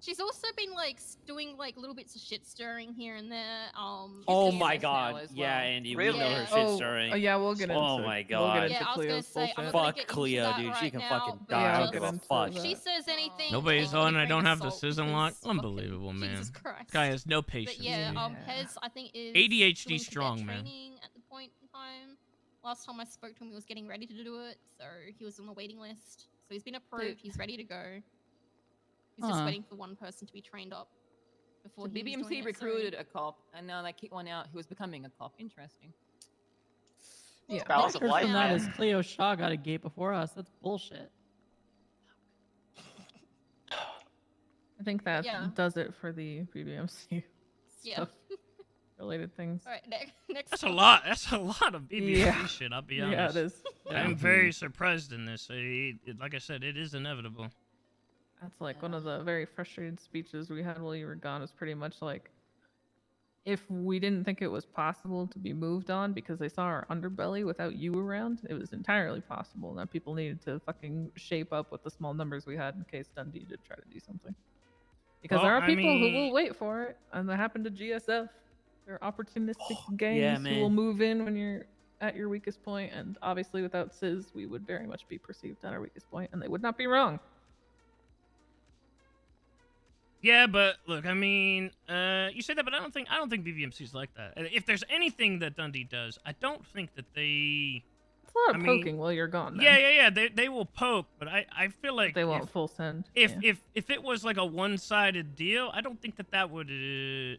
She's also been, like, doing, like, little bits of shit stirring here and there. Oh my god. as Yeah, well. Andy, Really? we know her Yeah. shit story. Yeah, we'll get into Oh my We'll god. get Yeah, into I was gonna Cleo's say, I'm bullshit. not gonna Fuck get into Cleo, that dude. She right can now, fucking but die. Yeah, I I'll don't get give a into fuck. that. she says anything. Nobody's take it with on. a I grain don't of have the salt season because lock. fucking Unbelievable, man. Jesus Christ. Guy has no But patience. yeah, Yeah. Pez, I think, is ADHD doing strong, cadet man. training at the point in time. Last time I spoke to him, he was getting ready to do it, so he was on the waiting list. So he's been approved. He's ready to go. He's just waiting for one person to be trained up before So he was doing BBMC it, so- recruited a cop, and now they kick one out who was becoming a cop. Interesting. Yeah. Balance I of heard life, from that man. is Cleo Shaw got a gate before us. That's bullshit. I think that Yeah. does it for the BBMC Yeah. stuff related things. All right, next. That's a lot. That's a lot of BBMC Yeah. shit. I'll be Yeah, honest. it is. I'm very surprised in this. Like I said, it is inevitable. That's like one of the very frustrated speeches we had while you were gone. Was pretty much like, if we didn't think it was possible to be moved on because they saw our underbelly without you around, it was entirely possible that people needed to fucking shape up with the small numbers we had in case Dundee did try to do something. Because there Well, are I people who mean- will wait for it, and that happened to GSF. They're opportunistic gangs who man. will move in when you're at your weakest point, and obviously without Sizz, we would very much be perceived at our weakest point, and they would not be wrong. Yeah, but look, I mean, you say that, but I don't think BBMC's like that. If there's anything that Dundee does, I don't think that they. It's a lot of I mean, poking while you're gone. Then. Yeah. They will poke, but I feel like They won't full send. If it was like a one-sided deal, I don't think that would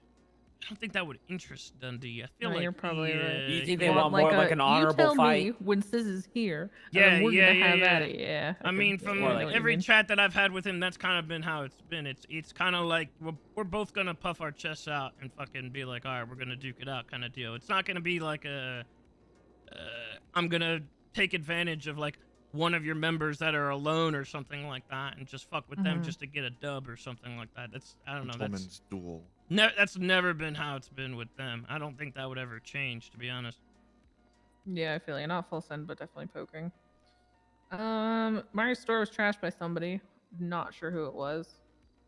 I don't think that would interest Dundee. I feel like you're probably right. You think they want more like an honorable you tell fight? Me when Sis is here, Yeah, and then we're gonna have yeah. at it. Yeah. I mean, from every chat that I've had with him, that's kind of been how it's been. It's kind of like we're both gonna puff our chests out and fucking be like, all right, we're gonna duke it out kind of deal. It's not gonna be like I'm gonna take advantage of like one of your members that are alone or something like that and just fuck with them just to get a dub or something like that. I don't know. Gentleman's duel. That's never been how it's been with them. I don't think that would ever change, to be honest. Yeah, I feel like not full send, but definitely poking. Mario's store was trashed by somebody. Not sure who it was.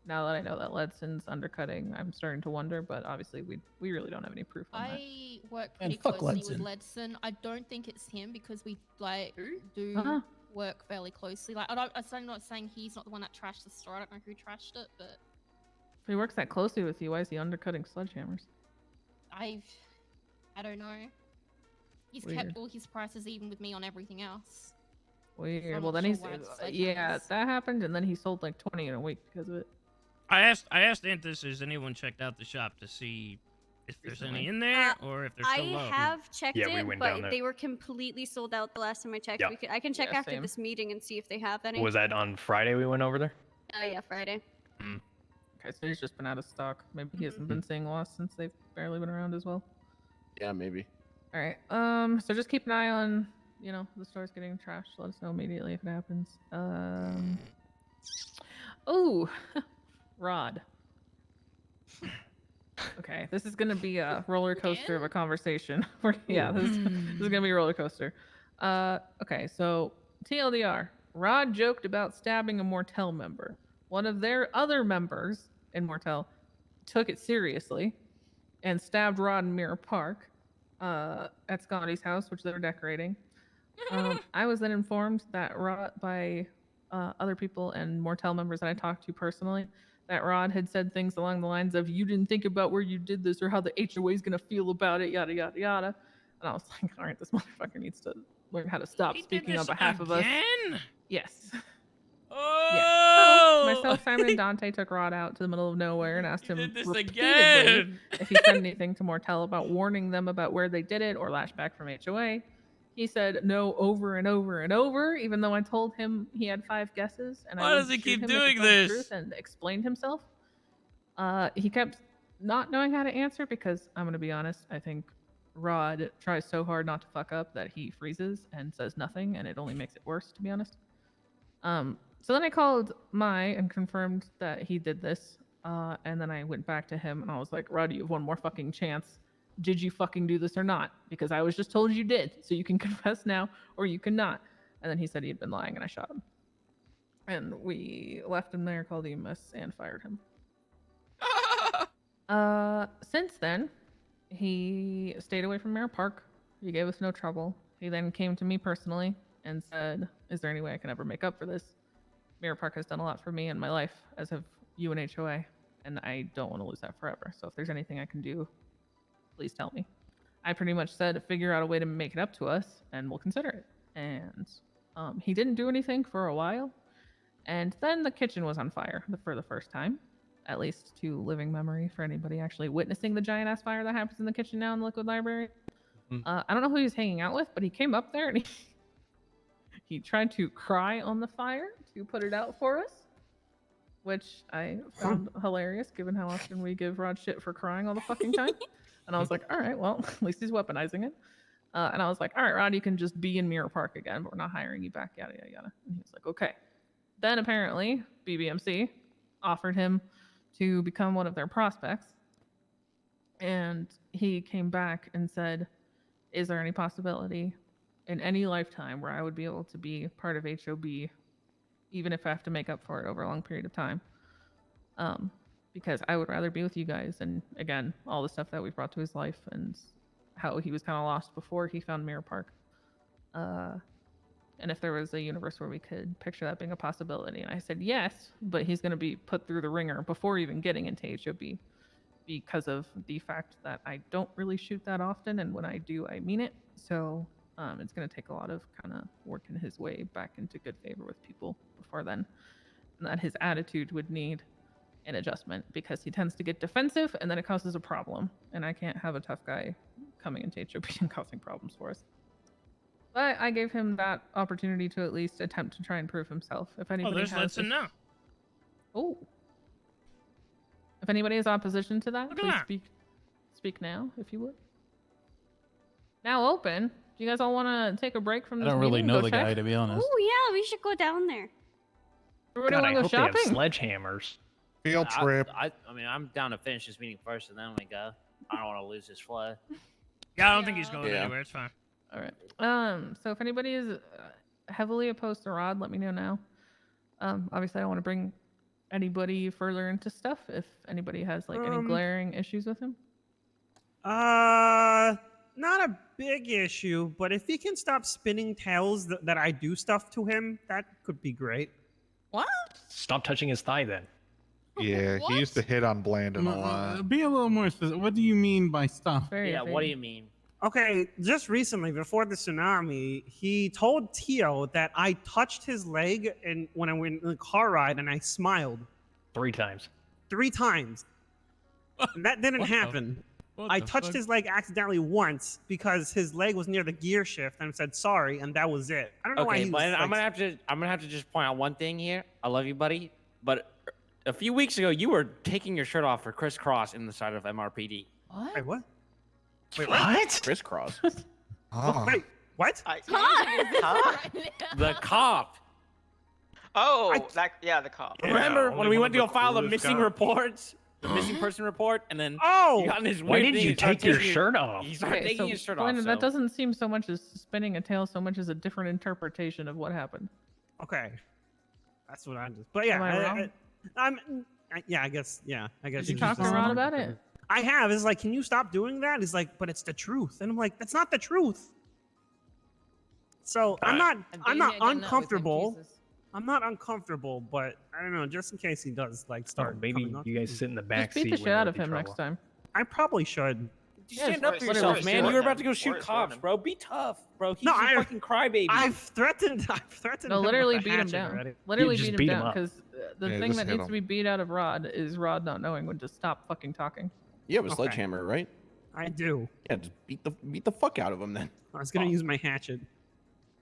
Now that I know that Ledson's undercutting, I'm starting to wonder, but obviously we really don't have any proof on that. I work pretty closely with Ledson. I don't think it's him because we like do work fairly closely. Like I'm not saying he's not the one that trashed the store. I don't know who trashed it, but if he works that closely with you, why is he undercutting sledgehammers? I don't know. He's kept all his prices even with me on everything else. Weird. Well, then yeah, that happened, and then he sold like 20 in a week because of it. I asked Anthus, has anyone checked out the shop to see if there's any in there or if they're still low? I have checked we it, went but down there. they were completely sold out the last time I checked. Yeah. I can check after this meeting and see if they have any. Was that on Friday we went over there? Oh yeah, Friday. Okay, so he's just been out of stock. Maybe he hasn't been seeing loss since they've barely been around as well. Yeah, maybe. All right. So just keep an eye on, the store's getting trashed. Let us know immediately if it happens. Oh, Rod. Okay, this is gonna be a roller coaster of a conversation. This is gonna be a roller coaster. Okay, so TLDR. Rod joked about stabbing a Mortel member. One of their other members in Mortel took it seriously and stabbed Rod in Mirror Park at Scotty's house, which they were decorating. I was then informed that Rod by other people and Mortel members that I talked to personally, that Rod had said things along the lines of, you didn't think about where you did this or how the HOA is going to feel about it, yada, yada, yada. And I was like, all right, this motherfucker needs to learn how to stop speaking on behalf of us. Yes. Oh! Yeah. So myself, Simon, and Dante took Rod out to the middle of nowhere and asked him repeatedly again. if he said anything to Mortel about warning them about where they did it or lashback from HOA. He said no over and over and over, even though I told him he had 5 guesses. And Why does he keep doing this? And explained himself. He kept not knowing how to answer because, I'm going to be honest, I think Rod tries so hard not to fuck up that he freezes and says nothing, and it only makes it worse, to be honest. So then I called Mai and confirmed that he did this, and then I went back to him and I was like, Rod, you have one more fucking chance. Did you fucking do this or not? Because I was just told you did, so you can confess now or you cannot. And then he said he had been lying and I shot him. And we left him there, called EMS, and fired him. Since then, he stayed away from Mirror Park. He gave us no trouble. He then came to me personally and said, is there any way I can ever make up for this? Mirror Park has done a lot for me in my life, as have you and HOA, and I don't want to lose that forever. So if there's anything I can do, please tell me. I pretty much said, figure out a way to make it up to us, and we'll consider it. And he didn't do anything for a while. And then the kitchen was on fire for the first time, at least to living memory for anybody actually witnessing the giant-ass fire that happens in the kitchen now in the Liquid Library. I don't know who he's hanging out with, but he came up there and he tried to cry on the fire to put it out for us, which I found hilarious given how often we give Rod shit for crying all the fucking time. And I was like, all right, well, at least he's weaponizing it. And I was like, all right, Rod, you can just be in Mirror Park again, but we're not hiring you back, yada, yada, yada. And he was like, okay. Then apparently BBMC offered him to become one of their prospects. And he came back and said, is there any possibility in any lifetime where I would be able to be part of HOB, even if I have to make up for it over a long period of time? Because I would rather be with you guys. And again, all the stuff that we brought to his life and how he was kind of lost before he found Mirror Park. And if there was a universe where we could picture that being a possibility. And I said, yes, but he's going to be put through the ringer before even getting into HOB because of the fact that I don't really shoot that often. And when I do, I mean it. So it's going to take a lot of kind of working his way back into good favor with people before then. And that his attitude would need an adjustment because he tends to get defensive and then it causes a problem. And I can't have a tough guy coming into HOP and causing problems for us. But I gave him that opportunity to at least attempt to try and prove himself. If anybody there's has Letson now. Oh. If anybody has opposition to that, Look at please that. speak now, if you would. Now open. Do you guys all want to take a break from I this don't really meeting? know Go the check? guy, to be honest. Oh yeah, we should go down there. Everybody God, want I to go hope they have shopping? sledgehammers. Field trip. I mean, I'm down to finish this meeting first, and then we go. I don't want to lose this flow. Yeah, I don't think he's going Yeah. anywhere. It's fine. All right. So if anybody is heavily opposed to Rod, let me know now. Obviously, I don't want to bring anybody further into stuff if anybody has like any glaring issues with him. Not a big issue, but if he can stop spinning tales that I do stuff to him, that could be great. What? Stop touching his thigh then. Yeah, he used to hit on Blandon a lot. Be a little more specific. What do you mean by stuff? What do you mean? Okay, just recently, before the tsunami, he told Tio that I touched his leg and when I went in the car ride and I smiled. 3 times. 3 times. And that didn't happen. I touched his leg accidentally once because his leg was near the gear shift and I said sorry and that was it. I don't know why he was but I'm like, gonna have to just point out one thing here. I love you, buddy, but a few weeks ago you were taking your shirt off for crisscross in the side of MRPD. What? Wait, what? Wait, what? Crisscross. Oh, wait, what? The cop. Oh, the cop. Remember when we went to go file the coolest missing cops. reports, the missing person report, and then Oh! he got in his Why weird did thing you and started take your taking- shirt off? He started taking his shirt off. Blandon, that so- doesn't seem so much as spinning a tail, so much as a different interpretation of what happened. Okay. That's what I just. But yeah, Am I wrong? I guess. Yeah, I guess. Did you it's talk to just- Ron about it? I have. It's like, can you stop doing that? He's like, but it's the truth, and I'm like, that's not the truth. So I'm not uncomfortable. I'm not uncomfortable, but I don't know. Just in case he does like start. Maybe coming up you to guys me. sit in the back Just beat seat. the shit when out you're of in him trouble. next time. I probably should. Stand up for yourself, man. You were about to go shoot cops, bro. Be tough, bro. He's No, a fucking crybaby. I've threatened. No, him literally with a beat him hatchet down. already. Literally just beat him beat him down up. because the Yeah, thing just that hit needs to him. be beat out of Rod is Rod not knowing when to stop fucking talking. You have a Okay. sledgehammer, right? I do. Yeah, just beat the fuck out of him then. I was gonna use my hatchet.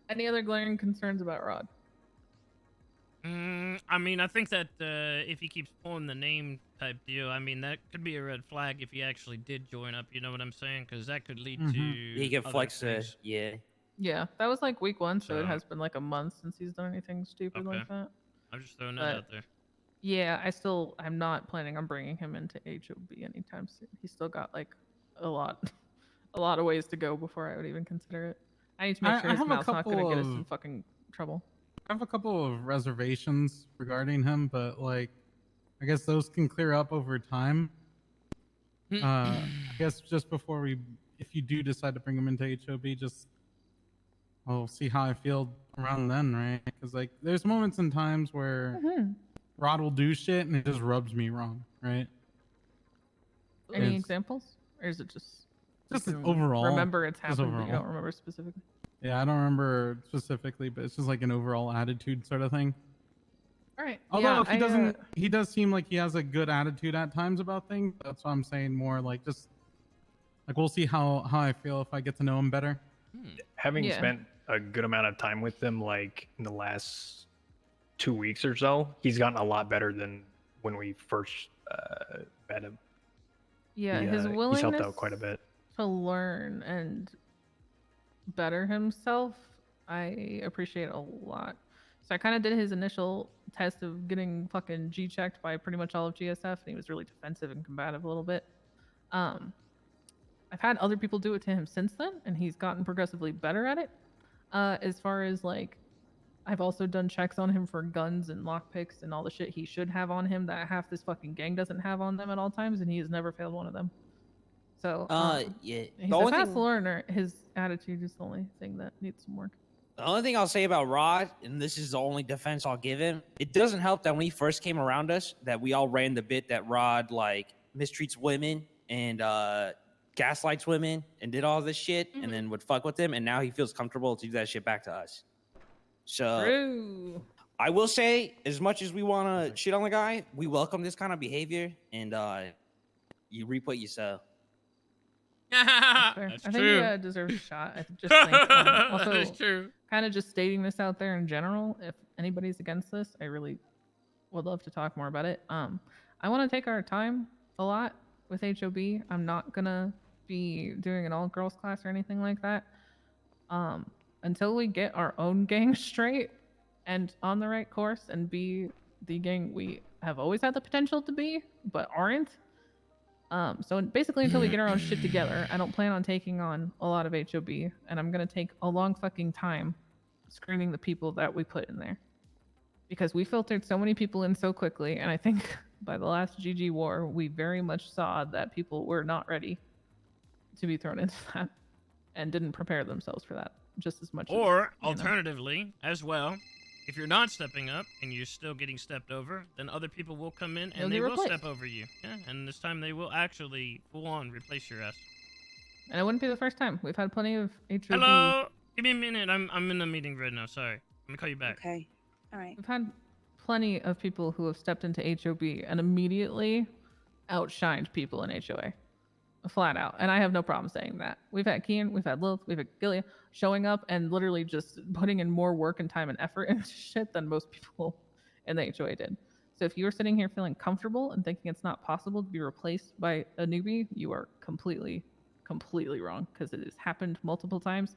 Any other glaring concerns about Rod? I mean, I think that if he keeps pulling the name type deal, I mean, that could be a red flag if he actually did join up. You know what I'm saying? Because that could lead to. He can other flex things. yeah. Yeah, that was like week 1, so it So- has been like a month since he's done anything stupid like that. I'm just throwing that But- out there. Yeah, I'm not planning on bringing him into HOB anytime soon. He's still got like a lot of ways to go before I would even consider it. I need to make I sure his have a mouth's not going to couple get us in of- fucking trouble. I have a couple of reservations regarding him, but like, I guess those can clear up over time. I guess just before if you do decide to bring him into HOB, I'll see how I feel around then, right? Because like, there's moments and times where Rod will do shit and it just rubs me wrong, right? Any It's- examples, or is it just Just you can overall, remember it's just happened, but you overall. don't remember specifically? Yeah, I don't remember specifically, but it's just like an overall attitude sort of thing. All right. Although yeah, he does seem like he has a good attitude at times about things. That's why I'm saying more like just like we'll see how I feel if I get to know him better. Having Yeah. spent a good amount of time with him, like in the last 2 weeks or so, he's gotten a lot better than when we first met him. Yeah, He, his he's willingness helped out quite a bit. to learn and better himself, I appreciate a lot. So I kind of did his initial test of getting fucking G-checked by pretty much all of GSF, and he was really defensive and combative a little bit. I've had other people do it to him since then, and he's gotten progressively better at it. As far as like, I've also done checks on him for guns and lockpicks and all the shit he should have on him that half this fucking gang doesn't have on them at all times, and he has never failed one of them. So Yeah. he's The a only fast thing, learner. His attitude is the only thing that needs some work. the only thing I'll say about Rod, and this is the only defense I'll give him, it doesn't help that when he first came around us, that we all ran the bit that Rod like mistreats women and gaslights women and did all this shit, and then would fuck with them, and now he feels comfortable to do that shit back to us. So True. I will say, as much as we want to shit on the guy, we welcome this kind of behavior, and you reap what you sow. I think true. he deserves a shot. I just think also That's true. kind of just stating this out there in general. If anybody's against this, I really would love to talk more about it. I want to take our time a lot with HOB. I'm not gonna be doing an all girls class or anything like that. Until we get our own gang straight and on the right course and be the gang we have always had the potential to be, but aren't. So basically until we get our own shit together, I don't plan on taking on a lot of HOB, and I'm gonna take a long fucking time screening the people that we put in there. Because we filtered so many people in so quickly, and I think by the last GG war, we very much saw that people were not ready to be thrown into that and didn't prepare themselves for that just as much. Or as, alternatively, as well, if you're not stepping up and you're still getting stepped over, then other people will come in and they will step over you. Yeah, and this time they will actually full on replace your ass. And it wouldn't be the first time. We've had plenty of HOB. Hello, give me a minute. I'm in a meeting right now. Sorry, I'm gonna call you back. Okay, all right. We've had plenty of people who have stepped into HOB and immediately outshined people in HOA. Flat out. And I have no problem saying that. We've had Kian, we've had Lilith, we've had Gilia showing up and literally just putting in more work and time and effort into shit than most people in the HOA did. So if you are sitting here feeling comfortable and thinking it's not possible to be replaced by a newbie, you are completely wrong, because it has happened multiple times.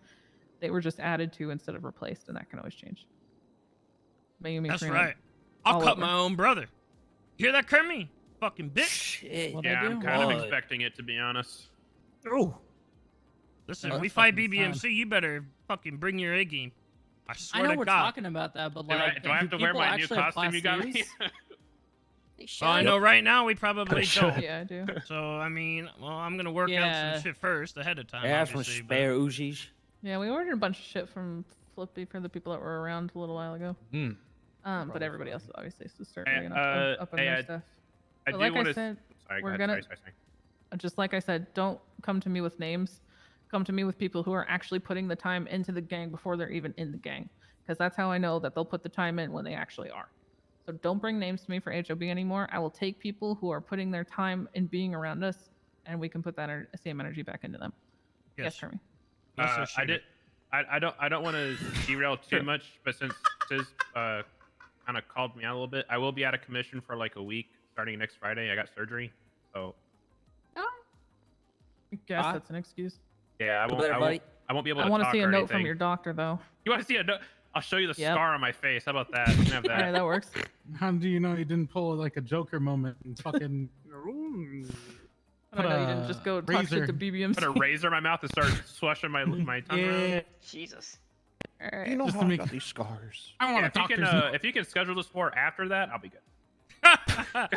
They were just added to instead of replaced, and that can always change. Mayumi, That's Karina, right. I'll all cut over. my own brother. You hear that, Kermie? Fucking bitch. Yeah, I'm kind of expecting it, to be honest. Oh. Listen, if we fight BBMC, you better fucking bring your A game. I I swear know to we're God. talking about that, but Do I- like, do I have to wear people my new actually have costume you got class me? Ds? Well, I know right now we probably don't. Yeah, I do. So, I mean, well, I'm going to work out Yeah. some shit first ahead of time. I have some obviously, but- spare Uzis. Yeah, we ordered a bunch of shit from Flippy for the people that were around a little while ago. But everybody else obviously is to start Hey, bringing up on hey, their I- stuff. I But do like want I to. said, Sorry, go we're ahead. gonna Sorry. just like I said, don't come to me with names. Come to me with people who are actually putting the time into the gang before they're even in the gang, because that's how I know that they'll put the time in when they actually are. So don't bring names to me for HOB anymore. I will take people who are putting their time in being around us, and we can put that same energy back into them. Yes, Hermie. I don't want to derail too much, but since Sis kind of called me out a little bit, I will be out of commission for like a week starting next Friday. I got surgery, so I guess that's an excuse. yeah, I won't be able to. I want to talk see a or note from anything. your doctor, though. You want to see a note? I'll show you the Yep. scar on my face. How about that? You can have that. All right, that works. How do you know he didn't pull like a Joker moment and fucking I don't know, you didn't just go talk shit to BBMC. Put a razor in my mouth and start swishing my tongue around. Jesus. All right. You know Just how to I make- got these scars. I want Yeah, to talk to if you can schedule this for after that, I'll be good. I'm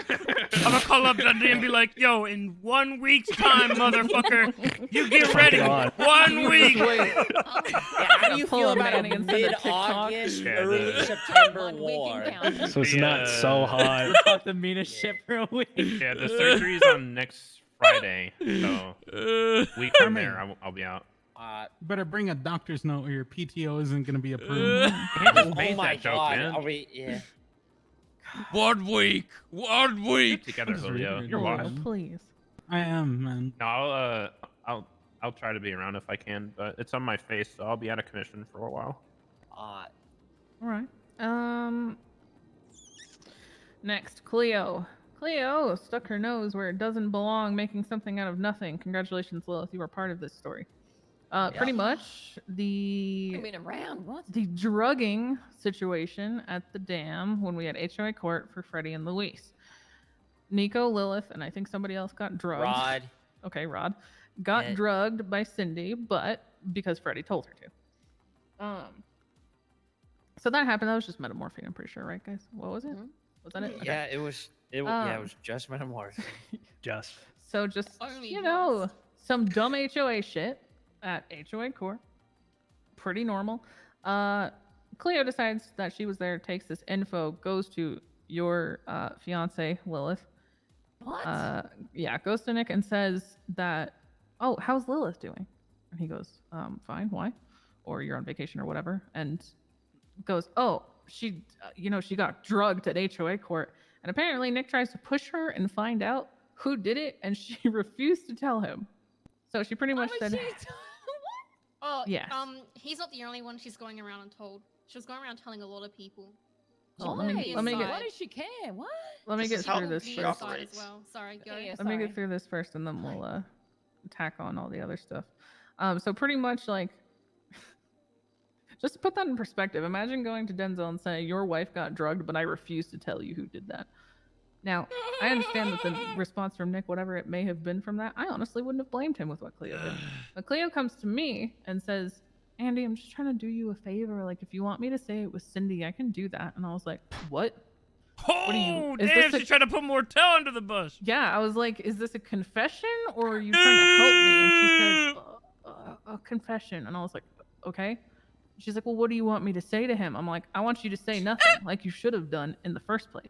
gonna call up Dundee and be like, yo, in 1 week's time, motherfucker, you get ready. 1 week. How do you Pull feel a about a Manny and send a mid-August, TikTok? early Yeah, September war? So it's not so hot. Talk the meanest shit for a week. Yeah, the surgery's on next Friday, so week from there, I'll be out. You better bring a doctor's note or your PTO isn't going to be approved. Just made that joke, man. Are we, yeah. 1 week. 1 week. Get together, Julio. You're Julio, washed. please. I am, man. No, I'll try to be around if I can, but it's on my face, so I'll be out of commission for a while. All right. Next, Cleo. Cleo stuck her nose where it doesn't belong, making something out of nothing. Congratulations, Lilith. You were part of this story. Pretty much I mean, around what? the drugging situation at the dam when we had HOA court for Freddie and Luis. Nico, Lilith, and I think somebody else got drugged. Rod. Okay, Rod. Got drugged by Cindy, but because Freddie told her to. So that happened. That was just metamorphine, I'm pretty sure, right, guys? What was it? Was that it? Okay. Yeah, it was. It was just metamorph. Just. So just Only you know, some dumb HOA shit at HOA court. Pretty normal. Cleo decides that she was there, takes this info, goes to your fiance Lilith. What? Yeah, goes to Nick and says that, oh, how's Lilith doing? And he goes, fine. Why? Or you're on vacation or whatever. And goes, oh, she, she got drugged at HOA court, and apparently Nick tries to push her and find out who did it, and she refused to tell him. So she pretty much said, Oh, Yes. He's not the only one she's going around and told. She was going around telling a lot of people. Oh, let me get. Why does she care? What? Let me get through this She first. as well. Sorry, go. Let me get through this first, and then we'll tack on all the other stuff. So pretty much like, just to put that in perspective, imagine going to Denzel and saying, your wife got drugged, but I refuse to tell you who did that. Now, I understand that the response from Nick, whatever it may have been from that, I honestly wouldn't have blamed him with what Cleo did. But Cleo comes to me and says, Andy, I'm just trying to do you a favor. Like, if you want me to say it was Cindy, I can do that. And I was like, what? Oh, damn, she's trying to put more tail under the bus. Yeah, I was like, is this a confession or are you trying to help me? And she said, a confession. And I was like, okay. She's like, well, what do you want me to say to him? I'm like, I want you to say nothing like you should have done in the first place.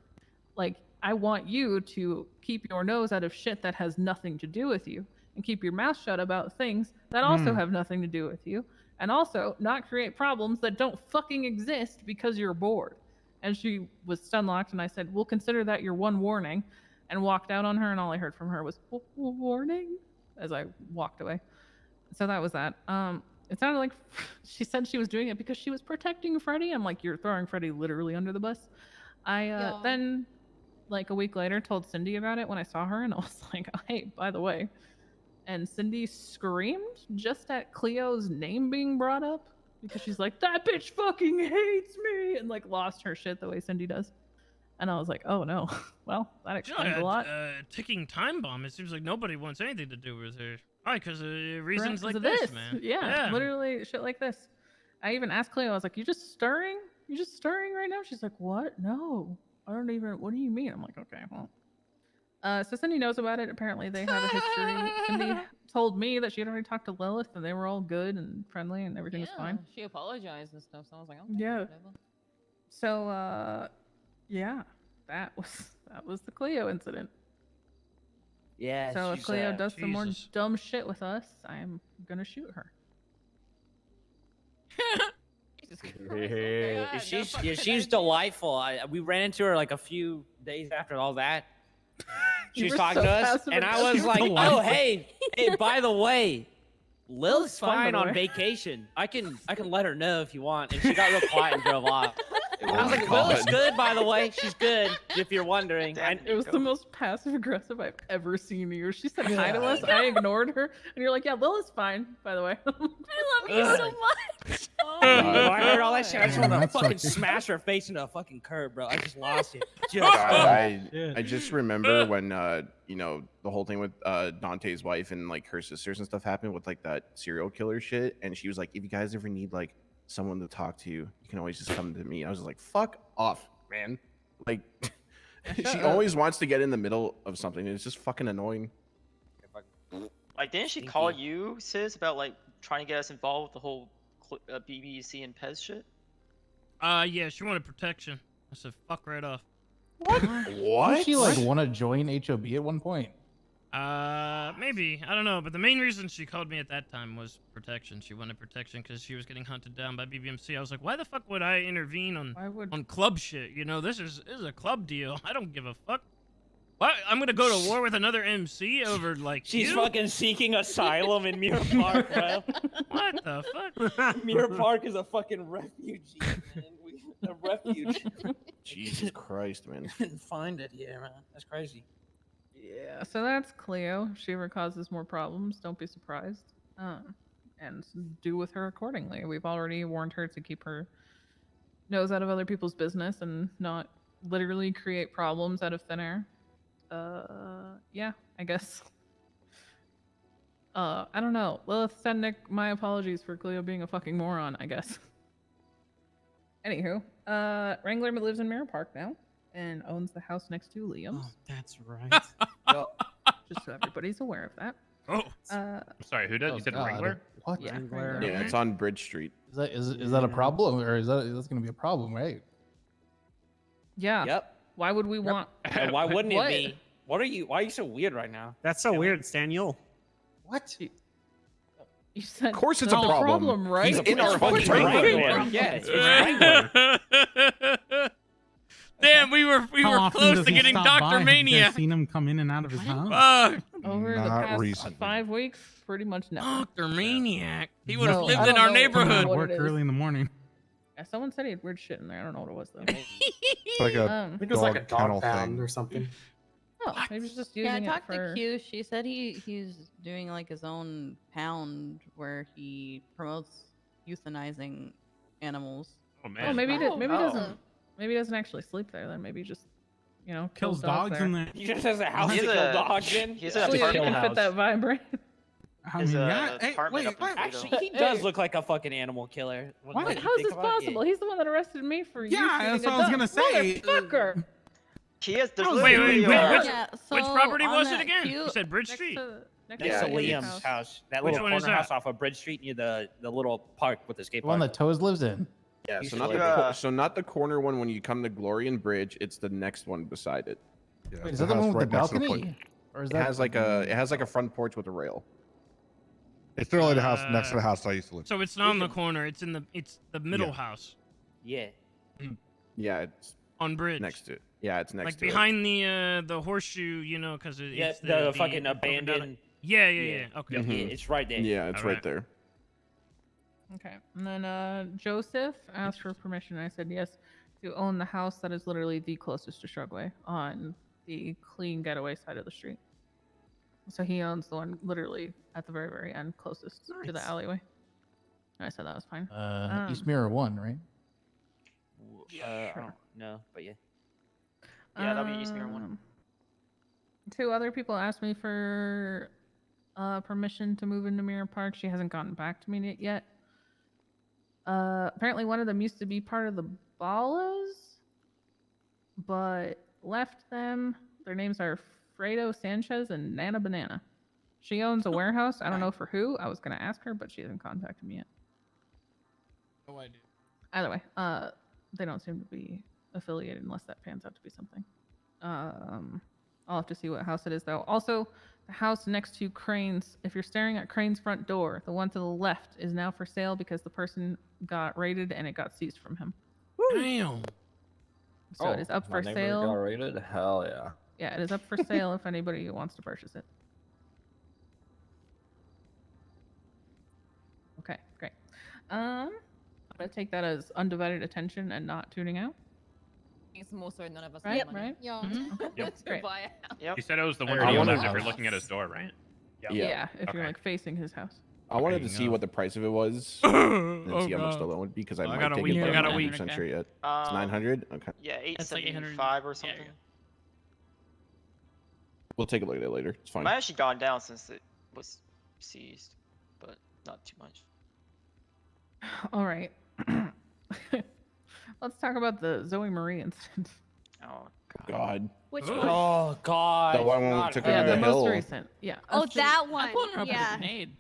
Like, I want you to keep your nose out of shit that has nothing to do with you and keep your mouth shut about things that also have nothing to do with you. And also not create problems that don't fucking exist because you're bored. And she was stun-locked, and I said, we'll consider that your one warning, and walked out on her, and all I heard from her was, warning, as I walked away. So that was that. It sounded like she said she was doing it because she was protecting Freddie. I'm like, you're throwing Freddie literally under the bus. I then, like a week later, told Cindy about it when I saw her, and I was like, hey, by the way. And Cindy screamed just at Cleo's name being brought up because she's like, that bitch fucking hates me, and like lost her shit the way Cindy does. And I was like, oh no. Well, that explains a lot. Ticking time bomb. It seems like nobody wants anything to do with her. Why? Because of reasons like of this, man. Yeah, literally shit like this. I even asked Cleo, I was like, you just stirring? You just stirring right now? She's like, what? No. I don't even, what do you mean? I'm like, okay, well. So Cindy knows about it. Apparently they have a history. Cindy told me that she had already talked to Lilith and they were all good and friendly and everything was fine. She apologized and stuff, so I was like, okay, yeah. whatever. So, yeah, that was the Cleo incident. Yeah. So if Cleo does some more dumb shit with us, I'm gonna shoot her. She's delightful. We ran into her like a few days after all that. She was talking to us, and I was like, "Oh, hey, by the way, Lil's fine on vacation. I can let her know if you want." And she got real quiet and drove off. I was like, "Lil's good, by the way. She's good. If you're wondering." It was the most passive aggressive I've ever seen you. She said hi to us. I ignored her, and you're like, "Yeah, Lil is fine, by the way." I love you so much. I heard all that shit. I just want to fucking smash her face into a fucking curb, bro. I just lost it. I just remember when the whole thing with Dante's wife and like her sisters and stuff happened with like that serial killer shit, and she was like, if you guys ever need like someone to talk to, you can always just come to me. I was just like, fuck off, man. Like she always wants to get in the middle of something, and it's just fucking annoying. Like, didn't she call you, sis, about like trying to get us involved with the whole BBC and Pez shit? Yeah, she wanted protection. I said, fuck right off. What? Did she like want to join HOB at one point? Maybe. I don't know. But the main reason she called me at that time was protection. She wanted protection because she was getting hunted down by BBMC. I was like, why the fuck would I intervene on club shit? You know, this is a club deal. I don't give a fuck. What? I'm gonna go to war with another MC over like She's fucking seeking asylum in Mirror Park, bro. What the fuck? Mirror Park is a fucking refugee, man. A refuge. Jesus Christ, man. Couldn't find it here, man. That's crazy. Yeah, so that's Cleo. If she ever causes more problems, don't be surprised. And do with her accordingly. We've already warned her to keep her nose out of other people's business and not literally create problems out of thin air. Yeah, I guess. I don't know. Lilith, send Nick my apologies for Cleo being a fucking moron, I guess. Anywho, Wrangler lives in Mirror Park now and owns the house next to Liam's. Oh, that's right. Well, just so everybody's aware of that. Oh. Sorry, who does? You said God. Wrangler? What? Yeah, Yeah, it's on Bridge Street. Is that a problem, or is that's going to be a problem, right? Yeah. Yep. Why would we want? And why wouldn't it be? Why are you so weird right now? That's so weird, Daniel. What? You said of course it's a problem. right? He's in our fucking Wrangler. Yeah, it's Wrangler. Damn, we were How often close does to he getting stop Dr. by? Have you guys Mania. seen him come in and out of his house? Fuck. Over the Not past recently. 5 weeks, pretty much never. Dr. Maniac. He Yeah. would have So, lived I in don't our know neighborhood. what Work it is. early in the morning. Yeah, someone said he had weird shit in there. I don't know what it was though. It's like a I think it's like a dog kennel dog pound thing. or something. Oh, maybe he's just Yeah, I using it talked for. to Q. She said he's doing like his own pound where he promotes euthanizing animals. Oh man. Oh, maybe he did. Maybe he Oh. doesn't. Maybe he doesn't actually sleep there. Then maybe he just, Kills dogs in there. He just has a house to He's kill a- dogs in. he's Oh, a yeah, you apartment can fit that vibe, right? I His, mean, yeah. Hey, apartment wait, up in what? Toledo. Actually, he does look like a fucking animal killer. Why? When you How is think this about it. possible? He's the one that arrested me for you Yeah, shooting that's a what I was dog. gonna say. Motherfucker. He has. There's Wait, literally wait, a- which- Yeah, Which so property on was it that again? Q- You said Bridge Next Street. to, next Next to to Liam's Liam's house. That Which little one is corner house that? off of Bridge Street near the little park with the skate The one park. that Toes lives in. Yeah, You so should not live the there. so not the corner one when you come to Glory and Bridge. It's the next one beside it. Yeah, Wait, it's is that the house one with the right next to balcony? place. Or is It that has like a front porch with a rail. It's literally the house next to the house I used to live. So it's not in the corner. It's in the middle Yeah. house Yeah. Yeah, it's on Bridge. next to it. Yeah, it's next like to behind the horseshoe, because Yeah, it's the fucking abandoned. abandoned. Yeah. Okay. Mhm. Yeah, it's right there. it. Yeah, it's All right right. there. Okay. And then Joseph asked for permission. I said yes to own the house that is literally the closest to Shrugway on the clean getaway side of the street. So he owns the one literally at the very, very end, closest to the Nice. alleyway. And I said that was fine. East Mirror 1, right? I don't know, but yeah. Yeah, that'll be East Mirror 1. 2 other people asked me for permission to move into Mirror Park. She hasn't gotten back to me yet. Apparently one of them used to be part of the Ballas, but left them. Their names are Fredo Sanchez and Nana Banana. She owns a warehouse. I don't know for who. I was going to ask her, but she hasn't contacted me yet. No idea. Either way, they don't seem to be affiliated unless that pans out to be something. I'll have to see what house it is, though. Also, the house next to Crane's, if you're staring at Crane's front door, the one to the left is now for sale because the person got raided and it got seized from him. Damn. So it is up for sale. Rated? Hell yeah. Yeah, it is up for sale if anybody wants to purchase it. Okay, great. I'm gonna take that as undivided attention and not tuning out. It's more so none of us Right, have money. right. Yeah. Okay, Yep. that's great. Buy a house. You said it was the one I deal wanna- if you're looking at his door, right? Yeah, if you're Okay. like facing his house. I wanted to Okay, see no. what the price of it was and Oh, see how much God. the loan would be because I I might got a take week, it, but I got a I'm not week. 100% sure yet. It's Um, 900. Okay, Yeah, That's like 875 or Yeah, something. we'll take a look at it later. It's It fine. might have actually gone down since it was seized, but not too much. All right. Let's talk about the Zoe Marie incident. Oh, God. Which Ooh. one? Oh God. The one when we not took her. her Yeah, to the the most hill. recent. Yeah. Oh, us- that one. I'm pulling her up with a Yeah. grenade.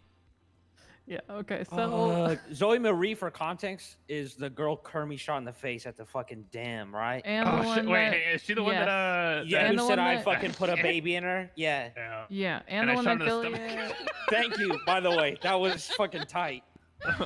Yeah. Okay. So Zoe Marie, for context, is the girl Kermie shot in the face at the fucking dam, right? and the Oh one shit! Wait, that, hey, is she the one yes. that Yeah, And who the said one I that- fucking put a baby in her? Yeah. Yeah. Yeah, And and the I one shot that her in the Gilead. Thank you, by the way. That was fucking tight. And the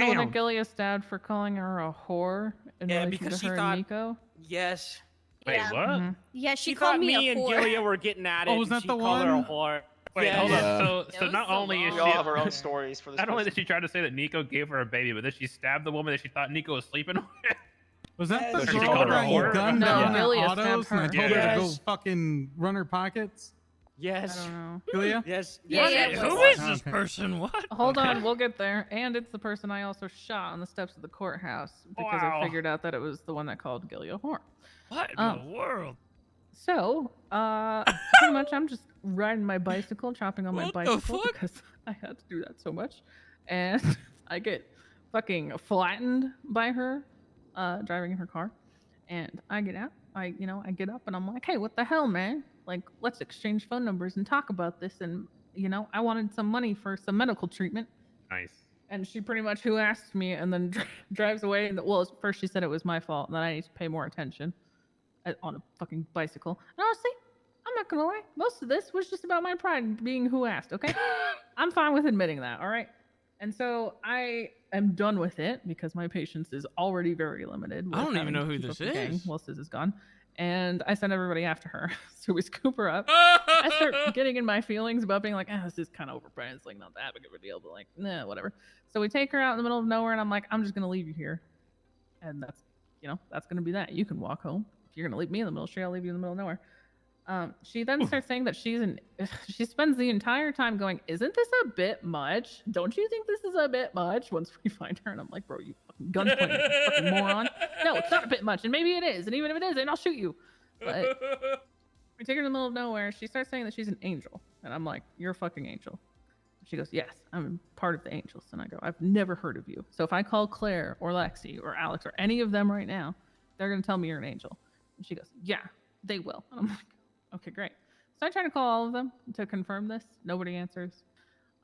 one Damn. that Gilead stabbed for calling her a whore in Yeah, relation because to she her thought- and Nico. Yes. Wait, Yeah. what? Mhm. Yeah, she She called thought me me a and whore. Gilead were getting at it. Oh, was and that she the called her a one? whore. Wait, Yeah. hold Yeah. up. So It so was not so only is We long. she all have our own stories for this. not only person. did she try to say that Nico gave her a baby, but then she stabbed the woman that she thought Nico was sleeping with. Was that Yes. the So she girl called her a that you whore? gunned No, down Gilead at stabbed Autos and I her. told her to go Yes. fucking run her pockets? I Yes. don't know. Julia? Yes. Yeah, yes. yeah, Who it is this Okay. person? What? Hold on, we'll get there. And it's the person I also shot on the steps of the courthouse because Wow. I figured out that it was the one that called Gilead a whore. What in Um, the world? So, pretty much I'm just riding my bicycle, chopping on my What the bicycle fuck? because I had to do that so much. And I get fucking flattened by her, driving in her car. And I get out, I get up and I'm like, hey, what the hell, man? Like, let's exchange phone numbers and talk about this. And, I wanted some money for some medical treatment. Nice. And she pretty much who asked me and then drives away. And first she said it was my fault and that I need to pay more attention on a fucking bicycle. And honestly, I'm not gonna lie, most of this was just about my pride being who asked. Okay, I'm fine with admitting that. All right. And so I am done with it because my patience is already very limited. I don't with even having know to who keep this up the gang is. while Sis is gone. And I send everybody after her. So we scoop her up. I start getting in my feelings about being like, this is kind of overpriced. It's like not that big of a deal, but like, nah, whatever. So we take her out in the middle of nowhere, and I'm like, I'm just gonna leave you here, and that's gonna be that. You can walk home. If you're gonna leave me in the middle of the street, I'll leave you in the middle of nowhere. She then starts saying that she spends the entire time going, isn't this a bit much? Don't you think this is a bit much? Once we find her, and I'm like, bro, you fucking guns pointing, you fucking moron. No, it's not a bit much, and maybe it is, and even if it is, then I'll shoot you. But we take her to the middle of nowhere. She starts saying that she's an angel, and I'm like, you're a fucking angel. She goes, yes, I'm part of the angels. And I go, I've never heard of you. So if I call Claire or Lexi or Alex or any of them right now, they're gonna tell me you're an angel. And she goes, yeah, they will. And I'm like, okay, great. So I try to call all of them to confirm this. Nobody answers.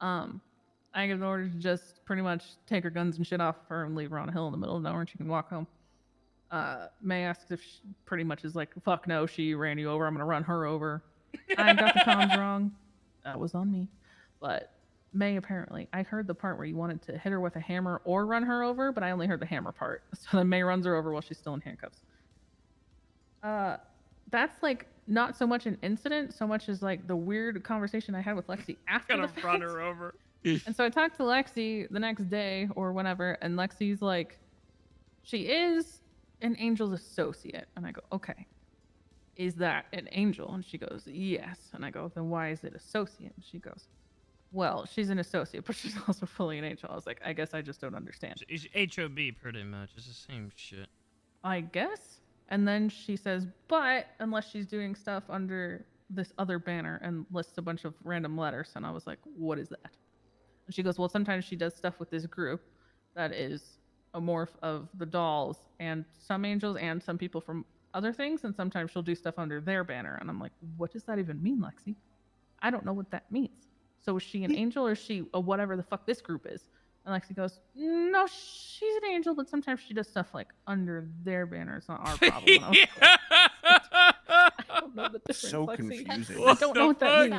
I give the order to just pretty much take her guns and shit off of her and leave her on a hill in the middle of nowhere and she can walk home. May asks if she pretty much is like, fuck no, she ran you over. I'm going to run her over. I got the comms wrong. That was on me. But May apparently, I heard the part where you wanted to hit her with a hammer or run her over, but I only heard the hammer part. So then May runs her over while she's still in handcuffs. That's like not so much an incident, so much as like the weird conversation I had with Lexi after the fact. Run her over. And so I talked to Lexi the next day or whenever, and Lexi's like, she is an angel's associate. And I go, okay, is that an angel? And she goes, yes. And I go, then why is it associate? And she goes, well, she's an associate, but she's also fully an angel. I was like, I guess I just don't understand. It's HOB pretty much. It's the same shit. I guess. And then she says, but unless she's doing stuff under this other banner, and lists a bunch of random letters. And I was like, what is that? And she goes, well, sometimes she does stuff with this group that is a morph of the dolls and some angels and some people from other things. And sometimes she'll do stuff under their banner. And I'm like, what does that even mean, Lexi? I don't know what that means. So is she an angel or is she a whatever the fuck this group is? And Lexi goes, no, she's an angel, but sometimes she does stuff like under their banner. It's not our problem. I don't know the difference. So Lexi. confusing. I don't know what that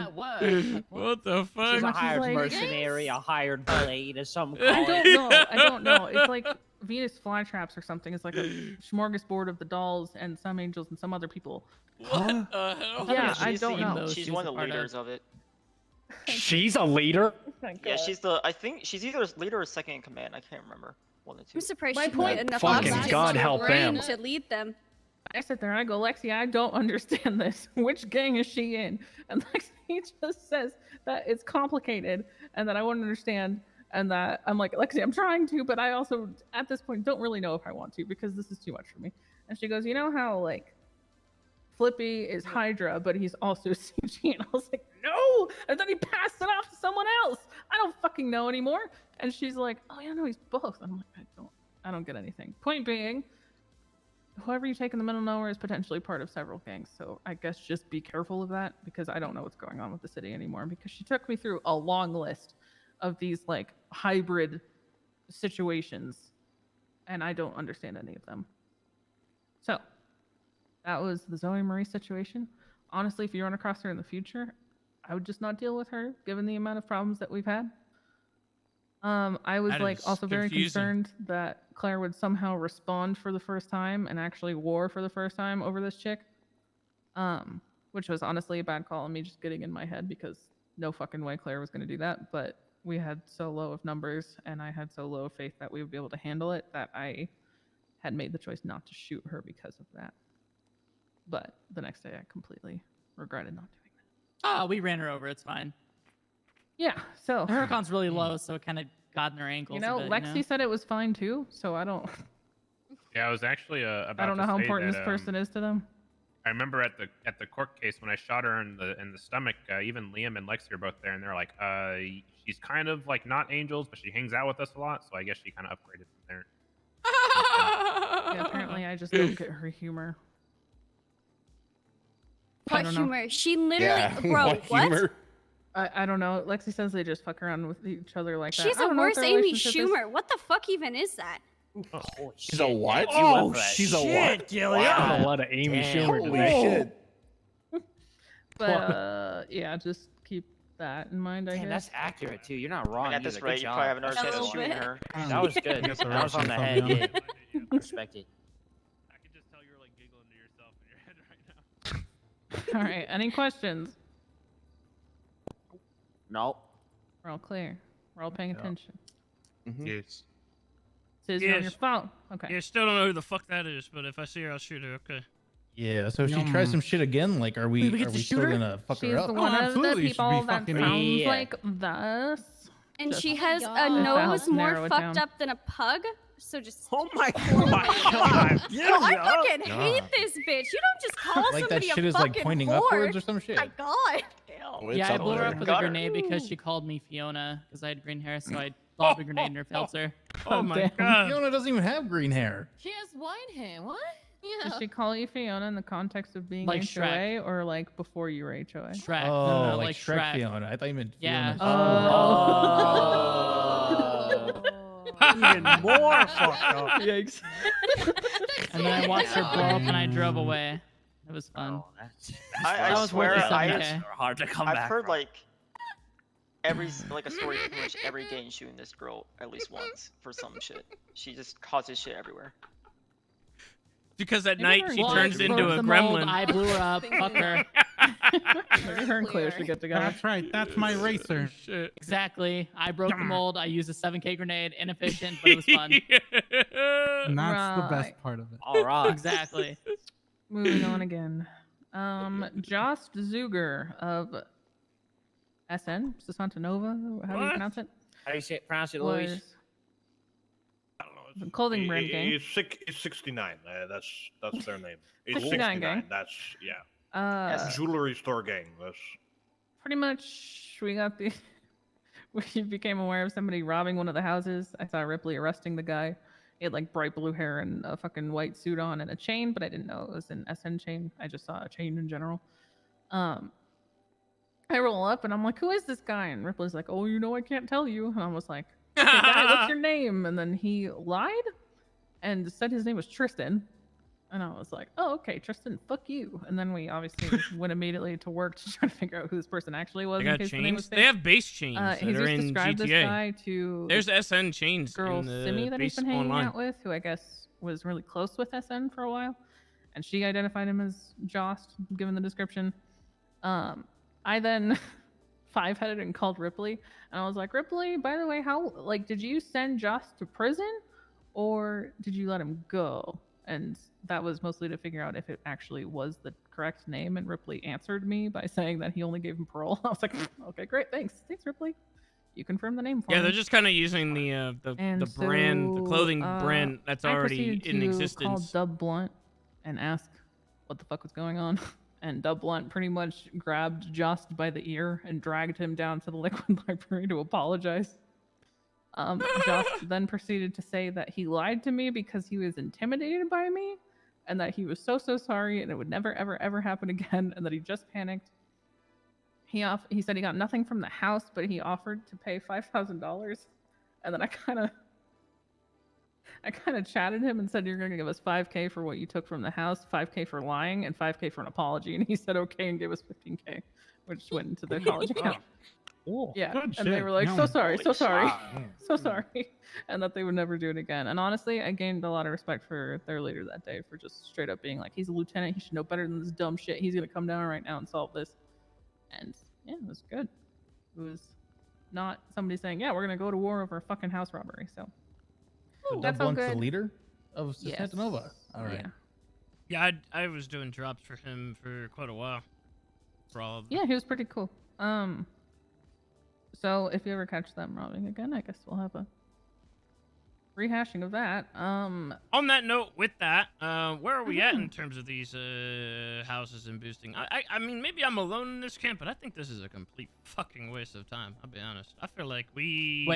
means. What the fuck? She's a hired like, mercenary, a hired blade, or some I kind. don't know. It's like Venus flytraps or something. It's like a smorgasbord of the dolls and some angels and some other people. Huh? Yeah, I don't know. She's one of the leaders of it. She's a leader? Yeah, she's the. I think she's either leader or second in command. I can't remember. One of the two. I'm surprised My she point- put enough Fucking oxygen God in her help brain them. to lead them. I sit there and I go, Lexi, I don't understand this. Which gang is she in? And Lexi just says that it's complicated and that I won't understand. And that I'm like, Lexi, I'm trying to, but I also, at this point, don't really know if I want to because this is too much for me. And she goes, you know how, like, Flippy is Hydra, but he's also CG. And I was like, no! And then he passed it off to someone else. I don't fucking know anymore. And she's like, oh, yeah, no, he's both. And I'm like, I don't get anything. Point being, whoever you take in the middle of nowhere is potentially part of several gangs. So I guess just be careful of that because I don't know what's going on with the city anymore. Because she took me through a long list of these like hybrid situations and I don't understand any of them. So that was the Zoe Marie situation. Honestly, if you run across her in the future, I would just not deal with her given the amount of problems that we've had. I was That like is also very confusing. concerned that Claire would somehow respond for the first time and actually war for the first time over this chick. Which was honestly a bad call on me just getting in my head because no fucking way Claire was going to do that. But we had so low of numbers and I had so low of faith that we would be able to handle it that I had made the choice not to shoot her because of that. But the next day I completely regretted not doing that. Oh, we ran her over. It's fine. Yeah, so Her con's really low, so it kind of got in her ankles. you know, a bit, Lexi said it was fine too, so I don't Yeah, I was actually about I don't know to how say important that, this person is to them. I remember at the court case when I shot her in the stomach, even Liam and Lexi are both there, and they're like, she's kind of like not angels, but she hangs out with us a lot, so I guess she kind of upgraded from there. Yeah, apparently I just don't get her humor. What don't know. humor? She literally, bro, what? I don't know. Lexi says they just fuck around with each other like that. She's I a don't know what worse their Amy relationship is. Schumer. What the fuck even is that? Oh, She's a what? Oh, She's a shit, what? Gillian. A lot of Amy Damn. Schumer. Holy today. shit. But yeah, just keep that in mind, I Damn, guess. that's accurate too. You're not wrong. At this either. rate, Good you probably job. have another chance of shooting her. That was good. Guess That was on the head. Russian Yeah. Respect it. I can just tell you're like giggling to yourself in your head right now. All right. Any questions? Nope. We're all clear. We're all paying attention. Yes. Says you're on your phone. Okay. Yeah, still don't know who the fuck that is, but if I see her, I'll shoot her. Okay. Yeah, so if she tries some shit again, like, are we still gonna fuck She's her up? one of the absolutely, she should people be that fucking sounds up. like this. And Just- she has If a that nose helps more narrow it fucked down. up than a pug. So just. Oh my god! Yo, I fucking God. hate this bitch. You don't just call Like that somebody shit a is like fucking pointing whore. upwards or some shit. My god. Oh, it's Yeah, I up blew her there. up with a grenade because she called me Fiona because I had green hair, so I lobbed a grenade in her filter. Oh my damn. god. Fiona doesn't even have green hair. She has wine hair. What? Did she call you Fiona in the context of being Like HOA Shrek. or like before you were HOA? Shrek. Oh, no, like Shrek Shrek. Fiona. I thought you meant Yeah. Fiona. Even more fucked up. Yikes. And then I watched her blow up and I drove away. It was fun. I That was swear, worth the I 7K. Hard to come I've back. heard from. like every like a story of pretty much every gang shooting this girl at least once for some shit. She just causes shit everywhere. Because at Maybe night her she blood turns broke into a the mold, gremlin. I blew her up. Fuck her. Maybe her and Claire should get together. That's right. That's my racer. Shit. Exactly. I broke the mold. I used a 7K grenade. Inefficient, but it was fun. And that's the best Right. part of it. All right. Exactly. Moving on again. Jost Zuger of SN, Nova, how do you What? pronounce it? How do you pronounce it, Luis? Was I don't know. the clothing brand gang. It's 69. That's their name. It's 69 69. gang. That's yeah. Jewelry store gang. That's Pretty much, we got the. We became aware of somebody robbing one of the houses. I saw Ripley arresting the guy. He had like bright blue hair and a fucking white suit on and a chain, but I didn't know it was an SN chain. I just saw a chain in general. I roll up and I'm like, "Who is this guy?" And Ripley's like, "Oh, you know, I can't tell you." And I was like, "Okay, guy, what's your name?" And then he lied and said his name was Tristan. And I was like, "Oh, okay, Tristan, fuck you." And then we obviously went immediately to work to try to figure out who this person actually was. They in got case the name was chains. They fake. have base chains that He's are just in described this GTA. guy to There's SN chains girl in the Simi that he's base been hanging online. out with, who I guess was really close with SN for a while, and she identified him as Jost, given the description. I then five-headed and called Ripley, and I was like, "Ripley, by the way, how did you send Jost to prison, or did you let him go?" And that was mostly to figure out if it actually was the correct name. And Ripley answered me by saying that he only gave him parole. I was like, "Okay, great, thanks, Ripley. You confirmed the name for me." Yeah, they're just kind of using the And brand, the clothing so, brand that's I already proceeded in to existence. Call Dub Blunt and ask what the fuck was going on. And Dub Blunt pretty much grabbed Jost by the ear and dragged him down to the liquid library to apologize. Jost then proceeded to say that he lied to me because he was intimidated by me, and that he was so sorry and it would never ever happen again, and that he just panicked. He said he got nothing from the house, but he offered to pay $5,000, and then I kind of chatted him and said, "You're going to give us $5K for what you took from the house, $5K for lying, and $5K for an apology." And he said okay and gave us $15K, which went into the college account. Yeah, Good and they shit. were like, No. "So sorry, so Holy sorry, shit. so sorry," and that they would never do it again. And honestly, I gained a lot of respect for their leader that day for just straight up being like, "He's a lieutenant. He should know better than this dumb shit. He's gonna come down right now and solve this." And yeah, it was good. It was not somebody saying, "Yeah, we're gonna go to war over a fucking house robbery." So So that's Dub all Blunt's the good. leader of Yes. Nova. All right. Yeah. Yeah, I was doing drops for him for quite a while. For all of them. Yeah, he was pretty cool. So if you ever catch them robbing again, I guess we'll have a rehashing of that. On that note, with that, where are we at in terms of these houses and boosting? I mean, maybe I'm alone in this camp, but I think this is a complete fucking waste of time. I'll be honest. I feel like we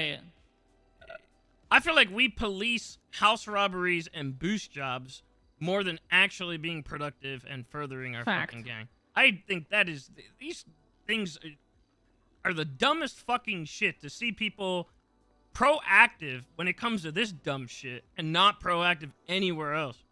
police house robberies and boost jobs more than actually being productive and furthering our Fact. fucking gang. I think that is these things are the dumbest fucking shit to see people proactive when it comes to this dumb shit and not proactive anywhere else.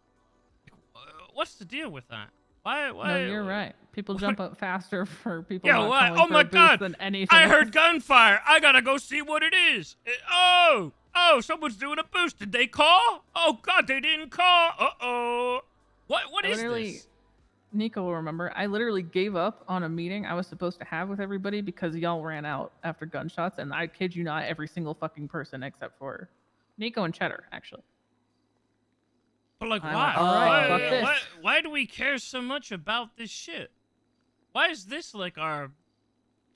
What's the deal with that? Why? No, you're right. People jump up faster for people. Yeah, not what? calling Oh for my a boost God! Than anything I else. heard gunfire. I gotta go see what it is. Oh, someone's doing a boost. Did they call? Oh God, they didn't call. Uh-oh. What is this? Nico will remember. I literally gave up on a meeting I was supposed to have with everybody because y'all ran out after gunshots, and I kid you not, every single fucking person except for Nico and Cheddar, actually. But like, I'm why? like, all right, fuck this. Why do we care so much about this shit? Why is this like our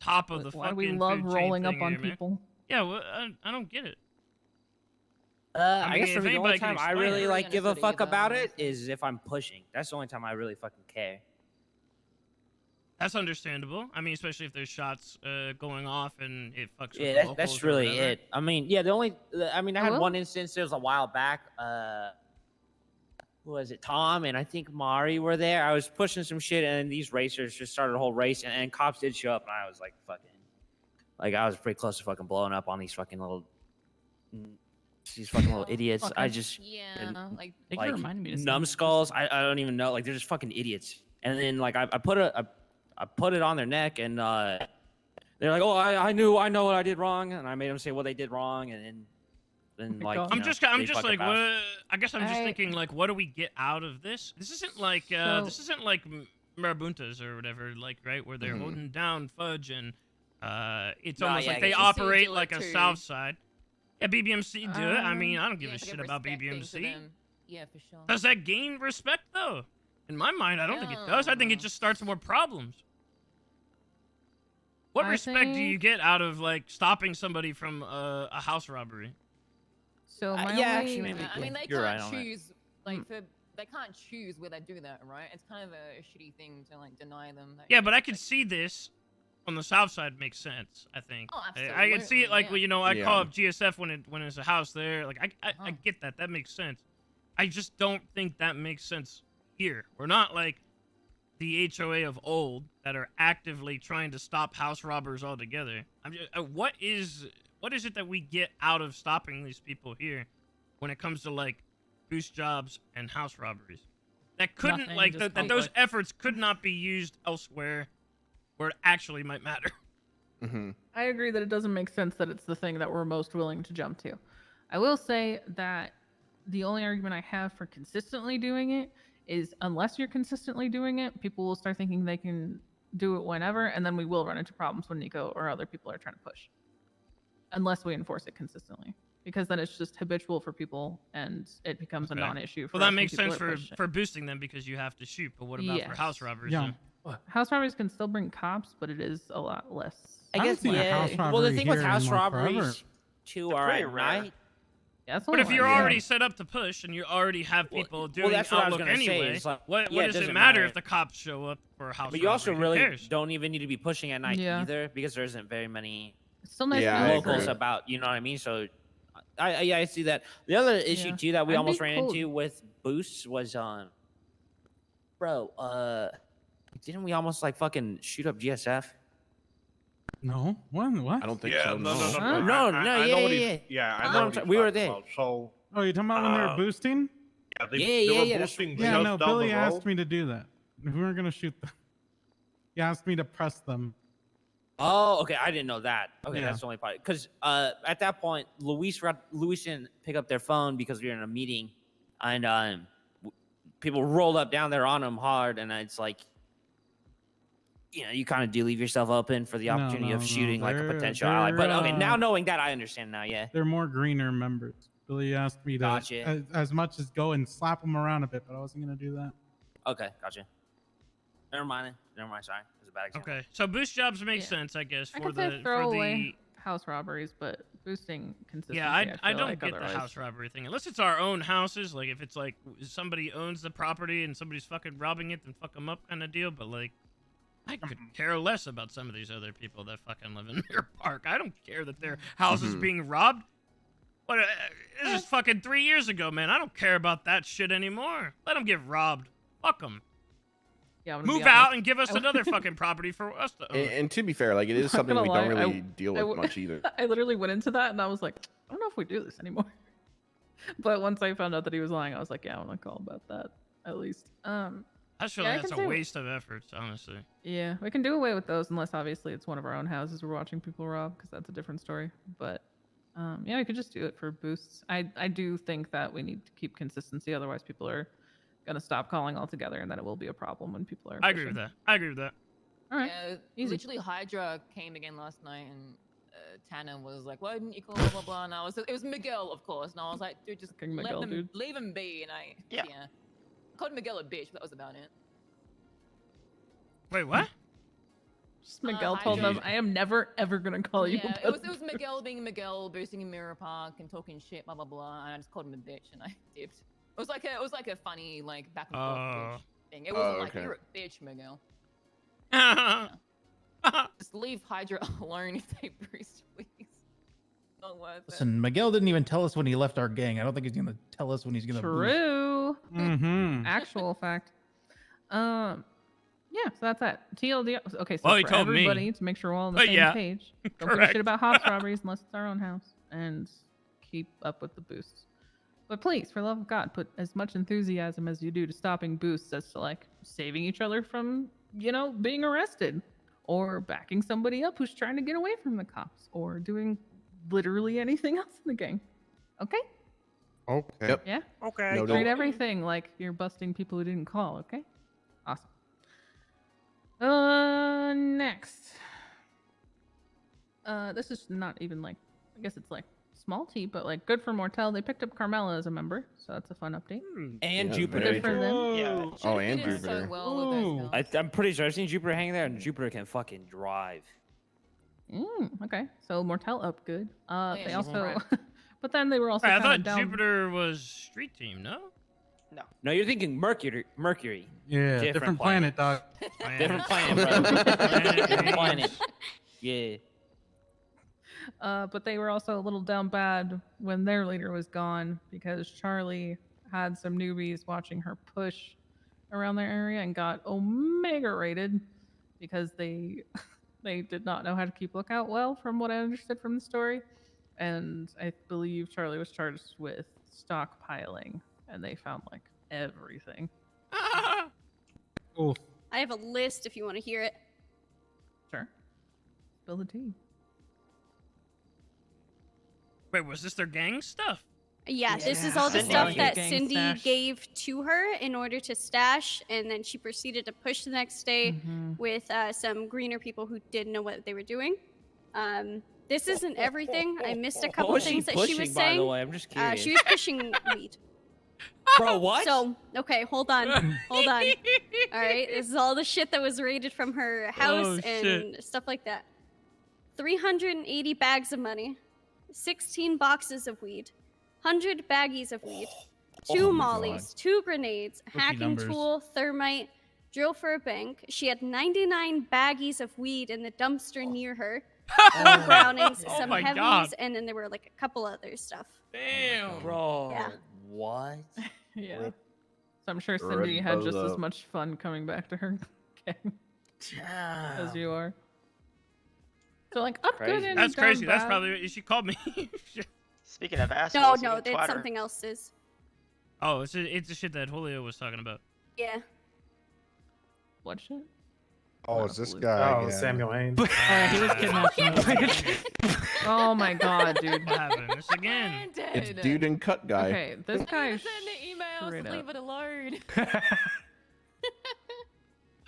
top of the Why fucking do we love food chain rolling up thing on here, man? people? Yeah, well, I don't get it. I mean, guess if for me, the only anybody can time I explain really it. like give a Understood fuck either, about it honestly. is if I'm pushing. That's the only time I really fucking care. That's understandable. I mean, especially if there's shots going off and it fucks with Yeah, the that's locals or really whatever. it. I mean, yeah, I had Hello? one instance. There was a while back. Who was it? Tom and I think Mari were there. I was pushing some shit, and these racers just started a whole race, and cops did show up, and I was like, fucking, like I was pretty close to fucking blowing up on these fucking little idiots. I just like Thank you for reminding me to send numbskulls. I don't even know. Like they're just fucking idiots. And then like I put it on their neck, and they're like, oh, I know what I did wrong, and I made them say what they did wrong, and then like I'm just like, what? I guess I'm just I- thinking like, what do we get out of this? This isn't like Marabuntas or whatever, like right where they're holding down Fudge and it's No, almost yeah, like I they guess you operate do it like a too. South Side. Yeah, BBMC do it. I mean, I don't give Yeah, a it's like shit about respect thing to BBMC. them. Yeah, for sure. Does that gain respect though? In my mind, I don't think it does. I think it just starts more problems. What I respect do you think- get out of like stopping somebody from a house robbery? So my yeah, only- actually, maybe. I mean, they You're can't right on that. choose. Like, they can't choose where they do that, right? It's kind of a shitty thing to like deny them. That Yeah, but I could see this on the south side makes sense. I think. Oh, I can see it like absolutely, you know I yeah. call up GSF when it's a house there. Like I get that. That makes sense. I just don't think that makes sense here. We're not like the HOA of old that are actively trying to stop house robbers altogether. I'm just, what is it that we get out of stopping these people here when it comes to like boost jobs and house robberies? That couldn't Nothing, like just that those conflict. efforts could not be used elsewhere where it actually might matter. I agree that it doesn't make sense that it's the thing that we're most willing to jump to. I will say that the only argument I have for consistently doing it is unless you're consistently doing it, people will start thinking they can do it whenever, and then we will run into problems when Nico or other people are trying to push. Unless we enforce it consistently. Because then it's just habitual for people and it becomes a non-issue. For Well, that us when makes people sense are for pushing. for boosting them because you have to shoot. But what about for Yes. house robberies? Yeah. then? House robberies can still bring cops, but it is a lot less. I haven't guess seen a house Well, the robbery thing with here in, house like, robberies forever. too They're are pretty at rare. night. Yeah, that's But only if one, you're yeah. already set up to push and you already have people doing that's what I was outlook gonna say, anyway, is like, what yeah, it does it doesn't matter matter. if the cops show up for a house But you also robbery? Who really cares? don't even need to be pushing at night Yeah. either because there isn't very many It's still nice Yeah, to I know locals agree. about. You know what I mean? So, I see that. The other issue Yeah. too that we I'd almost be ran cool. into with boosts was didn't we almost like fucking shoot up GSF? No, what? I don't think Yeah, so. no. Huh? I No, know yeah, what he's- yeah. Yeah, I No, know I'm what sorry, he's we were talking there. about. So, Oh, you're talking about when they were boosting? yeah, they Yeah, were yeah, boosting Yeah, just no, down Billy the asked road. me to do that. We weren't gonna shoot them. He asked me to press them. Oh, okay. I didn't know that. Okay, Yeah. that's the only part. Because at that point, Luis didn't pick up their phone because we were in a meeting, and people rolled up down there on him hard, and it's like, you kind of do leave yourself open for the No, opportunity no, of no, shooting like a they're- potential ally. But okay, they're, now knowing that, I understand now. Yeah. They're more greener members. Billy asked me to, Gotcha. as much as go and slap them around a bit, but I wasn't gonna do that. Okay, gotcha. Never mind. Sorry, it was a bad example. Okay, so boost jobs make Yeah. sense, I guess, I for could say the throw for the. away house robberies, but boosting consistency. Yeah, I feel don't like get otherwise. the house robbery thing unless it's our own houses. Like if it's like somebody owns the property and somebody's fucking robbing it, then fuck them up kind of deal. But like, I could care less about some of these other people that fucking live in their park. I don't care that their house is being robbed. What? This is fucking 3 years ago, man. I don't care about that shit anymore. Let them get robbed. Fuck them. Yeah, I'm gonna be Move out honest. and give us another fucking property for us to own. And to be fair, like it is Not something gonna we lie, don't I- really deal I with w- much either. I literally went into that and I was like, I don't know if we do this anymore. But once I found out that he was lying, I was like, yeah, I want to call about that at least. I feel Yeah, I like that's can a say- waste of efforts, honestly. Yeah, we can do away with those unless obviously it's one of our own houses we're watching people rob, because that's a different story. But yeah, we could just do it for boosts. I do think that we need to keep consistency, otherwise people are gonna stop calling altogether, and then it will be a problem when people are. I agree with that. I agree with that. All right. Yeah, Easy. literally Hydra came again last night and Tanner was like, "Why didn't you call blah blah blah?" And it was Miguel, of course, and I was like, "Dude, just King Miguel, dude. leave him be." And I I called Miguel a bitch, but that was about it. Wait, what? Just Miguel told them, "I am never ever gonna call you." Yeah, it was Miguel being Miguel, boosting in Mirror Park and talking shit, blah blah blah, and I just called him a bitch and I dipped. It was like a funny like back and forth bitch thing. It wasn't like you're a bitch, Miguel. Just leave Hydra alone if they boost, please. Not worth it. Listen, Miguel didn't even tell us when he left our gang. I don't think he's gonna tell us when he's gonna. True. Mm-hmm. Actual fact. Yeah, so that's that. TLD. Okay, so Well, he for told me. everybody to make sure we're all on the same page. Don't give a Correct. shit about house robberies unless it's our own house, and keep up with the boosts. But please, for the love of God, put as much enthusiasm as you do to stopping boosts as to like saving each other from, being arrested, or backing somebody up who's trying to get away from the cops, or doing literally anything else in the game. Okay? Okay. Yep. Yeah? Okay. No, Treat don't- everything like you're busting people who didn't call, okay? Awesome. Next. This is not even like, I guess it's like small t, but like good for Mortel. They picked up Carmela as a member, so that's a fun update. And Yeah, Jupiter. Good for them. Yeah. Oh, and Did it so Jupiter. well with those guys. I'm pretty sure I've seen Jupiter hang there, and Jupiter can fucking drive. Okay, so Mortel up good. yeah, They she's also, right. but then they were also I kind thought of down. Jupiter was street team, no? No, you're thinking Mercury. Yeah, different planet, dog. Different planet, bro. Different planet. Yeah. But they were also a little down bad when their leader was gone, because Charlie had some newbies watching her push around their area and got omega rated because they did not know how to keep lookout well, from what I understood from the story. And I believe Charlie was charged with stockpiling, and they found like everything. Cool. I have a list if you want to hear it. Sure. Spill the tea. Wait, was this their gang stuff? Yeah, this is all the Cindy. stuff that Gang Cindy stash. gave to her in order to stash, and then she proceeded to push the next day with some greener people who didn't know what they were doing. This isn't everything. I missed a couple was she things that she was pushing, by the saying. way? I'm just curious. She was pushing weed. Bro, what? So, okay, hold on. Hold on. All right, this is all the shit that was raided from her house Oh, and shit. stuff like that. 380 bags of money, 16 boxes of weed, 100 baggies of weed, 2 Oh my mollies, 2 grenades, Rookie hacking numbers. tool, thermite, drill for a bank. She had 99 baggies of weed in the dumpster near her. 4 Brownings, Oh some my heavies, God. and then there were like a couple other stuff. Damn. Bro, Yeah. what? Yeah. So I'm sure Cindy had just as much fun coming back to her gang as you are. So like up good and That's down crazy. That's bad. probably she called me. Speaking of No, assholes, no, you that's twatter. something else's. Oh, it's the shit that Julio was talking about. Yeah. What shit? Oh, it's this guy Oh, again. Samuel Haynes. He was kidnapped. Oh my god, dude. What happened? This again. It's dude and cut guy. Okay, this guy Send the emails. straight Leave up. it alone.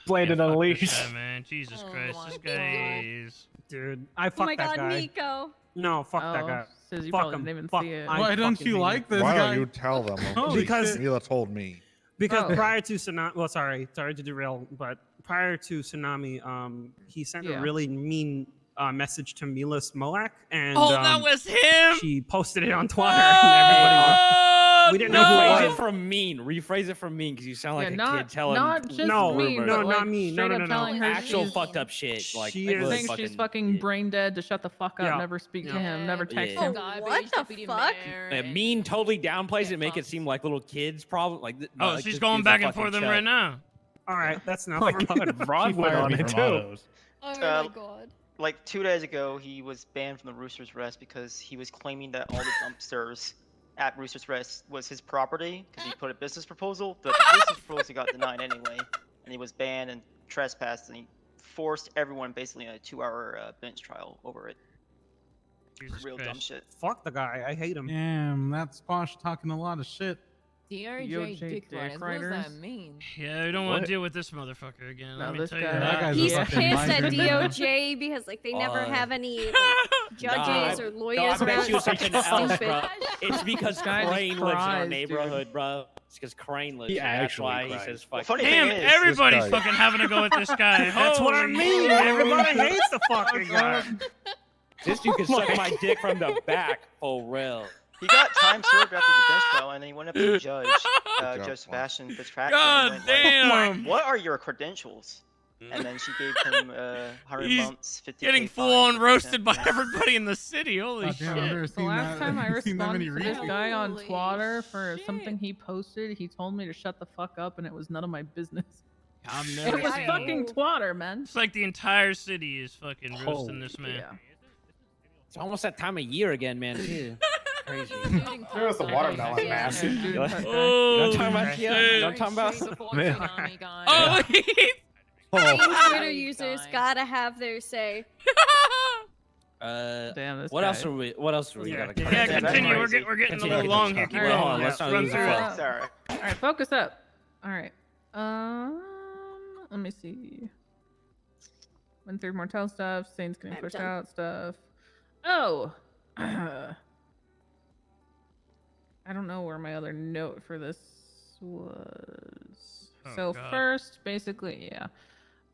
Bladed Fuck Unleashed. this guy, man. Jesus Oh Christ. my This guy is. Dude, I Oh fuck my that god, guy. Nico. No, fuck that Oh, guy. says you Fuck probably him. didn't even Fuck. see it. I Why don't fucking you hate like him. this Why guy? don't you tell them? Holy Because- shit. Mila told me. Because Oh. prior to Tsunami, well, sorry to derail, but prior to Tsunami, he sent Yeah. a really mean message to Mila Smoak, and Oh, that was him. she posted it on Twitter, and everybody. We didn't know who it Rephrase was. it from mean. Rephrase it from mean, because you sound like Yeah, a not- kid telling not just No, mean, no, but, not like, mean. No, straight no, up no, telling no. her actual she's- fucked up shit. Like, She like is- really Thinks she's fucking fucking brain dead to shut the fuck up, Yeah. never speak to Yeah. him, never text Yeah. him. What Garbage, the deputy fuck? mayor, Yeah, and- mean totally downplays it, Get make it fucked. seem like little kids problem. Like, Oh, like, she's this going dude's a back and fucking forth them chud. right now. All right, that's enough. Oh my god, Rod She went fired on me it from too. autos. Oh Uh, my god. Like 2 days ago, he was banned from the Roosters Rest because he was claiming that all the dumpsters at Rooster's Rest was his property because he put a business proposal. The business proposal got denied anyway, and he was banned and trespassed, and he forced everyone basically in a 2-hour bench trial over it. Real dumb shit. Fuck the guy. I hate him. Damn, that's Posh talking a lot of shit. DOJ dick riders. What does that mean? Yeah, we don't want to deal with this motherfucker again. Let me tell you That guy's He's a pissed fucking at migrant. DOJ because like they never have any like, judges or lawyers I bet around. you something else, Stupid. bro. It's because guy just Crane lives in our cries, neighborhood, bro. It's because Crane lives He here. That's actually why he cries. says fuck. Funny Damn, thing is, everybody's this guy- fucking having to go with this guy. That's what I Holy mean. shit. Everybody hates the fucking guy. This dude can suck my dick from the back, for real. he got time served after the bench trial, and then he went up to the judge, Judge Sebastian Fitzpatrick, God and went damn. like, "What are your credentials?" And then she gave him 100 He's months, 50K Getting full fine on for roasted by contempt. everybody in the city. Holy God damn, I've shit. never The seen last that. time I seen that many responded to this guy on Holy Twitter for shit. something he posted, he told me to shut the fuck up, and it was none of my business. I've It never was seen fucking Twitter, man. It's like the entire city is fucking roasting Holy this man. Yeah. It's almost that time of year again, man. Too. Crazy. There was the watermelon mask. Yeah, dude, What? that guy. Oh, You know what I'm talking about? shit. You know what I'm talking about? Man. Oh, Twitter users gotta have their say. Damn, this What guy. else are we? What else are we Yeah, gotta yeah, cover? yeah, that's continue. crazy. We're getting a Continue. little long here. Keep Alright, going. hold on, let's not Run lose the through it. flow. Sorry. All right, focus up. All right. Let me see. Went through Martell stuff. Saints getting I'm pushed done. out stuff. Oh. I don't know where my other note for this was. Oh, So God. first, basically, yeah.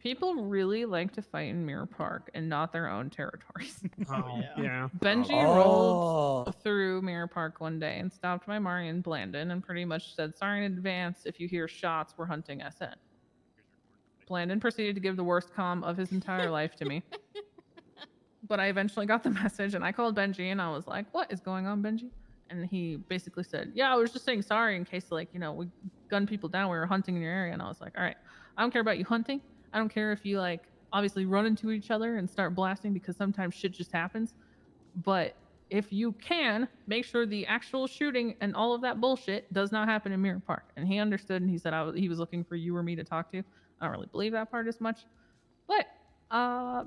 People really like to fight in Mirror Park and not their own territories. Oh, yeah. Benji rolled through Mirror Park one day and stopped by Mari and Blandon and pretty much said, "Sorry in advance, if you hear shots, we're hunting SN." Blandon proceeded to give the worst comm of his entire life to me. But I eventually got the message and I called Benji and I was like, "What is going on, Benji?" And he basically said, "Yeah, I was just saying sorry in case, like, we gunned people down. We were hunting in your area." And I was like, "All right, I don't care about you hunting. I don't care if you, like, obviously run into each other and start blasting because sometimes shit just happens. But if you can, make sure the actual shooting and all of that bullshit does not happen in Mirror Park." And he understood and he said he was looking for you or me to talk to. I don't really believe that part as much. But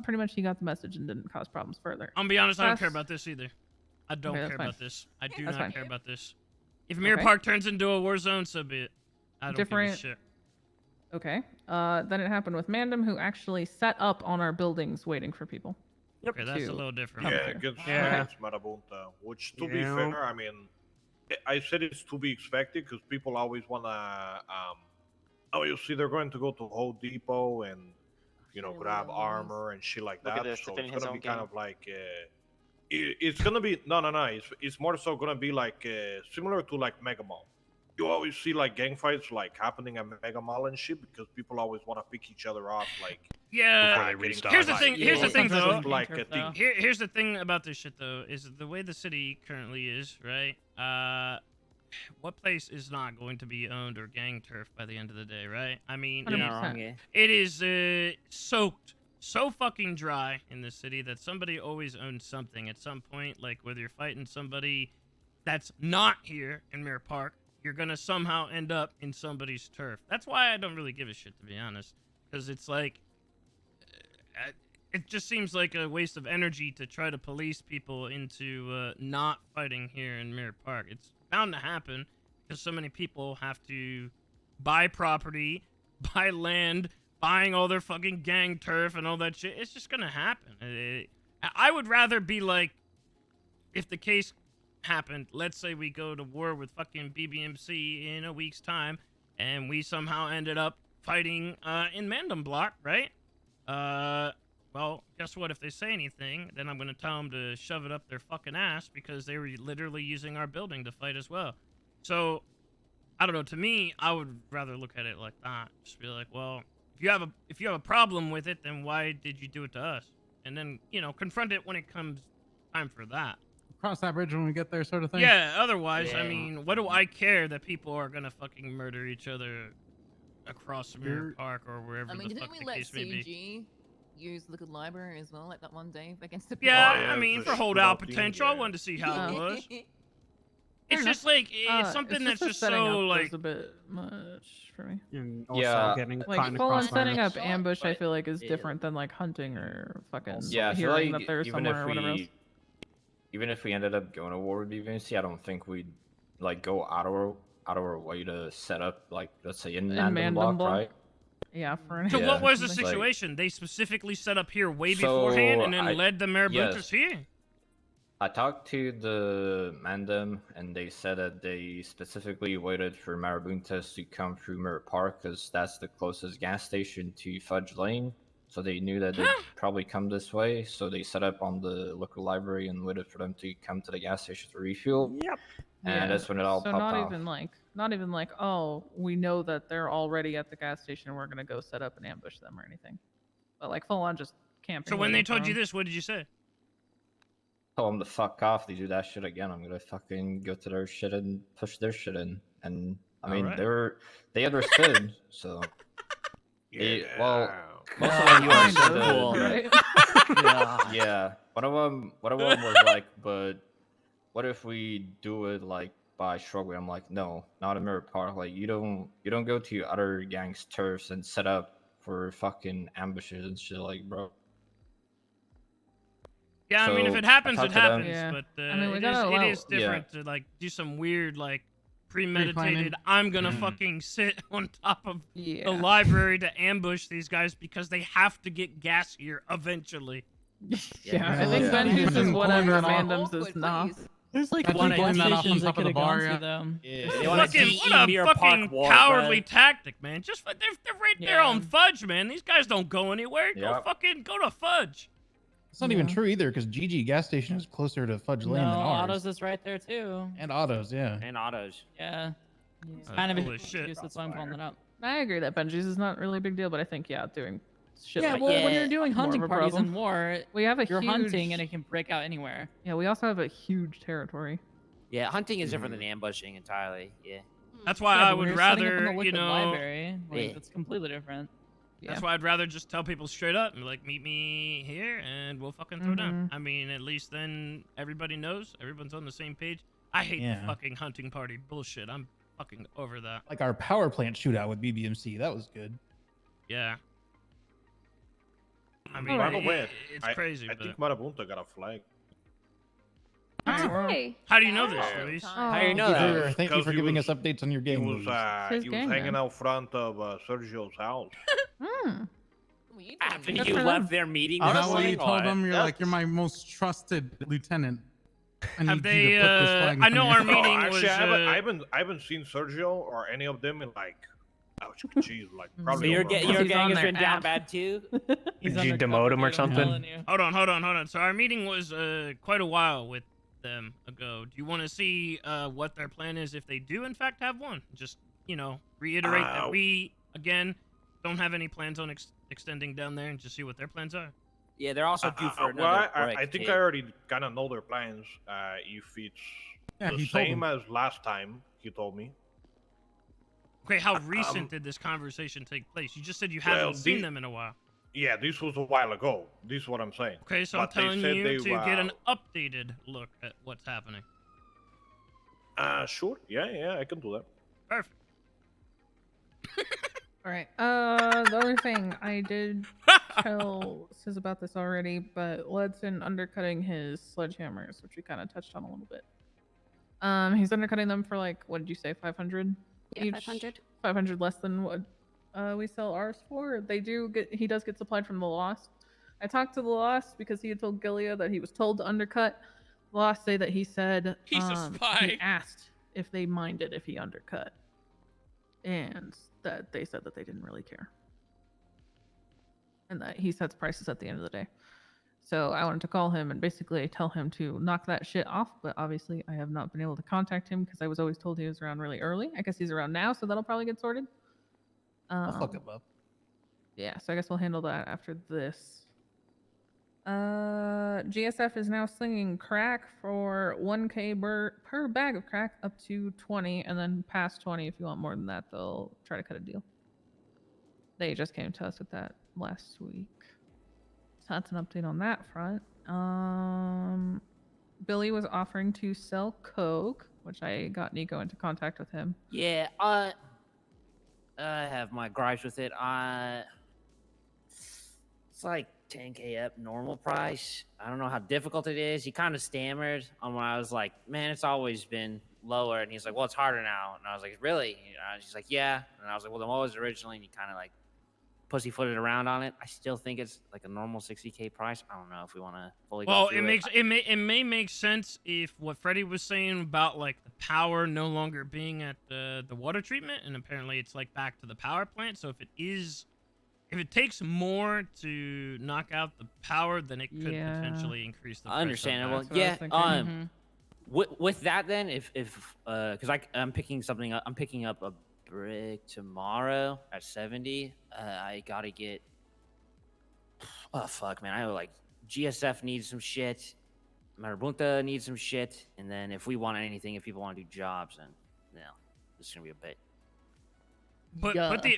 pretty much he got the message and didn't cause problems further. I'm gonna be honest, I don't care That's- about this either. I don't Okay, that's care fine. about this. I do That's not fine. care about this. If Mirror Okay. Park turns into a war zone, so be it. I don't give a Different- shit. Okay. Then it happened with Mandem, who actually set up on our buildings waiting for people. Okay, that's a to little different. Yeah, Okay. good Yeah. sense, Marabunta. Which, to be Yeah. fair, I mean, I said it's to be expected because people always wanna. Oh, you see, they're going to go to Home Depot and grab armor and shit like Look that. at this, So defending it's his gonna own be kind game. of like. It's gonna be no. It's more so gonna be like similar to like Mega Mall. You always see like gang fights like happening at Mega Mall and shit because people always want to pick each other off like. Yeah. before they restart. Here's the thing. Here's the thing, though. Like a thing. Here's the thing about this shit, though, is the way the city currently is, right? What place is not going to be owned or gang turf by the end of the day, right? I mean, it is soaked so fucking dry in the city that somebody always owns something at some point. Like whether you're fighting somebody that's not here in Mirror Park, you're gonna somehow end up in somebody's turf. That's why I don't really give a shit, to be honest, because it's like it just seems like a waste of energy to try to police people into not fighting here in Mirror Park. It's bound to happen because so many people have to buy property, buy land, buying all their fucking gang turf and all that shit. It's just gonna happen. I would rather be like, if the case happened, let's say we go to war with fucking BBMC in a week's time, and we somehow ended up fighting in Mandem Block, right? Well, guess what? If they say anything, then I'm gonna tell them to shove it up their fucking ass because they were literally using our building to fight as well. So, I don't know. To me, I would rather look at it like that. Just be like, well, if you have a problem with it, then why did you do it to us? And then confront it when it comes time for that. Cross that bridge when we get there, sort of thing. Yeah. Otherwise, I mean, what do I care that people are gonna fucking murder each other across Mirror Park or wherever I mean, the didn't fuck we the let case may be? CG use Liquid Library as well, like that one day against the Yeah, people? I mean, for holdout potential, I wanted to see how it was. It's just like it's something that's just so like a bit much for me. And also Yeah. getting Like caught in full on crossfire. setting up Shot, ambush, I but feel like is different than like hunting or fucking Yeah, so hearing like that they're somewhere or whatever else. even if we ended up going to war with BVMC, I don't think we'd like go out of our way to set up like let's say in Mandem block, right? Yeah, for an So Yeah, what was the it's like- situation? They specifically set up here way So, beforehand and then I- led the Marabuntas yes. here? I talked to the Mandem, and they said that they specifically waited for Marabuntas to come through Mirror Park because that's the closest gas station to Fudge Lane. So they knew that they'd probably come this way. So they set up on the local library and waited for them to come to the gas station to refuel. Yep. And that's when it all so popped not off. not even like, oh, we know that they're already at the gas station and we're gonna go set up and ambush them or anything. But like full on just camping. So when they waiting for told you them. this, what did you say? Tell them to fuck off. They do that shit again, I'm gonna fucking go to their shit and push their shit in. And I mean, Alright. they understood. So well, most of Yeah, them you are said so cool. that- yeah. One of them was like, but what if we do it like by Shrugway? I'm like, no, not a Mirror Park. Like you don't go to other gangs' turfs and set up for fucking ambushes and shit, like, bro. Yeah, I mean, if So, it happens, I it talked to them. happens. Yeah. But I mean, we it gotta allow- is different to like do some weird like premeditated. Pre-planning. I'm gonna Mm-hmm. fucking sit on top of Yeah. the library to ambush these guys because they have to get gas here eventually. Yeah, I think Yeah. Benji's is whatever, Pulling that Random's is nah. There's like Imagine one pulling gas that off on stations top that of the could have bar, gone yeah. to them. They want to Fucking, what a Mirror Park fucking war, cowardly bruh. tactic, man. Just they're right there on Fudge, man. These guys don't go anywhere. Yep. Go to Fudge. It's not even true either, because GG gas station is closer to Fudge Lane No, than ours. Autos is right there too. And Autos, yeah. And autos. Yeah. It's That's kind of cool an as shit. excuse, that's why I'm calling it out. I agree that Benji's is not really a big deal, but I think doing shit Yeah, like well, that when is you're doing more of hunting a parties problem. and war, We have a you're huge... hunting and it can break out anywhere. Yeah, we also have a huge territory. Yeah, hunting is different than ambushing entirely. Yeah. That's why Yeah, I but when would you're setting up in rather, the you liquid know, library, like, Yeah. it's completely different. that's why I'd rather just tell people straight up and be like, meet me here and we'll fucking throw down. Mhm. I mean, at least then everybody knows, everyone's on the same page. I hate Yeah. the fucking hunting party bullshit. I'm fucking over that. Like our power plant shootout with BBMC, that was good. Yeah. I mean, By the way, it's crazy. I but... think Marabunta got a flag. Hey. How do you know this, Yeah. Luis? How do you know Thank you that? for- Thank you Because for he giving was- us updates on your He game. was, moves. His he was gang, hanging man. out front of Sergio's house. After Good you for left them. their meeting, Is that honestly, what you told them? You're Yep. like, you're my most trusted lieutenant. I Have need they, you to put this flag in I know front our of your- meeting Actually, was, I haven't seen Sergio or any of them in like, oh jeez, like So probably. your, over a your month. He's gang on has their been down app. bad too. He's Did you undercover, demote him or dude, I'm something? telling you. Hold on. So our meeting was quite a while with them ago. Do you want to see what their plan is if they do in fact have one? Just, you know, reiterate that we again don't have any plans on extending down there and just see what their plans are. Yeah, they're also due for Well, another I break, think too. I already kind of know their plans. If it's Yeah, the he told same them. as last time, he told me. Okay, how recent did this conversation take place? You just said you well, haven't seen the- them in a while. Yeah, this was a while ago. This is what I'm saying. Okay, so But they I'm telling said you they to were- get an updated look at what's happening. Sure. Yeah, I can do that. Perfect. All right. The other thing I did tell Sis about this already, but Ledson undercutting his sledgehammers, which we kind of touched on a little bit. He's undercutting them for like, what did you say, 500? Yeah, each? 500. 500 less than what we sell ours for. He does get supplied from the Lost. I talked to the Lost because he had told Gilia that he was told to undercut. The Lost say that he said He's a spy. he asked if they minded if he undercut, and that they said that they didn't really care, and that he sets prices at the end of the day. So I wanted to call him and basically tell him to knock that shit off, but obviously I have not been able to contact him because I was always told he was around really early. I guess he's around now, so that'll probably get sorted. I'll fuck him up. Yeah, so I guess we'll handle that after this. GSF is now slinging crack for 1K per bag of crack up to 20, and then past 20 if you want more than that, they'll try to cut a deal. They just came to us with that last week. So that's an update on that front. Billy was offering to sell coke which I got Nico into contact with him. Yeah, I have my gripes with it. It's like 10K up normal price. I don't know how difficult it is. He kind of stammered on when I was like, man, it's always been lower. And he's like, well, it's harder now. And I was like, really? He's like, yeah. And I was like, well, then what was it originally? And he kind of like pussyfooted around on it. I still think it's like a normal 60K price. I don't know if we want to fully go Well, through it may make sense if what Freddie was saying about like the power no longer being at the water treatment, and apparently it's like back to the power plant. So if it takes more to knock out the power, then it could potentially increase the price. Understandable. Of that. Yeah. With that then, if because I'm picking something up. I'm picking up a brick tomorrow at 70. I gotta get. Oh fuck, man! I like GSF needs some shit. Marabunta needs some shit, and then if we want anything, if people want to do jobs, then this is gonna be a bit.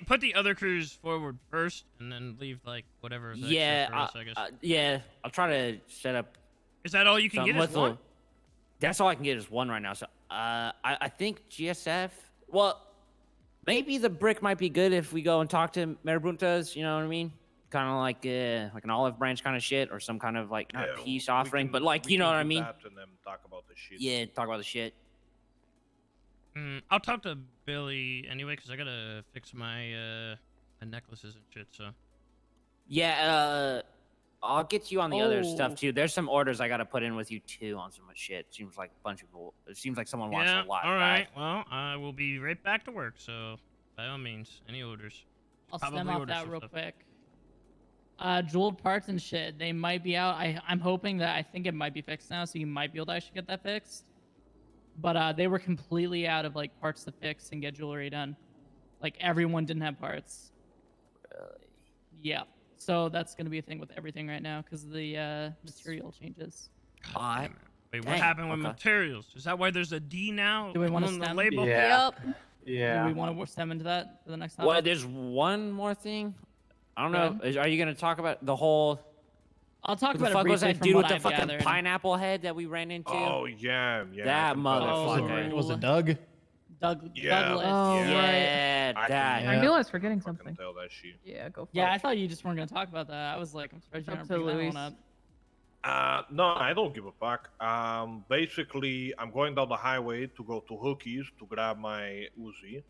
Put the other crews forward first, and then leave like whatever. Is Yeah, extra for us, I guess. yeah. I'll try to set up. Is that all you can get? Is one? That's all I can get is one right now. So I think GSF. Well, maybe the brick might be good if we go and talk to Marabuntas. You know what I mean? Kind of like an olive branch kind of shit, or some kind of like not peace offering, but like you know what I mean. And then talk about the shit. Yeah, talk about the shit. I'll talk to Billy anyway, because I gotta fix my necklaces and shit. So. Yeah, I'll get you on the other stuff too. There's some orders I gotta put in with you too on some shit. Seems like a bunch of people. It seems like someone wants a lot. All right. Well, I will be right back to work. So, by all means, any orders. I'll stem off that real quick. Jeweled parts and shit, they might be out. I'm hoping that I think it might be fixed now, so you might be able to actually get that fixed. But they were completely out of like parts to fix and get jewelry done. Like everyone didn't have parts. Really? Yeah. So that's gonna be a thing with everything right now because of the material changes. Wait, what happened with materials? Is that why there's a D now? Do we want to on the stem? label? Yeah. Yeah. Do we want to stem into that for the next time? Well, there's one more thing. I don't know. Are you gonna talk about the whole? I'll talk Who the about it fuck was briefly that from dude with what the I've fucking gathered. pineapple head that we ran into? Oh yeah. That motherfucker. Was it Doug? Douglas. Oh, yeah, that. I knew I was forgetting something. Tell that shit. Yeah, go for Yeah, it. I thought you just weren't gonna talk about that. I was like, I'm surprised you Up didn't to bring that Luis. one up. No, I don't give a fuck. Basically, I'm going down the highway to go to Hookie's to grab my Uzi.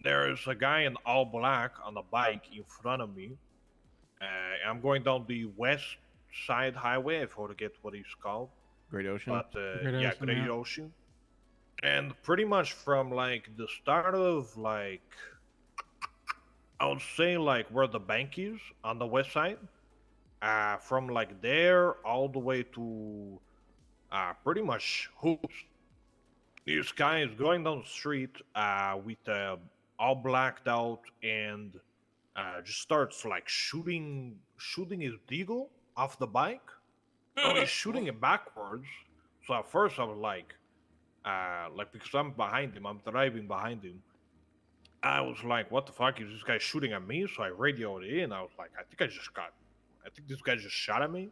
There's a guy in all black on a bike in front of me. I'm going down the west side highway. I forget what it's called. Great Ocean. But Great yeah, Ocean, Great yeah. Ocean. And pretty much from like the start of like, I would say like where the bank is on the west side. From like there all the way to pretty much Hoops. This guy is going down the street with all blacked out and just starts like shooting his deagle off the bike. So he's shooting it backwards. So at first I was like because I'm behind him, I'm driving behind him. I was like, what the fuck is this guy shooting at me? So I radioed in. I was like, I think this guy just shot at me.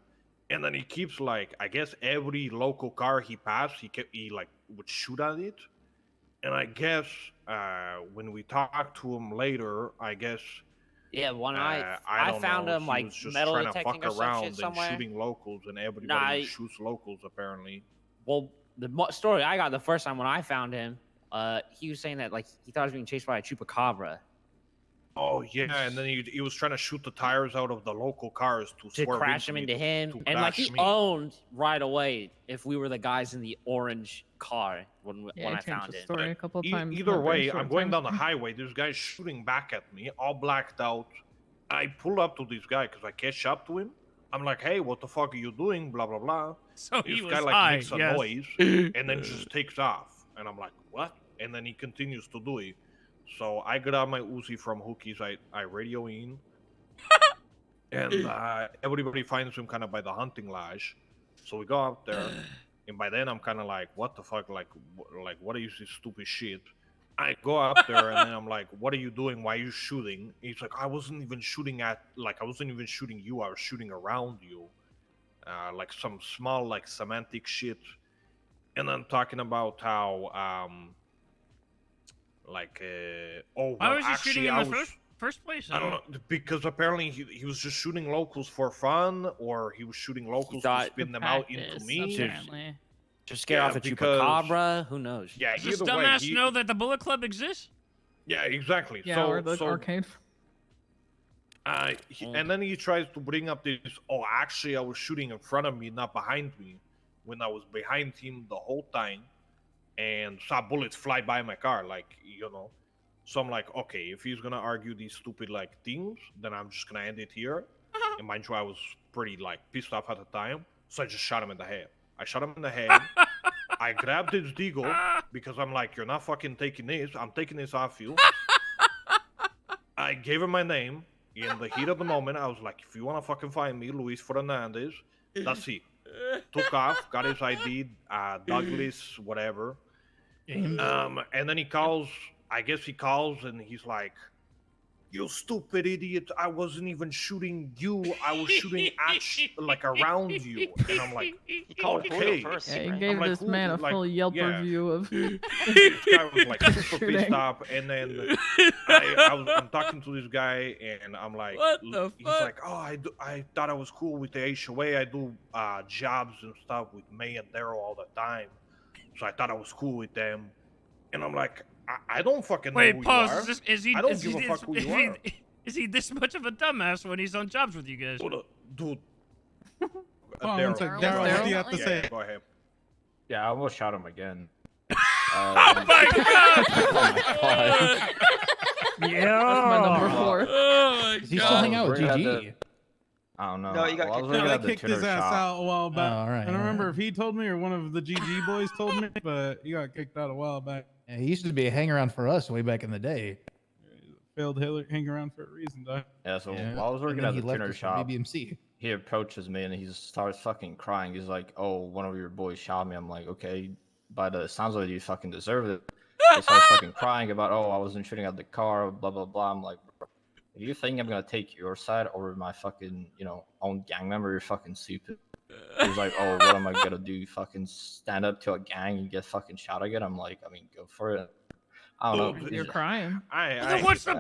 And then he keeps like, I guess every local car he passed, he like would shoot at it. And I guess when we talked to him later, I guess Yeah, when I don't found know, him he like was just metal trying to detecting fuck or some around shit and somewhere. shooting locals, and everybody Nah, shoots locals apparently. Well, the story I got the first time when I found him, he was saying that like he thought he was being chased by a chupacabra. Oh yeah, and then he was trying to shoot the tires out of the local cars to swerve crash him me, into him, to and like crash he me. owned right away if we were the guys in the orange car when Yeah, I I changed found the it. story a couple E- times. Either not very way, short I'm going time down the span. highway. This guy's shooting back at me, all blacked out. I pull up to this guy because I catch up to him. I'm like, "Hey, what the fuck are you doing?" Blah blah blah. So this he guy was like high, makes a yes. noise and then just takes off, and I'm like, "What?" And then he continues to do it. So I grab my Uzi from Hookie's. I radio in, and everybody finds him kind of by the hunting lodge. So we go out there, and by then I'm kind of like, "What the fuck? Like, what is this stupid shit?" I go out there, and then I'm like, "What are you doing? Why are you shooting?" He's like, "I wasn't even shooting you. I was shooting around you." Like some small like semantic shit. and then talking about how Why was he shooting in the first place? I don't know, because apparently he was just shooting locals for fun, or he was shooting locals to spin them out into me. Apparently. Just scare off a chupacabra. Who knows? Yeah, Does this either way, dumbass know that the Bullet Club exists? Yeah, exactly. Yeah, so, or the arcade. And then he tries to bring up this. Oh, actually, I was shooting in front of me, not behind me, when I was behind him the whole time, and saw bullets fly by my car. Like, you know. So I'm like, okay, if he's gonna argue these stupid like things, then I'm just gonna end it here. And mind you, I was pretty like pissed off at the time, so I just shot him in the head. I shot him in the head. I grabbed his deagle because I'm like, you're not fucking taking this. I'm taking this off you. I gave him my name. In the heat of the moment, I was like, if you wanna fucking find me, Luis Fernandez, that's it. Took off, got his ID, Douglas, whatever. And then he calls. I guess he calls and he's like, "You stupid idiot! I wasn't even shooting you. I was shooting like around you." And I'm like, He called okay. first. Yeah, he right? gave I'm this like, man a like, full Yelp yeah. review of. This guy was like super pissed off, and then I'm talking to this guy, and I'm like, What the he's fuck? like, "Oh, I thought I was cool with the HOA. I do jobs and stuff with May and Daryl all the time, so I thought I was cool with them." And I'm like, I don't fucking know Wait, who pause. you are. Is he? I don't is give he, a fuck who you are. Is he this much of a dumbass when he's on jobs with you guys? Dude. Hold on one second. Daryl, what do you have to say? Go ahead. Yeah, I almost shot him again. Oh my god! Yeah. That's my number 4. Oh my Does he still hang out with GG? I don't know. No, you got Well, I was kicked looking No, at they the kicked his Twitter ass shop. out a while back. all right, I don't all remember right. if he told me or one of the GG boys told me, but he got kicked out a while back. Yeah, he used to be a hang around for us way back in the day. Failed hang around for a reason, though. Yeah, so Yeah. while I was And working then at he the left tuner us for shop, BBMC. he approaches me and he starts fucking crying. He's like, "Oh, one of your boys shot me." I'm like, "Okay, by the sounds of it, you fucking deserved it." He starts fucking crying about, "Oh, I wasn't shooting at the car, blah blah blah." I'm like, "Bro, if you think I'm gonna take your side over my fucking, own gang member, you're fucking stupid." He's like, "Oh, what am I gonna do? Fucking stand up to a gang and get fucking shot again?" I'm like, "I mean, go for it." I don't know. You're crying. Then what's the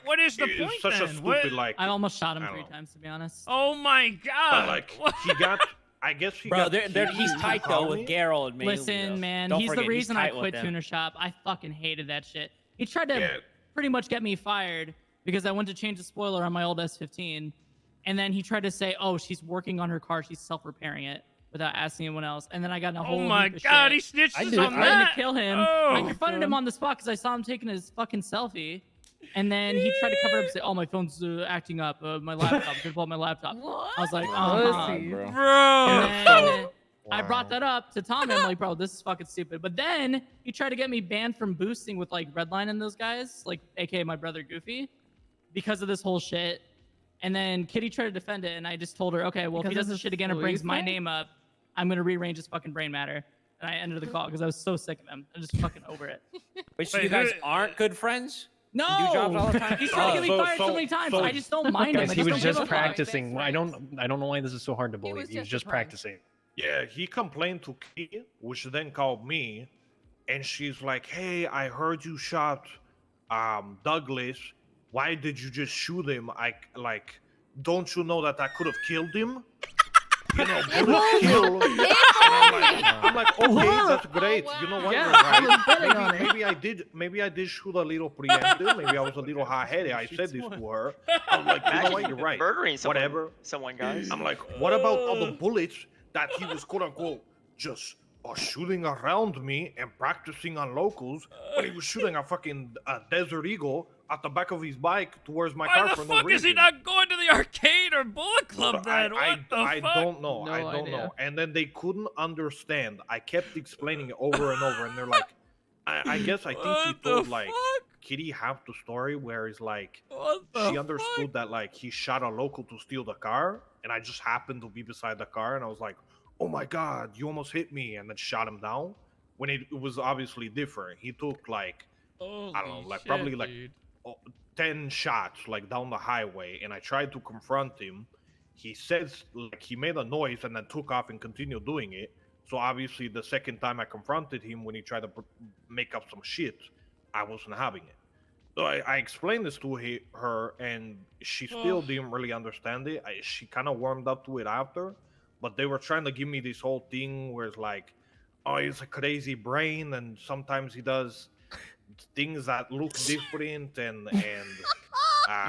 what is the point such then? a stupid like. I almost shot him I 3 don't know. times, to be honest. Oh my god! But like he got. I guess he Bro, got. he's tight though with Garrel and me. Listen, man, he's the reason I quit Tuner Shop. I fucking hated that shit. He tried to pretty much get me fired because I went to change the spoiler on my old S15, and then he tried to say, "Oh, she's working on her car. She's self-repairing it," without asking anyone else. And then I got in a whole. Oh my heap of god! shit. He snitched on I that. tried to kill him. I Oh. confronted him on the spot because I saw him taking his fucking selfie. And then he tried to cover it up and say, "Oh, my phone's acting up. My laptop. I'm gonna pull out my laptop." I was like, Bro. And then I brought that up to Tom, and I'm like, "Bro, this is fucking stupid." But then he tried to get me banned from boosting with like Redline and those guys, like aka my brother Goofy, because of this whole shit. And then Kitty tried to defend it, and I just told her, "Okay, well, if he Because does this this is shit again and brings my Luis' name up, I'm gonna rearrange his fucking brain matter." And I ended the call because I was so sick of him. I'm just fucking over it. Wait, so you guys aren't good friends? No, You do jobs all the time? he's trying to get me fired so many times. I just don't mind him. Guys, I he just was don't give just a fuck. practicing. I don't know why this is so hard to believe. He was just practicing. Yeah, he complained to Key, which then called me, and she's like, "Hey, I heard you shot Douglas. Why did you just shoot him? Don't you know that I could have killed him? You know, bullet kill." And I'm like, okay, that's great. You know what? Yeah, You're I was right. betting on it. Maybe I did shoot a little preemptive. Maybe I was a little hot-headed. I said this to her. I'm like, you know what? You're right. Murdering someone, Whatever. Someone, guys. I'm like, what about all the bullets that he was quote unquote just shooting around me and practicing on locals when he was shooting a fucking Desert Eagle at the back of his bike towards my car Why for the no fuck reason. is he not going to the arcade or Bullet Club then? What the I fuck? don't know. No I don't idea. know. And then they couldn't understand. I kept explaining it over and over, and they're like, I guess I think he What the told like fuck? Kitty half the story where it's like What the she understood that like he shot a local to steal the car, and I just happened to be beside the car, and I was like, "Oh my god, you almost hit me," and then shot him down. When it was obviously different. He took like I don't know, like shit, probably like dude. 10 shots like down the highway, and I tried to confront him. He says like he made a noise and then took off and continued doing it. So obviously, the second time I confronted him when he tried to make up some shit, I wasn't having it. So I explained this to her, and she still didn't really understand it. She kind of warmed up to it after, but they were trying to give me this whole thing where it's like, oh, he's a crazy brain, and sometimes he does things that look different, and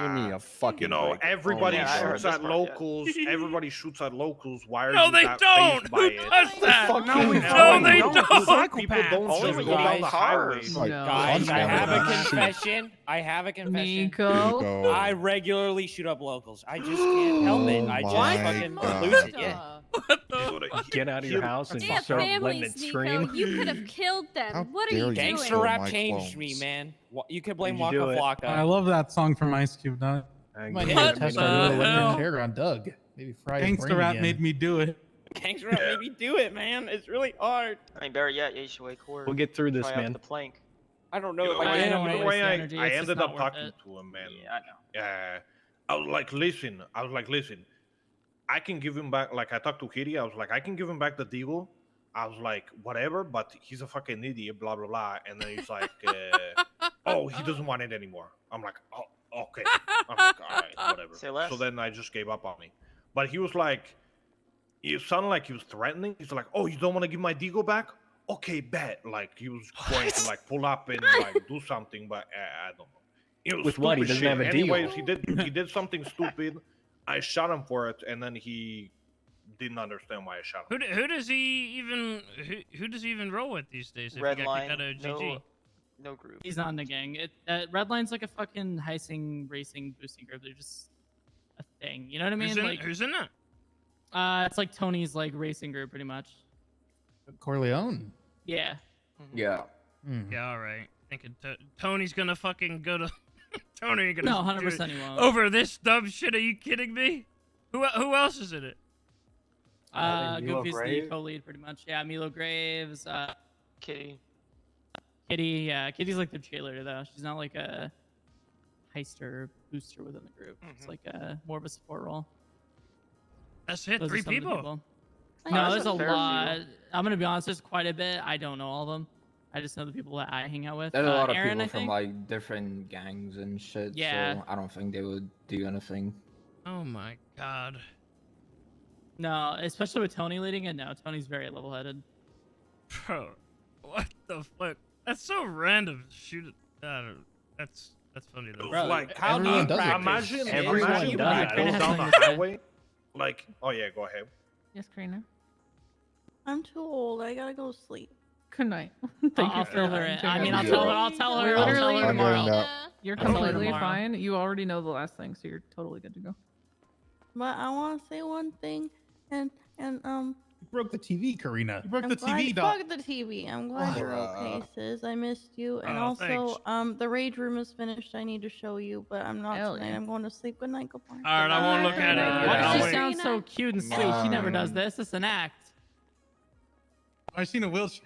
Give me a fucking you know, break. everybody Oh my shoots God. at locals. Everybody shoots at locals. Why are No, you they that don't. fazed by Who it? does that? No, they don't. Some people don't Only just when go you down use the highway. cars. Like, Guys, I punch have a one of them. confession. I have a confession. Nico. I regularly shoot up locals. I just can't help it. I just my fucking God. lose it. Yeah. Get out of your house and They have start letting families, it Nico. scream. You could have killed them. How What are dare you you doing? Gangster kill rap my changed me, clones. man. You could blame Why'd you do Waka it? Flocka. I love that song from Ice Cube. Dog. Might Yeah, have to test the our little hell? electric chair on Doug. Maybe fry his Gangsta brain rap again. made me do it. Gangster rap made me do it, man. It's really hard. I mean, Barry, yeah, HOA Court. We'll get through this, Try out man. the plank. I don't know You if know, I way- can. you know, waste way the I, energy, I it's just ended not up worth talking it. to him, man. Yeah, I know. I was like, listen. I can give him back. Like, I talked to Kitty. I was like, I can give him back the deal. I was like, whatever, but he's a fucking idiot, blah, blah, blah. And then he's like, oh, he doesn't want it anymore. I'm like, oh, okay. I'm like, all right, whatever. Say less. So then I just gave up on me. But he was like, it sounded like he was threatening. He's like, oh, you don't want to give my deagle back? Okay, bet. Like, he was going to, like, pull up and, like, do something, but I don't know. It was With what? He stupid doesn't shit. have a deal. Anyways, he did something stupid. I shot him for it, and then he didn't understand why I shot him. Who does he even roll with these days? If Red he got line, kicked out of GG? no group. He's not in the gang. Red Line's like a fucking heisting, racing, boosting group. They're just a thing. You know what I mean? Who's in that? It's like Tony's like racing group, pretty much. Corleone. Yeah. Yeah. Yeah, all right. Thinking Tony's gonna fucking go to. Tony ain't gonna. No, do 100% it he won't. Over this dumb shit? Are you kidding me? Who else is in it? Goofy's the co-lead, pretty much. Yeah, Milo Graves. Kitty. Kitty. Yeah, Kitty's like the cheerleader though. She's not like a heister booster within the group. It's like more of a support role. That's it. Those are 3 some of the people. No, there's that's a a fair lot. few. I'm gonna be honest. There's quite a bit. I don't know all of them. I just know the people that I hang out with. There's a lot of Aaron, people I from think? like different gangs and shit. Yeah. So I don't think they would do anything. Oh my god. No, especially with Tony leading it. No, Tony's very level-headed. Bro, what the fuck? That's so random. Shoot it. That's funny though. Bro, like, how do you everyone does it. practice? imagine Everyone you does go it. down the highway. Like, oh yeah, go ahead. Yes, Karina. I'm too old. I gotta go sleep. Good night. I'll fill her in. I mean, I'll Yeah. tell her. I'll tell her. I'll tell her I'm doing tomorrow. that. You're I'll tell her completely tomorrow. fine. You already know the last thing, so you're totally good to go. But I want to say one thing, and You broke the TV, Karina. You broke I'm the glad, TV, dog. fuck the TV. I'm glad you're okay, sis. I missed you, and Oh, also, thanks. the rage room is finished. I need to show you, but I'm not Hell tonight. yeah. I'm going to sleep. Good night, goodbye. All right, I won't look at it. Why I'll does she wait. sound so cute and sweet? She never does this. It's an act. I seen a wheelchair.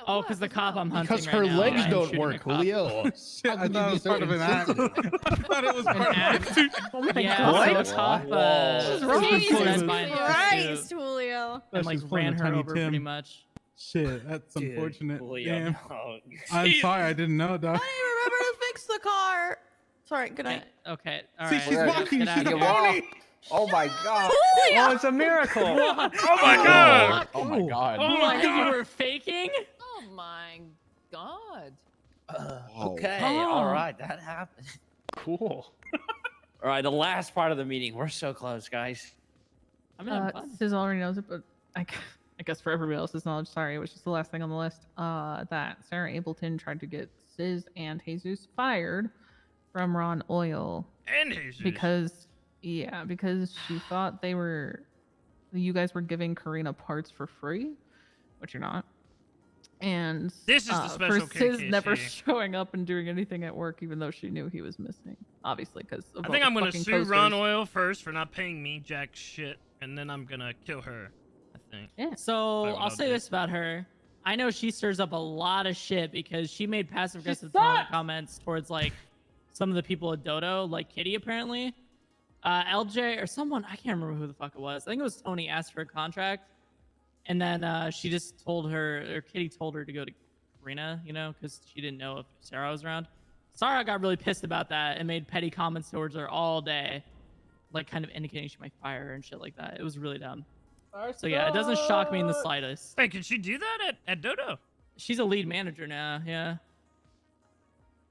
Oh, because the cop I'm hunting Because right her now, legs I'm don't shooting work, a cop. Julio. Shit, I could you thought be it was so part of an act. insensitive? I thought it was part of an act. Oh my Yeah, god. so the cop is wrong with Jesus you? Christ, Julio. and That's like just pulling ran a her Tiny over Tim. pretty much. Shit, that's Dude, unfortunate. Julio, Damn. no. I'm sorry, I didn't know, dog. I didn't remember to fix the car. Sorry, good night. Okay, all See, right. she's walking. Get out She's of a here. pony. Oh my god. Oh, it's a miracle. Oh my god. Oh my god. Oh my god, you were faking? Oh my god. Okay, Oh. all right, that happened. Cool. All right, the last part of the meeting. We're so close, guys. I mean, I'm fun. Sis already knows it, but I guess for everybody else's knowledge, sorry, it was just the last thing on the list. That Sarah Ableton tried to get Sis and Jesus fired from Ron Oil And Jesus. because she thought you guys were giving Karina parts for free, which you're not. And This is the special for Sis KKC. never showing up and doing anything at work, even though she knew he was missing, obviously, because I think I'm gonna sue Ron Oil first for not paying me jack shit, and then I'm gonna kill her. I think. Yeah. So Like what I'll I'll say do. this about her. I know she stirs up a lot of shit because she made passive aggressive sucks. comments towards like some of the people at Dodo, like Kitty apparently. LJ or someone, I can't remember who the fuck it was. I think it was Tony asked for a contract. And then she just told her, or Kitty told her to go to Karina, you know, because she didn't know if Sarah was around. Sarah got really pissed about that and made petty comments towards her all day, like kind of indicating she might fire her and shit like that. It was really dumb. So yeah, it doesn't shock me in the slightest. Wait, can she do that at Dodo? She's a lead manager now, yeah.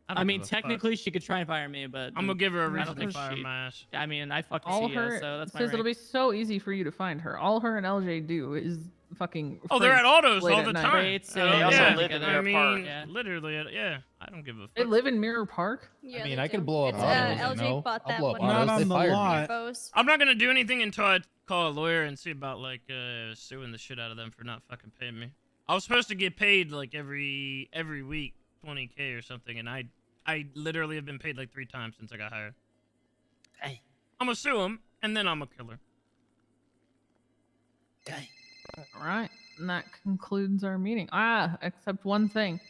I mean, technically she could try and fire me, but I'm gonna give her a I reason don't to think fire she- my ass. I mean, I fucked All Cia, her so that's my says it'll rank. be so easy for you to find her. All her and LJ do is fucking. Oh, they're at freights autos late all at the night. time. Freights, Oh, they also yeah. live in I Mirror mean, Park. literally, yeah. I don't give a fuck. They live in Mirror Park. Yeah, I mean, they I could do. blow up It's, autos, you LJ know? bought I'll that blow up one. autos. Not They on the fired me. lot. Bows. I'm not gonna do anything until I call a lawyer and see about like suing the shit out of them for not fucking paying me. I was supposed to get paid like every week, 20K or something, and I literally have been paid like 3 times since I got hired. Dang. I'm gonna sue him, and then I'm a killer. Dang. All right, and that concludes our meeting. Except one thing.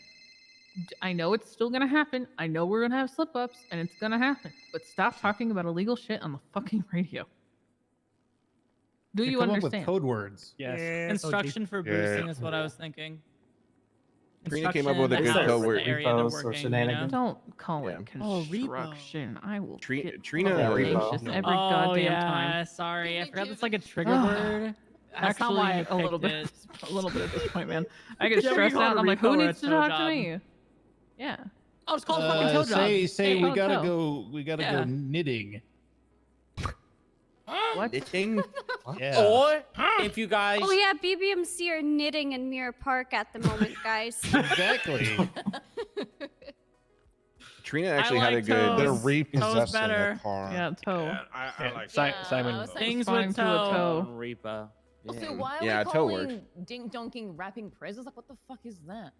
I know it's still gonna happen. I know we're gonna have slip-ups, and it's gonna happen. But stop talking about illegal shit on the fucking radio. Do you come understand? up with code words? Yes. Instruction for boosting is what I was thinking. Karina came up with a Instruction good as code the word. area they're Repos or working, shenanigans. Don't call it Oh, construction. I will get Trina- anxious every goddamn yeah, time. sorry. I forgot that's like a trigger word. That's not why I Actually, a little picked bit, it. a little bit at this point, man. I get Yeah, we stressed call it out. And I'm like, repo who or needs a to toe talk job. to me? Yeah. Oh, it's called fucking toe job. Say Hey, we oh, gotta toe. go. We gotta Yeah. go knitting. What? Knitting? Yeah. Or if you guys. Oh yeah, BBMC are knitting in Mirror Park at the moment, guys. Exactly. Trina actually had a like good. toes. They're Toes repossessing better. a car. Yeah, toe. Yeah, I like Simon. Things Responding with to a toe. toe. Reaper. Also, why are Yeah, we toe work. calling dink donking wrapping presents? Like, what the fuck is that?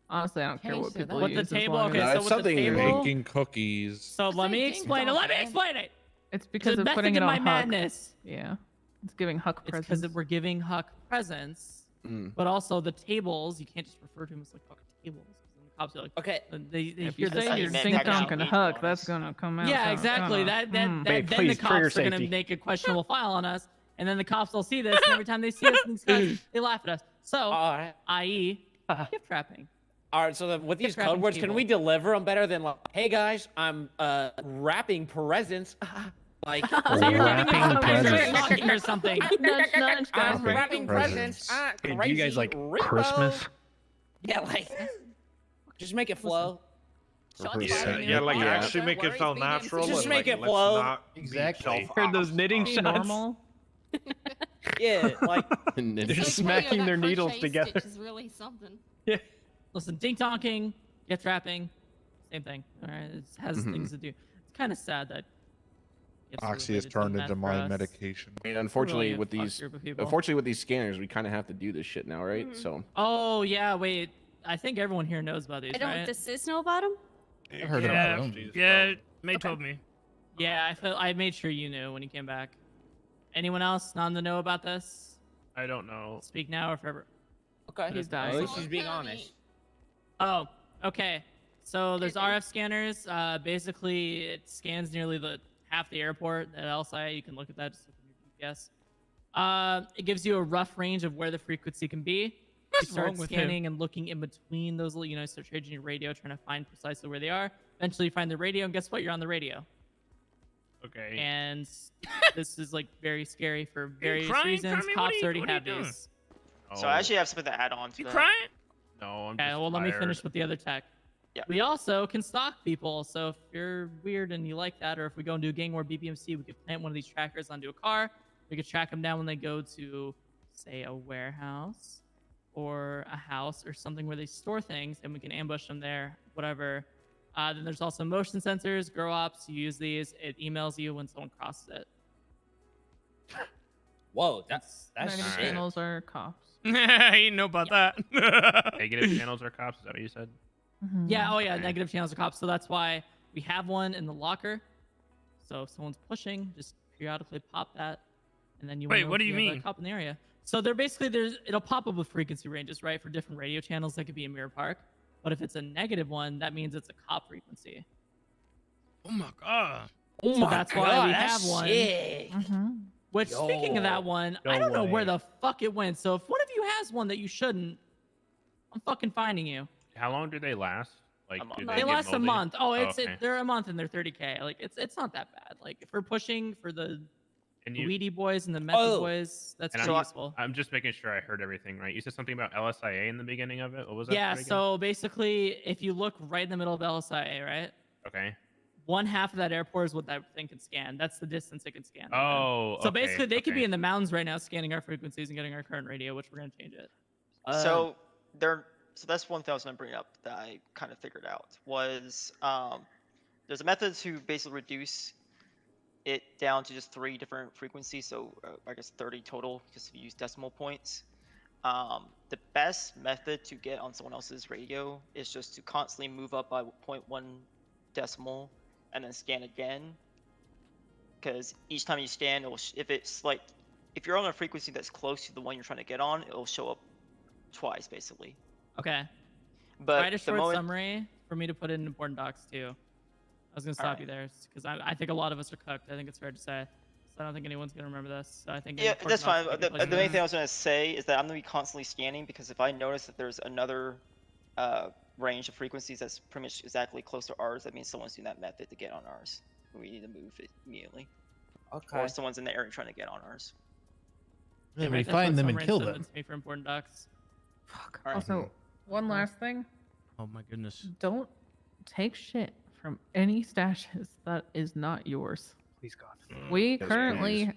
Honestly, I don't care Change what to people that. With the use. as table, long okay, as- No, so it's with the something table. Making cookies. So let me Say ding explain it. Let me dong, explain it. It's because The of method putting it of on my Huck. madness. Yeah. It's giving Huck It's because presents. we're giving Huck presents, but also the tables. You can't just refer to them as like fucking tables. And the cops are like, Okay. They If hear you this. say like, you're man, dink package donk and out Huck, eight that's dollars. gonna come out. Yeah, so exactly. kinda, Then Wait, the please, for your cops are gonna safety. make a questionable file on us, and then the cops will see this, and every time they see us, these guys, they laugh at us. So, All right. i.e., gift wrapping. All right, so then with these Gift wrapping code words, can people. we deliver them better than like, hey guys, I'm wrapping presents. Like, So you're giving me Wrapping something presents. shocking or something. Nudge, nudge, guys. I'm wrapping presents. Hey, do you Crazy guys like Repo. Christmas? Yeah, like, just make it flow. Yeah, like actually make it sound natural. Just and, make like, it let's flow. not be Exactly. Heard those knitting Be shots? normal. Yeah, like They're smacking their needles together. Is really something. Listen, dink donking, gift wrapping, same thing. All right, it has things to do. It's kind of sad that. gifts are Oxy has related to turned meth into for my us. medication. I mean, unfortunately, Really with a fuck these, group of people. unfortunately with these scanners, we kind of have to do this shit now, right? So Oh yeah, wait. I think everyone here knows about these, I don't. right? Does Sis know about them? I've heard Yeah, about them. yeah. May told me. Yeah, I made sure you knew when you came back. Anyone else not in the know about this? I don't know. Speak now or forever. okay, He's at dying. least she's being honest. Oh, okay. So there's RF scanners. Basically, it scans nearly half the airport at LSI. You can look at that. Just look at your GPS. It gives you a rough range of where the frequency can be. You start wrong with him? scanning and looking in between those little, start changing your radio, trying to find precisely where they are. Eventually, you find the radio, and guess what? You're on the radio. Okay. And this is like very scary for various crying, reasons. Tommy? Cops what already are you have doing? these. So I actually have something to add on to You that. crying? No, I'm Okay, just well, let me tired. finish with the other tech. Yeah. We also can stalk people. So if you're weird and you like that, or if we go and do a gang war BBMC, we could plant one of these trackers onto a car. We could track them down when they go to, say, a warehouse or a house or something where they store things, and we can ambush them there, whatever. Then there's also motion sensors, grow ops. You use these. It emails you when someone crosses it. Whoa, that's Negative shit. channels are cops. I didn't know about that. Negative channels are cops. Is that what you said? Yeah, oh yeah, Okay. negative channels are cops. So that's why we have one in the locker. So if someone's pushing, just periodically pop that, and then you Wait, know what if do you have a mean? cop in the area. So they're basically it'll pop up with frequency ranges, right, for different radio channels that could be in Mirror Park. But if it's a negative one, that means it's a cop frequency. Oh my god. Oh So my that's god, why we that's have one. sick. Which, speaking of that one, I No don't know where way. the fuck it went. So if one of you has one that you shouldn't, I'm fucking finding you. How long do they last? Like, do They get last a moldy? month. Oh, it's okay. they're a month and they're 30K. Like it's not that bad. Like if we're pushing for the And you- weedy boys and the method boys, that's And pretty useful. I'm just making sure I heard everything right. You said something about LSIA in the beginning of it. What was that? Yeah. for again? So basically, if you look right in the middle of LSIA, right? Okay. One half of that airport is what that thing can scan. That's the distance it can scan. Oh. So okay, basically, they could be okay. in the mountains right now, scanning our frequencies and getting our current radio, which we're gonna change it. So that's one thing I was going to bring up that I kind of figured out was there's a method to basically reduce it down to just 3 different frequencies, so I guess 30 total because we use decimal points. The best method to get on someone else's radio is just to constantly move up by 0.1 decimal and then scan again, because each time you scan, if you're on a frequency that's close to the one you're trying to get on, it'll show up twice basically. Okay. But write a short summary for me to put in important docs too. I was gonna stop you there because I think a lot of us are cooked. I think it's fair to say. So I don't think anyone's gonna remember this. So I think Yeah, that's fine. The main thing I was gonna say is that I'm gonna be constantly scanning, because if I notice that there's another range of frequencies that's pretty much exactly close to ours, that means someone's doing that method to get on ours. We need to move it immediately. Okay. Or someone's in the area trying to get on ours. Yeah, we find them and kill them. To me for important docs. Fuck. Also, one last thing. Oh my goodness. Don't take shit from any stashes that is not yours. Please God. We Yes, currently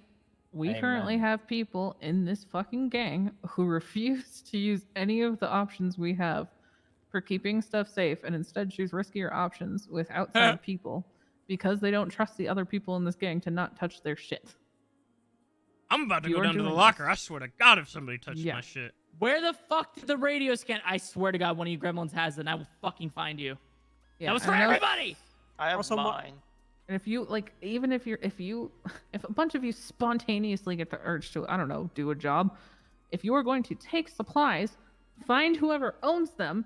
Amen. have people in this fucking gang who refuse to use any of the options we have for keeping stuff safe and instead choose riskier options with outside people because they don't trust the other people in this gang to not touch their shit. I'm about to You go are down to the doing locker. this. I swear to God, if somebody touches my shit. Where the fuck did the radio scan? I swear to God, one of you gremlins has it, and I will fucking find you. That was for I know- everybody. I have Also, mine. And if you like, even if a bunch of you spontaneously get the urge to, I don't know, do a job, if you are going to take supplies, find whoever owns them,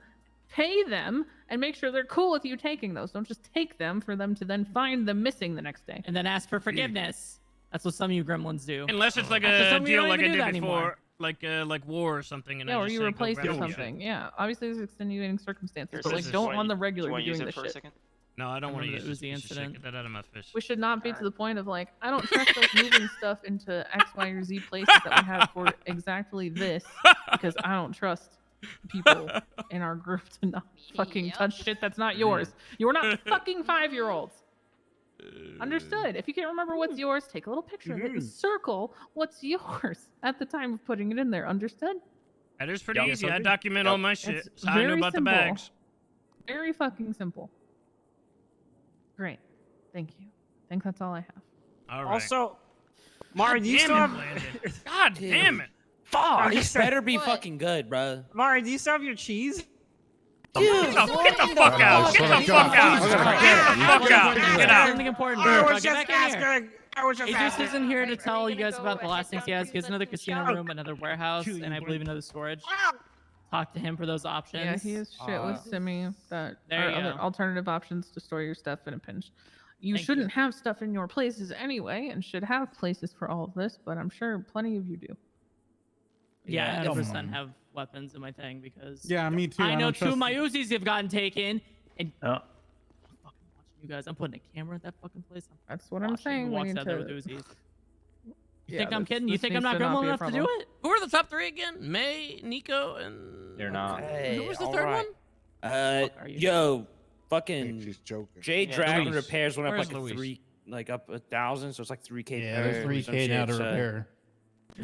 pay them, and make sure they're cool with you taking those. Don't just take them for them to then find them missing the next day. And then ask for forgiveness. That's what some of you gremlins do. Unless it's like After a some of you deal don't like I even do did that before, anymore. like war or something. And Yeah, I or just you say, go replace grab it or some shit. something. Yeah, obviously there's extenuating circumstances, Here, but like sis, don't you on the wanna- regular you be wanna doing use it this for a shit. second? No, I don't want to remember use the this Uzi piece of shit. incident. Get that out of my face. We should not be to the point of like, I don't trust us moving stuff into X, Y, or Z places that we have for exactly this because I don't trust people in our group to not fucking touch shit that's not yours. You're not fucking 5-year-olds. Understood. If you can't remember what's yours, take a little picture of it and circle what's yours at the time of putting it in there. Understood? That is pretty Yep. easy. I document all my shit. It's So I know very about simple. the bags. Very fucking simple. Great. Thank you. I think that's all I have. All right. Also, Mari, do you damn still it, have? Landon. God damn it. Fuck! you This still- better be fucking good, bro. Mari, do you still have your cheese? Get the fuck out! Get the fuck out! Get the fuck out! Get out! Something important. I Get was just back in here. asking. I was just Idris asking. isn't here to tell you guys about the last things he has. He has another casino room, another warehouse, and I believe another storage. Talk to him for those options. Yeah, he has shit with Simi that there are you other go. alternative options to store your stuff in a pinch. You Thank shouldn't have stuff in your places anyway, and should have places for all of this, but I'm sure plenty of you do. Yeah, I come 100% on. have weapons in my thing because Yeah, me too. I know don't 2 of trust- my Uzis have gotten taken, and Oh. I'm fucking watching you guys. I'm putting a camera at that fucking place. That's what I'm watching saying. Who We walks need out there with to. Uzis? You Yeah, think I'm this- kidding? You this think I'm needs not to gremlin be a enough to do problem. it? Who are the top 3 again? May, Nico, and You're not. Hey, who was the all 3rd right. one? are you? Yo, fucking She's joking. J Yeah, Dragon Luis. repairs went up Where's like Luis? 1,000, so it's like 3K. Yeah, there's per or some 3K now shit, to so- repair.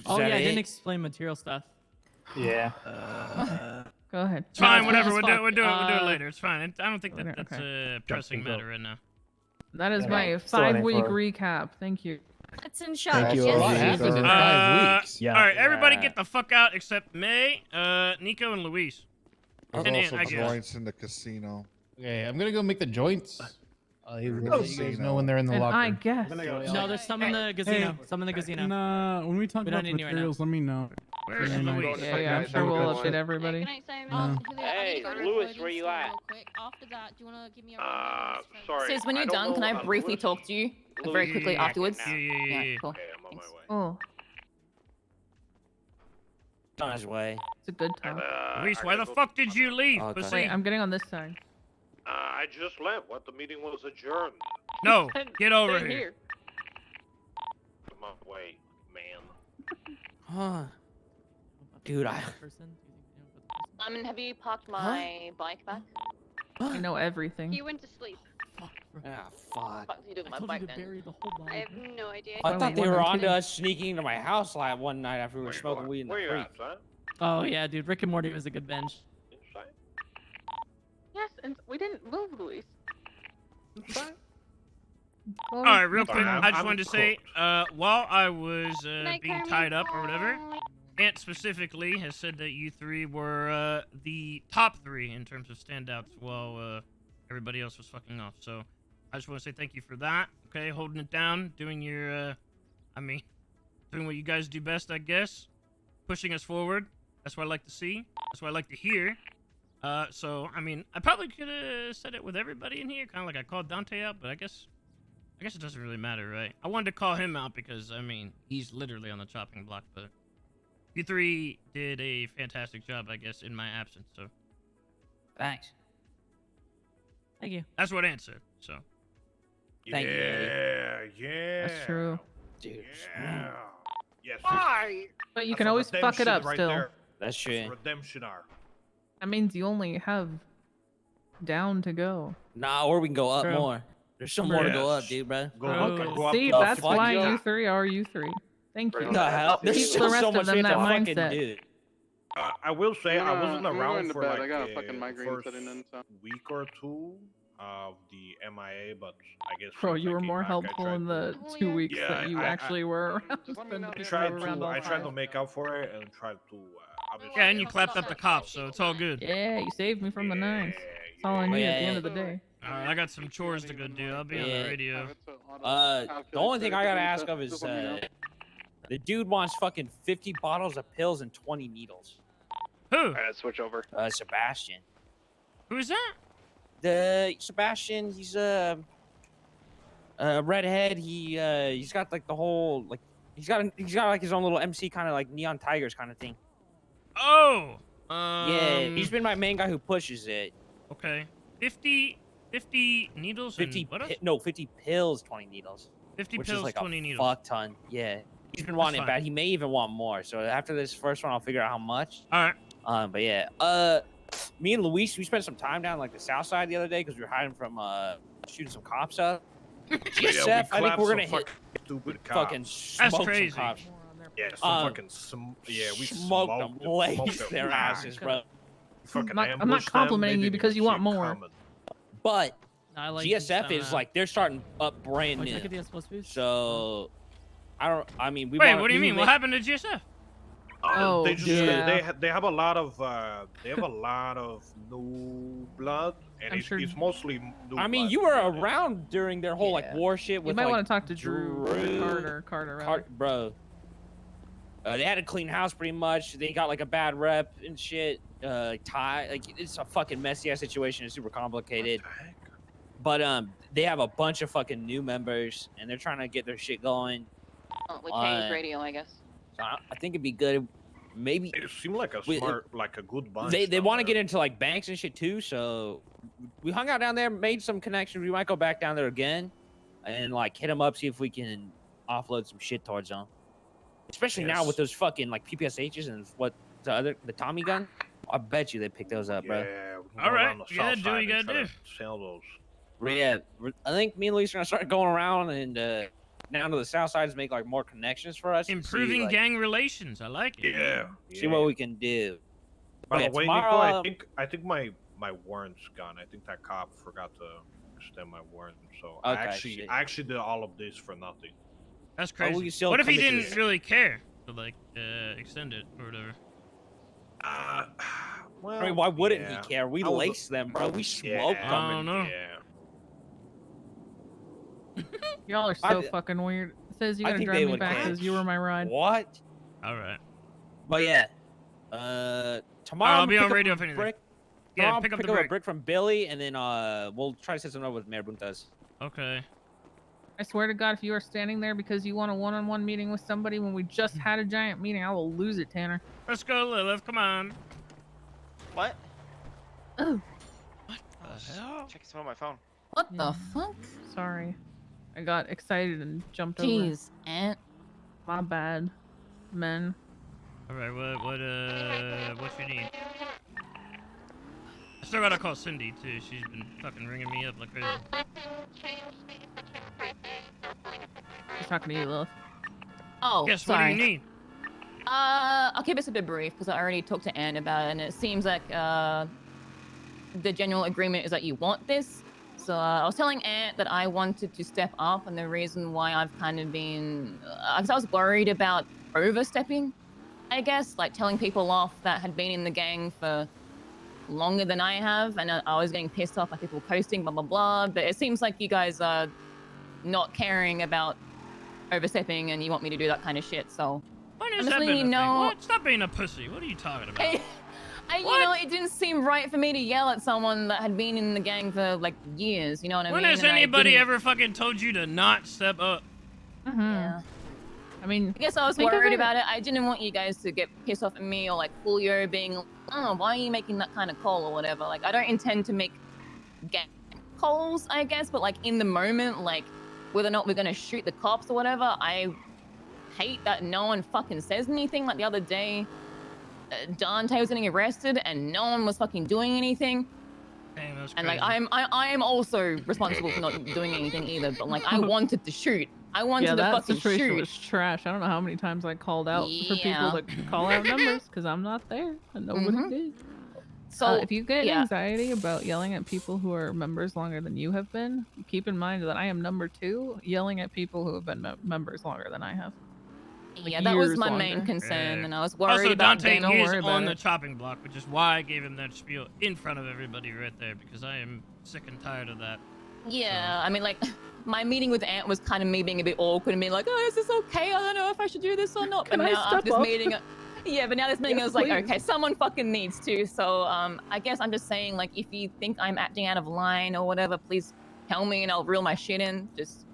Oh that yeah, I it? didn't explain material stuff. Yeah. Go ahead. It's fine, No, whatever. it's We'll do it. fine. We'll do it later. It's fine. I don't think Okay, that's okay. a pressing things up. matter right now. That is Yeah, my still waiting 5-week for- recap. Thank you. It's in shot. Thank you. A lot Yes. happened in 5 weeks. Yeah. All right, everybody Yeah. get the fuck out except May, Nico, and Luis. There's And also I guess. joints in the casino. Okay, I'm gonna go make the joints. I'll let you guys Casino. know when they're in the And locker. I guess. No, there's some in the casino. Some in the casino. Nah, when we talk We about don't the need you right now. materials, let me know. Where's Very nice. Luis? Yeah, I'm sure we'll update everybody. Hey, Lewis, where you at? After that, do you want to give me a Sorry. Says when you're done, can I briefly talk to you very quickly Yeah, afterwards? yeah. Cool. Okay, I'm on my Thanks. way. Oh. On his way. a good time. Luis, why the fuck did you leave? Okay. Pussy? Wait, I'm getting on this side. I just left. What the meeting was adjourned. No, get over Stay here. Come on, wait, man. Huh. Dude, And have you parked my bike back? I know everything. He went to sleep. Ah, fuck. What do you do with my bike then? I have no idea. I thought they were I'm onto kidding. us sneaking into my house like one night after we were smoking weed in the Where you creek. at, son? Oh yeah, dude. Rick and Morty was a good bench. Inside? Yes, and we didn't move, Luis. Inside? All right, real quick, I'm- I just I'm wanted to say, while I was Night, being Carmen. tied up or whatever, Ant specifically has said that you three were the top 3 in terms of standouts, while everybody else was fucking off. So I just want to say thank you for that. Okay, holding it down, doing your, doing what you guys do best, I guess, pushing us forward. That's what I like to see. That's what I like to hear. So I probably could have said it with everybody in here, kind of like I called Dante out, but I guess it doesn't really matter, right? I wanted to call him out because, he's literally on the chopping block, but you 3 did a fantastic job, I guess, in my absence, so. Thanks. Thank you. That's what Ant said, so. Thank you, Eddie. Yeah. That's true. Dude. Yeah. Yes. Why? But you That's can a always fuck it redemption up right still. there. That's That's true. redemption arc. That means you only have down to go. Nah, or we can go up True. more. There's some more to go up, Yes. dude, bro. Go, Okay. go up See, to that's fuck why yeah. you 3 are you 3. Thank you. What the hell? There's Teach still the rest so of much them shit that to fucking mindset. do. I will say I wasn't I'm around going to for bed. like I got a fucking migraine first setting in, so. week or 2 of the MIA, but I guess Bro, since you I were came more back, I helpful tried in the to- 2 weeks Yeah, that you I- actually were around. Just let me know than if I you were tried around to all I tried to 5. make up for it and tried to obviously. Yeah, and you clapped up the cops, so it's all good. Yeah, you saved me from the 9s. It's all I need at the end of the day. Alright, I got some chores to go do. I'll be on Yeah. the radio. The only thing I gotta ask of is, the dude wants fucking 50 bottles of pills and 20 needles. Who? Alright, switch over. Sebastian. Who's that? Sebastian, he's a redhead. He's got like the whole like he's got like his own little MC kind of like Neon Tigers kind of thing. Oh! Yeah, he's been my main guy who pushes it. Okay. 50 needles 50 and what else? no, 50 pills, 20 needles. 50 which pills, is like 20 a needles. fuck ton. Yeah. He's been wanting it fine. bad. He may even want more. So after this first one, I'll figure out how much. All right. But yeah. Me and Luis, we spent some time down like the south side the other day because we were hiding from shooting some cops up. GSF, I think we're gonna hit stupid cops. fucking smoke some crazy. cops. Yeah, We we smoked them, blazed their asses, bro. Fucking I'm not complimenting you because you want more. But I like GSF is like they're starting up brand Wait, new. I could be supposed to be? So I mean, we Wait, want- what do you we mean? What make- happened to GSF? Oh, they just yeah. they have a lot of new blood, and I'm it's, sure- it's mostly new I mean, blood. you were around during their whole like war shit You with might like want to talk to Drew. Carter, rather. bro. They had a clean house pretty much. They got like a bad rep and shit. Like it's a fucking messy ass situation. It's super complicated. But they have a bunch of fucking new members, and they're trying to get their shit going. Oh, we can't use radio, I guess. So I think it'd be good. Maybe it seemed like a smart, like a good bunch. They want to get into like banks and shit too. So we hung out down there, made some connections. We might go back down there again, and like hit them up, see if we can offload some shit towards them. Especially now with those fucking like PPSHs and what the Tommy gun. I bet you they picked those up, bro. Yeah. All right, yeah, do what you gotta do. Sell those. Yeah, I think me and Luis are gonna start going around and down to the south sides, make like more connections for us. and see, Improving like, gang relations. I like it. Yeah. See what we can do. By Yeah, the way, tomorrow, Nico, I think my warrant's gone. I think that cop forgot to extend my warrant, so Okay, I actually did all of this for nothing. That's Oh, we crazy. can still What if he come into didn't this. really care to like extend it or whatever? Well, I mean, why wouldn't yeah. he care? We I was- laced them, bro. We smoked Yeah, them. I don't know. Yeah. Y'all are so fucking weird. It says you I gotta think drive they me would back care. because you were my ride. What? All right. But yeah, tomorrow I'll I'm be gonna on pick up radio a if anything. brick. Yeah, Tomorrow pick I'll up the a brick from Billy, and then we'll try to set something up with Mayor Buntas. Okay. I swear to God, if you are standing there because you want a one-on-one meeting with somebody when we just had a giant meeting, I will lose it, Tanner. Let's go, Lilith. Come on. What? Oh. What the hell? Checking something on my phone. What the fuck? Sorry. I got excited and jumped over. Jeez, Aunt. My bad, men. All right, what you need? I still gotta call Cindy too. She's been fucking ringing me up like crazy. She's talking to you, Lilith. Oh, Yes, sorry. what do you need? I'll keep this a bit brief because I already talked to Anne about it, and it seems like the general agreement is that you want this. So I was telling Ant that I wanted to step up, and the reason why I've kind of been, because I was worried about overstepping, I guess, like telling people off that had been in the gang for longer than I have, and I was getting pissed off by people posting, blah, blah, blah. But it seems like you guys are not caring about overstepping, and you want me to do that kind of shit. So When I'm has just that letting been you a thing? know. What? Stop being a pussy. What are you talking about? You know, it didn't seem right for me to yell at someone that had been in the gang for like years. You know what I When mean? has And I anybody didn't- ever fucking told you to not step up? Yeah. I mean, I guess I was think of worried it- about it. I didn't want you guys to get pissed off at me or like Julio being, oh, why are you making that kind of call or whatever. Like, I don't intend to make gang calls, I guess, but like in the moment, like whether or not we're gonna shoot the cops or whatever, I hate that no one fucking says anything. Like the other day, Dante was getting arrested and no one was fucking doing anything. Damn, that's And like crazy. I am also responsible for not doing anything either. But like I wanted to shoot. I wanted yeah, to that fucking situation shoot. was trash. I don't know how many times I called out for people Yeah. to call out numbers because I'm not there and nobody Mhm. did. So if you get yeah. anxiety about yelling at people who are members longer than you have been, keep in mind that I am number 2 yelling at people who have been members longer than I have. Like, Yeah, that was years my longer. main concern, Yeah. and I was worried Also, about Dante them. is worry about on the it. chopping block, which is why I gave him that spiel in front of everybody right there, because I am sick and tired of that. Yeah, I mean, like, my meeting with Ant was kind of me being a bit awkward and being like, oh, is this okay? I don't know if I should do this or not. But Can I now step after this up? meeting, yeah, but now this meeting, Yes, I was like, please. okay, someone fucking needs to. So I guess I'm just saying, like, if you think I'm acting out of line or whatever, please tell me and I'll reel my shit in. Just,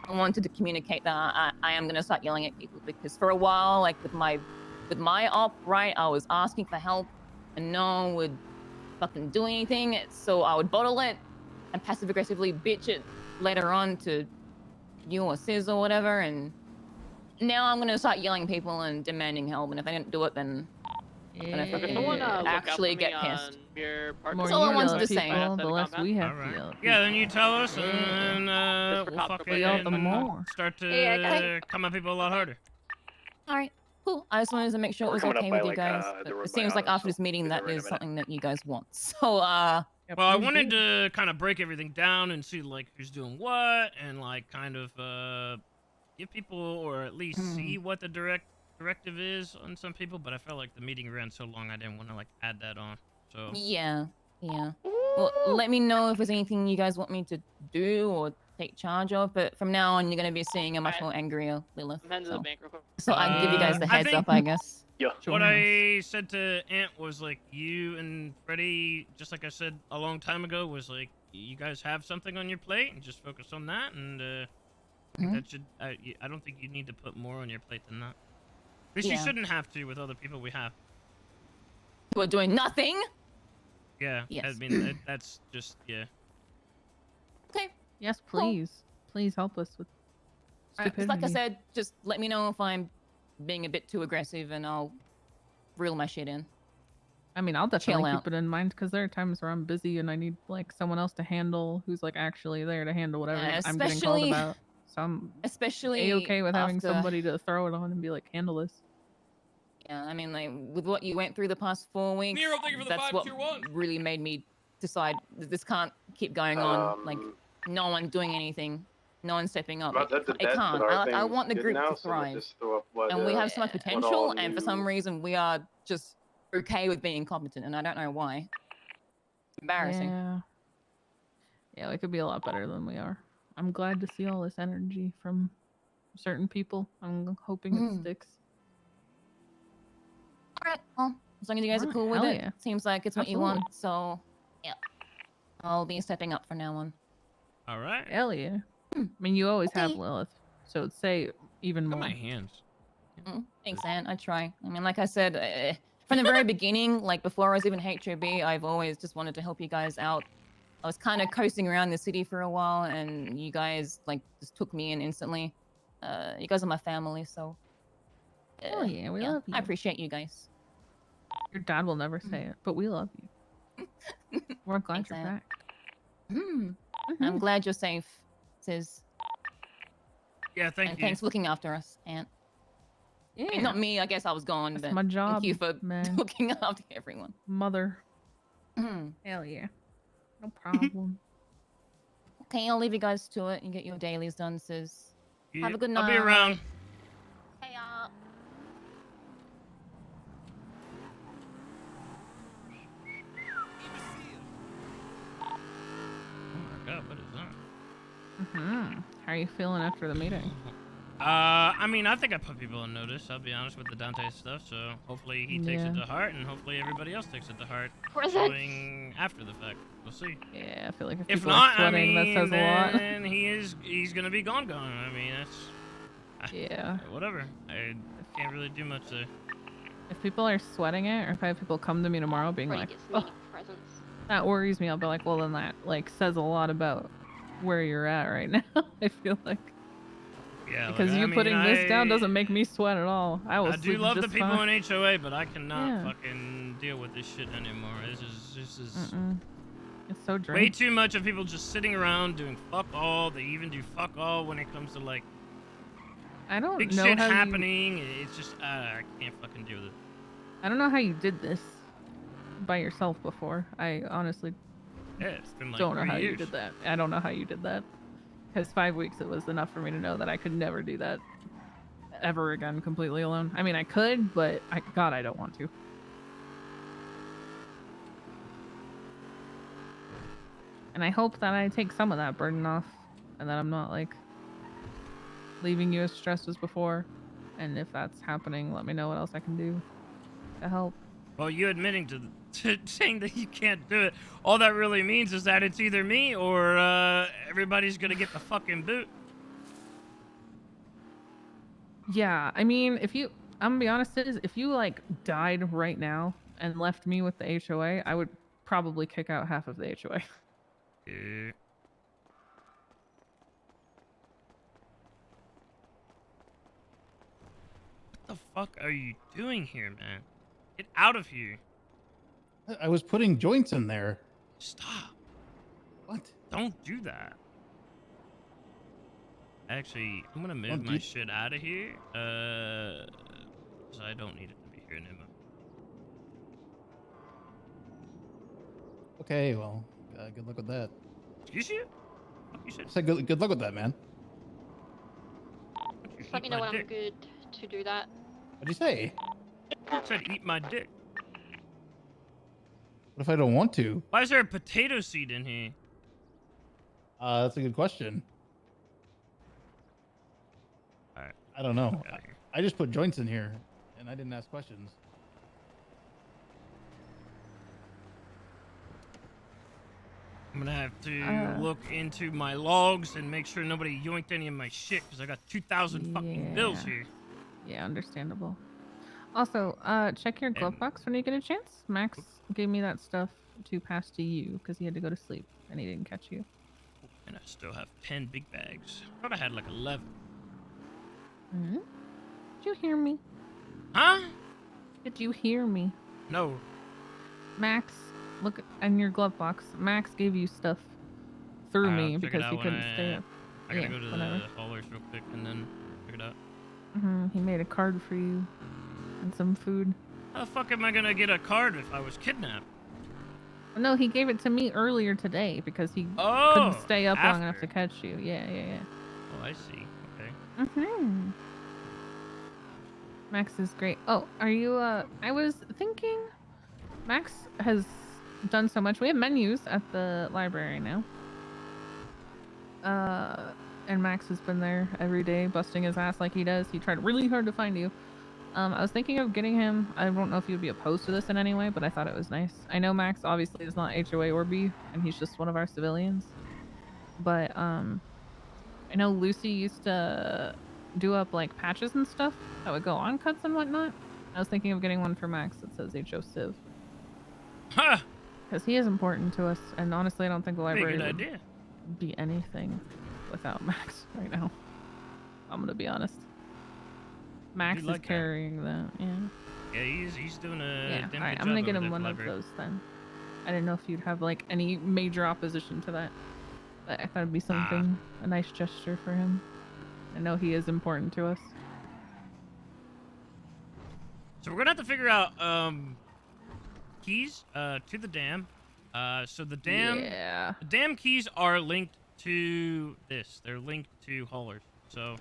I wanted to communicate that I am gonna start yelling at people because for a while, like with my op, right, I was asking for help and no one would fucking do anything. So I would bottle it and passive aggressively bitch it later on to you or Sis or whatever. And now I'm gonna start yelling at people and demanding help. And if they don't do it, then I'm gonna fucking actually get pissed. The That's more all I you wanted yell to at say. people, the less we have to Alright. yell at Yeah, then you tell us, Yeah. and we'll fucking yell the more. start to Yeah, okay. come at people a lot harder. All right, cool. I just wanted to make sure it We're was coming up okay by, with you like, guys. the But road it by seems like auto, after so this meeting, be that there in a is minute. something that you guys want. So Well, I please wanted do. to kind of break everything down and see like who's doing what, and like kind of give people or at least see what the directive is on some people. But I felt like the meeting ran so long, I didn't want to like add that on. So yeah. Well, let me know if there's anything you guys want me to do or take charge of. But from now on, you're gonna be seeing a much more angrier Lilith. I'm heading to the bank real quick. So I can give you guys the I heads think- up, I guess. Yeah. What I said to Ant was like, you and Freddie, just like I said a long time ago, was like, you guys have something on your plate and just focus on that. And I think that should. I don't think you need to put more on your plate than that. At least you Yeah. shouldn't have to with other people we have. We're doing nothing. Yeah. Yes. I mean, that's just yeah. Okay. Yes, please. Please help us with Alright, 'cause stupidity. like I said, just let me know if I'm being a bit too aggressive, and I'll reel my shit in. I mean, I'll definitely Chill keep it in mind because there are times where I'm busy and I need like someone else to handle who's like actually there to handle whatever I'm getting called especially- about. So I'm Especially okay with having after- somebody to throw it on and be like, handle this. Yeah, I mean, like with what you went through the past 4 weeks, Nero, thank you for the that's 5 what tier 1. really made me decide that this can't keep going on. Like, no one doing anything, no one stepping up. Not Like, that the it debt, can't. but our I thing's want the good group now, to so we'll thrive, just throw up what, and we have so much what potential. all And for some new- reason, we are just okay with being incompetent, and I don't know why. Embarrassing. Yeah, we could be a lot better than we are. I'm glad to see all this energy from certain people. I'm hoping it sticks. All right. Well, as long as you guys are Alright, cool with hell it, yeah. seems like it's what Absolutely. you want. So, yeah, I'll be stepping up from now on. All right. Hell yeah. I mean, you always have Lilith, so it'd say even more. My hands. Thanks, Aunt. I try. I mean, like I said, from the very beginning, like before I was even HOB, I've always just wanted to help you guys out. I was kind of coasting around the city for a while, and you guys like just took me in instantly. You guys are my family, so. Oh yeah, we love you. I appreciate you guys. Your dad will never say it, but we love you. We're glad Thanks, you're Aunt. back. I'm glad you're safe, Sis. Yeah, thank and you. thanks for looking after us, Aunt. I mean, Yeah. not me. I guess I was gone, That's but my job, thank you for man. looking after everyone. Mother. Hell yeah. No problem. Okay, I'll leave you guys to it and get your dailies done, Sis. Have a good night. I'll be around. Hey, y'all. Oh my god, what is that? How are you feeling after the meeting? I mean, I think I put people on notice. I'll be honest with the Dante stuff. So hopefully he takes it Yeah. to heart, and hopefully everybody else takes it to heart. Presents. Going after the fact, we'll see. Yeah, I feel like if If people not, are I sweating, mean, that says a lot. then he's gonna be gone. I mean, that's Yeah. whatever. I can't really do much there. If people are sweating it, or if I have people come to me tomorrow being like, oh, that worries me, I'll be like, well, then that like says a lot about where you're at right now. I feel like. Yeah, Because like, you I mean, putting this down doesn't make me sweat at all. I will I do sleep love the just people fine. in HOA, but I cannot Yeah. fucking deal with this shit anymore. This is It's so way draining. too much of people just sitting around doing fuck all. They even do fuck all when it comes to like I don't big know shit how you- happening. It's just I can't fucking deal with it. I don't know how you did this by yourself before. I honestly Yeah, it's been like don't know 3 how you years. did that. I don't know how you did that. Because 5 weeks, it was enough for me to know that I could never do that ever again completely alone. I mean, I could, but God, I don't want to. And I hope that I take some of that burden off and that I'm not like leaving you as stressed as before. And if that's happening, let me know what else I can do to help. Well, you admitting to saying that you can't do it, all that really means is that it's either me or everybody's gonna get the fucking boot. Yeah, I mean, I'm gonna be honest, if you like died right now and left me with the HOA, I would probably kick out half of the HOA. Yeah. What the fuck are you doing here, man? Get out of here. I was putting joints in there. Stop. What? Don't do that. Actually, I'm gonna move Don't my do- shit out of here. So I don't need it to be here anymore. Okay, well, good luck with that. Excuse you? Fuck you said. I said good luck with that, man. Just let me know when I'm good to do that. What'd you say? I said eat my dick. What if I don't want to? Why is there a potato seed in here? That's a good question. Alright. I don't know. I just put joints in here, and I didn't ask questions. I'm gonna have to look into my logs and make sure nobody yoinked any of my shit because I got 2,000 fucking bills here. Yeah, understandable. Also, check your glove box when you get a chance. Max gave me that stuff to pass to you because he had to go to sleep and he didn't catch you. And I still have 10 big bags. I thought I had like 11. Hmm? Did you hear me? Huh? Did you hear me? No. Max, look in your glove box. Max gave you stuff through I'll me check it because out he when couldn't stay up. I gotta Yeah, go to whatever. the haulers real quick and then check it out. He made a card for you and some food. How the fuck am I gonna get a card if I was kidnapped? No, he gave it to me earlier today because he Oh, couldn't stay up long enough after. to catch you. Yeah. Oh, I see. Okay. Mm-hmm. Max is great. Oh, are you, I was thinking Max has done so much. We have menus at the library now. And Max has been there every day busting his ass like he does. He tried really hard to find you. I was thinking of getting him. I don't know if you'd be opposed to this in any way, but I thought it was nice. I know Max obviously is not HOA or B, and he's just one of our civilians. But I know Lucy used to do up like patches and stuff that would go on cuts and whatnot. I was thinking of getting one for Max that says HO Civ. Huh. Because he is important to us, and honestly, I don't think the Pretty library good would idea. be anything without Max right now. I'm gonna be honest. Max is like that. carrying that. Yeah. Yeah, he's doing a Yeah. damn All right, good I'm gonna job get over him there at one the of library. those then. I didn't know if you'd have like any major opposition to that, but I thought it'd be something a nice gesture for him. I know he is important to us. So we're gonna have to figure out keys to the dam. So the dam keys are linked to this. They're linked to haulers. So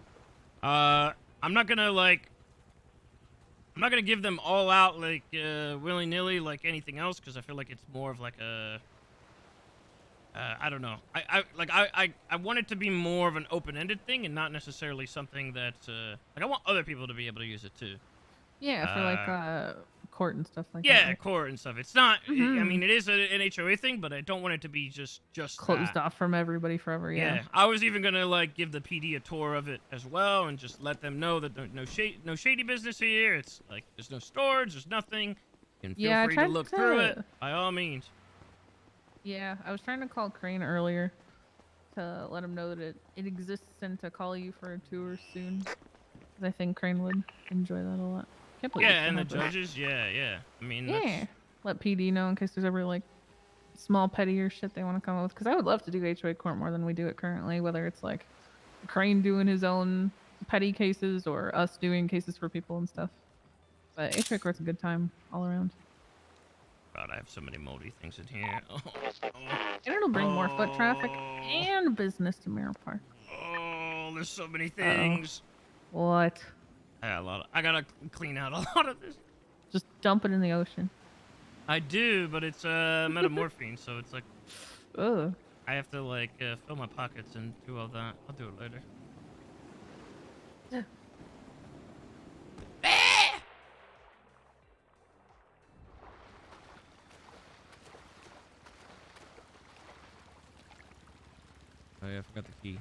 I'm not gonna give them all out like willy-nilly like anything else, because I feel like it's more of like a I don't know. I want it to be more of an open-ended thing and not necessarily something that's like I want other people to be able to use it too. Yeah, for like court and stuff like that. Yeah, right? court and stuff. It's not. I Mhm. mean, it is an HOA thing, but I don't want it to be just Closed that. off from everybody forever. Yeah. I was even gonna like give the PD a tour of it as well, and just let them know that there's no shady business here. It's like there's no storage, there's nothing. You can feel Yeah, I free to tried look through it to- by all means. Yeah, I was trying to call Crane earlier to let him know that it exists and to call you for a tour soon. 'Cause I think Crane would enjoy that a lot. Can't believe Yeah, it's and the gonna happen. judges. Yeah. I mean, Yeah. Let PD know in case there's ever like small pettier shit they want to come up with. Because I would love to do HOA court more than we do it currently. Whether it's like Crane doing his own petty cases or us doing cases for people and stuff. But HOA court's a good time all around. God, I have so many moldy things in here. And it'll bring more foot traffic and business to Mirror Park. Oh, there's so many things. What? I gotta clean out a lot of this. Just dump it in the ocean. I do, but it's metamorphine, so it's like, ugh. I have to like fill my pockets and do all that. I'll do it later. Oh yeah, I forgot the key.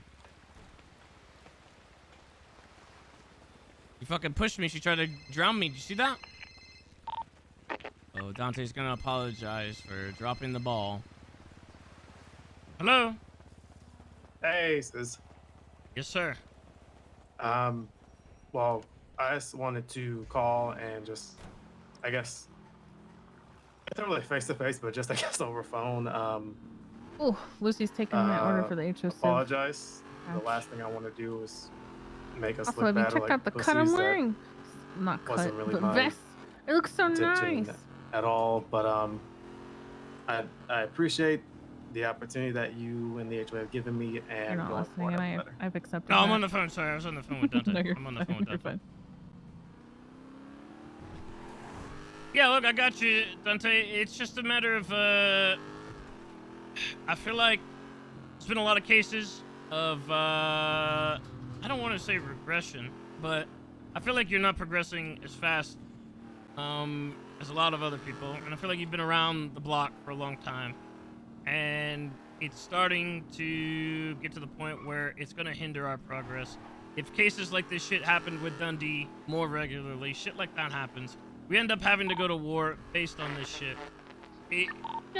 You fucking pushed me. She tried to drown me. Did you see that? Oh, Dante's gonna apologize for dropping the ball. Hello? Hey, sis. Yes, sir. Well, I just wanted to call and just, I guess, it's not really face to face, but just I guess over phone. Oh, Lucy's taking my order for the HO Civ. Apologize. The last thing I want to do is make us Also, look have you bad. checked Like out the cut I'm pussies that wearing? Not cut, wasn't really but my vest. It looks so intention nice. at all. But I appreciate the opportunity that you and the HOA have given me, You're and not going listening, forward, and I'm better. I've accepted No, I'm that. on the phone. Sorry, I was on the phone with Dante. No, you're I'm on the fine, phone with you're Dante. fine. Yeah, look, I got you, Dante. It's just a matter of, I feel like there's been a lot of cases of, I don't want to say regression, but I feel like you're not progressing as fast, as a lot of other people. And I feel like you've been around the block for a long time. And it's starting to get to the point where it's going to hinder our progress. If cases like this shit happened with Dundee more regularly, shit like that happens, we end up having to go to war based on this shit. Good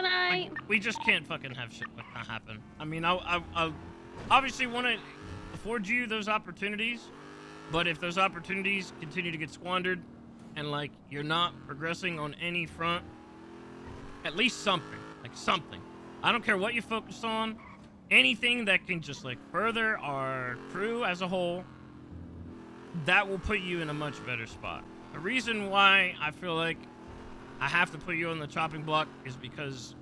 night. Like, we just can't fucking have shit like that happen. I mean, I obviously want to afford you those opportunities, but if those opportunities continue to get squandered and, like, you're not progressing on any front, at least something. Like, something. I don't care what you focus on. Anything that can just, like, further our crew as a whole, that will put you in a much better spot. The reason why I feel like I have to put you on the chopping block is because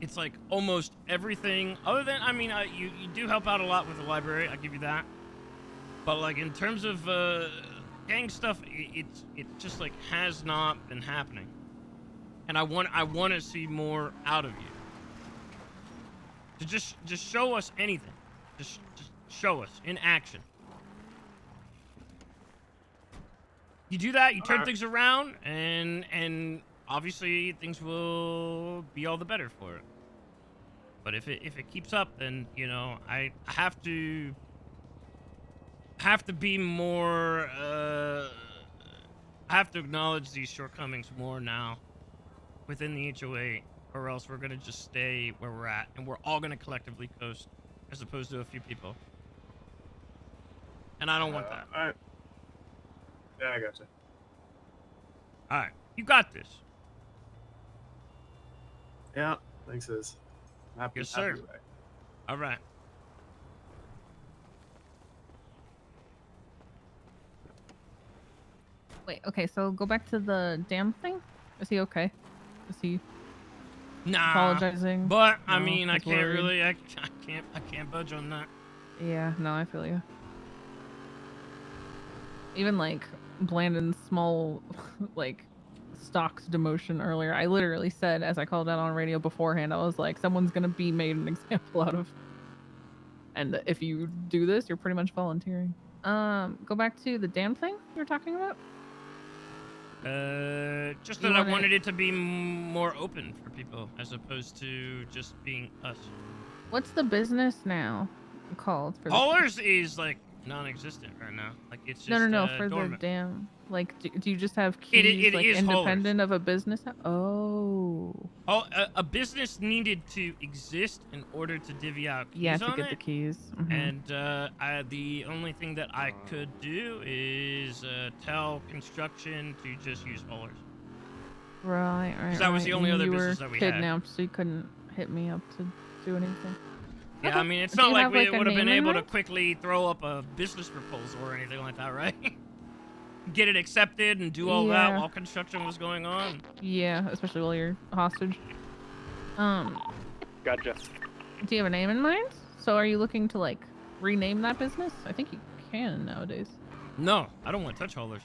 it's like almost everything other than, I mean, you do help out a lot with the library. I give you that. But like in terms of gang stuff, it just like has not been happening. And I want to see more out of you. To just show us anything. Just show us in action. You do that, you turn things around, and obviously things will be all the better for it. But if it keeps up, then you know I have to have to be more. I have to acknowledge these shortcomings more now within the HOA, or else we're gonna just stay where we're at, and we're all gonna collectively coast, as opposed to a few people. And I don't want that. All right. Yeah, I gotcha. All right, you got this. Yeah, thanks, sis. Happy, Yes, sir. happy way. All right. Wait, okay, so go back to the damn thing. Is he okay? Is he Nah. apologizing? But I No, mean, I he's can't worried? really. I can't budge on that. Yeah, no, I feel you. Even like Blandon's small, like, stocks demotion earlier, I literally said, as I called out on radio beforehand, I was like, someone's gonna be made an example out of. And if you do this, you're pretty much volunteering. Go back to the damn thing you were talking about. Just You that I want it- wanted it to be more open for people, as opposed to just being us. What's the business now called? For the- Haulers is like non-existent right now. Like it's just No, for dormant. the damn. Like, do you just have It keys like is haulers. independent of a business? Oh. Oh, a business needed to exist in order to divvy out keys Yeah, to on get it. the keys. Mhm. And the only thing that I could do is tell construction to just use haulers. Right. that was the only And other you business were that we had. kidnapped, so you couldn't hit me up to do anything. Yeah, Okay. I mean, it's Do not you like have, we like, a would have been name in able to mind? quickly throw up a business proposal or anything like that, right? Get it accepted and do all that Yeah. while construction was going on. Yeah, especially while you're hostage. Gotcha. Do you have a name in mind? So are you looking to like rename that business? I think you can nowadays. No, I don't want touch haulers.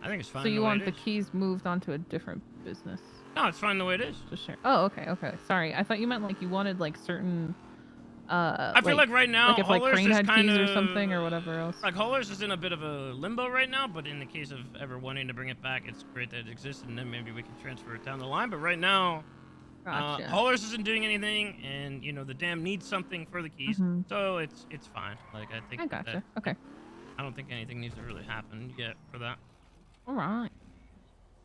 I think it's fine. So you the way want it the is. keys moved onto a different business? No, it's fine the way it is. Just share. Oh, okay. Sorry, I thought you meant like you wanted like certain. I feel like right now, like if like haulers Crane is had kind keys of or something or whatever else. Like haulers is in a bit of a limbo right now, but in the case of ever wanting to bring it back, it's great that it exists, and then maybe we can transfer it down the line. But right now, Gotcha. haulers isn't doing anything, and you know the dam needs something for the keys, Mhm. so it's fine. Like I think. I gotcha. that- Okay. I don't think anything needs to really happen yet for that. All right.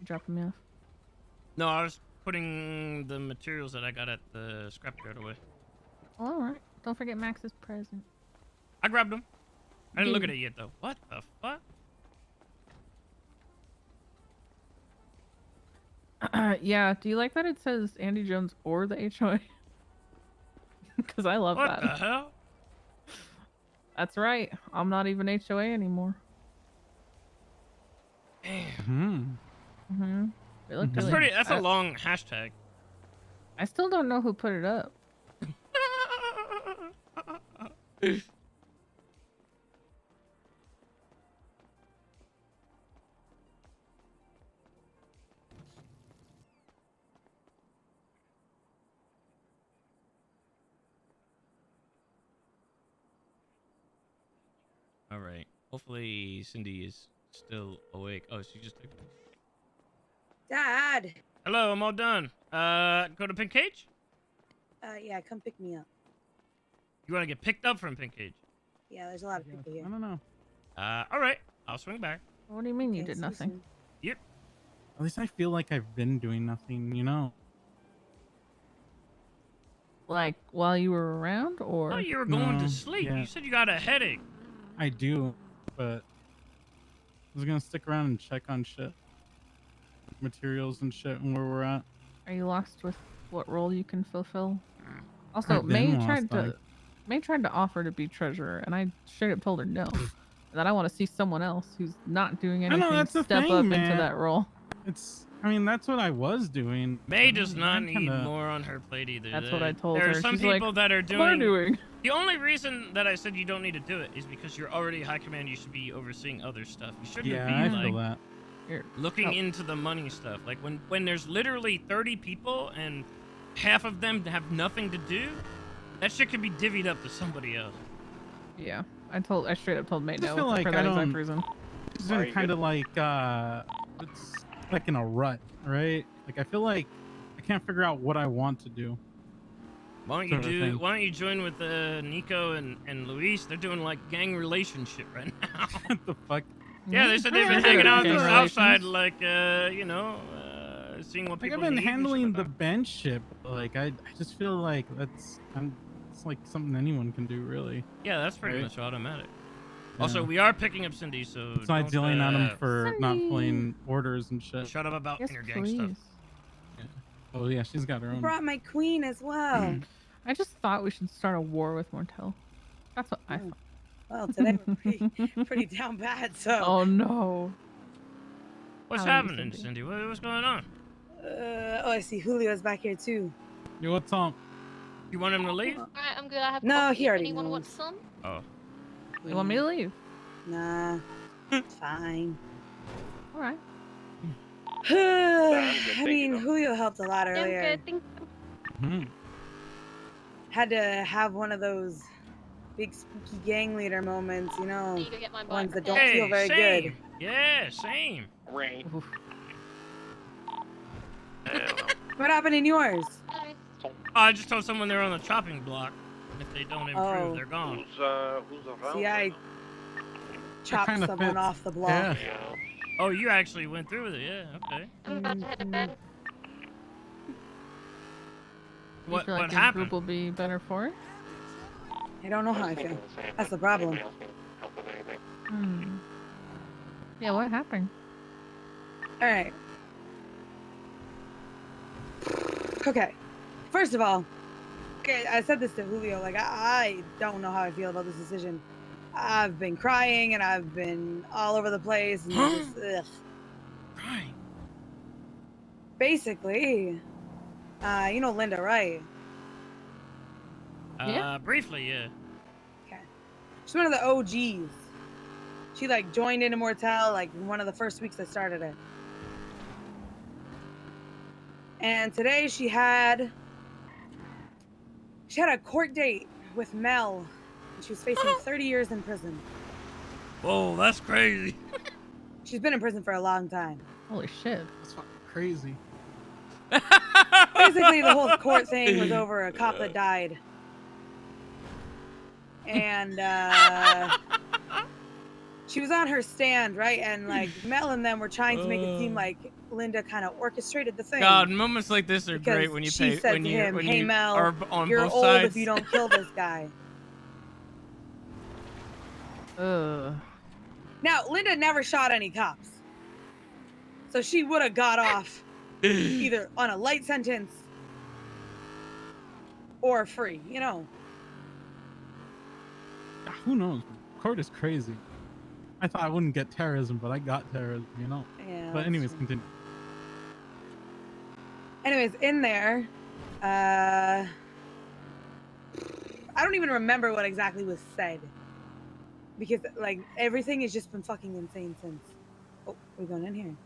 You dropping me off? No, I was putting the materials that I got at the scrapyard away. All right. Don't forget Max's present. I grabbed them. I didn't look at Dude. it yet though. What the fuck? Yeah. Do you like that it says Andy Jones or the HOA? Because I love What that. the hell? That's right. I'm not even HOA anymore. Damn. Mm-hmm. They look That's really- pretty. That's a long hashtag. I still don't know who put it up. All right. Hopefully Cindy is still awake. Oh, she just took. Dad. Hello, I'm all done. Go to Pink Cage? Yeah, come pick me up. You want to get picked up from Pink Cage? Yeah, there's a lot of people here. I don't know. All right. I'll swing back. What do you mean you Okay, did see you nothing? soon. Yep. At least I feel like I've been doing nothing, you know? Like while you were around, or? Oh, you were going No, to sleep. yeah. You said you got a headache. I do, but I was gonna stick around and check on shit. Materials and shit and where we're at. Are you lost with what role you can fulfill? Also, I've been May lost, like- tried to offer to be treasurer, and I straight up told her no. And that I want to see someone else who's not doing I anything know, that's the step thing, up man. into that role. I mean, that's what I was doing. May does not I'm need kinda- more on her plate either. That's what I told there her. are some She's like, people that are "What am I doing?" The only reason that I said you don't need to do it is because you're already high command. You should be overseeing other stuff. You shouldn't Yeah, be I like feel that. looking Oh. into the money stuff. Like when there's literally 30 people and half of them have nothing to do, that shit could be divvied up to somebody else. Yeah, I straight up told May I just no feel like for I that don't. exact reason. It's been kind of like it's like in a rut, right? Like I feel like I can't figure out what I want to do. Why don't you join with Nico and Luis? They're doing like gang relationship right now. What the fuck? Yeah, they said they've been hanging out on the south side, like you know, seeing what Like people I've been need and handling shit the like bench ship. Like I just feel like it's like something anyone can do, really. that. Yeah, that's pretty Right? much automatic. Yeah. Also, we are picking up Cindy, so Besides don't, yelling at him for not Cindy. following orders and shit. shut up about Yes, inner gang stuff. please. Oh yeah, she's got her I own. brought my queen as well. I just thought we should start a war with Mortel. That's what I thought. Well, today we're pretty down bad, so. Oh no. What's How are you, happening, Cindy? Cindy? What's going on? Oh, I see Julio's back here too. Yo, what's up? You want him to leave? Alright, I'm good. I have No, coffee. he already Anyone knows. want some? Oh. You want me to leave? Nah, it's fine. All right. I mean, Julio helped a lot earlier. I'm good. Thank you. Had to have one of those big spooky gang leader moments, you know, You go get my ones bike. that don't Hey, feel very same. good. Yeah, same. Right. What happened in yours? I just told someone they're on the chopping block. If they don't improve, Oh. they're gone. Who's around? See, I chopped kinda someone fits. off the block. Yeah. Oh, you actually went through with it. Yeah, okay. I'm about to head to bed. You What feel like what your happened? group will be better for it? I don't know how I feel. That's the problem. Hmm. Yeah, what happened? All right. Okay. First of all, okay, I said this to Julio. Like, I don't know how I feel about this decision. I've been crying and I've been all over the place. And just, ugh. Crying. Basically, you know Linda, right? Yeah. Briefly, yeah. She's one of the OGs. She like joined in Immortal like one of the first weeks I started it. And today she had a court date with Mel. And she was facing 30 years in prison. Whoa, that's crazy. She's been in prison for a long time. Holy shit. That's fucking crazy. Basically, the whole court thing was over a cop that died. And she was on her stand, right? And like Mel and them were trying to make it seem like Linda kind of orchestrated the thing. God, moments like this are Because great when you she pay said when to you him, when "Hey you Mel, are on you're both old sides. if you don't kill this guy." Now, Linda never shot any cops. So she would have got off either on a light sentence or free, you know. Who knows? Court is crazy. I thought I wouldn't get terrorism, but I got terrorism, you know? Yeah, But that's anyways, true. continue. Anyways, in there, I don't even remember what exactly was said. Because, like, everything has just been fucking insane since. Oh, we're going in here.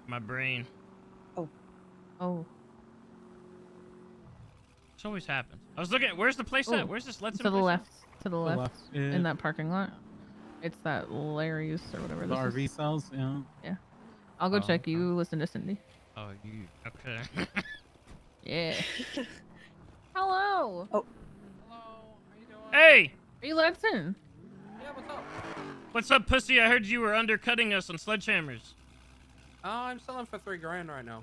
My brain. Oh. This always happens. I was looking at where's the place at? Where's this Let's To the left. To the left. left, yeah. In that parking lot. It's that Larry's or whatever The this RV is. cells, yeah. Yeah. I'll go Oh, check. You listen to Cindy. Oh, you okay? Yeah. Hello. Oh. Hey, Are you let in? what's up, pussy? I heard you were undercutting us on sledgehammers. Oh, I'm selling for $3,000 right now.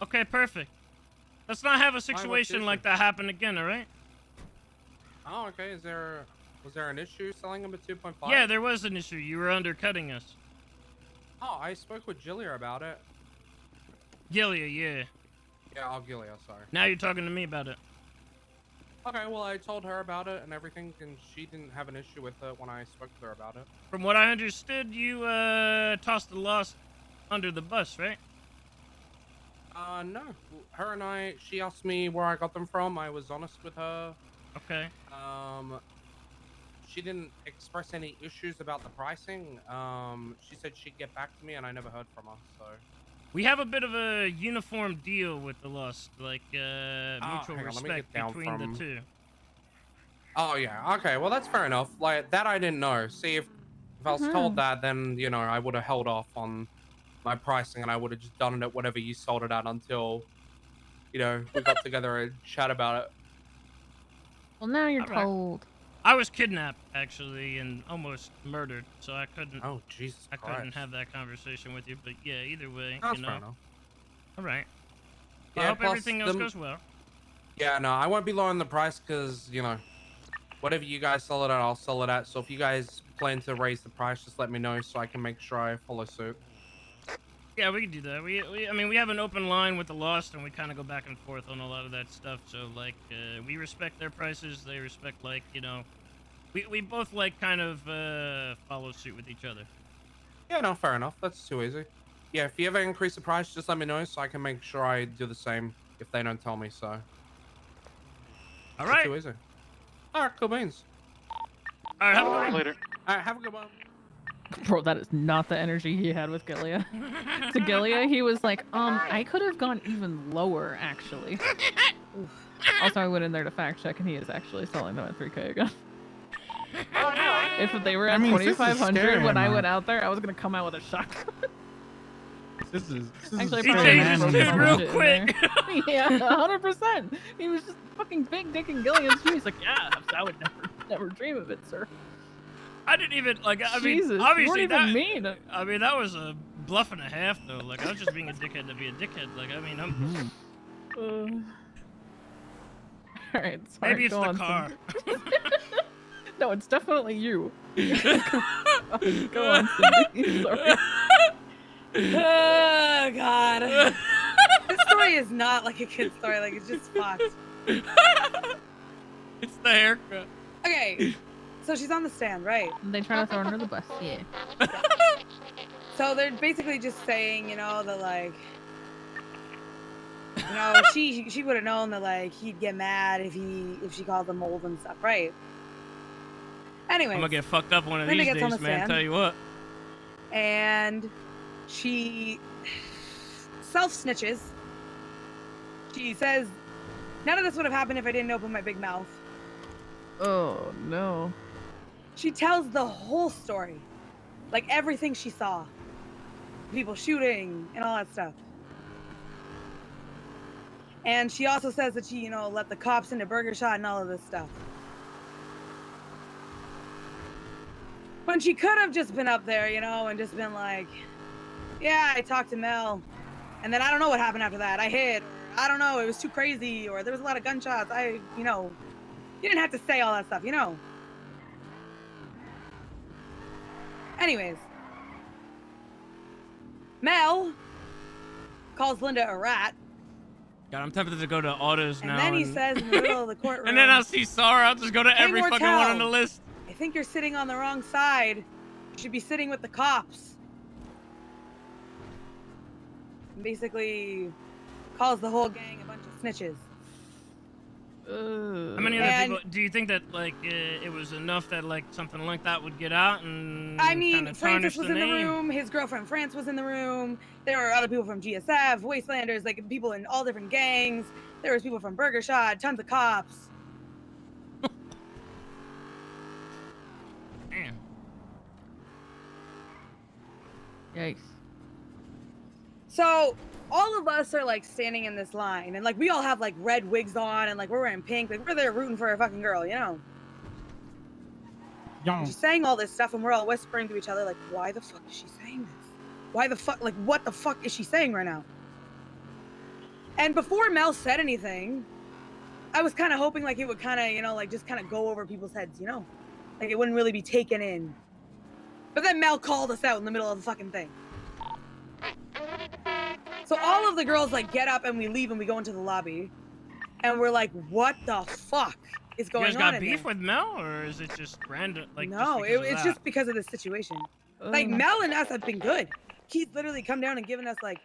Okay, perfect. Let's not have a what's the situation issue? like that happen again, all right? Oh, okay. Was there an issue selling them at 2.5? Yeah, there was an issue. You were undercutting us. Oh, I spoke with Jillia about it. Gilia, yeah. Yeah, oh, Gilia, sorry. Now you're talking to me about it. Okay, well, I told her about it and everything, and she didn't have an issue with it when I spoke to her about it. From what I understood, you tossed the loss under the bus, right? No. Her and she asked me where I got them from. I was honest with her. Okay. She didn't express any issues about the pricing. She said she'd get back to me, and I never heard from her, so. We have a bit of a uniform deal with the lost, like mutual hang on, let me respect get down between from- the two. Oh, yeah. Okay, well, that's fair enough. Like, that I didn't know. See, if I was told that, then, you know, I would have held off on my pricing, and I would have just done it at whatever you sold it at until we got together and chat about it. Well, now you're All right. told. I was kidnapped actually and almost murdered, so I couldn't. Oh Jesus I couldn't Christ. have that conversation with you. But yeah, either way, That's you know. fair enough. All right. I Yeah, hope plus everything else goes well. Yeah, no, I won't be lowering the price because, whatever you guys sell it at, I'll sell it at. So if you guys plan to raise the price, just let me know so I can make sure I follow suit. Yeah, we can do that. I mean, we have an open line with the Lost, and we kind of go back and forth on a lot of that stuff. So, like, we respect their prices. They respect, like, we both, like, kind of follow suit with each other. Yeah, no, fair enough. That's too easy. Yeah, if you ever increase the price, just let me know so I can make sure I do the same if they don't tell me so. All right. Too easy. All right, cool beans. All right, have a good one. Later. All right, have a good one. Bro, that is not the energy he had with Gilia. To Gilia, he was like, I could have gone even lower, actually. Also, I went in there to fact check, and he is actually selling them at 3K again. If they were at 2,500 when I went out there, I was gonna come out with a shock. This is Actually, a probably man broke in his the budget budget. in there. Yeah, 100%. He was just fucking big dicking Gillian's shoes. He's like, yeah, I would never dream of it, sir. I didn't even, like, I mean, Jesus, you obviously weren't that, even mean. I mean, that was a bluff and a half, though. Like, I was just being a dickhead to be a dickhead. Like, I mean, I'm... All right, sorry, Maybe it's go the on, car. Cindy. No, it's definitely you. Go on, Cindy. Sorry. Oh God. This story is not like a kid story. Like it's just fucked. It's the haircut. Okay, so she's on the stand, right? They try to throw her under the bus. Yeah. So they're basically just saying, that like, she would have known that like he'd get mad if she called him old and stuff, right? Anyway, I'm gonna get fucked up one of Linda these gets on days, the man. stand. Tell you what. And she self-snitches. She says, none of this would have happened if I didn't open my big mouth. Oh, no. She tells the whole story. Like everything she saw. People shooting and all that stuff. And she also says that she, let the cops into Burger Shot and all of this stuff. When she could have just been up there, and just been like, yeah, I talked to Mel. And then I don't know what happened after that. I hit. Or I don't know. It was too crazy. Or there was a lot of gunshots. You didn't have to say all that stuff, Anyways. Mel calls Linda a rat. God, I'm tempted to go to autos now. And then he says in the middle of the courtroom. And then I'll see Sarah. I'll just go to "Hey, every fucking one on the Mortel, list. I think you're sitting on the wrong side. You should be sitting with the cops." And basically calls the whole gang a bunch of snitches. How many other And- people? Do you think that like it was enough that like something like that would get out and I mean, kinda Francis tarnish was the in the name? room. His girlfriend France was in the room. There were other people from GSF, Wastelanders, like people in all different gangs. There was people from Burger Shot, tons of cops. Damn. Yikes. So all of us are like standing in this line, and like we all have like red wigs on, and like we're wearing pink, like we're there rooting for a fucking girl, And she's saying all this stuff, and we're all whispering to each other, like, why the fuck is she saying this? Why the fuck, like, what the fuck is she saying right now? And before Mel said anything, I was kind of hoping like it would kind of, like just kind of go over people's heads, like it wouldn't really be taken in. But then Mel called us out in the middle of the fucking thing. So all of the girls like get up and we leave and we go into the lobby, and we're like, what the fuck is going on? You guys got in beef there? with Mel, or is it just random? Like No, just because of it's that? just because of the situation. Like Mel and us have been good. He's literally come down and given us like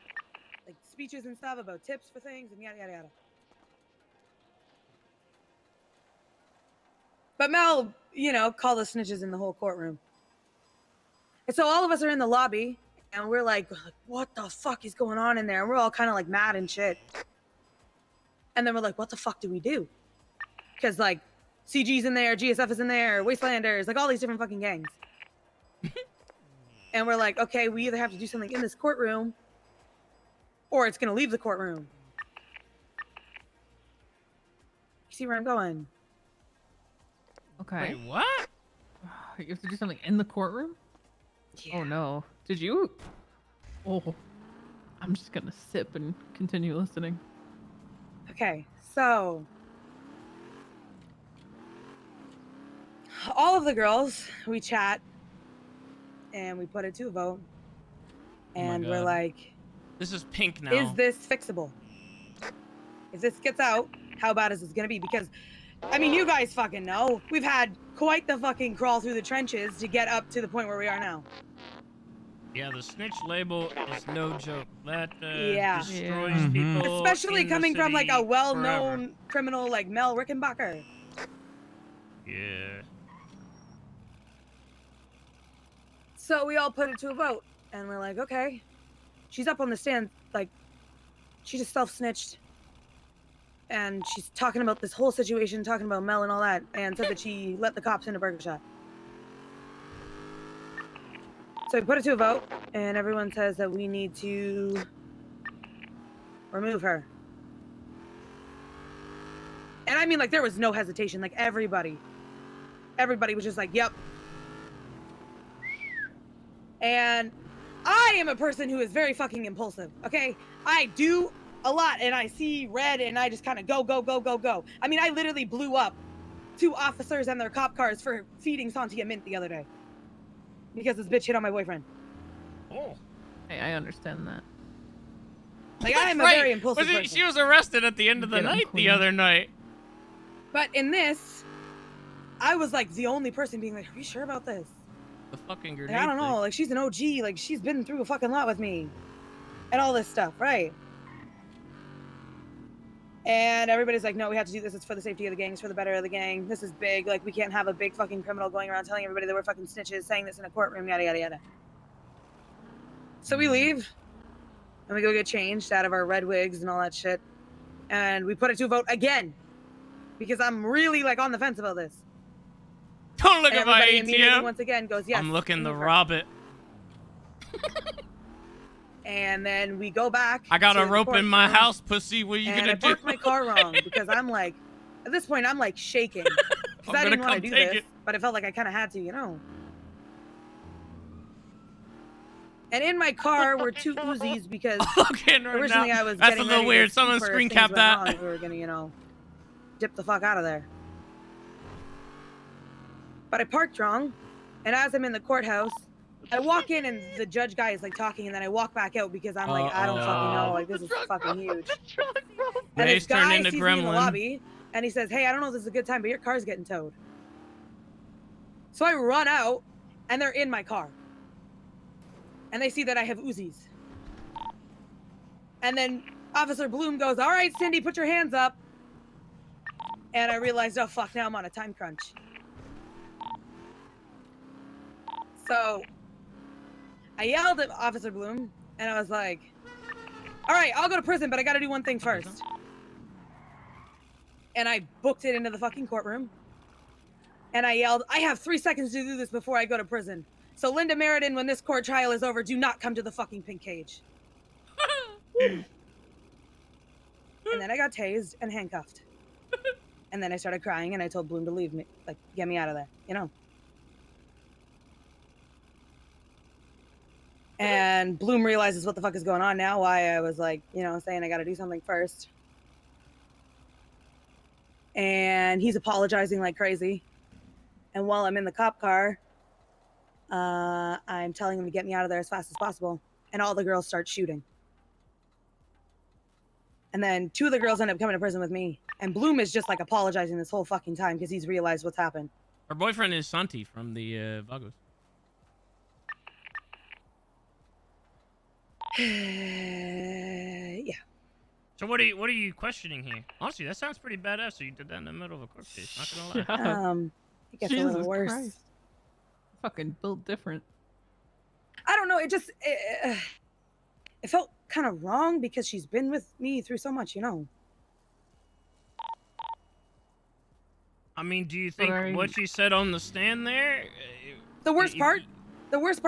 speeches and stuff about tips for things and yada yada yada. But Mel, called us snitches in the whole courtroom. And so all of us are in the lobby and we're like, what the fuck is going on in there? And we're all kind of like mad and shit. And then we're like, what the fuck do we do? Because like CG's in there, GSF is in there, Wastelanders, like all these different fucking gangs. And we're like, okay, we either have to do something in this courtroom or it's going to leave the courtroom. see where I'm going. Okay. Wait, what? You have to do something in the courtroom? Oh no. Did you? Oh. I'm just gonna sip and continue listening. Okay, so all of the girls, we chat and we put it to a vote. And we're God. like, This is pink now. is this fixable? If this gets out, how bad is this gonna be? Because, I mean, you guys fucking know. We've had quite the fucking crawl through the trenches to get up to the point where we are now. Yeah, the snitch label is no joke. That Yeah. destroys people. Especially in the coming from like a city well-known forever. criminal like Mel Rickenbacker. Yeah. So we all put it to a vote, and we're like, okay. She's up on the stand, like, she just self-snitched. And she's talking about this whole situation, talking about Mel and all that, and said that she let the cops in a burger shop. So we put it to a vote, and everyone says that we need to remove her. And I mean, like, there was no hesitation. Like, everybody was just like, yep. And I am a person who is very fucking impulsive, okay? I do a lot, and I see red, and I just kind of go, go, go, go, go. I mean, I literally blew up 2 officers and their cop cars for feeding Santi a mint the other day. Because this bitch hit on my boyfriend. Oh. Hey, I understand that. Like, I am a very impulsive person. She was arrested at the end of the night the other night. But in this, I was like the only person being like, are you sure about this? The fucking Like, grenade. I don't know, like she's an OG, like she's been through a fucking lot with me. And all this stuff, right? And everybody's like, no, we have to do this. It's for the safety of the gang. It's for the better of the gang. This is big. Like, we can't have a big fucking criminal going around telling everybody that we're fucking snitches, saying this in a courtroom, yada, yada, yada. So we leave, and we go get changed out of our red wigs and all that shit. And we put it to a vote again, because I'm really, like, on the fence about this. Don't look And at my everybody immediately ATM. once again goes, yes. I'm looking to remove her. rob it. And then we go back. I got to a the rope in my courtroom, house, pussy. What are you and gonna I do? parked my car wrong because I'm like, at this point, I'm like shaking. Because I didn't want to do take this, it. but I felt like I kind of had to, you know. And in my car were 2 Uzis because originally I was That's getting a little ready weird. to Someone see where screen things capped went that. wrong, and we were gonna, you know, dip the fuck out of there. But I parked wrong, and as I'm in the courthouse, I walk in and the judge guy is like talking, and then I walk back out because I'm like, I don't fucking know, like this is fucking huge. And Mace this guy turned into sees me in the Gremlin. lobby, and he says, hey, I don't know if this is a good time, but your car's getting towed. So I run out, and they're in my car. And they see that I have Uzis. And then Officer Bloom goes, all right, Cindy, put your hands up. And I realized, oh, fuck, now I'm on a time crunch. So I yelled at Officer Bloom, and I was like, all right, I'll go to prison, but I got to do one thing first. And I booked it into the fucking courtroom. And I yelled, I have 3 seconds to do this before I go to prison. So Linda Meriden, when this court trial is over, do not come to the fucking pink cage. And then I got tased and handcuffed. And then I started crying, and I told Bloom to leave me, like, get me out of there, you know? And Bloom realizes what the fuck is going on now, why I was like, you know, saying I gotta do something first. And he's apologizing like crazy. And while I'm in the cop car, I'm telling him to get me out of there as fast as possible. And all the girls start shooting. And then 2 of the girls end up coming to prison with me. And Bloom is just like apologizing this whole fucking time because he's realized what's happened. Her boyfriend is Santi from the Vagos. Yeah. So what are you questioning here? Honestly, that sounds pretty badass. So you did that in the middle of a court case. Not gonna lie. It gets a little worse. Christ. Fucking built different. I don't know. It just it felt kind of wrong because she's been with me through so much, you know. I mean, do you think what she said on the stand there? The worst part,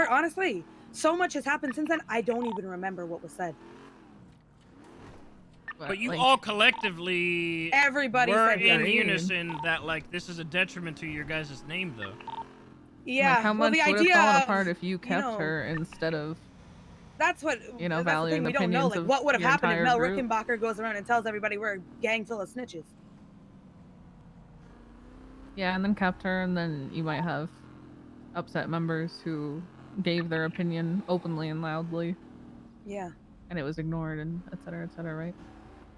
honestly, so much has happened since then. I don't even remember what was said. But you like, all collectively Everybody were said in yes. unison that like this is a detriment to your guys' name, though. Yeah. Like, how well, much the would idea have fallen of, apart if you kept know, her instead of, That's what you know, that's the valuing thing the we don't know. opinions Like, of what would have your happened if entire Mel group? Rickenbacker goes around and tells everybody we're a gang full of snitches? Yeah, and then kept her, and then you might have upset members who gave their opinion openly and loudly, Yeah. and it was ignored, and et cetera, right?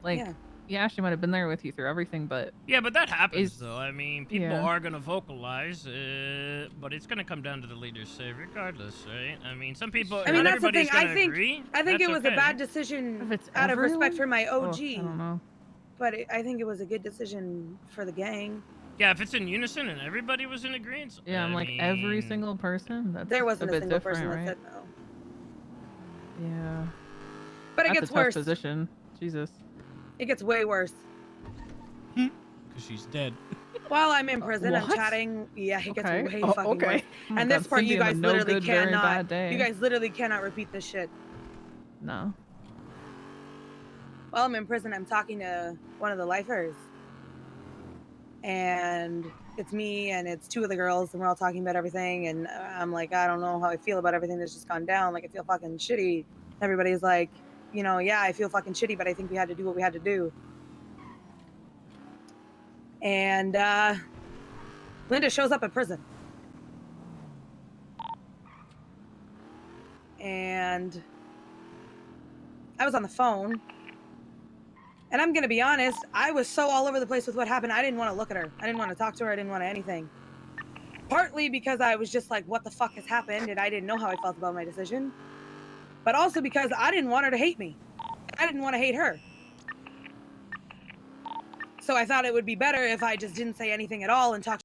Like, Yeah. yeah, she might have been there with you through everything, but Yeah, but that happens is- though. I mean, people yeah. are gonna vocalize, but it's gonna come down to the leaders say, regardless, right? I mean, some people. I mean, not that's the thing. everybody's gonna agree. I think That's it was okay. a bad decision If it's out of respect everyone? for my Oh, OG. I don't know. But I think it was a good decision for the gang. Yeah, if it's in unison and everybody was in agreement. Yeah, I'm I like every mean, single person. That's There wasn't a a bit single different, person right? that said no. Yeah. But it That's gets a tough worse. position. Jesus. It gets way worse. Because she's dead. While I'm in prison, I'm What? chatting. Yeah, it gets Okay. way Oh, fucking okay. worse. Oh my And this God, part, Cindy you on the guys no literally good, very cannot. bad day. You guys literally cannot repeat this shit. No. While I'm in prison, I'm talking to one of the lifers. And it's me and it's two of the girls, and we're all talking about everything. And I'm like, I don't know how I feel about everything that's just gone down. Like, I feel fucking shitty. Everybody's like, you know, yeah, I feel fucking shitty, but I think we had to do what we had to do. And Linda shows up at prison. And I was on the phone. And I'm going to be honest, I was so all over the place with what happened. I didn't want to look at her. I didn't want to talk to her. I didn't want anything. Partly because I was just like, what the fuck has happened? And I didn't know how I felt about my decision. But also because I didn't want her to hate me. I didn't want to hate her. So I thought it would be better if I just didn't say anything at all and talked